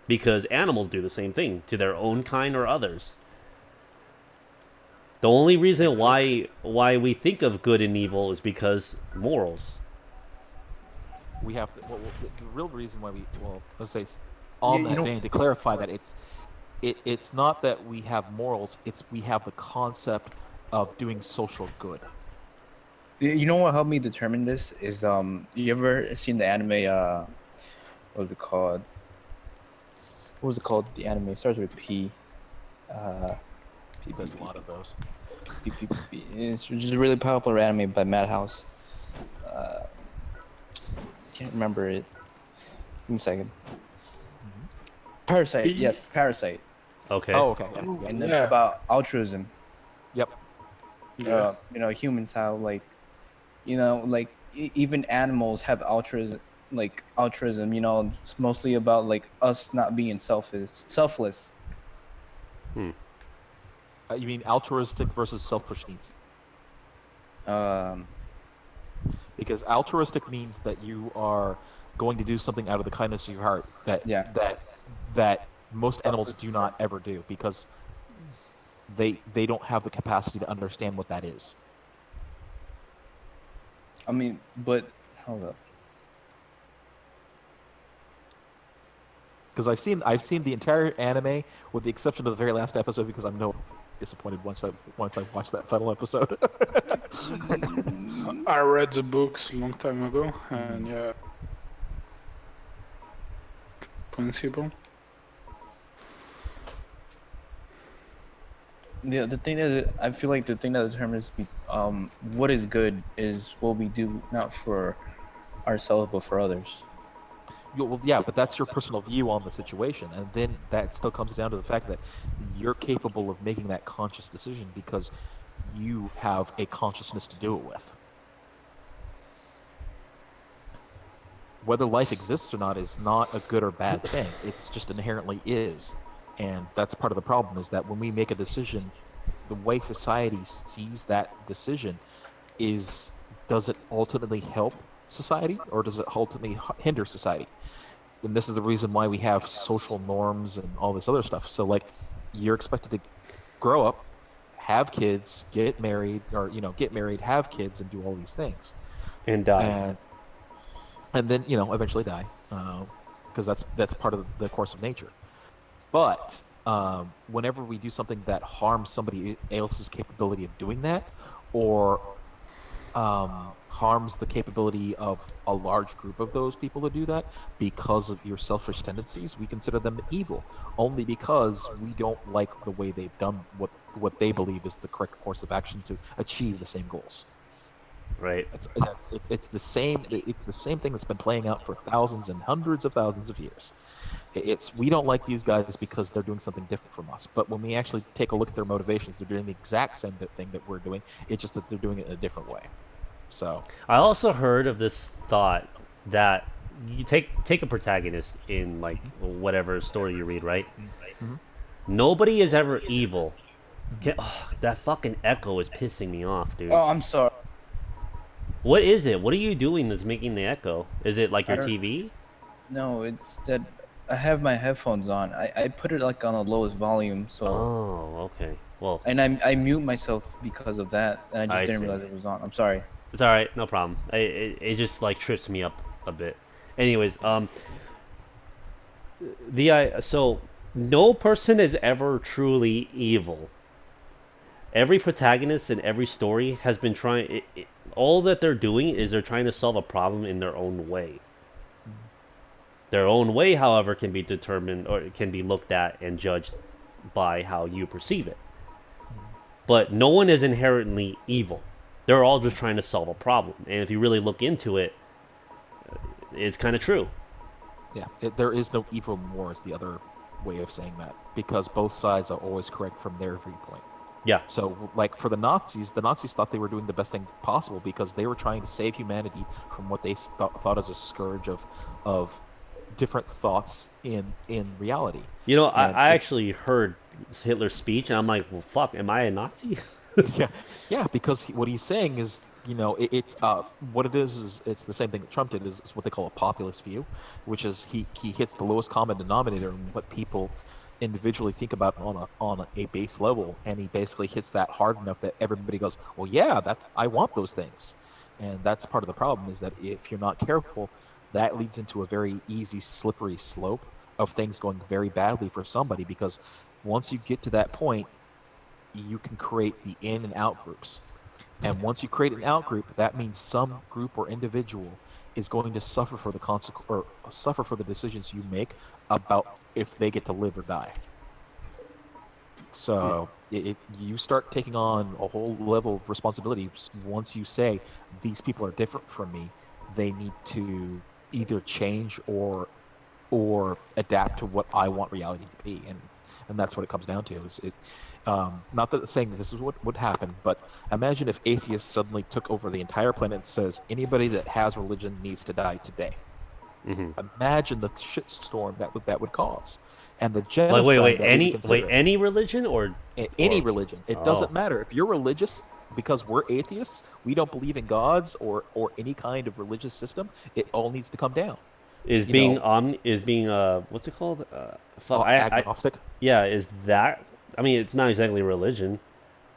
Because animals do the same thing to their own kind or others. The only reason why we think of good and evil is because morals. We have to, the real reason why let's say on that vein, to clarify that it's not that we have morals, it's we have the concept of doing social good. You know what helped me determine this is you ever seen the anime what was it called? What was it called? The anime, it starts with P. He does a lot of those. It's just a really popular anime by Madhouse. Can't remember it. Give me a second. Parasite, yes, Parasite. Okay. Oh, okay. Yeah. And then about altruism. Yep. Humans how even animals have altruism. It's mostly about like us not being selfless. You mean altruistic versus selfish needs? Because altruistic means that you are going to do something out of the kindness of your heart that most animals do not ever do because they don't have the capacity to understand what that is. I mean, but hold up. Because I've seen the entire anime with the exception of the very last episode because I'm no disappointed once I watched that final episode. I read the books a long time ago, and yeah, principle. Yeah, the thing that I feel like the thing that determines what is good is what we do, not for ourselves but for others. Well, yeah, but that's your personal view on the situation, and then that still comes down to the fact that you're capable of making that conscious decision because you have a consciousness to do it with. Whether life exists or not is not a good or bad thing. It's just inherently is. And that's part of the problem is that when we make a decision, the way society sees that decision is, does it ultimately help society or does it ultimately hinder society? And this is the reason why we have social norms and all this other stuff. So like you're expected to grow up, have kids, get married, have kids and do all these things. And die. And then, eventually die. Because that's part of the course of nature. But whenever we do something that harms somebody else's capability of doing that, or harms the capability of a large group of those people to do that because of your selfish tendencies, we consider them evil, only because we don't like the way they've done what they believe is the correct course of action to achieve the same goals. Right. It's the same thing that's been playing out for thousands and hundreds of thousands of years. We don't like these guys because they're doing something different from us. But when we actually take a look at their motivations, they're doing the exact same thing that we're doing. It's just that they're doing it in a different way. So I also heard of this thought that you take a protagonist in like whatever story you read, right? Mm-hmm. Nobody is ever evil. That fucking echo is pissing me off, dude. Oh, I'm sorry. What is it? What are you doing that's making the echo? Is it like your TV? No, it's that I have my headphones on. I put it like on the lowest volume, so. Oh, okay. Well. And I mute myself because of that, and I just didn't realize it was on. I'm sorry. It's all right, no problem. It just like trips me up a bit. Anyways, so no person is ever truly evil. Every protagonist in every story has been trying. All that they're doing is they're trying to solve a problem in their own way. Their own way, however, can be determined or can be looked at and judged by how you perceive it. But no one is inherently evil. They're all just trying to solve a problem. And if you really look into it, it's kind of true. Yeah, there is no evil in war is the other way of saying that. Because both sides are always correct from their viewpoint. Yeah. So, like, for the Nazis thought they were doing the best thing possible because they were trying to save humanity from what they thought as a scourge of different thoughts in reality. I actually heard Hitler's speech, and I'm like, well, fuck, am I a Nazi? yeah, because what he's saying is, it's what it is it's the same thing that Trump did is what they call a populist view, which is he hits the lowest common denominator in what people individually think about on a base level, and he basically hits that hard enough that everybody goes, well, yeah, I want those things. And that's part of the problem is that if you're not careful, that leads into a very easy slippery slope of things going very badly for somebody, because once you get to that point, you can create the in and out groups. And once you create an out group, that means some group or individual is going to suffer for the decisions you make about if they get to live or die. So you start taking on a whole level of responsibility once you say these people are different from me. They need to either change or adapt to what I want reality to be, and that's what it comes down to. Is it? Not that saying that this is what would happen, but imagine if atheists suddenly took over the entire planet and says anybody that has religion needs to die today. Imagine the shitstorm that would cause, and the Like, genocide that we would consider. any religion or Any religion. It Oh. doesn't matter if you're religious. Because we're atheists, we don't believe in gods or any kind of religious system. It all needs to come down. Is You being know, what's it called? agnostic. Yeah, is that? I mean, it's not exactly religion.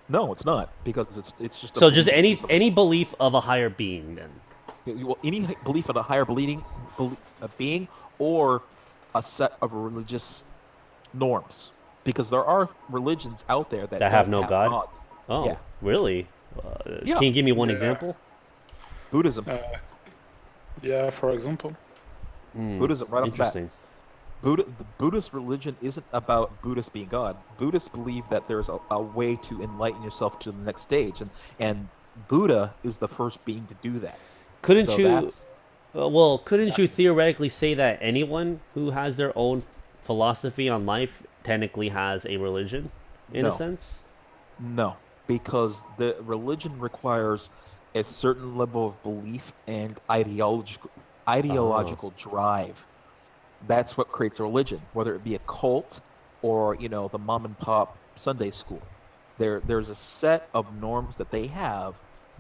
No, it's not because it's just. So just any belief of a higher being, then. Well, any belief in a higher a being or a set of religious norms, because there are religions out there that That have don't no God? gods. Oh, Yeah. really? Yeah. Can you give me one Yeah. example? Buddhism. Yeah, for example. Buddhism, right off the bat. Interesting. The Buddhist religion isn't about Buddhists being God. Buddhists believe that there's a way to enlighten yourself to the next stage, and Buddha is the first being to do that. Couldn't So you? that's- Couldn't you theoretically say that anyone who has their own philosophy on life technically has a religion, in a No. sense? No, because the religion requires a certain level of belief and ideological drive. That's what creates a religion, whether it be a cult or the mom and pop Sunday school. There's a set of norms that they have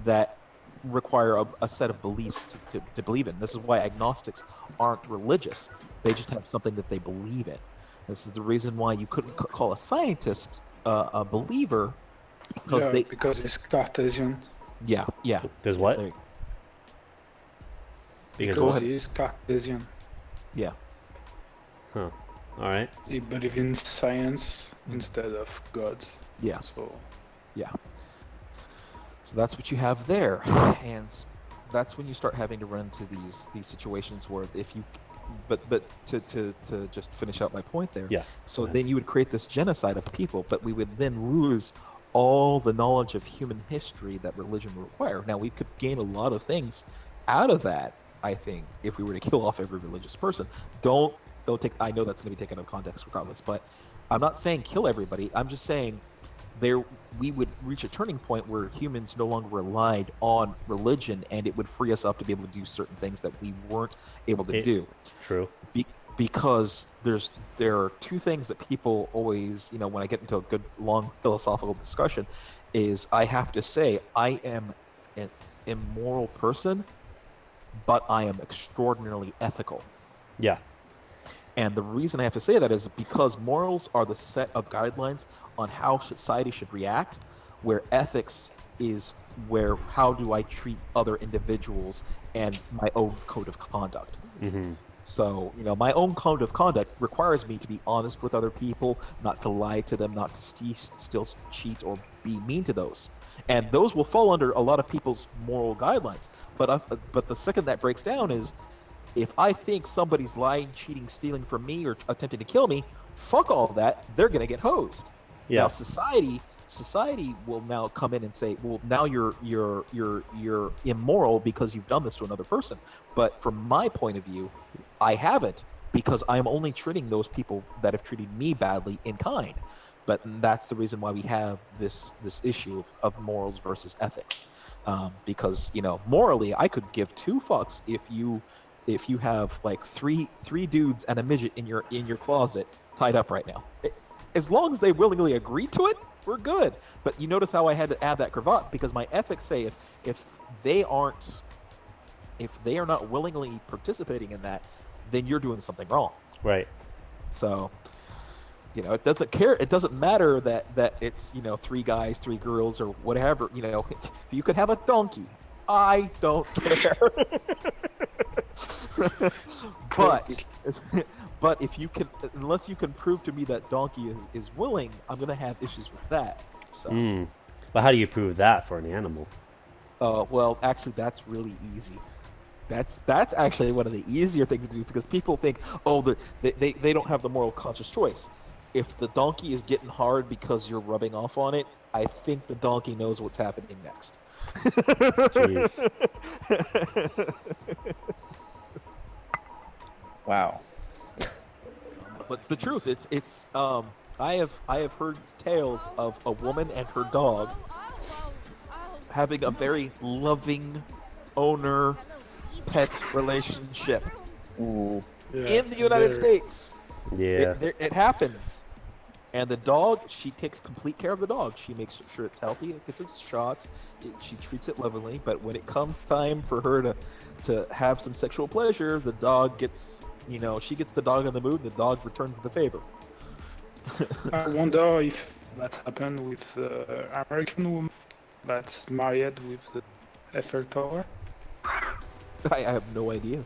that require a set of beliefs to believe in. This is why agnostics aren't religious. They just have something that they believe in. This is the reason why you couldn't call a scientist a believer because because it's Cartesian. Yeah. Because what? There you- Because he is Cartesian. Yeah. Huh. All right. He believes in science instead of God. Yeah. So. Yeah. So that's what you have there, and that's when you start having to run into these situations where if you, but to just finish out my point there. Yeah. So then you would create this genocide of people, but we would then lose all the knowledge of human history that religion would require. Now we could gain a lot of things out of that, I think, if we were to kill off every religious person. Don't take. I know that's going to be taken out of context regardless, but I'm not saying kill everybody. I'm just saying we would reach a turning point where humans no longer relied on religion, and it would free us up to be able to do certain things that we weren't able to do. True. Because there are two things that people always, when I get into a good long philosophical discussion, is I have to say I am an immoral person, but I am extraordinarily ethical. Yeah. And the reason I have to say that is because morals are the set of guidelines on how society should react, where ethics is where how do I treat other individuals and my own code of conduct. Mm-hmm. So, my own code of conduct requires me to be honest with other people, not to lie to them, not to steal, cheat, or be mean to those. And those will fall under a lot of people's moral guidelines. But the second that breaks down is, if I think somebody's lying, cheating, stealing from me, or attempting to kill me, fuck all that. They're gonna get hosed. Yeah. Now society will now come in and say, well, now you're immoral because you've done this to another person. But from my point of view, I haven't, because I'm only treating those people that have treated me badly in kind. But that's the reason why we have this issue of morals versus ethics. Because morally, I could give two fucks if you have like three dudes and a midget in your closet tied up right now. As long as they willingly agree to it, we're good. But you notice how I had to add that cravat, because my ethics say if they are not willingly participating in that, then you're doing something wrong. Right. So, it doesn't matter that it's, three guys, three girls, or whatever, you could have a donkey. I don't care. But if you can, unless you can prove to me that donkey is willing, I'm gonna have issues with that. So. But how do you prove that for an animal? Well, actually, that's really easy. That's actually one of the easier things to do, because people think, oh, they don't have the moral conscious choice. if the donkey is getting hard because you're rubbing off on it, I think the donkey knows what's happening next. Jeez. Wow. But it's the truth. I have heard tales of a woman and her dog having a very loving owner pet relationship Ooh. in the United States. Yeah. It happens. And the dog, she takes complete care of the dog. She makes sure it's healthy, it gets its shots, she treats it lovingly. But when it comes time for her to have some sexual pleasure, the dog gets, she gets the dog in the mood, and the dog returns the favor. I wonder if that's happened with the American woman that's married with the Eiffel Tower. I have no idea.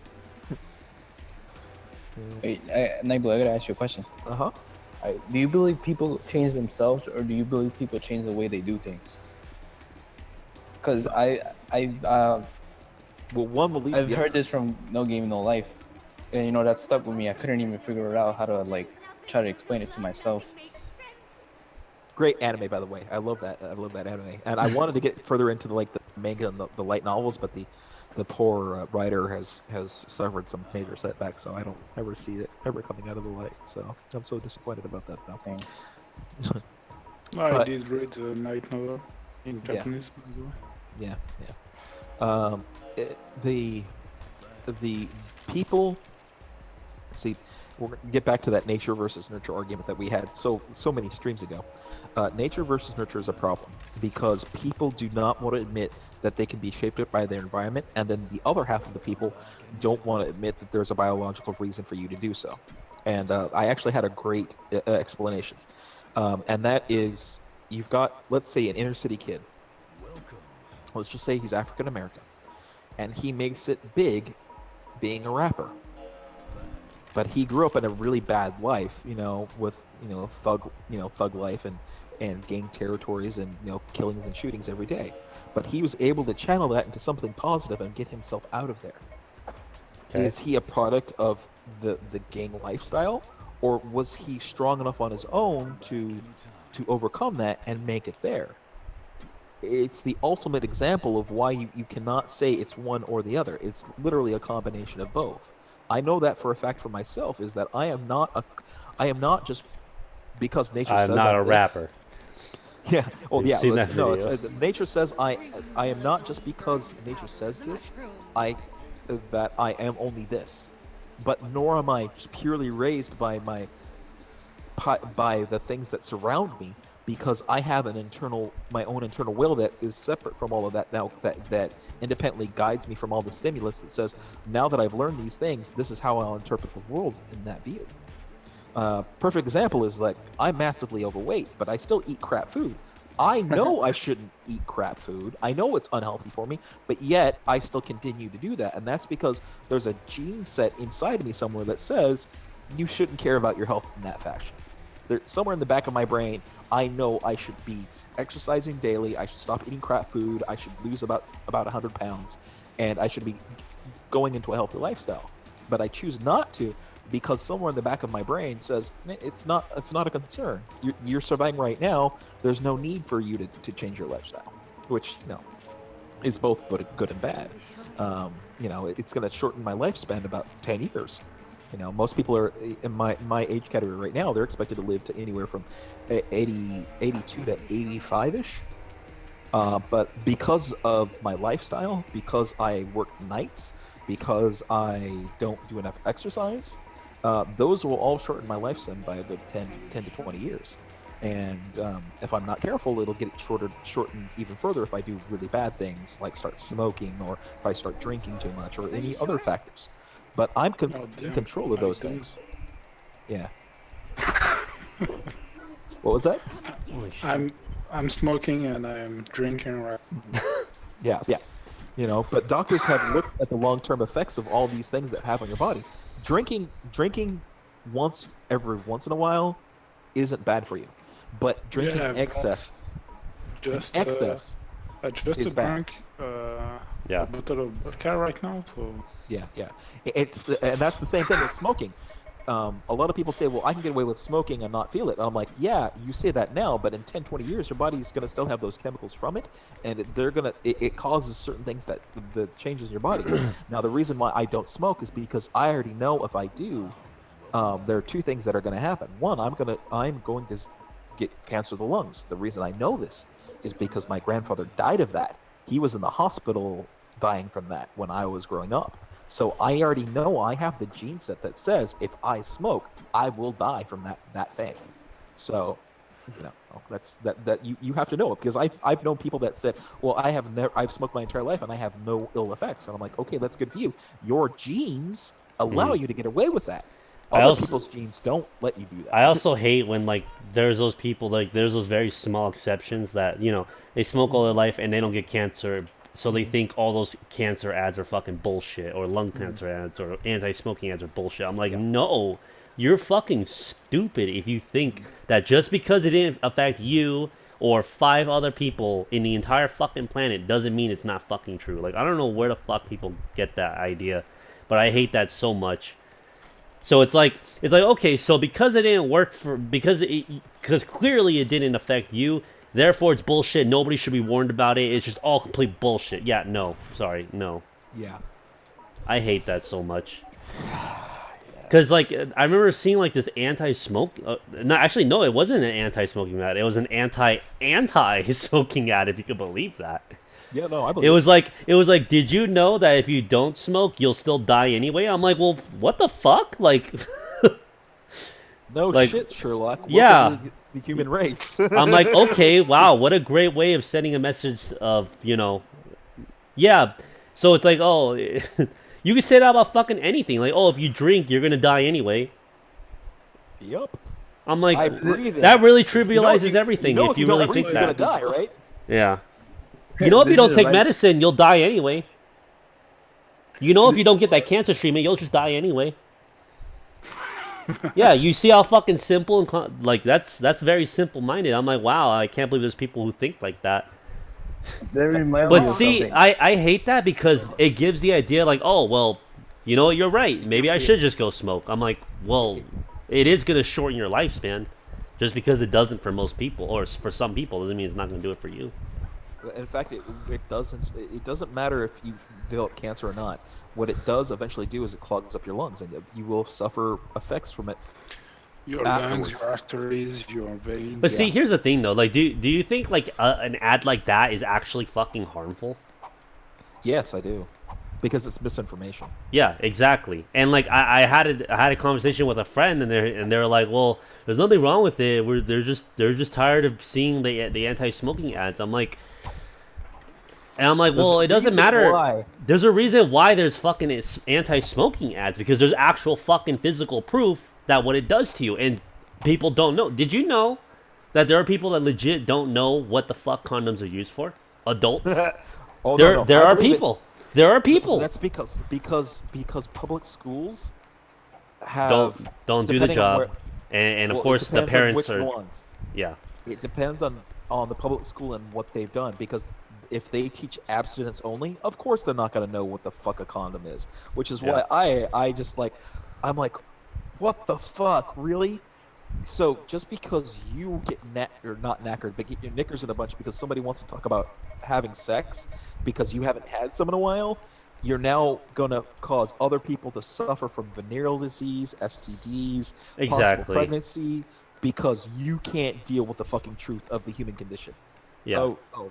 Wait, Nigel, I gotta ask you a question. Uh-huh. Do you believe people change themselves, or do you believe people change the way they do things? Because well, one will lead I've the heard other. this from No Game No Life, and that stuck with me. I couldn't even figure it out how to try to explain it to myself. Great anime, by the way. I love that. I love that anime. And I wanted to get further into the manga and the light novels, but the poor writer has suffered some major setbacks, so I don't ever see it ever coming out of the light. So I'm so disappointed about that now. I did read the light novel in Japanese. Yeah. The people. See, we're gonna get back to that nature versus nurture argument that we had so many streams ago. Nature versus nurture is a problem because people do not want to admit that they can be shaped up by their environment, and then the other half of the people don't want to admit that there's a biological reason for you to do so. And I actually had a great explanation, and that is you've got, let's say, an inner city kid. Let's just say he's African American, and he makes it big being a rapper. But he grew up in a really bad life, with thug life and gang territories and killings and shootings every day. But he was able to channel that into something positive and get himself out of there. Okay. Is he a product of the gang lifestyle, or was he strong enough on his own to overcome that and make it there? It's the ultimate example of why you cannot say it's one or the other. It's literally a combination of both. I know that for a fact for myself, is that I am not just because nature says I'm not a this. rapper. Yeah. Well, You've yeah. seen that No, video. nature says I am not just because nature says this. That I am only this, but nor am I purely raised by the things that surround me, because I have my own internal will that is separate from all of that now, that independently guides me from all the stimulus that says, now that I've learned these things, this is how I'll interpret the world in that view. Perfect example is I'm massively overweight, but I still eat crap food. I know I shouldn't eat crap food. I know it's unhealthy for me, but yet I still continue to do that. And that's because there's a gene set inside of me somewhere that says you shouldn't care about your health in that fashion. Somewhere in the back of my brain, I know I should be exercising daily. I should stop eating crap food. I should lose about 100 pounds, and I should be going into a healthy lifestyle. But I choose not to, because somewhere in the back of my brain says it's not a concern. You're surviving right now. There's no need for you to change your lifestyle, which is both good and bad. It's going to shorten my lifespan about 10 years. Most people are in my age category right now. They're expected to live to anywhere from 82 to 85ish. But because of my lifestyle, because I work nights, because I don't do enough exercise, those will all shorten my lifespan by a good 10 to 20 years. And if I'm not careful, it'll get shortened even further if I do really bad things, like start smoking, or if I start drinking too much, or any other factors. But I'm in control of those things. Yeah. What was that? I'm smoking and I'm drinking right. Yeah. But doctors have looked at the long-term effects of all these things that have on your body. Drinking every once in a while isn't bad for you, but drinking excess I just is bad. drank a bottle of vodka right now, so yeah. And that's the same thing with smoking. a lot of people say, well, I can get away with smoking and not feel it. And I'm like, yeah, you say that now, but in 10, 20 years, your body's going to still have those chemicals from it, and it causes certain things that the changes in your body. Now, the reason why I don't smoke is because I already know if I do, there are two things that are going to happen. One, I'm going to get cancer of the lungs. The reason I know this is because my grandfather died of that. He was in the hospital dying from that when I was growing up. So I already know I have the gene set that says if I smoke, I will die from that thing. So, that you have to know it, because I've known people that said, well, I've smoked my entire life and I have no ill effects. And I'm like, okay, that's good for you. Your genes allow you to get away with that. Other people's genes don't let you do that. I also hate when there's those people, there's those very small exceptions that they smoke all their life and they don't get cancer, so they think all those cancer ads are fucking bullshit, or lung cancer ads or anti-smoking ads are bullshit. I'm like, no, you're fucking stupid if you think that just because it didn't affect you or 5 other people in the entire fucking planet doesn't mean it's not fucking true. Like, I don't know where the fuck people get that idea, but I hate that so much. So it's like okay, so because it didn't work because clearly it didn't affect you, therefore it's bullshit. Nobody should be warned about it. It's just all complete bullshit. Yeah, no, sorry, no. Yeah. I hate that so much. Cause I remember seeing this anti-smoke. No, it wasn't an anti-smoking ad. It was an anti-smoking ad. If you could believe that. Yeah, no, I believe it was like, did you know that if you don't smoke, you'll still die anyway? I'm like, well, what the fuck? No shit, Sherlock. Look yeah. at the human race. I'm like, okay, wow, what a great way of sending a message of, yeah. So it's like, oh, you can say that about fucking anything. Like, oh, if you drink, you're gonna die anyway. Yup. I'm like, that really trivializes everything if you really think that. You're gonna die, right? Yeah. If you don't take medicine, you'll die anyway. If you don't get that cancer treatment, you'll just die anyway. Yeah, you see how fucking simple and that's very simple-minded. I'm like, wow, I can't believe there's people who think like that. But see, I hate that because it gives the idea oh, well, you're right. Maybe I should just go smoke. I'm like, well, it is gonna shorten your lifespan. Just because it doesn't for most people, or for some people, doesn't mean it's not gonna do it for you. In fact, it doesn't matter if you develop cancer or not. What it does eventually do is it clogs up your lungs, and you will suffer effects from it. Your lungs, your arteries, your veins. But see, here's the thing though. Do you think an ad like that is actually fucking harmful? Yes, I do, because it's misinformation. Yeah, exactly. And I had a conversation with a friend, and they were like, well, there's nothing wrong with it. They're just tired of seeing the anti-smoking ads. I'm like, well, it doesn't matter. Why. There's a reason why there's fucking anti-smoking ads, because there's actual fucking physical proof that what it does to you, and people don't know. Did you know that there are people that legit don't know what the fuck condoms are used for? Adults. There are people. There are people. That's because public schools have don't do the job, and of course the parents are. Ones. Yeah. It depends on the public school and what they've done, because if they teach abstinence only, of course they're not going to know what the fuck a condom is, which is why I'm like, what the fuck, really? So just because you get not knackered, but get your knickers in a bunch because somebody wants to talk about having sex because you haven't had some in a while, you're now going to cause other people to suffer from venereal disease, STDs, possible pregnancy, because you can't deal with the fucking truth of the human condition. Yeah. Oh.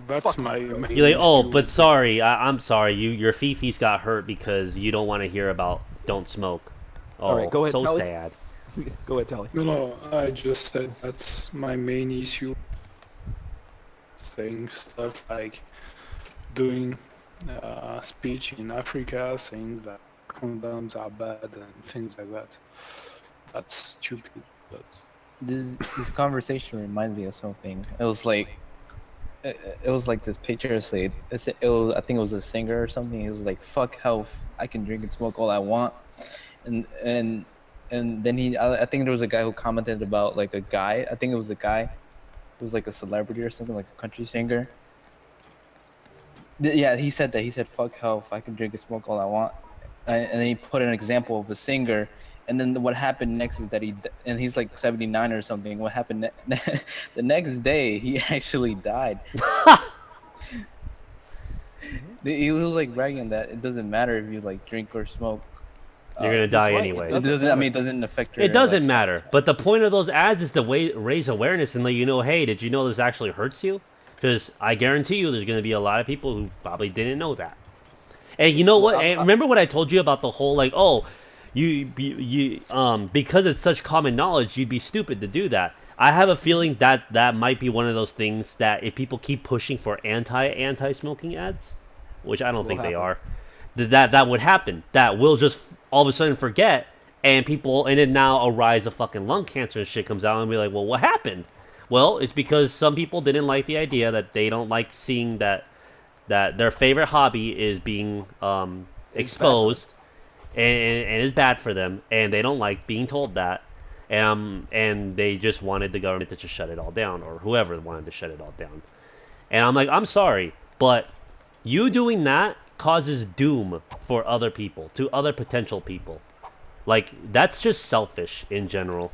That's my. You're like, oh, but sorry, I'm sorry. Your fifis got hurt because you don't want to hear about don't smoke. Oh, all right, go ahead, so Tally. Sad. Go ahead, Tally. No, I just said that's my main issue. Saying stuff like doing speech in Africa, saying that condoms are bad and things like that. That's stupid. But this conversation reminded me of something. It was like this picture. I think it was a singer or something. It was like, "Fuck health. I can drink and smoke all I want." And then I think there was a guy who commented about like a guy. I think it was a guy. It was like a celebrity or something, like a country singer. Yeah, he said that. He said, "Fuck health. I can drink and smoke all I want." And then he put an example of a singer, And then what happened next is that and he's like 79 or something. What happened the next day, he actually died. He was like bragging that it doesn't matter if you like drink or smoke. You're gonna die anyway. It doesn't. I mean, it doesn't affect your. It doesn't matter. But the point of those ads is to raise awareness and let you know, hey, did you know this actually hurts you? Because I guarantee you, there's gonna be a lot of people who probably didn't know that. And you know what? And remember what I told you about the whole like, oh, you because it's such common knowledge, you'd be stupid to do that. I have a feeling that might be one of those things that if people keep pushing for anti-smoking ads, which I don't think they are, that would happen. That we'll just all of a sudden forget, and then now a rise of fucking lung cancer and shit comes out and be like, well, what happened? Well, it's because some people didn't like the idea that they don't like seeing that their favorite hobby is being exposed and is bad for them, and they don't like being told that, and they just wanted the government to just shut it all down, or whoever wanted to shut it all down. And I'm like, I'm sorry, but you doing that causes doom for other people, to other potential people. Like, that's just selfish in general.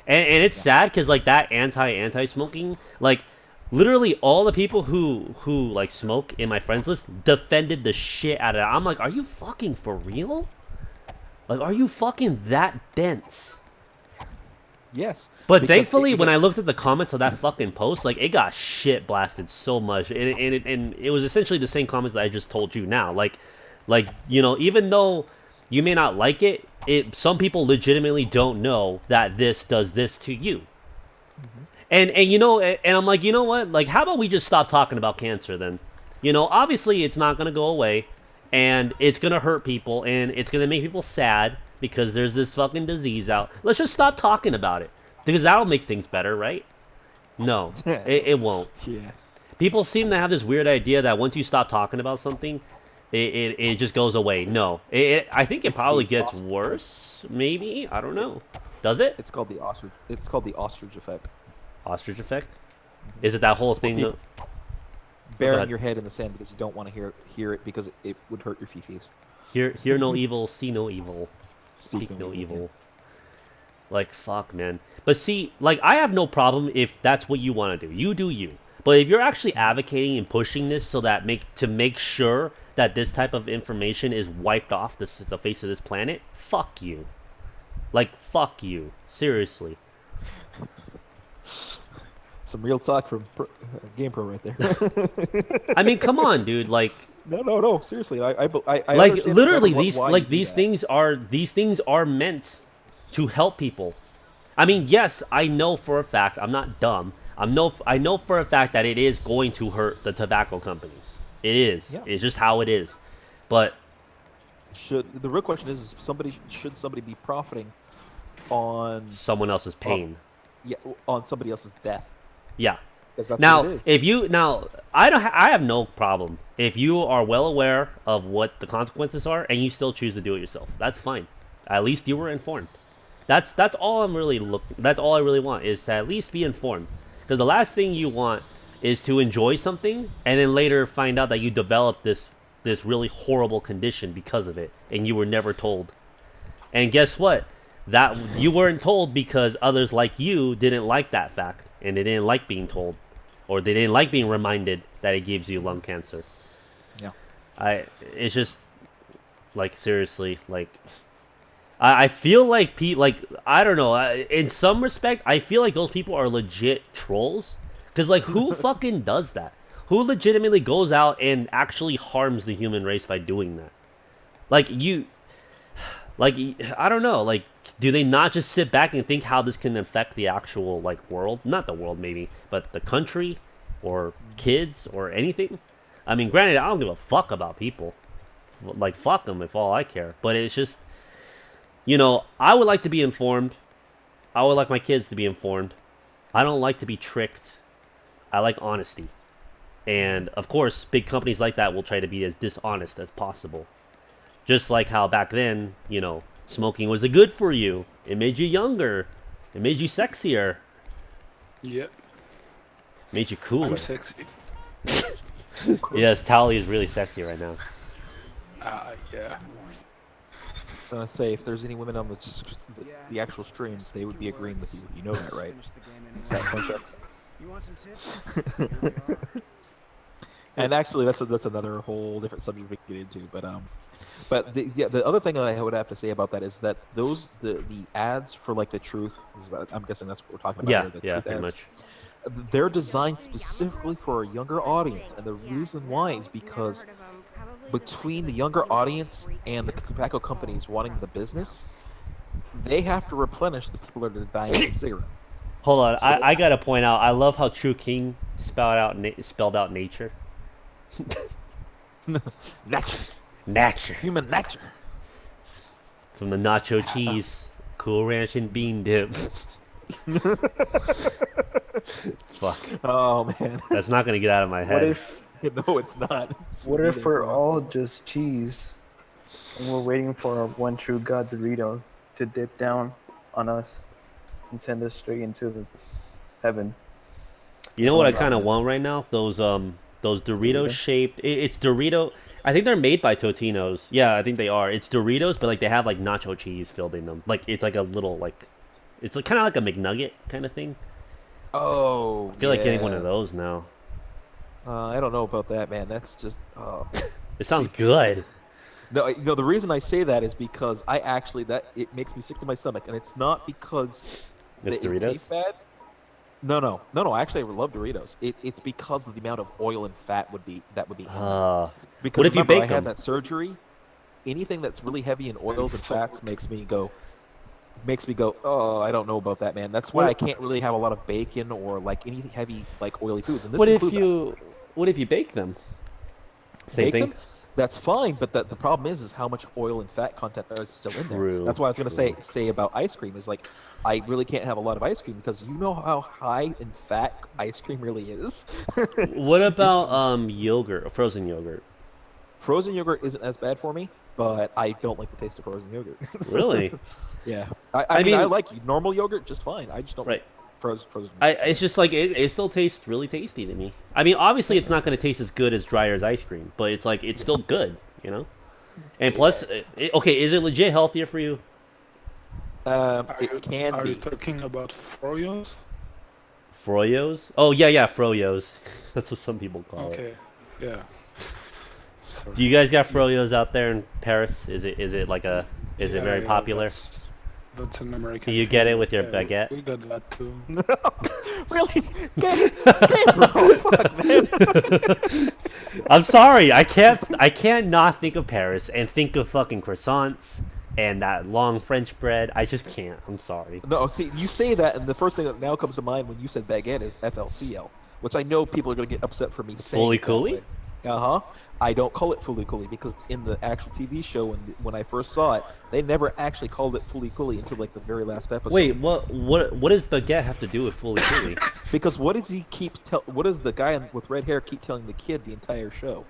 And it's sad because like that anti-smoking, like literally all the people who like smoke in my friends list defended the shit out of it. I'm like, are you fucking for real? Like, are you fucking that dense? Yes. But thankfully, when I looked at the comments of that fucking post, like, it got shit blasted so much, and it was essentially the same comments that I just told you now. Like, you know, even though you may not like it, some people legitimately don't know that this does this to you. And you know, and I'm like, you know what? Like, how about we just stop talking about cancer then? You know, obviously it's not gonna go away, and it's gonna hurt people, and it's gonna make people sad because there's this fucking disease out. Let's just stop talking about it, because that'll make things better, right? No, it won't. Yeah. People seem to have this weird idea that once you stop talking about something, it just goes away. No, I think it probably gets worse. Maybe, I don't know. Does it? It's called the ostrich. It's called the ostrich effect. Ostrich effect? Is it that whole thing? Burying your head in the sand because you don't want to hear it because it would hurt your fifis. Hear no evil, see no evil, speak no evil. Like, fuck, man. But see, like, I have no problem if that's what you want to do. You do you. But if you're actually advocating and pushing this so that to make sure that this type of information is wiped off the face of this planet, fuck you. Like, fuck you. Seriously. Some real talk from GamePro right there. I mean, come on, dude. Like, no. Seriously, I like literally these things are meant to help people. I mean, yes, I know for a fact. I'm not dumb. I know for a fact that it is going to hurt the tobacco companies. It is. Yeah. It's just how it is. But the real question is should somebody be profiting on someone else's pain? On somebody else's death. Yeah. That's now, what it is. if you I have no problem if you are well aware of what the consequences are and you still choose to do it yourself. That's fine. At least you were informed. That's all I'm really That's all I really want is to at least be informed. Because the last thing you want is to enjoy something and then later find out that you developed this really horrible condition because of it and you were never told. And guess what? That you weren't told because others like you didn't like that fact. And they didn't like being told, or they didn't like being reminded that it gives you lung cancer. Yeah. It's just, like, seriously, like, I feel like I don't know. In some respect, I feel like those people are legit trolls. Because, like, who fucking does that? Who legitimately goes out and actually harms the human race by doing that? Like, I don't know, like, do they not just sit back and think how this can affect the actual, like, world? Not the world, maybe, but the country, or kids, or anything? I mean, granted, I don't give a fuck about people. Like, fuck them if all I care. But it's just, you know, I would like to be informed. I would like my kids to be informed. I don't like to be tricked. I like honesty. And, of course, big companies like that will try to be as dishonest as possible. Just like how back then, you know, smoking was good for you. It made you younger. It made you sexier. Yep. Made you cooler. I'm sexy. Yes, Tally is really sexy right now. Yeah. gonna say, if there's any women on the actual stream, they would be agreeing with you. You know that, right? It's that push-up. You want some tips? Here we are. And actually, that's another whole different subject we can get into. But the other thing I would have to say about that is that the ads for like the truth, I'm guessing that's what we're talking about. Yeah, here, the yeah, truth pretty ads, much. they're designed specifically for a younger audience, and the reason why is because between the younger audience and the tobacco companies wanting the business, they have to replenish the people that are dying from cigarettes. Hold on, So I gotta point out. I love how True King spelled out nature. Nature. Human nature. From the nacho cheese, Cool Ranch and bean dip. Fuck. Oh man. That's not gonna get out of my head. What if? No, it's not. What if we're all just cheese, and we're waiting for our one true God Dorito to dip down on us and send us straight into heaven? You know what I kind of want right now? Those Dorito shaped. It's Dorito. I think they're made by Totino's. Yeah, I think they are. It's Doritos, but like they have like nacho cheese filled in them. Like it's like a little like, it's like, kind of like a McNugget kind of thing. Oh, I feel like getting one of those now. I don't know about that, man. That's just. It sounds good. No, the reason I say that is because it makes me sick to my stomach, and it's not because It's it Doritos? tastes bad. No. Actually, I love Doritos. It's because of the amount of oil and fat in them. Because what if you remember, bake I had them? that surgery. Anything that's really heavy in oils and fats makes me go. Oh, I don't know about that, man. That's why I can't really have a lot of bacon or like any heavy like oily foods. And this What if you bake them? Same bake thing. them? That's fine, but the problem is how much oil and fat content there is still in there. True, That's why I was gonna say about ice cream is like, I really can't have a lot of ice cream because you know how high in fat ice cream really is. What about yogurt, frozen yogurt? Frozen yogurt isn't as bad for me, but I don't like the taste of frozen yogurt. Really? Yeah. I mean, I like normal yogurt just fine. I just don't like frozen. It's just like it still tastes really tasty to me. I mean, obviously it's not going to taste as good as Dreyer's ice cream, but it's like it's still good, you know. And plus, okay, is it legit healthier for you? It can Are be. you talking about Froyos? Froyos? Oh yeah, Froyos. That's what some people call it. Okay, yeah. Do you guys got Froyos out there in Paris? Is it very popular? That's an American. Do you thing. get it with your Yeah, baguette? We got that too. Really? Bro, fuck, man. I'm sorry, I can't not think of Paris and think of fucking croissants and that long French bread. I just can't. I'm sorry. No, see, you say that, and the first thing that now comes to mind when you said baguette is FLCL, which I know people are going to get upset for me saying. Fully Cooley? Uh-huh. I don't call it Fully Cooley because in the actual TV show, when I first saw it, they never actually called it Fully Cooley until like the very last episode. Wait, what does baguette have to do with Fully Cooley? Because what does the guy with red hair keep telling the kid the entire show?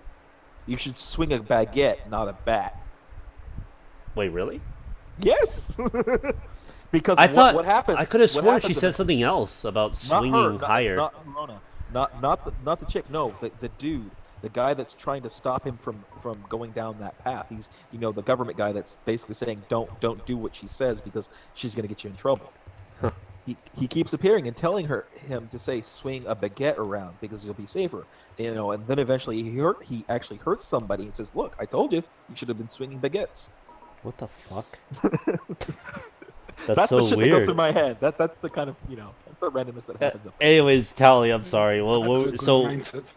You should swing a baguette, not a bat. Wait, really? Yes. Because I thought what happens? I could have what sworn happens she in said the- something else about Not swinging her, higher. Not Rona. Not the chick. No, the dude, the guy that's trying to stop him from going down that path. He's the government guy that's basically saying don't do what she says because she's gonna get you in trouble. He keeps appearing and telling him to say swing a baguette around because you'll be safer. And then eventually he actually hurts somebody and says, "Look, I told you should have been swinging baguettes." What the fuck? That's so the shit weird. that goes through my head. That's the kind of that's the randomness that happens. Anyways, Tally, I'm sorry. That's a good mindset.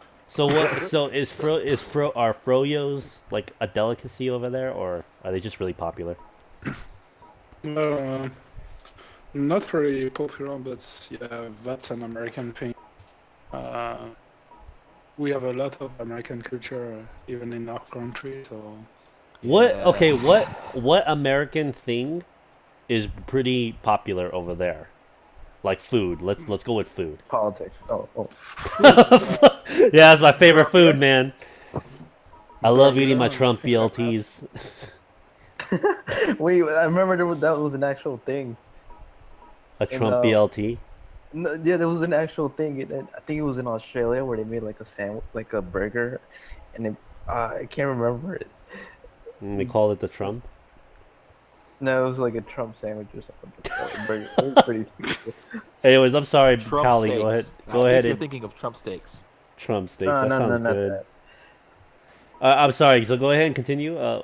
Are Froyos like a delicacy over there, or are they just really popular? Not really popular, but yeah, that's an American thing. We have a lot of American culture, even in our country. So. What American thing is pretty popular over there? Like food. Let's go with food. Politics. Oh. Yeah, that's my favorite food, man. I love eating my Trump BLTs. Wait, I remember that was an actual thing. A Trump BLT? No, yeah, there was an actual thing. I think it was in Australia where they made like a sandwich, like a burger, and I can't remember it. And they call it the Trump? No, it was like a Trump sandwich or something. Burger. It was pretty stupid. Anyways, I'm sorry, Trump Tally. steaks. Go ahead. I Go think ahead. You're And thinking of Trump steaks. Trump steaks. That No, sounds not good. that. I'm sorry. So go ahead and continue. Well,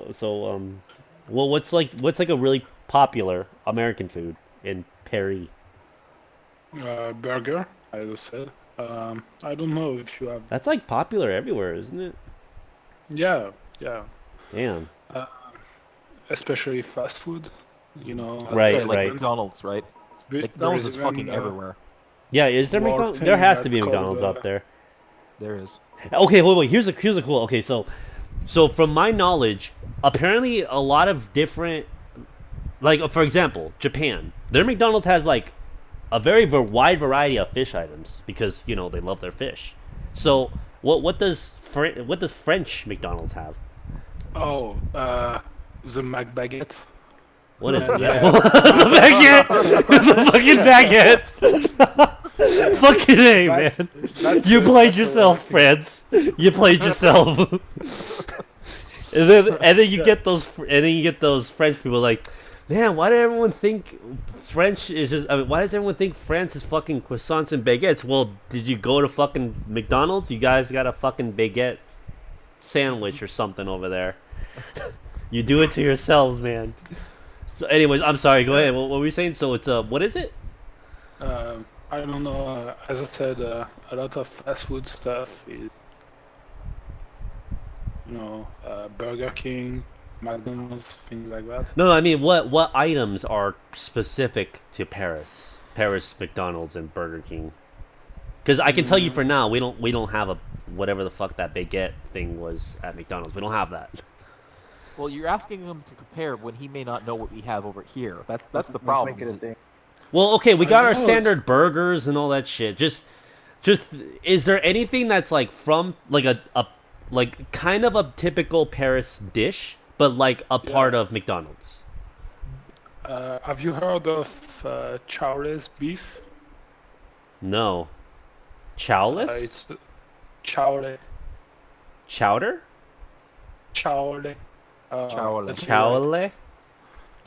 what's like a really popular American food in Paris? Burger, I just said. I don't know if you have. That's like popular everywhere, isn't it? Yeah, yeah. Damn. Especially fast food. You know. Right, like right. McDonald's, right? McDonald's is fucking everywhere. Yeah, is there World McDonald's? thing There has to that's be called, McDonald's up there. There is. Okay, wait. Here's a cool. Okay, so from my knowledge, apparently a lot of different, like for example, Japan. Their McDonald's has like a very wide variety of fish items because they love their fish. So what does French McDonald's have? Oh, the Mac baguette. What is that? Yeah. It's a baguette. It's a fucking baguette. Fucking A, man. You played yourself, France. You played yourself. and then you get those French people like, man, why did everyone think French is just? I mean, why does everyone think France is fucking croissants and baguettes? Well, did you go to fucking McDonald's? You guys got a fucking baguette sandwich or something over there. You do it to yourselves, man. So, anyways, I'm sorry. Go ahead. What were we saying? So it's what is it? I don't know. As I said, a lot of fast food stuff is, Burger King, McDonald's, things like that. No, I mean what items are specific to Paris? Paris McDonald's and Burger King. Because I can tell you for now, we don't have a whatever the fuck that baguette thing was at McDonald's. We don't have that. Well, you're asking him to compare when he may not know what we have over here. That's the problem. Well, okay, we got our standard burgers and all that shit. Just is there anything that's like from like a like kind of a typical Paris dish, but like a part of McDonald's? Have you heard of Charles beef? No. Chowless? It's Chowle. Chowder? Chowle. Chowle?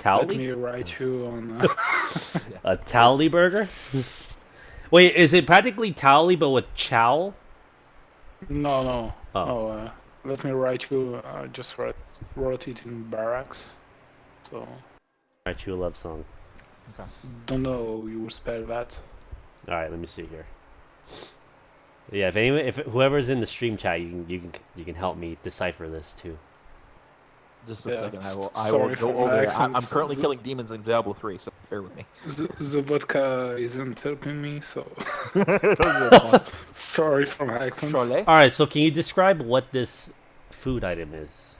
Let me write you on. A Towley burger? Wait, is it practically Towley but with chow? No. Oh. No, let me write you. I just wrote it in barracks. So. Write you a love song. Okay. Don't know you will spell that. All right, let me see here. Yeah, if whoever's in the stream chat, you can help me decipher this too. Just a second, I will go over there. I'm currently killing demons in Diablo 3, so bear with me. The vodka isn't helping me, so sorry for my accent. All right, so can you describe what this food item is?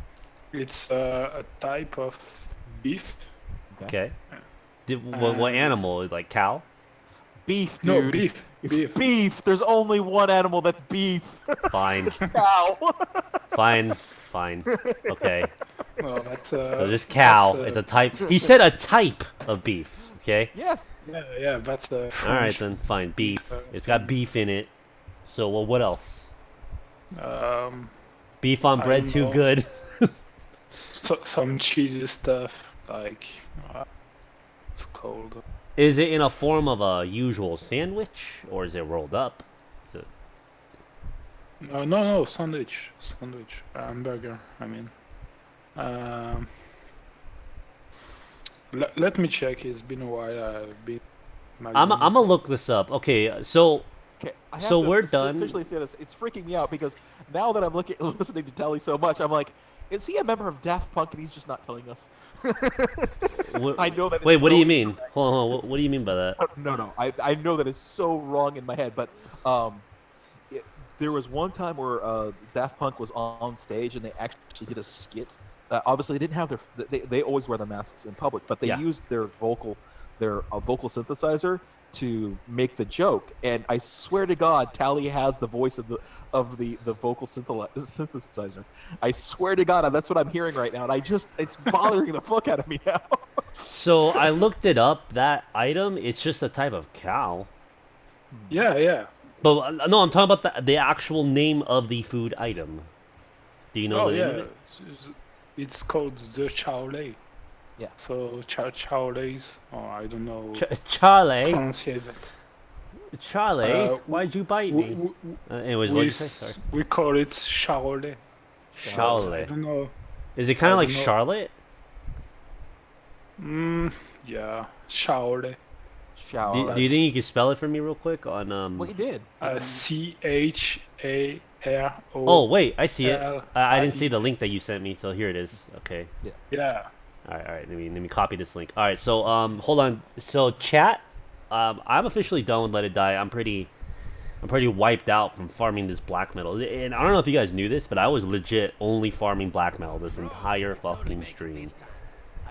It's a type of beef. Okay. What animal? Like cow? Beef, dude. No, beef. Beef. There's only one animal that's beef. Fine. Cow. Fine. Okay. No, that's so just cow. It's a type. He said a type of beef. Okay. Yes. Yeah. That's All right then. Fine. Beef. It's got beef in it. So what else? Beef on bread too good. Some cheesy stuff like it's called. Is it in a form of a usual sandwich or is it rolled up? Is it... No, sandwich, hamburger. I mean, let me check. It's been a while. I've been. I'm gonna look this up. Okay, so we're done. Officially say this. It's freaking me out because now that I'm listening to Telly so much, I'm like, is he a member of Daft Punk and he's just not telling us? I know that. Wait, what do you mean? Hold on. What do you mean by that? No. I know that is so wrong in my head, but there was one time where Daft Punk was on stage and they actually did a skit. Obviously, they didn't have they always wear the masks in public, but they used their vocal synthesizer to make the joke. And I swear to God, Tally has the voice of the vocal synthesizer. I swear to God, that's what I'm hearing right now, and it's bothering the fuck out of me now. So I looked it up. That item, it's just a type of cow. Yeah. But no, I'm talking about the actual name of the food item. Do you know the name of it? It's called the Chowle. Yeah. So Charles, or I don't know. Charlie. Pronounce it. Charlie, why'd you bite me? Anyways, what'd you say? Sorry. We call it Charlotte. Charlotte. I don't know. Is it kind of I like don't know. Charlotte? Yeah, Charlotte. Do you think you could spell it for me real quick on Well, he did. CHARO. Oh wait, I see it. I didn't see the link that you sent me, so here it is. Okay. Yeah. All right. Let me copy this link. All right. So hold on. So chat, I'm officially done with Let It Die. I'm pretty wiped out from farming this black metal. And I don't know if you guys knew this, but I was legit only farming black metal this entire fucking stream.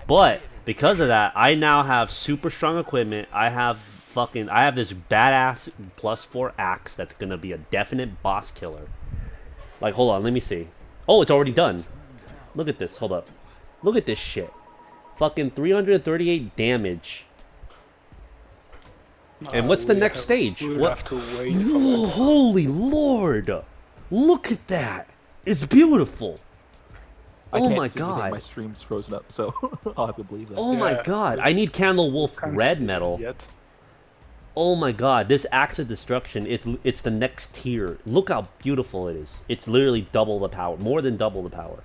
But because of that, I now have super strong equipment. I have this badass +4 axe that's gonna be a definite boss killer. Like, hold on, let me see. Oh, it's already done. Look at this. Hold up. Look at this shit. Fucking 338 damage. And what's the next stage? We'll have to wait for Whoa, holy lord! Look at that! It's beautiful. I Oh can't my see anything, god! my stream's frozen up, so I'll have to believe that. Oh my god! I need Candle Wolf red metal. Oh my god! This Axe of Destruction. It's the next tier. Look how beautiful it is. It's literally double the power, more than double the power.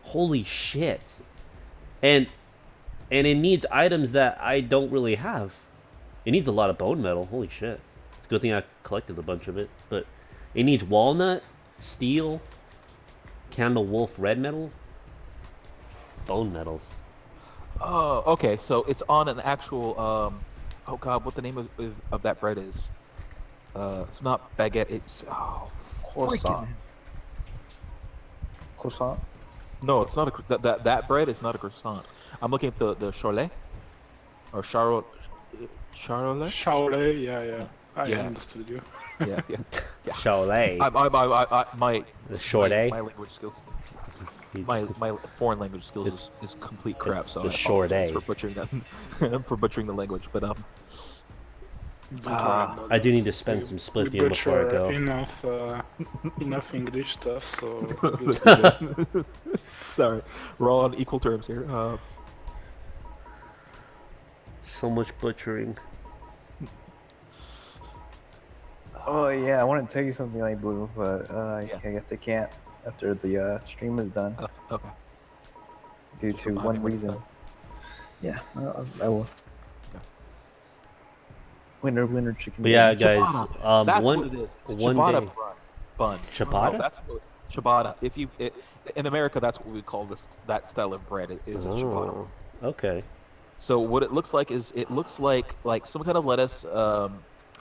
Holy shit! And it needs items that I don't really have. It needs a lot of bone metal. Holy shit. It's a good thing I collected a bunch of it. But it needs walnut, steel, Candle Wolf red metal, bone metals. Oh, okay. So it's on an actual. Oh god, what the name of that bread is? It's not baguette. It's Croissant. Croissant. No, it's not a that bread is not a croissant. I'm looking at the Charlet or Charlotte. Charlotte? Charlotte, yeah. I Yeah. understood you. Yeah. Charlet. My Shorty. My language skills. My foreign language skills is complete crap. it's So the I apologize Shorty. for butchering that. For butchering the language, but I do need to spend some splithium before I go. Enough English stuff, so. Sorry, we're all on equal terms here. So much butchering. Oh yeah, I want to tell you something like Blue, but I guess I can't after the stream is done. Okay. Due to one reason. Yeah, I will. Winner, chicken. But yeah, dinner. guys. That's one, what it is. One Ciabatta day. bun. Ciabatta? No, that's ciabatta. In America, that's what we call that style of bread. Is a ciabatta. Okay. So what it looks like is it looks like some kind of lettuce.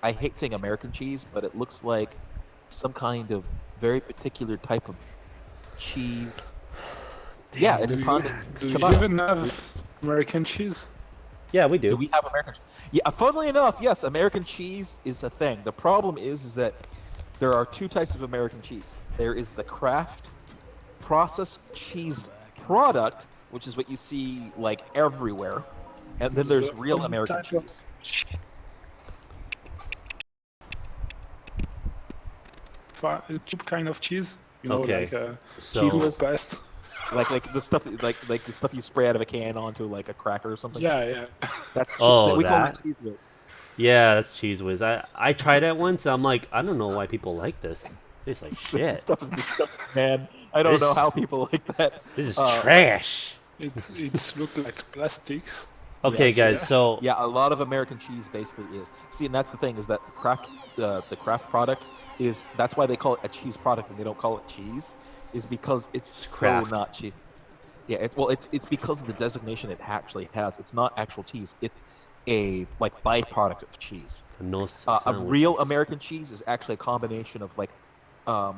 I hate saying American cheese, but it looks like some kind of very particular type of cheese. Yeah, it's a condiment. Do you even have American cheese? Yeah, we do. Do we have American? Yeah, funnily enough, yes, American cheese is a thing. The problem is that there are two types of American cheese. There is the Kraft processed cheese product, which is what you see like everywhere, and then there's real American cheese. Cheap kind of cheese, you know, Okay. like So- cheese with best. Like the stuff like the stuff you spray out of a can onto like a cracker or something. Yeah. That's Oh, we call that? it cheese whiz. Yeah, that's Cheese Whiz. I tried it once. I'm like, I don't know why people like this. It's like shit. This stuff is disgusting, man. I don't know how people like that. This is trash. It's look like plastics. Okay, Yes, guys. yeah. So yeah, a lot of American cheese basically is. See, and that's the thing is that the Kraft product is that's why they call it a cheese product and they don't call it cheese is because it's so Kraft. not cheese. Yeah, it's because of the designation it actually has. It's not actual cheese. It's a like byproduct of cheese. No A real American cheese is actually a combination of like a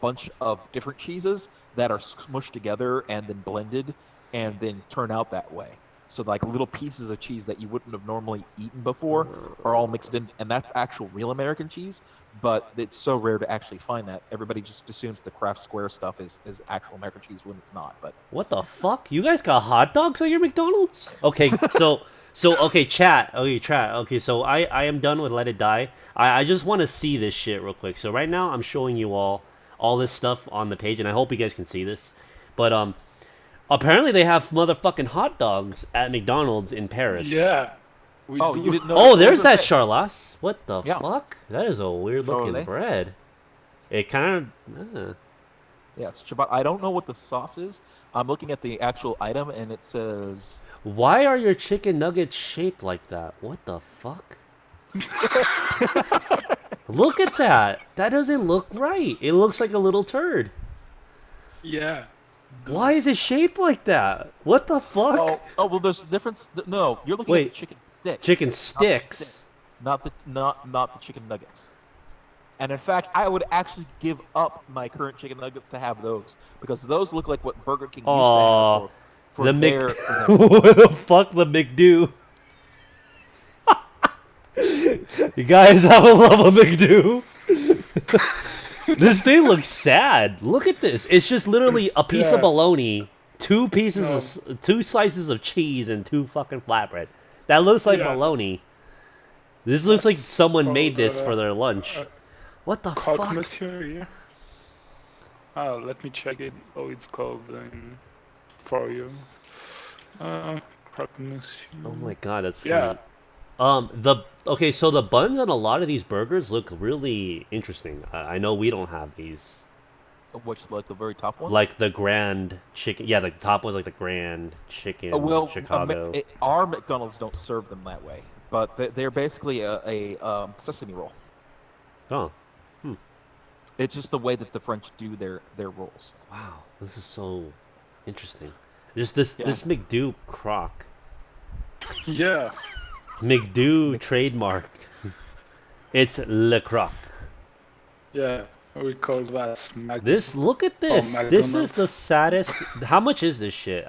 bunch of different cheeses that are smushed together and then blended and then turn out that way. So like little pieces of cheese that you wouldn't have normally eaten before are all mixed in, and that's actual real American cheese. But it's so rare to actually find that. Everybody just assumes the Kraft Square stuff is actual American cheese when it's not. But what the fuck? You guys got hot dogs on your McDonald's? Okay, so okay, chat. Okay, so I am done with Let It Die. I just want to see this shit real quick. So right now I'm showing you all this stuff on the page, and I hope you guys can see this. But Apparently, they have motherfucking hot dogs at McDonald's in Paris. Yeah. Oh, you didn't know? Oh, there's that charlas. What the Yeah. fuck? That is a weird looking Charolais. bread. It kind of. Yeah, it's ciabatta. I don't know what the sauce is. I'm looking at the actual item, and it says. Why are your chicken nuggets shaped like that? What the fuck? Look at that. That doesn't look right. It looks like a little turd. Yeah. Why is it shaped like that? What the fuck? Oh, well, there's a difference. No, you're looking at the chicken sticks. Chicken sticks. Not the chicken nuggets. And in fact, I would actually give up my current chicken nuggets to have those because those look like what Burger King used to have for the their. What the fuck, the McDo? You guys have a love of McDo? This thing looks sad. Look at this. It's just literally a piece of bologna, two slices of cheese, and 2 fucking flatbread. That looks like bologna. This looks like someone made this for their lunch. What the fuck? Monsieur, yeah. Oh, let me check it. Oh, it's called for you. Monsieur. Oh my god, that's funny. Yeah. Okay, so the buns on a lot of these burgers look really interesting. I know we don't have these. Which, like the very top ones? Like the Grand Chicken. Yeah, the top one's like the Grand Chicken Chicago. Our McDonald's don't serve them that way, but they're basically a sesame roll. Oh. It's just the way that the French do their rolls. Wow, this is so interesting. Just this McDo crock. Yeah. McDo trademarked. It's Le Croc. Yeah, we call that Look at this. This is the saddest. How much is this shit?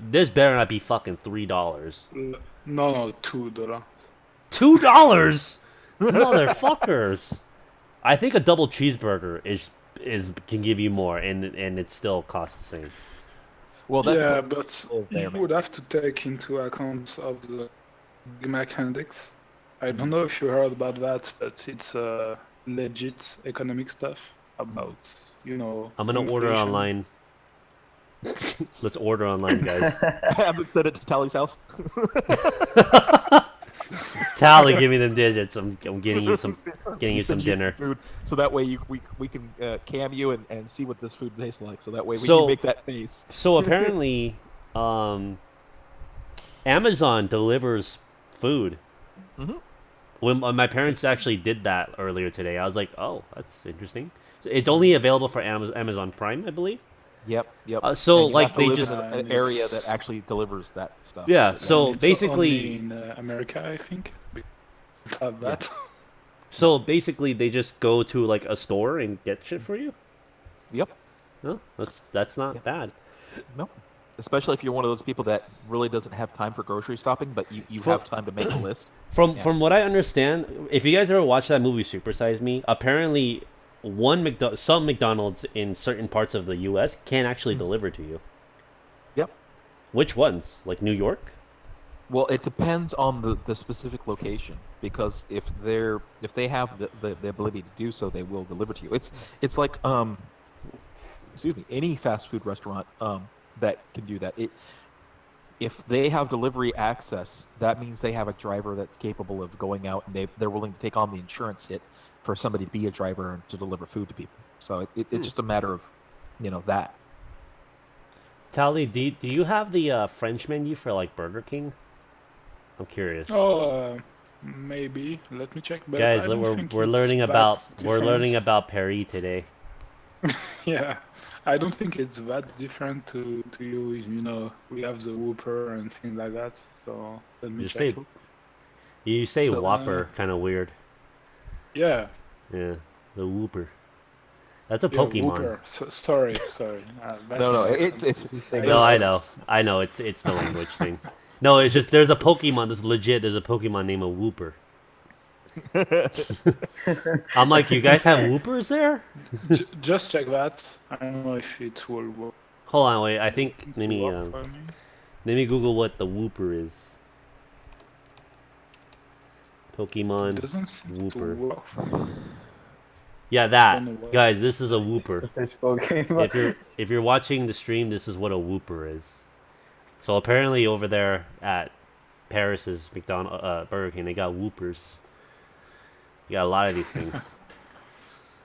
This better not be fucking $3. No, $2. $2, motherfuckers. I think a double cheeseburger can give you more, and it still costs the same. Well, yeah, but you would have to take into account of the Big Mac index. I don't know if you heard about that, but it's legit economic stuff about, I'm gonna order online. Let's order online, guys. I'm gonna send it to Tally's house. Tally, give me them digits. I'm getting you some dinner. Food, so that way we can cam you and see what this food tastes like. So that way we can make that face. So apparently, Amazon delivers food. Mm-hmm. When my parents actually did that earlier today, I was like, "Oh, that's interesting." It's only available for Amazon Prime, I believe. Yep. So and like they live just in an area that actually delivers that stuff. Yeah. So it's basically, only in America, I think. Have that. So basically, they just go to like a store and get shit for you. Yep. No, that's not bad. No. Especially if you're one of those people that really doesn't have time for grocery shopping, but you have time to make a list. From what I understand, if you guys ever watched that movie Super Size Me, apparently some McDonald's in certain parts of the U.S. can actually deliver to you. Yep. Which ones? Like New York? Well, it depends on the specific location, because if they have the ability to do so, they will deliver to you. It's like any fast food restaurant that can do that. If they have delivery access, that means they have a driver that's capable of going out and they're willing to take on the insurance hit for somebody to be a driver and to deliver food to people. So it's just a matter of, that. Tally, do you have the French menu for like Burger King? I'm curious. Oh, maybe. Let me check. But guys, I don't think we're it's learning that about different. Paris today. Yeah, I don't think it's that different to you. We have the Whopper and things like that. So let me check. You say Whopper, kind of weird. Yeah. Yeah, the Whooper. That's a Pokemon. Whooper. Sorry. No, it's. No, I know. It's the language thing. No, it's just there's a Pokemon that's legit. There's a Pokemon named a Whooper. I'm like, you guys have Whoopers there? Just check that. I don't know if it will work. Hold on, wait. I think let me Google what the Whooper is. Pokemon It doesn't seem Whooper. to work for me. Yeah, that. Guys, this is a whooper. If If you're watching the stream, this is what a whooper is. So apparently over there at Paris's Burger King, they got whoopers. You got a lot of these things.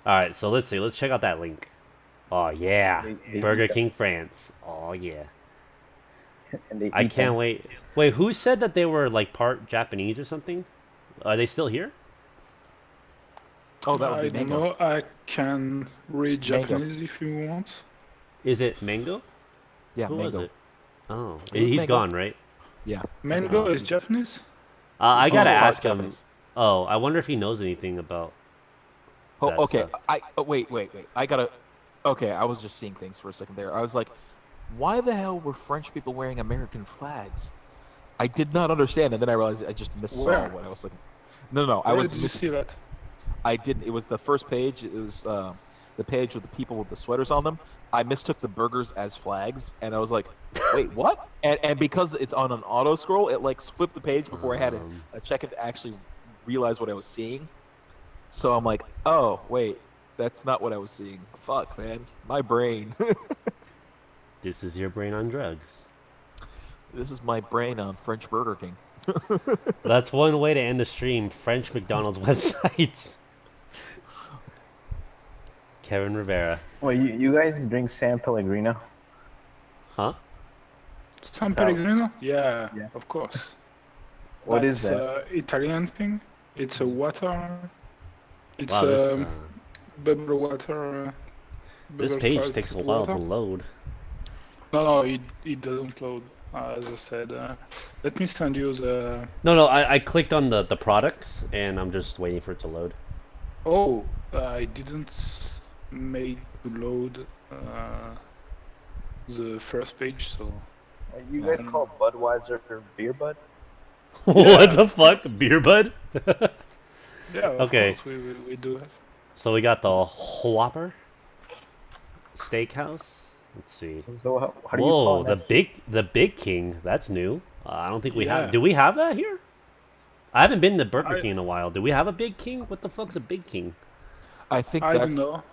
Alright, so let's see. Let's check out that link. Oh, yeah. Burger King France. Oh, yeah. I can't wait. Wait, who said that they were like part Japanese or something? Are they still here? Oh, that would I be don't Mango. know. I can read Mango. Japanese if you want. Is it Mango? Yeah, Who was Mango. it? Oh, It was he's Mango. gone, right? Yeah. Mango is Japanese? I gotta Oh, ask him. Japanese. Oh, I wonder if he knows anything about. Oh, that okay. stuff. Wait. I gotta. Okay, I was just seeing things for a second there. I was like, why the hell were French people wearing American flags? I did not understand, and then I realized I just missaw Where? what I was looking. No, I Where was. did you see that? I didn't. It was the first page. It was the page with the people with the sweaters on them. I mistook the burgers as flags, and I was like, "Wait, what?" And because it's on an auto scroll, it like flipped the page before I had a check it to actually realize what I was seeing. So I'm like, "Oh, wait, that's not what I was seeing." Fuck, man, my brain. This is your brain on drugs. This is my brain on French Burger King. That's one way to end the stream. French McDonald's websites. Kevin Rivera. Well, you guys drink San Pellegrino? Huh? San Pellegrino? Yeah, of course. What is That's Italian thing. It's a water. It's Wow, this, bubble water. This bubble page salt takes a while water. to load. No, it doesn't load. As I said, let me send you the. No, I clicked on the products and I'm just waiting for it to load. Oh, I didn't make to load the first page, so. You guys call Budweiser beer bud? What the fuck? Beer bud? Yeah, of Okay. course we do that. So we got the Whopper Steakhouse. Let's see. So how do you Whoa, call the Big King. That's new. I don't think we Yeah. have. Do we have that here? I haven't been to Burger King in a while. Do we have a Big King? What the fuck's a Big King? I think I don't that's. know.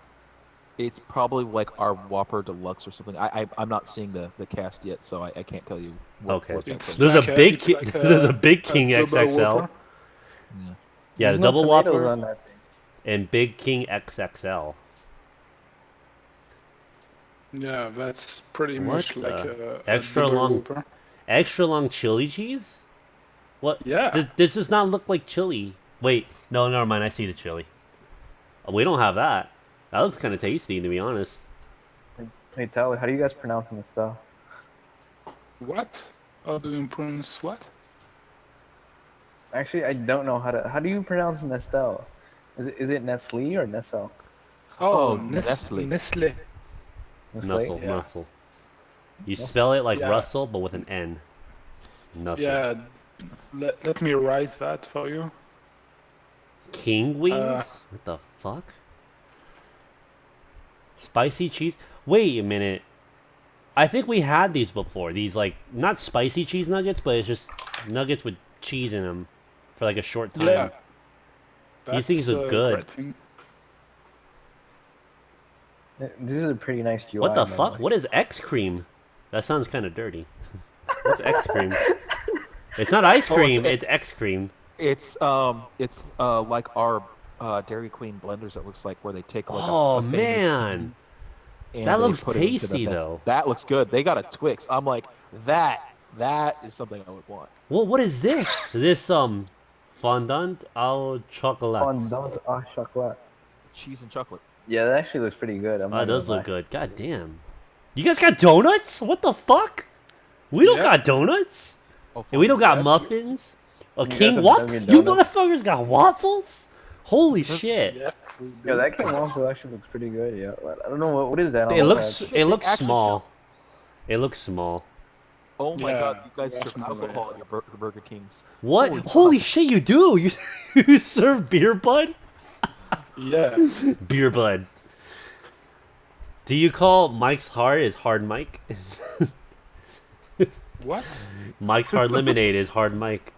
It's probably like our Whopper Deluxe or something. I'm not seeing the cast yet, so I can't tell you. Okay. What's It's There's like a Big it's King. like There's a Big King double XXL. Whopper. Yeah, There's the no double tomatoes Whopper on that thing. and Big King XXL. Yeah, that's pretty What much like the- a extra double long, Whopper. extra long chili cheese? What? Yeah. This does not look like chili. Wait, no, never mind. I see the chili. We don't have that. That looks kind of tasty, to be honest. Hey, Tyler, how do you guys pronounce this stuff? What? How do you pronounce what? Actually, I don't know how to. How do you pronounce Nestle? Is it Nestle or Nestle? Oh, Nestle. Nestle. Nussel, Yeah. Nussel. You spell it like Yeah. Russell, but with an N. Nussel. Yeah, let me write that for you. King wings? What the fuck? Spicy cheese? Wait a minute. I think we had these before. These, like, not spicy cheese nuggets, but it's just nuggets with cheese in them for like a short time. Yeah. These things That's look a good. great thing. This is a pretty nice UI. What the man. fuck? What is X cream? That sounds kind of dirty. What's X cream? It's not ice Oh, cream. it's- It's X cream. It's like our Dairy Queen blenders. It looks like where they take like Oh, a famous man. and That they looks put it into the tasty, thing. though. That looks good. They got a Twix. I'm like that is something I would want. Well, what is this? This fondant au chocolat. Fondant au chocolat. Cheese and chocolate. Yeah, that actually looks pretty good. I'm Oh, not it does gonna look lie. good. God damn. You guys got donuts? What the fuck? We don't Yeah. got donuts. Oh, And we don't got yeah. muffins. A guys king have waffle? Dunkin' You Donuts? motherfuckers got waffles? Holy shit. Yeah. Yeah, that King waffle actually looks pretty good. Yeah, I don't know what is that. It on looks that? it looks actually small. It looks small. Oh my Yeah, god, you guys that's serve another alcohol at your Burger Kings. What? Holy Holy shit, you do? You serve beer bud? Yeah. Beer bud. Do you call Mike's Hard is Hard Mike? What? Mike's Hard Lemonade is Hard Mike.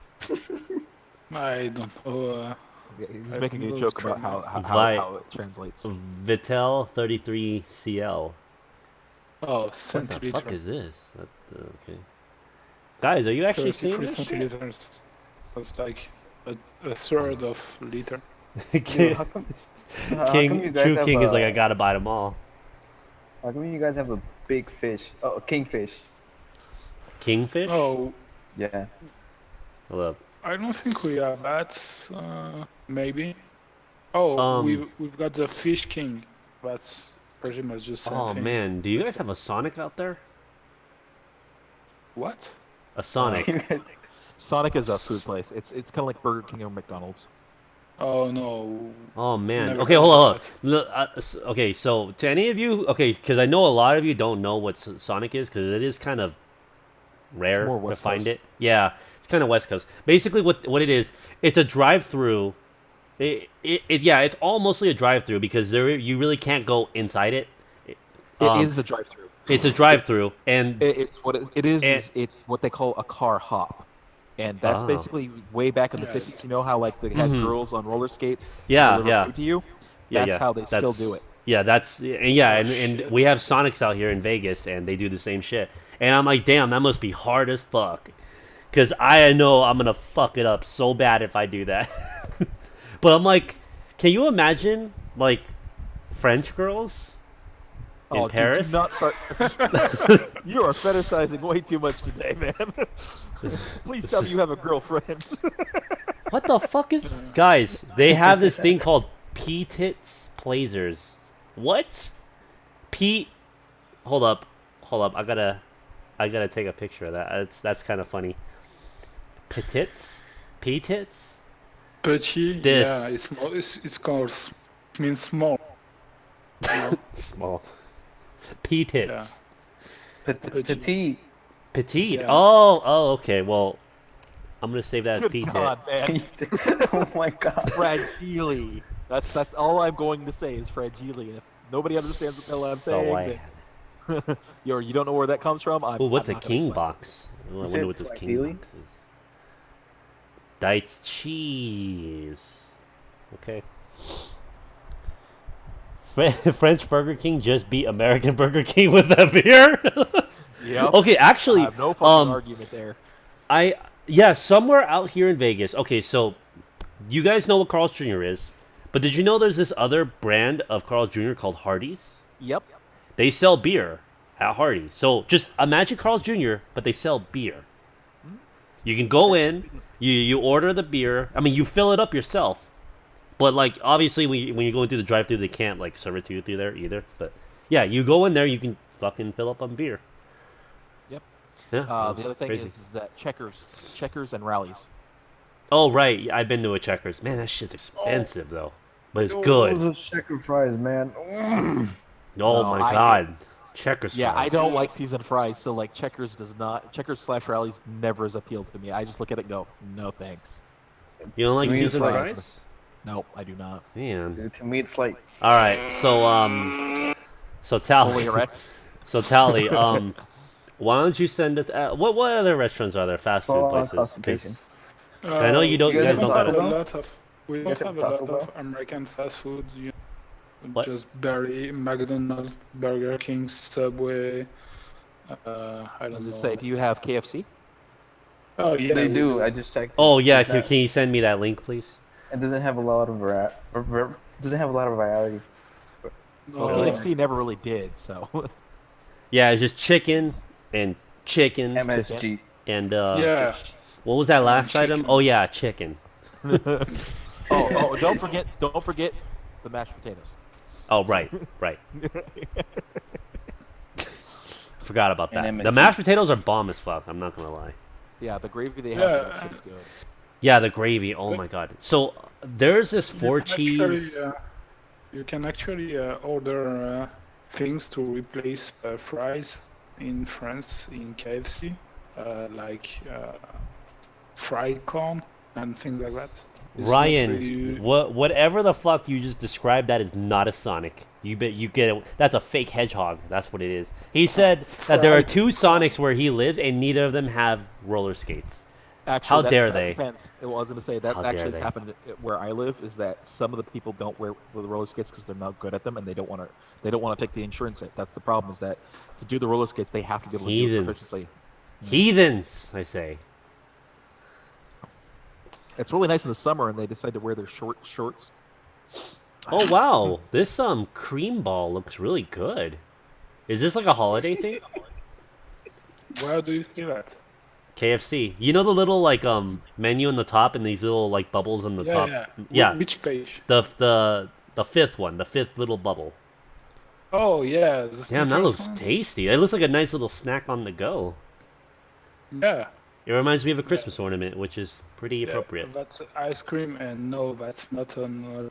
I don't know. He's I making think a those joke about how it translates. Vitel 33 CL. Oh, What the centiliter. fuck is this? Okay. Guys, are you actually seeing 33 this shit? centiliters. That's like a third of liter. Dude, how come you guys True have King is like, I gotta buy them all. How come you guys have a big fish? Oh, a kingfish. Kingfish? Oh, Yeah. Hold up. I don't think we have that. Maybe. Oh, we've got the fish king. That's pretty much the same Oh thing. man, do you guys have a Sonic out there? What? A Sonic. Sonic is a food place. It's kind of like Burger King or McDonald's. Oh no. Oh man. Never Okay, heard hold of on. Look, okay, so to any of you, okay, because I know a lot of you don't know what Sonic is, because it is kind of rare more to West find Coast. it. Yeah, it's kind of West Coast. Basically, what it is, it's a drive-through. Yeah, it's all mostly a drive-through because you really can't go inside it. It is a drive-through. It's a drive-through, and It's what it is. It's what they call a car hop, and that's Oh. basically way back in the 50s. You know how like they had Mhm. girls on roller skates Yeah, deliver yeah. food to you? Yeah, That's how they still do it. Yeah, and we have Sonics out here in Vegas, and they do the same shit. And I'm like, damn, that must be hard as fuck, because I know I'm gonna fuck it up so bad if I do that. But I'm like, can you imagine like French girls in Paris? Do not start. You are fetishizing way too much today, man. Please tell me you have a girlfriend. What the fuck is... Guys, they have this thing called P-tits Plazers. What? Hold up. I gotta take a picture of that. That's kind of funny. Petits? P-tits? Petit. This. Yeah, it's called means small. You know? Small. P-tits. Petite. Petite. Yeah. Oh, okay. Well, I'm gonna save that as Good P-tit. God, man. Oh my god. Fragile. That's all I'm going to say is fragile. If nobody understands what the hell I'm saying, then you don't know where that comes from. Ooh, what's I'm a not gonna king explain. box? Ooh, I wonder what this king box is. Dites cheese. Okay. French Burger King just beat American Burger King with that beer. Yep. Okay, actually, I have no fucking argument there. Somewhere out here in Vegas. Okay, so you guys know what Carl's Jr. is, but did you know there's this other brand of Carl's Jr. called Hardee's? Yep. They sell beer at Hardee's. So just imagine Carl's Jr., but they sell beer. You can go in, you order the beer. I mean, you fill it up yourself. But like obviously when you're going through the drive-thru, they can't like serve it to you through there either. But yeah, you go in there, you can fucking fill up on beer. Yep. Yeah. The other thing is that checkers and rallies. Oh right, I've been to a Checkers. Man, that shit's expensive though, but it's Yo, good. Those checker fries, man. Oh No, my god, Checkers. Yeah, fries. I don't like seasoned fries, so like Checkers / rallies never has appealed to me. I just look at it and go, no thanks. You don't like To me, it's seasoned like- fries? No, I do not. Man. Dude, to me, it's like. All right, so Tally, Fully erect. so Tally, why don't you send us? What other restaurants are there? Fast food places? 'Cause I know you don't. You guys don't got it. We don't have a lot of American fast foods. You know, What? just barely McDonald's, Burger King, Subway. I don't Does know. it say? Do you have KFC? Oh yeah, They we do. I just checked. Oh yeah, It's not- can you send me that link, please? It doesn't have a lot of doesn't have a lot of variety. Well, Really? KFC never really did, so. Yeah, it's just chicken and chicken. MSG. And Yeah. what was that last chicken. item? Oh yeah, chicken. Oh, don't forget the mashed potatoes. Oh right. Forgot about that. And The MSG. mashed potatoes are bomb as fuck. I'm not gonna lie. Yeah, the gravy they have Yeah. for that is good. Yeah, the gravy. Oh my god. So there's this four cheese. You can actually order things to replace fries in France in KFC, like fried corn and things like that. It's not Ryan, really- whatever the fuck you just described, that is not a Sonic. You get it. That's a fake hedgehog. That's what it is. He said that there are two Sonics where he lives, and neither of them have roller skates. actually, How that, dare that they? Depends. Well, I was going to say that How dare actually has they? happened where I live. Is that some of the people don't wear the roller skates because they're not good at them and they don't want to. They don't want to take the insurance hit. That's the problem. Is that to do the roller skates, they have to be able to do it Heathens. proficiently. Heathens, I say. It's really nice in the summer, and they decide to wear their shorts. Oh wow, this cream ball looks really good. Is this like a holiday thing? Where do you see that? KFC. You know the little like menu on the top and these little like bubbles on the Yeah, top. yeah. Yeah. Which page? The fifth one, the fifth little bubble. Oh yeah. Damn, that looks tasty. It looks like a nice little snack on the go. Yeah. It reminds me of a Christmas ornament, which is pretty Yeah, appropriate. that's ice cream, and no, that's not on.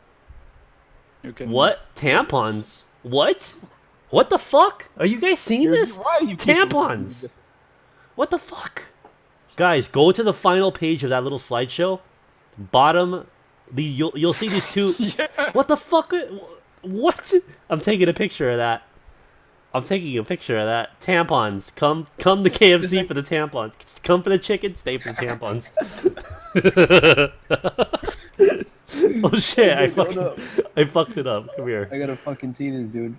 You can. What? Tampons? What? What the fuck? Are you guys seeing this? Why are you Tampons! What the fuck? Guys, go to the final page of that little slideshow. Bottom, you'll see these two. Yeah. What the fuck? What? I'm taking a picture of that. I'm taking a picture of that. Tampons. Come to KFC for the tampons. Come for the chicken, stay for the tampons. Oh shit, I fucked it up. Come here. I gotta fucking see this, dude.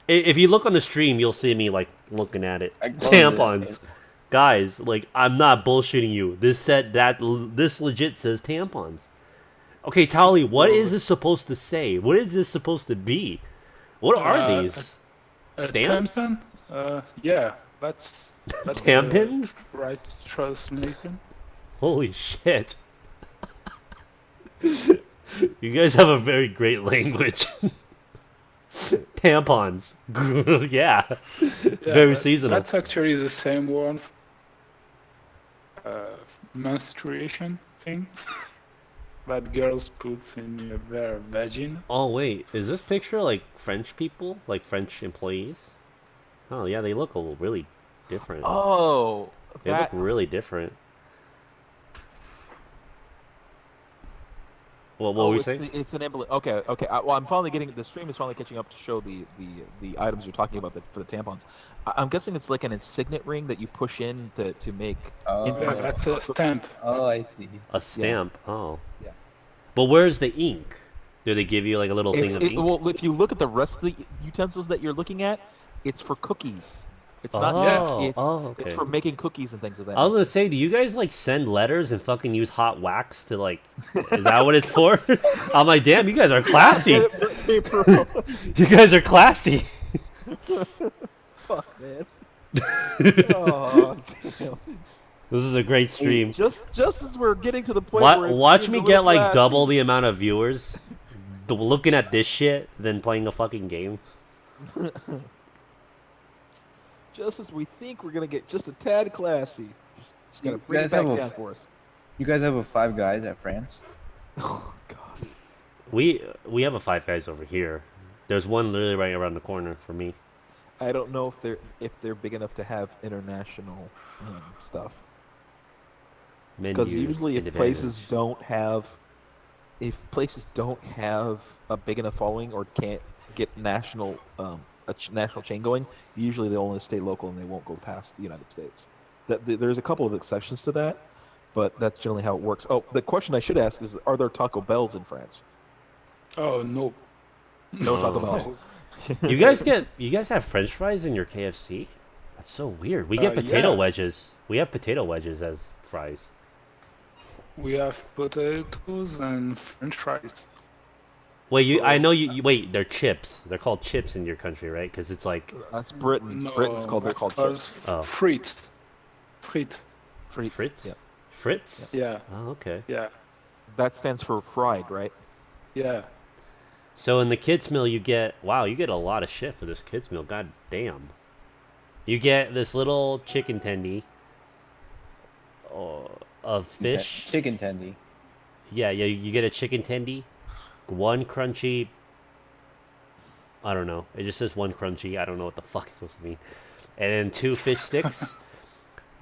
If you look on the stream, you'll see me like looking at it. I closed Tampons. Guys, like I'm not bullshitting you. This legit says tampons. Okay, Tali, what is this supposed to say? What is this supposed to be? What are these? Stamps? Tampon? Yeah, that's Tampon? Right translation. Holy shit. You guys have a very great language. Tampons. Yeah. Very seasonal. That's actually the same one. Menstruation thing that girls put in their vagina. Oh wait, is this picture like French people? Like French employees? Oh yeah, they look really different. Oh, they look really different. What were we saying? It's an emblem. Okay. Well, I'm finally getting the stream is finally catching up to show the items you're talking about for the tampons. I'm guessing it's like an insignet ring that you push in to make. Yeah, that's a stamp. Oh, I see. A stamp. Yeah. Oh. Yeah. But where's the ink? Do they give you like a little thing of ink? Well, if you look at the rest of the utensils that you're looking at, it's for cookies. It's not. Okay. It's for making cookies and things like that. I was gonna say, do you guys like send letters and fucking use hot wax to like? Is that what it's for? I'm like, damn, you guys are classy. You guys are classy. Fuck, man. Oh, damn. This is a great stream. Just as we're getting to the point where watch me get like classy. double the amount of viewers looking at this shit than playing a fucking game. Just as we think we're gonna get just a tad classy. Just gotta bring it back down for us. You guys have a Five Guys at France? Oh god. We have a Five Guys over here. There's one literally right around the corner for me. I don't know if they're big enough to have international stuff. Because usually if places don't have a big enough following or can't get national national chain going, usually they'll only stay local and they won't go past the United States. There's a couple of exceptions to that, but that's generally how it works. Oh, the question I should ask is, are there Taco Bells in France? Oh, no. No Taco Bells. You guys have French fries in your KFC? That's so weird. We get potato wedges. We have potato wedges as fries. We have potatoes and French fries. Wait, I know you. Wait, they're chips. They're called chips in your country, right? Because it's like. That's Britain. No, Britain's called chips. Oh. Frites. Fritz? Yeah. Fritz? Yeah. Oh, okay. Yeah. That stands for fried, right? Yeah. So in the kids meal you get a lot of shit for this kids meal. God damn. You get this little chicken tendy of fish. Chicken tendy. Yeah, you get a chicken tendy, one crunchy. I don't know. It just says one crunchy. I don't know what the fuck it's supposed to mean. And then 2 fish sticks.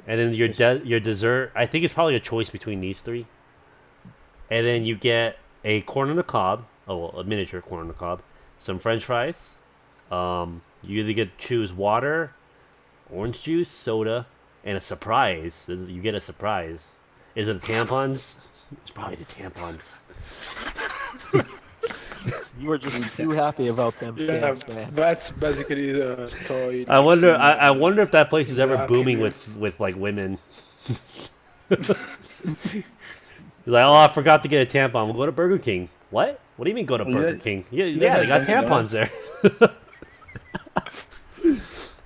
And then your dessert, I think it's probably a choice between these 3. And then you get a corn on the cob, a miniature corn on the cob, some French fries. You either get to choose water, orange juice, soda, and a surprise. You get a surprise. Is it the tampons? It's probably the tampons. You were just too happy about them Yeah, stamps, man. that's basically the toy. I wonder. making, I wonder if that place is the ever Happy booming Meal. with like women. He's like, oh, I forgot to get a tampon. We'll go to Burger King. What? What do you mean go to You Burger guys- King? you Yeah, guys they got have Dunkin' tampons there.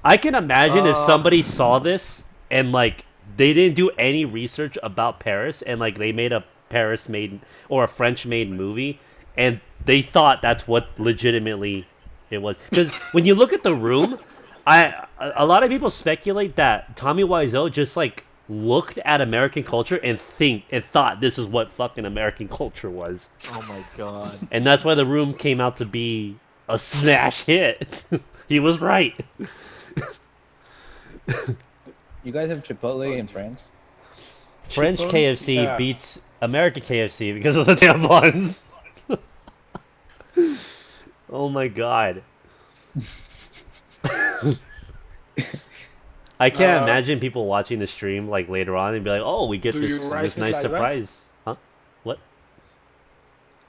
I can imagine if somebody saw this and like they didn't do any research about Paris and like they made a Paris made or a French made movie and they thought that's what legitimately it was. Because when you look at the room, a lot of people speculate that Tommy Wiseau just like looked at American culture and thought this is what fucking American culture was. Oh my god. And that's why the room came out to be a smash hit. He was right. You guys have Chipotle in France? French Chipotle? KFC Yeah. beats American KFC because of the tampons. Oh my god. I can't imagine people watching the stream like later on and be like, "Oh, we get Do you this write this it nice like that? surprise." Huh? What?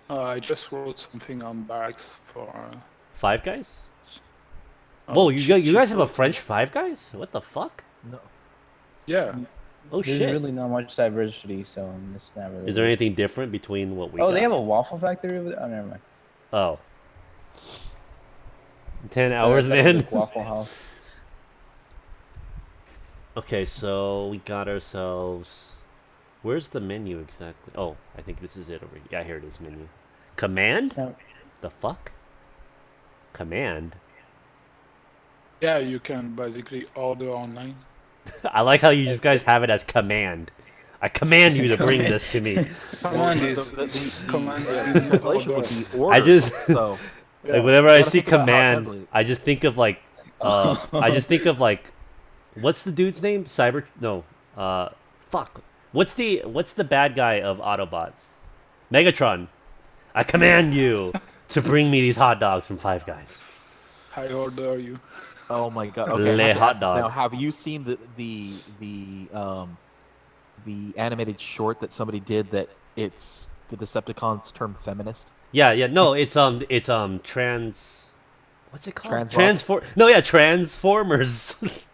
I just wrote something on Barracks for. Five Guys? Oh, Whoa, you guys have a French Five Guys? What the fuck? No. Yeah. Oh There's shit. really not much diversity, so it's not really. Is there anything different between what we Oh, got? they have a waffle factory over there? Oh, never mind. Oh. 10 hours, man. Waffle House. Okay, so we got ourselves. Where's the menu exactly? Oh, I think this is it over here. Yeah, here it is, menu. Command? No. The fuck? Command? Yeah, you can basically order online. I like how you just guys have it as command. I command you to bring this to me. Command is command is translation would order. be order. I just So like whenever I gotta see think about how it command, translates. I just think of like I just think of like what's the dude's name? Fuck. What's the bad guy of Autobots? Megatron. I command you to bring me these hot dogs from Five Guys. I order you. Oh my god. Okay. Le I have to hot ask this now. dog. Have you seen the animated short that somebody did that it's the Decepticons term feminist? Yeah, no, it's trans. What's it called? Transbots? Transformers.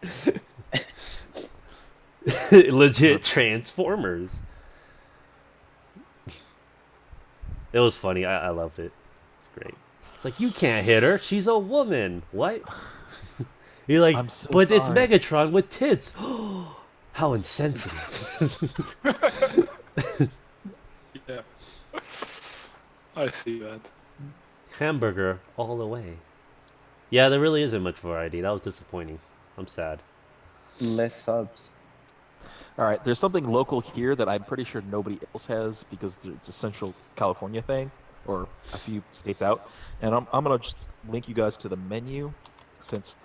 Legit Transformers. It was funny. I loved it. It's great. It's like, you can't hit her. She's a woman. What? You're like, I'm so but it's sorry." Megatron with tits. How insensitive. Yeah. I see that. Hamburger all the way. Yeah, there really isn't much variety. That was disappointing. I'm sad. Less subs. All right, there's something local here that I'm pretty sure nobody else has because it's a Central California thing, or a few states out. And I'm gonna just link you guys to the menu, since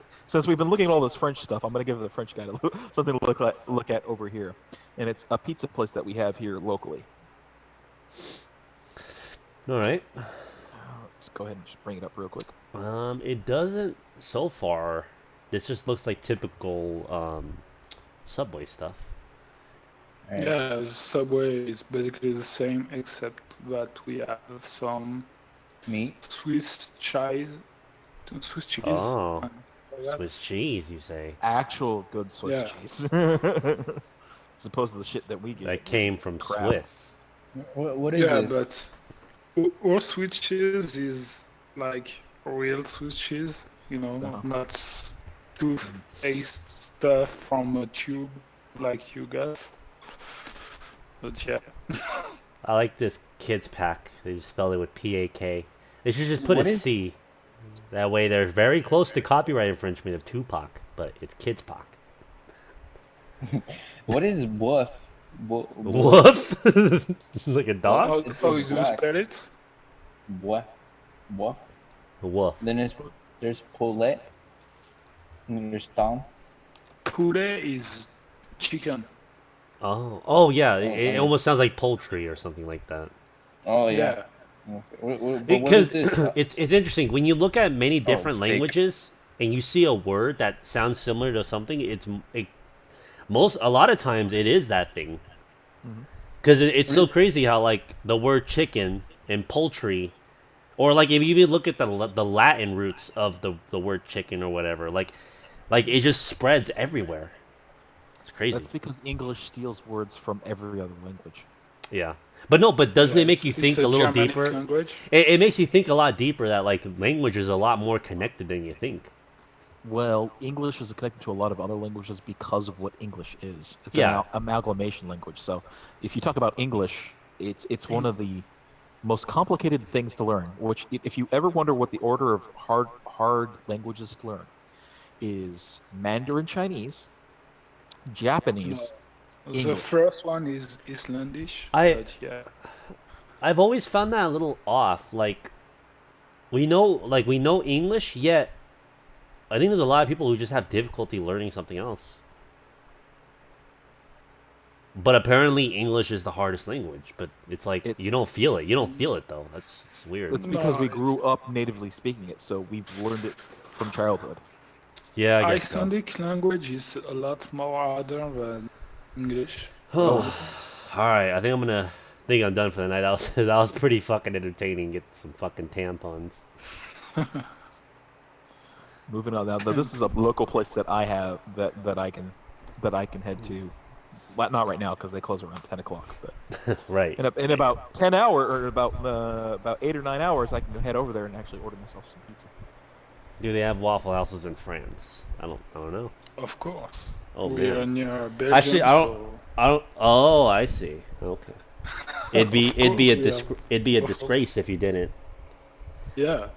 we've been looking at all this French stuff. I'm gonna give the French guy something to look at over here, and it's a pizza place that we have here locally. All right. Just go ahead and just bring it up real quick. It doesn't so far. This just looks like typical Subway stuff. Yeah, Subway is basically the same except that we have some meat, Swiss cheese. Oh, like that. Swiss cheese, you say? Actual good Swiss Yeah. cheese, as opposed to the shit that we get. That came from Crap. Swiss. What is Yeah, this? but our Swiss cheese is like real Swiss cheese, not toothpaste stuff from a tube like you guys. But yeah. I like this kids pack. They just spell it with P-A-K. They should just put What a is- C. That way they're very close to copyright infringement of Tupac, but it's kids pack. What is woof? Woof? Like a dog? How you spell it? Woof. Woof. Woof. Then there's poulet. And then there's tom. Poulet is chicken. Oh yeah. It almost sounds like poultry or something like that. Oh yeah. What is Because this? it's interesting when you look at many different steak. languages and you see a word that sounds similar to something. A lot of times it is that thing. Because it's so crazy how like the word chicken and poultry, or like if you even look at the Latin roots of the word chicken or whatever, like it just spreads everywhere. It's crazy. That's because English steals words from every other language. Yeah. But no, but doesn't it make you it's think a a little Germanic deeper? language. It makes you think a lot deeper that like language is a lot more connected than you think. Well, English is connected to a lot of other languages because of what English is. It's Yeah. an amalgamation language. So if you talk about English, it's one of the most complicated things to learn. Which, if you ever wonder what the order of hard languages to learn, is Mandarin Chinese, Japanese, The English. first one is Icelandic. I- But yeah. I've always found that a little off. Like we know English, yet I think there's a lot of people who just have difficulty learning something else. But apparently English is the hardest language, but it's like you don't feel it. You don't feel it though. It's weird. It's because we grew up natively speaking it, so we've learned it from childhood. Yeah, I guess so. Icelandic language is a lot more harder than English. All right, I think I'm done for the night. That was pretty fucking entertaining. Get some fucking tampons. Moving on now. This is a local place that I have that I can head to. Well, not right now because they close around 10 o'clock. But right. In about 10 hours or about 8 or 9 hours, I can head over there and actually order myself some pizza. Do they have Waffle Houses in France? I don't know. Of course. Oh We are man. near Belgium, Actually, I don't. Oh, I see. Okay. It'd be a waffles. disgrace if you didn't. Yeah.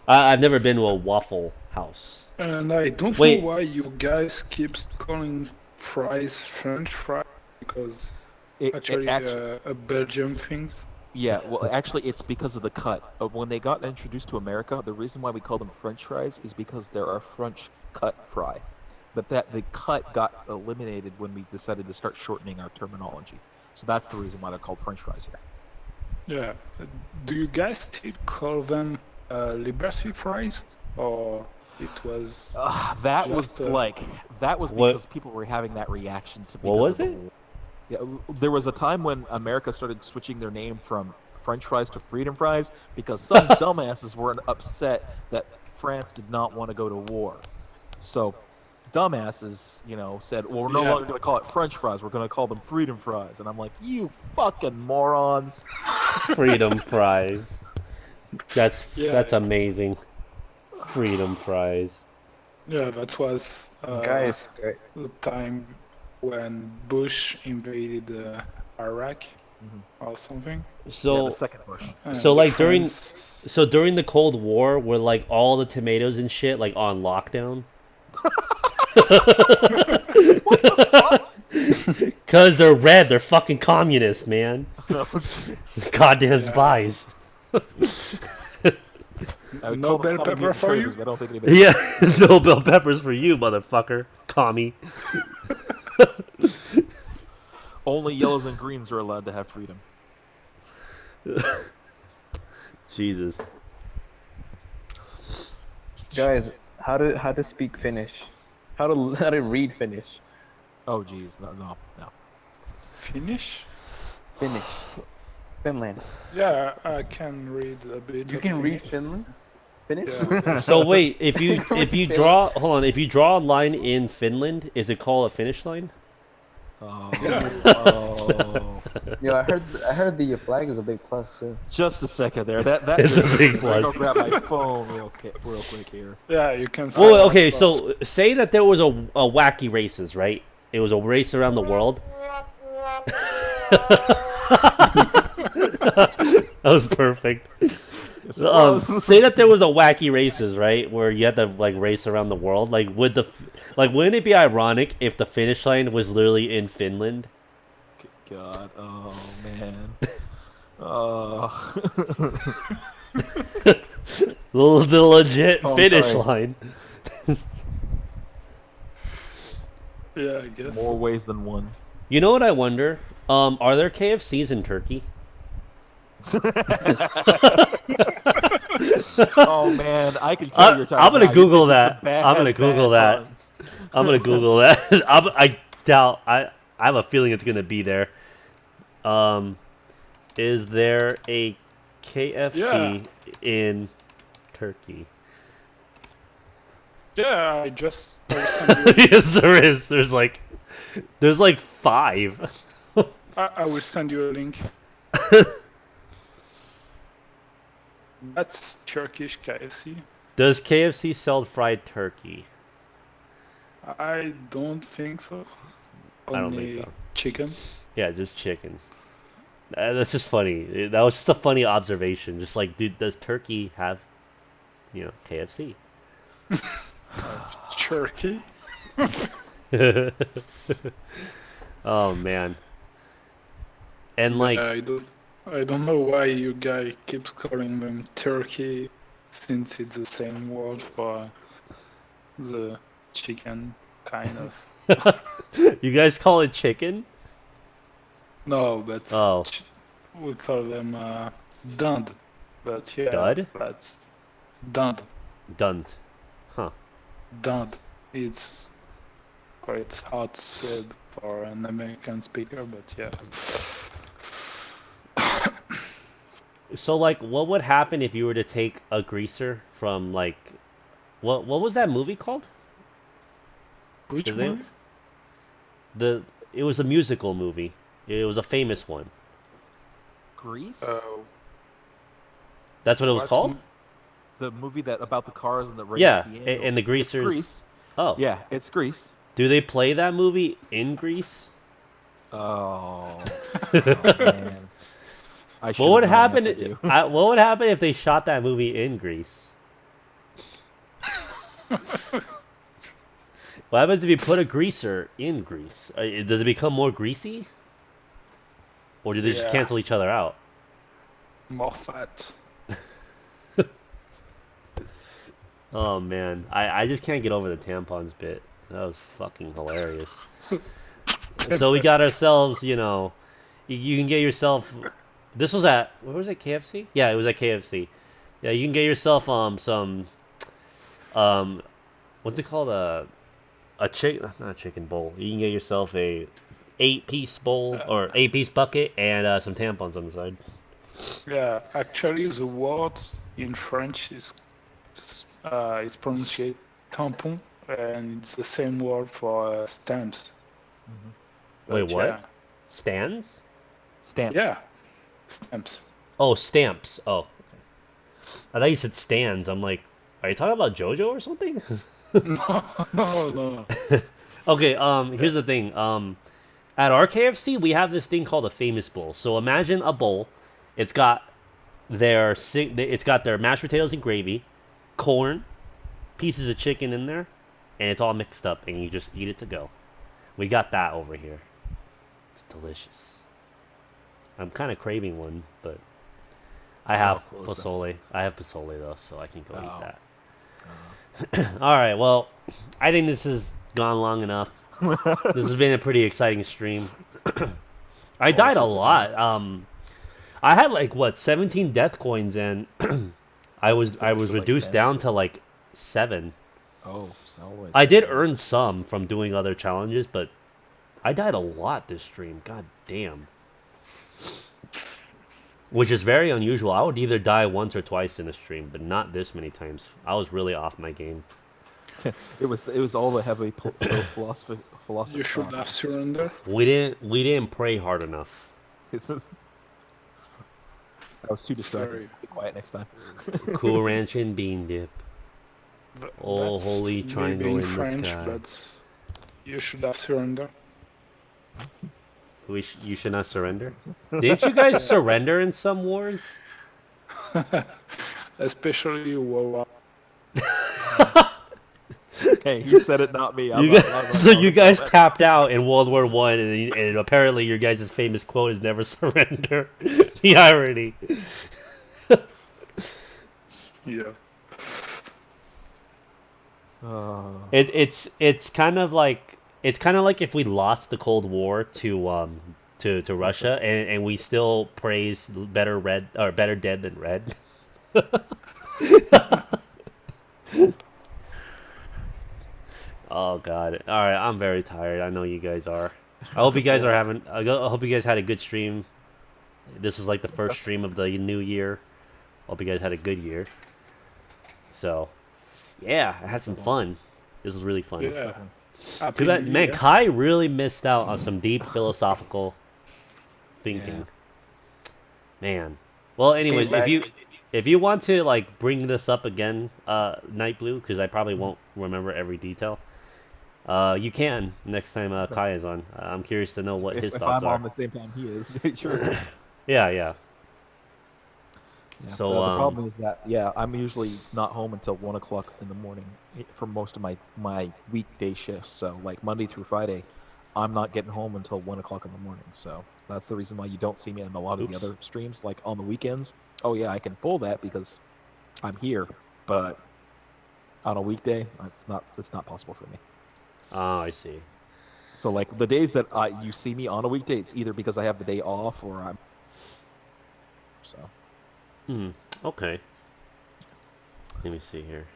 I've never been to a Waffle House. And I don't Wait. know why you guys keep calling fries French fries, because actually a Belgium thing. Yeah, well, actually, it's because of the cut. When they got introduced to America, the reason why we call them French fries is because they're a French cut fry. But the cut got eliminated when we decided to start shortening our terminology. So that's the reason why they're called French fries here. Yeah. Do you guys still call them Liberty fries, or it was? That just, was because people were having that reaction to. What was it? Yeah, there was a time when America started switching their name from French fries to Freedom fries because some dumbasses were upset that France did not want to go to war. So, dumbasses, said, "Well, we're no longer going to call it French fries. We're going to call them Freedom fries." And I'm like, "You fucking morons!" Freedom fries. That's amazing. Freedom fries. Yeah, that was Guys, the time when Bush invaded Iraq or something. So, the second Bush. so like during France- the Cold War, were like all the tomatoes and shit like on lockdown? Cause they're red, they're fucking communists, man. Goddamn spies. No bell pepper for you? I don't think anybody. Yeah, no bell peppers for you, motherfucker, commie. Only yellows and greens are allowed to have freedom. Jesus. guys, how to speak Finnish? How to read Finnish? Oh, geez, no. Finnish? Finnish. Finland. Yeah, I can read a bit. You of can read Finnish. Finland? Finnish? Yeah. So wait, if you draw, hold on, if you draw a line in Finland, is it called a finish line? Oh. Yo, I heard the flag is a big plus too. Just a second there. That It's a big I'm plus. gonna grab my phone real quick here. Yeah, you can. Well, okay, so say that there was a wacky races, right? It was a race around the world. That was perfect. Say that there was a wacky races, right, where you had to like race around the world. Like, wouldn't it be ironic if the finish line was literally in Finland? God, oh man, oh. The legit I'm finish sorry. line. Yeah, I guess. More ways than one. You know what I wonder? Are there KFCs in Turkey? Oh man, I can tell you're talking I'm gonna about Google you think that. it's a bad I'm gonna Google that. puns. I'm gonna Google that. I doubt. I have a feeling it's gonna be there. Is there a KFC in Turkey? Yeah, I will send you. Yes, there is. There's like 5. I will send you a link. That's Turkish KFC. Does KFC sell fried turkey? I don't think so. I don't think so. Chicken. Yeah, just chicken. That's just funny. That was just a funny observation. Just like, dude, does Turkey have, KFC? Turkey. Oh man. And like, I don't know why you guy keeps calling them Turkey, since it's the same word for the chicken, kind of. you guys call it chicken? No, but we call them dund. But yeah, Dud? that's dund. Dund. Huh. Dund. It's quite hard said for an American speaker, but yeah. So like, what would happen if you were to take a greaser from like, what was that movie called? Which movie? It was a musical movie. It was a famous one. Grease? That's what it was called? The movie that about the cars and the race. Yeah, at the end. and the greasers. It's Grease. Oh. Yeah, it's Grease. Do they play that movie in Greece? Oh, man. What would happen? What would happen if they shot that movie in Greece? What happens if you put a greaser in Greece? Does it become more greasy? Or do they just cancel each other out? More fat. Oh man, I just can't get over the tampons bit. That was fucking hilarious. So we got ourselves, you can get yourself. This was at, where was it, KFC? Yeah, it was at KFC. Yeah, you can get yourself some what's it called, a chicken, not a chicken bowl. You can get yourself a 8-piece bowl or 8-piece bucket and some tampons on the side. Yeah, actually the word in French is it's pronounced tampon, and it's the same word for stamps. Wait, what? Yeah. Stands? Stamps. Yeah. Stamps. Oh, stamps. Oh. Okay. I thought you said stands. I'm like, are you talking about JoJo or something? No. Okay, here's the thing. At our KFC, we have this thing called a famous bowl. So imagine a bowl. It's got their mashed potatoes and gravy, corn, pieces of chicken in there, and it's all mixed up, and you just eat it to go. We got that over here. It's delicious. I'm kind of craving one, but I have pozole. I have pozole though, so I can go eat that. All right. Well, I think this has gone long enough. This has been a pretty exciting stream. I died a lot. I had like 17 death coins, and I was reduced down to like 7. Oh, solid. I did earn some from doing other challenges, but I died a lot this stream. God damn. Which is very unusual. I would either die once or twice in a stream, but not this many times. I was really off my game. It was all the heavy philosophy. You should have surrendered. We didn't pray hard enough. I was too distracted. Be quiet next time. Cool Ranch and bean dip. Oh, holy triangle in French, the sky. But you should have surrendered. You should not surrender. Didn't you guys surrender in some wars? Especially World War. Hey, you said it, not me. So you guys tapped out in World War I, and apparently your guys' famous quote is "Never surrender." The irony. Yeah. It's kind of like if we lost the Cold War to Russia, and we still praise better dead than red. Oh god. All right, I'm very tired. I know you guys are. I hope you guys are having. I hope you guys had a good stream. This was like the first stream of the new year. Hope you guys had a good year. So, yeah, I had some fun. This was really fun. Yeah. Too bad, man. Kai really missed out on some deep philosophical thinking. Man. Well, anyways, if you want to like bring this up again, Night Blue, because I probably won't remember every detail. You can next time Kai is on. I'm curious to know what his thoughts if I'm are. on the same time he is, sure. Yeah. So the problem is that I'm usually not home until 1 o'clock in the morning for most of my weekday shifts. So like Monday through Friday, I'm not getting home until 1 o'clock in the morning. So that's the reason why you don't see me in a lot of the other streams. Like on the weekends, oh yeah, I can pull that because I'm here, but on a weekday, it's not possible for me. Oh, I see. So like the days that you see me on a weekday, it's either because I have the day off or I'm so. Okay. Let me see here.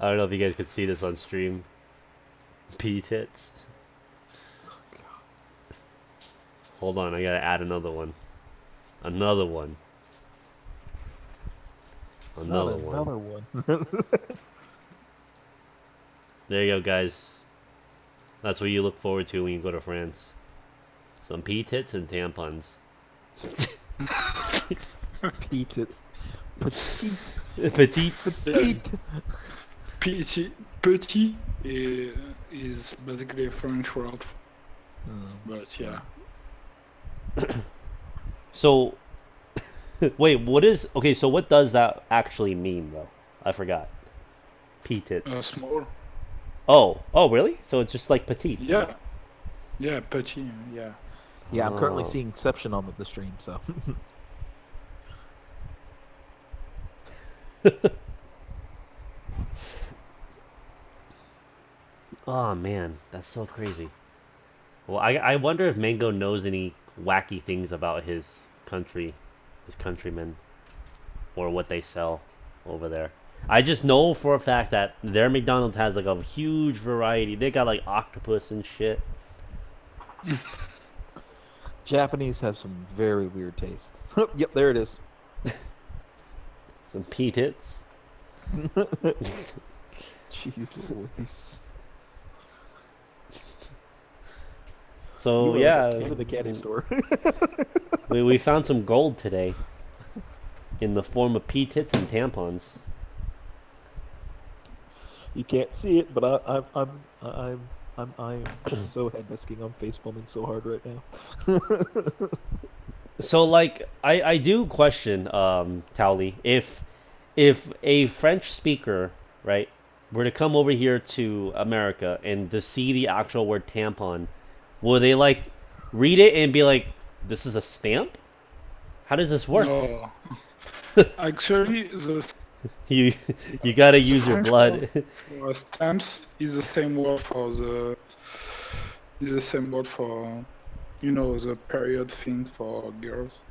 I don't know if you guys could see this on stream. P-tits. Hold on, I gotta add another one. Another one. Another one. There you go, guys. That's what you look forward to when you go to France. Some P-tits and tampons. P-tits. Petite. Petit is basically a French word. But yeah. So, wait, what is... Okay, so what does that actually mean, though? I forgot. P-tits. Small. Oh, really? So it's just like petite? Yeah. Yeah, petit, yeah. Yeah, I'm currently seeing Inception on the stream, so... Oh, man. That's so crazy. Well, I wonder if Mango knows any wacky things about his country, his countrymen, or what they sell over there. I just know for a fact that their McDonald's has like a huge variety. They got like octopus and shit. Japanese have some very weird tastes. Yep, there it is. Some P-tits. Jeez Louise. So yeah, go to the candy store. we found some gold today, in the form of P-tits and tampons. You can't see it, but I'm so head whisking. I'm face palming so hard right now. So like I do question Towley, if a French speaker, right, were to come over here to America and to see the actual word tampon, will they like read it and be like, this is a stamp? How does this work? No. Actually, you gotta use your blood. For stamps is the same word for the the period thing for girls,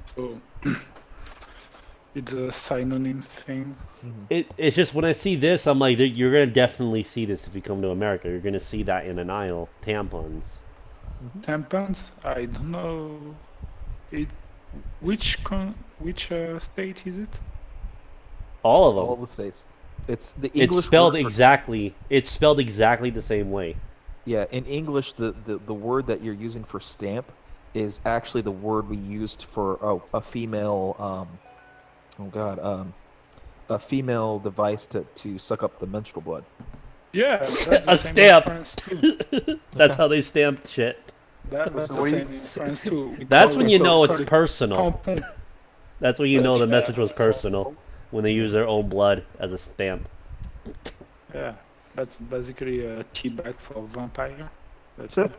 So it's a synonym thing. It's just when I see this, I'm like, you're gonna definitely see this if you come to America. You're gonna see that in an aisle, tampons. Tampons? I don't know. Which state is it? All of them. All the states. It's the English. It's spelled word for- exactly. It's spelled exactly the same way. Yeah, in English, the word that you're using for stamp is actually the word we used for a female. A female device to suck up the menstrual blood. Yeah, a stamp. That's how they stamped shit. That's the same in France too. That's when you know it's personal. That's when you know the message was personal, when they use their own blood as a stamp. Yeah, that's basically a tea bag for vampire. That's it.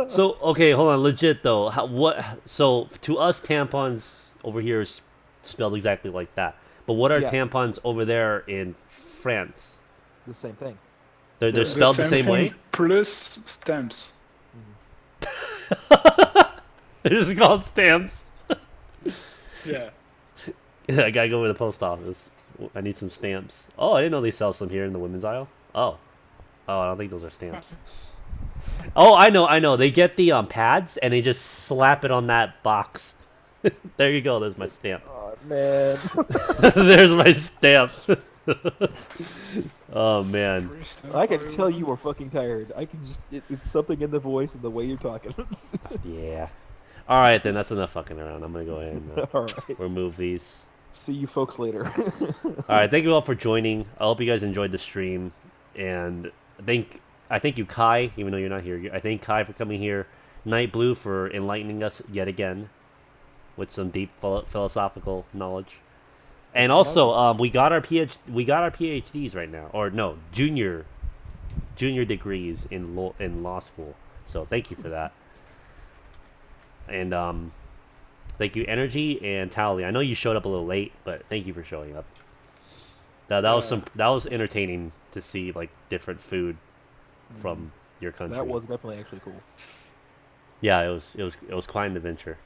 So okay, hold on, legit though. So to us, tampons over here is spelled exactly like that. But what are Yeah. tampons over there in France? The same thing. They're spelled the same way? Plus stamps. They're just called stamps. Yeah. I gotta go to the post office. I need some stamps. Oh, I didn't know they sell some here in the women's aisle. Oh, I don't think those are stamps. Oh, I know. They get the pads and they just slap it on that box. There you go. There's my stamp. Oh man. There's my stamp. Oh man. I can tell you are fucking tired. I can just it's something in the voice and the way you're talking. Yeah. All right, then that's enough fucking around. I'm gonna go ahead and All right. remove these. See you folks later. All right, thank you all for joining. I hope you guys enjoyed the stream, and I thank you, Kai, even though you're not here. I thank Kai for coming here, Night Blue for enlightening us yet again with some deep philosophical knowledge, and also we got our PhDs right now, or no, junior degrees in law school. So thank you for that, and thank you, Energy and Tally. I know you showed up a little late, but thank you for showing up. That was entertaining to see like different food from your country. That was definitely actually cool. Yeah, it was quite an adventure.